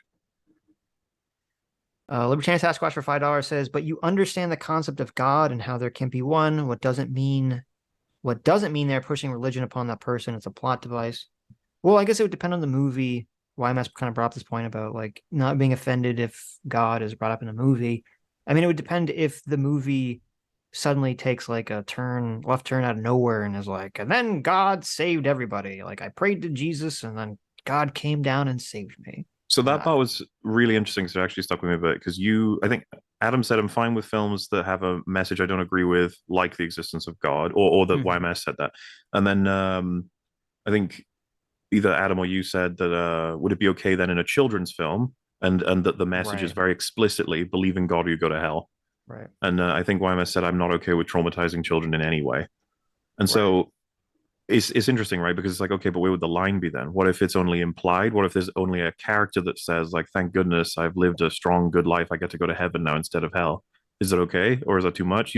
Libertarian Sasquatch for $5 says, but you understand the concept of God and how there can be one. What doesn't mean they're pushing religion upon that person. It's a plot device. Well, I guess it would depend on the movie. YMS kind of brought up this point about like not being offended if God is brought up in a movie. I mean, it would depend if the movie suddenly takes like a left turn out of nowhere and is like, and then God saved everybody. Like I prayed to Jesus and then God came down and saved me. So that part was really interesting. So it actually stuck with me a bit because I think Adam said, I'm fine with films that have a message I don't agree with, like the existence of God, or that YMS said that. And then I think either Adam or you said that would it be okay then in a children's film and that the message is very explicitly believe in God or you go to hell. Right. And I think YMS said, I'm not okay with traumatizing children in any way. And so it's interesting, right? Because it's like, okay, but where would the line be then? What if it's only implied? What if there's only a character that says, like, thank goodness I've lived a strong, good life. I get to go to heaven now instead of hell. Is it okay? Or is that too much?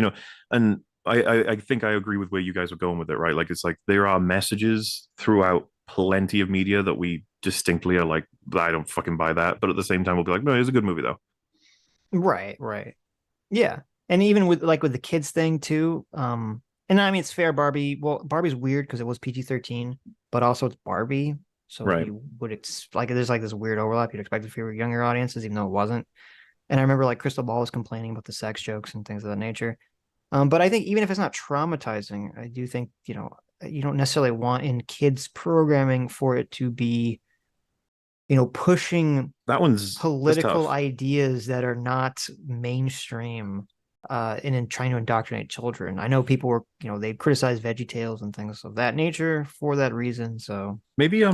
And I think I agree with where you guys are going with it, right? Like, it's like there are messages throughout plenty of media that we distinctly are like, I don't fucking buy that. But at the same time, we'll be like, no, it's a good movie though. Right. Yeah. And even with the kids thing too, and I mean, it's fair, Barbie. Well, Barbie's weird because it was PG-13, but also it's Barbie. So you would there's like this weird overlap you'd expect it for younger audiences, even though it wasn't. And I remember like Crystal Ball was complaining about the sex jokes and things of that nature. But I think even if it's not traumatizing, I do think, you don't necessarily want in kids programming for it to be, pushing political ideas that are not mainstream. And in trying to indoctrinate children. I know people were, they criticize VeggieTales and things of that nature for that reason. So maybe a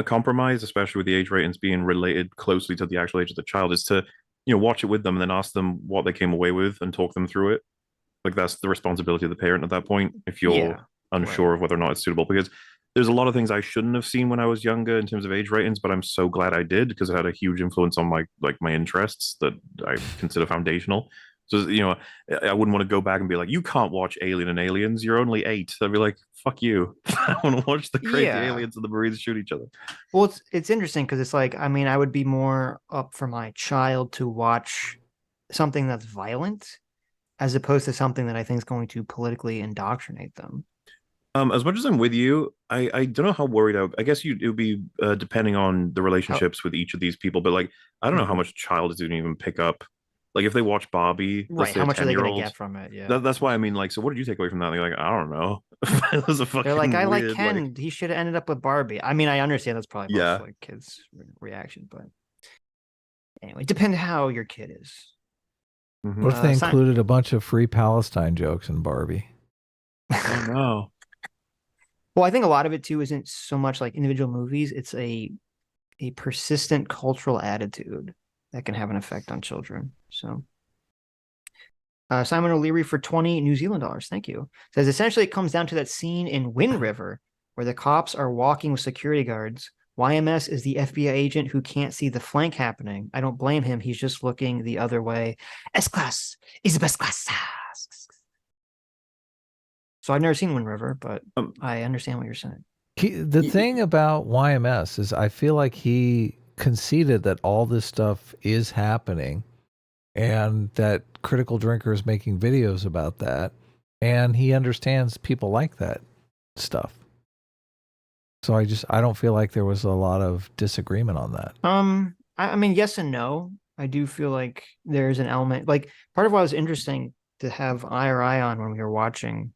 compromise, especially with the age ratings being related closely to the actual age of the child, is to watch it with them and then ask them what they came away with and talk them through it. Like that's the responsibility of the parent at that point if you're unsure of whether or not it's suitable. Because there's a lot of things I shouldn't have seen when I was younger in terms of age ratings, but I'm so glad I did because it had a huge influence on my interests that I consider foundational. So, I wouldn't want to go back and be like, you can't watch Alien and Aliens. You're only 8. I'd be like, fuck you. I want to watch the crazy aliens and the Marines shoot each other. Well, it's interesting because it's like, I mean, I would be more up for my child to watch something that's violent. as opposed to something that I think is going to politically indoctrinate them. As much as I'm with you, I don't know how worried I guess it would be depending on the relationships with each of these people, but like I don't know how much child is going to even pick up. Like if they watch Barbie, right? How much are they going to get from it? Yeah, that's why I mean, like, so what did you take away from that? They're like, I don't know. It was a fucking They're like, I like weird, Ken. like... He should have ended up with Barbie. I mean, I understand that's probably most like kids' reaction, but anyway, depends how your kid is. What if they included a bunch of free Palestine jokes in Barbie? Oh no. Well, I think a lot of it too isn't so much like individual movies. It's a persistent cultural attitude that can have an effect on children. So Simon O'Leary for 20 New Zealand dollars. Thank you. Says essentially it comes down to that scene in Wind River where the cops are walking with security guards. YMS is the FBI agent who can't see the flank happening. I don't blame him. He's just looking the other way. S-Class is the best class. So I've never seen Wind River, but I understand what you're saying. The thing about YMS is I feel like he conceded that all this stuff is happening and that Critical Drinker is making videos about that. And he understands people like that stuff. So I don't feel like there was a lot of disagreement on that. I mean, yes and no. I do feel like there's an element, like part of what was interesting to have IRI on when we were watching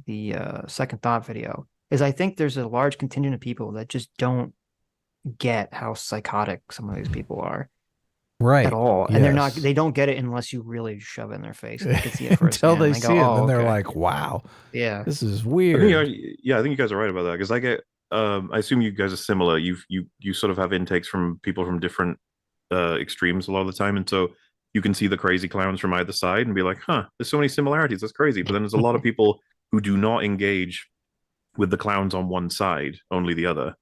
the Second Thought video is I think there's a large contingent of people that just don't get how psychotic some of these people are. Right. At all. And they don't get it unless you really shove it in their face. And they can see it until they see it, and they're okay. like, wow. Yeah. This is weird. I think you guys are right about that because I get I assume you guys are similar. You sort of have intakes from people from different extremes a lot of the time, and so you can see the crazy clowns from either side and be like, huh, there's so many similarities. That's crazy. But then there's a lot of people who do not engage with the clowns on one side, only the other.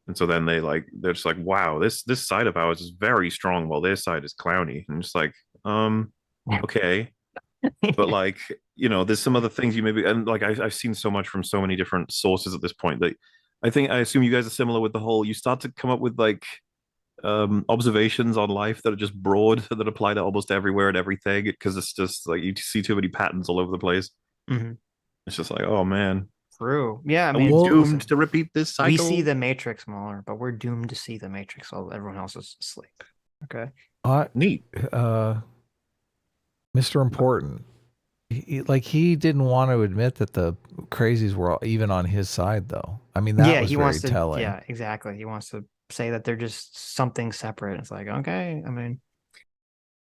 And so then they're just like, wow, this side of ours is very strong while their side is clowny. And just like, okay. But like, there's some other things you maybe, and like I've seen so much from so many different sources at this point that I assume you guys are similar with the whole, you start to come up with like observations on life that are just broad that apply to almost everywhere and everything because it's just like you see too many patterns all over the place. Mm-hmm. It's just like, oh man. True. Yeah, I mean, we're doomed to repeat this cycle. We see the Matrix, Mauler, but we're doomed to see the Matrix while everyone else is asleep. Okay. Neat. Mr. Important. He didn't want to admit that the crazies were even on his side, though. I mean, that was very telling. Yeah, exactly. He wants to say that they're just something separate. It's like, okay, I mean,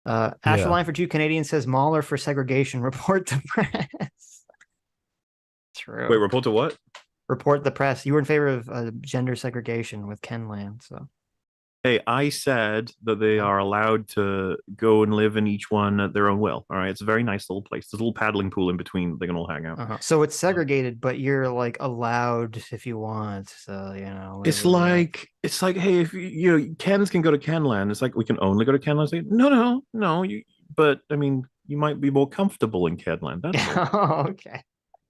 Astroline for 2 Canadians says Mauler for segregation. Report the press. True. Wait, report to what? Report the press. You were in favor of gender segregation with Kenland, so. Hey, I said that they are allowed to go and live in each one at their own will. All right, it's a very nice little place. There's a little paddling pool in between. They can all hang out. So it's segregated, but you're like allowed if you want. So it's like hey, if Kens can go to Kenland. It's like we can only go to Kenland. It's like, no. But I mean, you might be more comfortable in Kenland. That's all. Okay.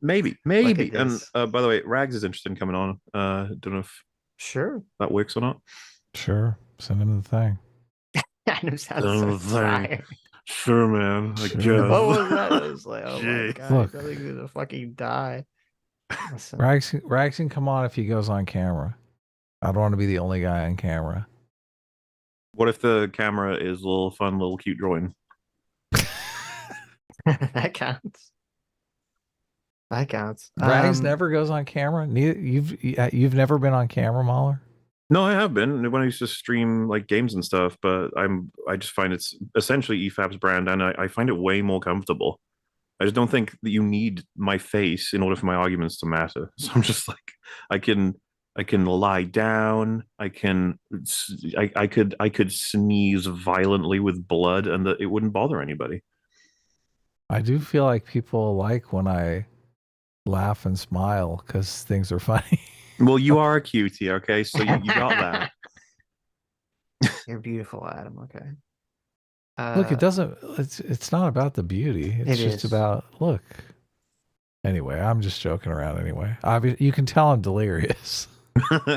Maybe. And by the way, Rags is interested in coming on. Don't know if that works or not. Sure. Send him the thing. Adam sounds so tired. Sure, man. Like, what was that? It was like, oh my god, look, I think he's gonna fucking die. Rags can come on if he goes on camera. I don't want to be the only guy on camera. What if the camera is a little fun, little cute drawing? That counts. That counts. Rags never goes on camera. You've never been on camera, Mauler? No, I have been when I used to stream like games and stuff, but I just find it's essentially EFAP's brand, and I find it way more comfortable. I just don't think that you need my face in order for my arguments to matter. So I'm just like, I can lie down. I could sneeze violently with blood, and it wouldn't bother anybody. I do feel like people like when I laugh and smile because things are funny. Well, you are a cutie, okay? So you got that. You're beautiful, Adam. Okay. Look, it's not about the beauty. It's just about look. Anyway, I'm just joking around anyway. You can tell I'm delirious.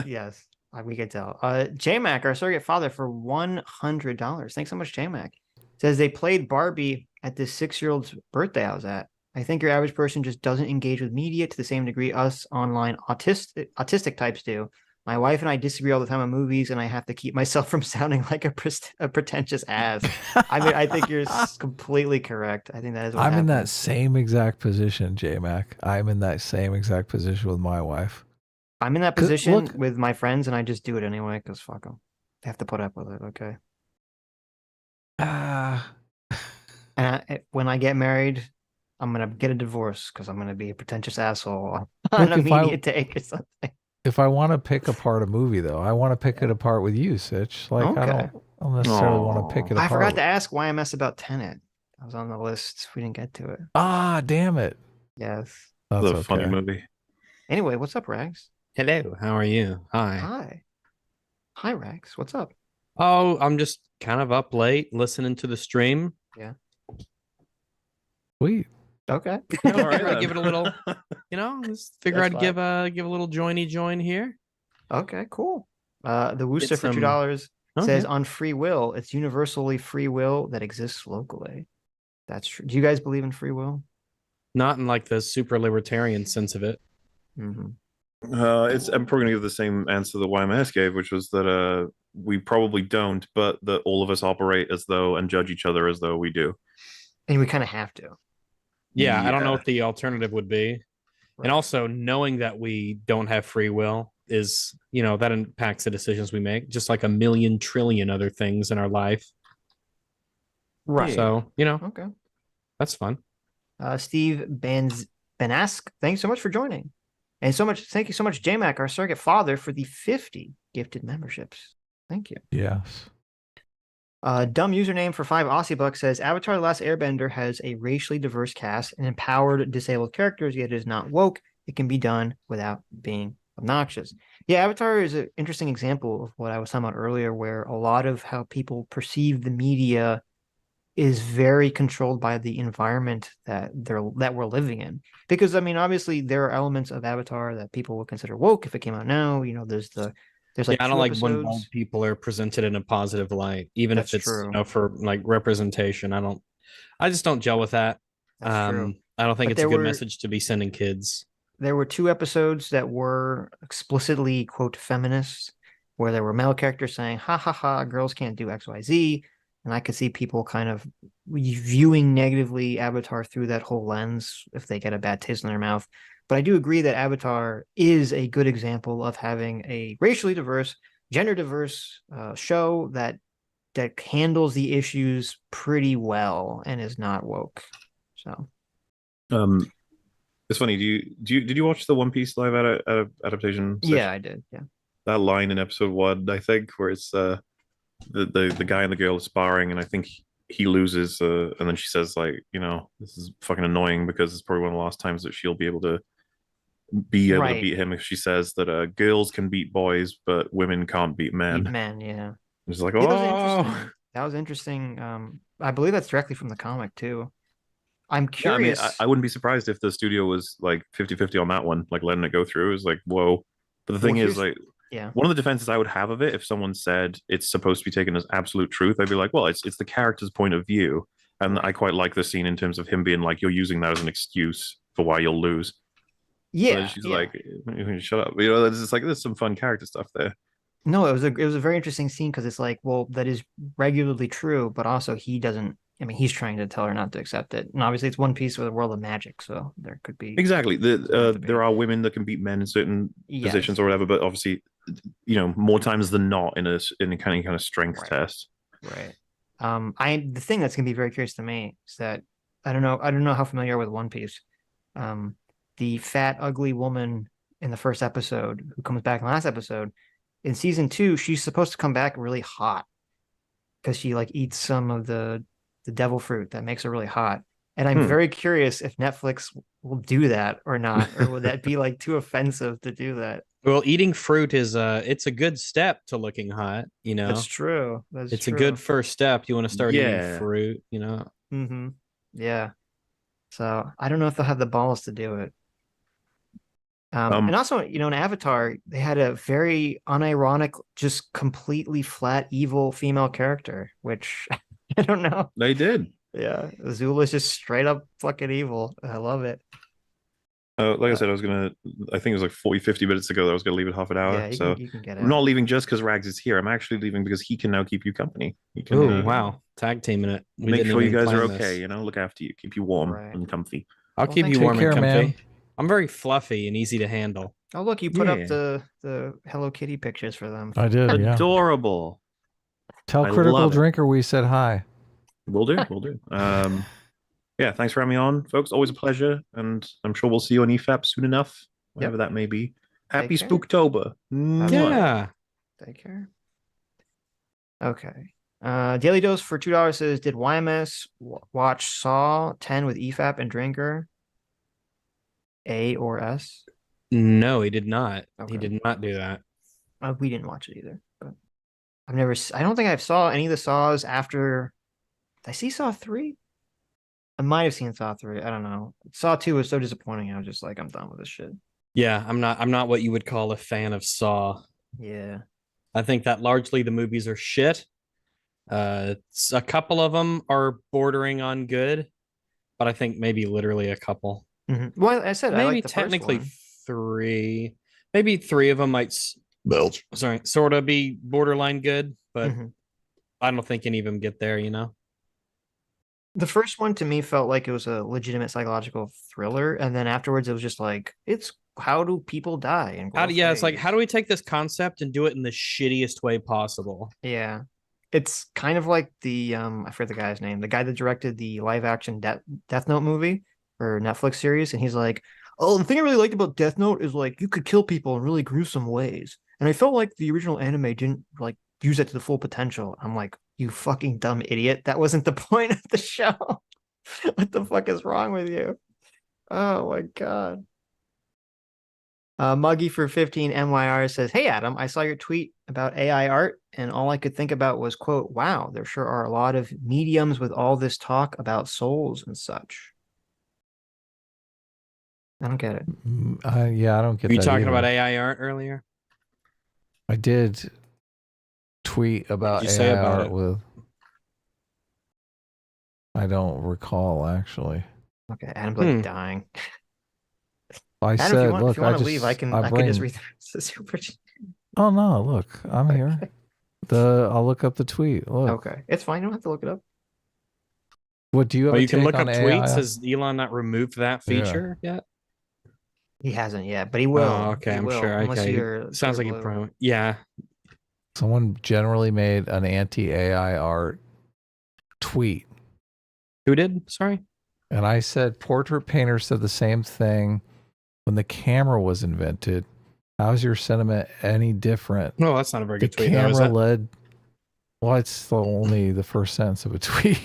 Yes, we can tell. J-Mac, our surrogate father, for $100. Thanks so much, J-Mac. Says they played Barbie at this 6-year-old's birthday I was at. I think your average person just doesn't engage with media to the same degree us online autistic types do. My wife and I disagree all the time on movies, and I have to keep myself from sounding like a pretentious ass. I mean, I think you're completely correct. I think that is what I'm in that happens. same exact position, J-Mac. I'm in that same exact position with my wife. I'm in that position with my friends, and I just do it anyway because fuck them. They have to put up with it, okay? And when I get married, I'm going to get a divorce because I'm going to be a pretentious asshole on a media take or something. If I want to pick apart a movie, though, I want to pick it apart with you, Sitch. Like, Okay. I don't necessarily want to pick it apart. I forgot to ask why I messed about Tenet. I was on the list. We didn't get to it. Ah, damn it. Yes. That's a funny movie. Anyway, what's up, Rags? Hello, how are you? Hi. Hi. Hi, Rags. What's up? Oh, I'm just kind of up late listening to the stream. Yeah. Sweet. Okay. I'd give it a little, just figure That's I'd give a little join here. Okay, cool. The Wooster for $2 says on free will, it's universally free will that exists locally. That's true. Do you guys believe in free will? Not in like the super libertarian sense of it. Mm-hmm. I'm probably gonna give the same answer that YMS gave, which was that we probably don't, but that all of us operate as though and judge each other as though we do. And we kind of have to. Yeah, I don't know what the alternative would be. Right. And also knowing that we don't have free will is, that impacts the decisions we make, just like a million trillion other things in our life. Right. So, okay. That's fun. Steve Benask, thanks so much for joining. And thank you so much, JMac, our surrogate father, for the 50 gifted memberships. Thank you. Yes. Dumb username for 5 Aussie bucks says Avatar: The Last Airbender has a racially diverse cast and empowered disabled characters, yet it is not woke. It can be done without being obnoxious. Yeah, Avatar is an interesting example of what I was talking about earlier, where a lot of how people perceive the media is very controlled by the environment that we're living in. Because I mean, obviously there are elements of Avatar that people would consider woke if it came out now. There's like I don't like when bald people are presented in a positive light, even if it's for like representation. I just don't gel with that. That's true. I don't think it's a good message to be sending kids. There were 2 episodes that were explicitly quote feminist, where there were male characters saying, ha ha ha, girls can't do XYZ. And I could see people kind of viewing negatively Avatar through that whole lens if they get a bad taste in their mouth. But I do agree that Avatar is a good example of having a racially diverse, gender diverse show that handles the issues pretty well and is not woke. So, it's funny. Did you watch the One Piece live adaptation? Session? Yeah, I did. Yeah, that line in episode 1, I think, where it's the guy and the girl are sparring, and I think he loses, and then she says like, this is fucking annoying because it's probably one of the last times that she'll be able to beat him if she says that girls can beat boys but women can't beat men. Yeah. It's like, that was interesting. I believe that's directly from the comic too. I'm curious. Yeah, I wouldn't be surprised if the studio was like 50-50 on that one, like letting it go through. It's like, whoa. But the thing is, like, one of the defenses I would have of it, if someone said it's supposed to be taken as absolute truth, I'd be like, well, it's the character's point of view. And I quite like the scene in terms of him being like, you're using that as an excuse for why you'll lose. Yeah. So she's like, shut up. It's just like, there's some fun character stuff there. No, it was a very interesting scene because it's like, well, that is regularly true, but also he doesn't. I mean, he's trying to tell her not to accept it, and obviously it's One Piece with a world of magic, so there could be exactly there are women that can beat men in certain positions or whatever, but obviously, more times than not in a kind of strength test. Right. The thing that's gonna be very curious to me is that I don't know how familiar you are with One Piece. The fat, ugly woman in the first episode who comes back in the last episode. In season 2, she's supposed to come back really hot because she like eats some of the devil fruit that makes her really hot. And I'm very curious if Netflix will do that or not, or would that be like too offensive to do that? Well, eating fruit is it's a good step to looking hot, That's true. It's a good first step. You want to start eating fruit, Mm-hmm. Yeah. So I don't know if they'll have the balls to do it. And also, in Avatar, they had a very unironic, just completely flat, evil female character, which I don't know. They did. Yeah, Azula's just straight up fucking evil. I love it. Like I said, I think it was like 40, 50 minutes ago that I was gonna leave it half an hour. Yeah, So you can get I'm it. not leaving just because Rags is here. I'm actually leaving because he can now keep you company. He can Oh wow, tag teaming it. We make didn't sure you even guys are plan okay, this. you know, look after you, keep you warm Right. and comfy. I'll Well, keep you thanks. warm Take and care, comfy. man. I'm very fluffy and easy to handle. Oh, look, you put up Yeah. the Hello Kitty pictures for them. I did, yeah. Adorable. Tell I Critical love it. Drinker we said hi. We'll do, we'll do. Yeah, thanks for having me on, folks. Always a pleasure, and I'm sure we'll see you on EFAP soon enough, whenever that may be. Happy Take care. Spooktober. Mwah. Yeah. Take care. Okay. Daily Dose for $2 says, did YMS watch Saw 10 with EFAP and Drinker? A or S? No, he did not. He Okay. did not do that. We didn't watch it either, but I don't think I saw any of the Saws after. Did I see Saw 3? I might have seen Saw 3. I don't know. Saw 2 was so disappointing. I was just like, I'm done with this shit. Yeah, I'm not what you would call a fan of Saw. Yeah. I think that largely the movies are shit. A couple of them are bordering on good, but I think maybe literally a couple. Mm-hmm. Well, I said maybe I like the technically first one. 3. Maybe 3 of them might sort of be borderline good, but I don't think any of them get there, you know. The first one to me felt like it was a legitimate psychological thriller, and then afterwards it was just like, it's how do people die? And it's like, how do we take this concept and do it in the shittiest way possible? Yeah, it's kind of like the I forget the guy's name, the guy that directed the live action Death Note movie or Netflix series, and he's like, oh, the thing I really liked about Death Note is like you could kill people in really gruesome ways, and I felt like the original anime didn't like use it to the full potential. I'm like, you fucking dumb idiot. That wasn't the point of the show. What the fuck is wrong with you? Oh my God. Muggy for 15 MYR says, hey, Adam, I saw your tweet about AI art, and all I could think about was, quote, wow, there sure are a lot of mediums with all this talk about souls and such. I don't get it. Yeah, I don't get Were you that talking either. about AI art earlier? I did tweet about What did you say AI about art it? with. I don't recall actually. Okay, Adam's like dying. I Adam, said, if look, you want to leave, I can just read the super. Oh no, look, I'm here. I'll look up the tweet. Look. Okay, it's fine. You don't have to look it up. What do you have? You can look up AI? tweets. Has Elon not removed that feature yet? He hasn't yet, but he will. Oh, okay, I'm sure. Okay, sounds like he probably. Yeah. Someone generally made an anti-AI art tweet. Who did? Sorry. And I said, portrait painters said the same thing when the camera was invented. How's your sentiment any different? No, that's not a very good tweet. The camera led. Well, it's only the first sentence of a tweet.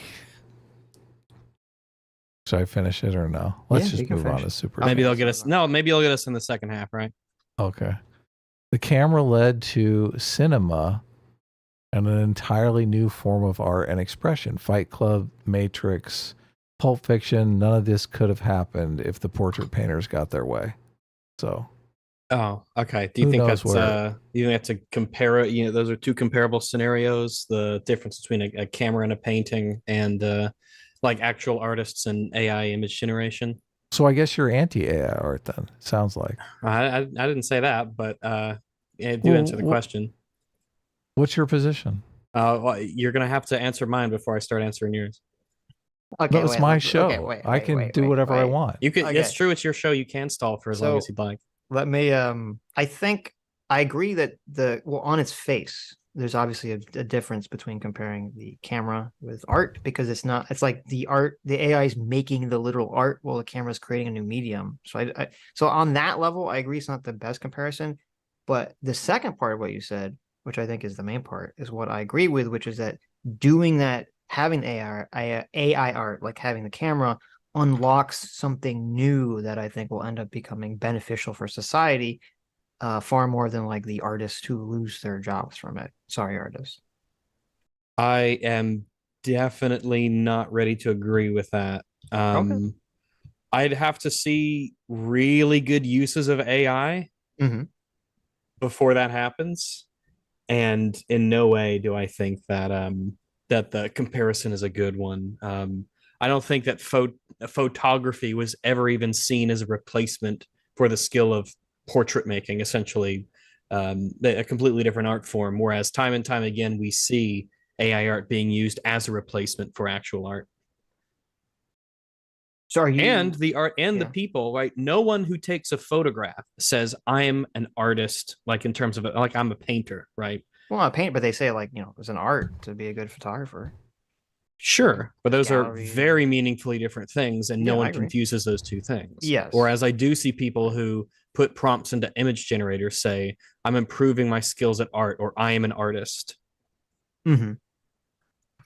Should I finish it or no? Let's just move on to super. Maybe they'll get us. No, maybe they'll get us in the second half, right? Okay. The camera led to cinema and an entirely new form of art and expression. Fight Club, Matrix, Pulp Fiction. None of this could have happened if the portrait painters got their way. So. Oh, okay. Do you think that's a compare? You know, those are two comparable scenarios. The difference between a camera and a painting, and like actual artists and AI image generation. So I guess you're anti-AI art then. Sounds like. I didn't say that, but do answer the question. What's your position? Well, you're gonna have to answer mine before I start answering yours. Okay, it's my show. I can do whatever I want. You can. It's true. It's your show. You can stall for as long as you'd like. Let me. I think I agree that on its face, there's obviously a difference between comparing the camera with art, because it's not. It's like the AI is making the literal art while the camera is creating a new medium. So so on that level, I agree it's not the best comparison. But the second part of what you said, which I think is the main part, is what I agree with, which is that doing that, having AI art, like having the camera, unlocks something new that I think will end up becoming beneficial for society, far more than like the artists who lose their jobs from it. Sorry, artists. I am definitely not ready to agree with that. Okay. I'd have to see really good uses of AI before that happens. And in no way do I think that that the comparison is a good one. I don't think that photography was ever even seen as a replacement for the skill of portrait making, essentially a completely different art form. Whereas time and time again, we see AI art being used as a replacement for actual art. So are you, and the art and the people, right? No one who takes a photograph says I'm an artist, like in terms of like I'm a painter, right? Well, not paint, but they say like, it's an art to be a good photographer. Sure, but those are Gallery. very meaningfully different things, and no I one agree. confuses those two things. Yes. Whereas I do see people who put prompts into image generators say, I'm improving my skills at art, or I am an artist. Mm-hmm.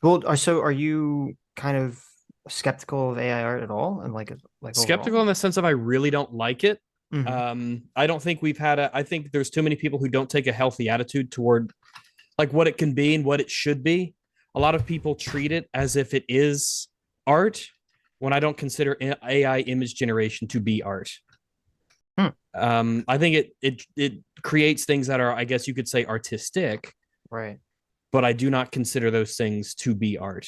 Well, so are you kind of skeptical of AI art at all? And like skeptical overall? in the sense of I really don't like it. Mm-hmm. I don't think I think there's too many people who don't take a healthy attitude toward like what it can be and what it should be. A lot of people treat it as if it is art, when I don't consider AI image generation to be art. I think it creates things that are, I guess you could say, artistic, right? But I do not consider those things to be art.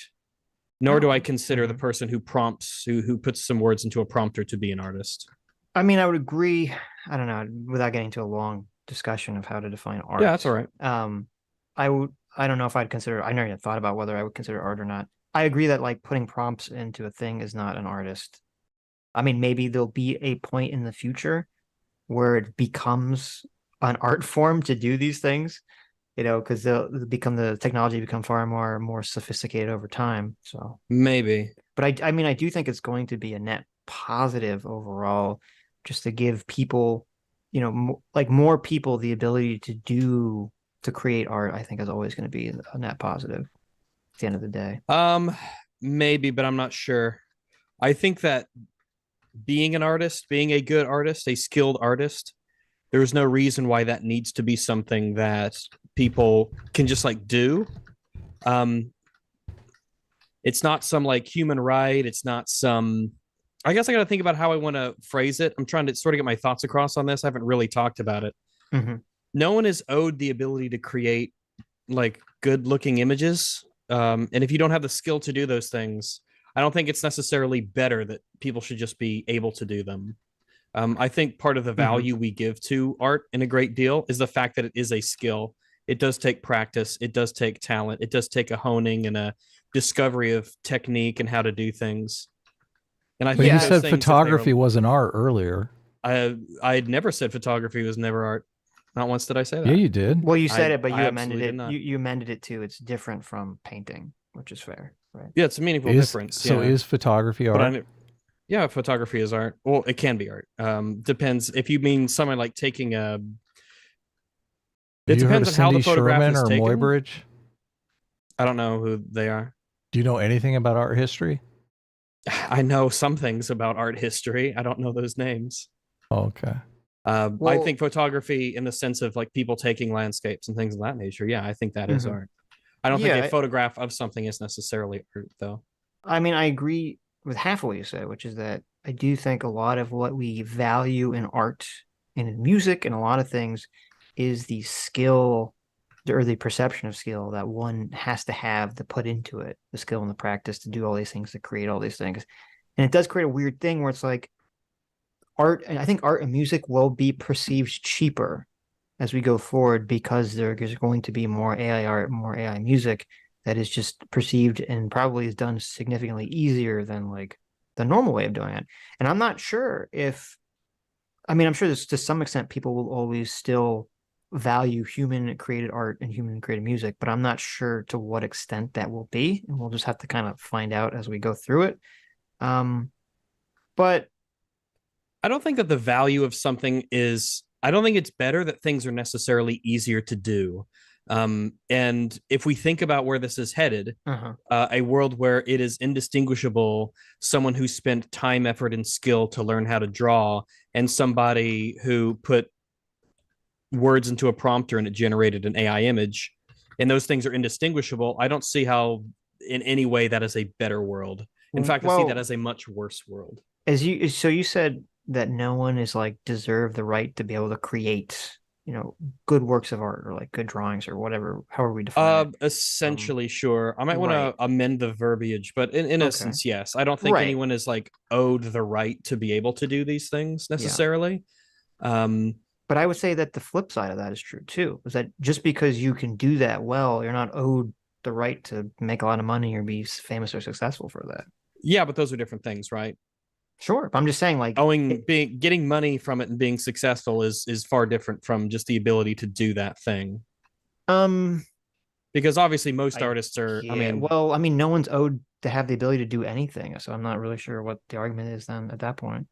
Nor do I consider the person who prompts, who puts some words into a prompter to be an artist. I mean, I would agree. I don't know, without getting into a long discussion of how to define art. Yeah, that's all right. I don't know if I'd consider, I never even thought about whether I would consider art or not. I agree that like putting prompts into a thing is not an artist. I mean, maybe there'll be a point in the future where it becomes an art form to do these things, because the technology become far more sophisticated over time. So maybe, but I mean, I do think it's going to be a net positive overall, just to give people, like more people the ability to create art. I think is always going to be a net positive at the end of the day. Maybe, but I'm not sure. I think that being an artist, being a good artist, a skilled artist, there's no reason why that needs to be something that people can just like do. It's not some like human right. It's not some, I guess I got to think about how I want to phrase it. I'm trying to sort of get my thoughts across on this. I haven't really talked about it. Mm-hmm. No one is owed the ability to create like good looking images. And if you don't have the skill to do those things, I don't think it's necessarily better that people should just be able to do them. I think part of the value we give to art in a great deal is the fact that it is a skill. It does take practice. It does take talent. It does take a honing and a discovery of technique and how to do things. And I think you said photography was an art earlier. I had never said photography was never art. Not once did I say that. Yeah, you did. Well, you said it, but you amended it. You amended it to it's different from painting, which is fair, right? Yeah, it's a meaningful difference. So is photography art? Yeah, photography is art. Well, it can be art. Depends if you mean someone like taking a. It depends on how the photograph is taken. Muybridge? I don't know who they are. Do you know anything about art history? I know some things about art history. I don't know those names. Oh, okay. I think photography in the sense of like people taking landscapes and things of that nature. Yeah, I think that is art. I don't think a photograph of something is necessarily art, though. I mean, I agree with half of what you said, which is that I do think a lot of what we value in art and in music and a lot of things is the skill or the perception of skill that one has to have to put into it, the skill and the practice to do all these things, to create all these things. And it does create a weird thing where it's like art, and I think art and music will be perceived cheaper as we go forward because there's going to be more AI art, more AI music that is just perceived and probably is done significantly easier than like the normal way of doing it. And I'm not sure I'm sure there's, to some extent, people will always still value human created art and human created music, but I'm not sure to what extent that will be. And we'll just have to kind of find out as we go through it. But I don't think that the value of something is, I don't think it's better that things are necessarily easier to do. And if we think about where this is headed, a world where it is indistinguishable, someone who spent time, effort, and skill to learn how to draw, and somebody who put words into a prompter and it generated an AI image, and those things are indistinguishable, I don't see how in any way that is a better world. In fact, I see that as a much worse world. So you said that no one is like deserve the right to be able to create good works of art or like good drawings or whatever, however we define it. Essentially, sure. I might want right. to amend the verbiage, but in essence, yes. I don't think Right. anyone is like owed the right to be able to do these things necessarily. But I would say that the flip side of that is true too, is that just because you can do that well, you're not owed the right to make a lot of money or be famous or successful for that. Yeah, but those are different things, right? Sure, but I'm just saying, like, getting money from it and being successful is far different from just the ability to do that thing. Because obviously most artists are. Yeah, I mean, no one's owed to have the ability to do anything, so I'm not really sure what the argument is then at that point.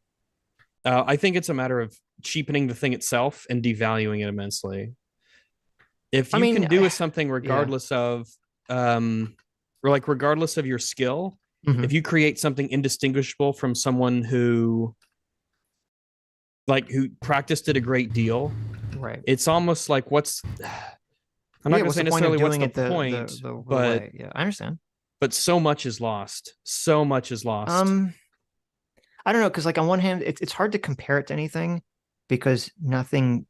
I think it's a matter of cheapening the thing itself and devaluing it immensely. If you can do something regardless of, or like regardless of your skill, if you create something indistinguishable from someone who practiced it a great deal, right? It's almost like I'm not going to say necessarily what's the point, but yeah, I understand. But so much is lost. So much is lost. I don't know, because like on one hand, it's hard to compare it to anything because nothing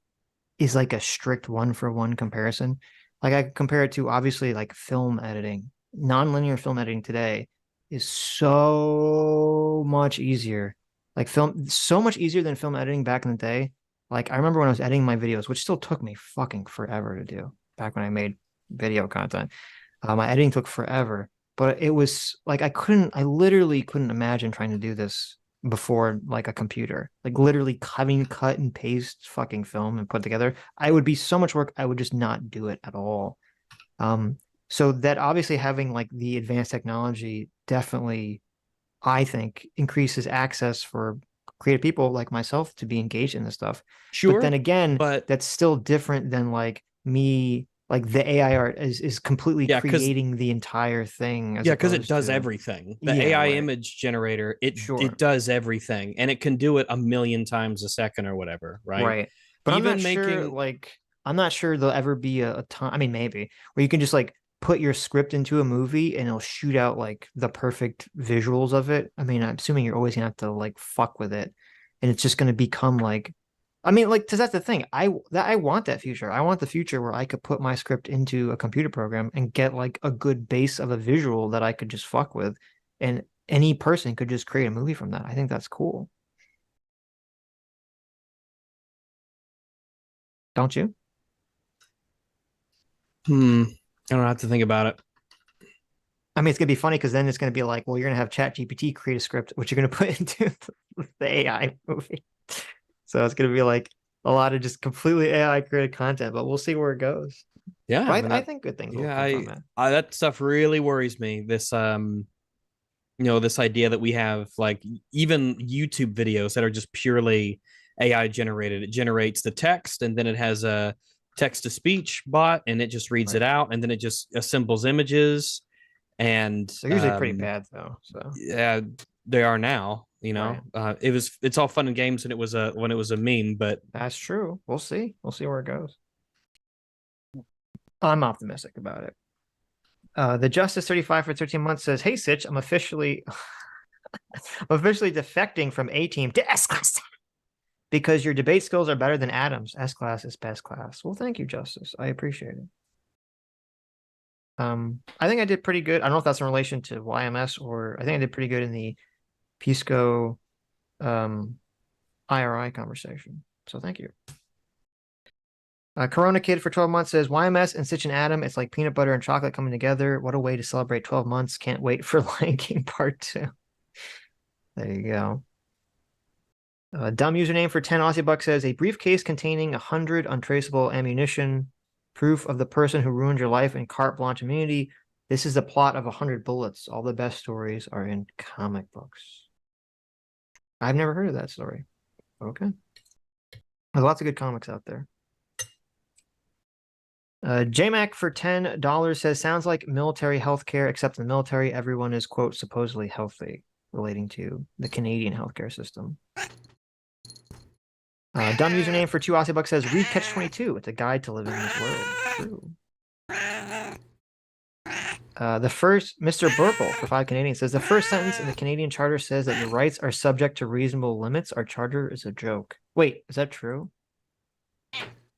is like a strict 1-for-1 comparison. Like I compare it to obviously like film editing. Non-linear film editing today is so much easier. Like so much easier than film editing back in the day. Like I remember when I was editing my videos, which still took me fucking forever to do back when I made video content. My editing took forever, but it was like I literally couldn't imagine trying to do this before like a computer, like literally having cut and paste fucking film and put together. I would be so much work. I would just not do it at all. So that obviously having like the advanced technology definitely, I think, increases access for creative people like myself to be engaged in this stuff. Sure. But then again, that's still different than like me, like the AI art is completely creating the entire thing. Yeah, because it does everything. The AI image generator, it does everything, and it can do it 1,000,000 times a second or whatever, right? Right. But even I'm not sure there'll ever be a time. I mean, maybe where you can just like put your script into a movie and it'll shoot out like the perfect visuals of it. I mean, I'm assuming you're always gonna have to like fuck with it, and it's just gonna become like. I mean, like, because that's the thing. I want that future. I want the future where I could put my script into a computer program and get like a good base of a visual that I could just fuck with, and any person could just create a movie from that. I think that's cool. Don't you? I don't have to think about it. I mean, it's gonna be funny because then it's gonna be like, well, you're gonna have ChatGPT create a script, which you're gonna put into the AI movie. So it's going to be like a lot of just completely AI created content, but we'll see where it goes. Yeah. I think good things will come from it. That stuff really worries me. This, this idea that we have like even YouTube videos that are just purely AI generated. It generates the text and then it has a text to speech bot and it just reads it out and then it just assembles images. And they're usually pretty bad though. So yeah, they are now. It's all fun and games when it was a meme, but that's true. We'll see where it goes. I'm optimistic about it. The Justice 35 for 13 months says, "Hey Sitch, I'm officially defecting from A team to S class because your debate skills are better than Adam's. S class is best class." Well, thank you, Justice. I appreciate it. I think I did pretty good. I don't know if that's in relation to YMS or I think I did pretty good in the Pisco IRI conversation. So thank you. Corona Kid for 12 months says, YMS and Sitch and Adum, it's like peanut butter and chocolate coming together. What a way to celebrate 12 months. Can't wait for Lion King Part 2. There you go. Dumb username for 10 Aussie bucks says, a briefcase containing 100 untraceable ammunition, proof of the person who ruined your life and carte blanche immunity. This is the plot of 100 bullets. All the best stories are in comic books. I've never heard of that story. Okay. There's lots of good comics out there. JMac for $10 says, sounds like military healthcare, except in the military, everyone is, quote, supposedly healthy, relating to the Canadian healthcare system. Dumb username for 2 Aussie bucks says, read Catch-22. It's a guide to living in this world. True. The first, Mr. Burple for 5 Canadian says, the first sentence in the Canadian Charter says that your rights are subject to reasonable limits. Our charter is a joke. Wait, is that true?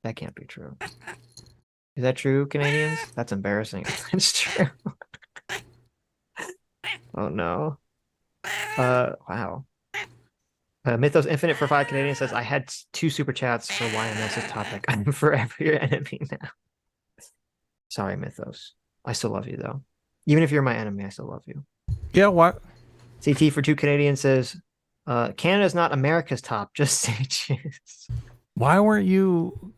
That can't be true. Is that true, Canadians? That's embarrassing. It's true. Oh no. Wow. Mythos Infinite for 5 Canadians says, I had 2 super chats for YMS's topic. I'm forever your enemy now. Sorry, Mythos. I still love you, though. Even if you're my enemy, I still love you. Yeah, what? CT for 2 Canadians says, Canada's not America's top, just Sitch is. Why weren't you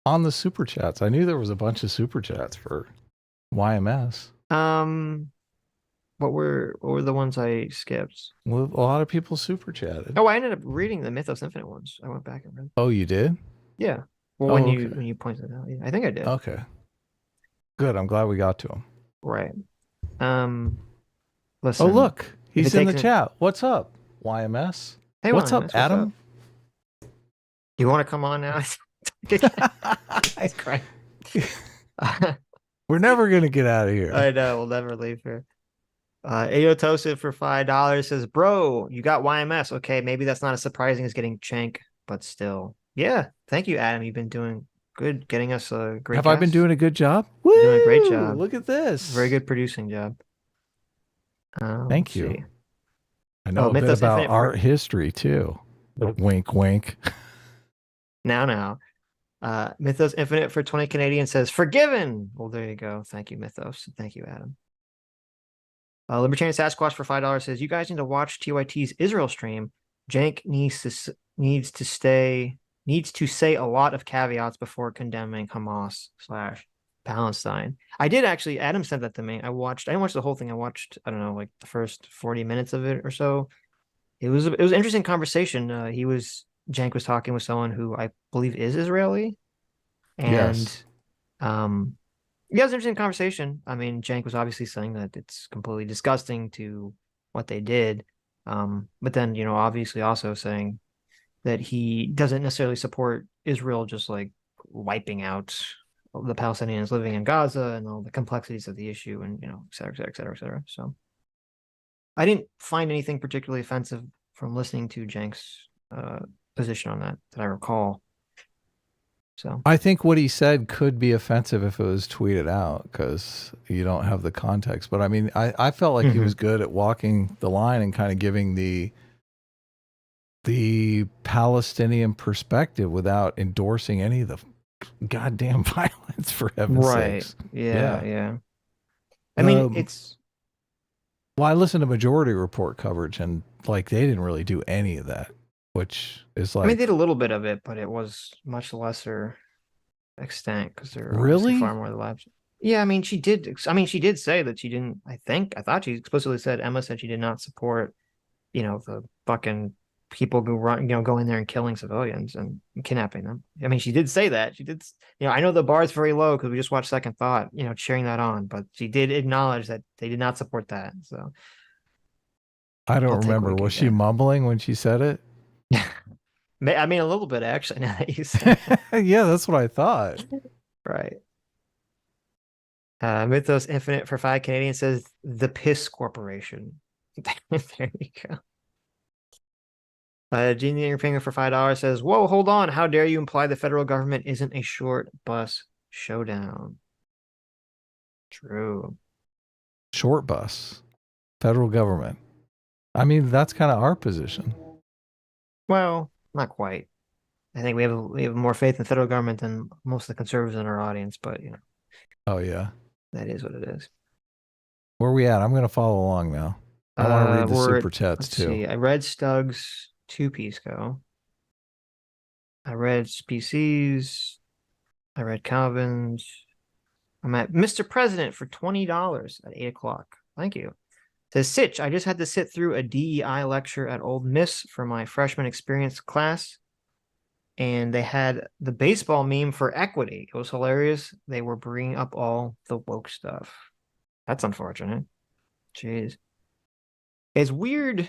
on the super chats? I knew there was a bunch of super chats for YMS. What were the ones I skipped? Well, a lot of people super chatted. Oh, I ended up reading the Mythos Infinite ones. I went back and read. Oh, you did? Yeah. Well, when you pointed it out, yeah, I think I did. Okay. Good. I'm glad we got to him. Right. Listen. Oh, look, he's in the chat. What's up, YMS? Hey, what's YMS, up, Adam? You want to come on now? He's crying. We're never gonna get out of here. I know. We'll never leave here. Ayotosid for $5 says, bro, you got YMS. Okay, maybe that's not as surprising as getting Chank, but still. Yeah, thank you, Adam. You've been doing good, getting us a great Have I been doing a good job? You're doing a great job. Look at this. Very good producing job. Thank you. See. I know a bit Mythos about Infinite art history, too. Wink, wink. Now. Mythos Infinite for 20 Canadian says, forgiven. Well, there you go. Thank you, Mythos. Thank you, Adam. Libertarian Sasquatch for $5 says, you guys need to watch TYT's Israel stream. Jank needs to say a lot of caveats before condemning Hamas/Palestine. I did actually, Adam sent that to me. I didn't watch the whole thing. I watched, I don't know, like the first 40 minutes of it or so. It was an interesting conversation. Jank was talking with someone who I believe is Israeli. And yes. Yeah, it was an interesting conversation. I mean, Jank was obviously saying that it's completely disgusting to what they did. But then, obviously also saying that he doesn't necessarily support Israel just like wiping out the Palestinians living in Gaza and all the complexities of the issue and, et cetera, et cetera, et cetera, et cetera. So I didn't find anything particularly offensive from listening to Jank's position on that I recall. So I think what he said could be offensive if it was tweeted out because you don't have the context. But I mean, I felt like he was good at walking the line and kind of giving the Palestinian perspective without endorsing any of the goddamn violence, for heaven's sakes. Yeah. I mean, well, I listened to Majority Report coverage and like they didn't really do any of that. Which is like, I mean, they did a little bit of it, but it was much lesser extent because they're really far more of the labs. Yeah, I mean, she did say that she didn't. I thought she explicitly said, Emma said she did not support, the fucking people who run, go in there and killing civilians and kidnapping them. I mean, she did say that. She did. I know the bar is very low because we just watched Second Thought, cheering that on, but she did acknowledge that they did not support that. So I don't remember. Was she mumbling when she said it? I mean, a little bit actually. Now that you say yeah, that's what I thought. Right. Mythos Infinite for 5 Canadian says the Piss Corporation. There you go. Genie Your Finger for $5 says, whoa, hold on. How dare you imply the federal government isn't a short bus showdown? True. Short bus. Federal government. I mean, that's kind of our position. Well, not quite. I think we have more faith in the federal government than most of the conservatives in our audience, but Oh yeah. That is what it is. Where are we at? I'm gonna follow along now. I want to read the super chats too. See. I read Stugs to Pisco. I read PCs. I read Calvin's. I'm at Mr. President for $20 at 8 o'clock. Thank you. Says Sitch, I just had to sit through a DEI lecture at Old Miss for my freshman experience class, and they had the baseball meme for equity. It was hilarious. They were bringing up all the woke stuff. That's unfortunate. Jeez. It's weird.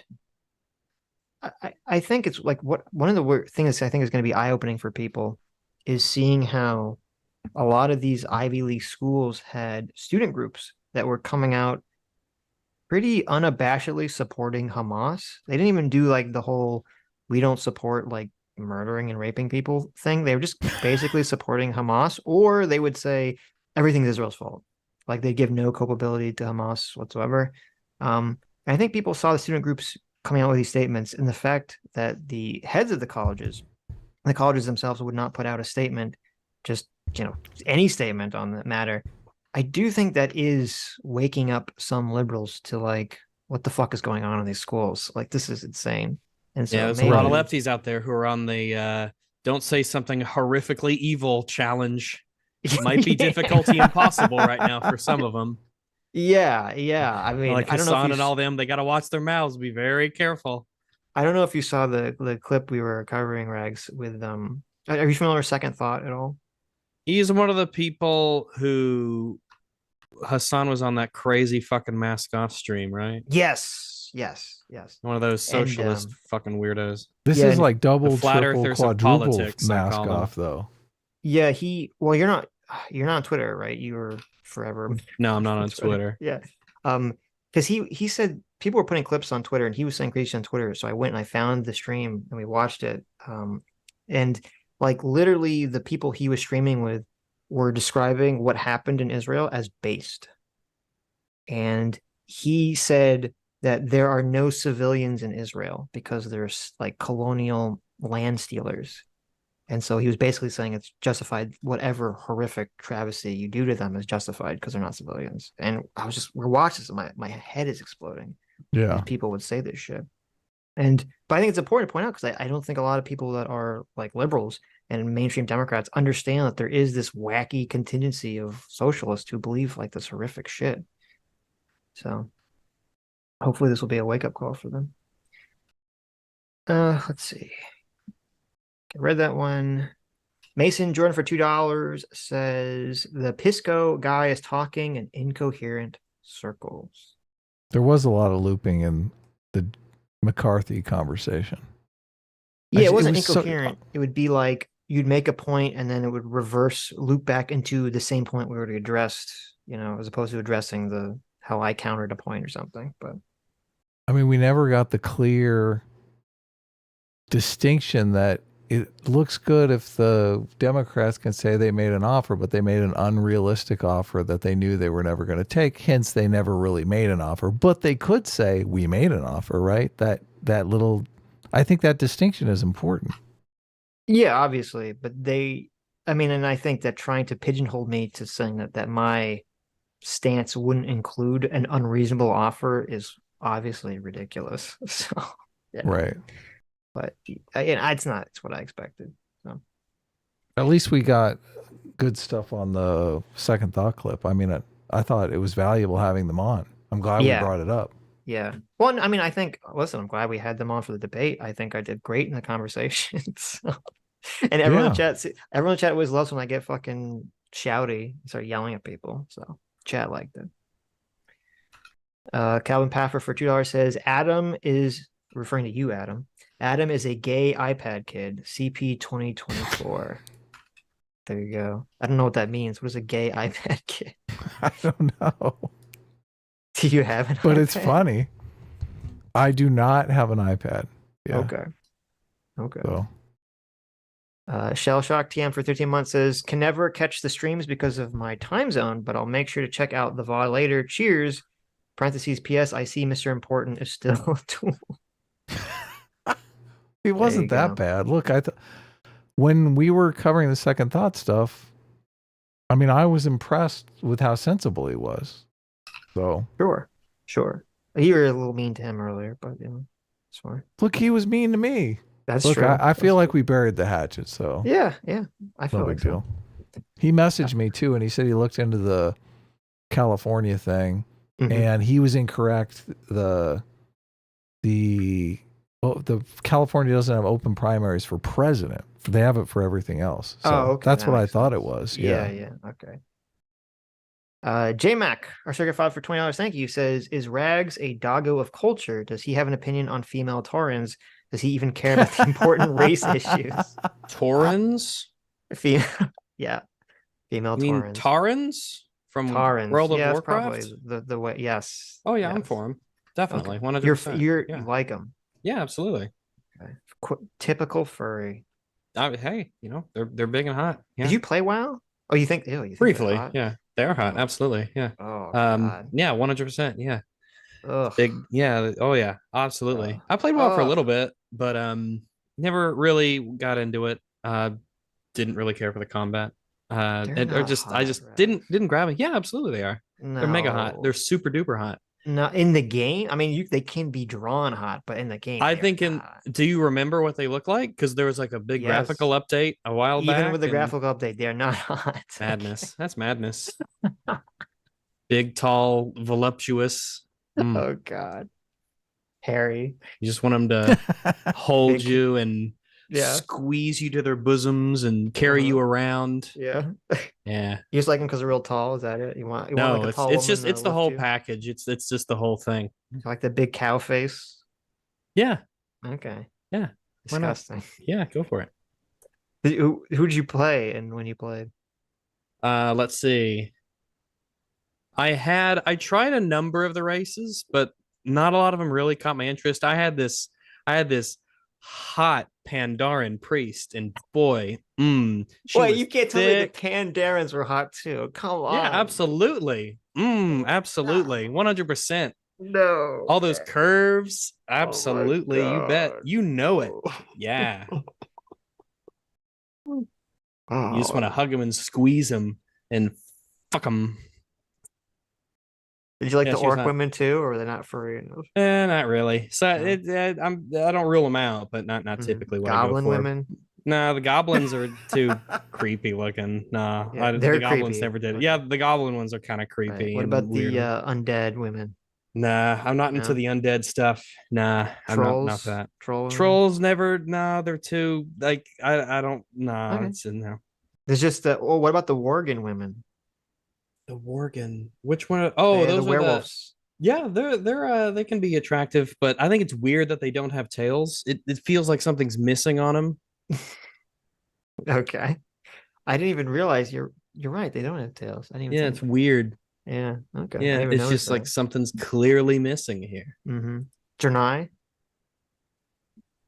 I think it's like one of the weird things I think is going to be eye-opening for people is seeing how a lot of these Ivy League schools had student groups that were coming out pretty unabashedly supporting Hamas. They didn't even do like the whole, we don't support like murdering and raping people thing. They were just basically supporting Hamas, or they would say everything's Israel's fault. Like they give no culpability to Hamas whatsoever. I think people saw the student groups coming out with these statements, and the fact that the heads of the colleges themselves would not put out a statement, just any statement on the matter. I do think that is waking up some liberals to like, what the fuck is going on in these schools? Like, this is insane. And so yeah, there's a lot of lefties out there who are on the don't say something horrifically evil challenge. It might be difficulty impossible right now for some of them. Yeah. I mean, like I don't know Hassan if and all them, they got to watch their mouths. Be very careful. I don't know if you saw the clip we were covering, Rags, with Are you familiar with Second Thought at all? He's one of the people who Hassan was on that crazy fucking mask off stream, right? Yes. One of those socialist fucking weirdos. This is like double, flat triple, earthers of quadruple politics, mask off, though. Yeah, you're not on Twitter, right? You were forever. No, I'm not on Twitter. Yeah. Because he said people were putting clips on Twitter, and he was saying crazy on Twitter. So I went and I found the stream and we watched it. And like literally the people he was streaming with were describing what happened in Israel as based. And he said that there are no civilians in Israel because there's like colonial land stealers. And so he was basically saying it's justified, whatever horrific travesty you do to them is justified because they're not civilians. And we're watching this, and my head is exploding. Yeah. People would say this shit. But I think it's important to point out, because I don't think a lot of people that are like liberals and mainstream Democrats understand that there is this wacky contingency of socialists who believe like this horrific shit. So hopefully this will be a wake-up call for them. Let's see. I read that one. Mason Jordan for $2 says the Pisco guy is talking in incoherent circles. There was a lot of looping in the McCarthy conversation. Yeah, it wasn't incoherent. It would be like you'd make a point and then it would reverse loop back into the same point we already addressed, as opposed to addressing how I countered a point or something. But I mean, we never got the clear distinction that it looks good if the Democrats can say they made an offer, but they made an unrealistic offer that they knew they were never going to take. Hence, they never really made an offer. But they could say we made an offer, right? That little, I think that distinction is important. Yeah, obviously. But and I think that trying to pigeonhole me to saying that my stance wouldn't include an unreasonable offer is obviously ridiculous. So, yeah. Right. But it's what I expected. So at least we got good stuff on the Second Thought clip. I mean, I thought it was valuable having them on. I'm glad we brought it up. Yeah. Well, I mean, I'm glad we had them on for the debate. I think I did great in the conversation. So, and everyone in chat always loves when I get fucking shouty and start yelling at people. So chat liked it. Calvin Paffer for $2 says Adum is referring to you, Adam. Adam is a gay iPad kid. CP 2024. There you go. I don't know what that means. What is a gay iPad kid? I don't know. Do you have an But iPad? It's funny. I do not have an iPad. Yeah. Okay. So. Shell Shock TM for 13 months says, can never catch the streams because of my time zone, but I'll make sure to check out the VOD later. Cheers. Parentheses, PS, I see Mr. Important is still a tool. It wasn't that bad. Look, when we were covering the Second Thought stuff, I mean, I was impressed with how sensible he was. So Sure. You were a little mean to him earlier, but it's fine. Look, he was mean to me. That's Look, true. I feel like we buried the hatchet. So yeah, I feel no like big deal. He messaged me too, and he said he looked into the California thing, and he was incorrect. The California doesn't have open primaries for president. They have it for everything else. So okay. That's what I thought it was. Yeah. Okay. JMac, our circuit 5 for $20. Thank you. Says, is Rags a doggo of culture? Does he have an opinion on female Taurans? Does he even care about the important race issues? Taurans? Female Taurans. Taurans? From Taurans. World of Warcraft? Warcraft? Probably the way, yes. Oh, yeah, yes. I'm for him. Definitely. Okay. 100%. You like him. Yeah, absolutely. Okay. Typical furry. hey, they're big and hot. Yeah. Did you play WoW? Oh, you think? Ew, you think Briefly? they're hot? Yeah, they are hot. Absolutely. Yeah. Oh God. Yeah, 100%. Yeah. Ugh. Big. Yeah. Oh yeah. Absolutely. I played WoW for a little bit, but never really got into it. Didn't really care for the combat. I just right? didn't grab it. Yeah, absolutely they are. No. They're mega hot. They're super duper hot. No, in the game, I mean, they can be drawn hot, but in the game, I think do you remember what they look like? Because there was like a big graphical update a while back. Even with the graphical update, they're not hot. Madness. That's madness. Big, tall, voluptuous. Oh God. Hairy. You just want them to hold you and squeeze you to their bosoms and carry you around. Yeah. Yeah. You just like them because they're real tall? Is that it? You want like a tall it's woman the whole package. It's just the whole thing. Like the big cow face. Yeah. Okay. Yeah. Disgusting. Yeah, go for it. Who'd you play and when you played? Let's see. I tried a number of the races, but not a lot of them really caught my interest. I had this hot Pandaren priest, and boy, Wait, you can't tell me the Pandarans were hot too. Come on. Yeah, absolutely. Absolutely. 100%. No. All those curves. Absolutely. You bet. You know it. Yeah. You just want to hug him and squeeze him and fuck him. Did you like the orc women too, or were they not furry enough? Not really. So I don't rule them out, but not typically what Goblin I go for. women. No, the goblins are too creepy looking. No, the goblins never did it. Yeah, the goblin ones are kind of creepy. Right. What about the undead women? Nah, I'm not into the undead stuff. Nah, Trolls? I'm not that. Trolls never. Nah, they're too like I don't. Nah, Okay. it's no. There's just what about the Worgen women? The Worgen. Which one? Oh, those the werewolves. Yeah, they can be attractive, but I think it's weird that they don't have tails. It feels like something's missing on them. Okay. I didn't even realize you're right. They don't have tails. I didn't even it's weird. Yeah. Okay. Yeah, it's just like something's clearly missing here. Mm-hmm. Janai?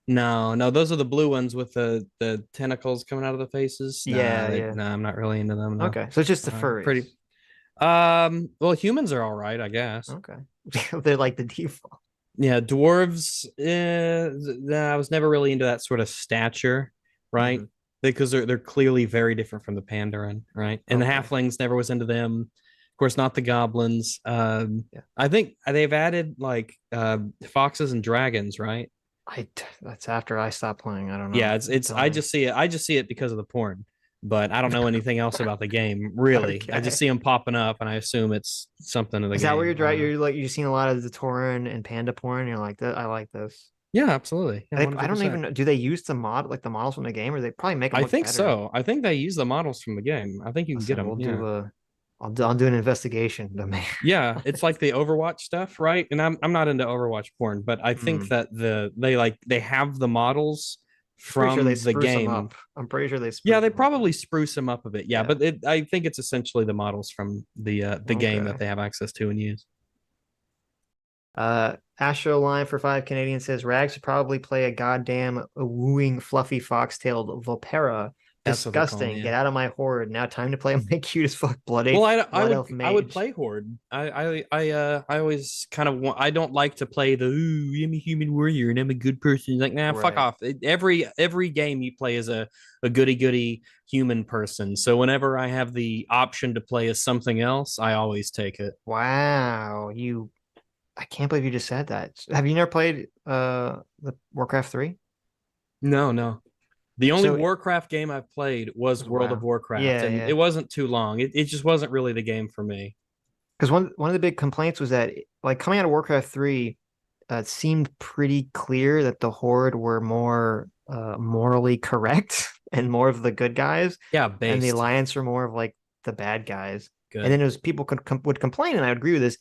No, those are the blue ones with the tentacles coming out of the faces. No, I'm not really into them. No. Okay, so it's just the furries. Pretty. Well, humans are all right, I guess. Okay. They're like the default. Yeah, dwarves. I was never really into that sort of stature, right? Because they're clearly very different from the Pandaren, right? And the halflings never was into them. Of course, not the goblins. I think they've added like foxes and dragons, right? That's after I stopped playing. I don't know. Yeah, it's I just see it because of the porn, but I don't know anything else about the game really. Okay. I just see them popping up, and I assume it's something of the game. Is that where you're like you've seen a lot of the Tauren and panda porn? And you're like that. I like this. Yeah, absolutely. Yeah, I don't even know. Do they use the models from the game, or they probably make them? I think so. I think they use the models from the game. I think you can get them. I'll do an investigation. Yeah, it's like the Overwatch stuff, right? And I'm not into Overwatch porn, but I think that they have the models from the game. I'm pretty sure they. They probably spruce them up a bit. Yeah, but I think it's essentially the models from the game that they have access to and use. Astro Line for 5 Canadian says Rags should probably play a goddamn wooing fluffy fox-tailed Vulpera. Disgusting. Get out of my horde. Now time to play my cute as fuck blood. Well, I would play horde. I always kind of want. I don't like to play the I'm a human warrior and I'm a good person. Like, nah, fuck off. Every game you play is a goody human person. So whenever I have the option to play as something else, I always take it. Wow, I can't believe you just said that. Have you never played the Warcraft 3? No. The only Warcraft game I've played was World of Warcraft, and it wasn't too long. It just wasn't really the game for me. Because one of the big complaints was that, like, coming out of Warcraft 3, it seemed pretty clear that the Horde were more morally correct and more of the good guys. Yeah, and the Alliance were more of like the bad guys. Good. And then it was people would complain, and I would agree with this,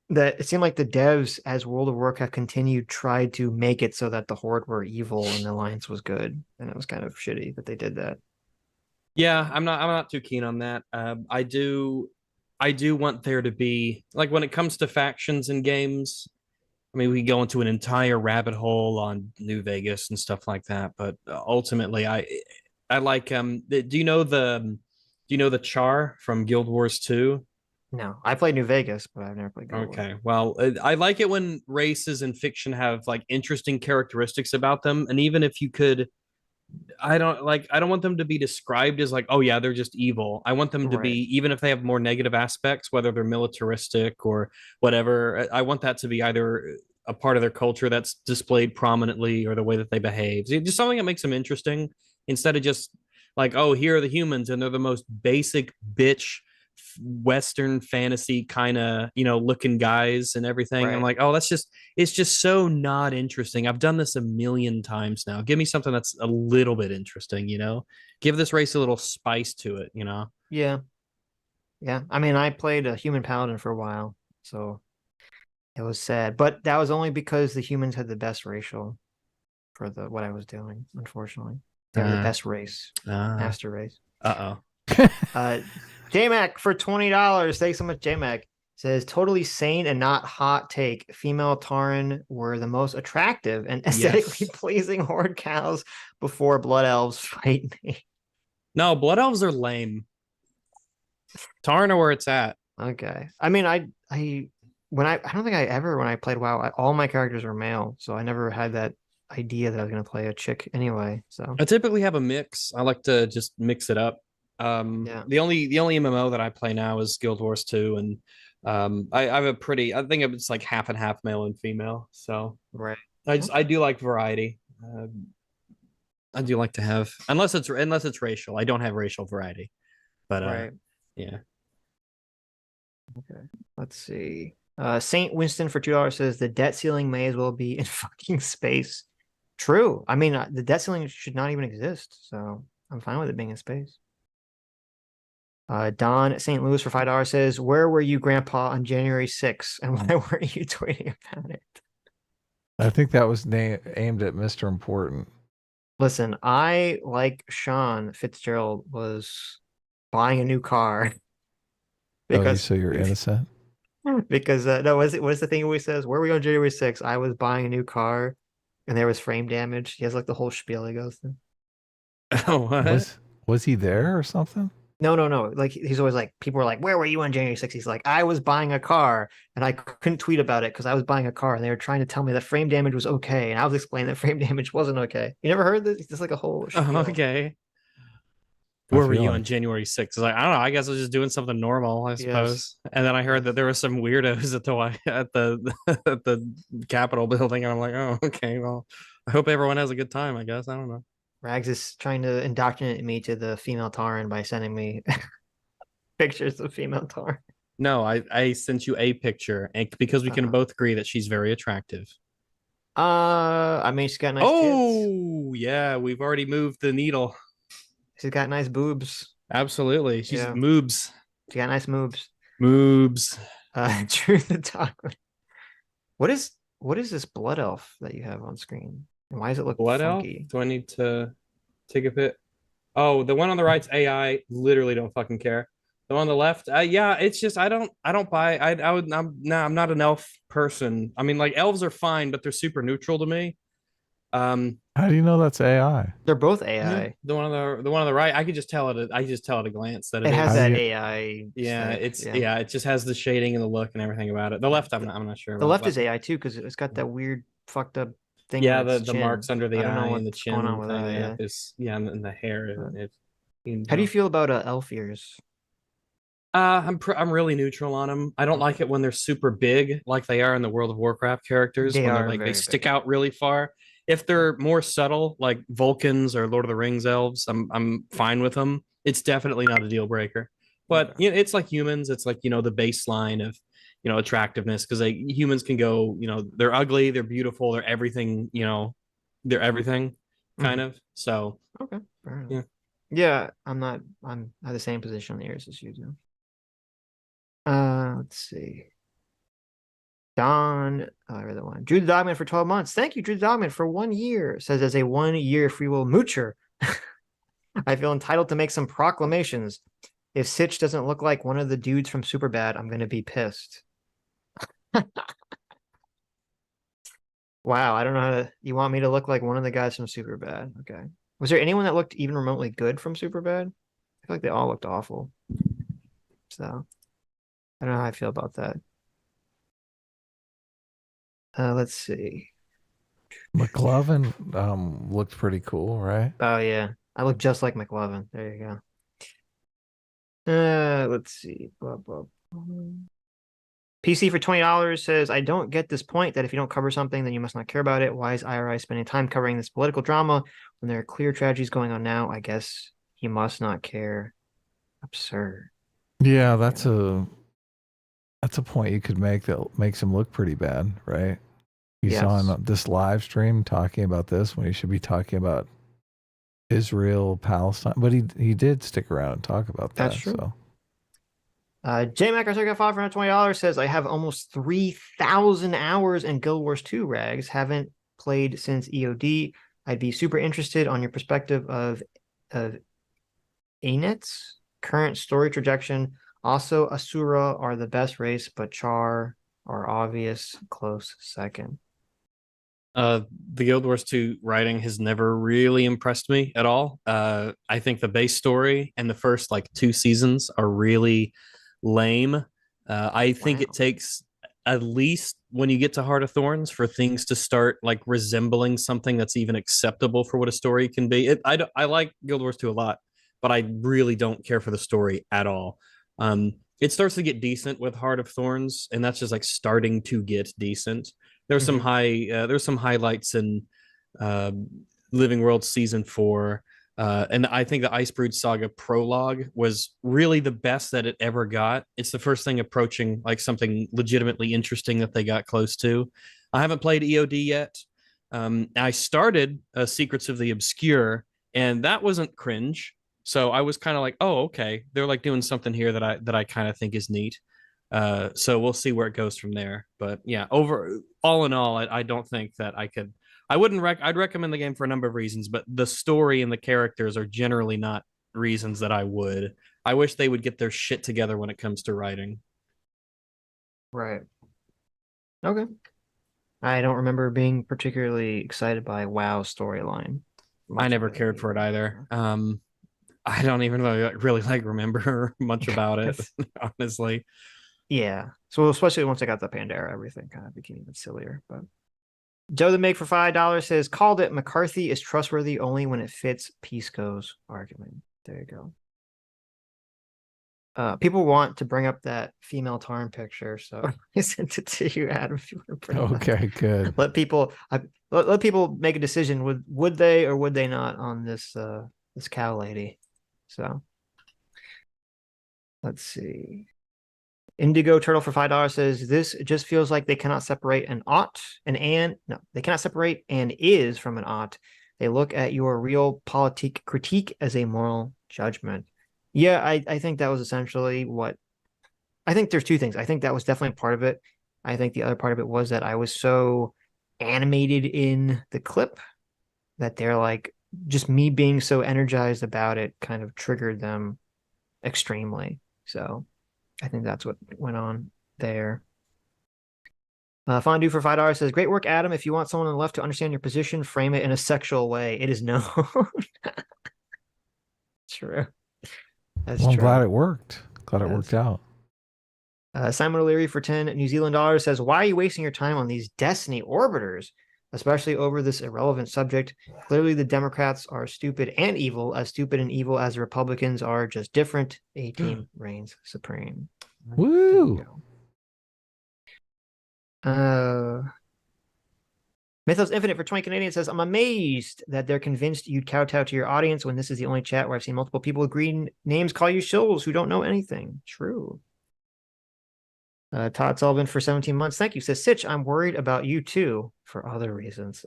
that it seemed like the devs, as World of Warcraft continued, tried to make it so that the Horde were evil and the Alliance was good, and it was kind of shitty that they did that. Yeah, I'm not too keen on that. I do want there to be, like, when it comes to factions in games, I mean, we go into an entire rabbit hole on New Vegas and stuff like that, but ultimately, I like do you know the Char from Guild Wars 2? No, I played New Vegas, but I've never played Guild Wars. Okay, well, I like it when races in fiction have like interesting characteristics about them, and even if you could, I don't want them to be described as like, oh yeah, they're just evil. I want them to be, even if they have more negative aspects, whether they're militaristic or whatever, I want that to be either a part of their culture that's displayed prominently or the way that they behave. Just something that makes them interesting instead of just like, oh, here are the humans and they're the most basic bitch Western fantasy kind of, looking guys and everything. I'm like, oh, it's just so not interesting. I've done this a million times now. Give me something that's a little bit interesting, give this race a little spice to it, Yeah. I mean, I played a human paladin for a while, so it was sad, but that was only because the humans had the best racial for what I was doing. Unfortunately, they were the best race, master race. JMac for $20. Thanks so much, JMac. Says totally sane and not hot take. Female Tauren were the most attractive and aesthetically pleasing horde cows before blood elves fight me. No, blood elves are lame. Tauren are where it's at. Okay. I mean, I don't think when I played WoW, all my characters were male, so I never had that idea that I was going to play a chick anyway. So I typically have a mix. I like to just mix it up. The only MMO that I play now is Guild Wars 2, and I have I think it's like half and half male and female. So I do like variety. I do like to have, unless it's racial. I don't have racial variety, but yeah. Okay, let's see. Saint Winston for $2 says the debt ceiling may as well be in fucking space. True. I mean, the debt ceiling should not even exist, so I'm fine with it being in space. Don St. Louis for $5 says, where were you, Grandpa, on January 6th, and why weren't you tweeting about it? I think that was aimed at Mr. Important. Listen, I, like Sean Fitzgerald, was buying a new car. Because so you're innocent? Because, no, what is the thing he always says? Where were we on January 6th? I was buying a new car, and there was frame damage. He has like the whole spiel he goes through. Oh, what? Was he there or something? No. Like, he's always like, people were like, where were you on January 6th? He's like, I was buying a car, and I couldn't tweet about it because I was buying a car, and they were trying to tell me that frame damage was okay, and I was explaining that frame damage wasn't okay. You never heard this? It's like a whole spiel. Okay. Where were you on January 6th? It's like, I don't know. I guess I was just doing something normal, I suppose. Yes. And then I heard that there were some weirdos at the Capitol building, and I'm like, oh, okay. Well, I hope everyone has a good time, I guess. I don't know. Rags is trying to indoctrinate me to the female Tauren by sending me pictures of female Tauren. No, I sent you a picture, and because we can both agree that she's very attractive. I mean, she's got nice tits. Yeah, we've already moved the needle. She's got nice boobs. Absolutely. She's moobs. She got nice moobs. Moobs. Truth the talk. What is this blood elf that you have on screen? And why does it look blood funky? Elf? Do I need to take a bit? Oh, the one on the right's AI. Literally don't fucking care. The one on the left, yeah, it's just I don't buy. I'm not an elf person. I mean, like, elves are fine, but they're super neutral to me. How do you know that's AI? They're both AI. The one on the right, I could just tell it. I just tell at a glance that it has that AI. Yeah, it just has the shading and the look and everything about it. The left, I'm not sure. The left is AI too, because it's got that weird fucked up thing. Yeah, the marks under the eye and the chin. Going on with that, and the hair. How do you feel about elf ears? I'm really neutral on them. I don't like it when they're super big, like they are in the World of Warcraft characters. They stick out really far. If they're more subtle, like Vulcans or Lord of the Rings elves, I'm fine with them. It's definitely not a deal breaker. But it's like humans. It's like, the baseline of attractiveness, because humans can go, they're ugly, they're beautiful, they're everything. They're everything, kind of. So okay, fair enough. Yeah, I'm at the same position on the ears as you do. Let's see. Don, I read that one. Drew the Dogman for 12 months. Thank you, Drew the Dogman, for 1 year. Says, as a 1 year free will moocher, I feel entitled to make some proclamations. If Sitch doesn't look like one of the dudes from Superbad, I'm going to be pissed. Wow, I don't know how to. You want me to look like one of the guys from Superbad? Okay. Was there anyone that looked even remotely good from Superbad? I feel like they all looked awful. So I don't know how I feel about that. Let's see. McLovin looked pretty cool, right? Oh yeah, I look just like McLovin. There you go. Let's see. Blah, blah, blah. PC for $20 says, I don't get this point that if you don't cover something, then you must not care about it. Why is IRI spending time covering this political drama when there are clear tragedies going on now? I guess he must not care. Absurd. Yeah, that's a point you could make that makes him look pretty bad, right? He's on this live stream talking about this when he should be talking about Israel, Palestine. But he did stick around and talk about that. That's true. So. JMac or Circuit 5 for $20 says, I have almost 3,000 hours in Guild Wars 2 rags. Haven't played since EOD. I'd be super interested on your perspective of Anet's current story trajectory. Also, Asura are the best race, but Char are obvious close second. The Guild Wars 2 writing has never really impressed me at all. I think the base story and the first like 2 seasons are really lame. I think it takes at least when you get to Heart of Thorns for things to start like resembling something that's even acceptable for what a story can be. I like Guild Wars 2 a lot, but I really don't care for the story at all. It starts to get decent with Heart of Thorns, and that's just like starting to get decent. There's some there's some highlights in Living World Season 4. And I think the Icebrood Saga prologue was really the best that it ever got. It's the first thing approaching like something legitimately interesting that they got close to. I haven't played EOD yet. I started Secrets of the Obscure, and that wasn't cringe. So I was kind of like, oh, okay, they're like doing something here that I kind of think is neat. So we'll see where it goes from there. But yeah, all in all, I don't think that I could. I'd recommend the game for a number of reasons, but the story and the characters are generally not reasons that I would. I wish they would get their shit together when it comes to writing. Right. Okay. I don't remember being particularly excited by WoW storyline. I never cared for it either. I don't even really like remember much about it, honestly. Yeah. So especially once I got the Pandera, everything kind of became even sillier. But Joe the Make for $5 says, called it. McCarthy is trustworthy only when it fits Pisco's argument. There you go. People want to bring up that female Tarn picture, so I sent it to you, Adam. If you want to bring okay, good. Let people make a decision. Would they or would they not on this this cow lady? So let's see. Indigo Turtle for $5 says, this just feels like they cannot separate an ought, they cannot separate an is from an ought. They look at your real politic critique as a moral judgment. Yeah, I think that was essentially what, I think there's 2 things. I think that was definitely part of it. I think the other part of it was that I was so animated in the clip that they're like, just me being so energized about it kind of triggered them extremely. So I think that's what went on there. Fondue for $5 says, great work, Adam. If you want someone on the left to understand your position, frame it in a sexual way. It is known. True. That's I'm true. glad it worked. Glad it worked out. Simon O'Leary for 10 New Zealand dollars says, why are you wasting your time on these Destiny orbiters, especially over this irrelevant subject? Clearly, the Democrats are stupid and evil as the Republicans are, just different. A team reigns supreme. Woo! Mythos Infinite for 20 Canadian says, I'm amazed that they're convinced you'd kowtow to your audience when this is the only chat where I've seen multiple people with green names call you shills who don't know anything. True. Todd Sullivan for 17 months. Thank you. Says, Sitch, I'm worried about you too for other reasons.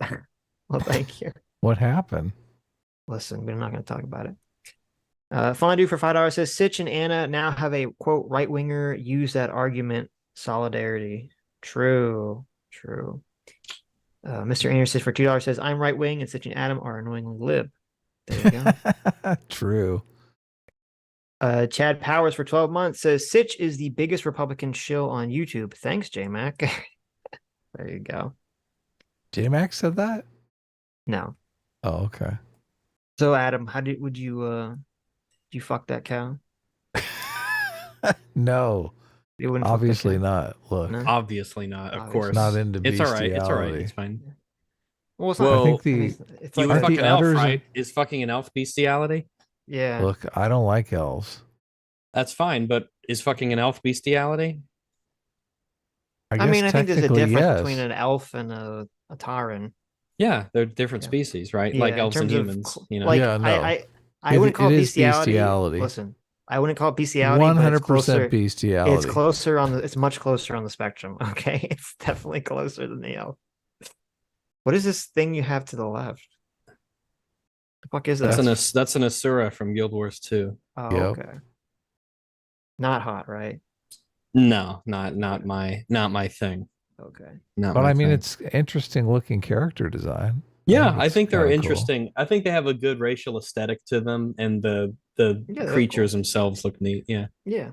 Well, thank you. What happened? Listen, we're not going to talk about it. Fondue for $5 says, Sitch and Anna now have a, quote, right-winger use that argument solidarity. True. Mr. Anderson for $2 says, I'm right-wing and Sitch and Adam are annoyingly lib. There you go. True. Chad Powers for 12 months says, Sitch is the biggest Republican shill on YouTube. Thanks, JMac. There you go. J-Max said that? No. Oh, okay. So Adam, would you fuck that cow? No. You wouldn't fuck that Obviously cow? not. Look. No? Obviously not. Of Obviously. course. Not into It's all right. It's all right. bestiality. It's fine. Well, it's not, Well, I think I mean, it's You like would aren't fuck the an elf, udders right? Is fucking an elf bestiality? yeah. Look, I don't like elves. That's fine, but is fucking an elf bestiality? I mean, I think there's a technically, difference between an elf and a Tauren. Yeah, they're different Yeah. species, right? Yeah, like in elves and terms of humans. cl- You know, Like Yeah, no. I wouldn't call it it is bestiality. Listen, I wouldn't call it bestiality. But it's 100% closer. bestiality. It's closer on the. It's much closer on the spectrum. Okay, it's definitely closer than the elf. What is this thing you have to the left? The fuck is that? that's an Asura from Guild Wars 2. Oh, Yep. okay. Not hot, right? No, not my thing. Okay. Not But my I mean, thing. it's interesting looking character design. Yeah, I it's think they're kinda cool. interesting. I think they have a good racial aesthetic to them, and the they're creatures cool. themselves look neat. Yeah. Yeah.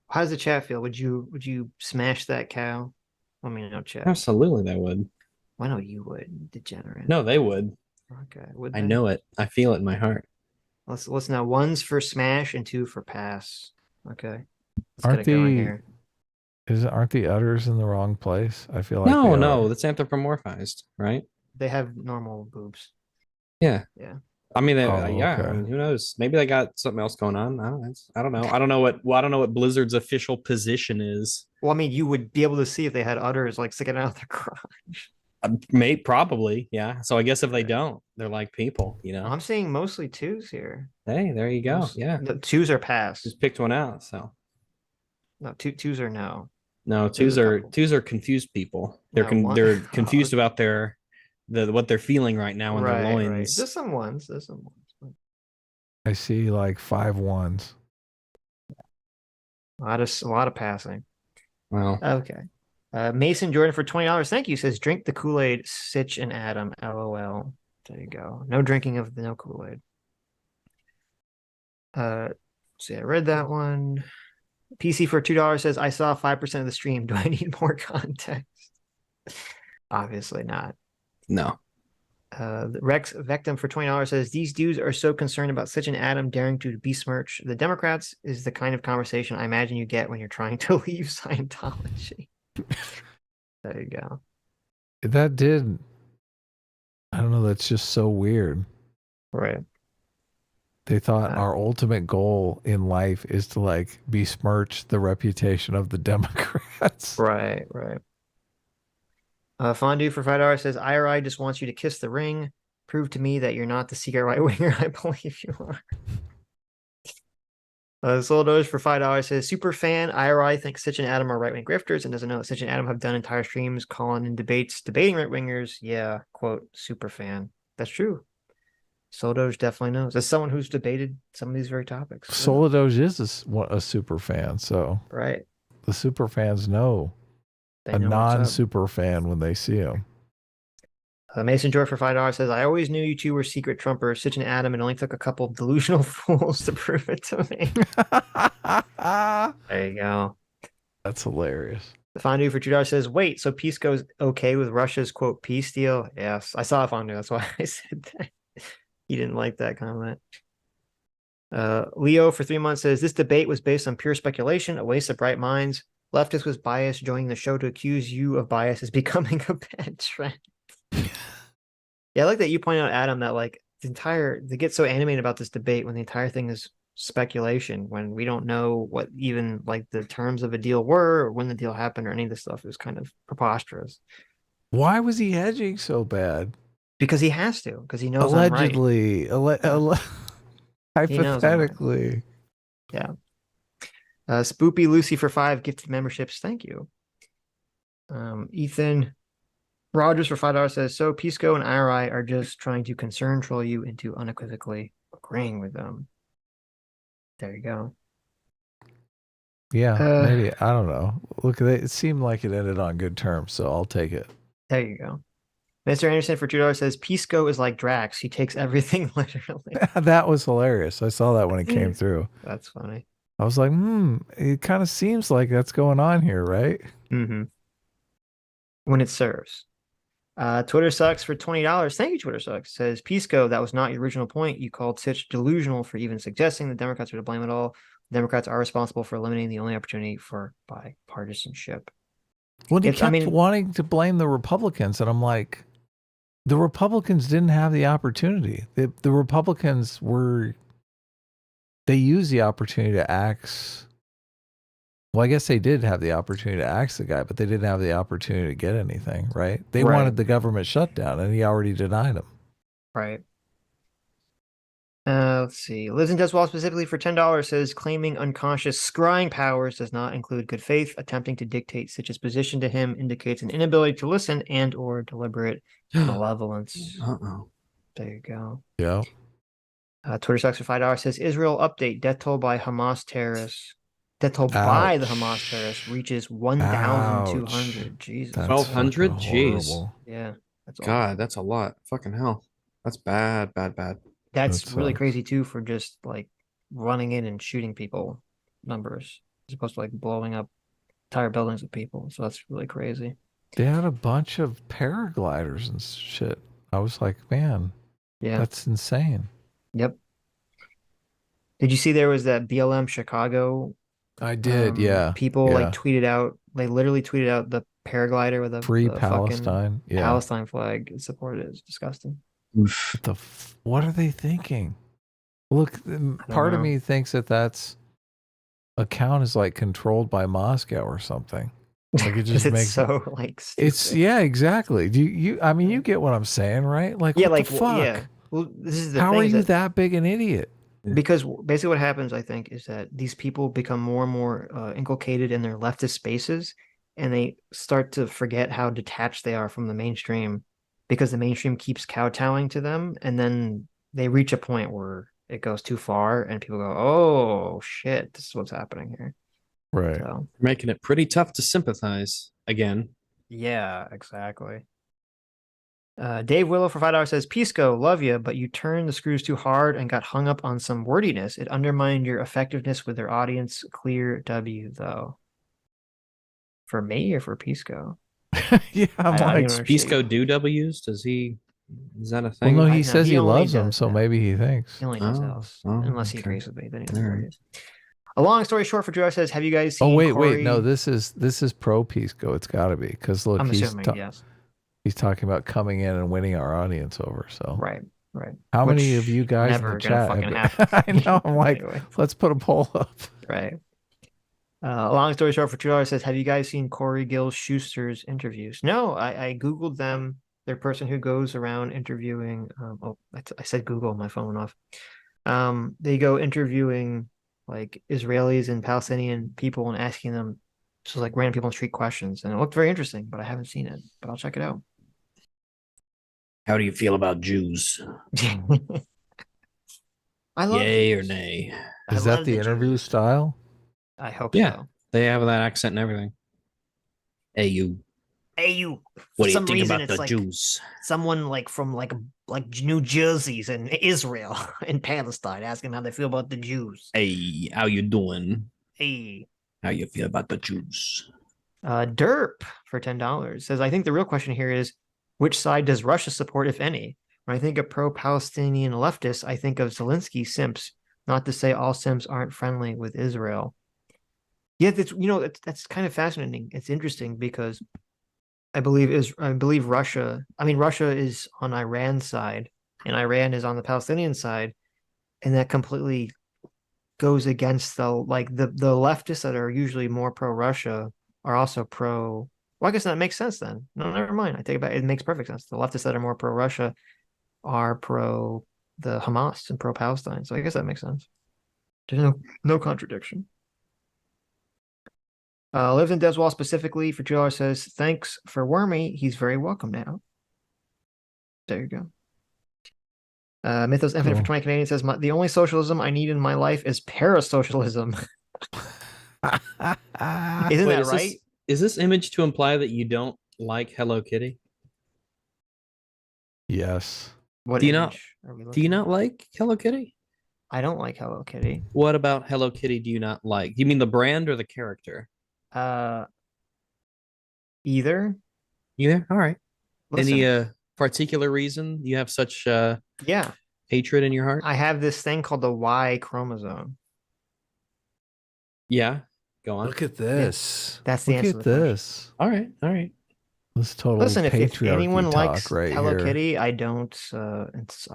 How does the chat feel? Would you smash that cow? Let me know, chat. Absolutely, they would. Why no, you would, degenerate. No, they would. Okay. Would I they? know it. I feel it in my heart. Let's now. One's for smash and two for pass. Okay. Let's Aren't get it going the- here. Aren't the udders in the wrong place? I feel like No, they no, are. that's anthropomorphized, right? They have normal boobs. Yeah. Yeah. I mean, Oh, yeah. okay. I mean, who knows? Maybe they got something else going on. I don't know. I don't know. I don't know what. Well, I don't know what Blizzard's official position is. Well, I mean, you would be able to see if they had udders like sticking out of their crotch. Probably, yeah. So I guess if they don't, they're like people, you know. I'm seeing mostly twos here. Hey, there you go. Yeah, The twos are pass. just picked one out. So No, twos are no. no, There's a couple. twos are confused people. They're No, one- they're confused about what they're feeling right now in their loins. Right. There's some ones. I see like 5 ones. A lot of passing. Well, Okay. Mason Jordan for $20. Thank you. Says drink the Kool-Aid, Sitch and Adam. LOL. There you go. No drinking of the no Kool-Aid. See, I read that one. PC for $2 says I saw 5% of the stream. Do I need more context? Obviously not. no. Rex Vectum for $20 says these dudes are so concerned about Sitch and Adam daring to besmirch the Democrats is the kind of conversation I imagine you get when you're trying to leave Scientology. There you go. That did. I don't know. That's just so weird. Right. They thought our ultimate goal in life is to like besmirch the reputation of the Democrats. Right. Fondue for $5 says IRI just wants you to kiss the ring. Prove to me that you're not the secret right winger I believe you are. Soul Doge for $5 says super fan IRI thinks Sitch and Adam are right wing grifters and doesn't know that Sitch and Adam have done entire streams calling in debates debating right wingers. Yeah, quote super fan. That's true. Soul Doge definitely knows. As someone who's debated some of these very topics. Soladoj is a super fan, so right. The super fans know They a know what's up. non-super fan when they see him. Mason George for $5 says, I always knew you two were secret Trumpers, Sitch and Adam, and only took a couple of delusional fools to prove it to me. There you go. That's hilarious. The Fondue for $2 says, wait, so Pisco's okay with Russia's, quote, peace deal? Yes. I saw Fondue. That's why I said that. He didn't like that comment. Leo for 3 months says, this debate was based on pure speculation, a waste of bright minds. Leftist was biased, joining the show to accuse you of bias is becoming a bad trend. Yeah, I like that you point out, Adam, that like they get so animated about this debate when the entire thing is speculation, when we don't know what even like the terms of a deal were or when the deal happened or any of this stuff is kind of preposterous. Why was he hedging so bad? Because he has to, because he knows allegedly, I'm right. hypothetically. Yeah. Spoopy Lucy for 5 gifted memberships. Thank you. Ethan Rogers for $5 says, so Pisco and IRI are just trying to concern troll you into unequivocally agreeing with them. There you go. Yeah, maybe. I don't know. Look, it seemed like it ended on good terms, so I'll take it. There you go. Mr. Anderson for $2 says, Pisco is like Drax. He takes everything literally. That was hilarious. I saw that when it came through. That's funny. I was like, it kind of seems like that's going on here, right? Mm-hmm. When it serves. Twitter sucks for $20. Thank you, Twitter sucks. Says Pisco, that was not your original point. You called Sitch delusional for even suggesting the Democrats are to blame it all. The Democrats are responsible for eliminating the only opportunity for bipartisanship. Well, he kept wanting to blame the Republicans, and I'm like, the Republicans didn't have the opportunity. The Republicans they used the opportunity to axe. Well, I guess they did have the opportunity to axe the guy, but they didn't have the opportunity to get anything, right? They wanted the government shutdown, and he already denied them. Right. Let's see. Lives in Deswell specifically for $10 says claiming unconscious scrying powers does not include good faith. Attempting to dictate Sitch's position to him indicates an inability to listen and or deliberate malevolence. There you go. Yeah. Twitter sucks for $5 says Israel update: death toll by Hamas terrorists. Death toll by the Hamas terrorists reaches 1,200. Jesus. 1,200? Jeez. Yeah. That's God, that's a lot. Fucking hell. That's bad. That's really crazy too, for just like running in and shooting people numbers, as opposed to like blowing up entire buildings with people. So that's really crazy. They had a bunch of paragliders and shit. I was like, man, that's insane. Yep. Did you see there was that BLM Chicago? I did, yeah. People like tweeted out, they literally tweeted out the paraglider with a free Palestine, Palestine flag and supported it. It's disgusting. What are they thinking? Look, part of me thinks that account is like controlled by Moscow or something. Like it just makes so like stupid. It's exactly. Do you? I mean, you get what I'm saying, right? Like what the fuck? Well, this is the How thing, are you that big an idiot? Because basically what happens, I think, is that these people become more and more inculcated in their leftist spaces, and they start to forget how detached they are from the mainstream, because the mainstream keeps kowtowing to them, and then they reach a point where it goes too far, and people go, "Oh shit, this is what's happening here." Right. So, making it pretty tough to sympathize again. Yeah, exactly. Dave Willow for $5 says, Pisco, love you, but you turned the screws too hard and got hung up on some wordiness. It undermined your effectiveness with their audience. Clear W, though. For me or for Pisco? Yeah, I'm like, does Pisco do W's? Is that a thing? Well, no, he says he loves them, so maybe he thinks. He only does else. Unless he agrees with me, then he doesn't agree. A long story short for Joe says, have you guys seen wait, no, this is pro Pisco. It's got to be, because look, I'm assuming, yes. He's talking about coming in and winning our audience over. So right. How many of you guys in the chat? I know. I'm like, anyway. Let's put a poll up. Right. Long story short for $2 says, have you guys seen Corey Gill Schuster's interviews? No, I Googled them. They're a person who goes around interviewing. I said Google, my phone went off. They go interviewing like Israelis and Palestinian people and asking them just like random people on the street questions. And it looked very interesting, but I haven't seen it, but I'll check it out. How do you feel about Jews? I love Yay or nay? Is that the interview style? I hope so. They have that accent and everything. Hey, you. What do you think about the Jews? Someone like from like New Jersey's in Israel in Palestine asking how they feel about the Jews. Hey, how you doing? Hey. How you feel about the Jews? Derp for $10 says, I think the real question here is, which side does Russia support, if any? When I think of pro-Palestinian leftists, I think of Zelensky simps. Not to say all simps aren't friendly with Israel. Yeah, that's kind of fascinating. It's interesting because I believe Russia. I mean, Russia is on Iran's side, and Iran is on the Palestinian side, and that completely goes against the leftists that are usually more pro-Russia are also pro. Well, I guess that makes sense then. No, never mind. I take it back. It makes perfect sense. The leftists that are more pro-Russia are pro the Hamas and pro-Palestine. So I guess that makes sense. There's no contradiction. Lives in Deswall specifically for $2 says, thanks for Wormy. He's very welcome now. There you go. Mythos Infinite for 20 Canadian says, the only socialism I need in my life is parasocialism. Isn't that right? Is this image to imply that you don't like Hello Kitty? Yes. Do you not like Hello Kitty? I don't like Hello Kitty. What about Hello Kitty do you not like? Do you mean the brand or the character? Either. All right. Listen, Any particular reason you have such yeah, hatred in your heart? I have this thing called the Y chromosome. Yeah, go on. Look at this. That's the Look answer at to the question. this. All right, all right. This total Listen, if patriarchy anyone talk likes right Hello here. Kitty, I don't.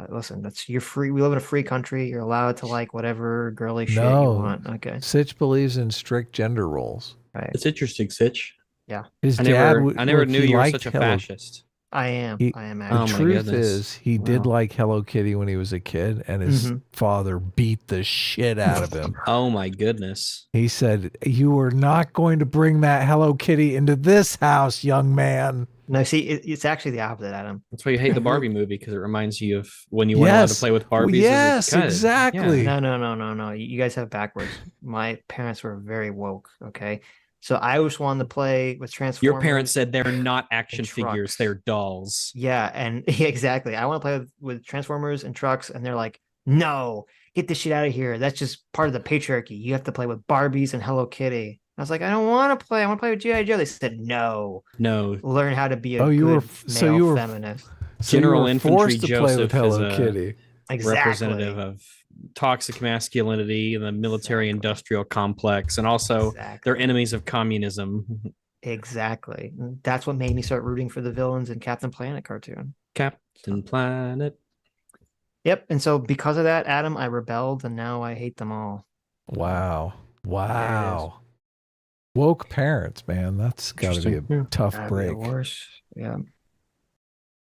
Listen, you're free. We live in a free country. You're allowed to like whatever girly shit you want. Okay. Sitch believes in strict gender roles. Right. It's interesting, Sitch. Yeah. His I dad. never look, knew he you were liked such a Hello fascist. I am. He- I am The actually. Oh my truth goodness. is, he did Wow. like Hello Kitty when he was a kid, and his father beat the shit out of him. Oh my goodness. He said, "You are not going to bring that Hello Kitty into this house, young man." No, see, it's actually the opposite, Adam. That's why you hate the Barbie movie, because it reminds you of when you weren't allowed to play with Well, Barbies. yes, as a kid. exactly. Yeah. No. You guys have backwards. My parents were very woke. Okay. So I always wanted to play with Transformers. Your parents said they're not action and figures, trucks. they're dolls. Yeah, and exactly. I want to play with Transformers and trucks, and they're like, no, get this shit out of here. That's just part of the patriarchy. You have to play with Barbies and Hello Kitty. I was like, I don't want to play. I want to play with G.I. Joe. They said, no. Learn how to be a good male feminist. General Infantry forced to play Joseph with Hello is a Kitty. representative of toxic masculinity and the military-industrial complex, and also they're enemies of communism. Exactly. That's what made me start rooting for the villains in Captain Planet cartoon. Captain Planet. Yep. And so because of that, Adam, I rebelled, and now I hate them all. Wow. Woke parents, man. That's got to be a tough break. Worse. Yeah.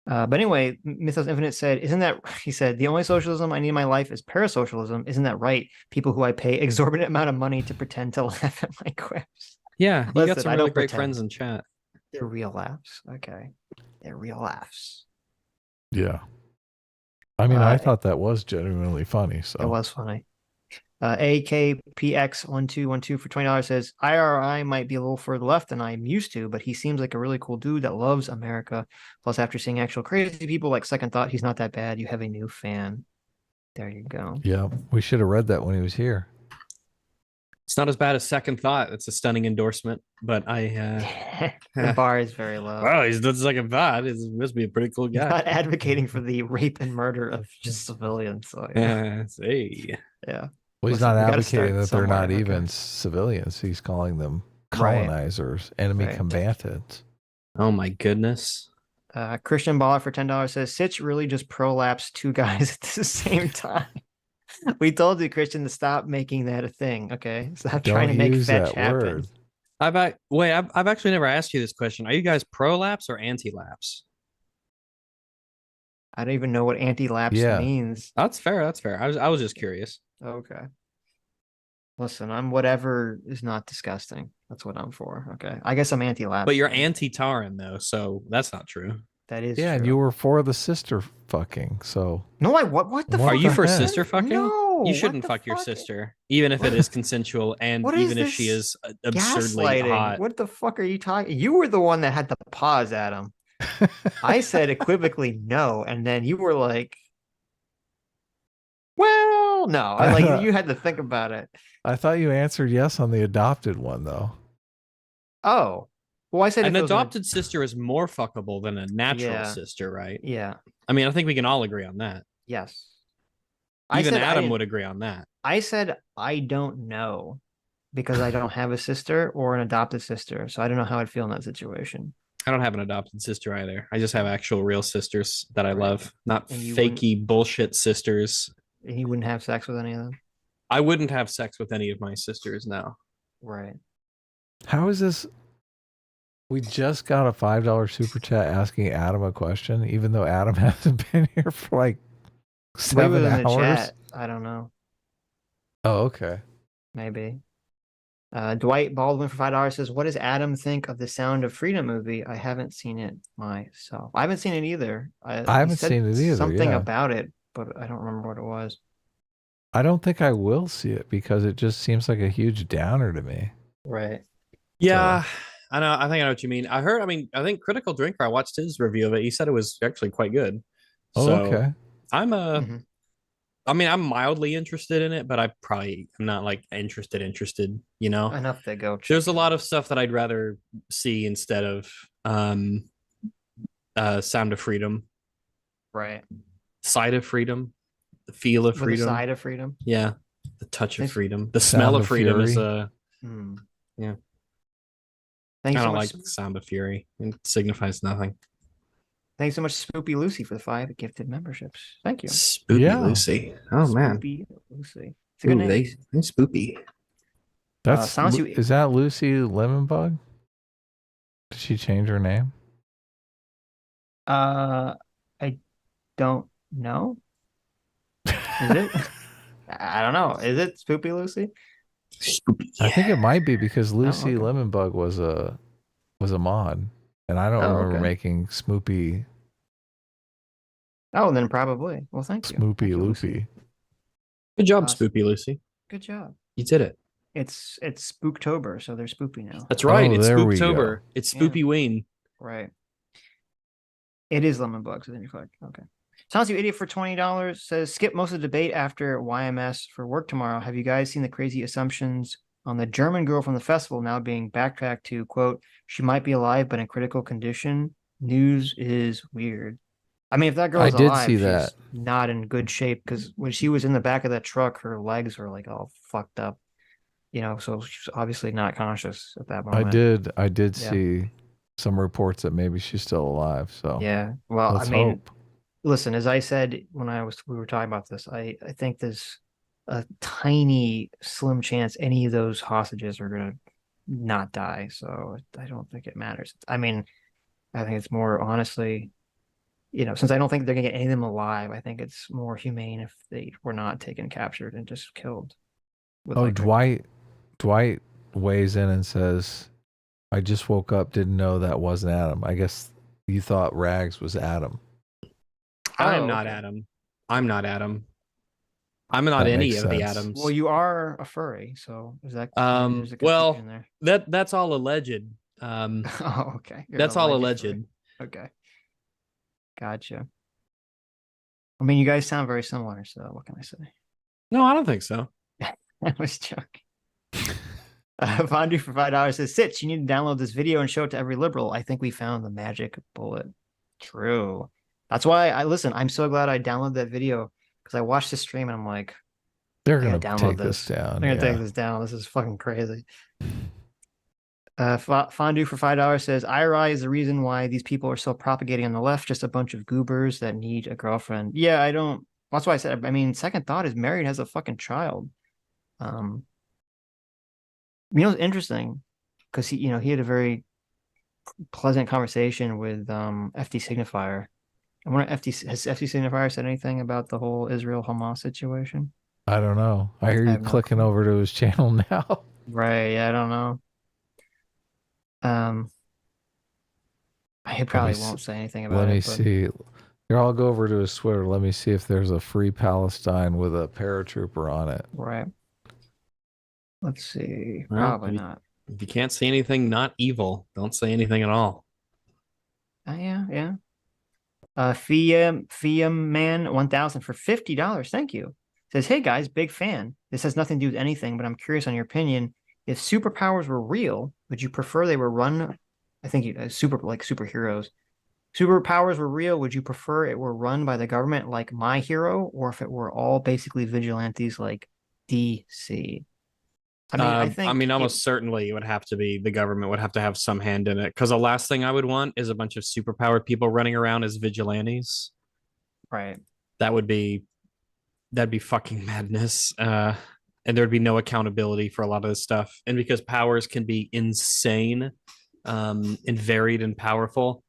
But anyway, Mythos Infinite said, isn't that, he said, the only socialism I need in my life is parasocialism. Isn't that right? People who I pay exorbitant amount of money to pretend to laugh at my quips. Yeah, you got Listen, some I really don't great pretend. friends in chat. They're real laughs. Okay. They're real laughs. Yeah. I mean, I thought that was genuinely funny. So it was funny. AKPX1212 for $20 says, IRI might be a little further left than I'm used to, but he seems like a really cool dude that loves America. Plus, after seeing actual crazy people, like second thought, he's not that bad. You have a new fan. There you go. Yeah, we should have read that when he was here. It's not as bad as second thought. It's a stunning endorsement, but the bar is very low. Well, he's not second thought. He must be a pretty cool guy. Not advocating for the rape and murder of just civilians. So, yeah. Yeah. Well, he's not advocating that they're not even civilians. He's calling them colonizers, enemy combatants. Oh my goodness. Christian Baller for $10 says, Sitch really just prolapsed two guys at the same time. We told you, Christian, to stop making that a thing. Okay, stop trying to make fetch happen. I've actually never asked you this question. Are you guys pro-lapse or anti-lapse? I don't even know what anti-lapse means. That's fair. That's fair. I was just curious. Okay. Listen, I'm whatever is not disgusting. That's what I'm for. Okay. I guess I'm anti-lapse. But you're anti-Taran though, so that's not true. That is true. And you were for the sister fucking, so. No, what the fuck? Are you for sister fucking? No. You shouldn't fuck your sister, even if it is consensual and even if she is absurdly hot. What the fuck are you talking? You were the one that had the pause, Adam. I said equivocally no, and then you were like, well, no. You had to think about it. I thought you answered yes on the adopted one, though. Oh. Well, I said an adopted sister is more fuckable than a natural sister, right? Yeah. I mean, I think we can all agree on that. Yes. Even Adam would agree on that. I said I don't know because I don't have a sister or an adopted sister, so I don't know how I'd feel in that situation. I don't have an adopted sister either. I just have actual real sisters that I love, not fakey bullshit sisters. And you wouldn't have sex with any of them? I wouldn't have sex with any of my sisters, no. Right. How is this? We just got a $5 super chat asking Adam a question, even though Adam hasn't been here for like 7 hours. I don't know. Oh, okay. Maybe. Dwight Baldwin for $5 says, what does Adam think of the Sound of Freedom movie? I haven't seen it myself. I haven't seen it either. I haven't seen it either. Something about it, but I don't remember what it was. I don't think I will see it because it just seems like a huge downer to me. Right. Yeah. So. I know. I think I know what you mean. I think Critical Drinker, I watched his review of it. He said it was actually quite good. Oh, so okay. I'm mildly interested in it, but I probably am not like interested, you know? Enough to go. There's a lot of stuff that I'd rather see instead of Sound of Freedom, Right. Sight of Freedom, the Feel of With Freedom, a side of freedom. yeah, the Touch of Thanks- Freedom, the Smell Sound of of Freedom is Fury. a. Hmm. I Thanks so don't much. like Sound of Fury. It signifies nothing. Thanks so much, Spoopy Lucy, for the 5 gifted memberships. Thank you. Spoopy Yeah. Lucy. Oh man, Spoopy Lucy. It's a good name. they spoopy. That's sounds you- is that Lucy Lemonbug? Did she change her name? I don't know. Is it? I don't know. Is it Spoopy Lucy? Spoopy. I think it might be because Lucy okay. Lemonbug was a mod, and I don't remember okay. making Smoopy Oh, then probably. Well, thank you. Thank Smoopy you, Lucy. Loopy. Good job, Awesome. Spoopy Lucy. Good job. You did it. It's Spooktober, so they're spoopy now. That's right. Oh, It's there we Spooktober. go. It's Yeah. Spoopy Ween. Right. It is lemon bug, so then you're correct. Okay. Sounds you idiot for $20 says skip most of the debate after YMS for work tomorrow. Have you guys seen the crazy assumptions on the German girl from the festival now being backtracked to quote, she might be alive but in critical condition? News is weird. I mean, if that girl's I did alive, see she's that. not in good shape because when she was in the back of that truck, her legs were like all fucked up. You know, so she's obviously not conscious at that moment. I did Yeah. see some reports that maybe she's still alive. So Yeah. Well, let's I mean, hope. listen, as I said when we were talking about this, I think there's a tiny slim chance any of those hostages are gonna not die. So I don't think it matters. I mean, I think it's more honestly, you know, since I don't think they're gonna get any of them alive, I think it's more humane if they were not taken captured and just killed. with, Oh, like, Dwight weighs in and says, I just woke up, didn't know that wasn't Adam. I guess you thought Rags was Adam. I'm Oh, not okay. Adam. I'm not Adam. I'm not That any makes of the sense. Adams. Well, you are a furry, so is that there's a well, confusion there? that's all alleged. Oh, okay. You're That's an all alleged alleged. furry. Okay. Gotcha. I mean, you guys sound very similar, so what can I say? No, I don't think so. I was joking. Fondue for $5 says, Sitch, you need to download this video and show it to every liberal. I think we found the magic bullet. True. That's why I'm so glad I downloaded that video because I watched the stream and I'm like, They're I going gotta to download take this down. They're gonna yeah. take this down. This is fucking crazy. Fondue for $5 says, IRI is the reason why these people are still propagating on the left, just a bunch of goobers that need a girlfriend. Yeah, I don't. That's why I said, I mean, second thought is married, has a fucking child. You know, it's interesting because he had a very pleasant conversation with FD Signifier. I wonder has FD Signifier said anything about the whole Israel Hamas situation? I don't know. I hear you have no clicking clue. over to his channel now. Right, yeah, I don't know. I probably won't say anything about Let it. me but see. Here, I'll go over to his Twitter. Let me see if there's a free Palestine with a paratrooper on it. Right. Let's see. Well, Probably not. If you can't say anything not evil, don't say anything at all. Yeah. Fiam Man 1000 for $50. Thank you. Says, hey guys, big fan. This has nothing to do with anything, but I'm curious on your opinion. If superpowers were real, would you prefer they were run? I think superheroes. Superpowers were real. Would you prefer it were run by the government like My Hero, or if it were all basically vigilantes like DC? I think almost certainly it would have to be the government would have to have some hand in it because the last thing I would want is a bunch of superpowered people running around as vigilantes. Right. That'd be fucking madness. And there'd be no accountability for a lot of this stuff. And because powers can be insane, and varied and powerful,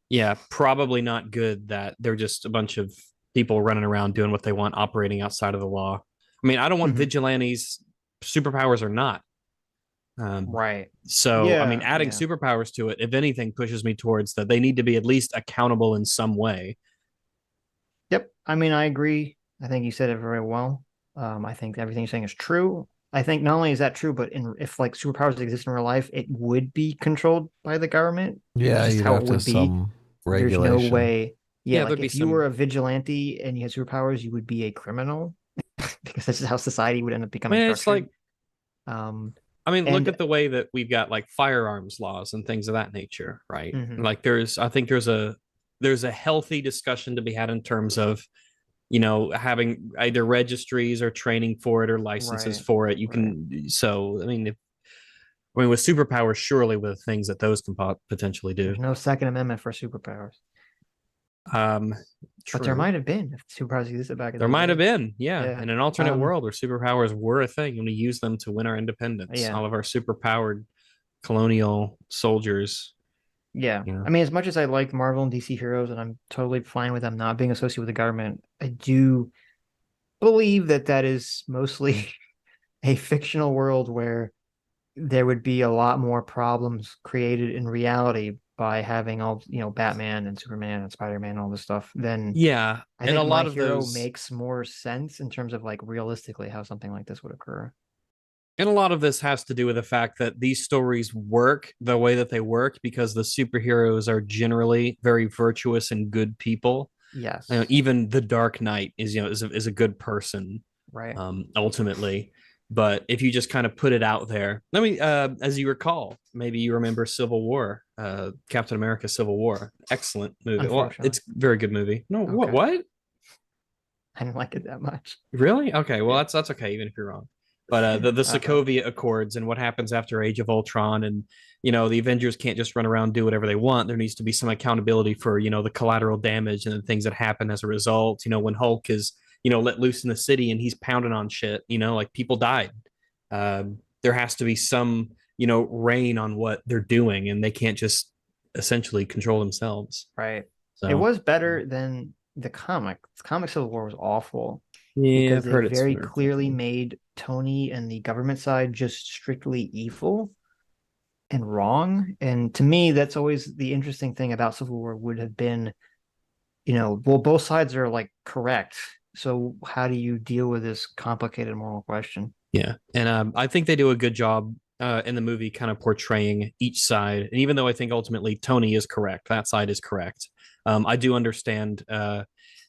yeah, probably not good that they're just a bunch of people running around doing what they want, operating outside of the law. I mean, I don't want vigilantes, superpowers or not. Right. So, I mean, adding superpowers to it, if anything, pushes me towards that they need to be at least accountable in some way. Yep. I mean, I agree. I think you said it very well. I think everything you're saying is true. I think not only is that true, but if like superpowers exist in real life, it would be controlled by the government. Yeah, just you'd how have it to would be. some regulation. There's no way. Yeah, like there'd be if you were a vigilante and you had superpowers, you would be a criminal because that's just how society would end up becoming. It's like, look and at the way that we've got like firearms laws and things of that nature, right? Mhm. Like I think there's a there's a healthy discussion to be had in terms of, having either registries or training for it or licenses for it. You can, so, I mean, with superpowers, surely with things that those can potentially do. There's no Second Amendment for superpowers. But there might have been if superpowers existed back in there the might day. have been, in an alternate world where superpowers were a thing and we use them to win our independence. All of our superpowered colonial soldiers. Yeah. I mean, as much as I like Marvel and DC heroes, and I'm totally fine with them not being associated with the government, I do believe that that is mostly a fictional world where there would be a lot more problems created in reality by having all, Batman and Superman and Spider-Man and all this stuff. Then I think a lot of those makes more sense in terms of like realistically how something like this would occur. And a lot of this has to do with the fact that these stories work the way that they work because the superheroes are generally very virtuous and good people. Yes. Even the Dark Knight is a good person. Right. Ultimately. But if you just kind of put it out there, as you recall, maybe you remember Civil War, Captain America: Civil War, excellent movie. Well, it's a very good movie. No, okay. What? I didn't like it that much. Really? Okay, well that's okay, even if you're wrong. But the Sokovia Accords and what happens after Age of Ultron, and the Avengers can't just run around and do whatever they want. There needs to be some accountability for the collateral damage and the things that happen as a result. When Hulk is let loose in the city and he's pounding on shit, like people died. There has to be some, rein on what they're doing, and they can't just essentially control themselves. Right. So, it was better than the comic. The comic Civil War was awful. Yeah, because they very clearly made Tony and the government side just strictly evil and wrong. And to me, that's always the interesting thing about Civil War would have been, both sides are like correct. So how do you deal with this complicated moral question? Yeah. And I think they do a good job in the movie kind of portraying each side. And even though I think ultimately Tony is correct, that side is correct. I do understand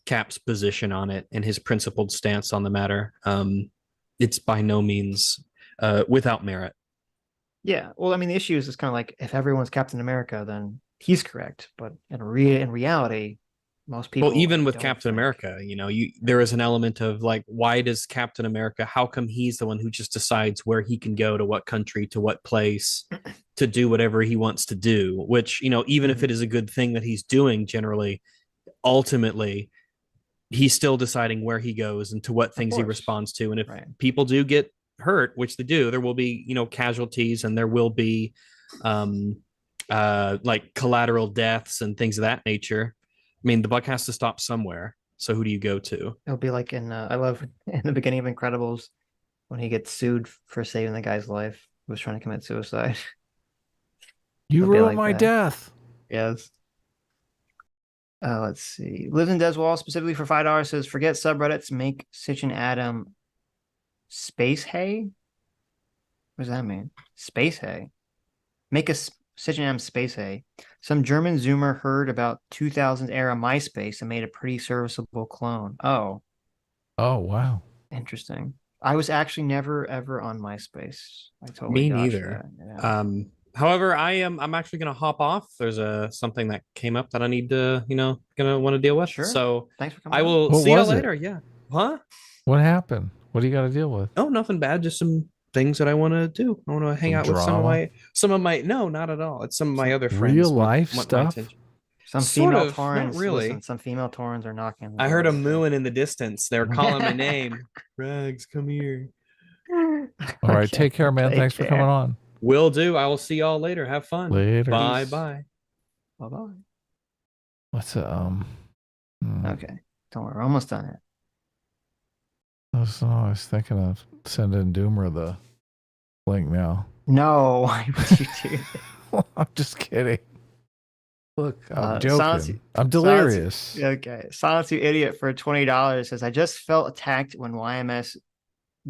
Cap's position on it and his principled stance on the matter. It's by no means without merit. Yeah. Well, I mean, the issue is kind of like if everyone's Captain America, then he's correct. But in reality, most people. Well, even with Captain America, there is an element of like, why does Captain America? How come he's the one who just decides where he can go to what country, to what place, to do whatever he wants to do? Which even if it is a good thing that he's doing, generally, ultimately, he's still deciding where he goes and to what things he responds to. And if people do get hurt, which they do, there will be casualties, and there will be like collateral deaths and things of that nature. I mean, the buck has to stop somewhere. So who do you go to? It'll be like I love in the beginning of Incredibles when he gets sued for saving the guy's life who was trying to commit suicide. You ruined my death. Yes. Let's see. Lives in Deswall specifically for $5 says, forget subreddits, make Sitch and Adum space hay. What does that mean? Space hay. Make a Sitch and Adum space hay. Some German Zoomer heard about 2000s era MySpace and made a pretty serviceable clone. Oh. Oh, wow. Interesting. I was actually never ever on MySpace. I totally Me neither. Yeah. However, I'm actually gonna hop off. There's something that came up that I need to, gonna want to deal with. Sure. So thanks for coming. I will see you later. Yeah. Huh? What happened? What do you got to deal with? Oh, nothing bad. Just some things that I want to do. I want to hang out with some of my. No, not at all. It's some of my other friends. Real life stuff. Some female Taurans. Really. Listen, some female Taurans are knocking. I heard a mooing in the distance. They're calling my name. Rags, come here. All right. Take care, man. Thanks for coming on. Will do. I will see y'all later. Have fun. Later. Bye. Bye. What's Okay. Don't worry. We're almost done it. I was thinking of sending Doomer the link now. No, why would you do that? I'm just kidding. Look, I'm joking. I'm delirious. Okay. Silence You Idiot for $20 says, I just felt attacked when YMS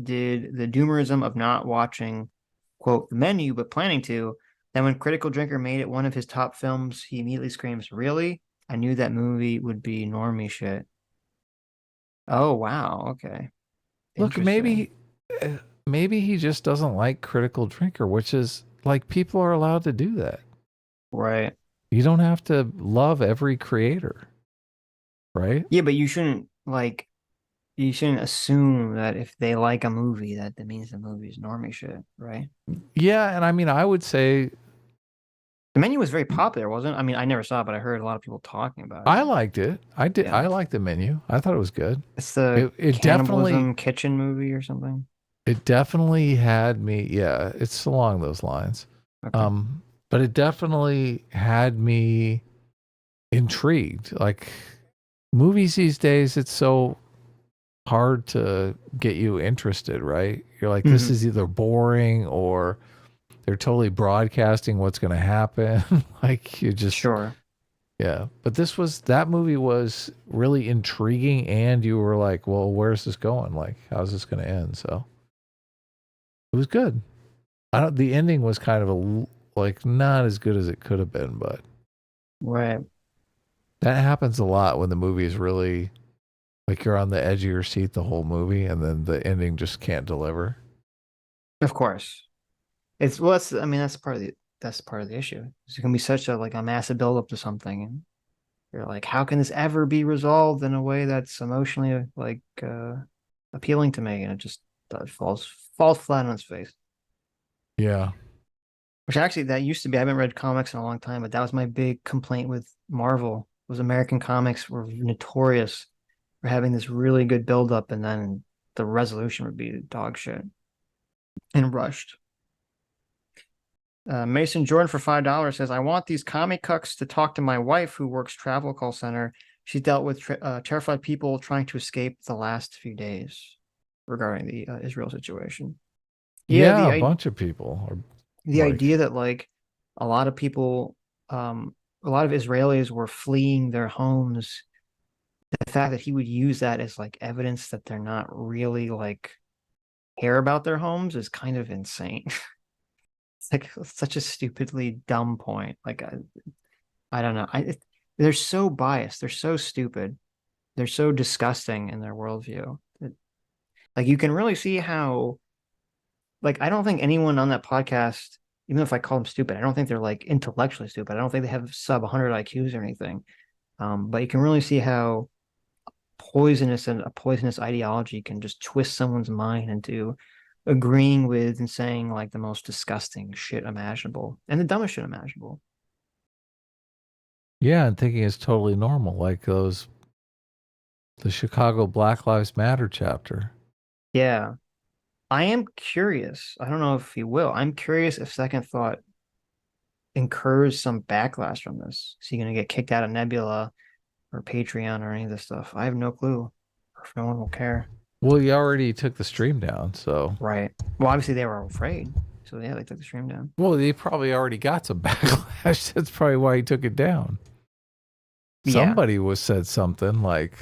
did the doomerism of not watching, quote, the menu, but planning to. Then when Critical Drinker made it one of his top films, he immediately screams, really? I knew that movie would be normie shit. Oh, wow. Okay. Look, maybe he just doesn't like Critical Drinker, which is like people are allowed to do that. Right. You don't have to love every creator, right? Yeah, but you shouldn't assume that if they like a movie that means the movie is normie shit, right? Yeah, and I mean, I would say the menu was very popular, wasn't it? I mean, I never saw it, but I heard a lot of people talking about it. I liked it. I did. Yeah. I liked the menu. I thought it was good. It's the it cannibalism definitely kitchen movie or something. It definitely had me. Yeah, it's along those lines. Okay. But it definitely had me intrigued. Like movies these days, it's so hard to get you interested, right? You're like, this is either boring or they're totally broadcasting what's going to happen. Like you just Sure. Yeah, but that movie was really intriguing, and you were like, well, where's this going? Like, how's this going to end? So it was good. The ending was kind of like not as good as it could have been, but right. That happens a lot when the movie is really like you're on the edge of your seat the whole movie, and then the ending just can't deliver. Of course, that's part of the issue. It's gonna be such a massive buildup to something, and you're like, how can this ever be resolved in a way that's emotionally appealing to me? And it just falls flat on its face. Yeah. Which actually, that used to be, I haven't read comics in a long time, but that was my big complaint with Marvel. Was American comics were notorious for having this really good buildup, and then the resolution would be dog shit and rushed. Mason Jordan for $5 says, I want these commie cucks to talk to my wife who works travel call center. She's dealt with terrified people trying to escape the last few days regarding the Israel situation. Yeah, a bunch of people. The idea that a lot of people, a lot of Israelis were fleeing their homes. The fact that he would use that as evidence that they're not really care about their homes is kind of insane. It's such a stupidly dumb point. I don't know. They're so biased. They're so stupid. They're so disgusting in their worldview. You can really see how. I don't think anyone on that podcast, even if I call them stupid, I don't think they're intellectually stupid. I don't think they have sub 100 IQs or anything. But you can really see how a poisonous ideology can just twist someone's mind into agreeing with and saying the most disgusting shit imaginable and the dumbest shit imaginable. Yeah, and thinking it's totally normal, like the Chicago Black Lives Matter chapter. Yeah. I am curious. I don't know if he will. I'm curious if Second Thought incurs some backlash from this. Is he going to get kicked out of Nebula or Patreon or any of this stuff? I have no clue. If no one will care. Well, he already took the stream down, so. Right. Well, obviously they were afraid. So yeah, they took the stream down. Well, they probably already got some backlash. That's probably why he took it down. Yeah. Somebody said something like,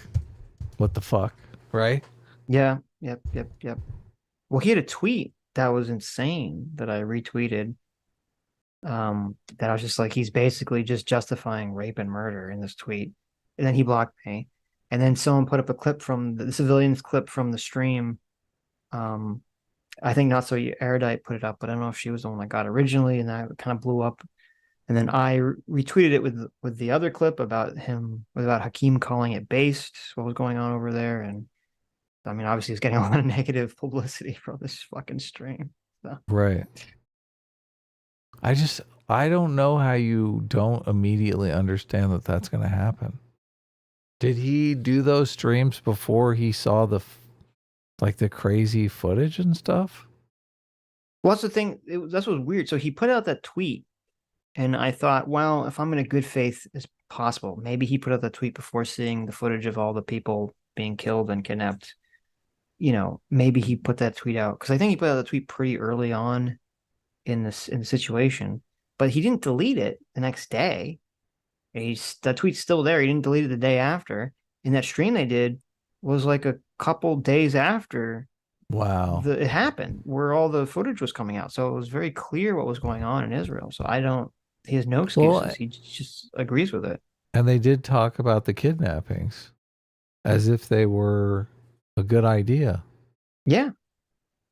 what the fuck, right? Yeah. Yep. Well, he had a tweet that was insane that I retweeted. That I was just he's basically just justifying rape and murder in this tweet. And then he blocked me. And then someone put up a clip from the civilians clip from the stream. I think Not So Erudite put it up, but I don't know if she was the one that got it originally, and that kind of blew up. And then I retweeted it with the other clip about Hakeem calling it based, what was going on over there. And I mean, obviously, he's getting a lot of negative publicity from this fucking stream. So. Right. I don't know how you don't immediately understand that that's going to happen. Did he do those streams before he saw the crazy footage and stuff? Well, that's the thing. That's what's weird. So he put out that tweet, and I thought, well, if I'm in a good faith as possible, maybe he put out that tweet before seeing the footage of all the people being killed and kidnapped. Maybe he put that tweet out because I think he put out the tweet pretty early on in the situation, but he didn't delete it the next day. That tweet's still there. He didn't delete it the day after. And that stream they did was a couple days after. Wow. It happened where all the footage was coming out. So it was very clear what was going on in Israel. So he has no excuses. Well, he just agrees with it. And they did talk about the kidnappings as if they were a good idea. Yeah.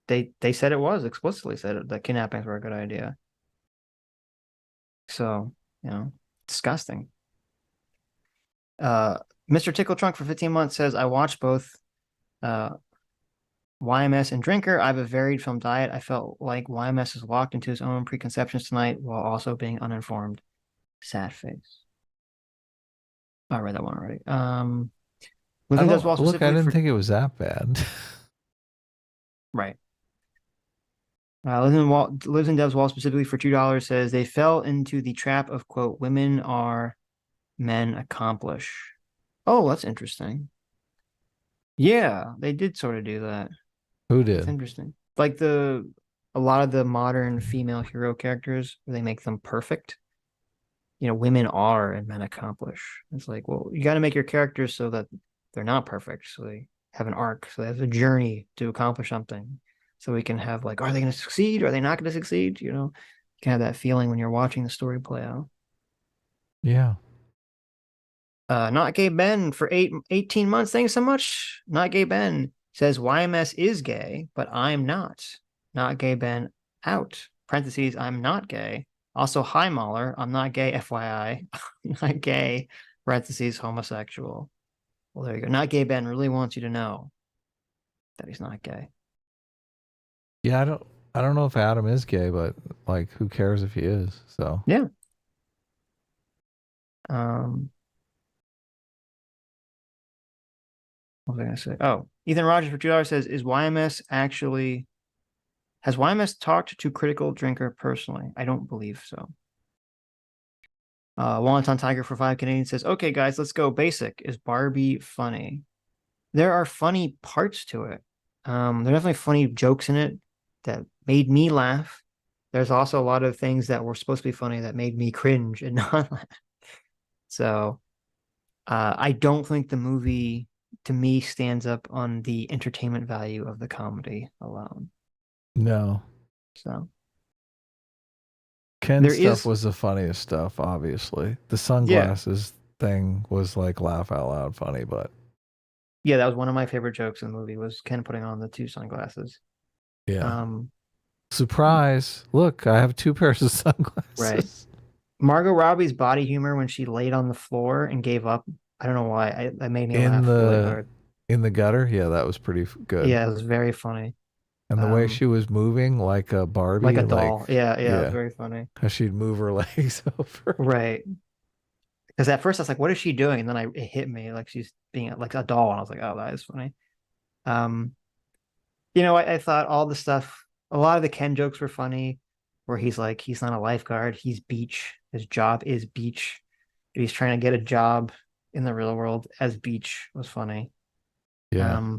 They said it was, explicitly said it, that kidnappings were a good idea. So, Disgusting. Mr. Tickle Trunk for 15 months says, I watched both YMS and Drinker. I have a varied film diet. I felt like YMS has walked into his own preconceptions tonight while also being uninformed. Sad face. I read that one already. Look, I didn't think it was that bad. Right. Lives in Dev's Wall specifically for $2 says they fell into the trap of, quote, women are men accomplish. Oh, that's interesting. Yeah, they did sort of do that. Who did? It's interesting. Like a lot of the modern female hero characters, they make them perfect. Women are and men accomplish. It's like, well, you got to make your characters so that they're not perfect. So they have an arc. So they have a journey to accomplish something. So we can have like, are they going to succeed? Are they not going to succeed? You can have that feeling when you're watching the story play out. Yeah. Not Gay Ben for 18 months. Thanks so much. Not Gay Ben says YMS is gay, but I'm not. Not Gay Ben out. Parentheses, I'm not gay. Also, hi Mauler. I'm not gay, FYI. Not gay. Parentheses, homosexual. Well, there you go. Not Gay Ben really wants you to know that he's not gay. Yeah, I don't know if Adam is gay, but like, who cares if he is? So yeah. What was I gonna say? Oh, Ethan Rogers for $2 says, has YMS talked to Critical Drinker personally? I don't believe so. Wonton Tiger for 5 Canadian says, okay, guys, let's go basic. Is Barbie funny? There are funny parts to it. There are definitely funny jokes in it that made me laugh. There's also a lot of things that were supposed to be funny that made me cringe and not laugh. So I don't think the movie, to me, stands up on the entertainment value of the comedy alone. No. So Ken's stuff was the funniest stuff, obviously. The sunglasses thing was like laugh out loud funny, but yeah, that was one of my favorite jokes in the movie, was Ken putting on the 2 sunglasses. Yeah. Surprise. Look, I have 2 pairs of sunglasses. Right. Margot Robbie's body humor when she laid on the floor and gave up. I don't know why. That made me laugh really hard. In the gutter? Yeah, that was pretty good. Yeah, it was very funny. And the way she was moving like a Barbie. Like a doll. Yeah, it was very funny. How she'd move her legs over. Right. Because at first I was like, what is she doing? And then it hit me like she's being like a doll. And I was like, oh, that is funny. I thought all the stuff, a lot of the Ken jokes were funny, where he's like, he's not a lifeguard, he's beach. His job is beach. He's trying to get a job in the real world as beach was funny. Yeah.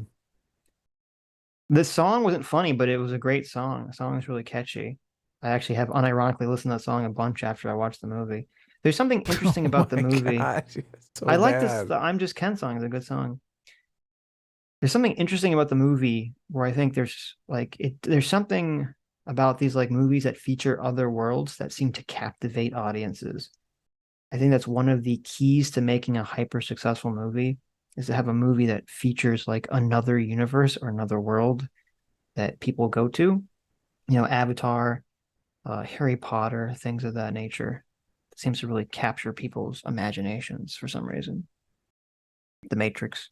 This song wasn't funny, but it was a great song. The song is really catchy. I actually have unironically listened to that song a bunch after I watched the movie. There's something interesting about the movie. I like this. The I'm Just Ken song is a good song. There's something interesting about the movie where I think there's something about these like movies that feature other worlds that seem to captivate audiences. I think that's one of the keys to making a hyper successful movie, is to have a movie that features like another universe or another world that people go to. Avatar, Harry Potter, things of that nature. It seems to really capture people's imaginations for some reason. The Matrix.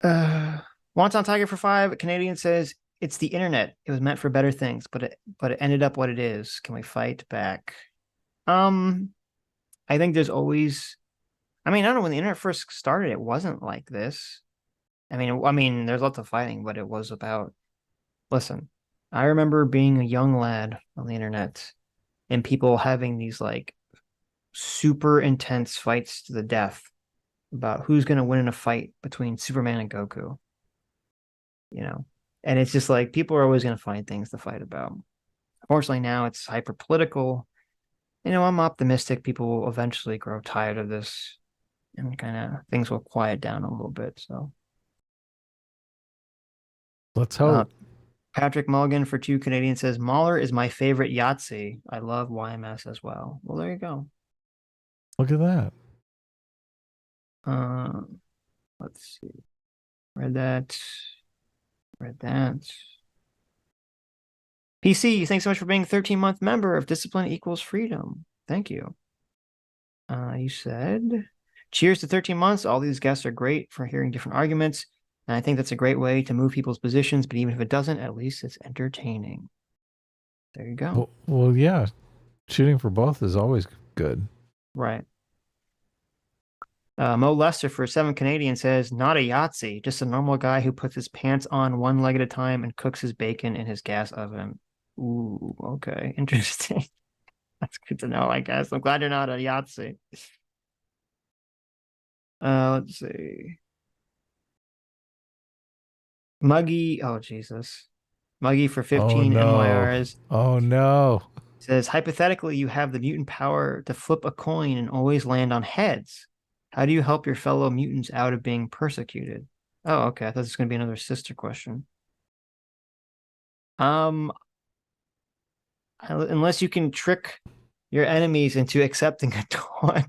Wonton Tiger for 5 Canadian says, it's the internet. It was meant for better things, but it ended up what it is. Can we fight back? I think there's always, I don't know, when the internet first started, it wasn't like this. I mean, there's lots of fighting, but it was about, listen, I remember being a young lad on the internet and people having these like super intense fights to the death about who's going to win in a fight between Superman and Goku. And it's just like, people are always going to find things to fight about. Unfortunately, now it's hyper political. I'm optimistic people will eventually grow tired of this and kind of things will quiet down a little bit. So let's hope. Patrick Mulligan for 2 Canadian says, Mauler is my favorite Yahtzee. I love YMS as well. Well, there you go. Look at that. Let's see. Read that. PC, thanks so much for being a 13-month member of Discipline Equals Freedom. Thank you. You said, cheers to 13 months. All these guests are great for hearing different arguments. And I think that's a great way to move people's positions. But even if it doesn't, at least it's entertaining. There you go. Well, yeah. Shooting for both is always good. Right. Mo Lester for 7 Canadian says, not a Yahtzee, just a normal guy who puts his pants on one leg at a time and cooks his bacon in his gas oven. Ooh, okay. Interesting. That's good to know, I guess. I'm glad you're not a Yahtzee. Let's see. Muggy, oh Jesus. Muggy for 15 MYRs. Oh no. Says, hypothetically, you have the mutant power to flip a coin and always land on heads. How do you help your fellow mutants out of being persecuted? Oh, okay. I thought this was going to be another sister question. Unless you can trick your enemies into accepting a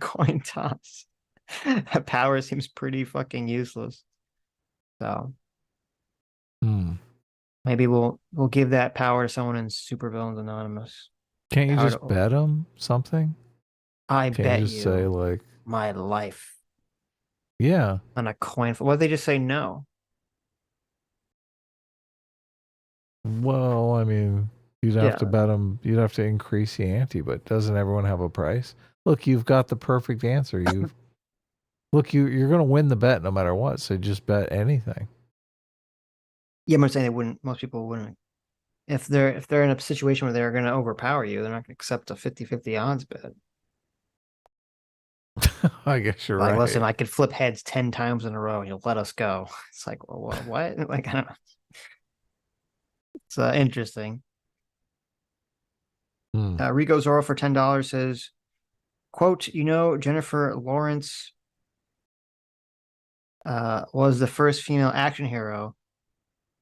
coin toss. That power seems pretty fucking useless. So maybe we'll give that power to someone in Supervillains Anonymous. Can't you just bet them something? I bet you say like my life. Yeah. On a coin. What if they just say no? Well, I mean, you'd have to bet them. You'd have to increase the ante, but doesn't everyone have a price? Look, you've got the perfect answer. Look, you're going to win the bet no matter what. So just bet anything. Yeah, I'm saying they wouldn't. Most people wouldn't. If they're in a situation where they're going to overpower you, they're not going to accept a 50-50 odds bet. I guess you're like, right. Listen, I could flip heads 10 times in a row and you'll let us go. It's like, well, what? Like, I don't know. It's interesting. Rico Zorro for $10 says, quote, Jennifer Lawrence was the first female action hero,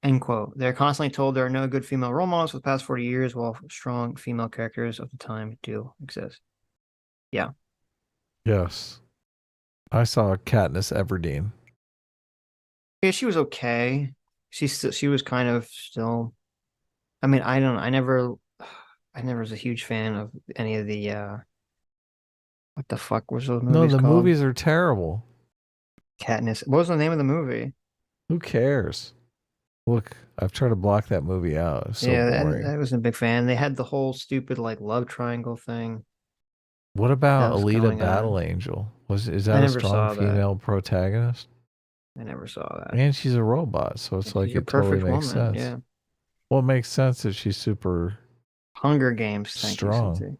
end quote. They're constantly told there are no good female role models for the past 40 years, while strong female characters of the time do exist. Yeah. Yes. I saw Katniss Everdeen. Yeah, she was okay. She was kind of still. I mean, I never was a huge fan of any of the what the fuck was those movies No, the called? movies are terrible. Katniss. What was the name of the movie? Who cares? Look, I've tried to block that movie out. It's so boring. I wasn't a big fan. They had the whole stupid like love triangle thing. What about Alita Battle Angel? Is that a strong female protagonist? I never saw that. And she's a robot, so it's like it totally makes sense. Yeah. Well, it makes sense that she's super Hunger Games strong.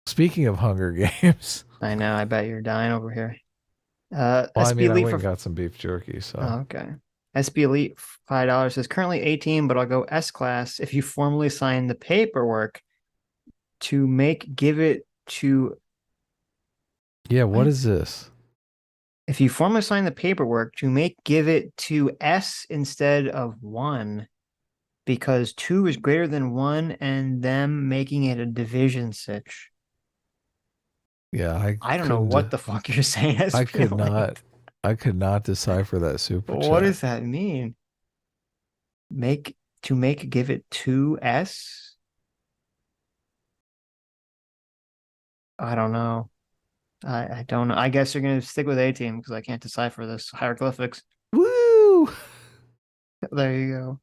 Speaking of Hunger Games, I know. I bet you're dying over here. Well, I mean, I went and got some beef jerky. So okay. SB Elite $5 says currently 18, but I'll go S class if you formally sign the paperwork to give it to. Yeah, what is this? If you formally sign the paperwork to give it to S instead of 1, because 2 is greater than 1, and them making it a division Sitch. Yeah, I don't know what the fuck you're saying. I could not decipher that super chat. What does that mean? Give it to S? I don't know. I don't know. I guess you're gonna stick with A team because I can't decipher this hieroglyphics. Woo! There you go.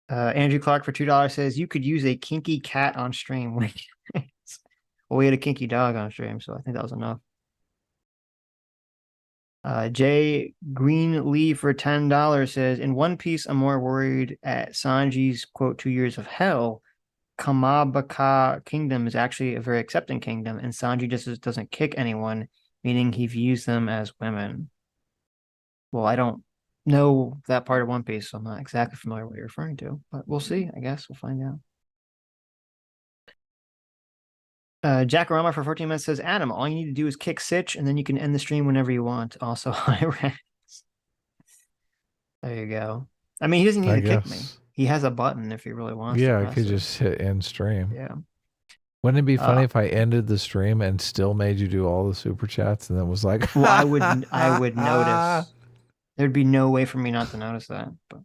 Andrew Clark for $2 says you could use a kinky cat on stream. Well, we had a kinky dog on stream, so I think that was enough. Jay Greenlee for $10 says, in One Piece, I'm more worried at Sanji's, quote, 2 years of hell. Kamabaka Kingdom is actually a very accepting kingdom, and Sanji just doesn't kick anyone, meaning he views them as women. Well, I don't know that part of One Piece, so I'm not exactly familiar with what you're referring to, but we'll see. I guess we'll find out. Jackarama for 14 minutes says, Adam, all you need to do is kick Sitch, and then you can end the stream whenever you want. Also, high ranks. There you go. I mean, he doesn't need to kick me. He has a button if he really wants to. Yeah, I could just hit end stream. Yeah. Wouldn't it be funny if I ended the stream and still made you do all the super chats and then was like, well, I would notice. There'd be no way for me not to notice that. But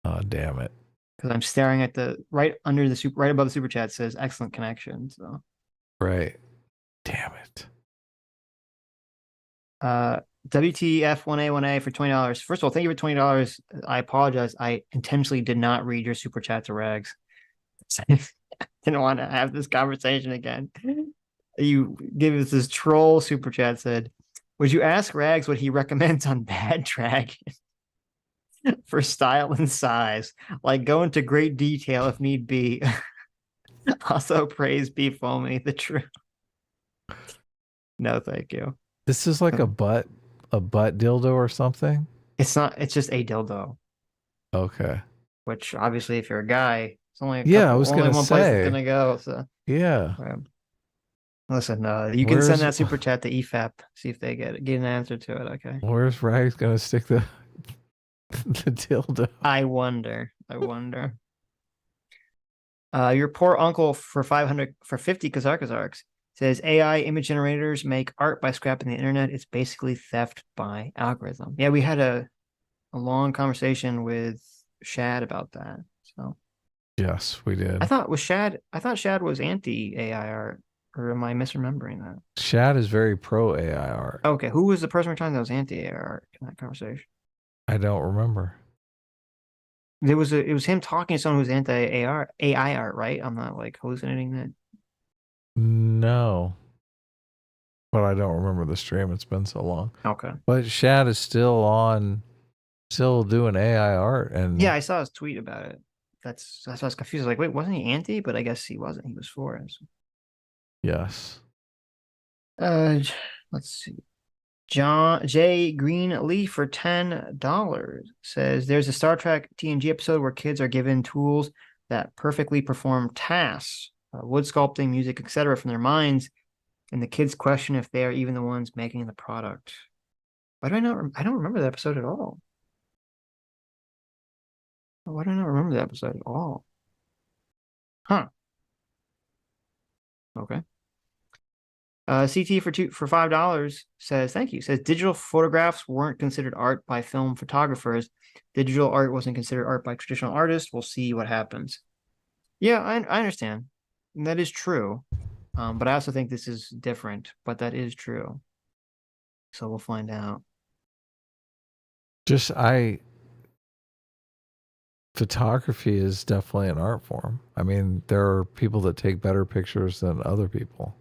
oh, damn it. because I'm staring at the right under the right above the super chat says excellent connection. So right. Damn it. WTF1A1A for $20. First of all, thank you for $20. I apologize. I intentionally did not read your super chat to Rags. Didn't want to have this conversation again. You give us this troll super chat said, would you ask Rags what he recommends on Bad Dragon for style and size? Like go into great detail if need be. Also praise Beef Foamy, the truth. No, thank you. This is like a butt dildo or something? It's not, it's just a dildo. Okay. Which obviously if you're a guy, it's only I was only gonna one place say. it's gonna go. So yeah. Listen, you can send that super chat to EFAP, see if they get an answer to it. Okay. Where's Rags gonna stick the dildo? I wonder. Your poor uncle for 50 Kazarks says AI image generators make art by scrapping the internet. It's basically theft by algorithm. Yeah, we had a long conversation with Shad about that. So yes, we did. I thought Shad was anti AI art, or am I misremembering that? Shad is very pro AI art. Okay, who was the person we're talking that was anti AI art in that conversation? I don't remember. It was him talking to someone who's anti AI art, right? I'm not like hallucinating that. No. But I don't remember the stream. It's been so long. Okay. But Shad is still doing AI art, and yeah, I saw his tweet about it. That's why I was confused. Like, wait, wasn't he anti? But I guess he wasn't. He was for it. So. Yes. Let's see. John J. Greenlee for $10 says there's a Star Trek TNG episode where kids are given tools that perfectly perform tasks, wood sculpting, music, etc., from their minds, and the kids question if they are even the ones making the product. Why do I not? I don't remember that episode at all. Why do I not remember that episode at all? Huh. Okay. CT for $5 says thank you. Says digital photographs weren't considered art by film photographers. Digital art wasn't considered art by traditional artists. We'll see what happens. Yeah, I understand. And that is true. But I also think this is different. But that is true. So we'll find out. Photography is definitely an art form. I mean, there are people that take better pictures than other people.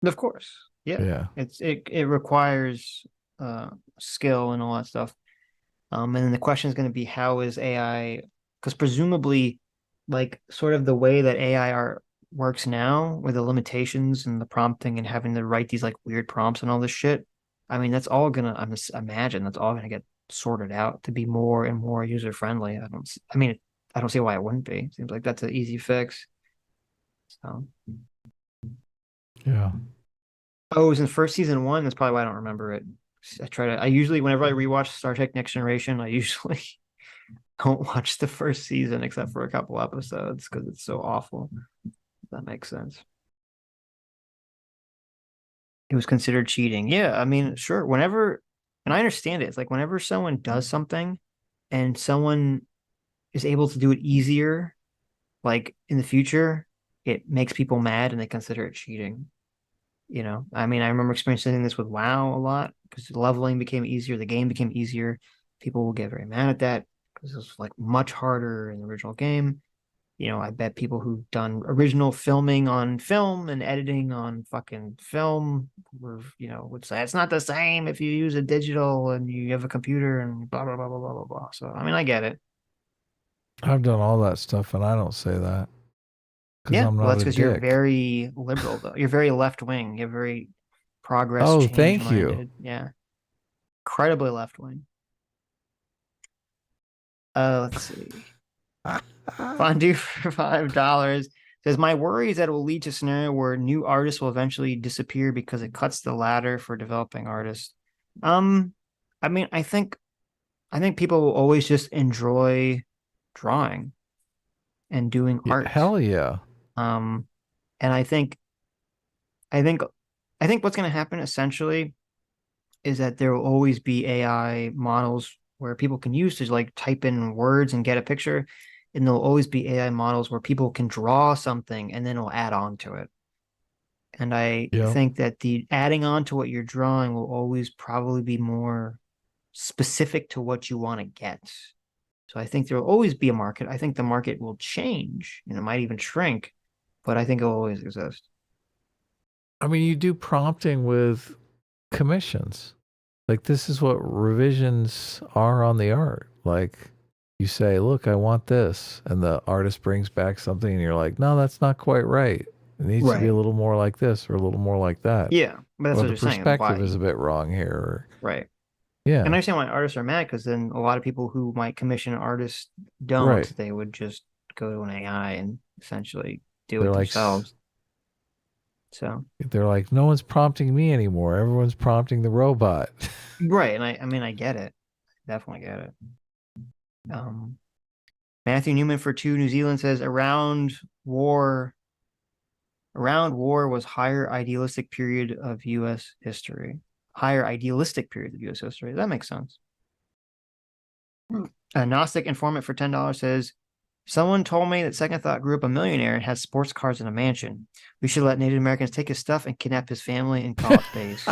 Of course. Yeah. It requires skill and all that stuff. And then the question is going to be, how is AI, because presumably like sort of the way that AI art works now with the limitations and the prompting and having to write these like weird prompts and all this shit. I mean, that's all gonna, imagine that's all gonna get sorted out to be more and more user friendly. I don't see why it wouldn't be. It seems like that's an easy fix. So yeah. Oh, it was in first season 1. That's probably why I don't remember it. I usually, whenever I rewatch Star Trek Next Generation, I usually don't watch the first season except for a couple episodes because it's so awful. That makes sense. It was considered cheating. Yeah, I mean, sure. Whenever, and I understand it. It's like whenever someone does something and someone is able to do it easier, like in the future, it makes people mad and they consider it cheating. You know, I mean, I remember experiencing this with WoW a lot because leveling became easier, the game became easier. People will get very mad at that because it was like much harder in the original game. You know, I bet people who've done original filming on film and editing on fucking film were, you know, would say it's not the same if you use a digital and you have a computer and blah, blah, blah, blah, blah, blah, blah. So, I mean, I get it. I've done all that stuff and I don't say that. Yeah, well, that's because you're very liberal, though. You're very left wing. You're very progress. Oh, thank you. Yeah, incredibly left wing. Let's see. Fondue for $5 says my worry is that it will lead to a scenario where new artists will eventually disappear because it cuts the ladder for developing artists. I mean, I think people will always just enjoy drawing and doing art. Hell yeah. And I think what's going to happen essentially is that there will always be AI models where people can use to like type in words and get a picture. and there'll always be AI models where people can draw something and then it'll add on to it. And I think that the adding on to what you're drawing will always probably be more specific to what you want to get. So I think there will always be a market. I think the market will change and it might even shrink, but I think it will always exist. I mean, you do prompting with commissions. Like, this is what revisions are on the art. Like, you say, look, I want this. And the artist brings back something and you're like, no, that's not quite right. It needs to be a little more like this or a little more like that. Yeah, but that's what you're saying. The perspective is a bit wrong here. Right. Yeah. And I understand why artists are mad, because then a lot of people who might commission artists don't. Right. They would just go to an AI and essentially do it themselves. So they're like, no one's prompting me anymore. Everyone's prompting the robot. Right. And I mean, I get it. Definitely get it. Matthew Newman for 2 New Zealand says around war was higher idealistic period of U.S. history. Higher idealistic period of U.S. history. That makes sense. A Gnostic informant for $10 says, someone told me that Second Thought grew up a millionaire and has sports cars in a mansion. We should let Native Americans take his stuff and kidnap his family and call it base.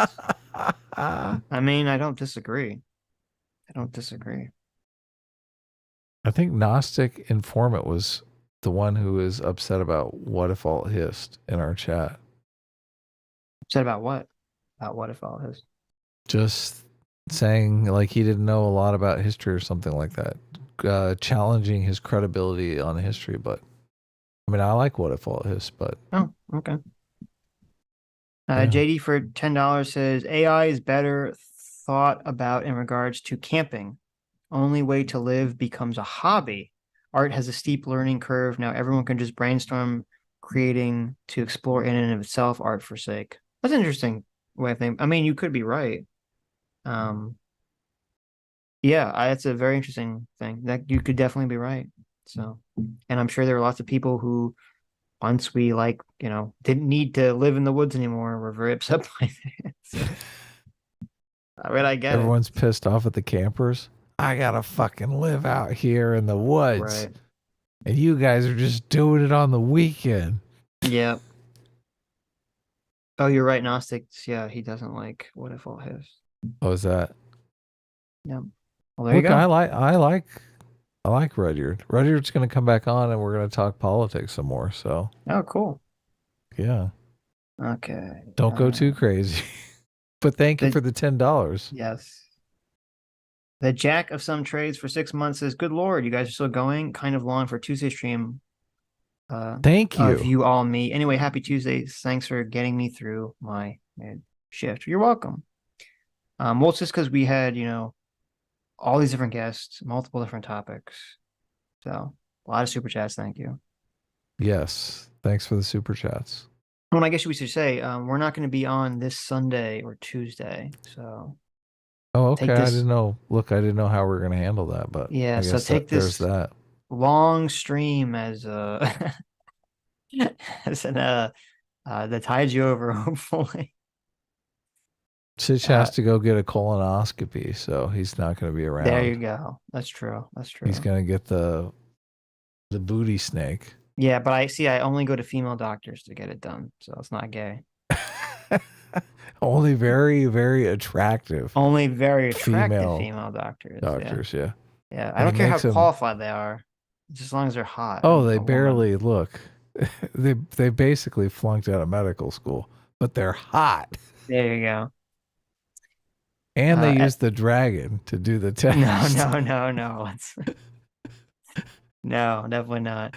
I mean, I don't disagree. I think Gnostic informant was the one who is upset about what if all hissed in our chat. Upset about what? About what if all hissed? Just saying like he didn't know a lot about history or something like that. Challenging his credibility on history, but I mean, I like what if all hissed, but oh, okay. JD for $10 says AI is better thought about in regards to camping. Only way to live becomes a hobby. Art has a steep learning curve. Now everyone can just brainstorm creating to explore in and of itself, art for sake. That's an interesting way of thinking. I mean, you could be right. Yeah, that's a very interesting thing. That you could definitely be right. So, and I'm sure there are lots of people who, once we didn't need to live in the woods anymore, were very upset by that. So, I mean, I get everyone's pissed off at the campers. I gotta fucking live out here in the woods. Right. And you guys are just doing it on the weekend. Yeah. Oh, you're right, Gnostics. Yeah, he doesn't like what if all his. Oh, is that? Yeah. Well, there you go. I like Rudyard. Rudyard's gonna come back on and we're gonna talk politics some more. So. Oh, cool. Yeah. Okay. Don't go too crazy. But thank you for the $10. Yes. The Jack of some trades for 6 months says, good Lord, you guys are still going. Kind of long for Tuesday stream. Thank you. Of you all me. Anyway, happy Tuesday. Thanks for getting me through my shift. You're welcome. Well, it's just because we had, all these different guests, multiple different topics. So a lot of super chats. Thank you. Yes. Thanks for the super chats. Well, I guess we should say we're not going to be on this Sunday or Tuesday. So. Oh, okay. I didn't know. Look, I didn't know how we were going to handle that, but yeah. So take this long stream as that tides you over, hopefully. Sitch has to go get a colonoscopy, so he's not going to be around. There you go. That's true. He's going to get the booty snake. Yeah, but I only go to female doctors to get it done, so it's not gay. Only very, very attractive. Only very attractive female doctors. Yeah. Yeah, I don't care how qualified they are, just as long as they're hot. Oh, they barely look. They basically flunked out of medical school, but they're hot. There you go. And they use the dragon to do the test. No. No, definitely not.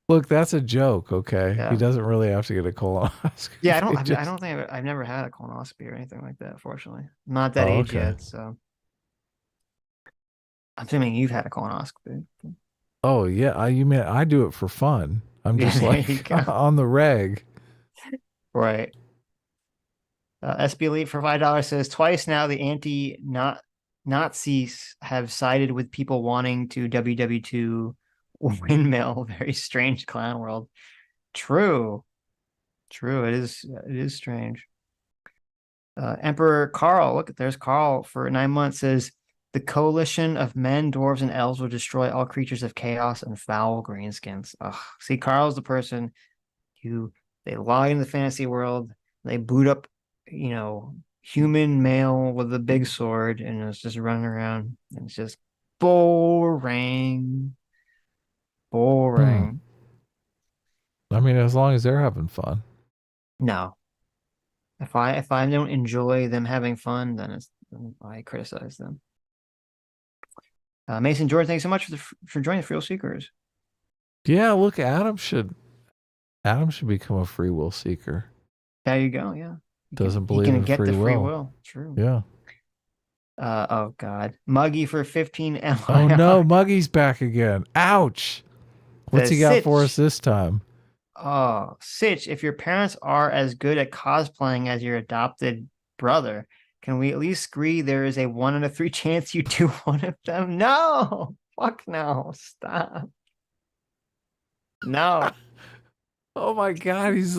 Look, that's a joke, okay? Yeah. He doesn't really have to get a colonoscopy. Yeah, I don't think I've never had a colonoscopy or anything like that, fortunately. I'm not that age yet, so. I'm assuming you've had a colonoscopy. Oh, yeah. You mean I do it for fun. I'm just like on the reg. Right. SB Elite for $5 says, twice now the anti-Nazis have sided with people wanting to WW2 windmill. Very strange clown world. True. It is strange. Emperor Carl, look, there's Carl for 9 months, says The coalition of men, dwarves, and elves will destroy all creatures of chaos and foul greenskins. Ugh. See, Carl's the person who they log into the fantasy world, they boot up, human male with a big sword, and it's just running around, and it's just boring. Boring. I mean, as long as they're having fun. No. If I don't enjoy them having fun, then I criticize them. Mason Jordan, thanks so much for joining the Free Will Seekers. Yeah, look, Adam should become a free will seeker. There you go. Yeah, Doesn't believe in get free the free will. will. True. Yeah. Oh God, Muggy for 15 LIR. Oh no, Muggy's back again. Ouch. What's he got for us this time? Oh, Sitch, if your parents are as good at cosplaying as your adopted brother, can we at least agree there is a 1 in 3 chance you do one of them? No, fuck no, stop. No. Oh my God, he's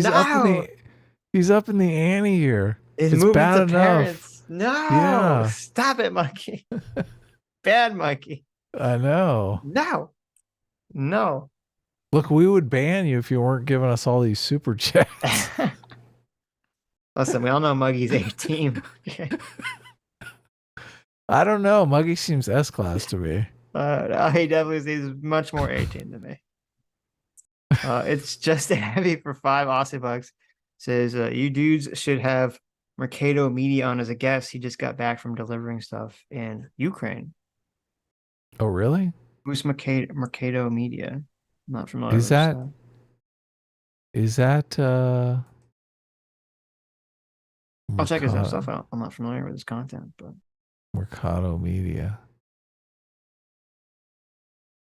up in the ante here. It's bad enough. Parents. No, yeah. Stop it, Monkey. Bad Monkey. I know. No. Look, we would ban you if you weren't giving us all these super chats. Listen, we all know Muggy's 18. Okay. I don't know. Muggy seems S-class to me. He definitely seems much more 18 to me. It's just a heavy for 5 Aussie bucks. Says, you dudes should have Mercado Media on as a guest. He just got back from delivering stuff in Ukraine. Oh, really? Who's Mercado Media? I'm not familiar with that. Is that I'll check his stuff out. I'm not familiar with his content, but Mercado Media.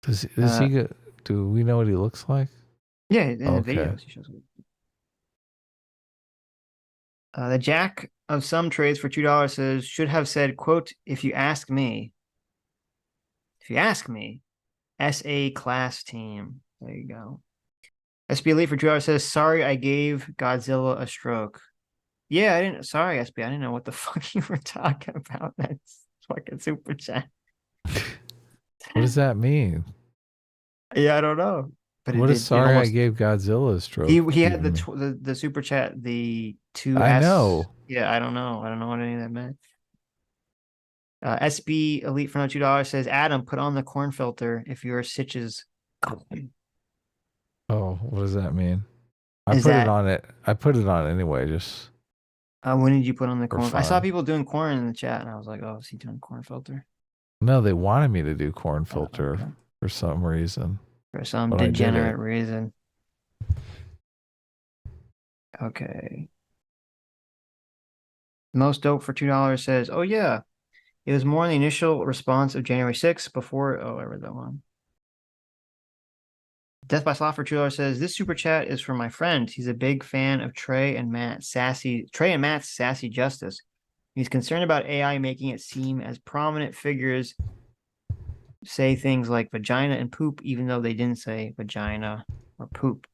Does he get, do we know what he looks like? Yeah, in the videos he shows me. The Jack of some trades for $2 says, should have said, quote, if you ask me, SA class team. There you go. SB Elite for $2 says, sorry, I gave Godzilla a stroke. Yeah, sorry, SB, I didn't know what the fuck you were talking about. That's fucking super chat. What does that mean? Yeah, I don't know. But what is sorry I gave Godzilla a stroke? He had the super chat, the 2S. I know. Yeah, I don't know. I don't know what any of that meant. SB Elite for no $2 says, Adam, put on the corn filter if you're Sitch's. Oh, what does that mean? I put it on anyway. Just. When did you put on the corn? Fun. I saw people doing corn in the chat, and I was like, oh, is he doing corn filter? No, they wanted me to do corn filter for some reason. For some degenerate reason. Okay. Most dope for $2 says, oh yeah, it was more in the initial response of January 6th before. Oh, I read that one. Death by Slot for $2 says, this super chat is from my friend. He's a big fan of Trey and Matt's sassy justice. He's concerned about AI making it seem as prominent figures say things like vagina and poop, even though they didn't say vagina or poop.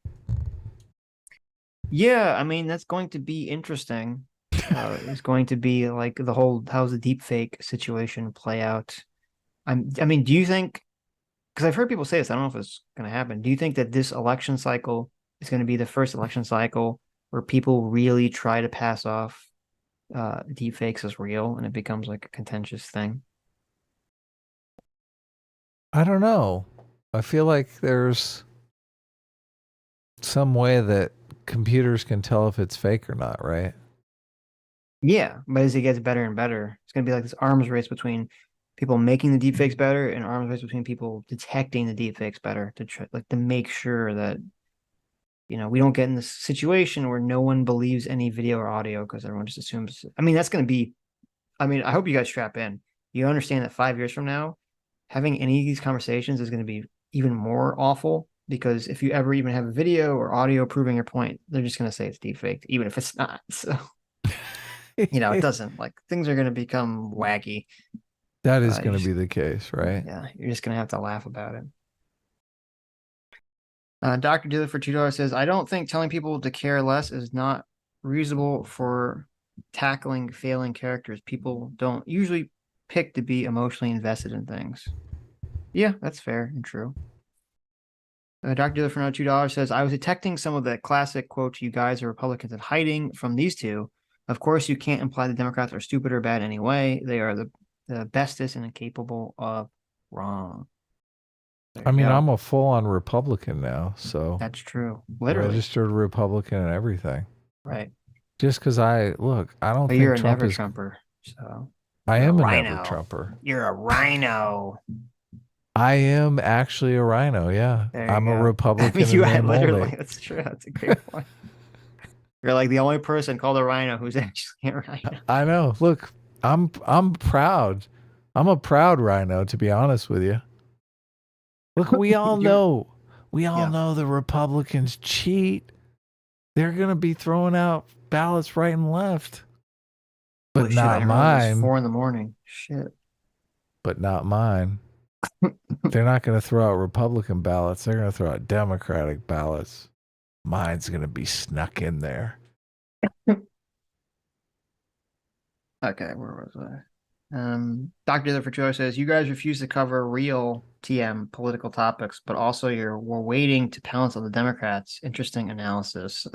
Yeah, I mean, that's going to be interesting. It's going to be like the whole, how's the deep fake situation play out? I mean, do you think, because I've heard people say this, I don't know if it's going to happen. Do you think that this election cycle is going to be the first election cycle where people really try to pass off deep fakes as real and it becomes like a contentious thing? I don't know. I feel like there's some way that computers can tell if it's fake or not, right? Yeah, but as it gets better and better, it's going to be like this arms race between people making the deepfakes better and arms race between people detecting the deepfakes better to make sure that, we don't get in this situation where no one believes any video or audio because everyone just assumes. I mean, that's going to be, I hope you guys strap in. You understand that 5 years from now, having any of these conversations is going to be even more awful, because if you ever even have a video or audio proving your point, they're just going to say it's deepfaked, even if it's not. So, it doesn't, like, things are going to become wacky. That is going to be the case, right? Yeah, you're just going to have to laugh about it. Dr. Dealer for $2 says, I don't think telling people to care less is not reasonable for tackling failing characters. People don't usually picked to be emotionally invested in things. Yeah, that's fair and true. Dr. Dealer for now $2 says, I was detecting some of the classic quote, you guys are Republicans and hiding from these two. Of course, you can't imply the Democrats are stupid or bad anyway. They are the bestest and incapable of wrong. I mean, I'm a full-on Republican now, so that's true. Literally. Registered Republican and everything. Right. Just because I don't think you're a Trump never is Trumper. So I am a rhino. never Trumper. You're a rhino. I am actually a rhino. Yeah, I'm a Republican. I mean, you in name literally. only. That's true. That's a great point. You're like the only person called a rhino who's actually a rhino. I know. Look, I'm proud. I'm a proud rhino, to be honest with you. Look, we all know. We all know the Republicans cheat. They're gonna be throwing out ballots right and left. But not mine. 4 a.m. Shit. But not mine. They're not going to throw out Republican ballots. They're going to throw out Democratic ballots. Mine's going to be snuck in there. Okay, where was I? Dr. Dealer for Joe says, you guys refuse to cover real TM political topics, but also we're waiting to pounce on the Democrats. Interesting analysis.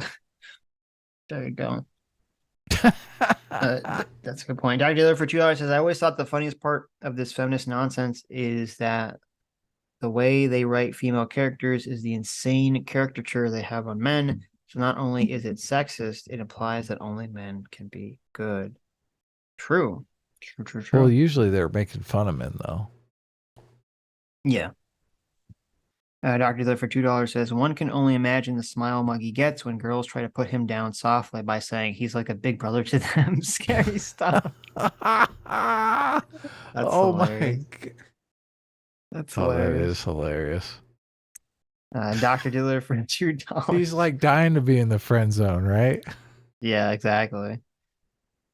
There you go. That's a good point. Dr. Dealer for $2 says, I always thought the funniest part of this feminist nonsense is that the way they write female characters is the insane caricature they have on men. So not only is it sexist, it implies that only men can be good. True. True. Well, usually they're making fun of men, though. Yeah. Dr. Dealer for $2 says, one can only imagine the smile Muggy gets when girls try to put him down softly by saying he's like a big brother to them. Scary stuff. That's hilarious. That's hilarious. That is hilarious. Dr. Dealer for $2. He's like dying to be in the friend zone, right? Yeah, exactly.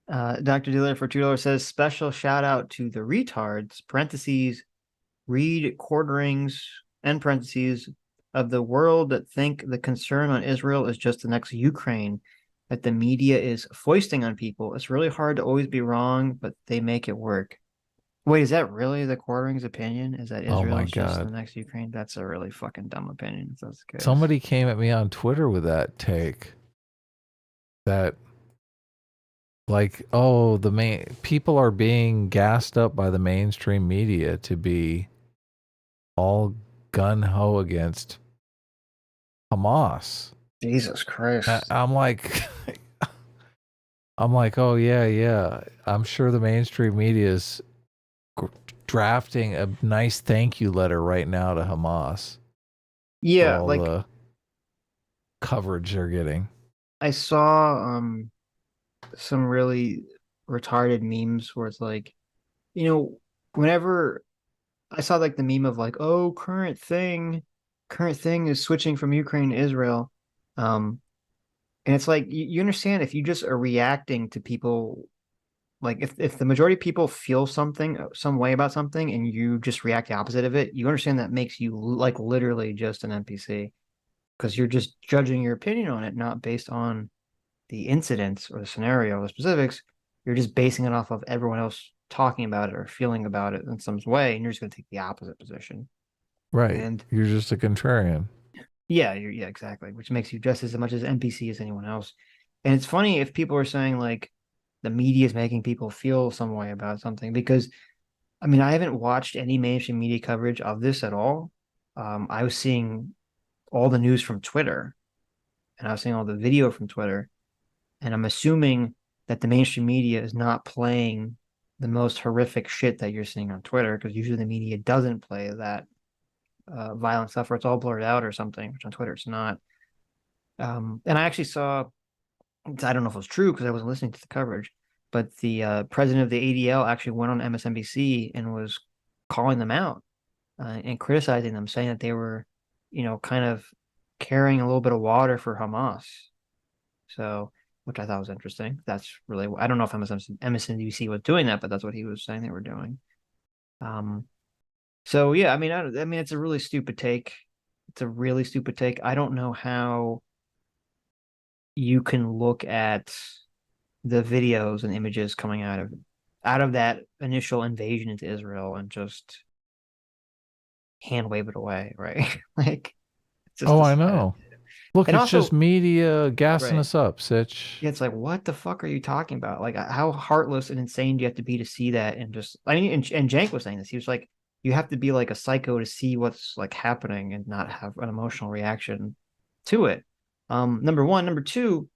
Dr. Dealer for $2 says, special shout out to the retards, parentheses, read quarterings, end parentheses, of the world that think the concern on Israel is just the next Ukraine, that the media is foisting on people. It's really hard to always be wrong, but they make it work. Wait, is that really the quartering's opinion? Is that Israel is just the next Ukraine? That's a really fucking dumb opinion. That's good. Somebody came at me on Twitter with that take. That, like, oh, the main people are being gassed up by the mainstream media to be all gun-ho against Hamas. Jesus Christ. I'm like, oh, yeah. I'm sure the mainstream media is drafting a nice thank you letter right now to Hamas. Yeah, like the coverage they're getting. I saw some really retarded memes where it's like, whenever I saw like the meme of like, oh, current thing is switching from Ukraine to Israel. And it's like, you understand if you just are reacting to people, like if the majority of people feel some way about something and you just react the opposite of it, you understand that makes you like literally just an NPC because you're just judging your opinion on it, not based on the incidents or the scenario or the specifics. You're just basing it off of everyone else talking about it or feeling about it in some way, and you're just going to take the opposite position. Right. And you're just a contrarian. Yeah, exactly. Which makes you just as much as NPC as anyone else. And it's funny if people are saying like the media is making people feel some way about something, because I mean, I haven't watched any mainstream media coverage of this at all. I was seeing all the news from Twitter, and I was seeing all the video from Twitter, and I'm assuming that the mainstream media is not playing the most horrific shit that you're seeing on Twitter, because usually the media doesn't play that violent stuff, or it's all blurred out or something, which on Twitter it's not. And I actually saw, I don't know if it was true because I wasn't listening to the coverage, but the president of the ADL actually went on MSNBC and was calling them out and criticizing them, saying that they were, kind of carrying a little bit of water for Hamas. So, which I thought was interesting. That's really, I don't know if MSNBC was doing that, but that's what he was saying they were doing. So yeah, I mean, it's a really stupid take. It's a really stupid take. I don't know how you can look at the videos and images coming out of it. out of that initial invasion into Israel and just hand wave it away, right? Like, it's just I know. Look, and it's also, just media gassing right. us up, Sitch. Yeah, it's like, what the fuck are you talking about? Like, how heartless and insane do you have to be to see that? And just, I mean, and Jank was saying this. He was like, you have to be like a psycho to see what's like happening and not have an emotional reaction to it. Number one. Number two,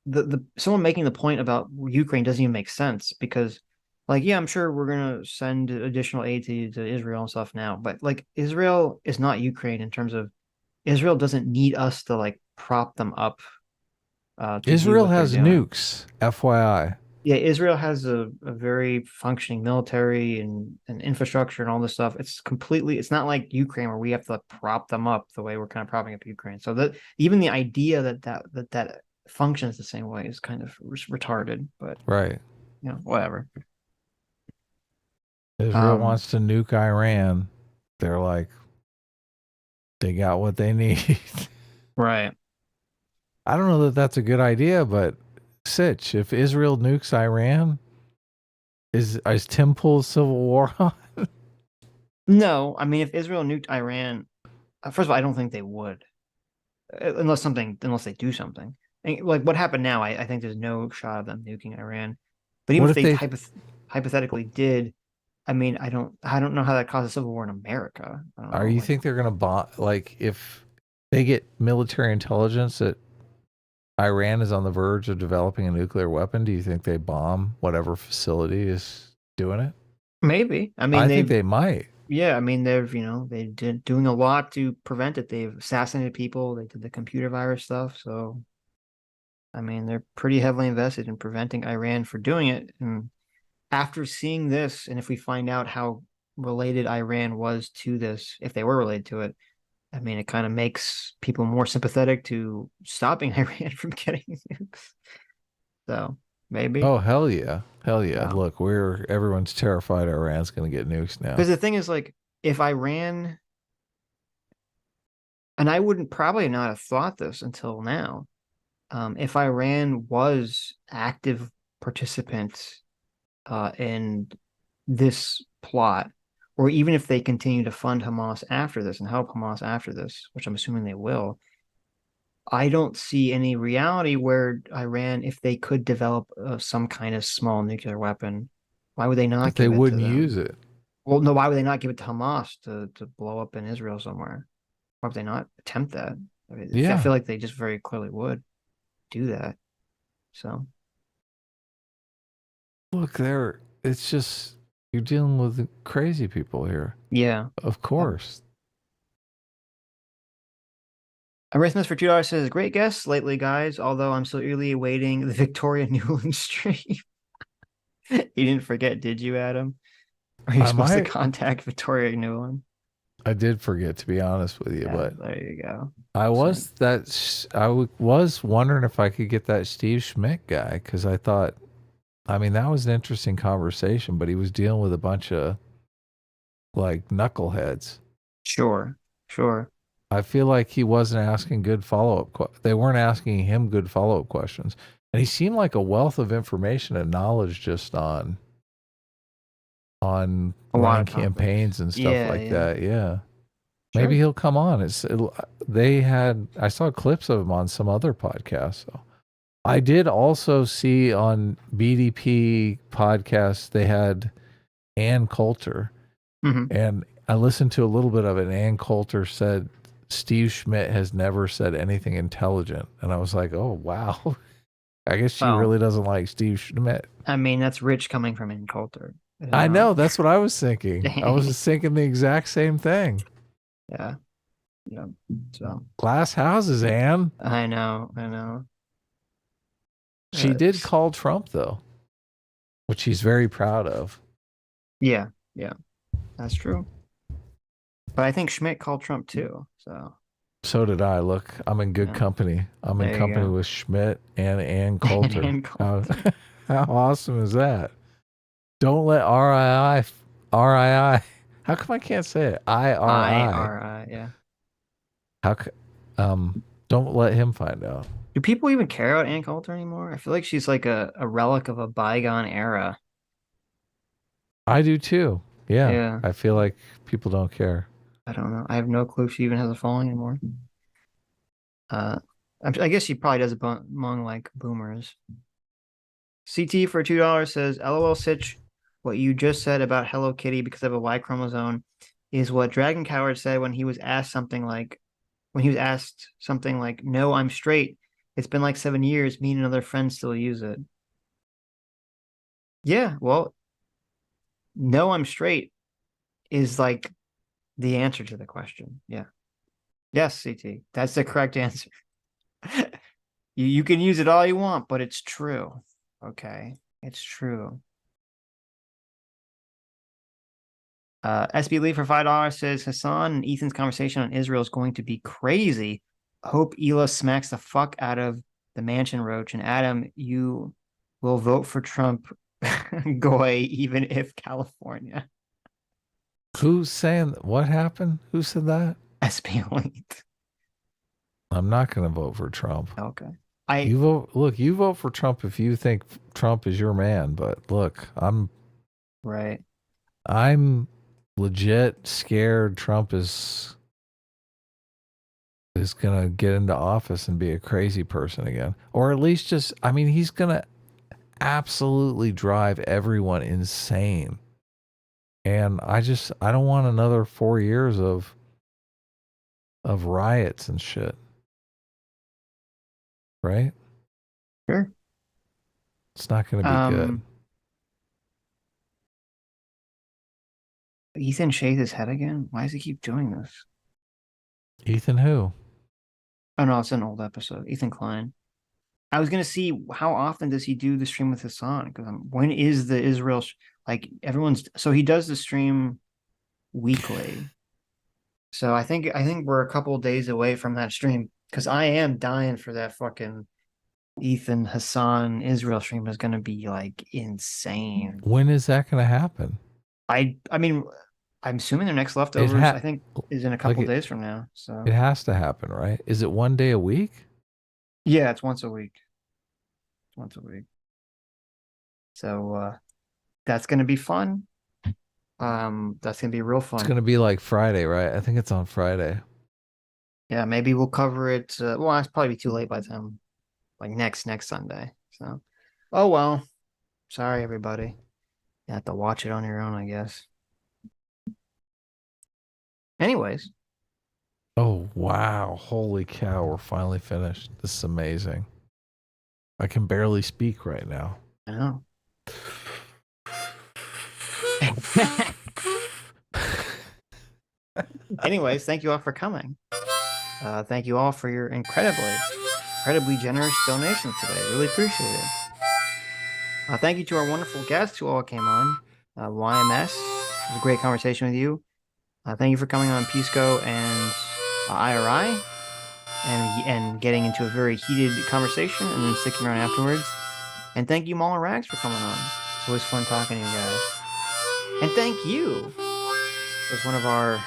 the someone making the point about Ukraine doesn't even make sense because, like, yeah, I'm sure we're gonna send additional aid to Israel and stuff now, but like, Israel is not Ukraine in terms of Israel doesn't need us to like prop them up. Israel has nukes, FYI. Yeah, Israel has a very functioning military and infrastructure and all this stuff. It's not like Ukraine where we have to prop them up the way we're kind of propping up Ukraine. So that even the idea that functions the same way is kind of retarded, but right. You know, whatever. Israel wants to nuke Iran. They're like, they got what they need. Right. I don't know that that's a good idea, but Sitch, if Israel nukes Iran, is Tim Pool's civil war on? No, I mean, if Israel nuked Iran, first of all, I don't think they would, unless they do something. And like what happened now, I think there's no shot of them nuking Iran. But even if they hypothetically did, I mean, I don't know how that causes a civil war in America. You think they're gonna bomb? Like, if they get military intelligence that Iran is on the verge of developing a nuclear weapon, do you think they bomb whatever facility is doing it? Maybe. I mean, I think they might. Yeah, I mean, they did doing a lot to prevent it. They've assassinated people. They did the computer virus stuff. So, I mean, they're pretty heavily invested in preventing Iran from doing it. And after seeing this, and if we find out how related Iran was to this, if they were related to it, I mean, it kind of makes people more sympathetic to stopping Iran from getting nukes. So maybe. Oh, hell yeah. Hell yeah. Wow. Look, everyone's terrified Iran's going to get nukes now. Because the thing is, like, if Iran, and I wouldn't probably not have thought this until now, if Iran was active participants in this plot, or even if they continue to fund Hamas after this and help Hamas after this, which I'm assuming they will, I don't see any reality where Iran, if they could develop some kind of small nuclear weapon, why would they not? They wouldn't use it. Well, no, why would they not give it to Hamas to blow up in Israel somewhere? Why would they not attempt that? I mean, I feel like they just very clearly would do that. So, look, it's just, you're dealing with crazy people here. Yeah. Of course. Arithmus for $2 says, great guest lately, guys, although I'm still eagerly awaiting the Victoria Newland stream. You didn't forget, did you, Adam? Are you supposed to contact Victoria Newland? I did forget, to be honest with you, but there you go. I was wondering if I could get that Steve Schmidt guy, because I thought, I mean, that was an interesting conversation, but he was dealing with a bunch of like knuckleheads. Sure. I feel like he wasn't asking good follow-up. They weren't asking him good follow-up questions. And he seemed like a wealth of information and knowledge just on running campaigns and stuff like that. Yeah. Sure. Maybe he'll come on. I saw clips of him on some other podcasts. So I did also see on BDP podcast, they had Ann Coulter. Mm-hmm. And I listened to a little bit of it. And Ann Coulter said, Steve Schmidt has never said anything intelligent. And I was like, oh, wow. I guess she really doesn't like Steve Schmidt. I mean, that's rich coming from Ann Coulter. I know. That's what I was thinking. I was just thinking the exact same thing. Yeah. So glass houses, Ann. I know. She did call Trump, though, which she's very proud of. Yeah. That's true. But I think Schmidt called Trump too. So did I. Look, I'm in good company. I'm in company with Schmidt and Ann Coulter. How awesome is that? Don't let RII. How come I can't say it? IRI. Yeah. Don't let him find out. Do people even care about Ann Coulter anymore? I feel like she's like a relic of a bygone era. I do too. Yeah. Yeah. I feel like people don't care. I don't know. I have no clue if she even has a following anymore. I guess she probably does among like boomers. CT for $2 says, "LOL Sitch, what you just said about Hello Kitty because of a Y chromosome is what Dragon Coward said when he was asked something like, no, I'm straight. It's been like 7 years. Me and another friend still use it." Yeah, well, no, I'm straight is like the answer to the question. Yeah. Yes, CT. That's the correct answer. You can use it all you want, but it's true. Okay. It's true. SB Lee for $5 says, Hassan and Ethan's conversation on Israel is going to be crazy. Hope Ela smacks the fuck out of the mansion roach. And Adam, you will vote for Trump, Goy, even if California. Who's saying what happened? Who said that? SB Elite. I'm not going to vote for Trump. Okay. You vote for Trump if you think Trump is your man, but look, I'm legit scared Trump is gonna get into office and be a crazy person again, or at least he's gonna absolutely drive everyone insane, and I don't want another 4 years of riots and shit. Right? Sure. It's not going to be good. Ethan shaved his head again? Why does he keep doing this? Ethan who? Oh, no, it's an old episode. Ethan Klein. I was going to see how often does he do the stream with Hassan? Because when is the Israel... So he does the stream weekly. So I think we're a couple of days away from that stream. Because I am dying for that fucking Ethan Hassan Israel stream is going to be like insane. When is that going to happen? I mean, I'm assuming their next leftovers, I think, is in a couple days from now. So it has to happen, right? Is it 1 day a week? Yeah, it's once a week. So that's going to be fun. That's going to be real fun. It's going to be like Friday, right? I think it's on Friday. Yeah, maybe we'll cover it. Well, it's probably too late by the time, like next Sunday. So, oh well. Sorry, everybody. You have to watch it on your own, I guess. Anyways. Oh wow! Holy cow! We're finally finished. This is amazing. I can barely speak right now. I know. Anyways, thank you all for coming. Thank you all for your incredibly generous donations today. Really appreciate it. Thank you to our wonderful guests who all came on. YMS, it was a great conversation with you. Thank you for coming on Pisco and IRI and getting into a very heated conversation and then sticking around afterwards. And thank you, Mauler Rags, for coming on. It's always fun talking to you guys. And thank you. It was one of our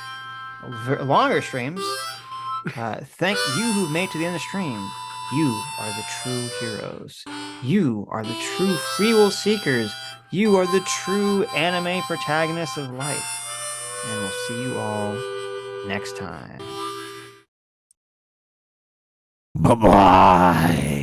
longer streams. Thank you who made it to the end of the stream. You are the true heroes. You are the true free will seekers. You are the true anime protagonists of life. And we'll see you all next time. Bye-bye.